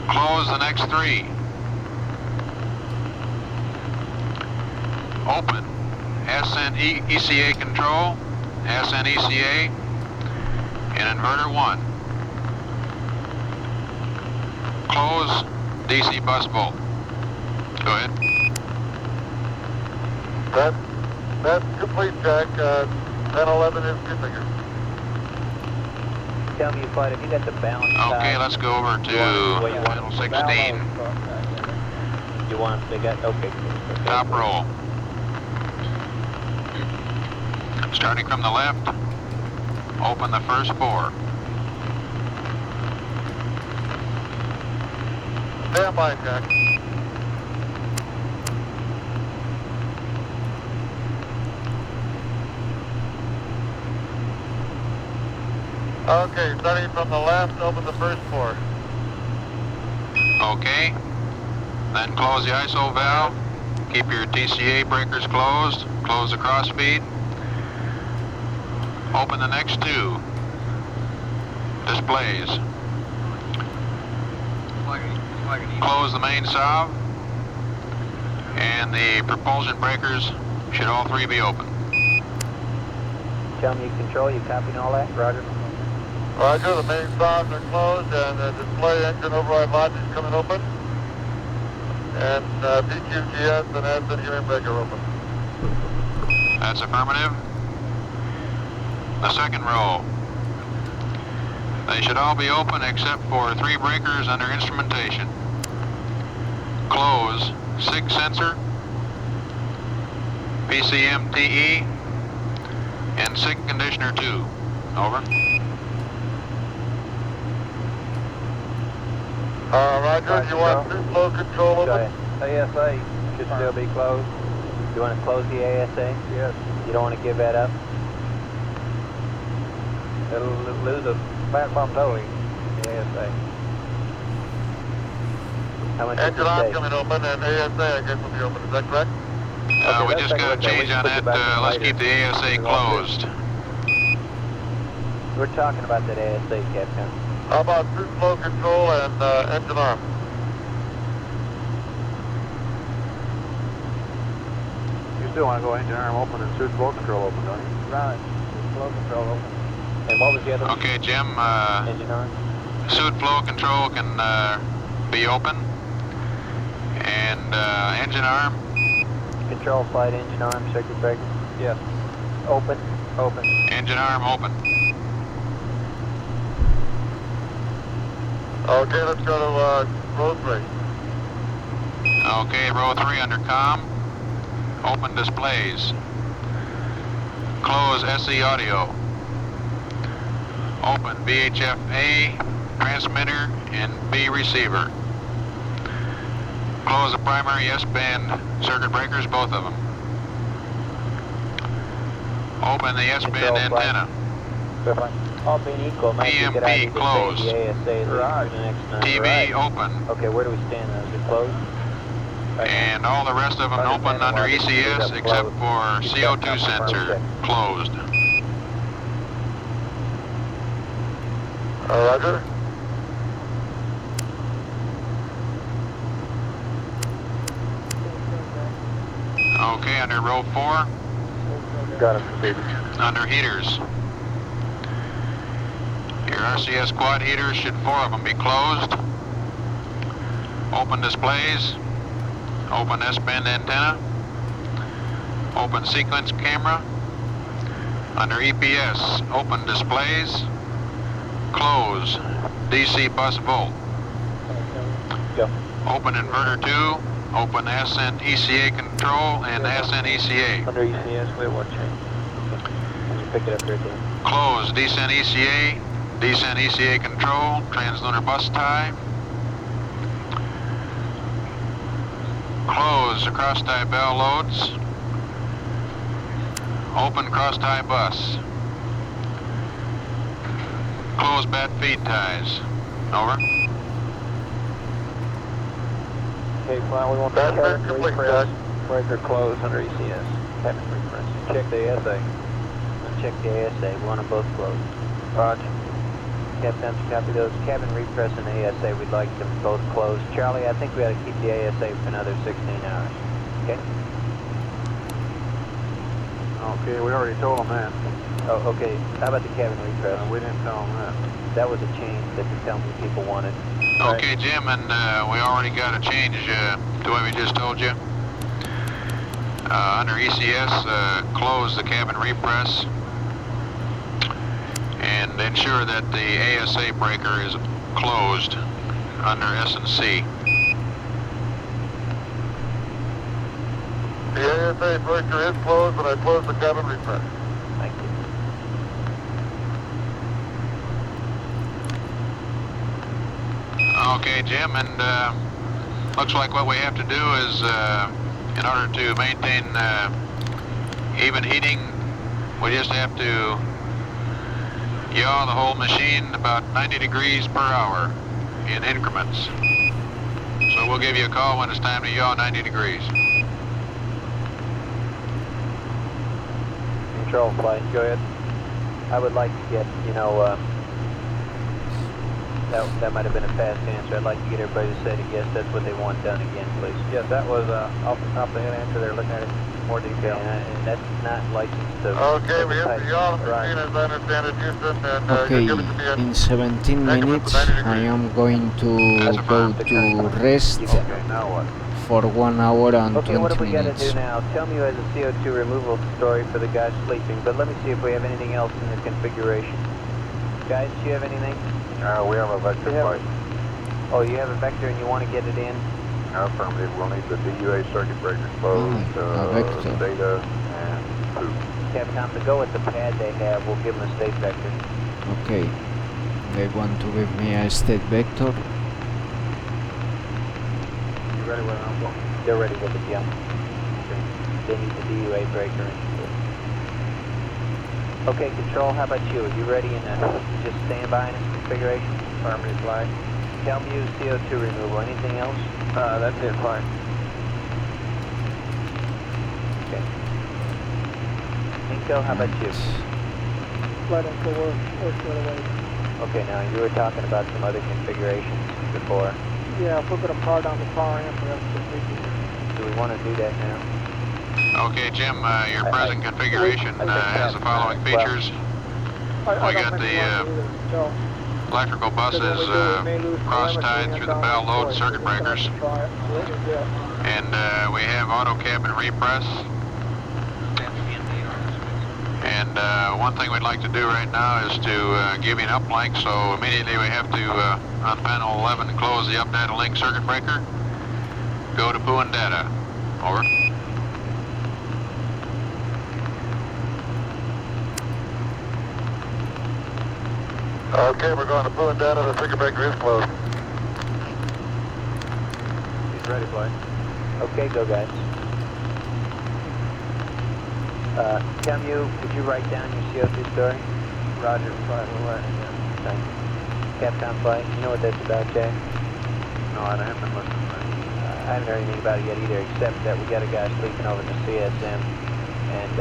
D: Close the next 3. Open SN ECA control, SN ECA, and inverter 1. Close DC bus volt. Go ahead.
I: That's complete, Jack. 1011 is configured.
F: Tell me, Flight, if you got the balance.
D: Okay, let's go over to channel 16.
F: You want they got okay.
D: Top roll. Starting from the left, open the first 4.
I: Stand by, Jack. Okay, starting from the left, open the first 4.
D: Okay. Then close the ISO valve. Keep your TCA breakers closed. Close the crossfeed. Open the next 2 displays. Close the main salve. And the propulsion breakers should all 3 be open.
F: Tell me, control, you copying all that? Roger.
I: Roger, the main valves are closed and the display engine override logic is coming open. And PQGS and SN hearing breaker open.
D: That's affirmative. The second row. They should all be open except for 3 breakers under instrumentation. Close SIG sensor, PCM TE, and SIG conditioner 2. Over.
I: Roger, you want through flow control open?
F: ASA should still be closed. You want to close the ASA? Yes. You don't want to give that up? It'll lose a platform totally, the ASA. How much
I: engine on coming open and ASA I guess will be open, is that correct?
D: We just got a change on that. Let's keep the ASA closed.
G: We're talking about that ASA, Captain.
I: How about suit flow control and engine arm?
E: You still want to go engine arm open and suit flow control open, don't you?
G: Right. Suit flow control open. And what was the other one?
D: Okay, Jim.
G: Engine arm?
D: Suit flow control can be open. And engine arm.
G: Control flight engine arm, circuit breaker? Yes. Open. Open.
D: Engine arm open.
I: Okay, let's go to row 3.
D: Okay, row 3 under comm. Open displays. Close SE audio. Open VHF A, transmitter, and B receiver. Close the primary S-band circuit breakers, both of them. Open the S-band antenna.
G: All being equal, might be a good idea to
D: closed.
G: change the ASA
D: Right.
G: for the next time.
D: TV
G: Right.
D: open.
G: Okay, where do we stand now? Is it closed?
D: And all the rest of them open under ECS except for CO2 sensor closed.
I: Roger.
D: Okay, under row 4.
E: Got it, proceed.
D: Under heaters. Your RCS quad heaters, should 4 of them be closed. Open displays. Open S-band antenna. Open sequence camera. Under EPS, open displays. Close DC bus volt.
G: Go.
D: Open inverter 2. Open ascent ECA control and ascent ECA.
G: Under ECS, we have one change. Let's pick it up here again.
D: Close descent ECA. Descent ECA control. Translunar bus tie. Close the cross tie bell loads. Open cross tie bus. Close bat feed ties. Over.
G: Okay, fine, we want the cabin refresh breaker closed under ECS. Cabin refresh. Check the ASA. Check the ASA. We want them both closed. Roger. Captain, copy those. Cabin repress and ASA, we'd like them both closed. Charlie, I think we ought to keep the ASA for another 16 hours. Okay?
E: Okay, we already told them that.
G: Oh, okay. How about the cabin repress?
E: We didn't tell them that.
G: That was a change that the company people wanted.
D: Okay, Jim, and we already got a change to what we just told you. Under ECS, close the cabin repress and ensure that the ASA breaker is closed under S&C.
I: The ASA breaker is closed, and I closed the cabin repress.
G: Thank you.
D: Okay, Jim, and looks like what we have to do is, in order to maintain even heating, we just have to yaw the whole machine about 90 degrees per hour in increments. So we'll give you a call when it's time to yaw 90 degrees.
G: Control flight, go ahead. I would like to get, that might have been a fast answer. I'd like to get everybody to say that yes, that's what they want done again, please.
E: Yes, that was off the top of the head answer. They're looking at it in more detail.
G: And that's not licensed to...
I: Okay, we have the yaw machine, as I understand it, Houston, and
A: Okay,
I: you give it to me at
A: in 17 minutes I am going to go to rest
E: Okay, now what?
A: for 1 hour and
G: Okay, what
A: 20
G: have we got to
A: minutes.
G: do now? Tell me you has a CO2 removal story for the guys sleeping, but let me see if we have anything else in the configuration. Guys, do you have anything?
E: We have a vector flight.
G: Oh, you have a vector and you want to get it in?
E: Affirmative. We'll need the DUA circuit breaker closed,
A: a vector.
E: data, and poop.
G: Captain, to go with the pad they have, we'll give them a state vector.
A: Okay, they want to give me a state vector.
E: You ready with it?
G: They're ready with it, yeah. They need the DUA breaker. Okay, Control, how about you? Are you ready in just stand by in this configuration?
E: Affirmative flight.
G: Tell me use CO2 removal. Anything else?
E: That's it, fine.
G: Okay. Inco, how about you?
F: flooding, so we're sort of away.
G: Okay, now you were talking about some other configurations before.
F: Yeah, if we're going to power down the power amp, we have to
G: do we want to do that now?
D: Okay, Jim, your present configuration has the following features. We got the electrical buses cross-tied through the bell load circuit breakers. And we have auto cabin repress. And one thing we'd like to do right now is to give you an uplink, so immediately we have to, on panel 11, close the up data link circuit breaker. Go to Poo and Data. Over.
I: Okay, we're going to Poo and Data. The circuit breaker is closed.
G: He's ready, boy. Okay, go, guys. Tim, did you write down your CO2 story?
F: Roger, fine, we're writing it down.
G: Thank you. Capcom flight, you know what that's about, Jay?
F: No, I haven't been listening.
G: I haven't heard anything about it yet either, except that we got a guy sleeping over in the CSM, and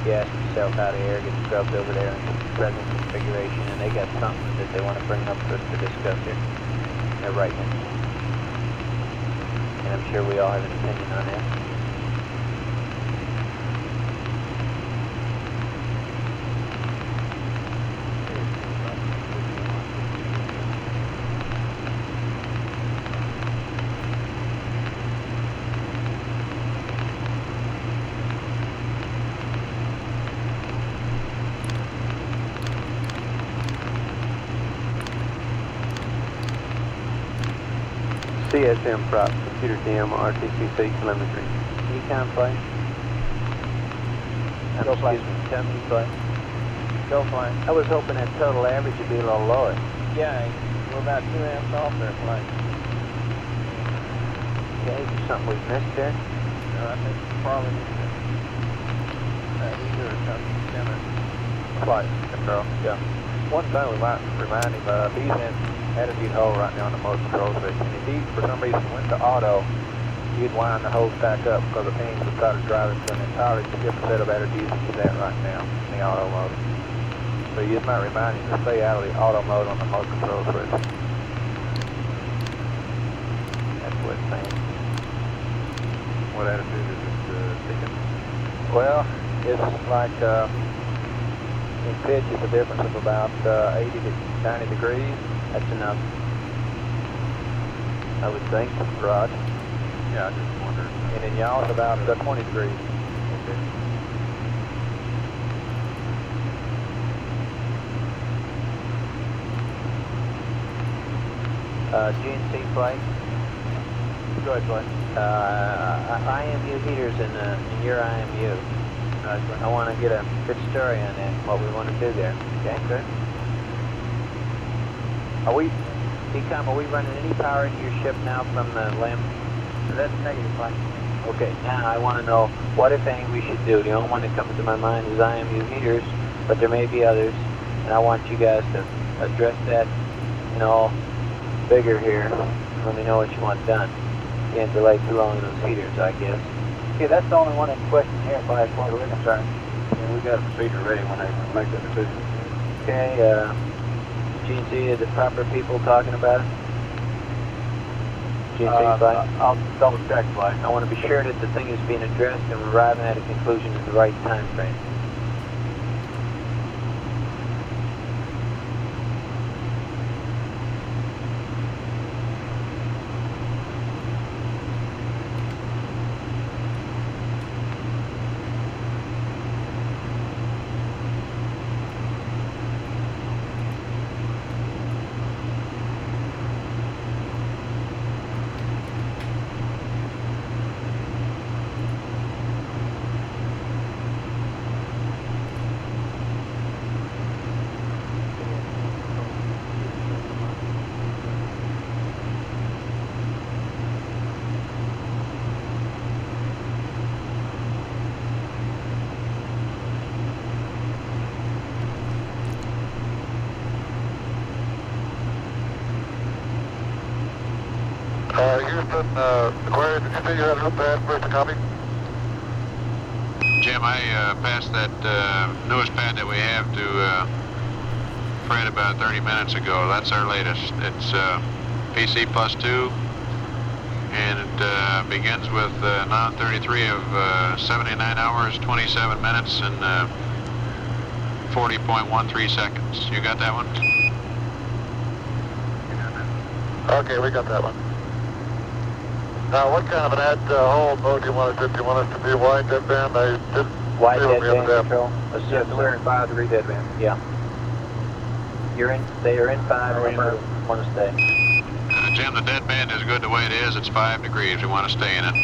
G: he asked himself how the air gets scrubbed over there in the present configuration, and they got something that they want to bring up for us to discuss here. They're writing it. And I'm sure we all have an opinion on that.
F: CSM prop, computer DM, RTCC telemetry.
G: Econ flight?
F: Go flight.
G: Tell me flight.
F: Go flight.
G: I was hoping that total average would be a little lower.
F: Yeah, we're about 2 amps off there, flight.
G: Okay, is there something we've missed there?
F: No, I think probably need to either something center. Flight control, yeah. One thing we might remind him of, he's in attitude hold right now on the motor control switch. And if he, for some reason, went to auto, you'd wind the hose back up because the pins would start driving to an entirely different set of attitudes than he's at right now in the auto mode. So you just might remind him to stay out of the auto mode on the motor control switch. That's what it's saying. What attitude is it seeking? Well, it's like in pitch, it's a difference of about 80 to 90 degrees.
G: That's enough.
F: I would think, Rod. Yeah, I just wondered. And then y'all is about 20 degrees. Okay.
G: GNC flight?
F: Go ahead, flight.
G: IMU heaters in your IMU. I want to get a good story on that, what we want to do there. Okay? Are we running any power into your ship now from the LEM?
F: That's negative, flight.
G: Okay, now I want to know what, if any, we should do. The only one that comes to my mind is IMU heaters, but there may be others, and I want you guys to address that, bigger here. Let me know what you want done. Can't delay too long on those heaters, I guess.
F: Yeah, that's the only one in question here, as far as we're concerned. Yeah, we got a procedure ready when they make that decision.
G: Okay, GNC, are the proper people talking about it? GNC flight?
F: I'll double check, flight.
G: I want to be sure that the thing is being addressed and we're arriving at a conclusion in the right time frame.
I: Houston, Aquarius, did you say you had a route pad first to copy?
D: Jim, I passed that newest pad that we have to Fred about 30 minutes ago. That's our latest. It's PC plus 2, and it begins with 9:33 of 79 hours, 27 minutes, and 40.13 seconds. You got that one?
I: Okay, we got that one. Now, what kind of an hole mode do you want us to do? Do you want us to be wide deadband? I didn't
G: Wide
I: see what we
G: deadband
I: have.
G: control. Let's
F: Yeah,
G: just
F: so we're in 5-degree deadband.
G: Yeah. They are in 5, remember, want to stay.
D: Jim, the dead band is good the way it is. It's 5 degrees. We want to stay in it.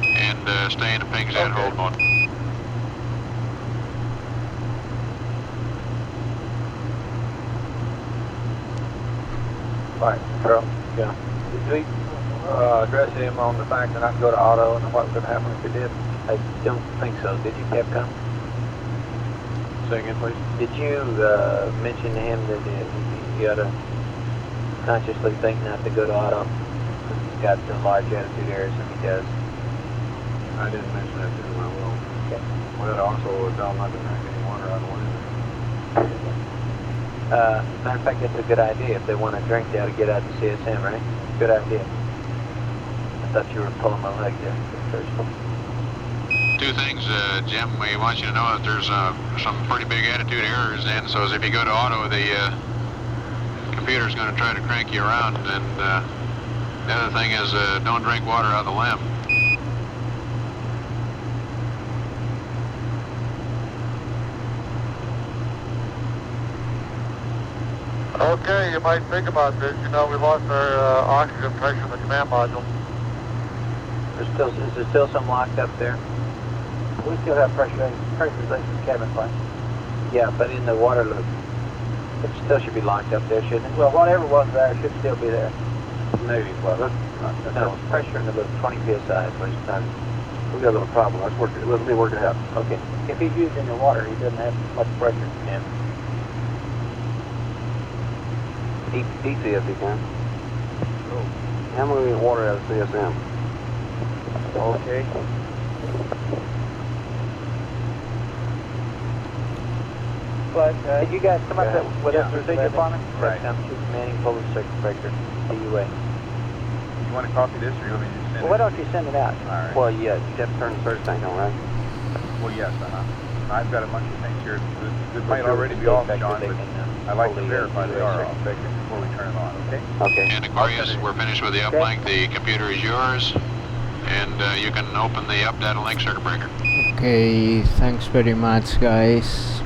D: And stay in the ping Z hold mode.
F: Right, Carl.
G: Yeah.
F: Did we address him on the fact that I can go to auto and what would happen if we did?
G: I don't think so. Did you, Capcom?
F: Say again, please.
G: Did you mention to him that you ought to consciously think not to go to auto? He's got the large attitude errors and he does.
F: I didn't mention that to him, I will.
G: Okay.
F: Well, also tell him not to drink any water out of one.
G: Matter of fact, that's a good idea. If they want to drink, they ought to get out to CSM, right? Good idea. I thought you were pulling my leg there.
D: Two things, Jim. We want you to know that there's some pretty big attitude errors in, so as if you go to auto, the computer's going to try to crank you around. And the other thing is don't drink water out of the limb.
I: Okay, you might think about this. You know, we lost our oxygen pressure in the command module.
G: Is there still some locked up there?
F: We still have pressurization cabin plane.
G: Yeah, but in the water loop. It still should be locked up there, shouldn't it?
F: Well, whatever was there should still be there.
G: Maybe, well, no, pressure in the loop, 20 psi is what it's done.
F: We got a little problem. Let's let me work it out.
G: Okay.
F: If he's using the water, he doesn't have much pressure.
G: Yeah.
F: Easy if he can. How many water out of CSM? Okay. But,
G: did you guys come up with a procedure for me?
F: Right.
G: Chief Manning, pull the circuit breaker, DUA.
E: You want to copy this, or you want me to just send
G: Well, why don't you send it out?
E: All right.
F: Well, yeah, you have to turn the surge tank on, right?
E: Well, yes, I've got a bunch of things here. It might already be off, John, but I like to verify they are off before we turn it on, okay?
F: Okay.
D: And Aquarius, we're finished with the uplink. The computer is yours, and you can open the up data link circuit breaker.
A: Okay, thanks very much, guys.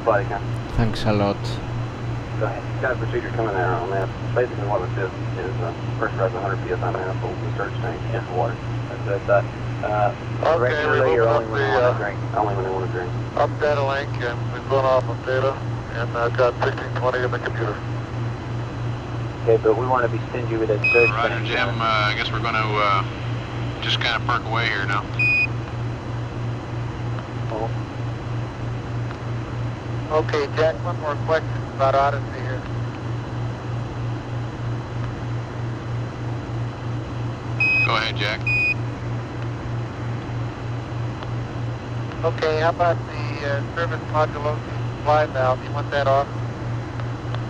F: Body count.
A: Thanks a lot.
F: Go ahead. Got a procedure coming there on that. Basically what it is pressurize 100 psi manifold in the surge tank and water. That's what I thought. Regularly or only when you want to drink? Only when you want to drink.
I: Up data link, and we've gone off of data, and I've got 1620 in the computer.
G: Okay, but we want to be stingy with that surge
D: Roger,
G: tank.
D: Jim. I guess we're going to just kind of perk away here now.
I: Okay, Jack, one more question about Odyssey here.
D: Go ahead, Jack.
I: Okay, how about the service module supply valve? You want that off?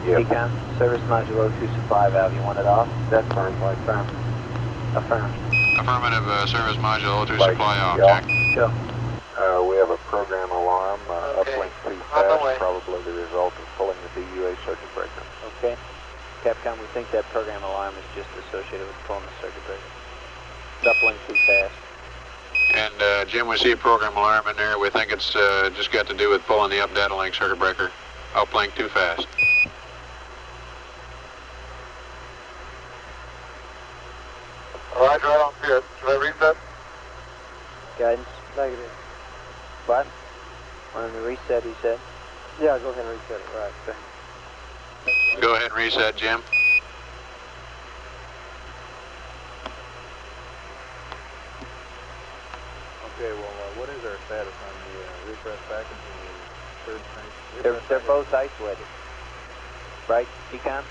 G: Yeah. Decon, service module 02 supply valve, you want it off? That's firm, like firm. Affirm.
D: Affirmative, service module 02 supply off, Jack.
G: Go.
E: We have a program alarm, uplink too fast, probably the result of pulling the DUA circuit breaker.
G: Okay. Capcom, we think that program alarm is just associated with pulling the circuit breaker. Uplink too fast.
D: And Jim, we see a program alarm in there. We think it's just got to do with pulling the up data link circuit breaker. Uplink too fast.
I: Roger, I don't see it. Should I reset?
G: Guidance? Negative. What? Want to reset, he said?
F: Yeah, go ahead and reset it. Right, thanks.
D: Go ahead and reset, Jim.
E: Okay, well, what is our status on the refresh package and the surge tank?
G: They're both isolated. Right, Decon?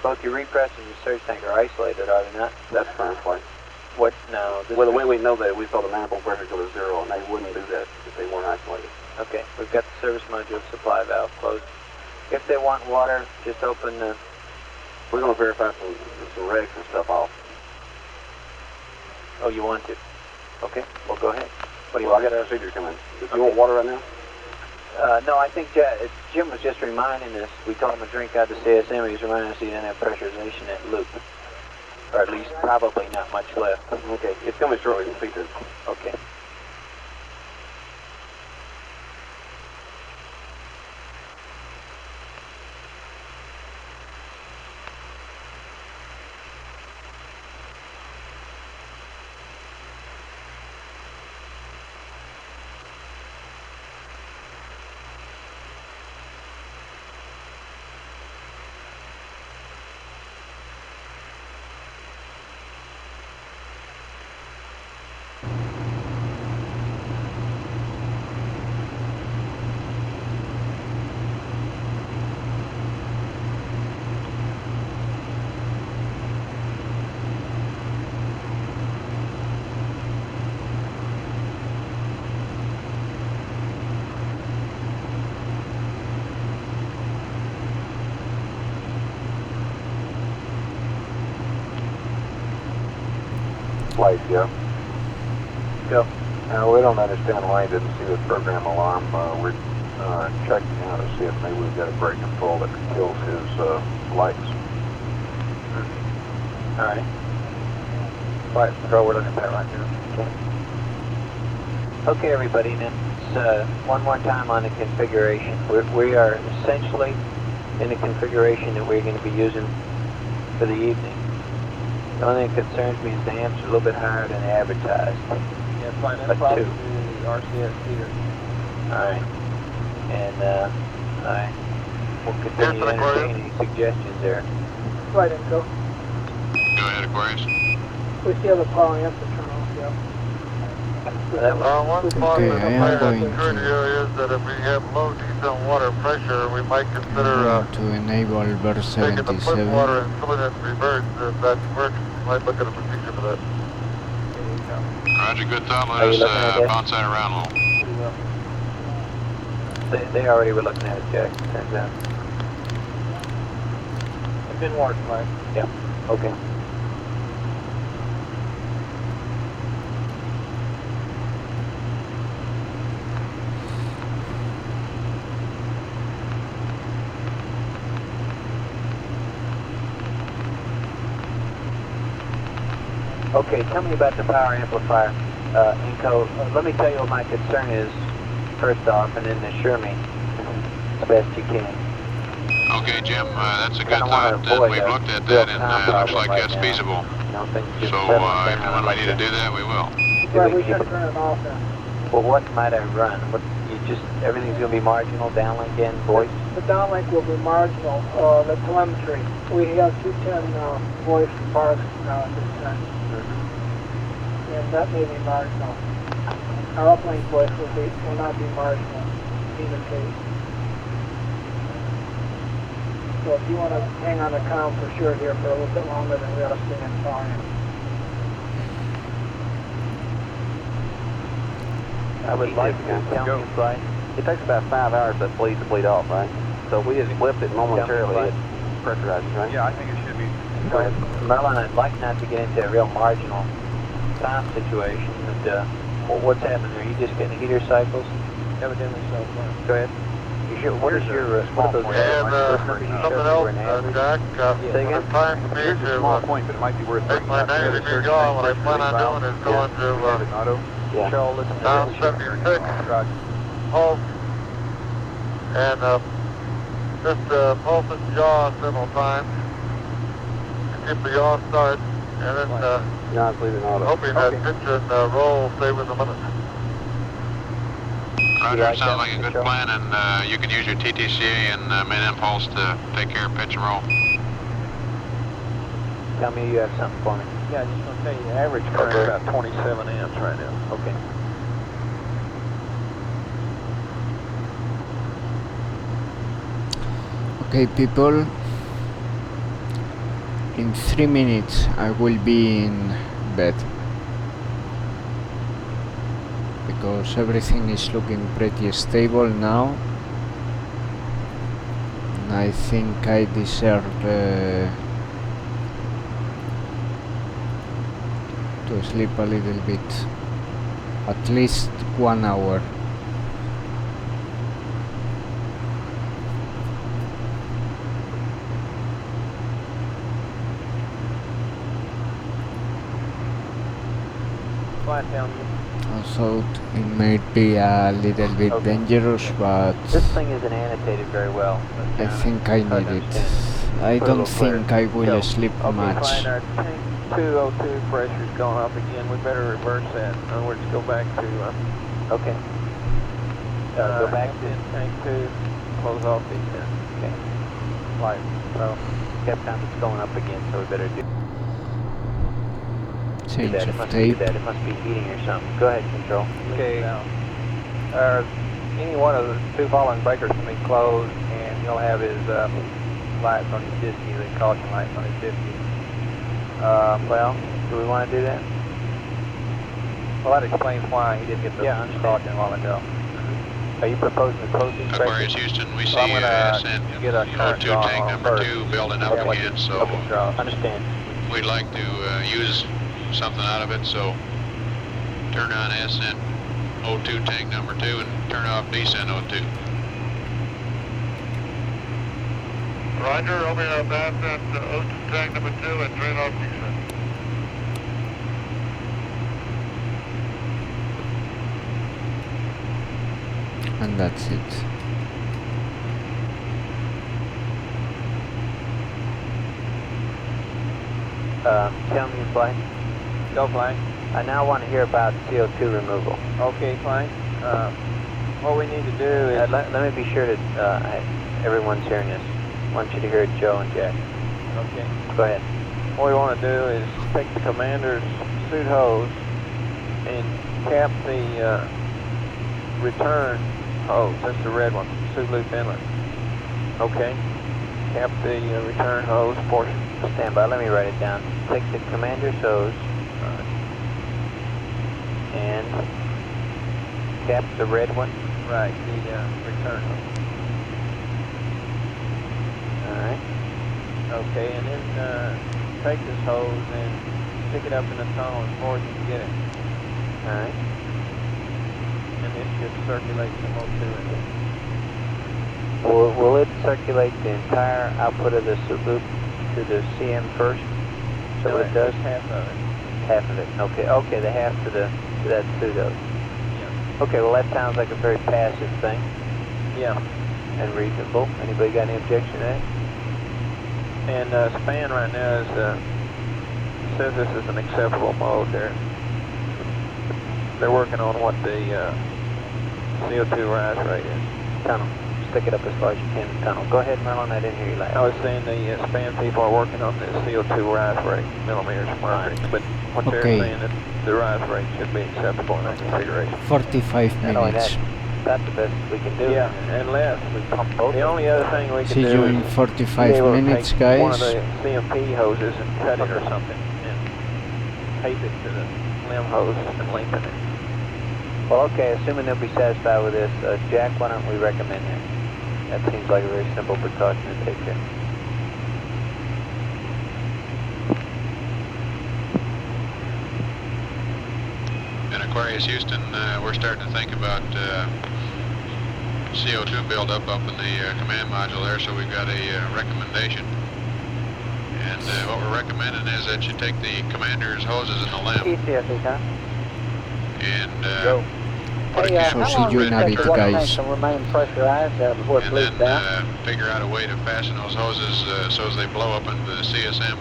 G: Both your repress and your surge tank are isolated, are they not?
N: That's fine.
G: What? No.
N: Well, the way we know that, we saw the manifold pressure go to 0, and they wouldn't do that if they weren't isolated.
G: Okay, we've got the service module supply valve closed. If they want water, just open the...
N: We're going to verify some regs and stuff off.
G: Oh, you want to? Okay, well, go ahead. What do you
N: Well,
G: want?
N: I got our procedure coming. Do you want water right now?
G: No, I think Jim was just reminding us. We told him to drink out the CSM. He was reminding us he didn't have pressurization at loop. Or at least probably not much left.
N: Okay, it's coming shortly. We'll speak to it.
G: Okay.
E: Flight, yeah.
G: Go.
E: We don't understand why he didn't see the program alarm. We're checking out to see if maybe we've got a brake control that kills his lights.
G: All right.
E: Flight control, we're looking at that right now.
G: Okay, everybody, now one more time on the configuration. We are essentially in the configuration that we're going to be using for the evening. The only thing that concerns me is the amps are a little bit higher than advertised.
F: Yeah, fine.
G: But
F: That's probably
G: two.
F: the RCS theater.
G: Alright. And, alright. We'll continue to entertain any suggestions there.
F: Right, and go.
D: Go ahead, Aquarius.
F: We still have a power amp to turn off, yeah.
N: One spot
A: Okay,
N: in the
A: I am
N: fire
A: going
N: security
A: to-
N: area is that if we have low decent water pressure, we might consider
A: to enable verse
N: taking the flip
A: 77.
N: water and filling it in reverse. If that works, we might look at a procedure for that.
D: Roger, good thought.
G: Are
D: Let
G: you
D: us
G: looking at that?
D: bounce that around a little.
G: They already were looking at it, Jack. Turns out.
F: It didn't work, Mike.
G: Yeah. Okay. Okay, tell me about the power amplifier, Inco. Let me tell you what my concern is, first off, and then assure me as best you can.
D: Okay, Jim, that's a
G: I
D: good
G: don't want
D: thought.
G: to avoid
D: We've
G: a
D: looked at
G: real
D: that, and
G: time
D: it looks
G: problem
D: like
G: right
D: that's
G: now.
D: feasible.
G: You know, things just
D: So,
G: settling
D: if
G: down.
D: and when we need to do that, we will.
F: Right, we should turn it off then.
G: Well, what might I run? What, you just, everything's going to be marginal, downlink in, voice?
F: The downlink will be marginal. The telemetry, we have 210 voice parts now at this time. And that may be marginal. Our uplink voice will not be marginal, either case. So if you want to hang on the comm for sure here for a little bit longer, then we ought to stay in fine.
G: I would like to tell me flight.
N: It takes about 5 hours for that bleed to bleed off, right? So if we just flipped it momentarily, it pressurizes, right?
E: Yeah, I think it should be.
G: Merlin, I'd like not to get into a real marginal time situation. But, what's happening there? You just getting heater cycles?
F: Evidently so.
G: Go ahead. What is your small point?
N: something else, Jack,
G: Say again?
N: it's time for me
E: Here's a
N: to
E: small point, but it might be worth
N: take my 90 degree yaw. What I plan on doing is going to
E: auto.
G: Yeah.
E: Cheryl, listen to
N: down
E: this.
N: 76,
E: Roger.
N: pulse, and just pulse this yaw several times to keep the yaw start, and then not leaving auto. hoping that pitch and roll stay with a minute.
D: Roger,
G: like
D: it sounds
G: that,
D: like a good
G: Michelle?
D: plan, and you can use your TTCA and main impulse to take care of pitch and roll.
G: Tell me you have something for me.
F: Yeah, just want to tell you, the average current is about 27 amps right now.
G: Okay.
A: Okay, people, in 3 minutes I will be in bed, because everything is looking pretty stable now. I think I deserve to sleep a little bit, at least 1 hour. Also, it might be a little bit dangerous, but
G: this thing isn't annotated very well.
A: I think I need it. I don't think I will sleep much.
F: Fine, our tank 202 pressure's going up again. We better reverse that. In other words, go back to,
G: Okay. Go back to
F: tank 2, close off the,
G: okay.
F: light.
G: Well, Captain, it's going up again, so we better do
A: Change
G: that. It
A: of
G: must be
A: tape.
G: that. It must be heating or something. Go ahead, control.
F: Okay. Any one of the 2 following breakers can be closed, and you'll have his lights on his disky, the caution lights on his disky.
G: Well, do we want to do that?
F: Well, that explains why he didn't get the caution a while ago.
G: Are you proposing to close these
D: Aquarius
G: breakers?
D: Houston, we see
F: I'm gonna
D: SN
F: get a current
D: O2
F: draw
D: tank
F: on
D: number
F: first.
D: 2 building up again, so
G: Understand.
D: we'd like to use something out of it, so turn on SN O2 tank number 2 and turn off descent O2.
I: Roger, open up ascent O2 tank number 2 and turn off descent.
A: And that's it.
G: Tell me, flight.
F: Go flying.
G: I now want to hear about CO2 removal.
F: Okay, flying. What we need to do is...
G: Let me be sure that everyone's hearing this. I want you to hear Joe and Jack.
F: Okay.
G: Go ahead.
F: What we want to do is take the commander's suit hose and cap the return hose. That's the red one, suit loop inlet. Okay. Cap the return hose portion.
G: Stand by, let me write it down. Take the commander's hose and cap the red one.
F: Right, the return hose.
G: Alright.
F: Okay, and then take this hose and stick it up in the tunnel as far as you can get it.
G: Alright.
F: And it should circulate some O2 in it.
G: Will it circulate the entire output of the suit loop to the CM first? So
F: No,
G: it does?
F: half of it.
G: Half of it. Okay, okay, the half to that pseudo.
F: Yeah.
G: Okay, well that sounds like a very passive thing.
F: Yeah.
G: And reasonable. Anybody got any objection to that?
F: And span right now is says this is an acceptable mode. They're working on what the CO2 rise rate is.
G: Tunnel. Stick it up as far as you can in the tunnel. Go ahead, Merlin. I didn't hear you last.
F: I was saying the span people are working on the CO2 rise rate, millimeters of mercury, but what they're saying that the rise rate should be acceptable in that configuration.
A: 45 minutes.
G: That's the best we can do.
F: Yeah, unless we pump both. The only other thing we can
A: See
F: do
A: you
F: is
A: in 45 minutes,
F: take
A: guys.
F: one of the CMP hoses and cut it or something, and tape it to the limb hose and lengthen it.
G: Well, okay, assuming they'll be satisfied with this, Jack, why don't we recommend that? That seems like a very simple precaution to take there.
D: In Aquarius Houston, we're starting to think about CO2 buildup up in the command module there, so we've got a recommendation. And what we're recommending is that you take the commander's hoses in the limb and put a camera
A: So see you in a bit, guys.
H: Remain pressurized before it
D: and
H: bleeds
D: then
H: down.
D: figure out a way to fasten those hoses so as they blow up into the CSM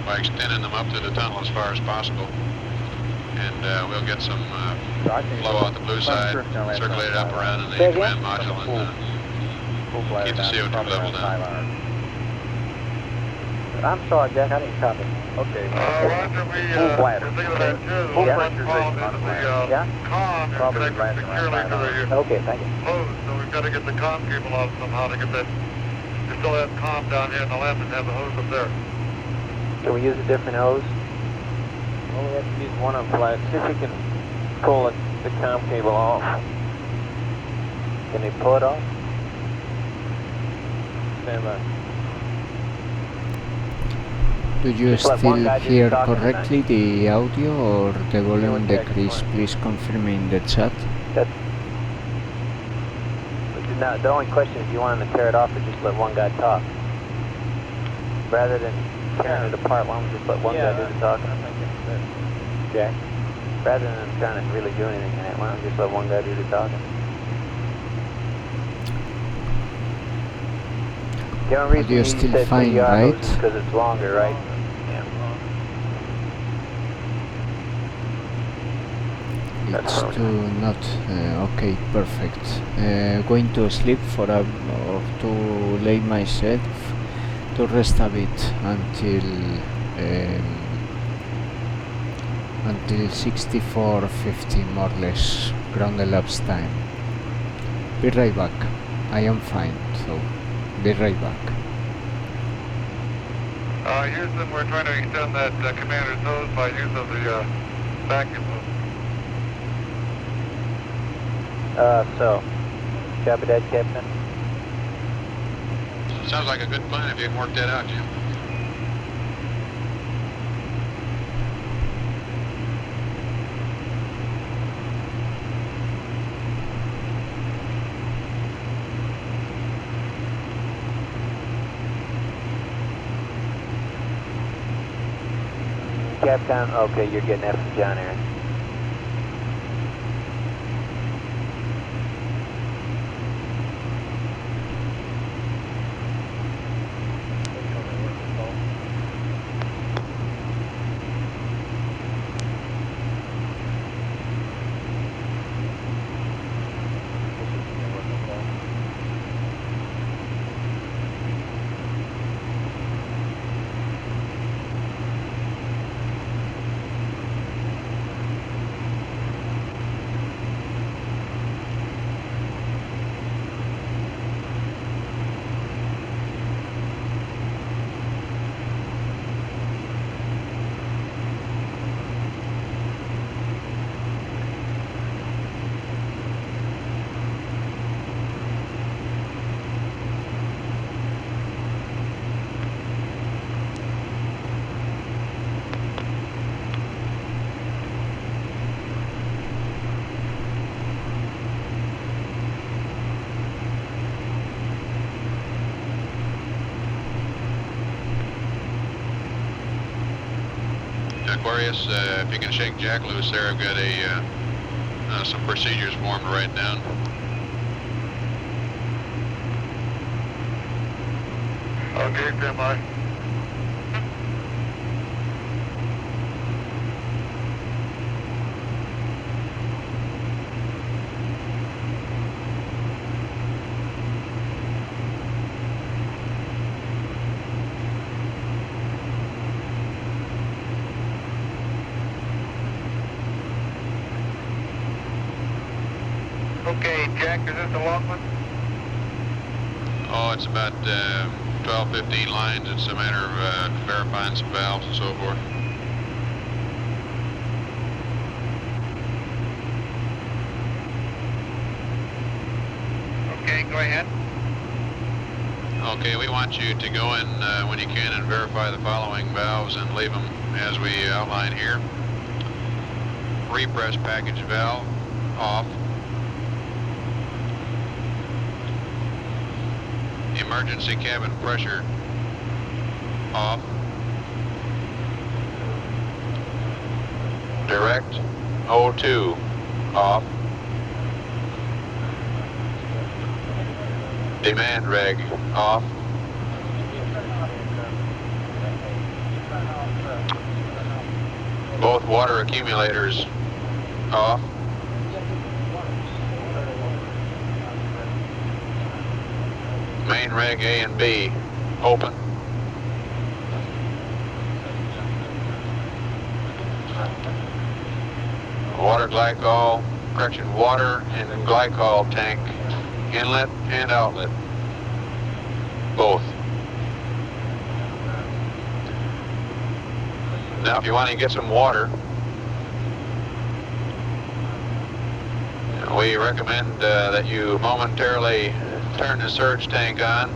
D: by extending them up to the tunnel as far as possible. And we'll get some flow out the blue side, circulate it up around in the command module, and keep the CO2 level down.
H: I'm sorry, Jack, I didn't copy.
F: Okay.
I: Roger,
F: Full bladder.
I: the thing that I do,
F: Full
I: one
F: pressure
I: column
F: is on
I: into
F: the
I: the
H: Yeah?
I: con and
F: Probably
I: connected
F: bladder
I: securely to the
H: Okay, thank you.
I: hose, so we've got to get the com cable out somehow to get that, you still have com down here in the limb and have the hose up there.
G: Can we use a different hose? Well, we have to use one on flat. See if we can pull the comm cable off. Can they pull it off? Stand by.
A: Do you still hear correctly the audio or the volume decrease? Please confirm in the chat.
G: Now, the only question is, do you want them to tear it off or just let one guy talk? Rather than tearing it apart, why don't we just let one guy do the talking? Okay. Rather than trying to really do anything in it, why don't we just let one guy do the talking? The only reason
A: Audio
G: you
A: still
G: said
A: fine,
G: PR
A: right?
G: hose is because it's longer, right?
A: It's too not okay, perfect. Going to sleep for or to lay myself to rest a bit until 64:50 more or less ground elapsed time. Be right back. I am fine, so be right back.
I: Houston, we're trying to extend that commander's hose by use of the vacuum hose.
G: So, copy that, Captain.
D: Sounds like a good plan if you can work that out, Jim.
G: Capcom, okay, you're getting that from John Aaron.
D: Aquarius, if you can shake Jack loose there, I've got some procedures for him to write down.
I: Okay, stand by. Okay, Jack, is this the long one?
D: Oh, it's about 12, 15 lines. It's a matter of verifying some valves and so forth.
I: Okay, go ahead.
D: Okay, we want you to go in when you can and verify the following valves and leave them as we outline here. Repress package valve off. Emergency cabin pressure off. Direct O2 off. Demand reg off. Both water accumulators off. Main reg A and B open. Water glycol, water and glycol tank inlet and outlet, both. Now, if you want to get some water, we recommend that you momentarily turn the surge tank on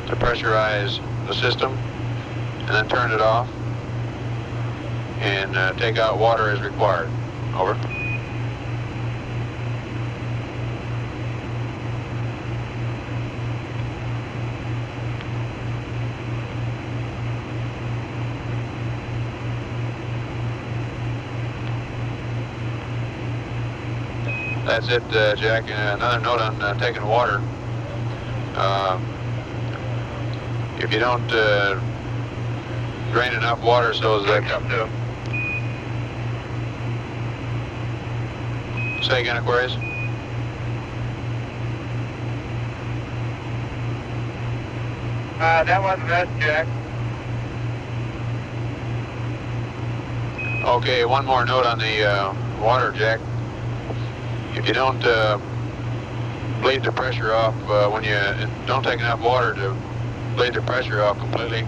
D: to pressurize the system, and then turn it off and take out water as required. Over. That's it, Jack. Another note on taking water. If you don't drain enough water so that... Say again, Aquarius.
F: That wasn't us, Jack.
D: Okay, one more note on the water, Jack. If you don't bleed the pressure off, when you don't take enough water to bleed the pressure off completely,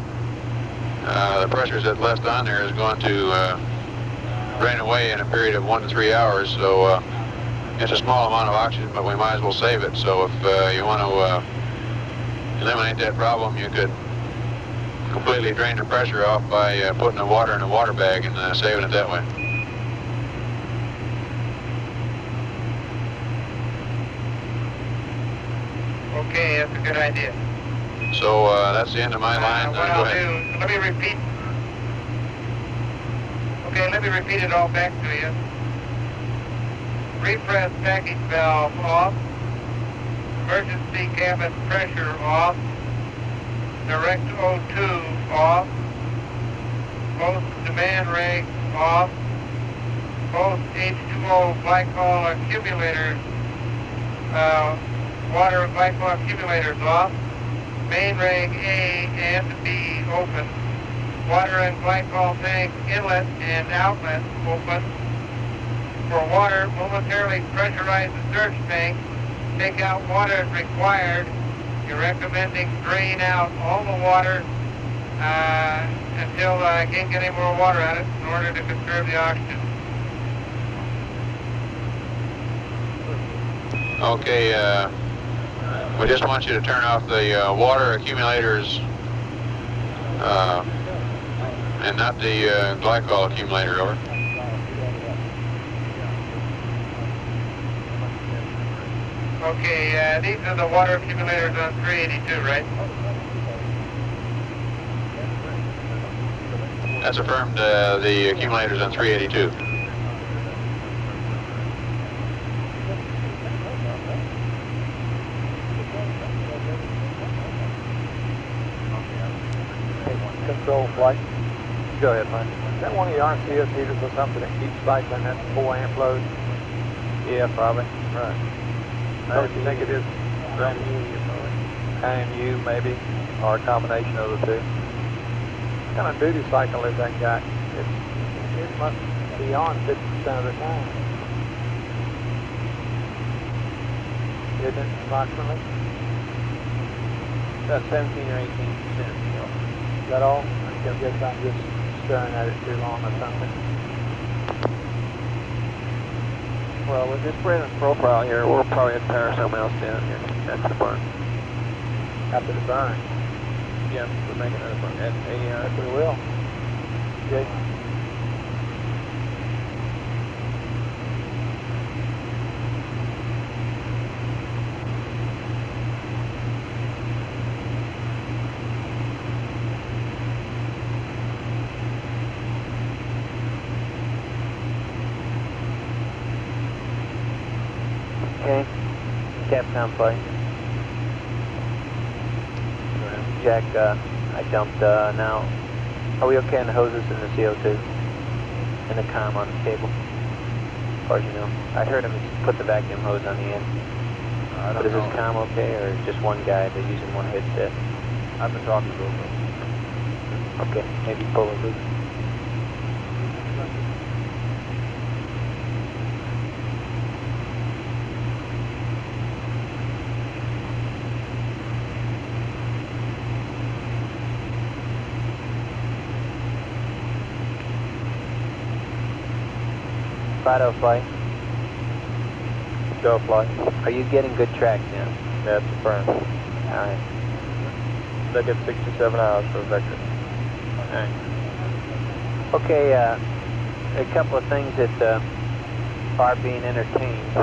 D: the pressure that's left on there is going to drain away in a period of 1 to 3 hours. So it's a small amount of oxygen, but we might as well save it. So if you want to eliminate that problem, you could completely drain the pressure off by putting the water in a water bag and saving it that way.
F: Okay, that's a good idea.
D: So that's the end of my line.
F: What I'll do, let me repeat. Okay, let me repeat it all back to you. Repress package valve off. Emergency cabin pressure off. Direct O2 off. Both demand rate off. Both H2O glycol accumulators, water glycol accumulators off. Main rig A and B open. Water and glycol tank inlet and outlet open. For water, momentarily pressurize the surge tank. Take out water as required. You're recommending drain out all the water until I can't get any more water out of it in order to conserve the oxygen.
D: Okay, we just want you to turn off the water accumulators and not the glycol accumulator, over.
F: Okay, these are the water accumulators on 382, right?
D: That's affirmed, the accumulators on 382.
F: Control flight. Go ahead, man. Is that one of your RCS heaters or something that keeps cycling that 4 amp load? Yeah, probably. Right. What do you think it is? IMU maybe, or a combination of the two. What kind of duty cycle is that guy? It must be on 50% of the time. Isn't it, approximately? About 17 or 18%. Is that all? I guess I'm just staring at it too long or something. Well, with this Brandon's profile here, we'll probably have to power something else down here after the burn. After the burn? Yeah, we're making another burn. Yes, we will. Okay.
G: Okay, Capcom play. Jack, I dumped, now, are we okay on the hoses and the CO2? And the comm on the cable? As far as you know. I heard him put the vacuum hose on the end. But is this comm okay, or is just one guy that's using one headset?
F: I've been talking to him.
G: Okay, maybe pull it loose. Fido flight.
F: Go flight.
G: Are you getting good track now?
F: That's confirmed.
G: Alright.
F: Look at 67 hours for vector.
G: Alright. Okay, a couple of things that are being entertained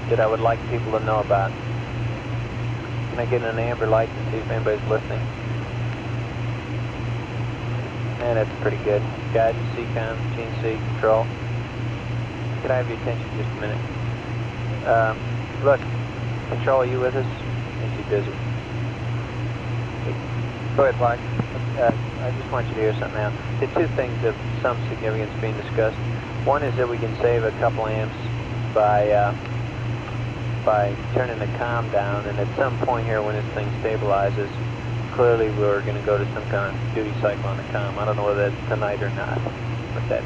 G: that I would like people to know about. Can I get an amber light to see if anybody's listening? And that's pretty good. Guidance, CCOM, GNC, control. Could I have your attention just a minute? Look, control, are you with us? Is he busy?
F: Go ahead, Mike.
G: I just want you to hear something now. The two things of some significance being discussed. One is that we can save a couple amps by turning the comm down, and at some point here when this thing stabilizes, clearly we're going to go to some kind of duty cycle on the comm. I don't know whether that's tonight or not, but that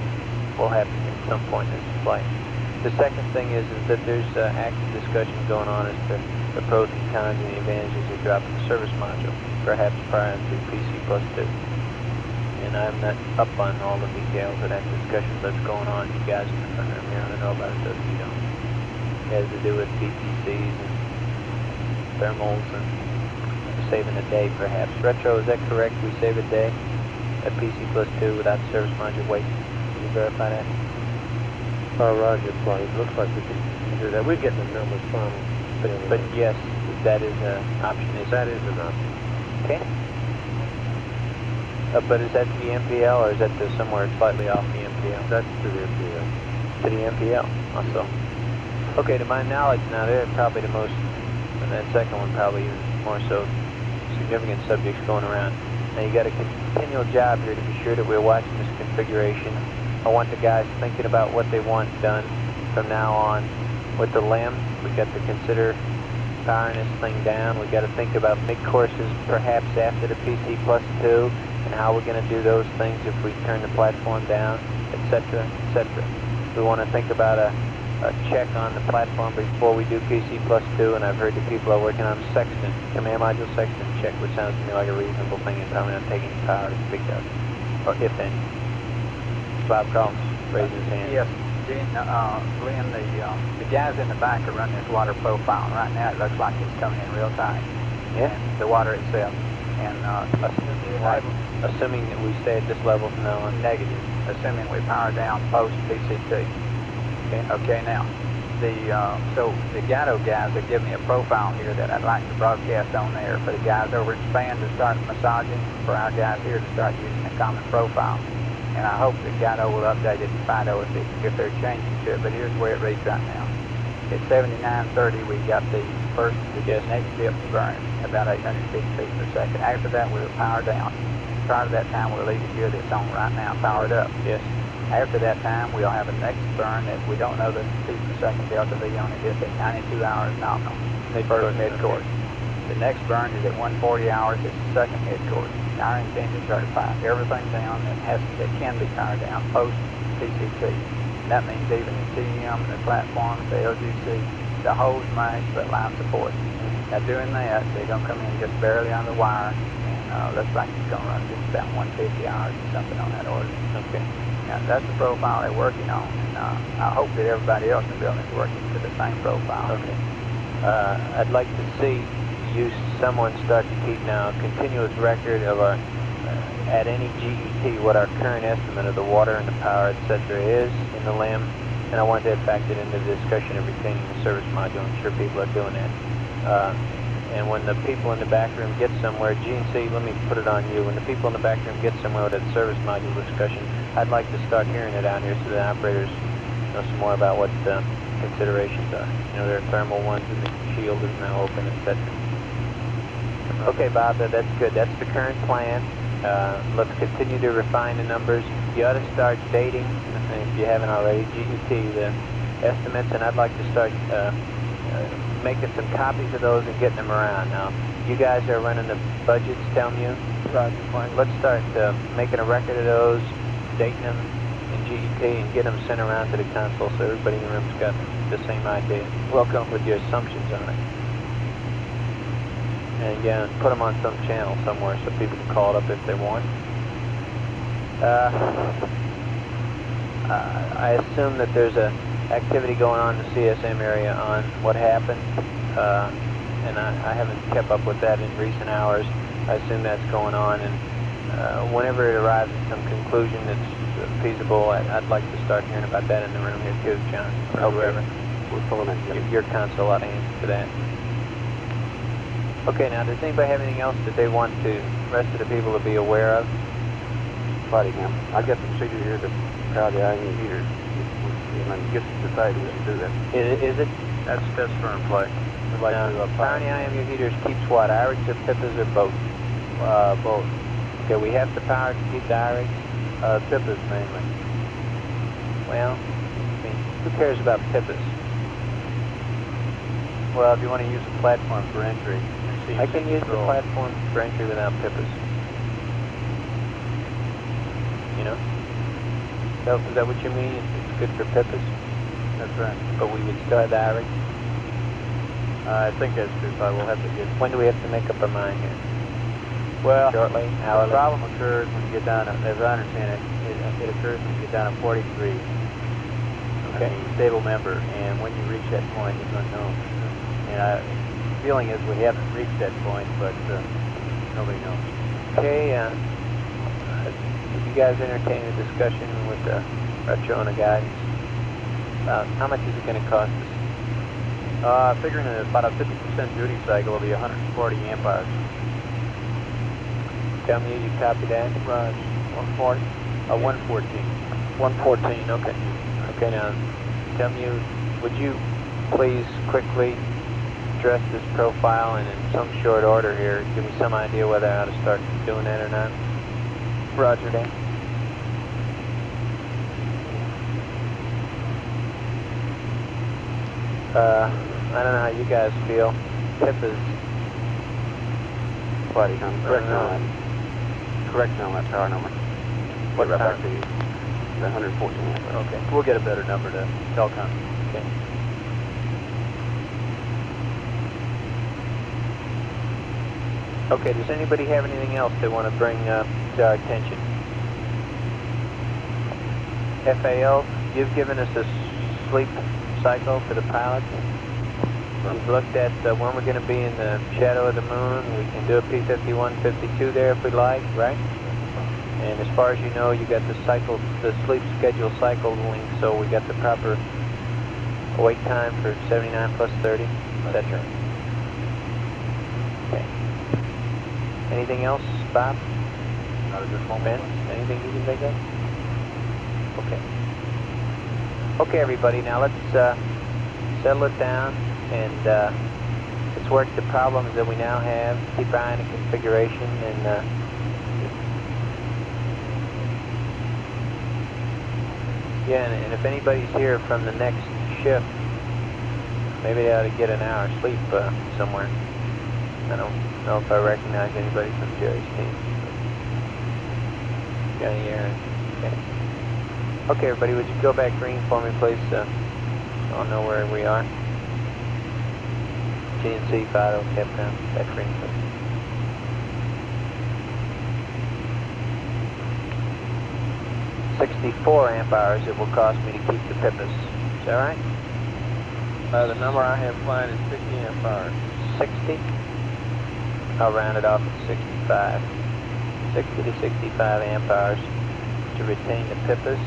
G: will happen at some point in this flight. The second thing is that there's active discussion going on as to the pros and cons and the advantages of dropping the service module, perhaps prior to PC+2. And I'm not up on all the details of that discussion that's going on. You guys in the front room here ought to know about it, those of you don't. It has to do with BTCs and thermals and saving a day, perhaps. Retro, is that correct? We save a day at PC+2 without the service module wait. Can you verify that?
F: Roger, flight. It looks like we can do that. We're getting the numbers from
G: But yes, that is an option.
F: That is an option.
G: Okay. But is that to the MPL or is that to somewhere slightly off the MPL?
F: That's to the MPL.
G: To the MPL, also. Okay, to my knowledge now, they're probably the most, and that second one probably even more so, significant subjects going around. Now you got a continual job here to be sure that we're watching this configuration. I want the guys thinking about what they want done from now on with the LEM. We got to consider powering this thing down. We got to think about mid-courses perhaps after the PC+2 and how we're going to do those things if we turn the platform down, etc., etc. We want to think about a check on the platform before we do PC+2, and I've heard that people are working on sextant, command module sextant check, which sounds to me like a reasonable thing and probably not taking any power to speak of, or if any. Bob Collins raising his hand.
H: Yes, Gene, Lynn, the guys in the back are running this water profile, and right now it looks like it's coming in real tight.
G: Yeah.
H: And the water itself. And
G: assuming that we stay at this level from now on.
H: Negative, assuming we power down post PCT. Okay, now, so the Gatto guys have given me a profile here that I'd like to broadcast on there for the guys over in Spain to start massaging, for our guys here to start using a common profile. And I hope that Gatto will update it to Fido if they're changing to it, but here's where it reads right now. At 79:30, we got the next dip burning, about 850 feet per second. After that, we'll power down. Prior to that time, we'll leave the gear that's on right now powered up.
G: Yes.
H: After that time, we'll have a next burn that we don't know the feet per second delta V on it is at 92 hours nominal. The first mid-course. The next burn is at 140 hours. It's the second mid-course. Our intent is to pipe everything down that can be powered down post PCT. And that means even the TM, the platforms, the LGC, the hose mash, but line support. Now doing that, they're going to come in just barely on the wire, and looks like it's going to run just about 150 hours or something on that order.
G: Okay.
H: Now that's the profile they're working on, and I hope that everybody else in the building is working to the same profile.
G: Okay. I'd like to see someone start to keep now a continuous record of our, at any GET, what our current estimate of the water and the power, etc. is in the LEM, and I want that factored into the discussion of retaining the service module. I'm sure people are doing that. And when the people in the back room get somewhere, GNC, let me put it on you, when the people in the back room get somewhere with that service module discussion, I'd like to start hearing it out here so the operators know some more about what the considerations are. You know, there are thermal ones and the shield is now open, etc. Okay, Bob, that's good. That's the current plan. Let's continue to refine the numbers. You ought to start dating, if you haven't already, GET, the estimates, and I'd like to start making some copies of those and getting them around. Now, you guys are running the budgets, tell me. Let's start making a record of those, dating them in GET, and get them sent around to the console so everybody in the room's got the same idea. Welcome with your assumptions on it. And again, put them on some channel somewhere so people can call it up if they want. I assume that there's a activity going on in the CSM area on what happened, and I haven't kept up with that in recent hours. I assume that's going on, and whenever it arrives at some conclusion that's feasible, I'd like to start hearing about that in the room here too, John, or whoever.
F: We're pulling in.
G: Your console ought to answer for that. Okay, now does anybody have anything else that they want the rest of the people to be aware of?
F: Body cam. I got the procedure here to crowd the iron heater. And get society to do that.
G: Is it?
F: That's firm play.
G: Powering the IMU heaters keeps what? IRIX or PIPAs or both?
F: Both.
G: Okay, we have the power to keep the IRIX?
F: PIPAs mainly.
G: Well, I mean, who cares about PIPAs?
F: Well, if you want to use a platform for entry,
G: I can use the platform for entry without PIPAs. You know? Is that what you mean? It's good for PIPAs?
F: That's right.
G: But we would still have the IRIX?
F: I think that's true, but we'll have to get...
G: When do we have to make up our mind here?
F: Well,
G: shortly,
F: the problem occurs when you get down, as I understand it, it occurs when you get down to 43.
G: Okay.
F: Stable member, and when you reach that point, it's unknown. And the feeling is we haven't reached that point, but nobody knows.
G: Okay, if you guys entertain a discussion with the retro and the guidance, how much is it going to cost us?
F: Figuring that about a 50% duty cycle will be 140 amp hours.
G: Tell me you copy that?
F: Right. 140?
G: 114. 114, okay. Okay, now, tell me, would you please quickly address this profile and in some short order here, give me some idea whether I ought to start doing that or not? Roger that. I don't know how you guys feel. PIPAs.
F: What, you can correct on that power number.
G: What
F: right
G: power?
F: back to you. The 114 amp.
G: Okay.
F: We'll get a better number to Telcom.
G: Okay. Okay, does anybody have anything else they want to bring to our attention? FAO, you've given us a sleep cycle for the pilots. We've looked at when we're going to be in the shadow of the moon. We can do a P51, 52 there if we like, right? And as far as you know, you got the cycle, the sleep schedule cycle link, so we got the proper wait time for 79 plus 30, etc. Okay. Anything else, Bob?
F: Not at this moment.
G: Ben, anything you can think of? Okay. Okay, everybody, now let's settle it down and let's work the problems that we now have. Keep our eye on the configuration and yeah, and if anybody's here from the next shift, maybe they ought to get an hour's sleep somewhere. I don't know if I recognize anybody from Jerry's team. Johnny Aaron. Okay. Okay, everybody, would you go back green for me, please? I'll know where we are. GNC, Fido, Capcom, back green, please. $64 amp hours it will cost me to keep the PIPAs. Is that right?
F: The number I have flying is 60 amp hours.
G: 60? I'll round it off at 65. 60 to 65 amp hours to retain the PIPAs.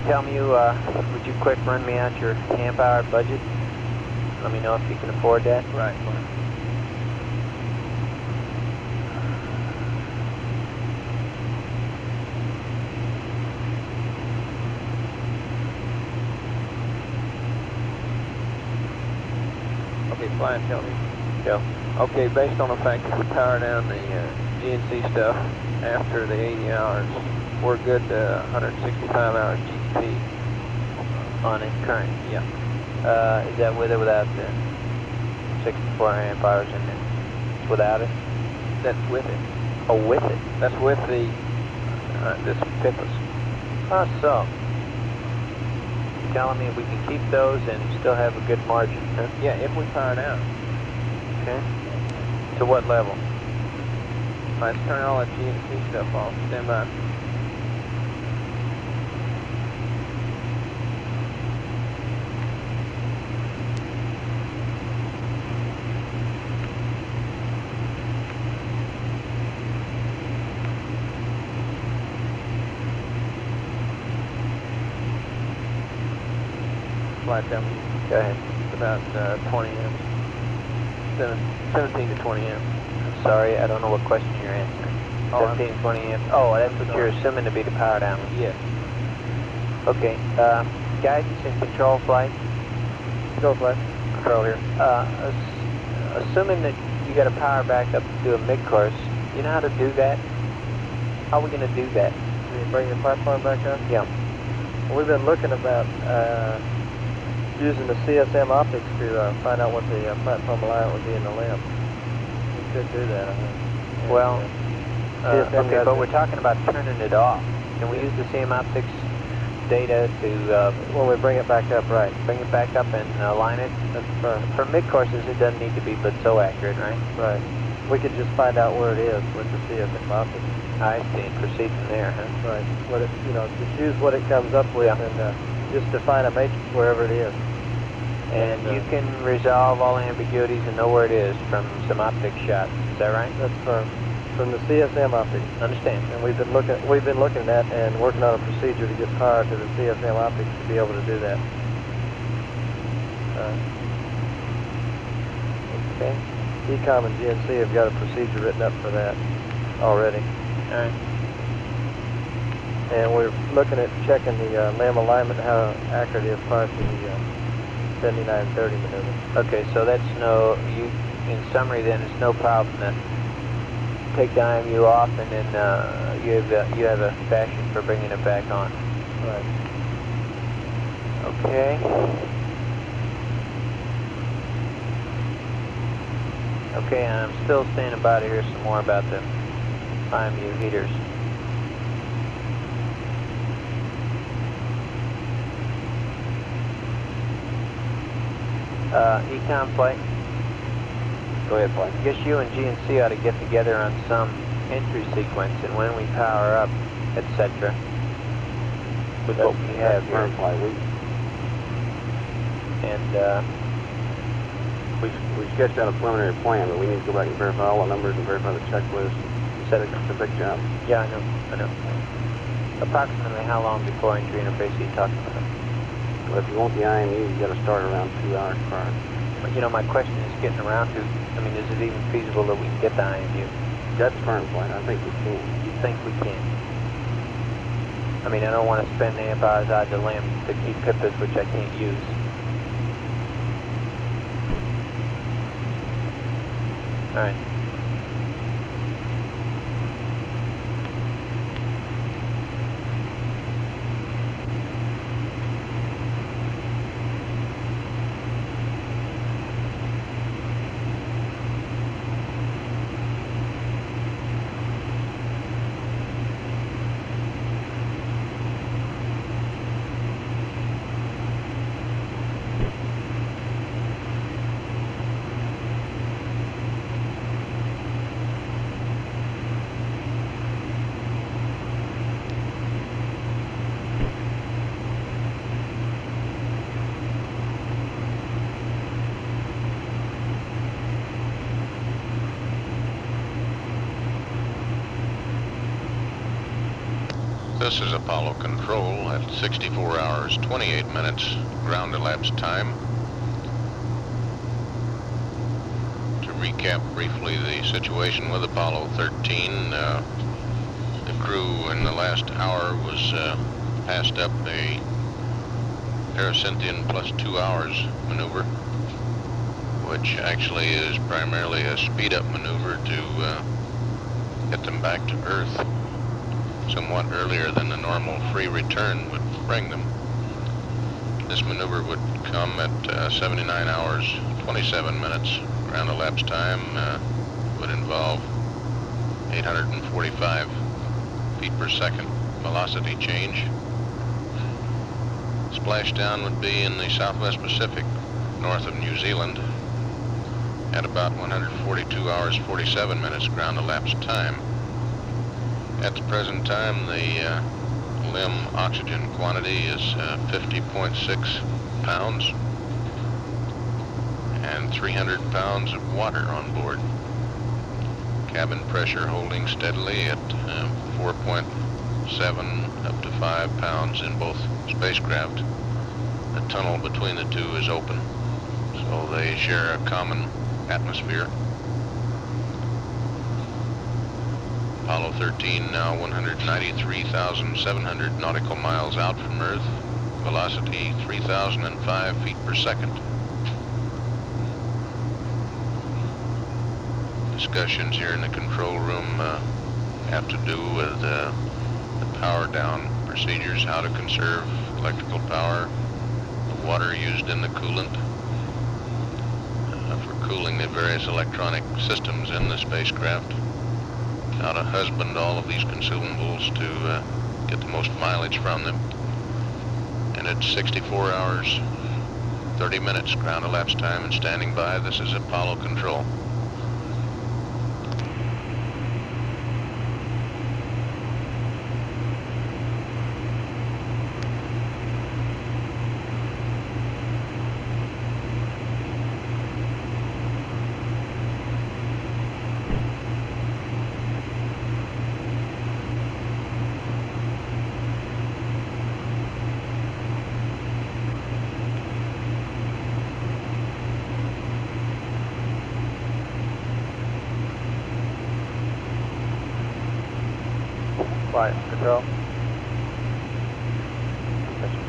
G: Tell me, would you quick run me out your amp hour budget? Let me know if you can afford that.
F: Right. Okay, flying, tell me.
G: Go.
F: Okay, based on the fact that we power down the GNC stuff after the 80 hours, we're good 165 hours GDP.
G: On it, current.
F: Yeah.
G: Is that with or without the 64 amp hours in there? It's without it?
F: That's with it.
G: Oh, with it?
F: That's with the this PIPAs.
G: Oh, so. You're telling me we can keep those and still have a good margin, huh?
F: Yeah, if we power down.
G: Okay. To what level?
F: Let's turn all that GNC stuff off. Stand by. Flight down. Go ahead. It's about 20 amps. 17 to 20 amps.
G: I'm sorry, I don't know what question you're answering. 17, 20 amps. Oh, that's what you're assuming to be the power down.
F: Yes.
G: Okay. Guidance and control flight.
F: Control flight. Control here.
G: Assuming that you got a power backup to do a mid-course, you know how to do that? How are we going to do that?
F: You bring the platform back up?
G: Yeah.
F: We've been looking about using the CSM optics to find out what the platform alignment would be in the limb. We could do that, I think. And,
G: well, okay, but
F: we're
G: talking about turning it off. Can we use the same optics data to...
F: when we bring it back up, right.
G: Bring it back up and align it? For mid-courses, it doesn't need to be but so accurate, right?
F: Right. We could just find out where it is with the CSM optics.
G: I see, and proceed from there, huh?
F: Right. What it, just use what it comes up with and just define a matrix wherever it is.
G: And you can resolve all ambiguities and know where it is from some optic shots. Is that right?
F: That's from the CSM optics.
G: Understand.
F: And we've been looking at that and working on a procedure to get power to the CSM optics to be able to do that.
G: Okay.
F: ECOM and GNC have got a procedure written up for that already.
G: All right.
F: And we're looking at checking the limb alignment, how accurate it is prior to the 7930 maneuver.
G: Okay, so that's in summary then, it's no problem to take the IMU off and then you have a fashion for bringing it back on.
F: Right.
G: Okay. Okay, and I'm still standing by to hear some more about the IMU heaters. Econ flight.
F: Go ahead, flight.
G: I guess you and GNC ought to get together on some entry sequence and when we power up, etc. with what we have here. And
F: we sketched out a preliminary plan, but we need to go back and verify all the numbers and verify the checklist.
G: Set it.
F: It's a big job.
G: Yeah, I know. Approximately how long before entry interface are you talking about?
F: Well, if you want the IMU, you got to start around 2 hours prior.
G: But, my question is getting around to, is it even feasible that we can get the IMU?
F: That's current flight. I think we can.
G: You think we can? I don't want to spend amp hours out the limb to keep PIPAs, which I can't use. All right.
D: This is Apollo Control at 64 hours, 28 minutes ground elapsed time. To recap briefly the situation with Apollo 13, the crew in the last hour was passed up a paracynthian plus 2 hours maneuver, which actually is primarily a speed-up maneuver to get them back to Earth somewhat earlier than the normal free return would bring them. This maneuver would come at 79 hours, 27 minutes. Ground elapsed time would involve 845 feet per second velocity change. Splashdown would be in the Southwest Pacific, north of New Zealand. at about 142 hours 47 minutes ground elapsed time. At the present time, the limb oxygen quantity is 50.6 pounds and 300 pounds of water on board. Cabin pressure holding steadily at 4.7 up to 5 pounds in both spacecraft. The tunnel between the two is open, so they share a common atmosphere. Apollo 13 now 193,700 nautical miles out from Earth, velocity 3,005 feet per second. Discussions here in the control room have to do with the power down procedures, how to conserve electrical power, the water used in the coolant for cooling the various electronic systems in the spacecraft, how to husband all of these consumables to get the most mileage from them. And it's 64 hours, 30 minutes ground elapsed time and standing by. This is Apollo Control.
F: Flight control.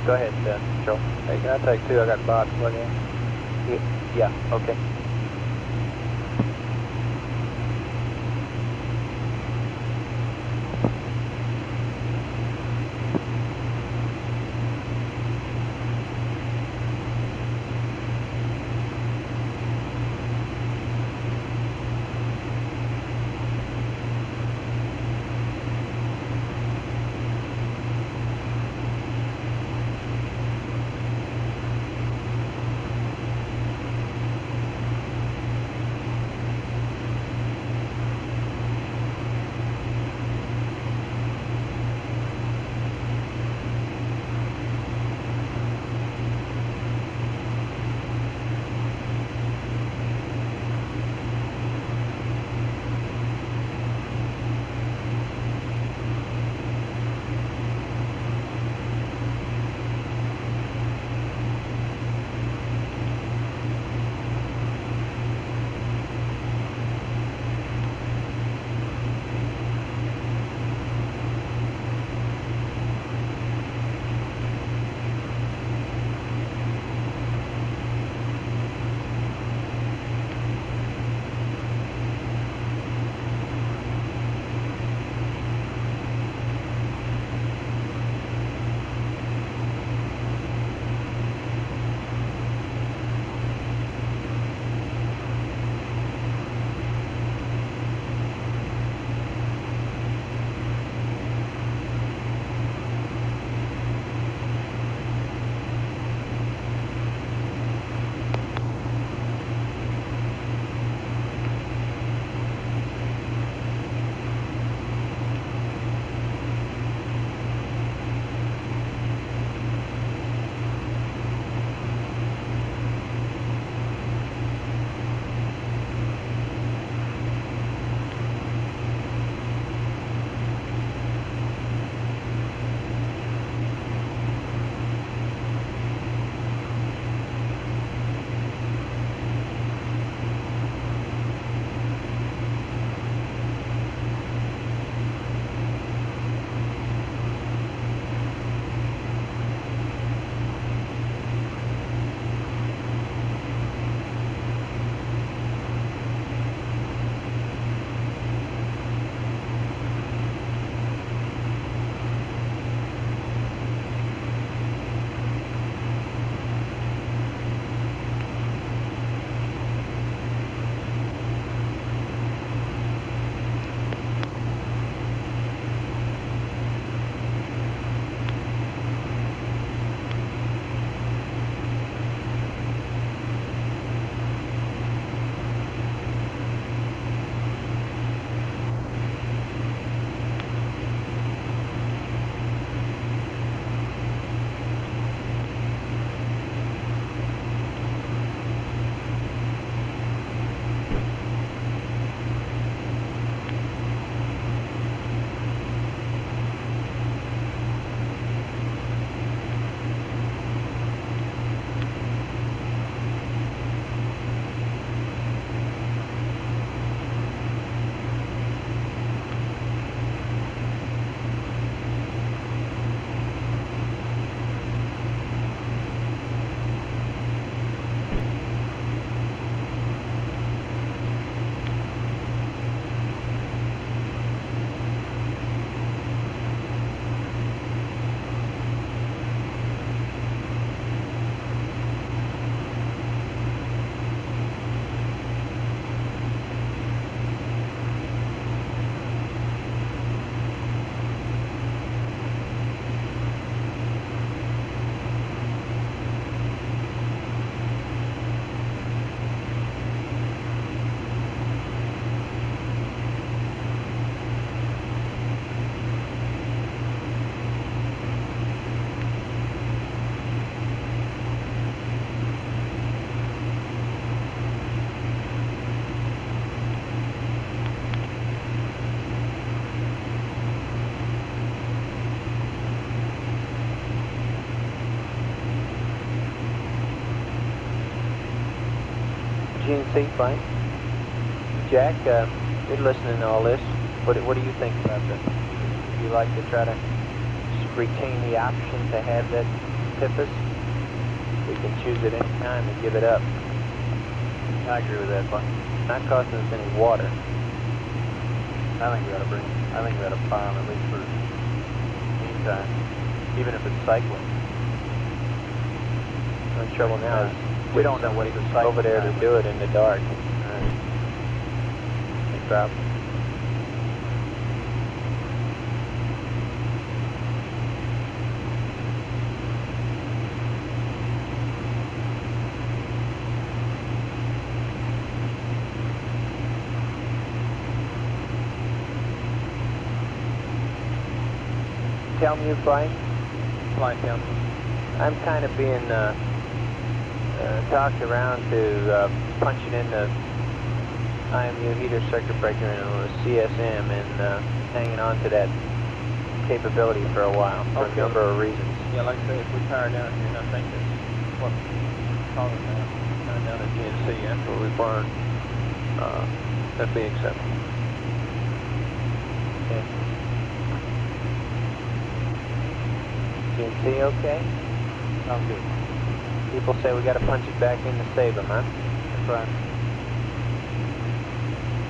F: Go ahead, control. Hey, can I take 2? I got the box plug in. Yeah, okay.
G: GNC, fine. Jack, you're listening to all this. What do you think about this? Would you like to try to retain the option to have that PIPUS? We can choose at any time and give it up.
F: I agree with that, but
G: Not costing us any water.
F: I think we ought to file at least for meantime, even if it's cycling.
G: The trouble now is
F: we don't know what it's cycling
G: over there to do it in the dark.
F: Big problem.
G: Tell me, you flying?
F: Flight council.
G: I'm kind of being talked around to punching in the IMU heater circuit breaker in a CSM and hanging on to that capability for a while for a number of reasons.
F: Yeah, like I say, if we power down here, and I think that's what causing that, power down at GNC after we burn, that'd be acceptable.
G: Okay. GNC okay?
F: Sounds good.
G: People say we got to punch it back in to save them, huh?
F: That's right.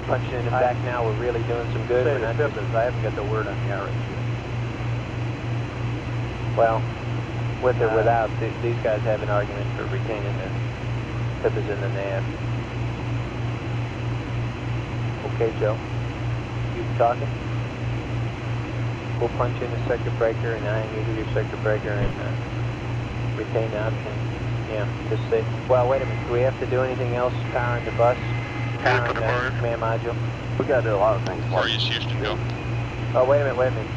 G: Punching in it back now, we're really doing some good.
F: Say
G: We're
F: the
G: not
F: tip
G: just-
F: is, I haven't got the word on the RH yet.
G: Well, with or without, these guys have an argument for retaining the PIPUS in the nav. Okay, Joe. You talking? We'll punch in the circuit breaker and IMU heater circuit breaker and retain the option. Yeah, just say, well, wait a minute. Do we have to do anything else powering the bus? Powering the command module?
F: We got to do a lot of things.
D: Aquarius, Houston, go.
G: Oh, wait a minute,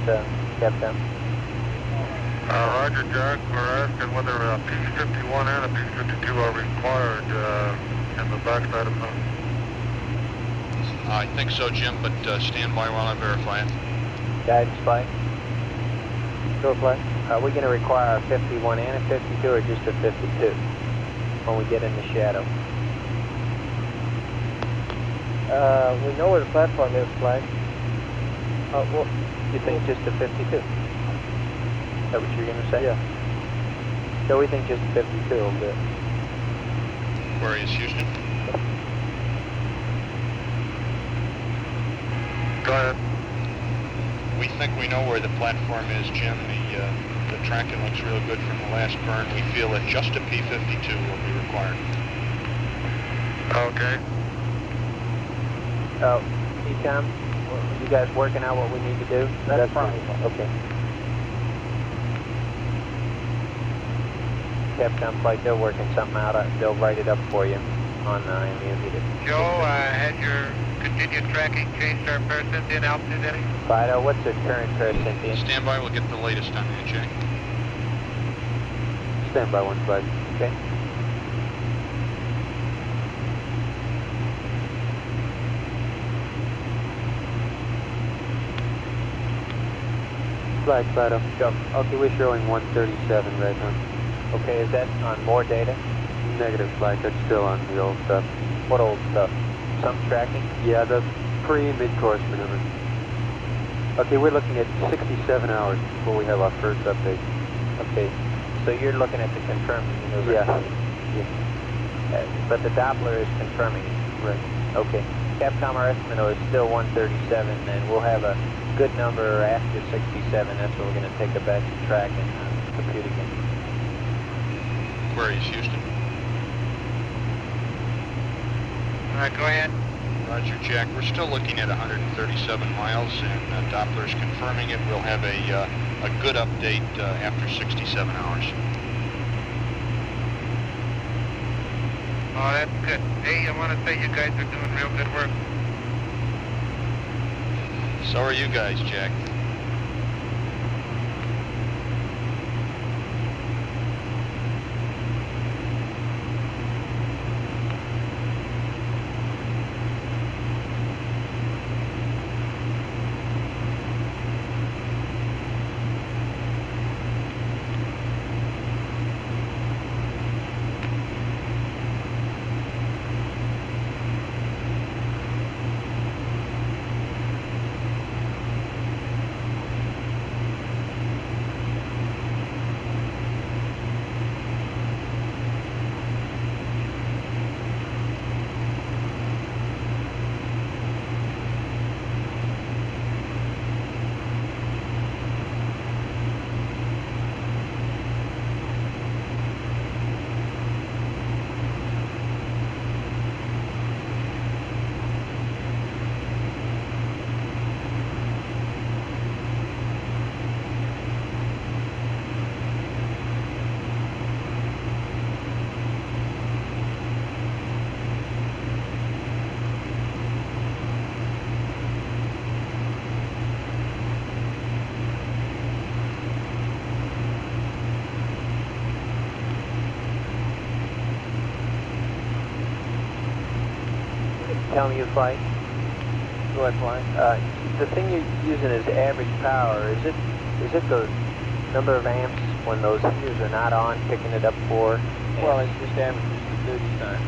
G: Captain.
I: Roger, Jack. We're asking whether a P-51 and a P-52 are required in the backside of the...
D: I think so, Jim, but stand by while I verify it.
G: Guidance flight. Go flight. Are we going to require a 51 and a 52 or just a 52 when we get in the shadow?
F: We know where the platform is, flag.
G: Well, you think just a 52? Is that what you're going to say?
F: Yeah.
G: So we think just a 52 will do it.
D: Aquarius, Houston.
I: Go ahead.
D: We think we know where the platform is, Jim. The tracking looks real good from the last burn. We feel that just a P-52 will be required.
I: Okay.
G: Ecom, you guys working out what we need to do?
F: That's fine.
G: Okay. Capcom flight, they're working something out. They'll write it up for you on the IMU heater.
I: Joe, had your continued tracking changed our parasynthian altitude any?
G: Fido, what's the current parasynthian?
D: Stand by, we'll get the latest on that, Jay.
G: Stand by 1 flight. Okay. Flight, Fido. Go. Okay, we're showing 137 right now. Okay, is that on more data? Negative, flight. That's still on the old stuff. What old stuff? Some tracking? Yeah, the pre-mid-course maneuver. Okay, we're looking at 67 hours before we have our first update. Okay, so you're looking at the confirmed maneuver? Yeah. But the Doppler is confirming it? Right. Okay. Capcom, our estimate is still 137, and we'll have a good number after 67. That's when we're going to take a batch of track and compute again.
D: Aquarius, Houston.
I: Go ahead.
D: Roger, Jack. We're still looking at 137 miles, and Doppler's confirming it. We'll have a good update after 67 hours.
I: Oh, that's good. Hey, I want to say you guys are doing real good work.
D: So are you guys, Jack.
G: tell me you flight?
F: Go ahead, fly.
G: The thing you're using is average power. Is it the number of amps when those heaters are not on, picking it up for?
F: Well, it's just averages the duty cycle.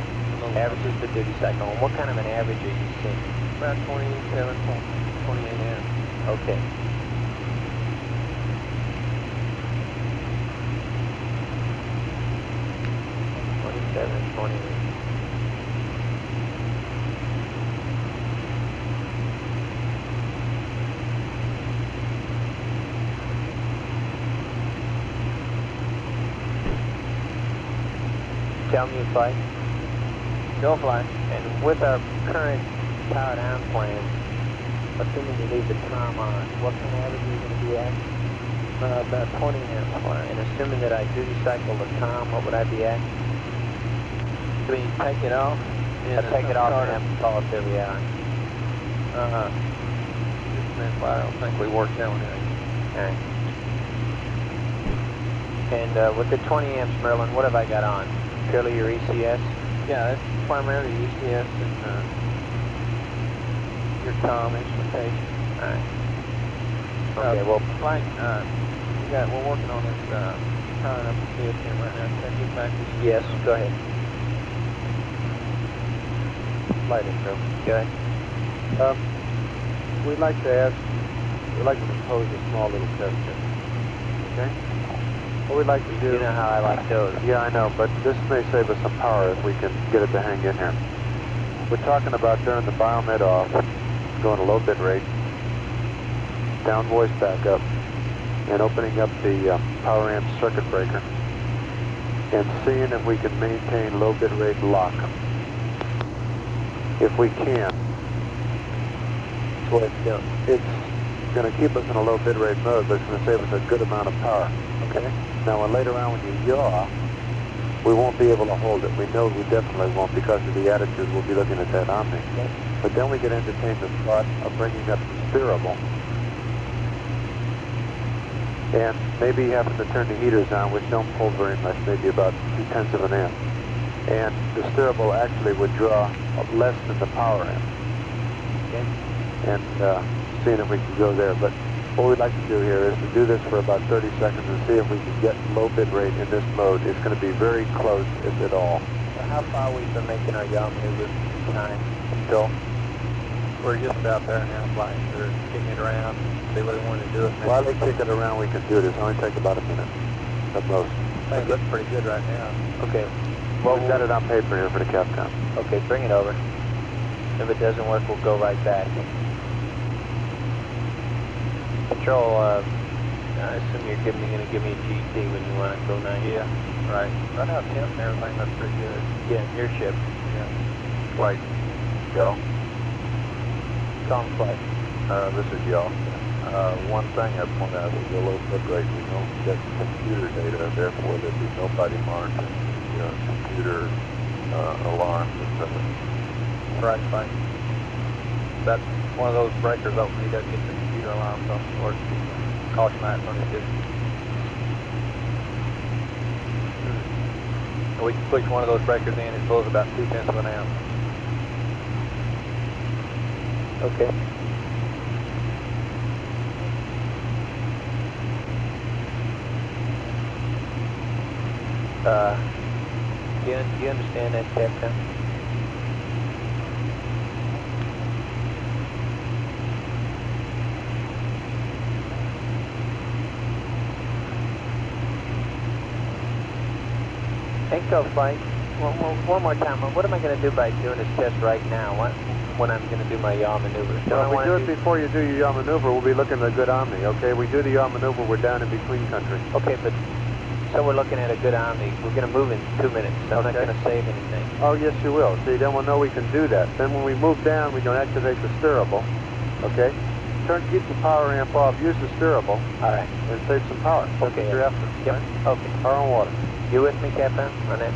G: Averages the duty cycle. And what kind of an average are you seeing?
F: About 27, 28 amps.
G: Okay. Tell me you flight.
F: Go fly.
G: And with our current power down plan, assuming you leave the com on, what kind of average are you going to be at?
F: About 20 amps.
G: And assuming that I duty cycle the com, what would I be at?
F: So you take it off?
G: I take it off and have to call it every hour.
F: Just a minute, I don't think we worked that one out.
G: Alright. And with the 20 amps, Merlin, what have I got on? Purely your ECS?
F: Yeah, that's primarily ECS and your com instrumentation.
G: Alright. Okay, well,
F: flight, we're working on this powering up the CSM right now. Can I get back to you?
G: yes, go ahead.
F: Flight intro.
G: Go ahead.
F: We'd like to propose a small little test here. Okay? What we'd like to do...
G: You know how I like those.
F: Yeah, I know, but this may save us some power if we can get it to hang in here. We're talking about turning the biomet off, going to low bit rate, down voice backup, and opening up the power amp circuit breaker, and seeing if we can maintain low bit rate lock. If we can, it's going to keep us in a low bit rate mode, but it's going to save us a good amount of power. Okay? Now, when later on when you yaw, we won't be able to hold it. We know we definitely won't because of the attitude we'll be looking at that Omni. But then we can entertain the thought of bringing up the steerable and maybe having to turn the heaters on, which don't pull very much, maybe about 0.2 of an amp. And the steerable actually would draw less than the power amp. Okay? And seeing if we can go there. But what we'd like to do here is to do this for about 30 seconds and see if we can get low bit rate in this mode. It's going to be very close, if at all.
G: How far we've been making our yaw maneuver time until?
F: We're just about there now, flying. They're kicking it around. They really want to do it.
G: While they kick it around, we can do this. It'll only take about a minute at most.
F: I think it looks pretty good right now.
G: Okay.
F: Well, we've got it on paper here for the Capcom.
G: Okay, bring it over. If it doesn't work, we'll go right back. Control, I assume you're going to give me a GT when you want to go 90.
F: Yeah, right. Right now, temp and everything looks pretty good.
G: Yeah, your ship.
F: Yeah. Flight. Go.
G: Calm flight.
F: This is y'all. One thing I point out is the low bit rate. We don't get computer data, therefore there'd be nobody monitoring computer alarms, etc. Right, fine. That's one of those breakers open. He doesn't get the computer alarms on, or caution lights on his disc. We can push one of those breakers in. It pulls about 0.2 of an amp.
G: Okay. Do you understand that, Captain? Echo flight. One more time. What am I going to do by doing this test right now? When I'm going to do my yaw maneuver?
F: Well, if we do it before you do your yaw maneuver, we'll be looking at a good Omni, okay? We do the yaw maneuver, we're down in between country.
G: Okay, but so we're looking at a good Omni. We're going to move in 2 minutes. So I'm not going to save anything.
F: Oh, yes, you will. See, then we'll know we can do that. Then when we move down, we can activate the steerable, okay? Keep the power amp off, use the steerable.
G: All right.
F: And save some power. That's what you're after.
G: Yep.
F: Right?
G: Okay.
F: Power and water.
G: You with me, Captain, on that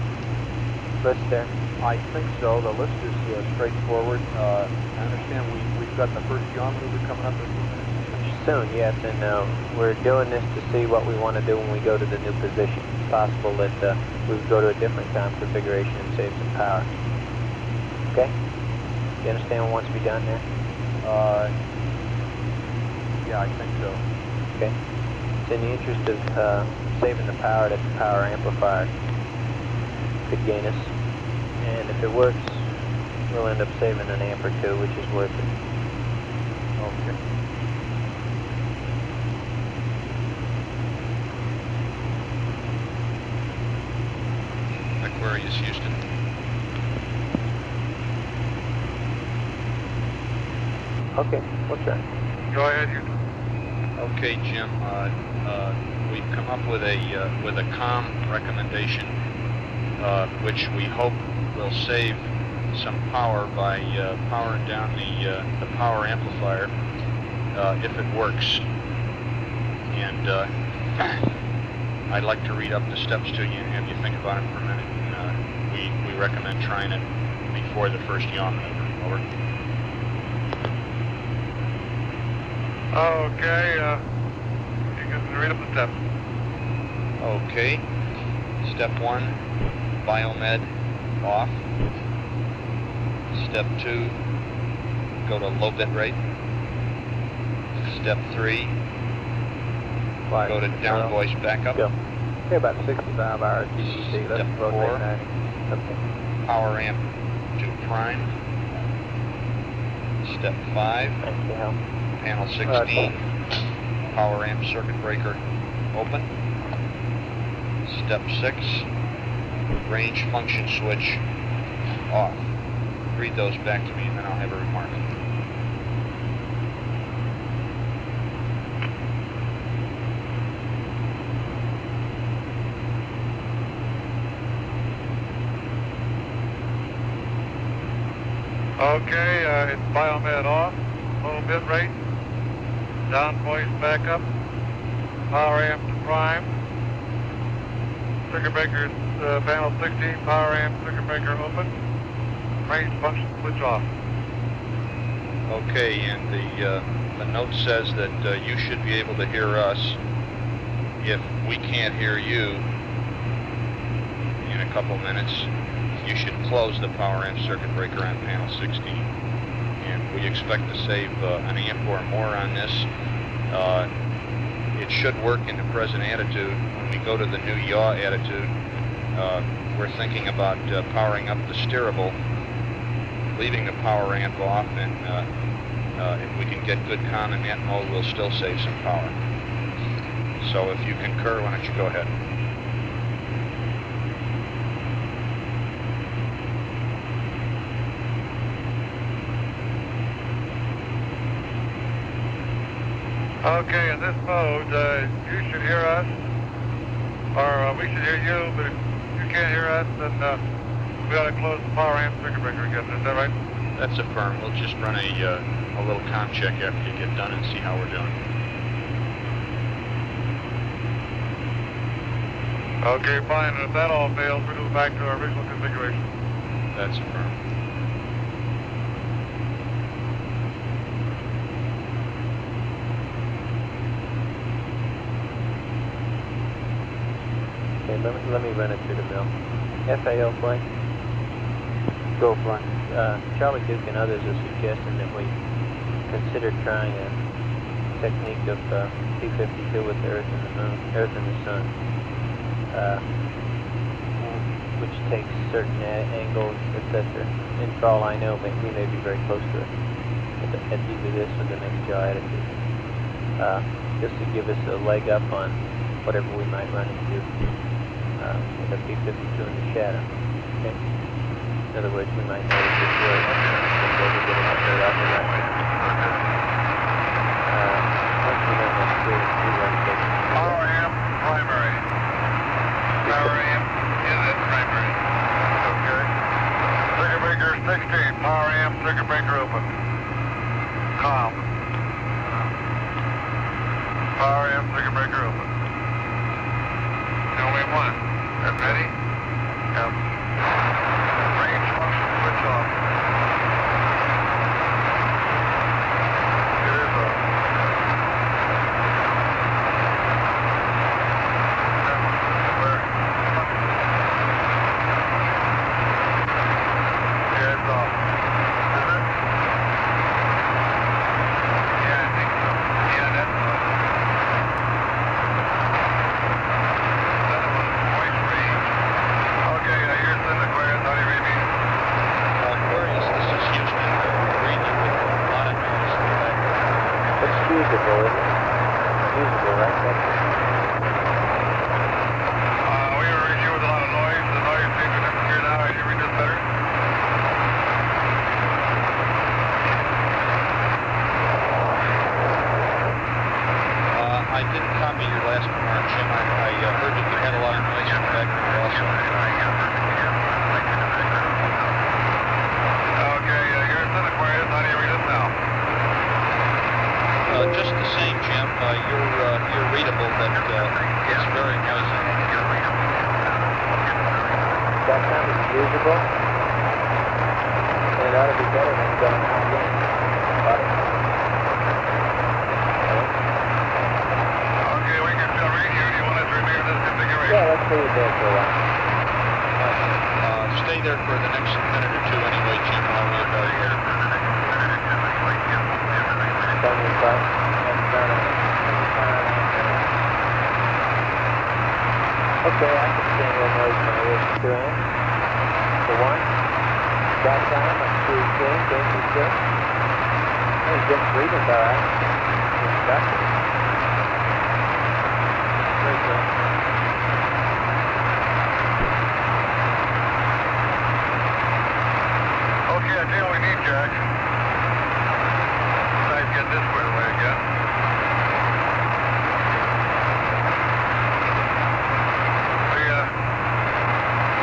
G: list there?
F: I think so. The list is straightforward. I understand we've got the first yaw maneuver coming up in a few minutes.
G: Soon, yes, and we're doing this to see what we want to do when we go to the new position. It's possible that we would go to a different time configuration and save some power. Okay? You understand what wants to be done there?
E: Yeah, I think so.
G: Okay. It's in the interest of saving the power that the power amplifier could gain us. And if it works, we'll end up saving an amp or two, which is worth it.
E: Okay.
D: Aquarius, Houston.
G: Okay, what's that?
N: Go ahead, you.
D: Okay, Jim. We've come up with a COM recommendation, which we hope will save some power by powering down the power amplifier if it works. And I'd like to read up the steps to you and have you think about it for a minute. And, we recommend trying it before the first yaw maneuver. Over.
N: Okay, you can read up the steps.
D: Okay. Step 1, biomed off. Step 2, go to low bit rate. Step 3, go to down voice backup.
F: Yeah. Okay, about 65 hours TDC.
D: Step 4,
F: Okay.
D: power amp to prime. Step 5, panel 16, power amp circuit breaker open. Step 6, range function switch off. Read those back to me and then I'll have a remark.
N: Okay, it's biomed off, low bit rate, down voice backup, power amp to prime, circuit breaker panel 16, power amp circuit breaker open, range function switch off.
D: Okay, and the note says that you should be able to hear us. If we can't hear you in a couple minutes, you should close the power amp circuit breaker on panel 16. And we expect to save an amp or more on this. It should work in the present attitude. When we go to the new yaw attitude, we're thinking about powering up the steerable, leaving the power amp off, and if we can get good COM in that mode, we'll still save some power. So if you concur, why don't you go ahead?
N: Okay, in this mode, you should hear us, or we should hear you, but if you can't hear us, then we ought to close the power amp circuit breaker again. Is that right?
D: That's affirmed. We'll just run a little COM check after you get done and see how we're doing.
N: Okay, fine. And if that all fails, we go back to our original configuration.
D: That's affirmed.
G: Okay, let me run it through the mill. FAL flight.
F: Go flight.
G: Charlie Duke and others are suggesting that we consider trying a technique of P-52 with Earth and the Moon, Earth and the Sun, which takes certain angles, etc. And for all I know, we may be very close to it at either this or the next yaw attitude. Just to give us a leg up on whatever we might run into with a P-52 in the shadow. Okay. In other words, we might notice this word and go to get it up there out the right. Once we know that's true, we run it.
N: Power amp primary. Power amp is at primary. Okay. Circuit breaker 16. Power amp circuit breaker open. COM. Power amp circuit breaker open. Only one. That ready? Yep. Range function switch off. It is off. Yeah, it's off. Is it?
G: usable. And it ought to be better than going out again.
I: Okay, we can still read you. Do you want us to remain in this configuration?
G: Yeah, let's leave it there for a while.
D: Stay there for the next minute or two anyway, Jim, while we evaluate.
G: Okay, I can stand one nose my ears to 2 inch. For 1. Back time, I'm cruise in, James is good. Hey, Jim's reading's alright. Introduction. Great, Jim.
I: Okay, I tell you what we need, Jack. Besides getting this squared away again.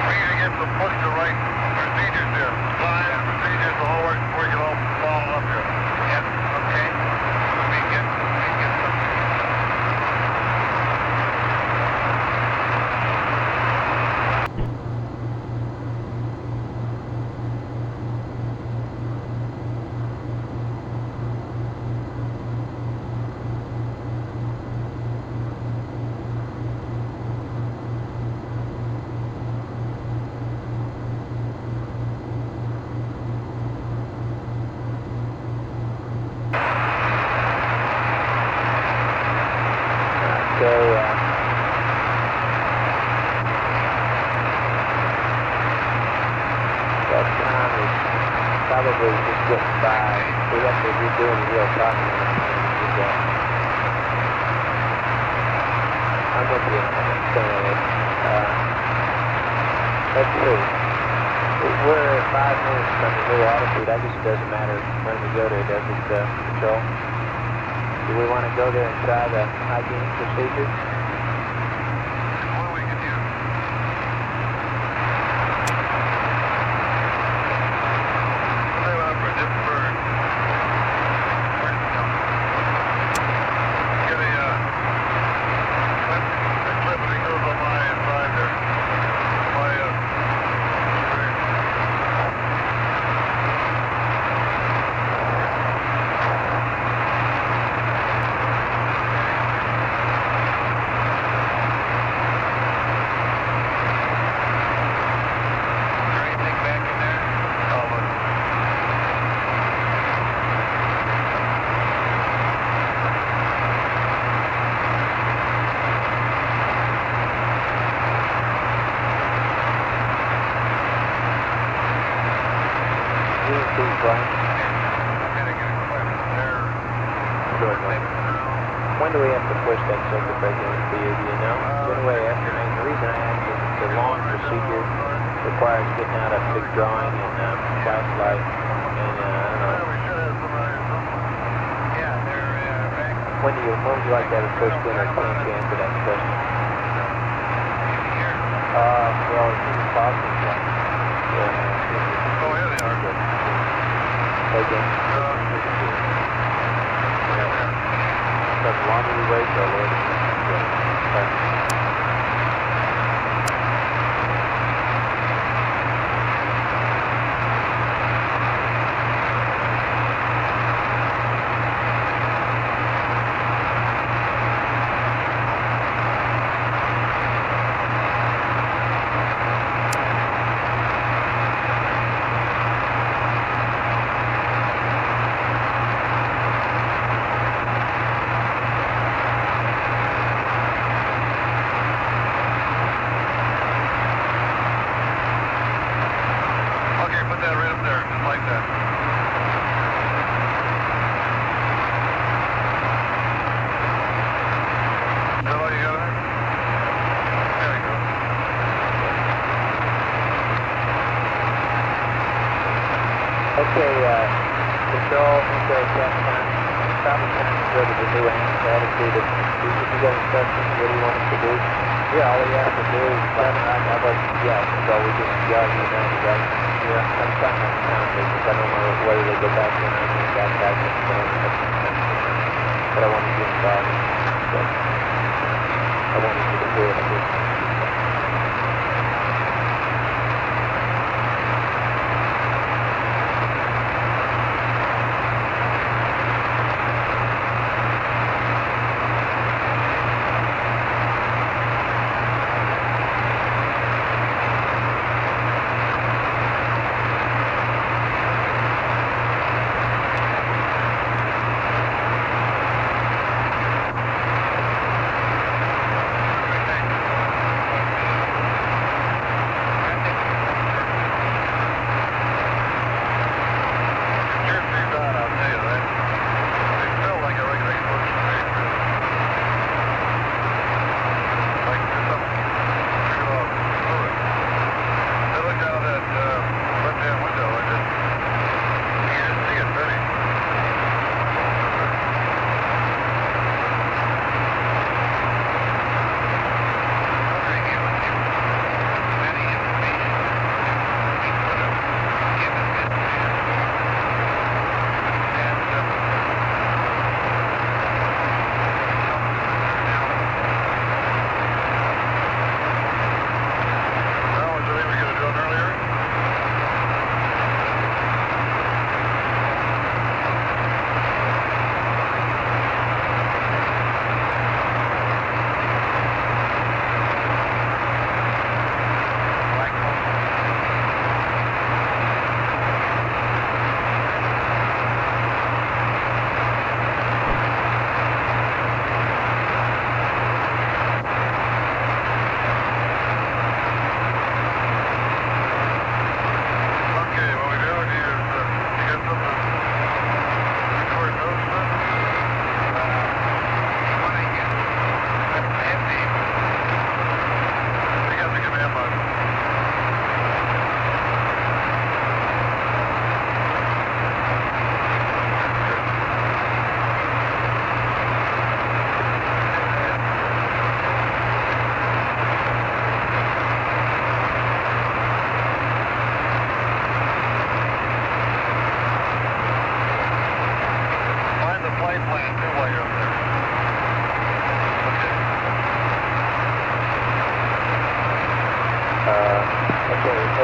I: We need to get some push to right procedures here. Line and procedures, the whole work before we can all follow up here. Yep, okay. Let me get some.
G: So, that time is probably just getting by. We have to be doing the real talking when I'm trying to do that. I'm with you on saying it. Let's see. We're 5 minutes from the new altitude. I guess it doesn't matter when we go there, does it, Patrol? Do we want to go there and try the hygiene procedure?
I: What we can use. Say what I'm for just for get a clip that goes on my inside there. My
G: When do we have to push that circuit breaker in for you, do you know? When do we estimate? The reason I ask is it's a long procedure, requires getting out a big drawing and flashlight, and I don't know. When would you like to have it pushed in, or can't you answer that question? Well, it's in the closet.
I: Oh, here they are.
G: Again. As long as we wait, they'll load it. Okay, control, okay, time. Probably time to go to the new attitude of, if you got instructions, what do you want us to do? Yeah, all we have to do is, control, we just yell you down, right? Yeah, I'm trying to count this, because I don't know whether they go back in or back, but I want to get involved, so I wanted you to do it, I guess.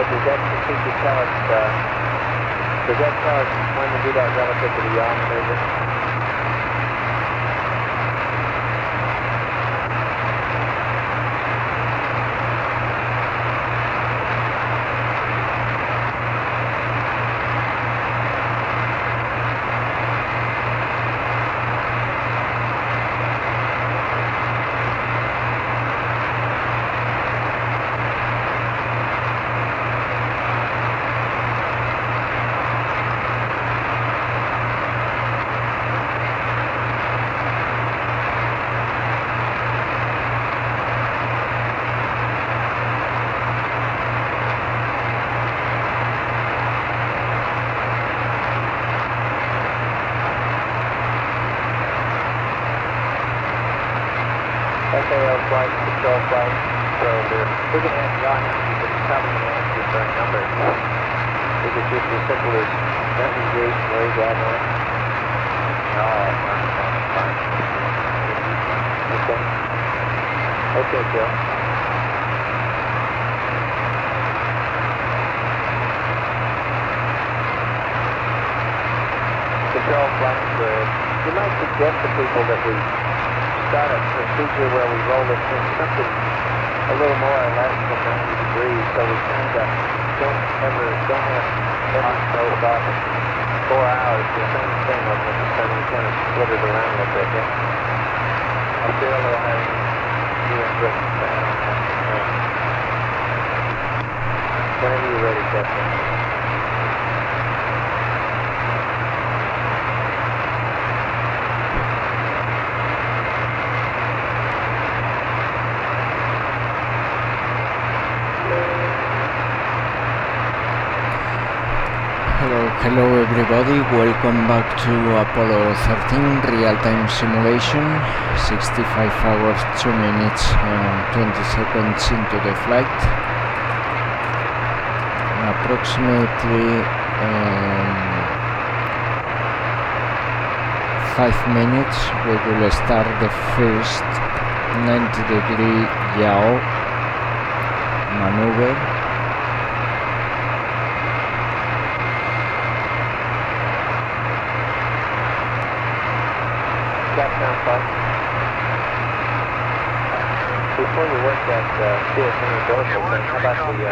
G: does that procedure tell us, when to do that relative to the yaw maneuver? Flight, control flight, so we're going to have yaw energy, but it's probably going to answer for a number. Is it just as simple as navigation, where you got on? No, I'm fine. Okay. Okay, Joe. Control flight, good. You might suggest to people that we start a procedure where we roll it in something a little more or less than 90 degrees, so we kind of don't have so about 4 hours, the same thing with the sun, we kind of split it around a little bit, yeah. I'll feel a little higher. Whenever you're ready, Captain.
A: Hello everybody, welcome back to Apollo 13 real-time simulation, 65 hours, 2 minutes and 20 seconds into the flight. In approximately 5 minutes we will start the first 90-degree yaw maneuver.
G: Before you work that CSN dorsal thing, how about we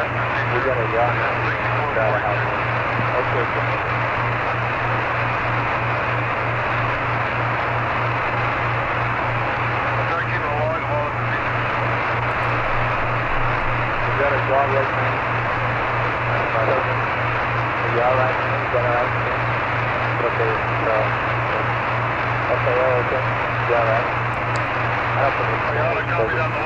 G: got a yaw now, try to have one. Okay, good. You got a yaw right now? A yaw right now? You got a right now? Okay, so... Okay, okay. You all right? I don't think it's going to be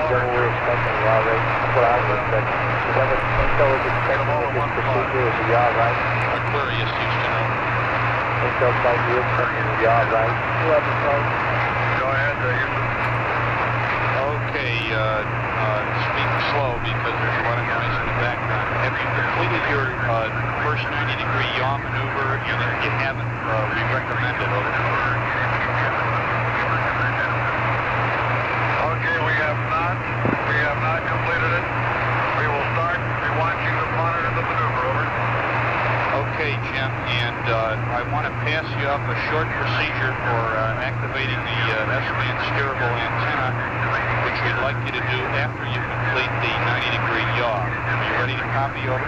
G: what we're expecting a yaw rate. That's what I was expecting. Is that what Inco is expecting with this procedure? Is a yaw right?
D: Aquarius, Houston.
G: Inco flight, you're expecting a yaw right? 11 flight.
I: Go ahead, Houston.
D: Okay, speak slow because there's a lot of noise in the background. Have you completed your first 90-degree yaw maneuver? You haven't re-recommended, over.
I: Okay, we have not completed it. We will start watching the monitor the maneuver, over.
D: Okay, Jim, and I want to pass you up a short procedure for activating the S-band steerable antenna, which we'd like you to do after you complete the 90-degree yaw. Are you ready to copy, over?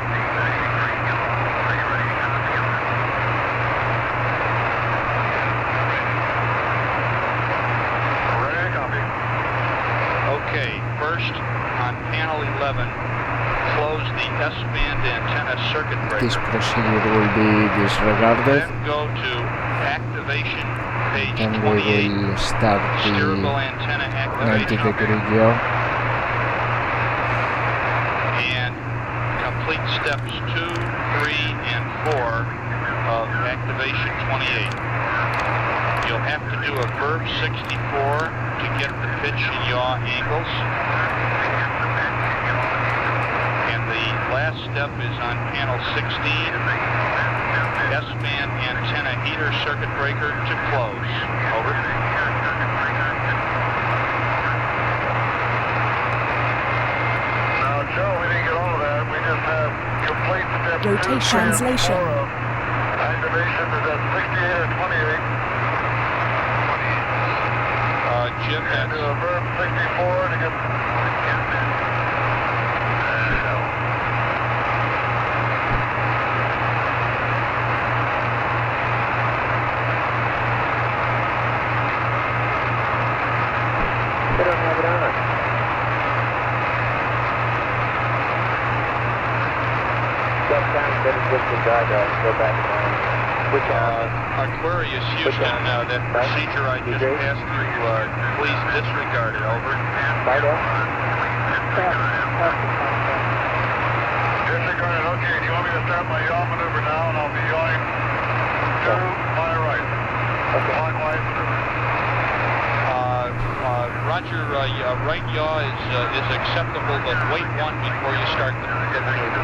D: Okay, first, on panel 11, close the S-band antenna circuit breaker.
A: This procedure will be disregarded.
D: Then go to activation, page
A: Then
D: 28.
A: we will start the
D: Steerable antenna activation.
A: 90-degree yaw.
D: And complete steps 2, 3, and 4 of activation 28. You'll have to do a verve 64 to get the pitch and yaw angles. And the last step is on panel 16, S-band antenna heater circuit breaker to close. Over.
I: Now, Joe, we didn't get all of that. We just have
J: Rotation. Translation.
I: Activation is at 68 or 28.
D: Jim,
I: And to verb 64 to get...
F: They don't have it on. That sounds better disregard that and go back on. Which
D: Aquarius, Houston, that procedure I just passed through, please disregard it, over.
F: Fido?
I: Disregard it, okay. Do you want me to start my yaw maneuver now, and I'll be yawing to my right.
F: Okay.
I: Clockwise maneuver.
D: Roger, right yaw is acceptable, but wait one before you start the maneuver.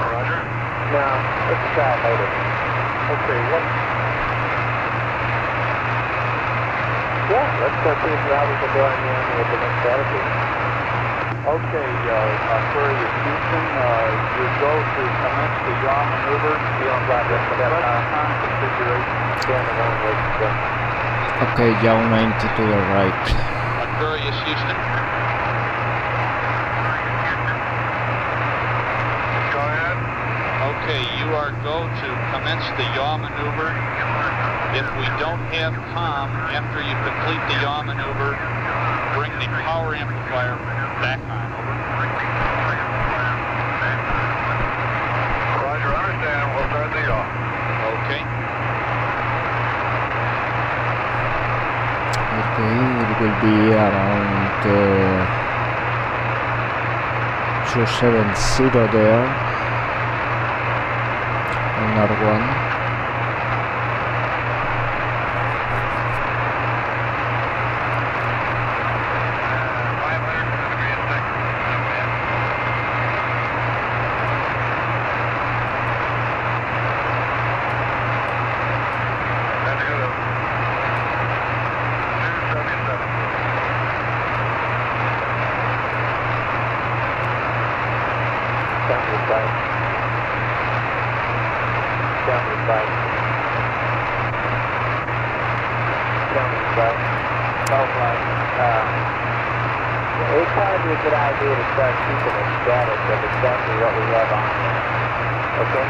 I: Roger.
F: No, let's try it later.
I: Okay, what?
F: Yeah, let's go see how we can go on the end with the next attitude.
I: Okay, Aquarius Houston, you go to commence the yaw maneuver.
F: You don't got this
I: Press on configuration.
F: Stand alone with the...
A: Okay, yaw 90 to the right.
D: Aquarius, Houston.
I: Go ahead.
D: Okay, you are go to commence the yaw maneuver. If we don't have COM after you complete the yaw maneuver, bring the power amplifier back on, over.
I: Roger, understand. We'll start the yaw.
D: Okay.
A: Okay, it will be around 270 there. Another one.
F: It's probably a good idea to start keeping a status of exactly what we have on there. Okay?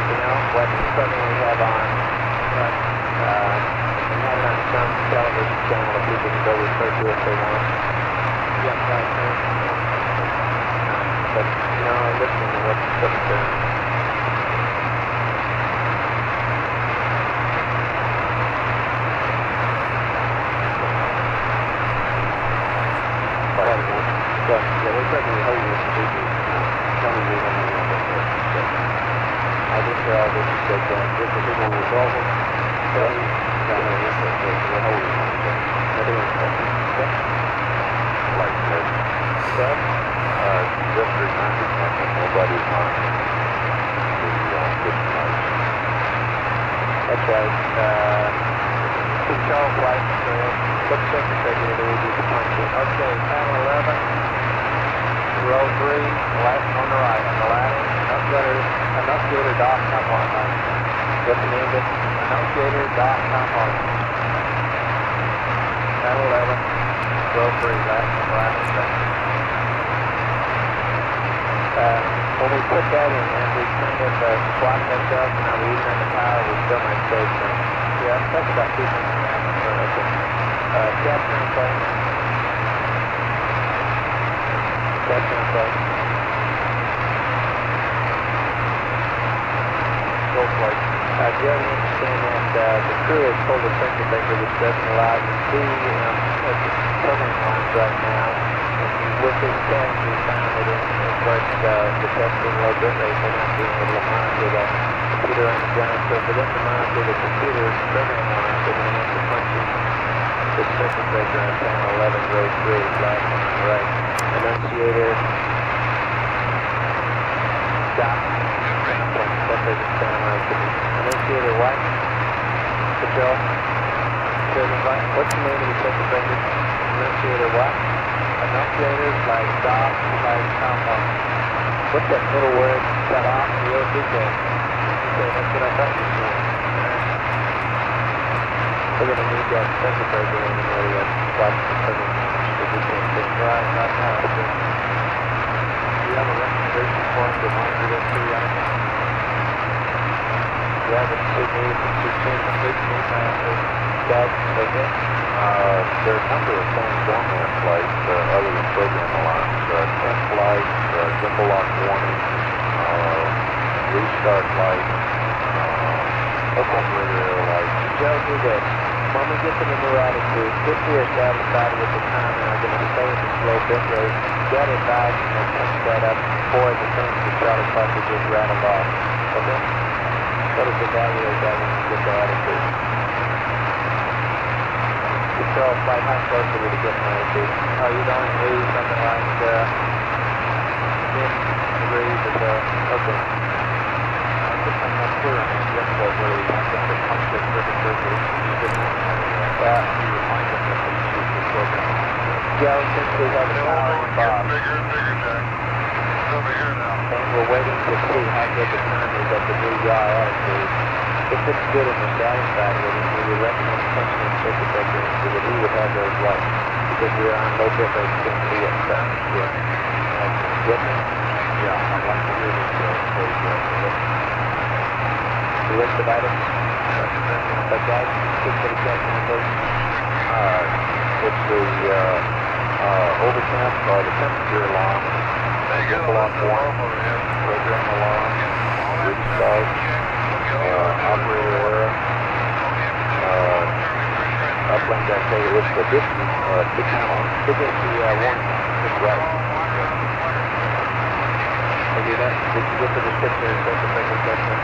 F: You know, what equipment we have on, and have it on some television channel that people can go refer to if they want. Yeah, right. But, you know, listening to what's doing. Yeah, we're certainly holding this to telling me when we want to do it. I just this is that this is people will solve them. So, we're holding on to it. They're doing it. Like this. Okay? Just reminding them that nobody's on the lights. That's right. Control flight. Look second figure that we do the punching. Okay, panel 11. Row 3, left on the right, on the ladder, annunciator dot top on line. Just named it, annunciator dot top on line. Panel 11, row 3, left on the ladder. When we put that in and we kind of swap ourselves and now we're using the power, we still might save some. Yeah, that's about 2 minutes. Captain in place. Captain in place. Go flight. Jerry, understand that the crew has pulled a circuit breaker which doesn't allow you to see at the permanent lines right now. And with this test, we found that of course, the testing low bit rate, they're not being able to monitor the computer on the ground. So for them to monitor the computer permanent lines, they're going to have to punch in the circuit breaker on panel 11, row 3, left on the right. Annunciator, stop, sample, that doesn't sound right to me. Annunciator what? Control? What's the name of the circuit breaker? Annunciator what? Annunciators, flag stop, flag compound. What's that middle word? Cut off? DK. Okay, that's what I thought you were doing. We're going to need that pressure breaker in the area. Stop the pressure. We can't get right now. Do you have a recommendation form to monitor this periodically? You have a signal from 16 Dad, okay? There are a number of things on that flight other than program alarms. 10 flights, gimbal lock warning, restart light, operator air light. Joe, do this. When we get to the new attitude, get here satisfied with the time and are going to stay at the slow bit rate. Get it back and punch that up before the things that Charlie Parker just rattled off. Okay? Let us evaluate that when we get to attitude. Control flight, how close are we to getting attitude? Oh, you don't need something like 10 degrees or so. Okay. I'm not clear on that yet, but really, I think the punch that circuit breaker is that you remind them that they use the program. Joe, since we have a powering box, and we're waiting to see how good the time is at the new yaw attitude. If it's good and we're satisfied with it, we would recommend punching in circuit breaker so that he would have those lights, because we're on low bit rate and we at time. With me? Yeah, I'd like to hear this, the list of items? Okay, just for the check in, please. It's the overtemp, the temperature alarm, gimbal lock warning, program alarm, restart, operator error, uplink activity. It's the distance, warning. That's right. Did you get the description of the second section?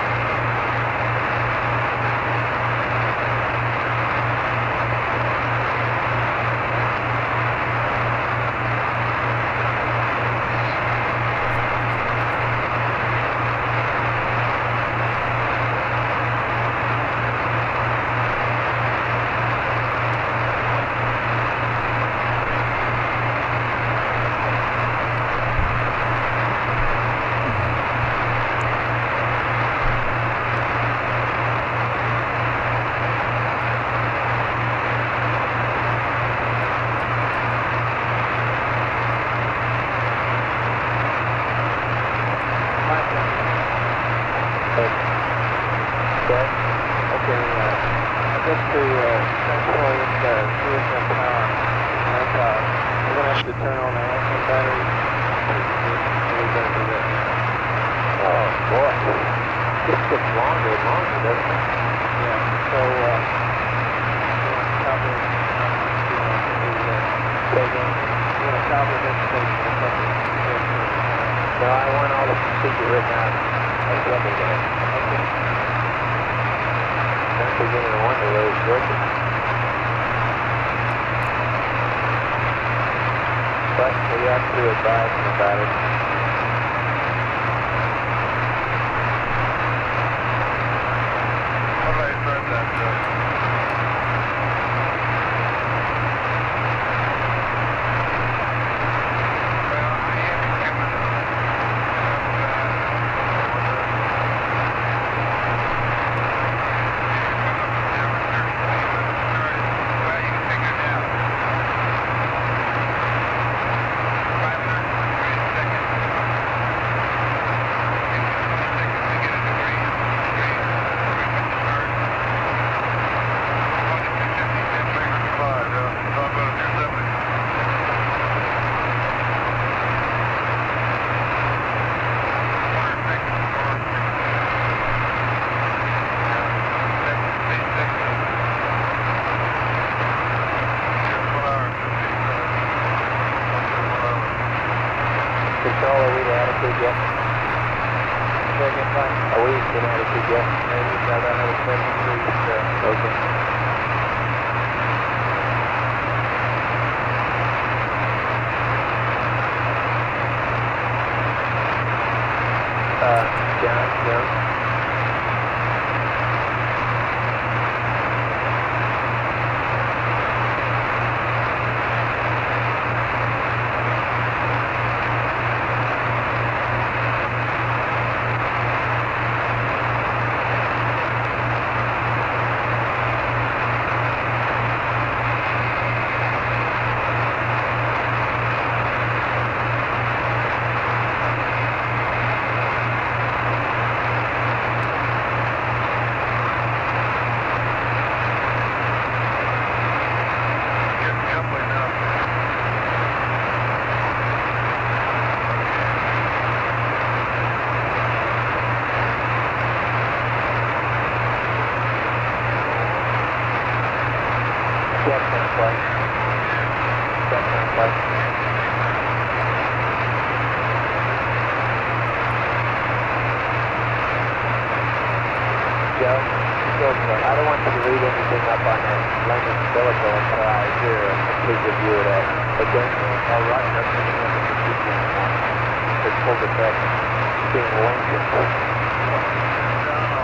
F: I don't want you to read anything up on that landing umbilical until I hear a complete review of that. Okay? All right, that's something that we can do now. It's full effect. It's being lengthened.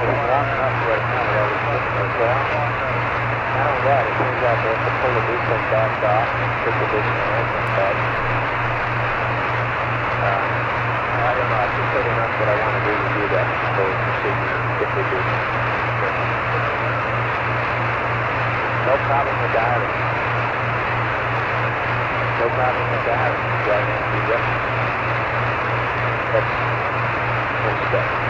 F: It's long enough right now that I was looking at that. Not only that, it turns out they have to pull the descent back off and put the additional airplane back. I don't know, I just said enough that I want to review that whole procedure if we do. No problem with dialing. No problem with dialing. Right, Nancy? Yep. That's one step.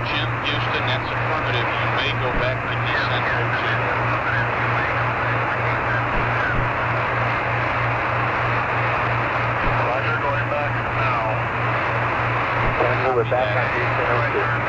D: Jim, Houston, that's affirmative. You may go back to descent 02.
I: Roger, going back now.
F: We're back on descent 02.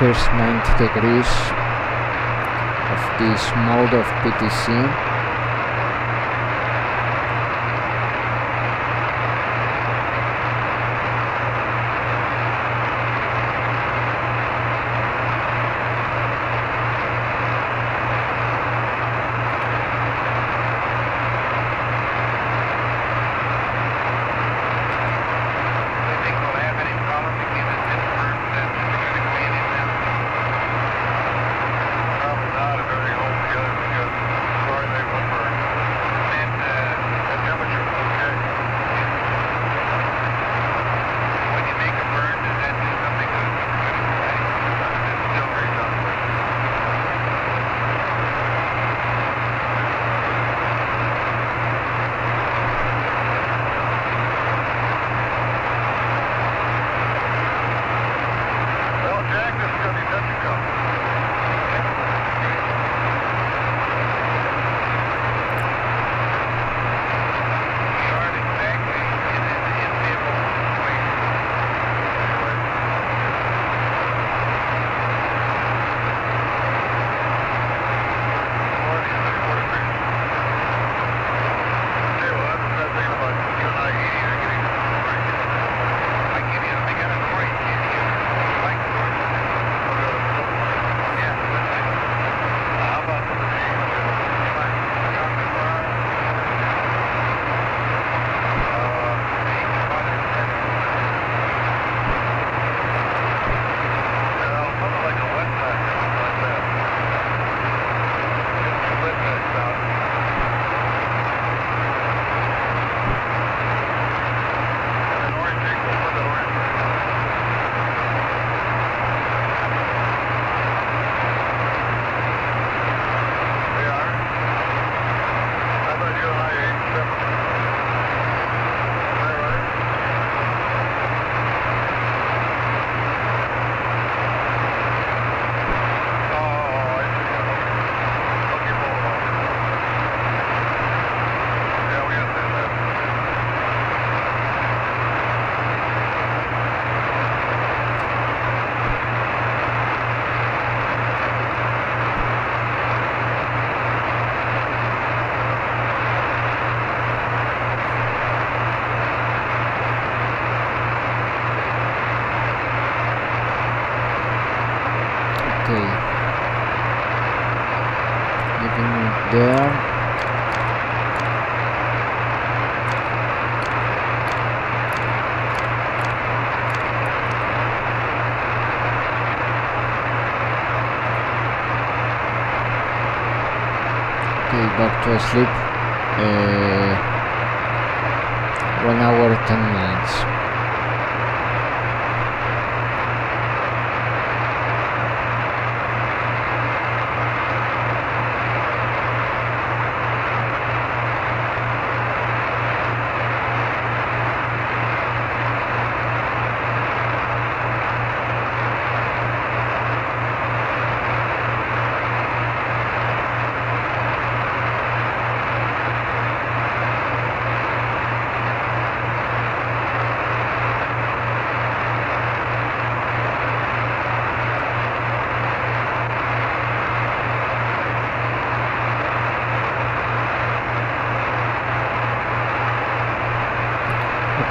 A: first 90 degrees of this mode of PTC. There. Okay, back to sleep. 1 hour 10 minutes.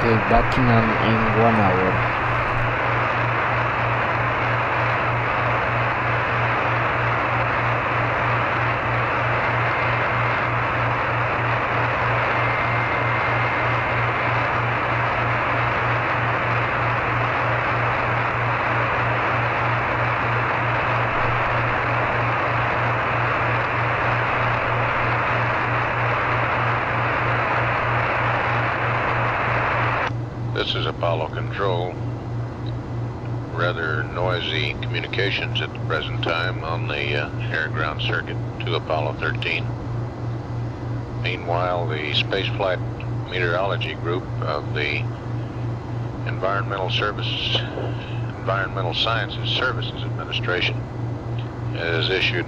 A: Okay, back in 1 hour.
D: This is Apollo Control. Rather noisy communications at the present time on the air-ground circuit to Apollo 13. Meanwhile, the Spaceflight Meteorology Group of the Environmental Sciences Services Administration has issued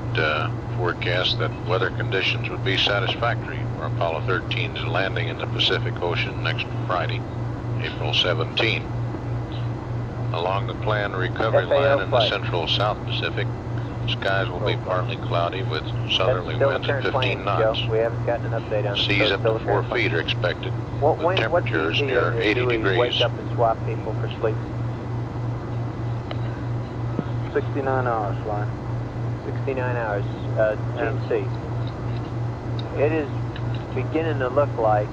D: forecast that weather conditions would be satisfactory for Apollo 13's landing in the Pacific Ocean next Friday, April 17. Along the planned recovery line in the central South Pacific, skies will be partly cloudy with southerly winds at 15 knots.
G: We haven't gotten an update on
D: Seas up to 4 feet are expected, with temperatures near 80 degrees.
G: Wake up and swap people for sleep.
F: 69 hours, line.
G: 69 hours, GNC. It is beginning to look like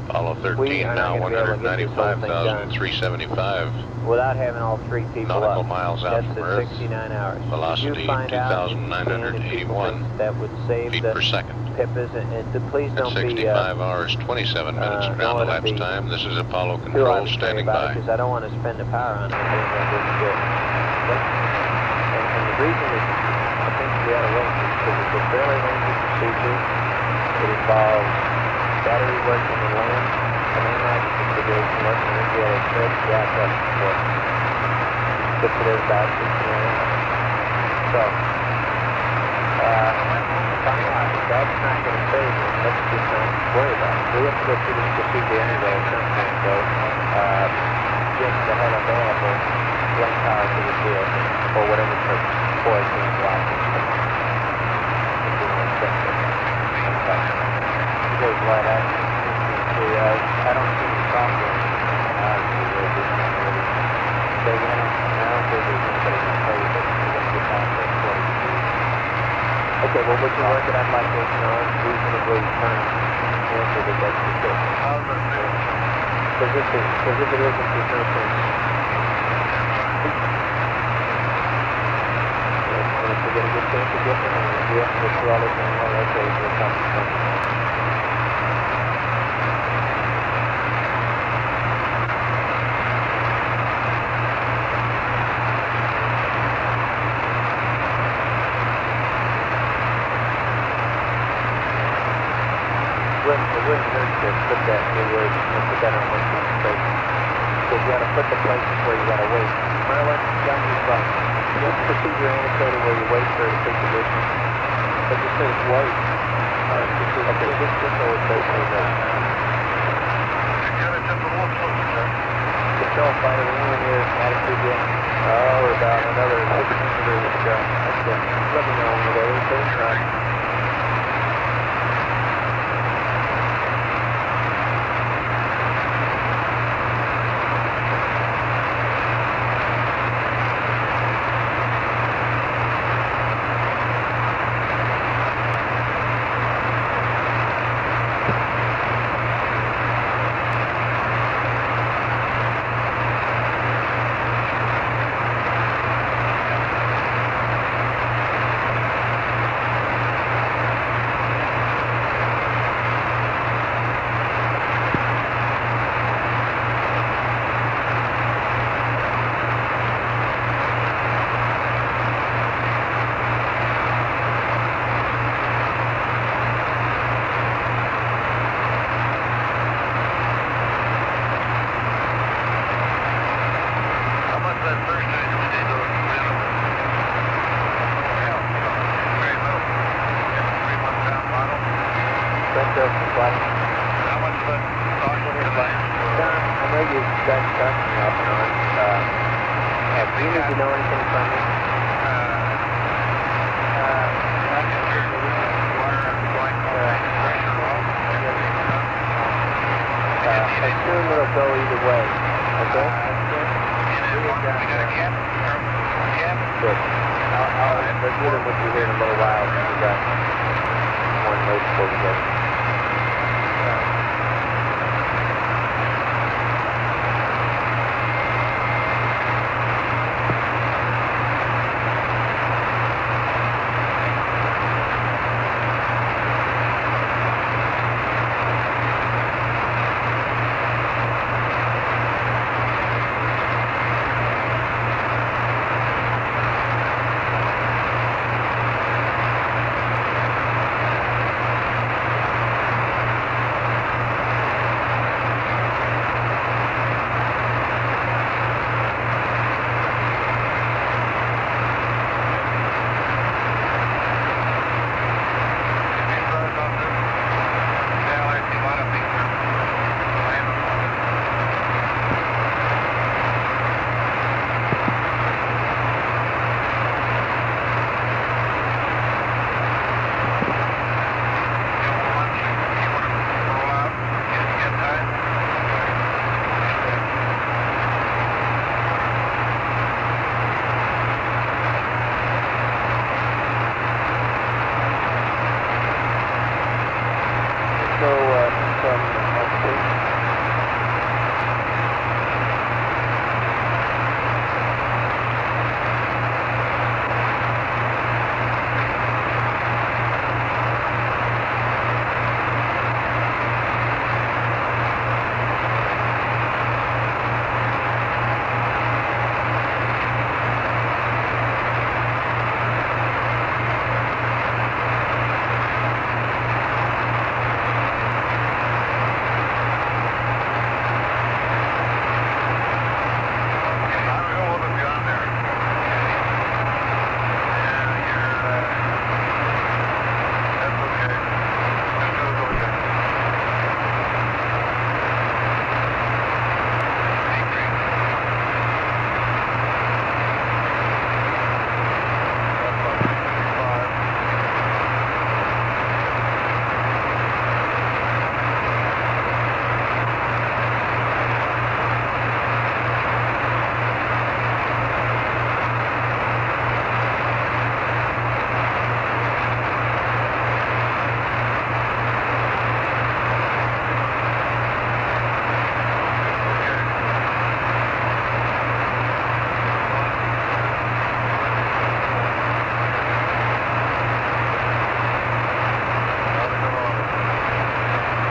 D: Apollo 13 now 195,375
G: without having all 3 people
D: nautical
G: up.
D: miles out
G: That's
D: from
G: at
D: Earth.
G: 69 hours.
D: Velocity 2,981
G: that would save
D: feet
G: the
D: per second.
G: Pippas, and please
D: At
G: don't
D: 65 hours, 27 minutes ground elapsed time. This is Apollo Control standing by.
G: because I don't want to spend the power on it. And the reason is I think we ought to wait is because it's a fairly lengthy procedure. It involves battery work in the land, the main lighting configuration work, and then we have a thread gas up for put it at about 69 hours. So, that's not going to save us. Let's just not worry about it. We have to go through this procedure anyway at some point, so just to have available blank power to the field or whatever purpose for it being blocked. There's light action. I don't see any software. So I don't think there's anybody can tell you that you're going to get past that 40 degrees. Okay, well, would you work it? I'd like to reasonably turn answer that that's the case. Because if it isn't, there's no sense. And if we get a good chance of getting it, and we have to go through all this anyway, okay, we'll come to something. It wouldn't hurt to put that on one piece of paper. So you got to put the places where you got to wait. Merlin, down your phone. This procedure annotated where you wait for it to take position. It just says wait. Okay, just always basically wait. Control fighter, anyone here attitude yet? Oh, we're about another 16 degrees to go. Okay, let me know when you're ready. Please run.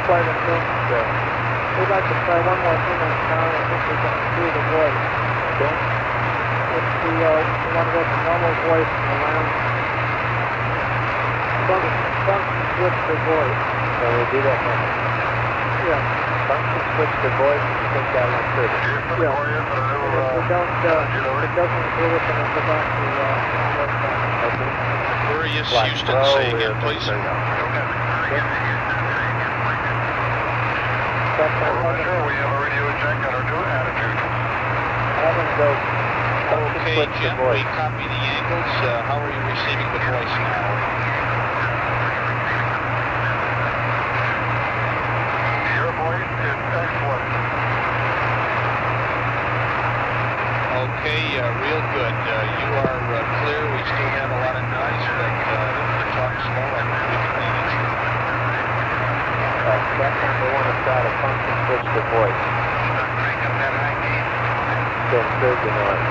F: quite a thing. So we'd like to try one more thing on town. I think we're going to do the voice. Okay. If we want to go to normal voice in the lounge, function switch to voice.
G: So we'll do that now.
F: Yeah.
G: Function switch to voice, and you think that'll improve it?
F: Yeah. And if we don't, if it doesn't improve it, then we'll go back to voice time.
G: Okay.
D: Aquarius, Houston, say again, please.
F: That's
I: We have a radio check on our new attitude.
G: Have them go function
D: Okay,
G: switch to
D: Jim, we
G: voice.
D: copy the angles. How are you receiving the voice now?
I: Your voice is excellent.
D: Okay, real good. You are clear. We still have a lot of noise, but if you talk slow, I think we can manage.
G: That time they want to try to function switch to voice. To improve the noise.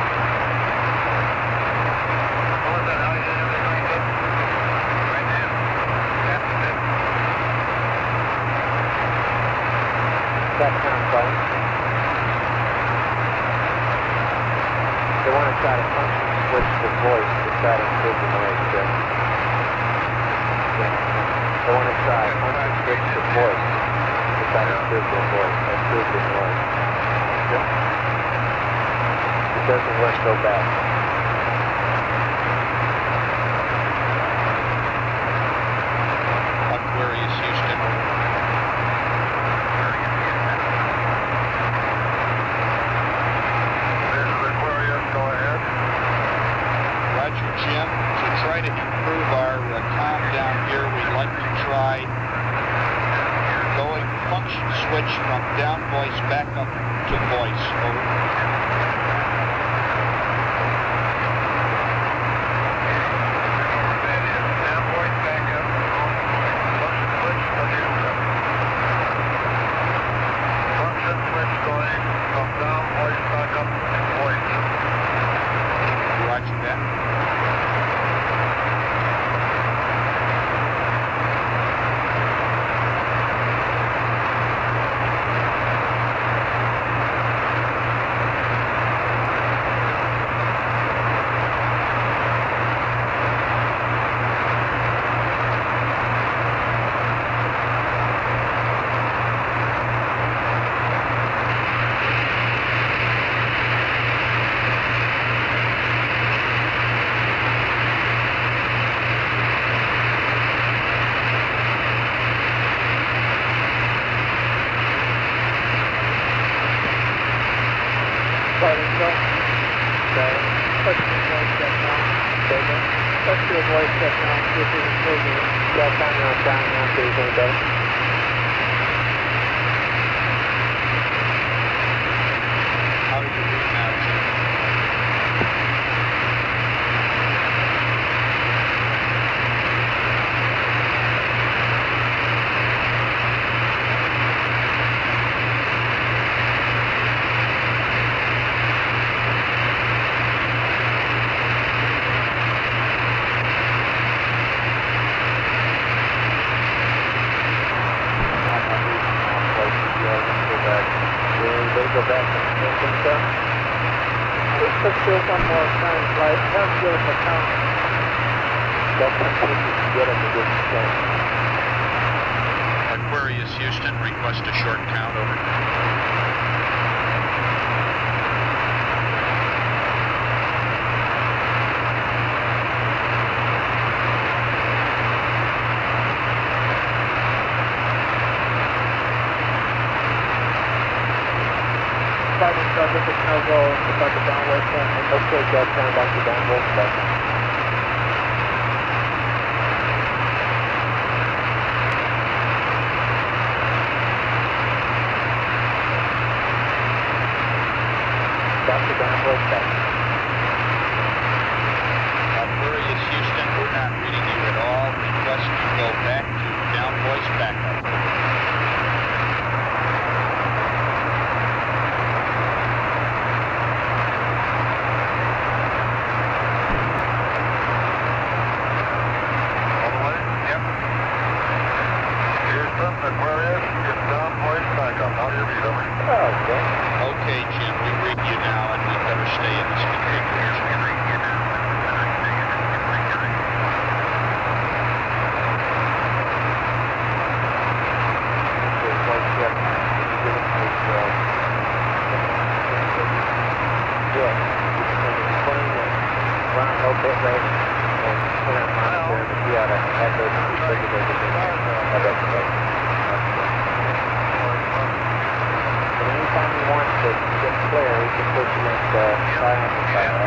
G: That sounds fine. They want to try to function switch to voice to try to improve the noise. They want to try function switch to voice to try to improve the voice, improve the noise. It doesn't work so bad.
D: Aquarius, Houston.
I: This is Aquarius, go ahead.
D: Roger, Jim. To try to improve our comm down here, we'd like to try going function switch from down voice back up to voice. Over. Roger that.
F: Let's do a voice check now, see if we can improve it.
G: Yeah, time now, see if any better.
D: How do you read now, Jim?
G: Go back to the same stuff.
F: Let's do it one more time, right? Have to give us a count.
G: That's something you can get them to get the same.
D: Aquarius, Houston, request a short count, over.
F: This is no go about the downward point.
G: Okay, that sound back to downward stuff. Back to downward stuff.
D: Aquarius, Houston, we're not reading you at all. Request you go back to down voice backup.
I: Aquarius,
G: Anytime you want to get clear, you can push it into silent and fire.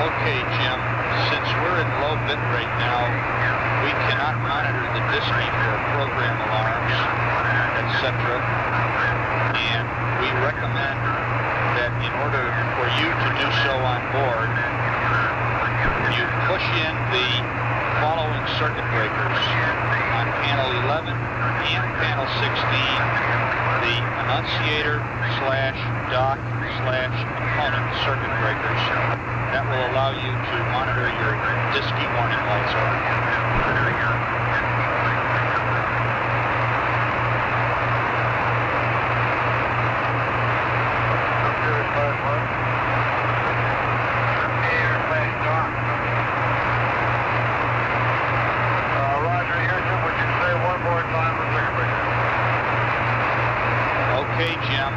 D: Okay, Jim, since we're in low bit rate now, we cannot monitor the disk for program alarms, etc. And we recommend that in order for you to do so on board, you push in the following circuit breakers on panel 11 and panel 16, the annunciator / dock / component circuit breakers. That will allow you to monitor your DISC warning lights.
I: Roger, Houston, would you say one more time for circuit breaker?
D: Okay, Jim.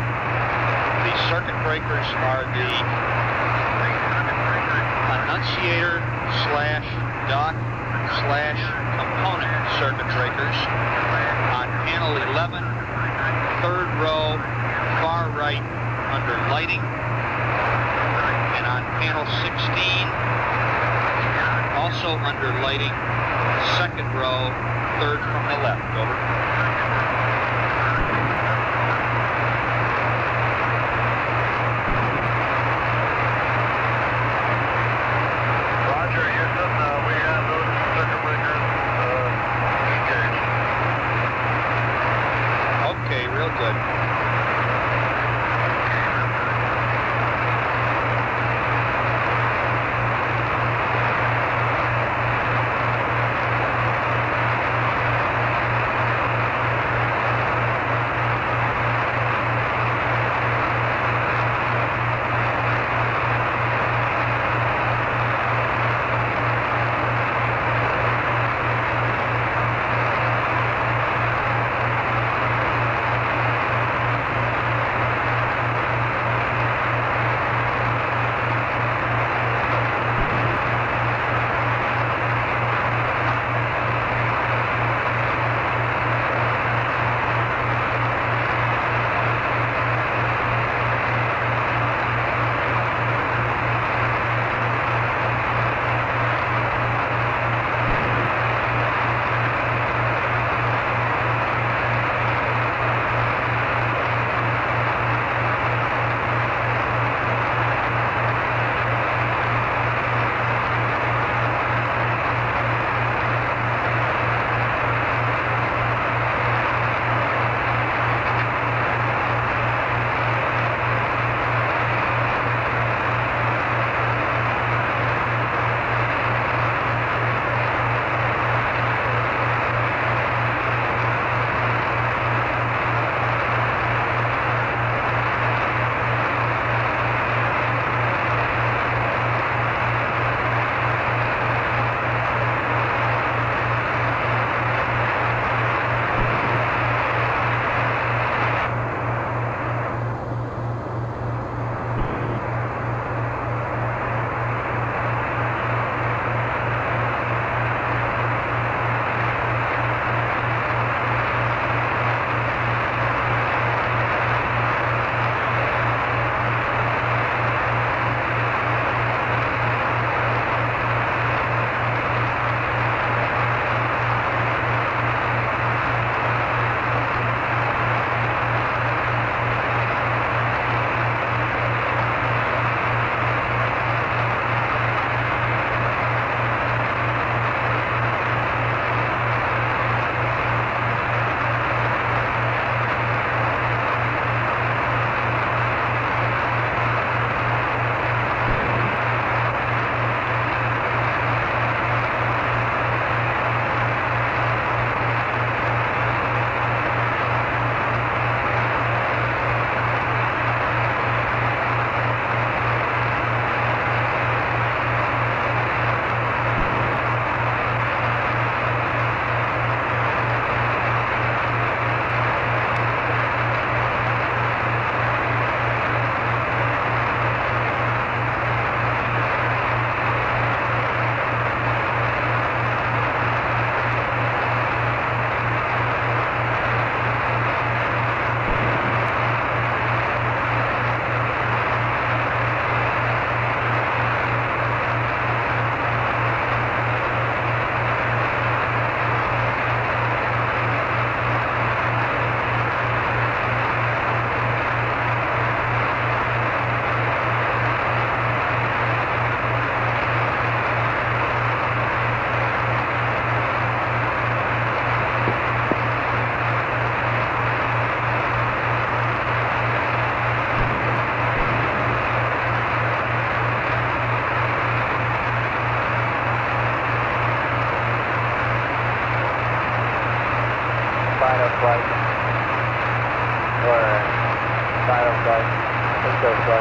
D: The circuit breakers are the annunciator / dock / component circuit breakers on panel 11, third row, far right under lighting, and on panel 16, also under lighting, second row, third from the left. Over. Okay, real good.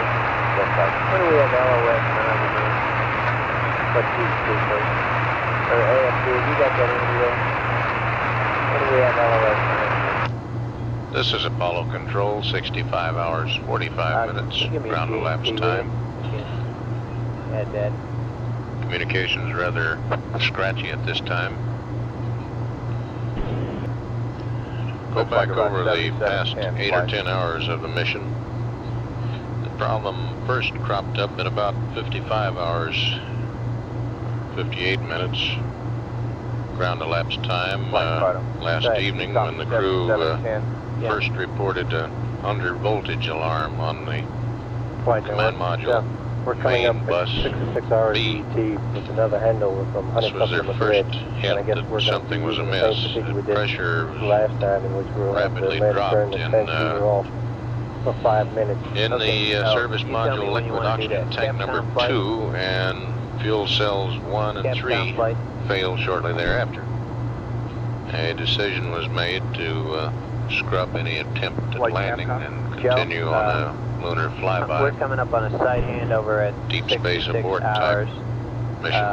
G: When do we have LOS 9? What's T2 first? Or AFC, you got that handy there? When do we have LOS 9?
D: This is Apollo Control, 65 hours, 45 minutes, ground elapsed time.
G: Add that.
D: Communication's rather scratchy at this time. Go back over the past 8 or 10 hours of the mission. The problem first cropped up in about 55 hours, 58 minutes, ground elapsed time last evening when the crew first reported an under voltage alarm on the command module.
E: We're coming up at 66 hours
D: B.
E: ET with another handle from
D: This was their first hint that something was amiss. The pressure
E: last time in which we were
D: rapidly dropped in
E: for 5 minutes.
D: the service module liquid oxygen tank number 2, and fuel cells 1 and 3 failed shortly thereafter. A decision was made to scrub any attempt at landing and continue on a lunar flyby.
G: We're coming up on a side hand over at
D: deep space
G: 66
D: abort
G: hours.
D: type mission.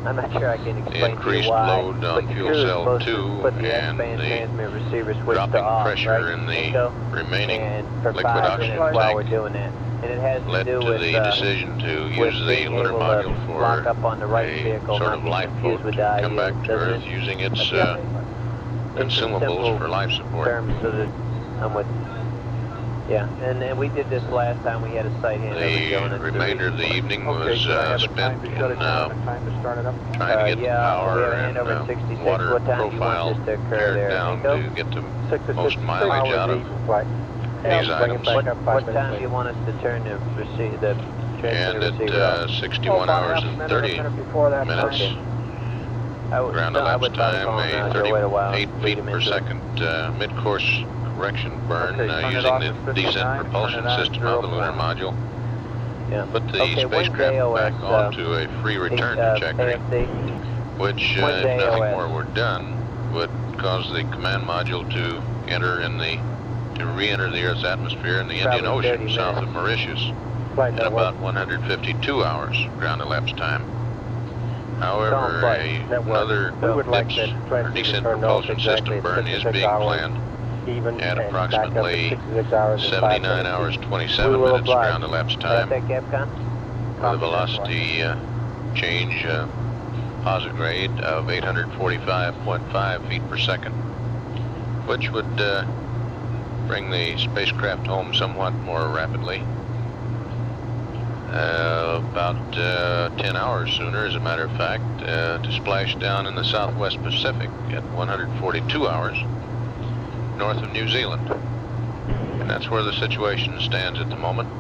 G: I'm not sure I can explain to
D: Increased
G: you why,
D: load
G: but
D: on
G: the
D: fuel
G: crew is
D: cell
G: supposed
D: 2
G: to put the
D: and
G: S-band
D: the
G: transmit receiver switch to
D: dropping
G: off,
D: pressure
G: right?
D: in the
G: Echo?
D: remaining
G: And for
D: liquid
G: 5
D: oxygen
G: minutes while we're
D: tank
G: doing that. And it has to
D: led
G: do
D: to
G: with
D: the decision to
G: with
D: use the
G: being
D: lunar
G: able
D: module
G: to
D: for
G: lock up on the right
D: a
G: vehicle,
D: sort
G: not
D: of
G: be
D: lifeboat
G: confused with
D: to
G: the
D: come
G: IU,
D: back to
G: doesn't
D: Earth
G: it?
D: using its
G: Okay.
D: consumables for life support.
G: Terms so that I'm with. Yeah, and we did this last time. We had a sight hand over going.
D: The remainder of the evening was spent in trying to get the
G: yeah,
D: power
G: we have a hand over
D: and
G: 66.
D: water
G: What time do you
D: profile
G: want this to occur
D: pared
G: there,
D: down
G: Nico?
D: to get the most mileage out of these items.
G: What time do you want us to turn the receiver,
D: And
G: receiver
D: at
G: off?
D: 61 hours and 30 minutes, ground elapsed time, a 38 feet per second mid-course correction burn using the descent propulsion system of the lunar module.
G: Yeah.
D: Put the spacecraft back onto a free return trajectory, which, if nothing more were done, would cause the command module to re-enter the Earth's atmosphere in the Indian Ocean south of Mauritius in about 152 hours ground elapsed time. However, another DIPS, or descent propulsion system burn, is being planned at approximately 79 hours 27 minutes ground elapsed time with a velocity change posigrade of 845.5 feet per second, which would bring the spacecraft home somewhat more rapidly. About 10 hours sooner, as a matter of fact, to splash down in the southwest Pacific at 142 hours north of New Zealand. And that's where the situation stands at the moment.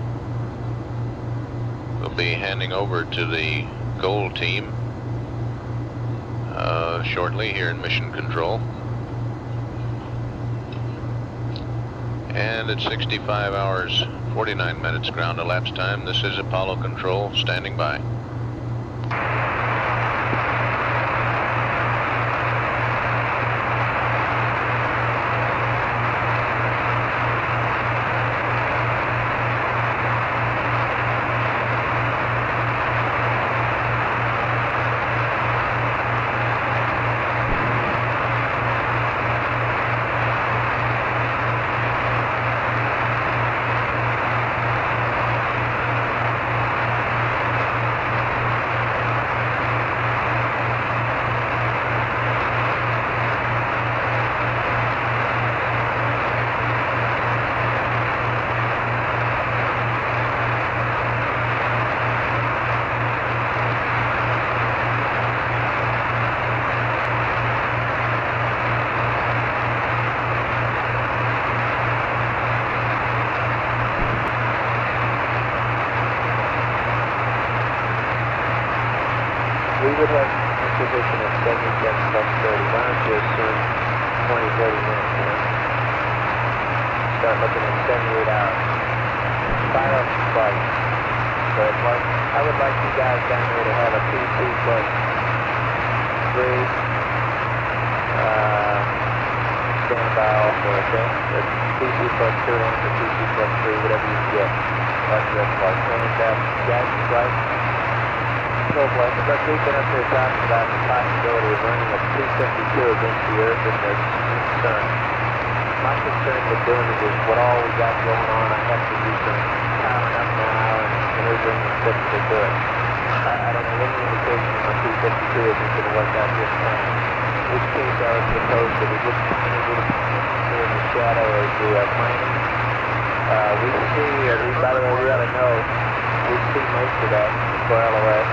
D: We'll be handing over to the gold team shortly here in Mission Control. And at 65 hours 49 minutes ground elapsed time, this is Apollo Control standing by.
G: We would have a position at 77 plus 30. Why don't you assume 20, 30 minutes, you know? Start looking at 78 hours. Fire up the flight. But I would like you guys down here to have a PT plus 3 stand bow, okay? That's TC plus 2 and for TC plus 3, whatever you can get. That's flight. And guys, flight. So flight. But we've been up there talking about the possibility of running a 252 against the Earth and the Sun. My concern with doing it is what all we got going on. I have to do some powering up now and maneuvering and stuff to do it. I don't have any indication my 252 isn't going to work out this time. In which case I would propose that we just continue to in the shadow as we are planning. We see, or by the way, we ought to know, we see most of that for LOS.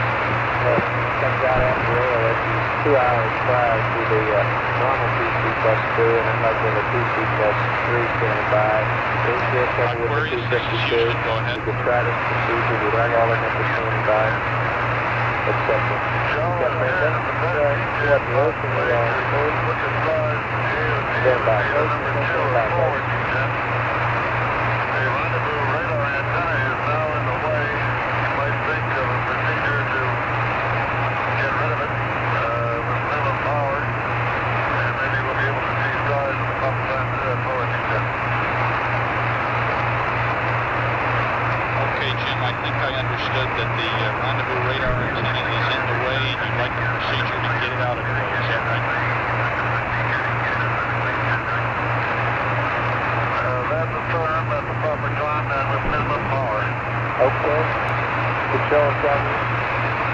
G: It comes out after ALS, is 2 hours prior to the normal TC plus 2, and I'd like to have a TC plus 3 standby. ACS with the 252. You could try this procedure, we'd have all in at the standby, etc. Got Brenda? What, the ocean is on? Standby. Ocean is standby.
D: Understood that the rendezvous radar antenna is in the way and you'd like the procedure to get it out of the way. Is that right?
I: That's affirmed. That's the proper climb down with minimum power.
G: Okay. Control, tell me.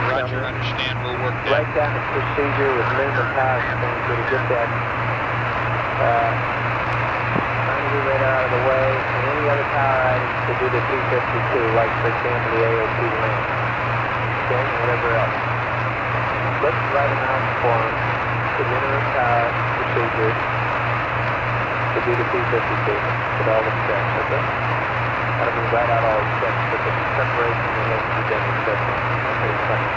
D: Roger, understand. We'll work that.
G: Write down the procedure with minimum power expenditure to get that rendezvous radar out of the way, and any other power items to do the 252, like for example the AOT land. Okay, and whatever else. Let's write them out for them, the minimum power procedure to do the 252 with all the steps, okay? I don't mean write out all the steps, but the preparation that has to be done, etc. Okay, fine.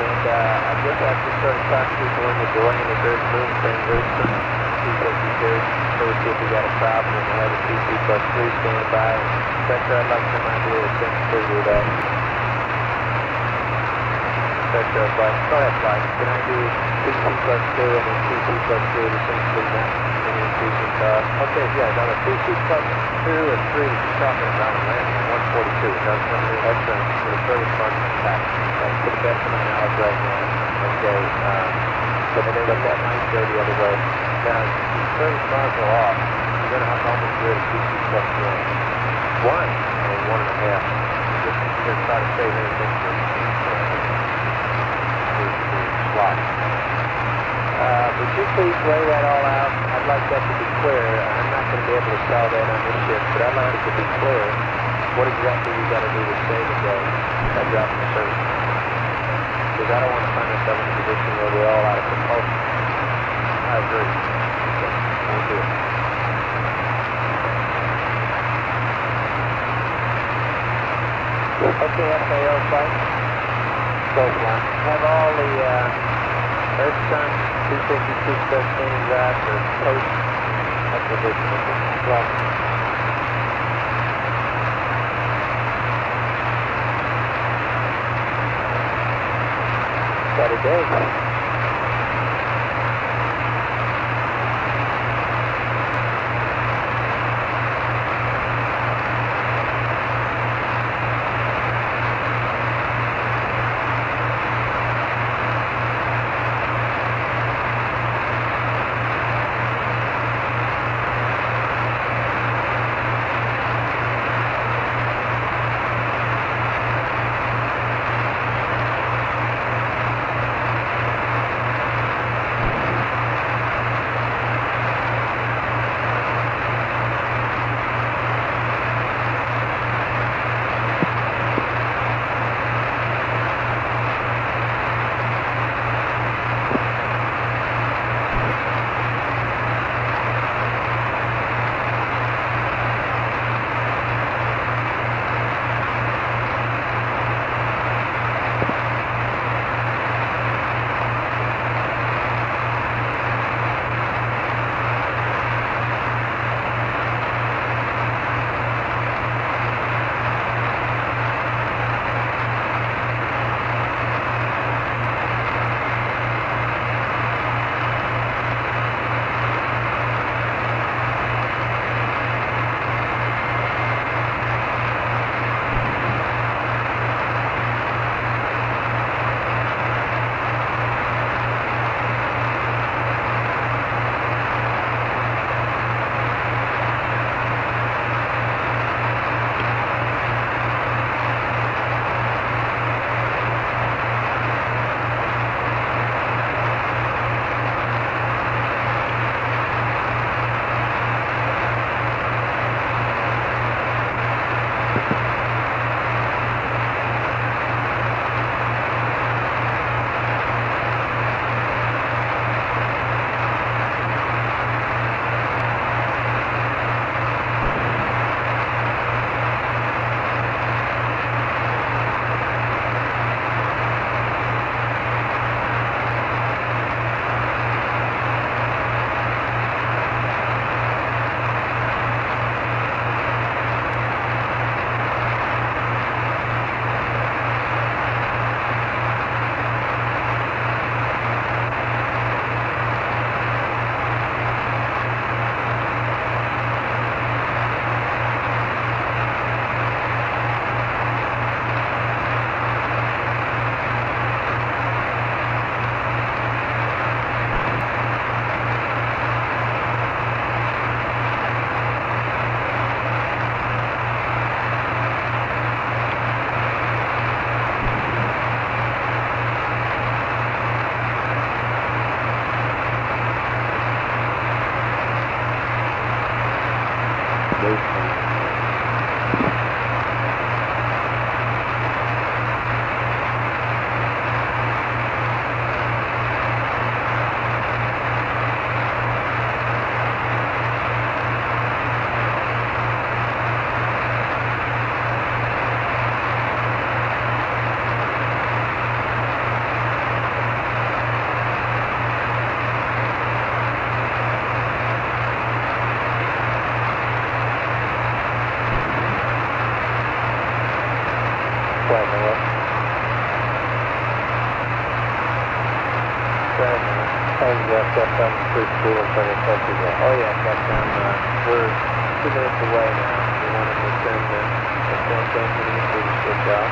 G: And I guess I have to sort of talk people into joining the third moon thing very soon. 252. So we see if we got a problem and we'll have a TC plus 3 standby. Inspector, I'd like some idea of sensitivity of that. Inspector, flight. Go ahead, flight. Can I do TC plus 2 and then TC plus 3 at essentially not any increase in cost? Okay, yeah, now the TC plus 2 and 3 is talking about landing at 142. That's excellent for the service function attack. That's to the best of my knowledge right now. Okay, but that might go the other way. Now, the service module off, you're going to have almost do a TC plus 1. 1 or 1.5. You're going to try to save anything for slot. Would you please lay that all out? I'd like that to be clear. I'm not going to be able to solve that on this ship, but I'd like it to be clear what exactly we got to do to save a day by dropping the service module. Because I don't want to find ourselves in a position where we're all out of propulsion. I agree. Okay, thank you. Okay, FAO flight. Coastline. Have all the Earth Sun 252 stuff standing drive for post acquisition of the flight. Saturday. Captain, please cool and turn it back to the... Oh yeah, Captain, we're 2 minutes away now. We want to turn the stand transmitting to the switch off.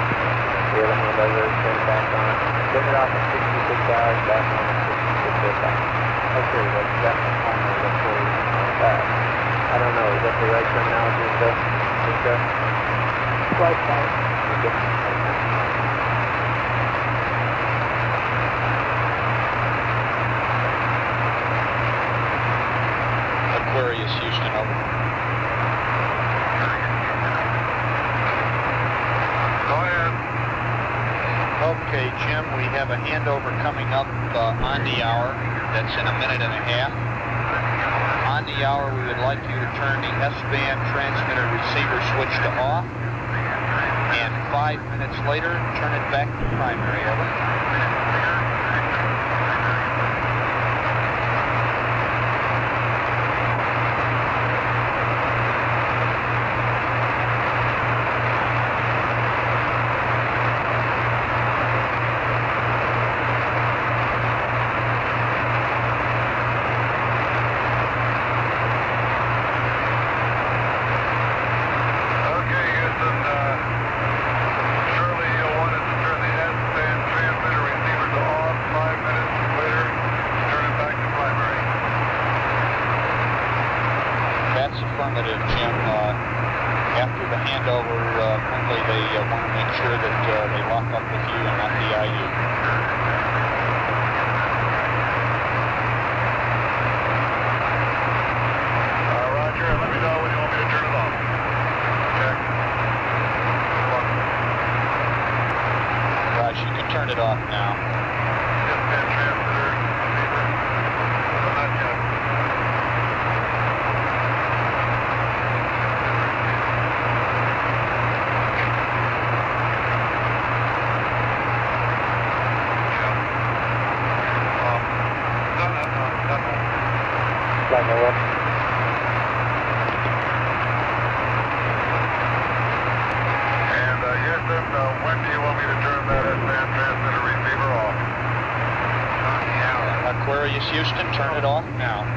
G: We have a handover, turn it back on. Turn it off at 66 hours, back on at 66 hours. Okay, that's the primary, that's where we... I don't know, is that the right terminology, flightplan.
J: Aquarius, Houston, over.
I: Go ahead.
J: Okay, Jim, we have a handover coming up on the hour. That's in a minute and a half. On the hour, we would like you to turn the S-band transmitter receiver switch to off. And 5 minutes later, turn it back to primary, over. Affirmative, Jim. After the handover, apparently they want to make sure that they lock up with you and not the IU.
I: Roger, let me know when you want me to turn it off. Check.
J: Gosh, you can turn it off now.
I: S-band transmitter, receiver. Not yet.
G: Flight Mauro.
I: And Houston, when do you want me to turn that S-band transmitter receiver off? On the hour.
J: Aquarius, Houston, turn it off now.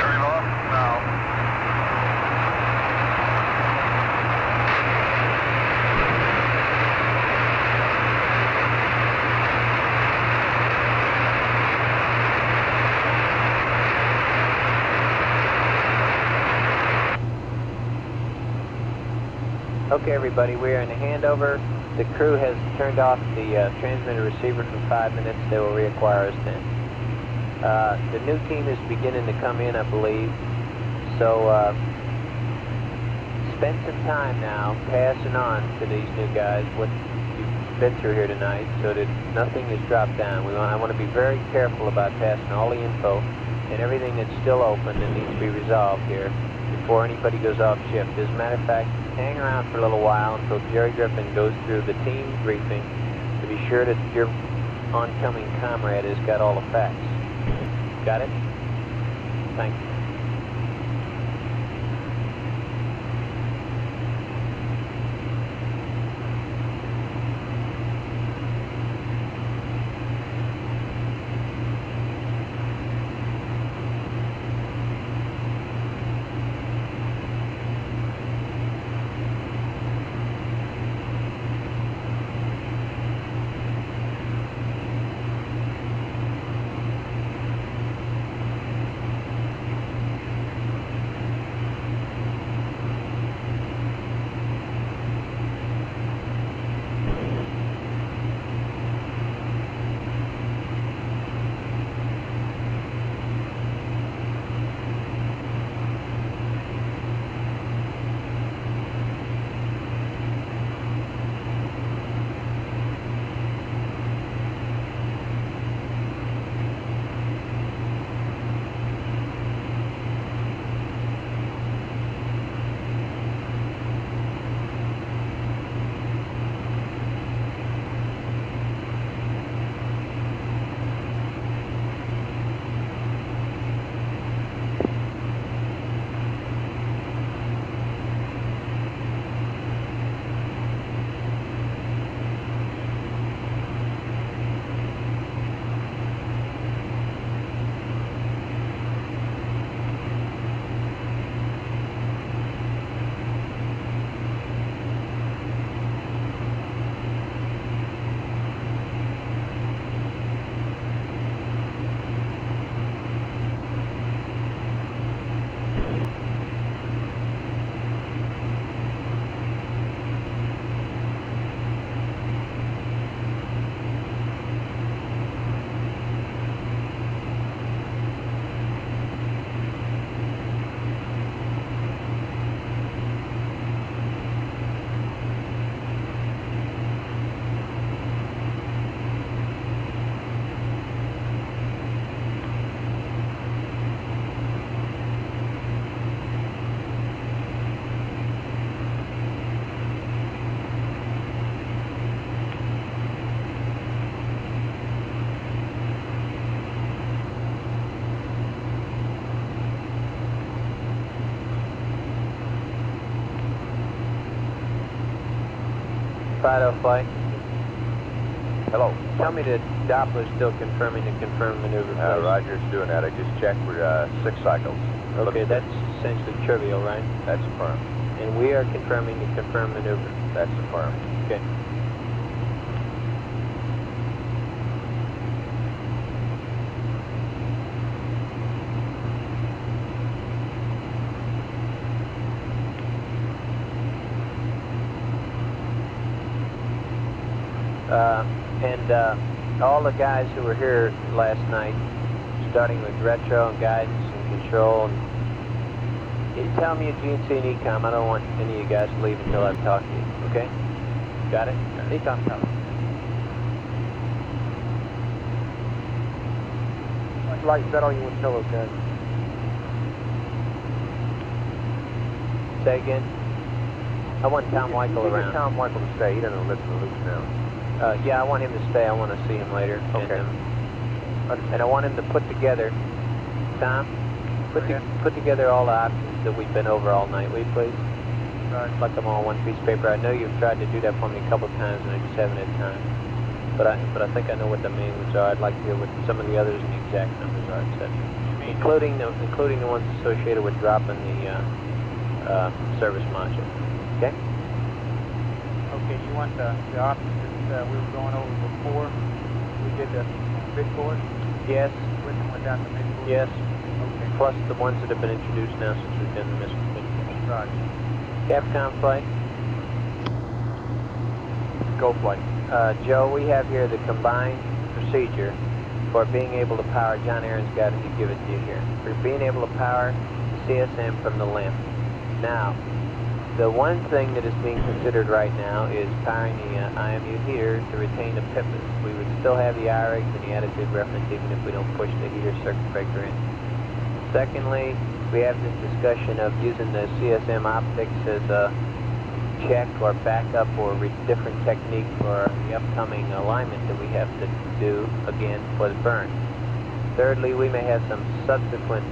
I: Turn it off now.
G: Okay, everybody, we are in a handover. The crew has turned off the transmitter receiver for 5 minutes. They will reacquire us then. The new team is beginning to come in, I believe. So spend some time now passing on to these new guys what you've been through here tonight so that nothing is dropped down. I want to be very careful about passing all the info and everything that's still open that needs to be resolved here before anybody goes off shift. As a matter of fact, hang around for a little while until Jerry Griffin goes through the team briefing to be sure that your oncoming comrade has got all the facts. Got it? Thank you. Fido flight.
F: Hello.
G: Tell me the Doppler's still confirming the confirmed maneuver, please.
F: Roger, it's doing that. I just checked. We're 6 cycles.
G: Okay, that's essentially trivial, right?
F: That's affirmed.
G: And we are confirming the confirmed maneuver.
F: That's affirmed.
G: Okay. And all the guys who were here last night, starting with retro and guidance and control, and you tell me a GNC and ECOM. I don't want any of you guys to leave until I've talked to you, okay? Got it? ECOM coming.
F: Light, is that all you want to tell us, guys?
G: Say again? I want Tom Weichel around.
F: Tom Weichel to stay. He doesn't listen to Luke now.
G: Yeah, I want him to stay. I want to see him later.
F: Okay.
G: And I want him to put together, Tom, put together all the options that we've been over all night, will you please? Like them all on one piece of paper. I know you've tried to do that for me a couple of times and I just haven't had time. But I think I know what the main ones are. I'd like to hear what some of the others and the exact numbers are, etc. Including the ones associated with dropping the service module. Okay?
F: Okay, you want the options that we were going over before? We did the midboard?
G: Yes.
F: With and without the midboard?
G: Yes.
F: Okay.
G: Plus the ones that have been introduced now since we've done the midboard.
F: Right.
G: Capcom flight.
F: Go flight.
G: Joe, we have here the combined procedure for being able to power. John Aaron's got it, he'd give it to you here. For being able to power the CSM from the LEM. Now, the one thing that is being considered right now is powering the IMU heater to retain the PIPAs. We would still have the IREGs and the additive reference even if we don't push the heater circuit breaker in. Secondly, we have this discussion of using the CSM optics as a check or backup or different technique for the upcoming alignment that we have to do again for the burn. Thirdly, we may have some subsequent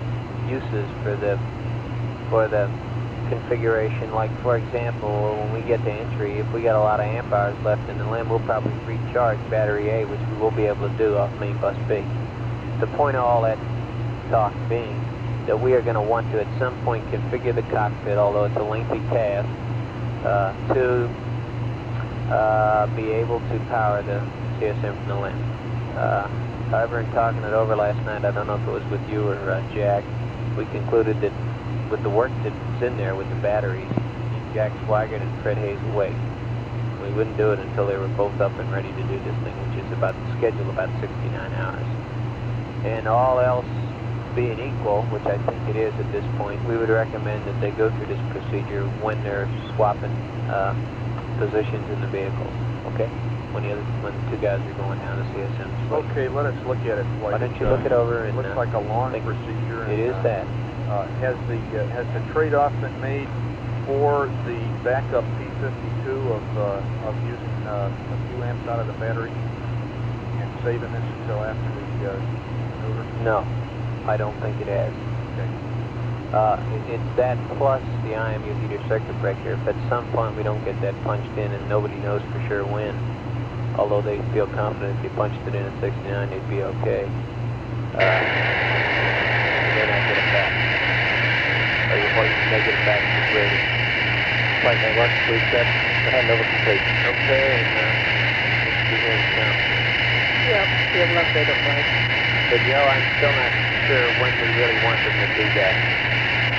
G: uses for the configuration, like for example, when we get to entry, if we got a lot of amp hours left in the LEM, we'll probably recharge battery A, which we will be able to do off main bus B. The point of all that talk being that we are going to want to at some point configure the cockpit, although it's a lengthy task, to be able to power the CSM from the LEM. However, in talking it over last night, I don't know if it was with you or Jack, we concluded that with the work that's in there with the batteries, Jack Swigert and Fred Hayes away. We wouldn't do it until they were both up and ready to do this thing, which is scheduled about 69 hours. And all else being equal, which I think it is at this point, we would recommend that they go through this procedure when they're swapping positions in the vehicles. Okay? When the two guys are going down to CSM.
F: Okay, let us look at it.
G: Why don't you look it over and
F: looks like a long procedure.
G: It is that.
F: Has the trade-off been made for the backup P52 of using a few amps out of the battery and saving this until after the maneuver?
G: No, I don't think it has.
F: Okay.
G: It's that plus the IMU heater circuit breaker. If at some point we don't get that punched in and nobody knows for sure when, although they feel confident if you punched it in at 69, they'd be okay. Then I get it back. Or you may get it back to ready. Flight network, please check. Hand over complete. Okay, and be here in town. Yep, we have an update of flight. But Joe, I'm still not sure when we really want them to do that.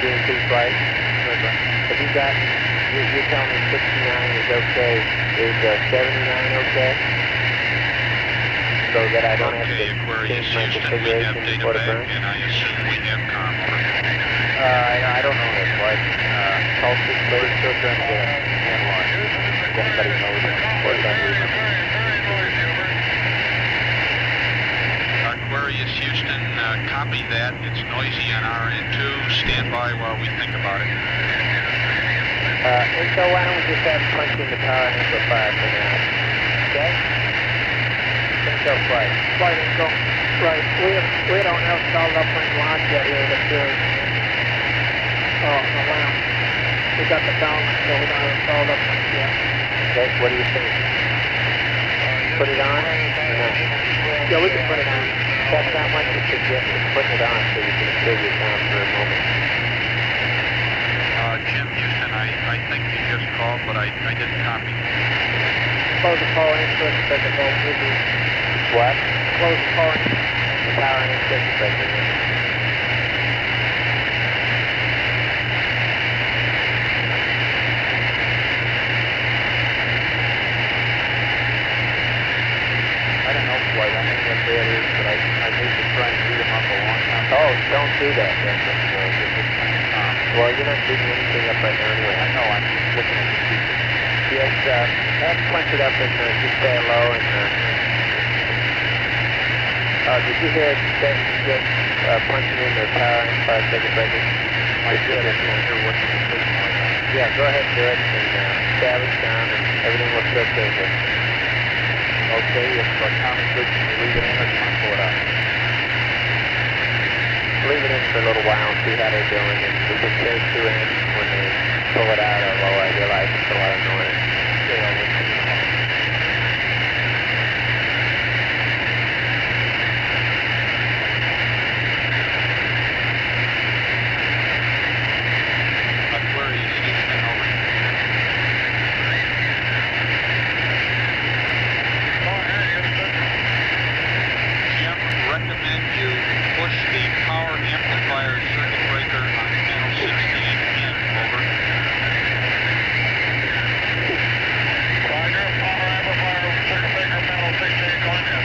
G: GNC flight? Have you got, you're telling me 69 is okay, is 79 okay? So that I don't have to change my configuration before the burn?
D: And I assume we have comm for
F: I don't know this flight.
G: All six players still trying to get analyzed. If anybody knows what that is.
D: Aquarius, Houston, copy that. It's noisy on our end too. Stand by while we think about it.
G: And so why don't we just have punch in the power and amplifier for now? Okay? Info flight.
F: Flight info. Right. We don't have solid uplink launch yet here that there's around. We got the down, so we don't have solid uplink yet.
G: Okay, what do you think? Put it on? Or not?
H: Yeah, we can put it on.
G: Captain, I might just suggest putting it on so you can observe your sound for a moment.
J: Jim Houston, I think you just called, but I didn't copy.
H: Close the power input, set the volt with you.
G: What?
H: Close the power input.
G: The power and circuit breaker.
F: I don't know quite how many of that is, but I need to try and read them up a long time.
G: Oh, don't do that. Well, you're not reading anything up right now anyway.
F: I know, I'm just looking at the speakers.
G: Yes, punch it up and just stay low and did you hear it just punching in the power and fire circuit breaker?
F: I did, I can't hear what you're saying right now.
G: Yeah, go ahead and do it and establish down and everything looks okay here.
F: Okay, if Tommy good, can you leave it in or do you want to pull it out?
G: Leave it in for a little while and see how they're doing, and we can say to it when they pull it out, although I realize it's a lot of noise.
F: Okay, I'll let you know.
J: Aquarius, Houston, over. Jim, recommend you push the power amplifier circuit breaker on panel 16 in, over.
I: Roger, power amplifier, circuit breaker, panel 16, going in.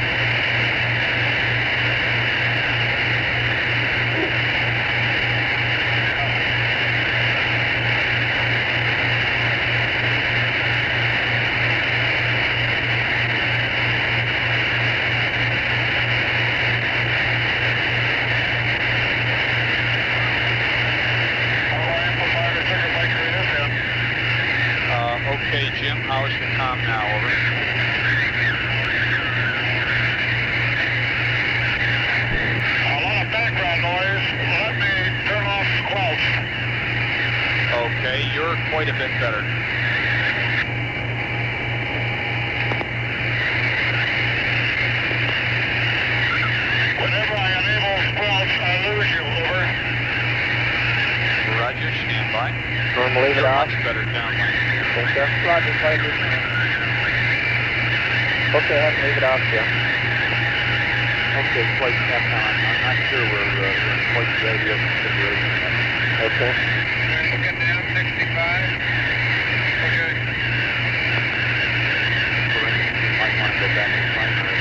J: Okay, Jim, how is the comm now, over?
I: A lot of background noise. Let me turn off squelch.
J: Okay, you're quite a bit better.
I: Whenever I enable squelch, I lose you, over.
J: Roger, stand by.
G: Normally leave it
J: You're
G: off?
J: much better downlink.
G: Think so?
H: Roger, Roger.
G: Okay, have to leave it off, Jim.
F: Okay, flight Captain, I'm not sure we're in flight radio configuration.
G: Okay.
I: We'll get down 65. Okay.
F: For instance, you might want to go back to primary.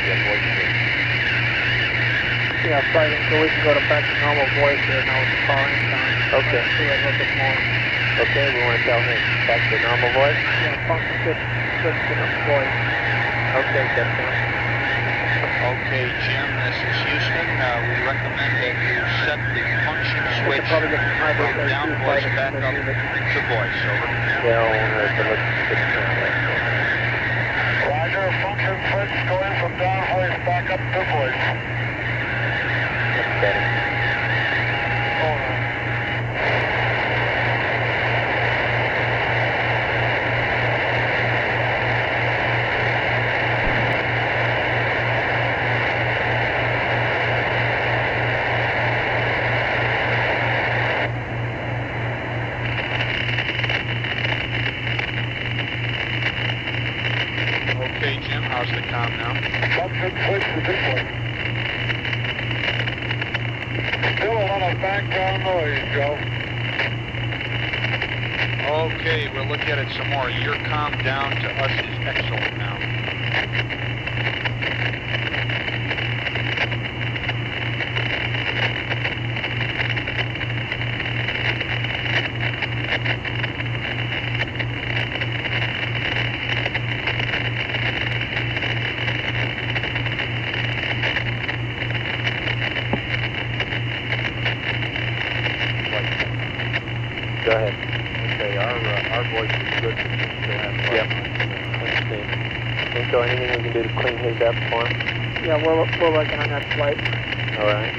F: Yeah, voice station.
H: Yeah, flight, so we can go back to normal voice here now with the power input.
G: Okay.
H: See a little bit more.
G: Okay, we want to tell him back to normal voice?
H: Yeah, function switch to the voice.
G: Okay, Captain.
J: Okay, Jim, this is Houston. We recommend that you set the function switch from down voice back up to voice, over.
G: Yeah, I want to look at the camera.
I: Roger, function switch going from down voice back up to voice.
G: That's better.
J: Okay, Jim, how's the comm now?
I: Function switch to this one. Still a lot of background noise, Joe.
J: Okay, we'll look at it some more. Your comm down to us is excellent now.
G: Go ahead.
F: Okay, our voice is good.
G: Yep. Understand. And so anything we can do to clean his up for him?
H: Yeah, we're working on that flight.
G: All right.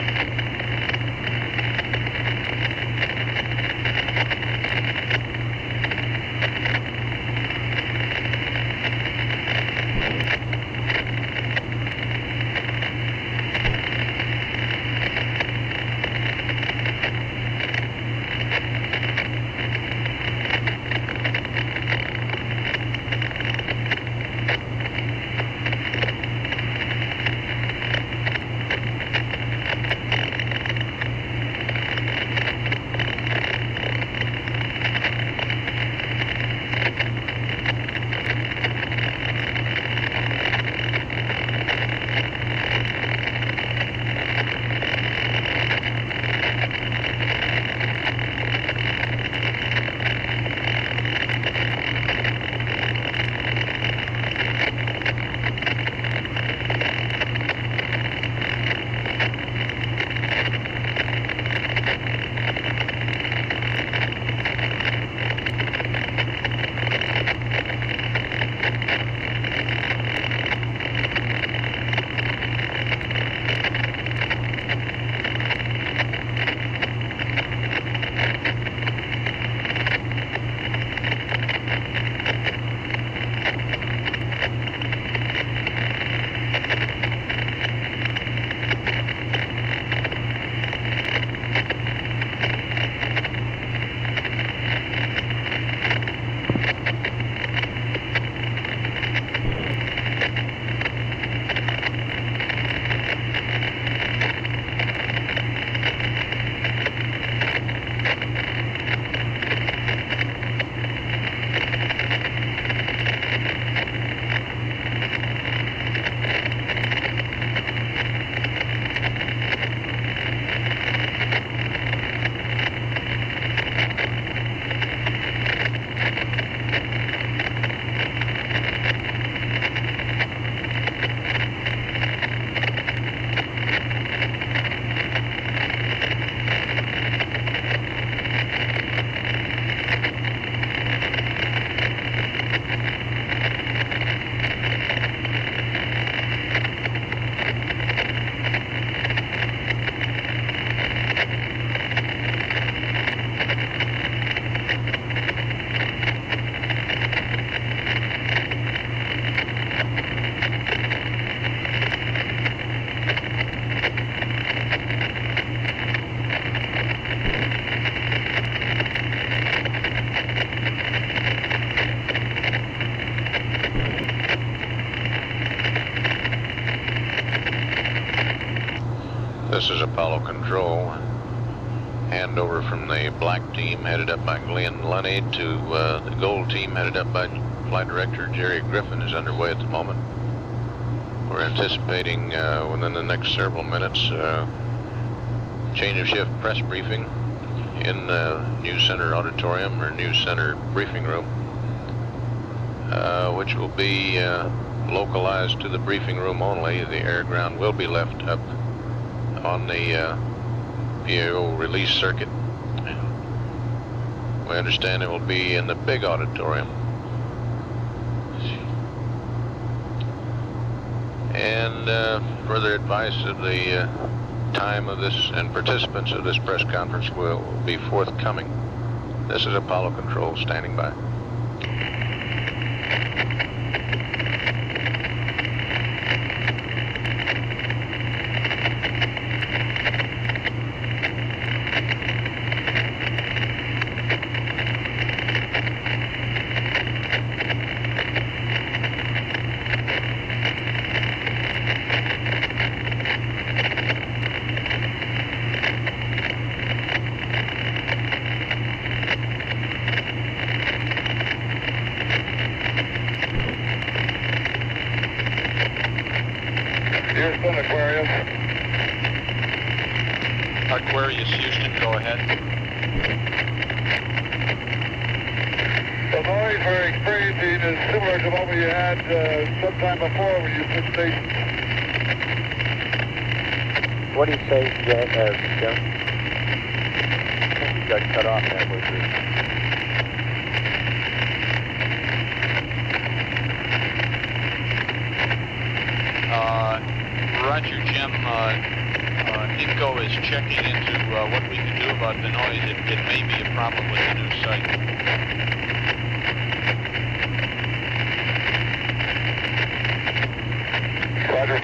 D: This is Apollo Control. Handover from the black team headed up by Glenn Lunny to the gold team headed up by Flight Director Jerry Griffin is underway at the moment. We're anticipating within the next several minutes change of shift press briefing in the News Center auditorium or News Center briefing room, which will be localized to the briefing room only. The air ground will be left up on the PAO release circuit. We understand it will be in the big auditorium. And further advice of the time of this and participants of this press conference will be forthcoming. This is Apollo Control standing by.
I: Houston, Aquarius.
J: Aquarius, Houston, go ahead.
I: The noise we're experiencing is similar to what we had sometime before when you took station.
F: What do you say, Jim? I think you got cut off halfway through.
J: Roger, Jim. INCO is checking into what we can do about the noise. It may be a problem with the new site.
I: Roger.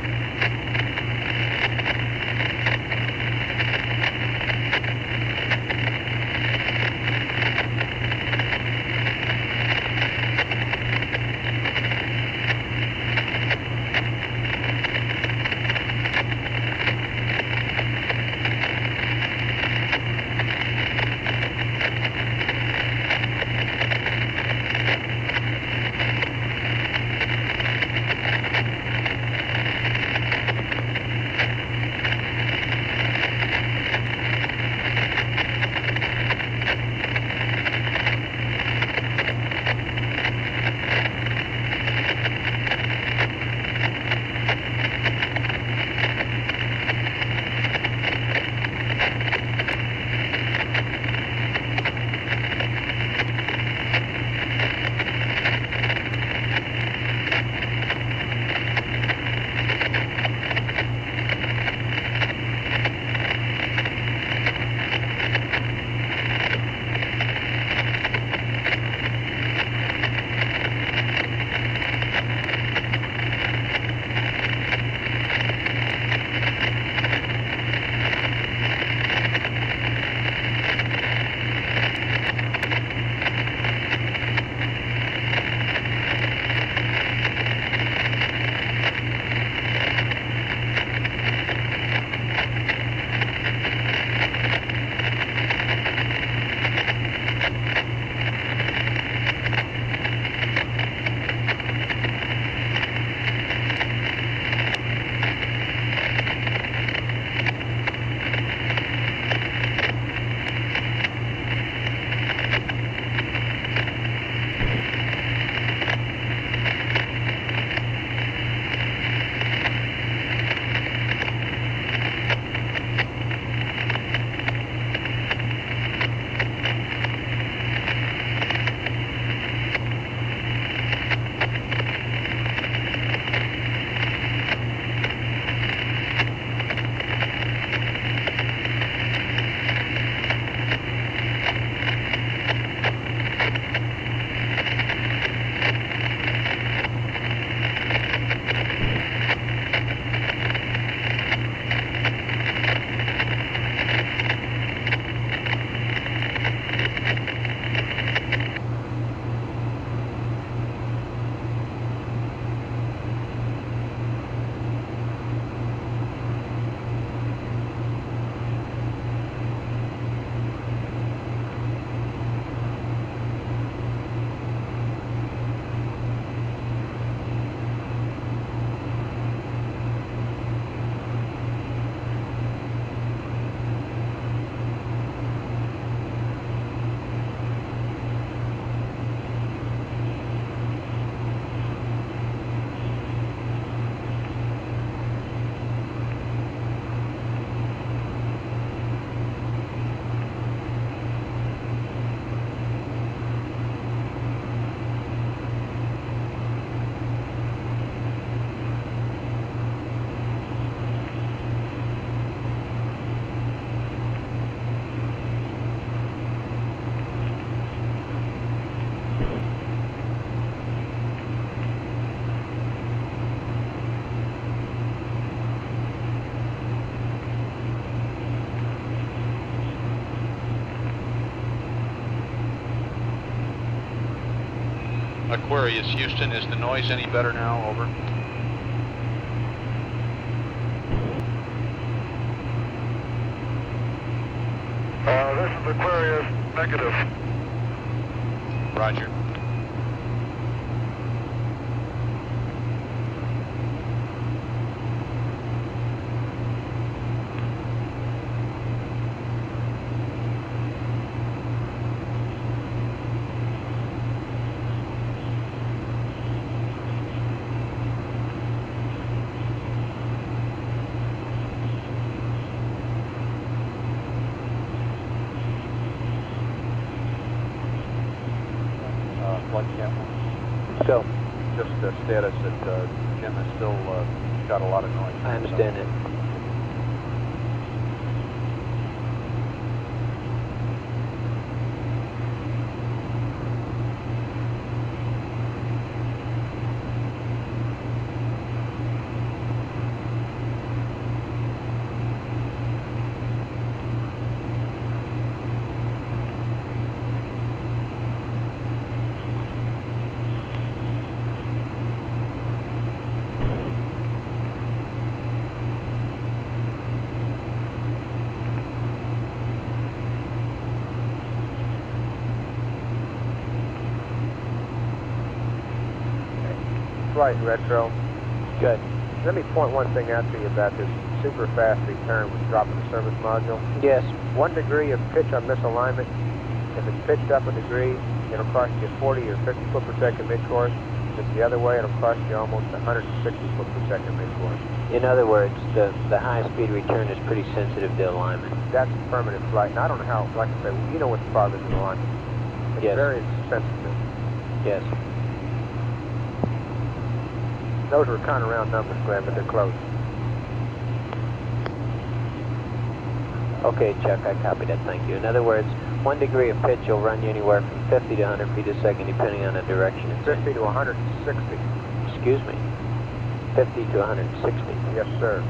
J: Aquarius, Houston, is the noise any better now? Over.
I: This is Aquarius, negative.
J: Roger.
F: So,
E: Just the status that Jim has still got a lot of noise.
F: I understand it.
E: Right, Retro.
F: Good.
E: Let me point one thing out to you about this super fast return with dropping the service module.
F: Yes.
E: 1 degree of pitch on misalignment. If it's pitched up a degree, it'll cost you 40 or 50 foot per second mid-course. If it's the other way, it'll cost you almost 160 foot per second mid-course.
F: In other words, the high-speed return is pretty sensitive to alignment.
E: That's permanent flight, and I don't know how, like I say, you know what the farthest is alignment. It's
F: Yes.
E: very sensitive.
F: Yes.
E: Those were kind of round numbers, Glenn, but they're close.
F: Okay, Chuck, I copied that, thank you. In other words, 1 degree of pitch will run you anywhere from 50 to 100 feet a second, depending on the direction it's
E: 50
F: in.
E: to 160.
F: Excuse me. 50 to 160.
E: Yes, sir.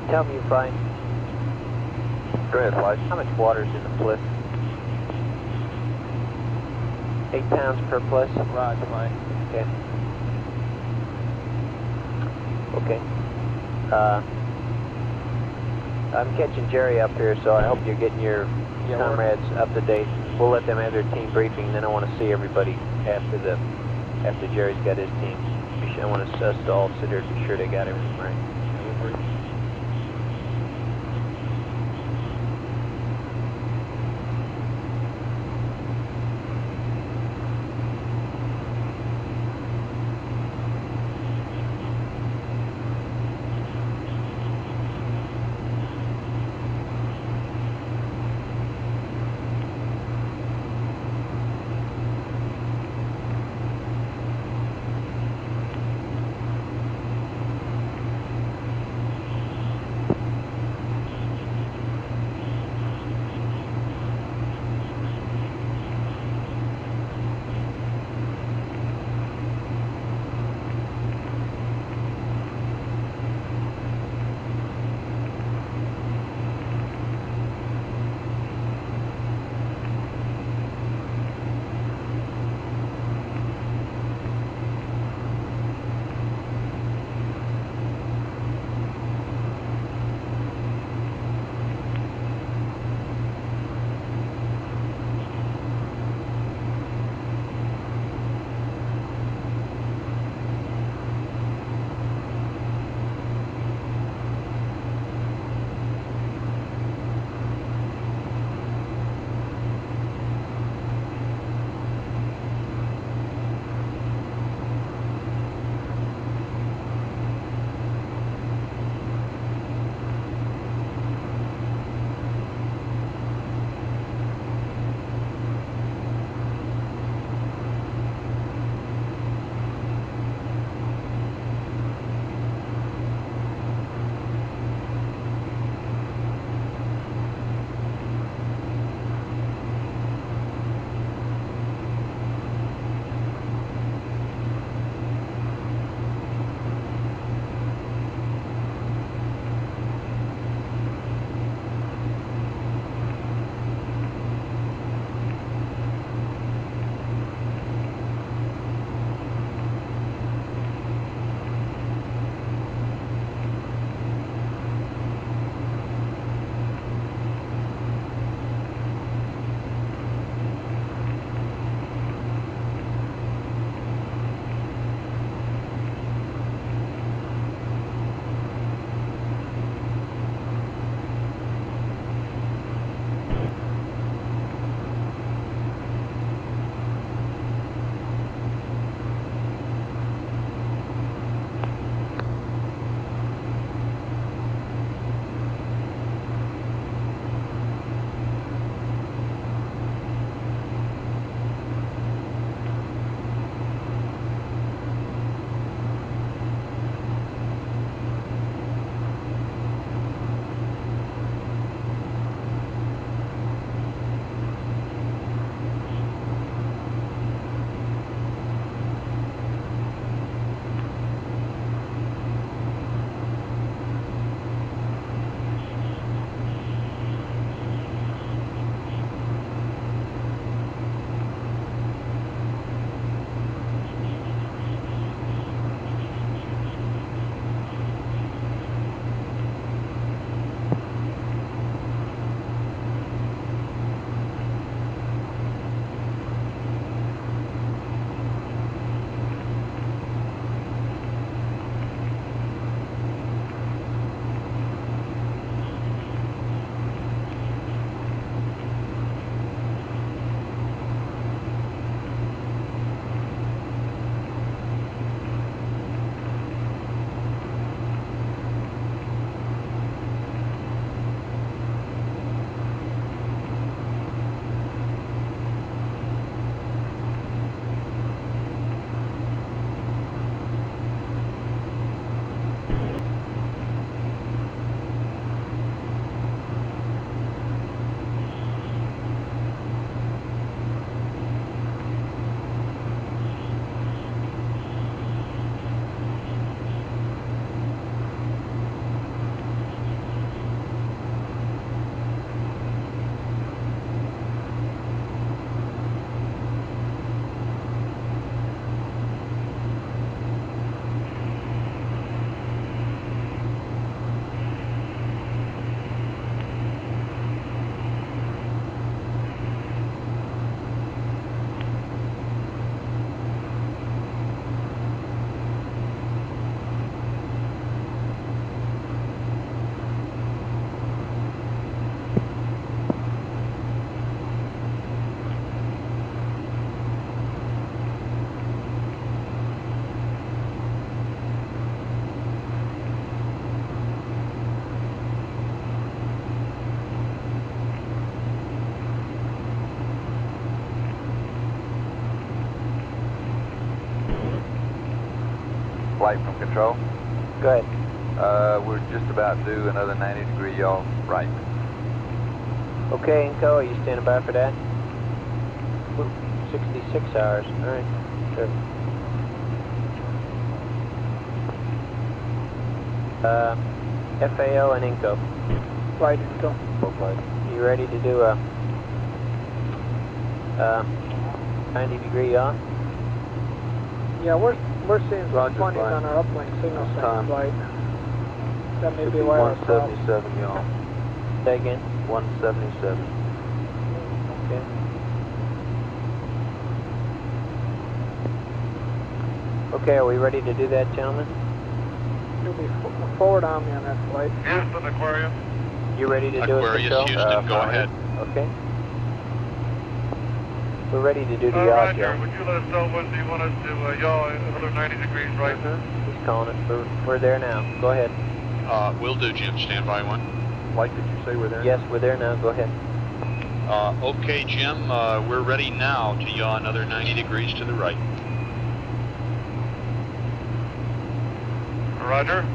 F: Tell me, Brian.
E: Go ahead, Flash.
F: How much water's in the pliff? 8 pounds per pliff?
E: Roger, Mike.
F: Okay. Okay. I'm catching Jerry up here, so I hope you're getting your comrades up to date. We'll let them have their team briefing, then I want to see everybody after Jerry's got his team. I want us to all sit here to be sure they got everything right.
E: flight from control.
G: Go ahead.
E: We're just about due another 90 degree yaw right.
G: Okay, Inco, are you standing by for that? 66 hours. All right. Sure. FAO and Inco.
F: Flight, Inco.
E: Full flight.
G: You ready to do a 90 degree yaw?
F: Yeah, we're seeing some funnies on our uplink signal strength flight. That may be why
E: 177 yaw.
G: Say again?
E: 177.
G: Okay. Okay, are we ready to do that, gentlemen?
F: You'll be forward on me on that flight.
I: Houston, Aquarius.
G: You ready to do it,
J: Aquarius,
G: Control?
J: Houston, go ahead.
G: Okay. We're ready to do the yaw,
I: Roger,
G: Joe.
I: would you let us know when do you want us to yaw another 90 degrees right?
G: He's calling it. We're there now. Go ahead.
J: Will do, Jim. Stand by one.
E: Flight, did you say we're there?
G: Yes, we're there now. Go ahead.
J: Okay, Jim, we're ready now to yaw another 90 degrees to the right.
I: Roger.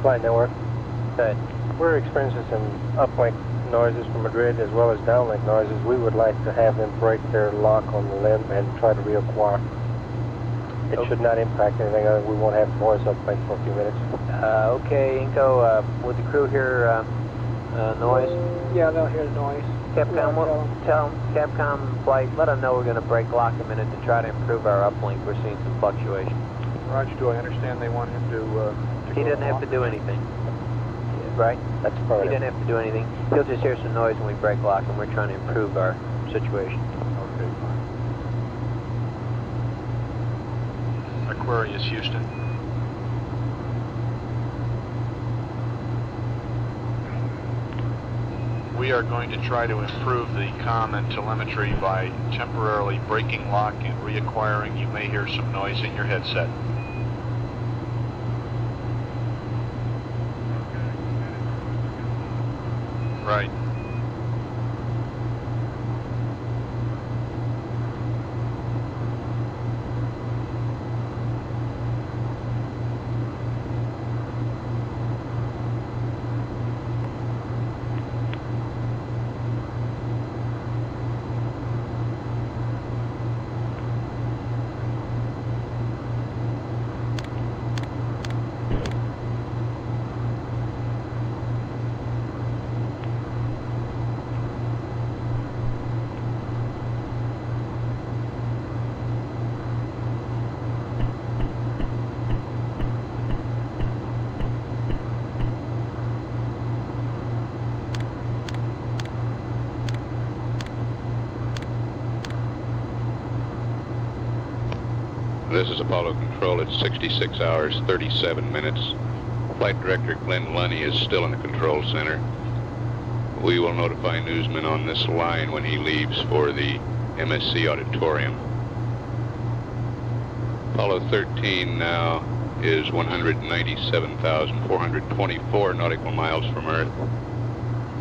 F: Flight network. Good. We're experiencing some uplink noises from Madrid as well as downlink noises. We would like to have them break their lock on the limb and try to reacquire. It should not impact anything other than we won't have voice uplink for a few minutes.
G: Okay, Inco, would the crew hear noise?
F: Yeah, they'll hear the noise.
G: Capcom, tell them, Capcom flight, let them know we're going to break lock a minute to try to improve our uplink. We're seeing some fluctuation.
E: Roger, do I understand they want him to
G: He doesn't have to do anything. Right?
F: That's
G: He
F: part
G: doesn't have to do anything. He'll just hear some noise when we break lock, and we're trying to improve our situation.
E: Okay, fine.
J: Aquarius, Houston. We are going to try to improve the comm and telemetry by temporarily breaking lock and reacquiring. You may hear some noise in your headset. Right.
D: This is Apollo Control. It's 66 hours, 37 minutes. Flight Director Glenn Lunny is still in the control center. We will notify newsmen on this line when he leaves for the MSC auditorium. Apollo 13 now is 197,424 nautical miles from Earth.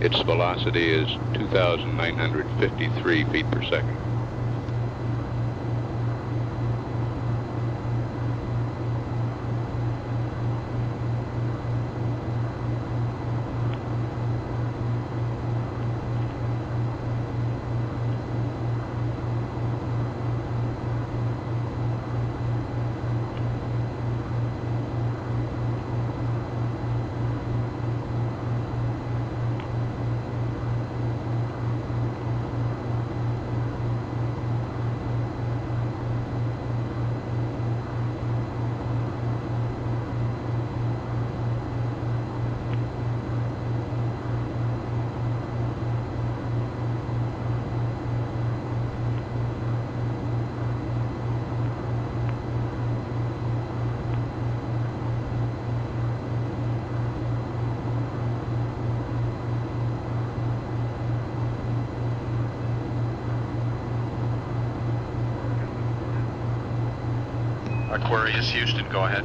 D: Its velocity is 2,953 feet per second.
J: Aquarius, Houston, go ahead.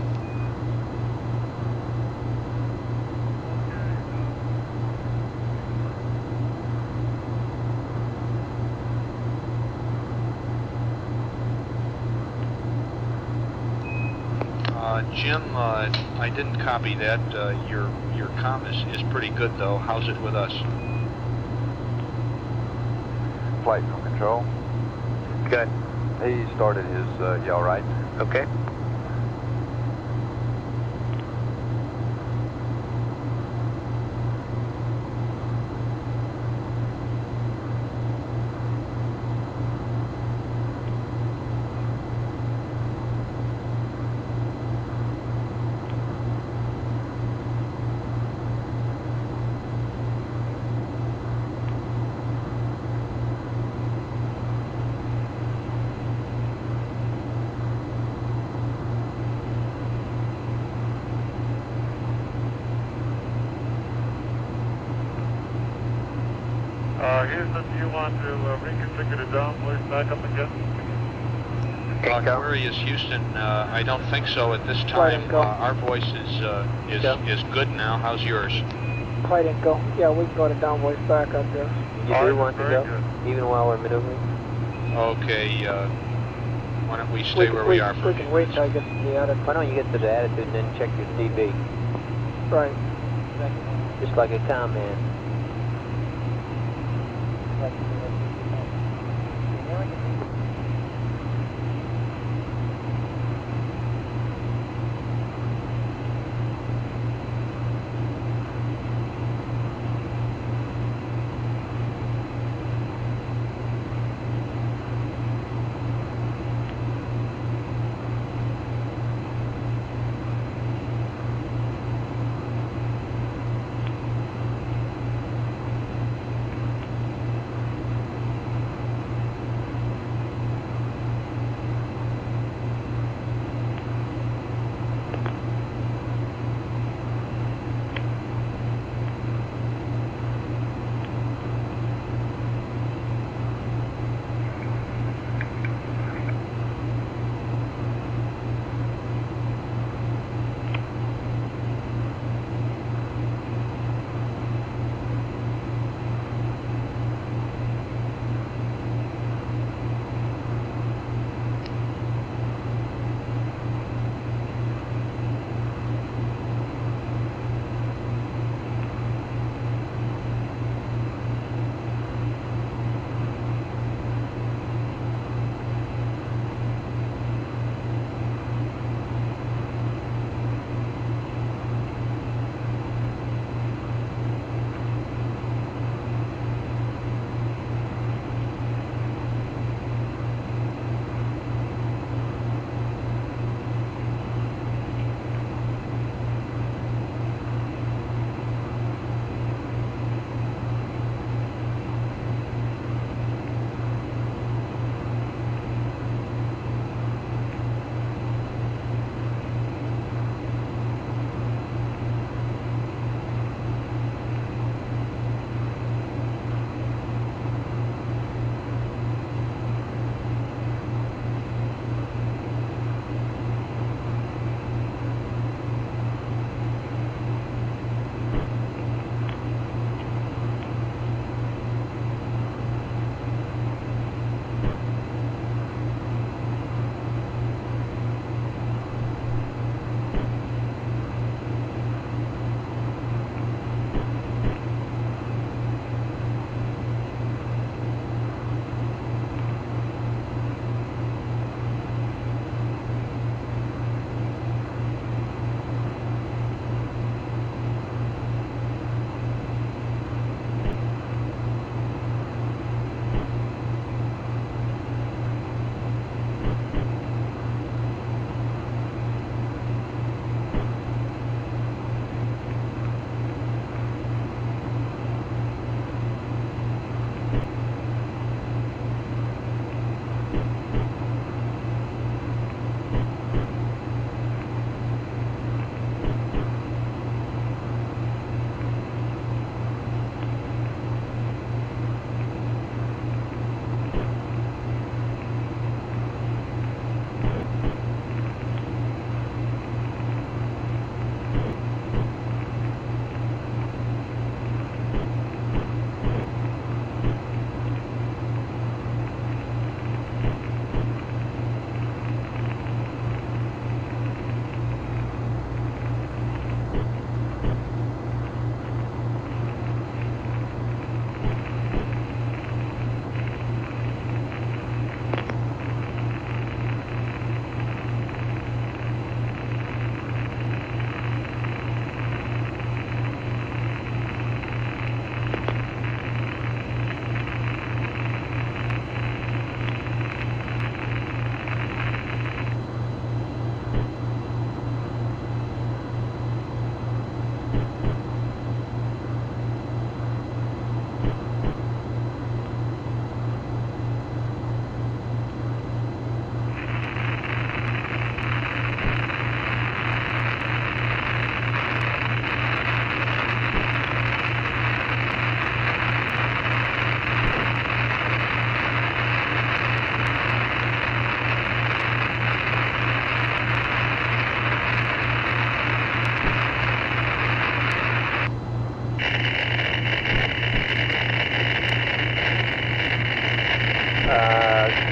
J: Jim, I didn't copy that. Your comm is pretty good though. How's it with us?
E: Flight control.
G: Good.
E: He started his, you all right?
G: Okay.
I: Houston, do you want to reconfigure the down voice back up again?
J: Aquarius, Houston, I don't think so at this time. Our voice is good now. How's yours?
H: Flight Inco. Yeah, we can go to down voice back up there.
G: You do want to go, even while we're maneuvering?
J: Okay, why don't we stay where we are for
H: We can wait till I get to the attitude.
G: Why don't you get to the attitude and then check your DB?
H: Right.
G: Just like a command.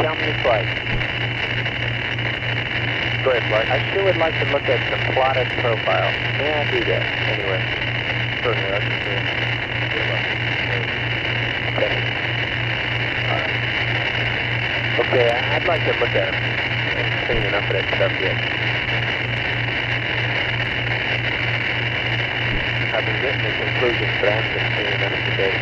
G: Tell me your flight. Go ahead, flight. I sure would like to look at the plotted profile. May I do that anyway? Certainly, I can do it. Okay. Okay, I'd like to look at them. I haven't seen enough of that stuff yet. I've been getting the conclusions, but I haven't been seeing enough of the data.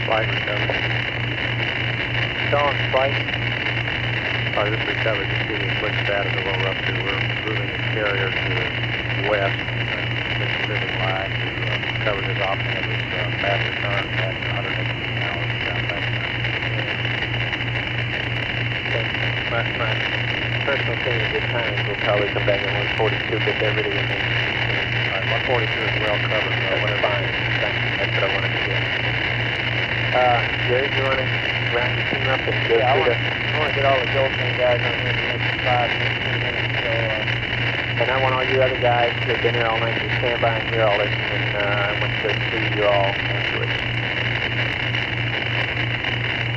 F: Flight recovered. Dawn flight. Sorry, this recovered. Just give you a quick status of what we're up to. We're moving the carrier to the west, living line to cover his option of his fast return at 118 hours southwest.
G: My personal opinion at this time is we'll probably come back at 142, but that really remains.
F: 142 is well covered.
G: That's fine. That's what I wanted to do. Jerry, do you want to round your team up and go through the...
F: I want to get all the Gulfstream guys on here in the next 5 minutes. So,
G: and I want all you other guys who have been here all night to stand by and hear all this, and I want to see you all afterwards.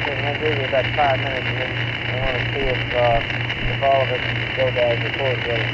F: Okay, I'll give you about 5 minutes, and then I want to see if all of us go guys report together.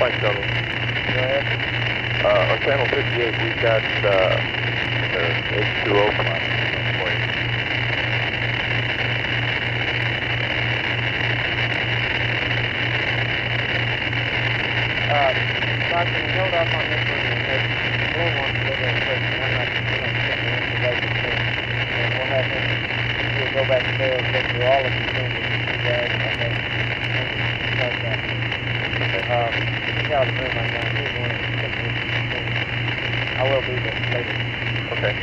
E: flight shuttle. Go ahead. On channel 58, we've got H2O plot for you.
F: Can you hold off on this one? Glenn wants to get that question. I'm not sitting in the basic thing. And we'll have him, he'll go back there and get through all of the things with you guys. Okay. He's out of the room right now. He's going to take this. I will be there later.
E: Okay.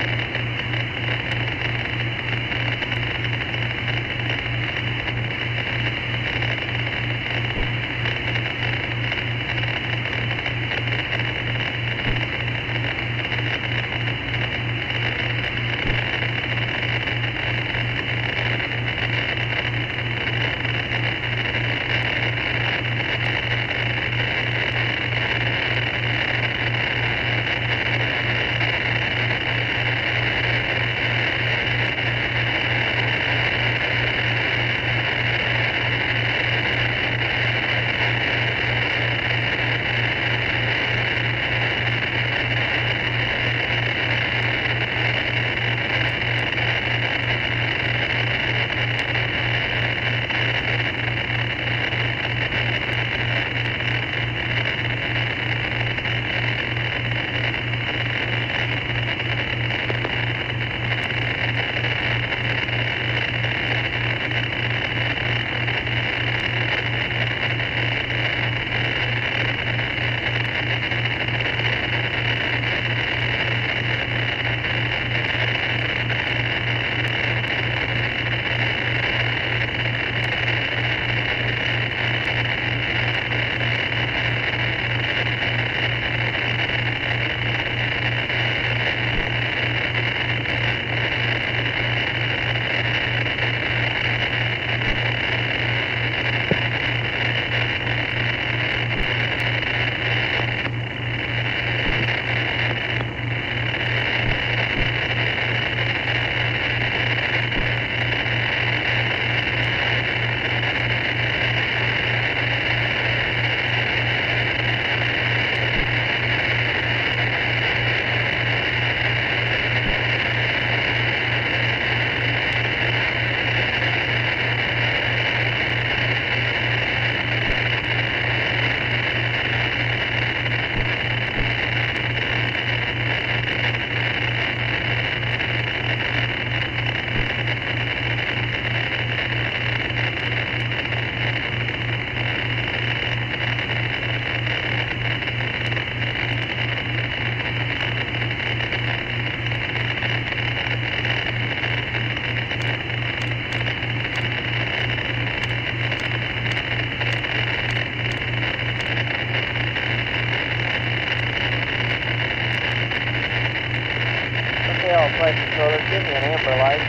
F: flight controller, give me an amber light.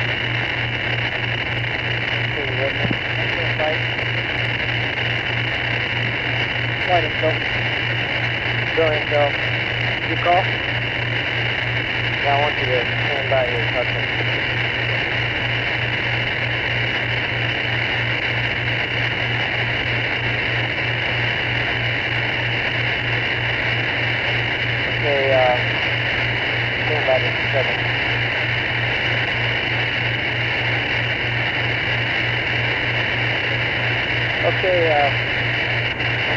F: See you with me. Amber light. Flight info. Go info. You call? Yeah, I want you to stand by here, Hudson. Okay, stand by just a second. Okay, I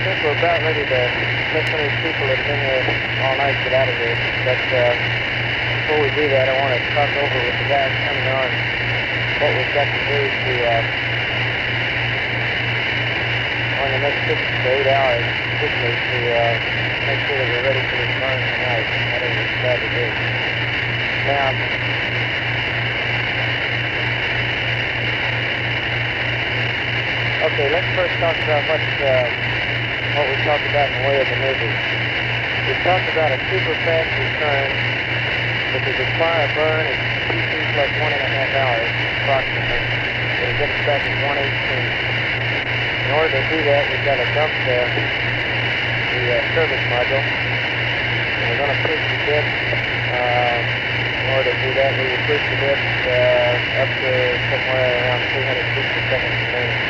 F: think we're about ready to let some of these people that have been here all night get out of here. But before we do that, I want to talk over with the guys coming on what we've got to do to, on the next 6 to 8 hours, particularly to make sure that we're ready for this burn tonight. That is what we're glad to do. Now, okay, let's first talk about what we talked about in the way of maneuvers. We talked about a super fast return, which would require a burn of TC plus 1.5 hours, approximately. It'll get us back at 118. In order to do that, we've got to dump the service module. And we're going to push the bit. In order to do that, we will push the bit up to somewhere around 300 feet per second per minute.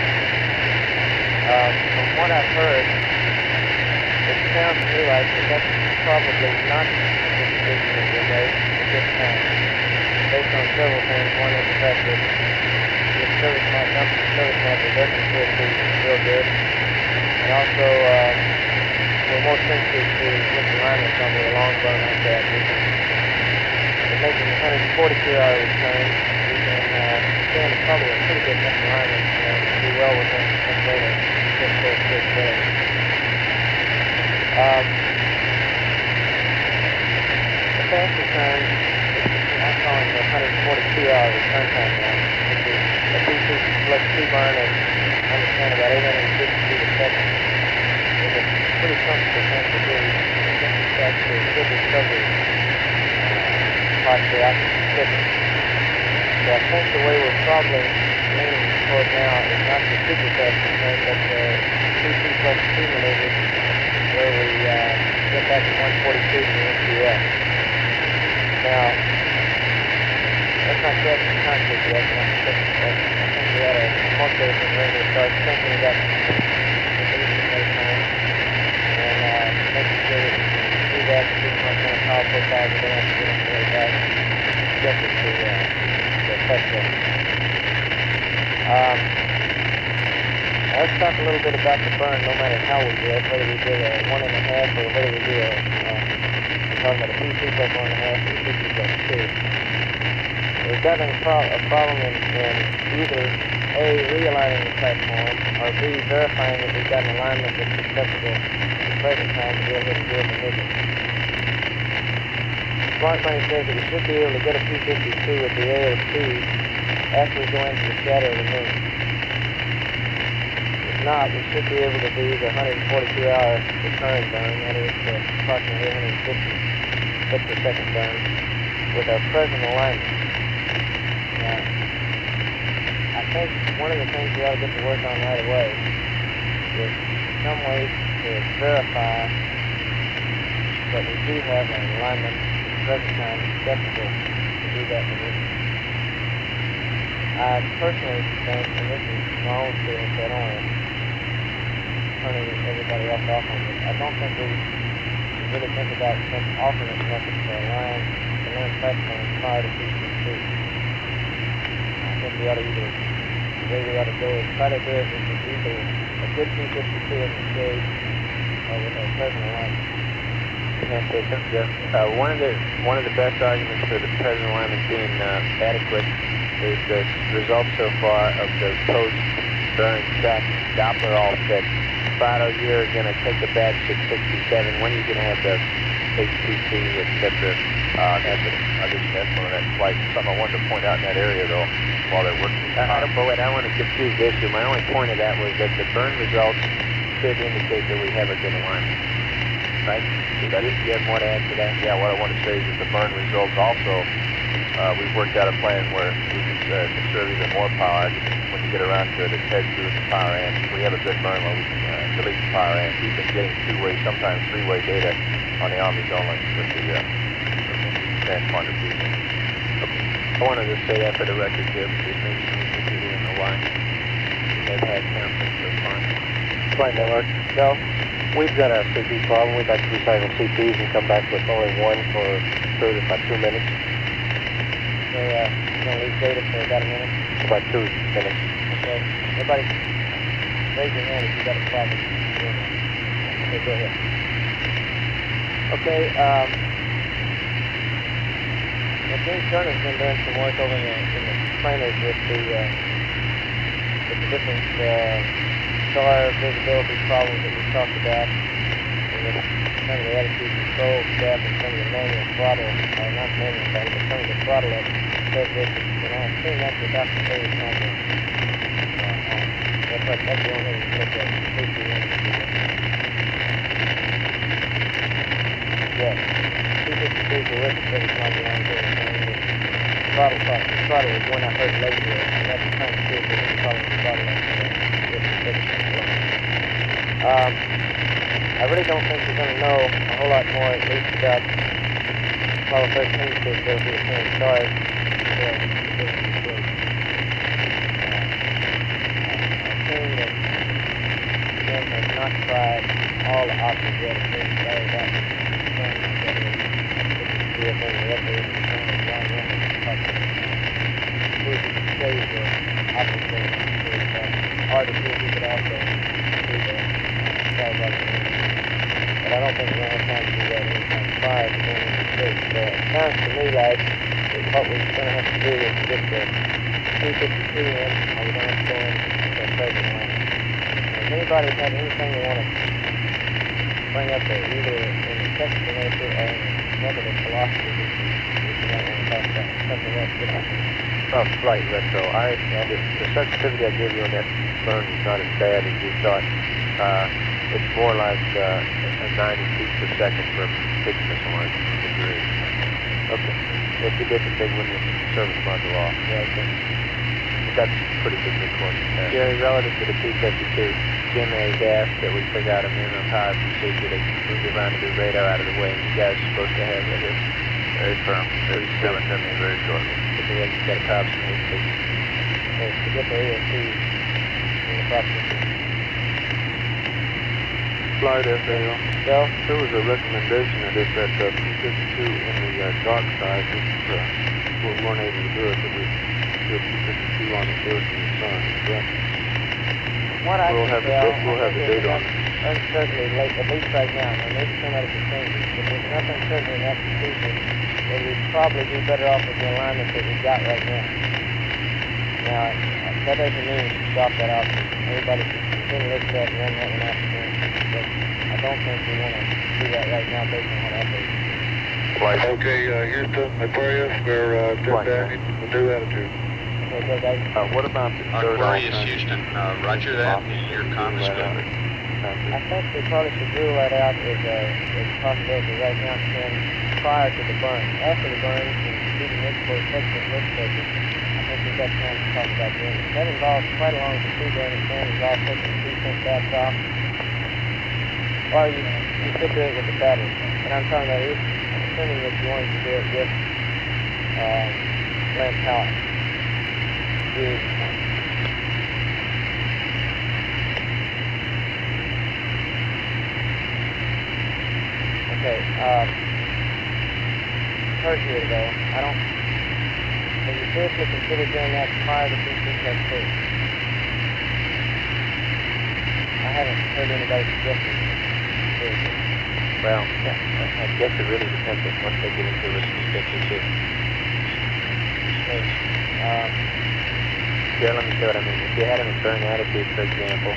F: From what I've heard, it's sounds to me like that's probably not the decision that we made at this time, based on several things. One is the fact that the service module doesn't appear to be real good, and also we're more sensitive to misalignment on the long burn like that. We're making 142-hour return. We can stand probably a pretty good misalignment and do well within the rate of 6 days. The fast return, I'm calling the 142-hour return time now, which is a PC flex 2 burn of, I understand, about 850 feet a second. With a pretty comfortable sensitivity, actually a good recovery, possibly out to 50. So I think the way we're probably leaning toward now is not the super fast return, but the PC flex 2 maneuver, where we get back to 142 to the NCF. Now, that's not set in concrete yet, and I think we ought to, most of us in the room will start thinking about the Eastern May time, and making sure that we do that and keep much more power profiles of that, so we don't really back get it to the festival. Let's talk a little bit about the burn, no matter how we do it, whether we do a 1.5 or whether we do we're talking about a PC plus 1.5 or a PC plus 2. We've got a problem in either A, realigning the platform, or B, verifying that we've got an alignment that's acceptable at the present time to be able to do a maneuver. Smart Money says that we should be able to get a P-52 with the AOC after we go into the shadow of the moon. If not, we should be able to do the 142-hour return burn, that is approximately 850 foot per second burn, with our present alignment. Now, I think one of the things we ought to get to work on right away is some way to verify that we do have an alignment at the present time acceptable to do that maneuver. I personally think, and this is my own feeling, so I don't want to turn everybody else off on this, I don't think we really think about some alternate methods to align the land platform prior to PC2. I think we ought to either, the way we ought to go is try to do it with either a good P-52 in the shade or with our present alignment.
G: Can I say something, Jeff? One of the best arguments for the present alignment being adequate is the results so far of the post-burn tracking Doppler offset. Prado, you're going to take the batch at 67. When are you going to have the HPC, etc.?
E: That's one of that flight. Something I wanted to point out in that area, though, while they're working.
G: I don't want to confuse the issue. My only point of that was that the burn results should indicate that we have a good alignment. Right? Do you have more to add to that?
E: Yeah, what I want to say is that the burn results also, we've worked out a plan where we can conserve even more power. When you get around to it, it heads through the power amp. We have a good burn where we can delete the power amp. We've been getting two-way, sometimes three-way data on the Omnis only with the transponder feed.
G: Okay. I wanted to say that for the record, Jim, because maybe some people didn't know why. They've had conflict so far.
F: Flight network. No, we've got a CP problem. We'd like to recycle CPs and come back with only one for further about 2 minutes. Okay, we're going to leave data for about a minute? About 2 minutes. Okay, everybody raise your hand if you've got a problem. Okay, go ahead. Okay, James Turner's been doing some work over in the planers with the different star visibility problems that we talked about, and with some of the attitude control stuff and some of the manual throttle, not manual throttle, but some of the throttle characteristics, and I assume that's the Dr. Taylor's number. That's the only thing we look at, safety units. Yes, 253 for Rick service module on here, and the throttle is one I heard later, and that's trying to see if there's any problem with the throttle. I really don't think we're going to know a whole lot more, at least about Apollo 13 capability of carrying stars until the business is good. I assume that Jim has not tried all the options yet. It's been carried out. Hard to see if we could also do that. But I don't think we're going to have time to do that anytime prior to going into space. So it sounds to me like what we're going to have to do is to get the 252 in, or we're going to have to go in to a present line. Does anybody have anything they want to bring up there, either in the technical nature or in the method of philosophy that you might want to talk about? Something else different. Flight retro. The sensitivity I gave you on that burn is not as bad as you thought. It's more like a 90 feet per second for big missile line degree. Okay. If you get the big one, the service module off. Yeah, okay. That's pretty big recourse. Jerry, relative to the T-52, Jim has asked that we figure out a minimum power procedure to move the rendezvous radar out of the way, and you guys are supposed to have that here. Very firm. Pretty soon. Very shortly. Okay, you got a approximate, please. To get the ASC in the proximity.
N: Flight FAO.
F: Bill?
N: There was a recommendation that if that P-52 in the dark side, we weren't able to do it, but we do a P-52 on the surface in the sun. Correct?
F: What I
N: we'll
F: can
N: have
F: tell,
N: we'll have the data on it.
F: Uncertainty, at least right now. Now, maybe somebody can change it. If there's enough uncertainty in that procedure, then we'd probably be better off with the alignment that we've got right now. Now, that doesn't mean we should drop that option. Everybody should continue to look at that and run that one out again. But I don't think we want to do that right now based on what happens.
N: Okay, Houston, Aquarius, we're disbanding the new attitude.
F: Okay, go guys.
N: What about the third
J: Aquarius,
N: option?
J: Houston, roger that. Your comm is good.
F: I think we probably should rule that out as a possibility right now, Ken, prior to the burn. After the burn, and shooting it for effective lift taking, I think we've got time to talk about doing it. That involves quite a long procedure, and Ken involves taking the descent back off. Or you could do it with the battery. And I'm talking about it, assuming that you wanted to do it with land power. Okay, Tertiary though, have you seriously considered doing that prior to PC-2? I haven't heard anybody suggesting it. Well, I guess it really depends on what they get into with PC-2. Here, let me see what I mean. If you had them in burn attitude, for example,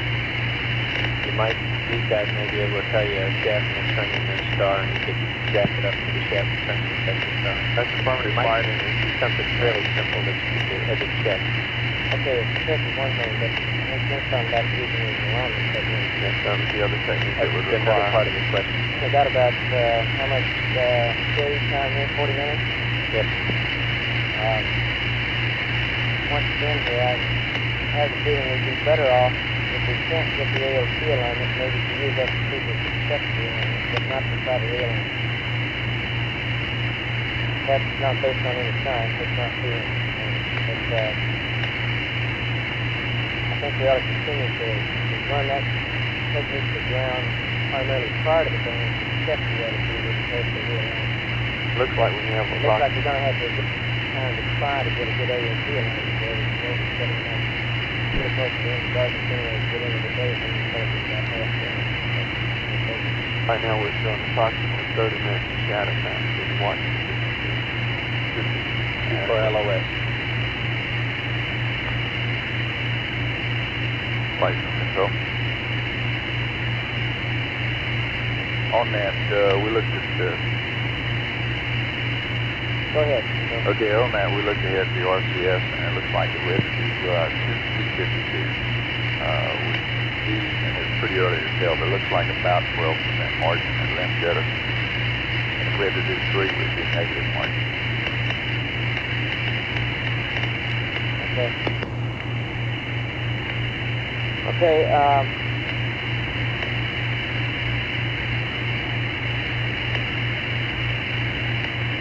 F: these guys may be able to tell you a shaft and a turning and a star, and you could shaft it up to the shaft and turning and touch the star. That's affirmative flight, and it's something fairly simple that you could do as a check. Okay, a check is one thing, but we're talking about using the alignment technique.
N: Yes, that was the other technique that would require.
F: Another part of the question. I got about how much stage time here? 40 minutes? Yep. Once again here, I have a feeling we'd be better off if we can't get the AOC alignment, maybe to use that procedure to check the alignment, but not to try to realign. That's not based on any science, it's not feeling. But I think we ought to continue to run that technique to ground primarily prior to the burn to check the attitude as opposed to realign.
N: Looks like we have a
F: Looks like we're going to have to get time to try to get a good AOC alignment there. Get a close to the darkness anyway to get into the day and then start with that half down.
N: Right now we're showing approximately 30 minutes of shadow time. Just watch.
F: For LOS.
N: Flight control. On that, we looked at the...
F: Go ahead.
N: Okay, on that, we looked ahead at the RCS, and it looks like the residue, 2 T-52 would be, and it's pretty early to tell, but it looks like about 12% margin in limb jettison. And if we had to do 3, it would be negative margin.
F: Okay.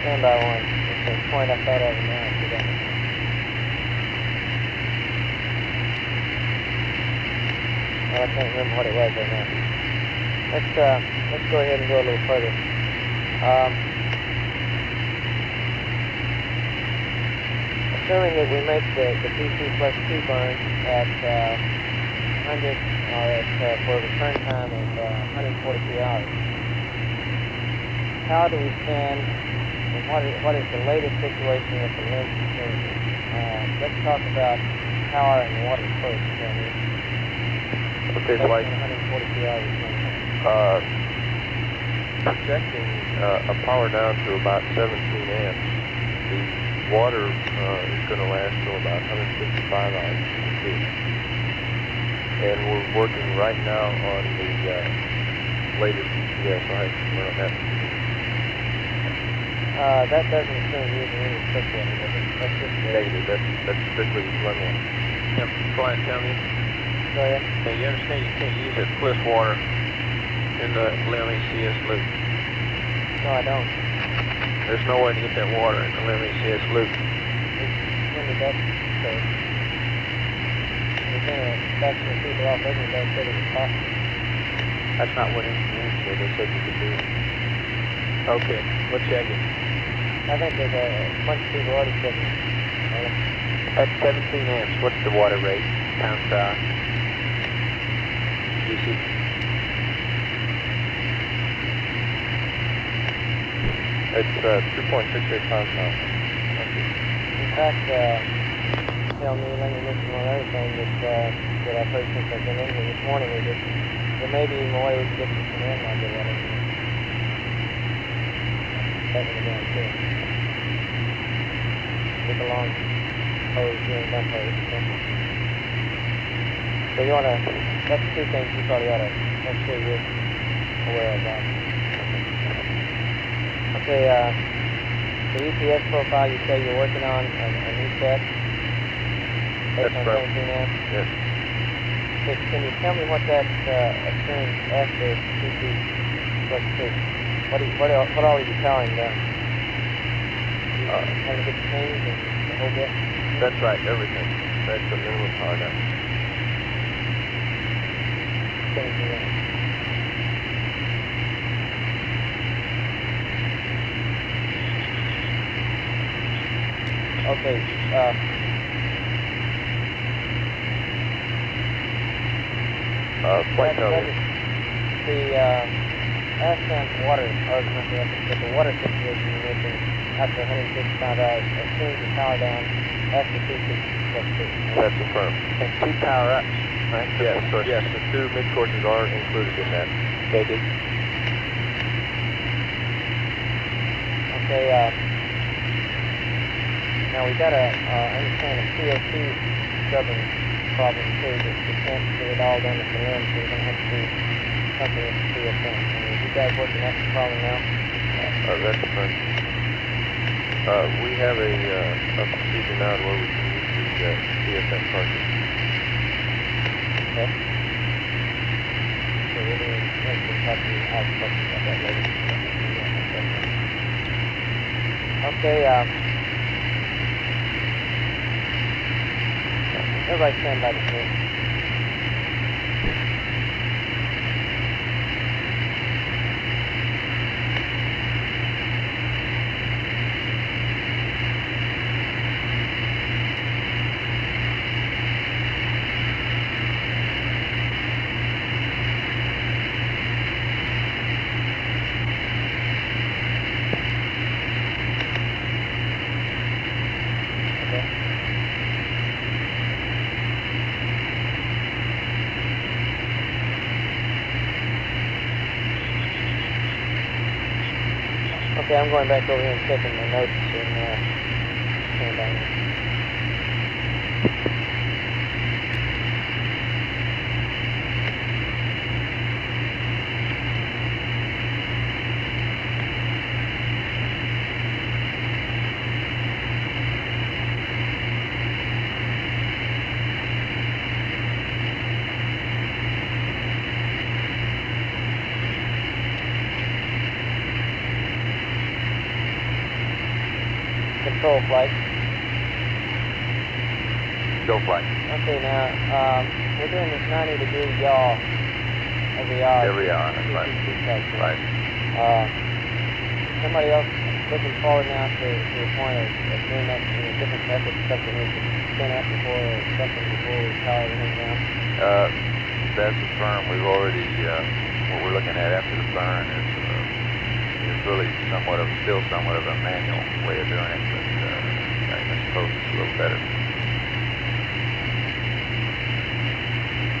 F: Stand by one. It's a point I thought of now. I forgot. Well, I can't remember what it was right now. Let's go ahead and go a little further. Assuming that we make the PC plus 2 burn at 100 or at for a return time of 143 hours. How do we stand, and what is the latest situation with the limb changes? Let's talk about power and water first, can we?
E: Okay, so
F: 143 hours.
E: Projecting a power down to about 17 amps. The water is going to last till about 155 hours. And we're working right now on the latest GPS. I have to learn on that.
F: That doesn't assume using any slick water, does it? That's just
E: negative. That's strictly run water.
F: Yep.
E: Flight, tell me.
F: Go ahead.
E: Now you understand you can't use that plus water in the LIM ECS loop.
F: No, I don't.
E: There's no way to get that water in the LIM ECS loop.
F: When did that say? We're going to vaccine people off every day so that it's possible.
E: That's not what engineers said. They said you could do it. Okay, we'll check it.
F: I think there's a bunch of people already checking.
E: At 17 amps, what's the water rate? Pounds per hour? DC? It's 2.68 pounds per hour.
F: In fact, tell me, let me mention one other thing that I've heard since I've been in here this morning is that there may be even a way we can get some command module out of here. That one down too. With a long hose here and dump hose. So you want to, that's two things you probably ought to make sure you're aware of that. Okay, the EPS profile you say you're working on a new set?
E: That's right.
F: 17 amps?
E: Yes.
F: Okay, can you tell me what that assumes after CP plus 2? What all are you telling them? Having to get changed and the whole bit?
E: That's right, everything. That's the minimum power down.
F: 17 amps. Okay,
E: flight cover.
F: The ascent water, or not the ascent, but the water situation you mentioned after 155 hours assumes the power down after 2 plus 2.
E: That's affirmed. And 2 power ups, right? Yes, yes, the 2 mid courses are included in that.
F: Okay, Okay, now we gotta understand the CO2 stubborn problem too, that we can't get it all done at the limb, so we're gonna have to do something with the CSM. You guys working out the problem now?
E: That's affirmed. We have a procedure now where we can use the CSM cartridge.
F: Okay. So we're going to talk to you about that later. Okay, everybody stand by the screen. Okay, I'm going back over here and checking my notes and stand by here. Control flight.
E: Go flight.
F: Okay, now we're doing this 90-degree yaw Every hour.
E: Every hour, that's right. Right.
F: Somebody else looking forward now to the point of doing that in a different method, something we could spin up before or something before we power everything down?
E: That's the firm. We've already, what we're looking at after the burn is really still somewhat of a manual way of doing it, but I suppose it's a little better.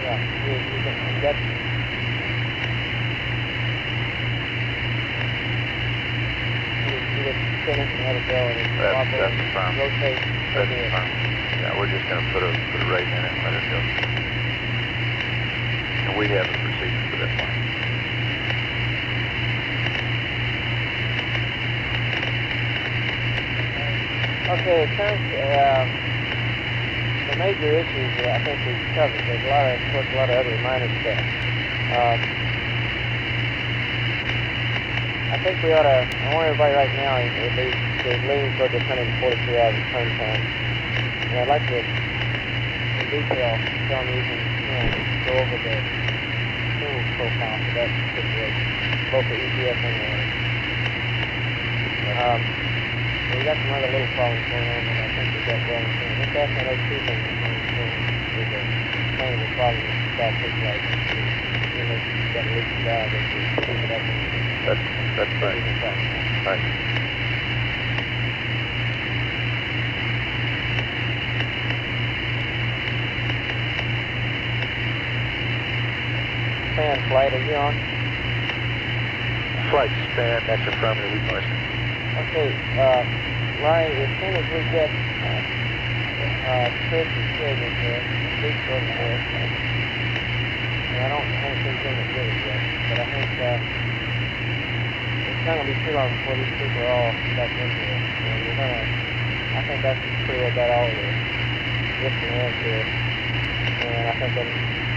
F: Yeah, you got... You just spin it and let it go and
E: That's the firm.
F: Rotate.
E: That's the firm. Yeah, we're just going to put a rate in it and let it go. And we have a procedure for that one.
F: Okay, it turns, the major issues I think we've covered. There's of course, a lot of other minor stuff. I think we ought to, I want everybody right now to lean toward the 143 hours of turn time. And I'd like to, in detail, tell me you can, go over the fuel profile for that situation, both the EPS and the we got some other little problems going on that I think we got well in hand. Just asking those two things with the main problem with the stop peak light. You know, you've got a leaky valve that you keep it up and
E: that's right. Right.
F: Span flight, are you on?
E: Flight span, that's affirmative, we question.
F: Okay, Larry, as soon as we get Chris's signature, big signature, and I don't think he's in the good yet, but I think it's not going to be too long before these people are all back into it. And we're going to, I think that's pretty well about all of it. Lifting hands here. And I think that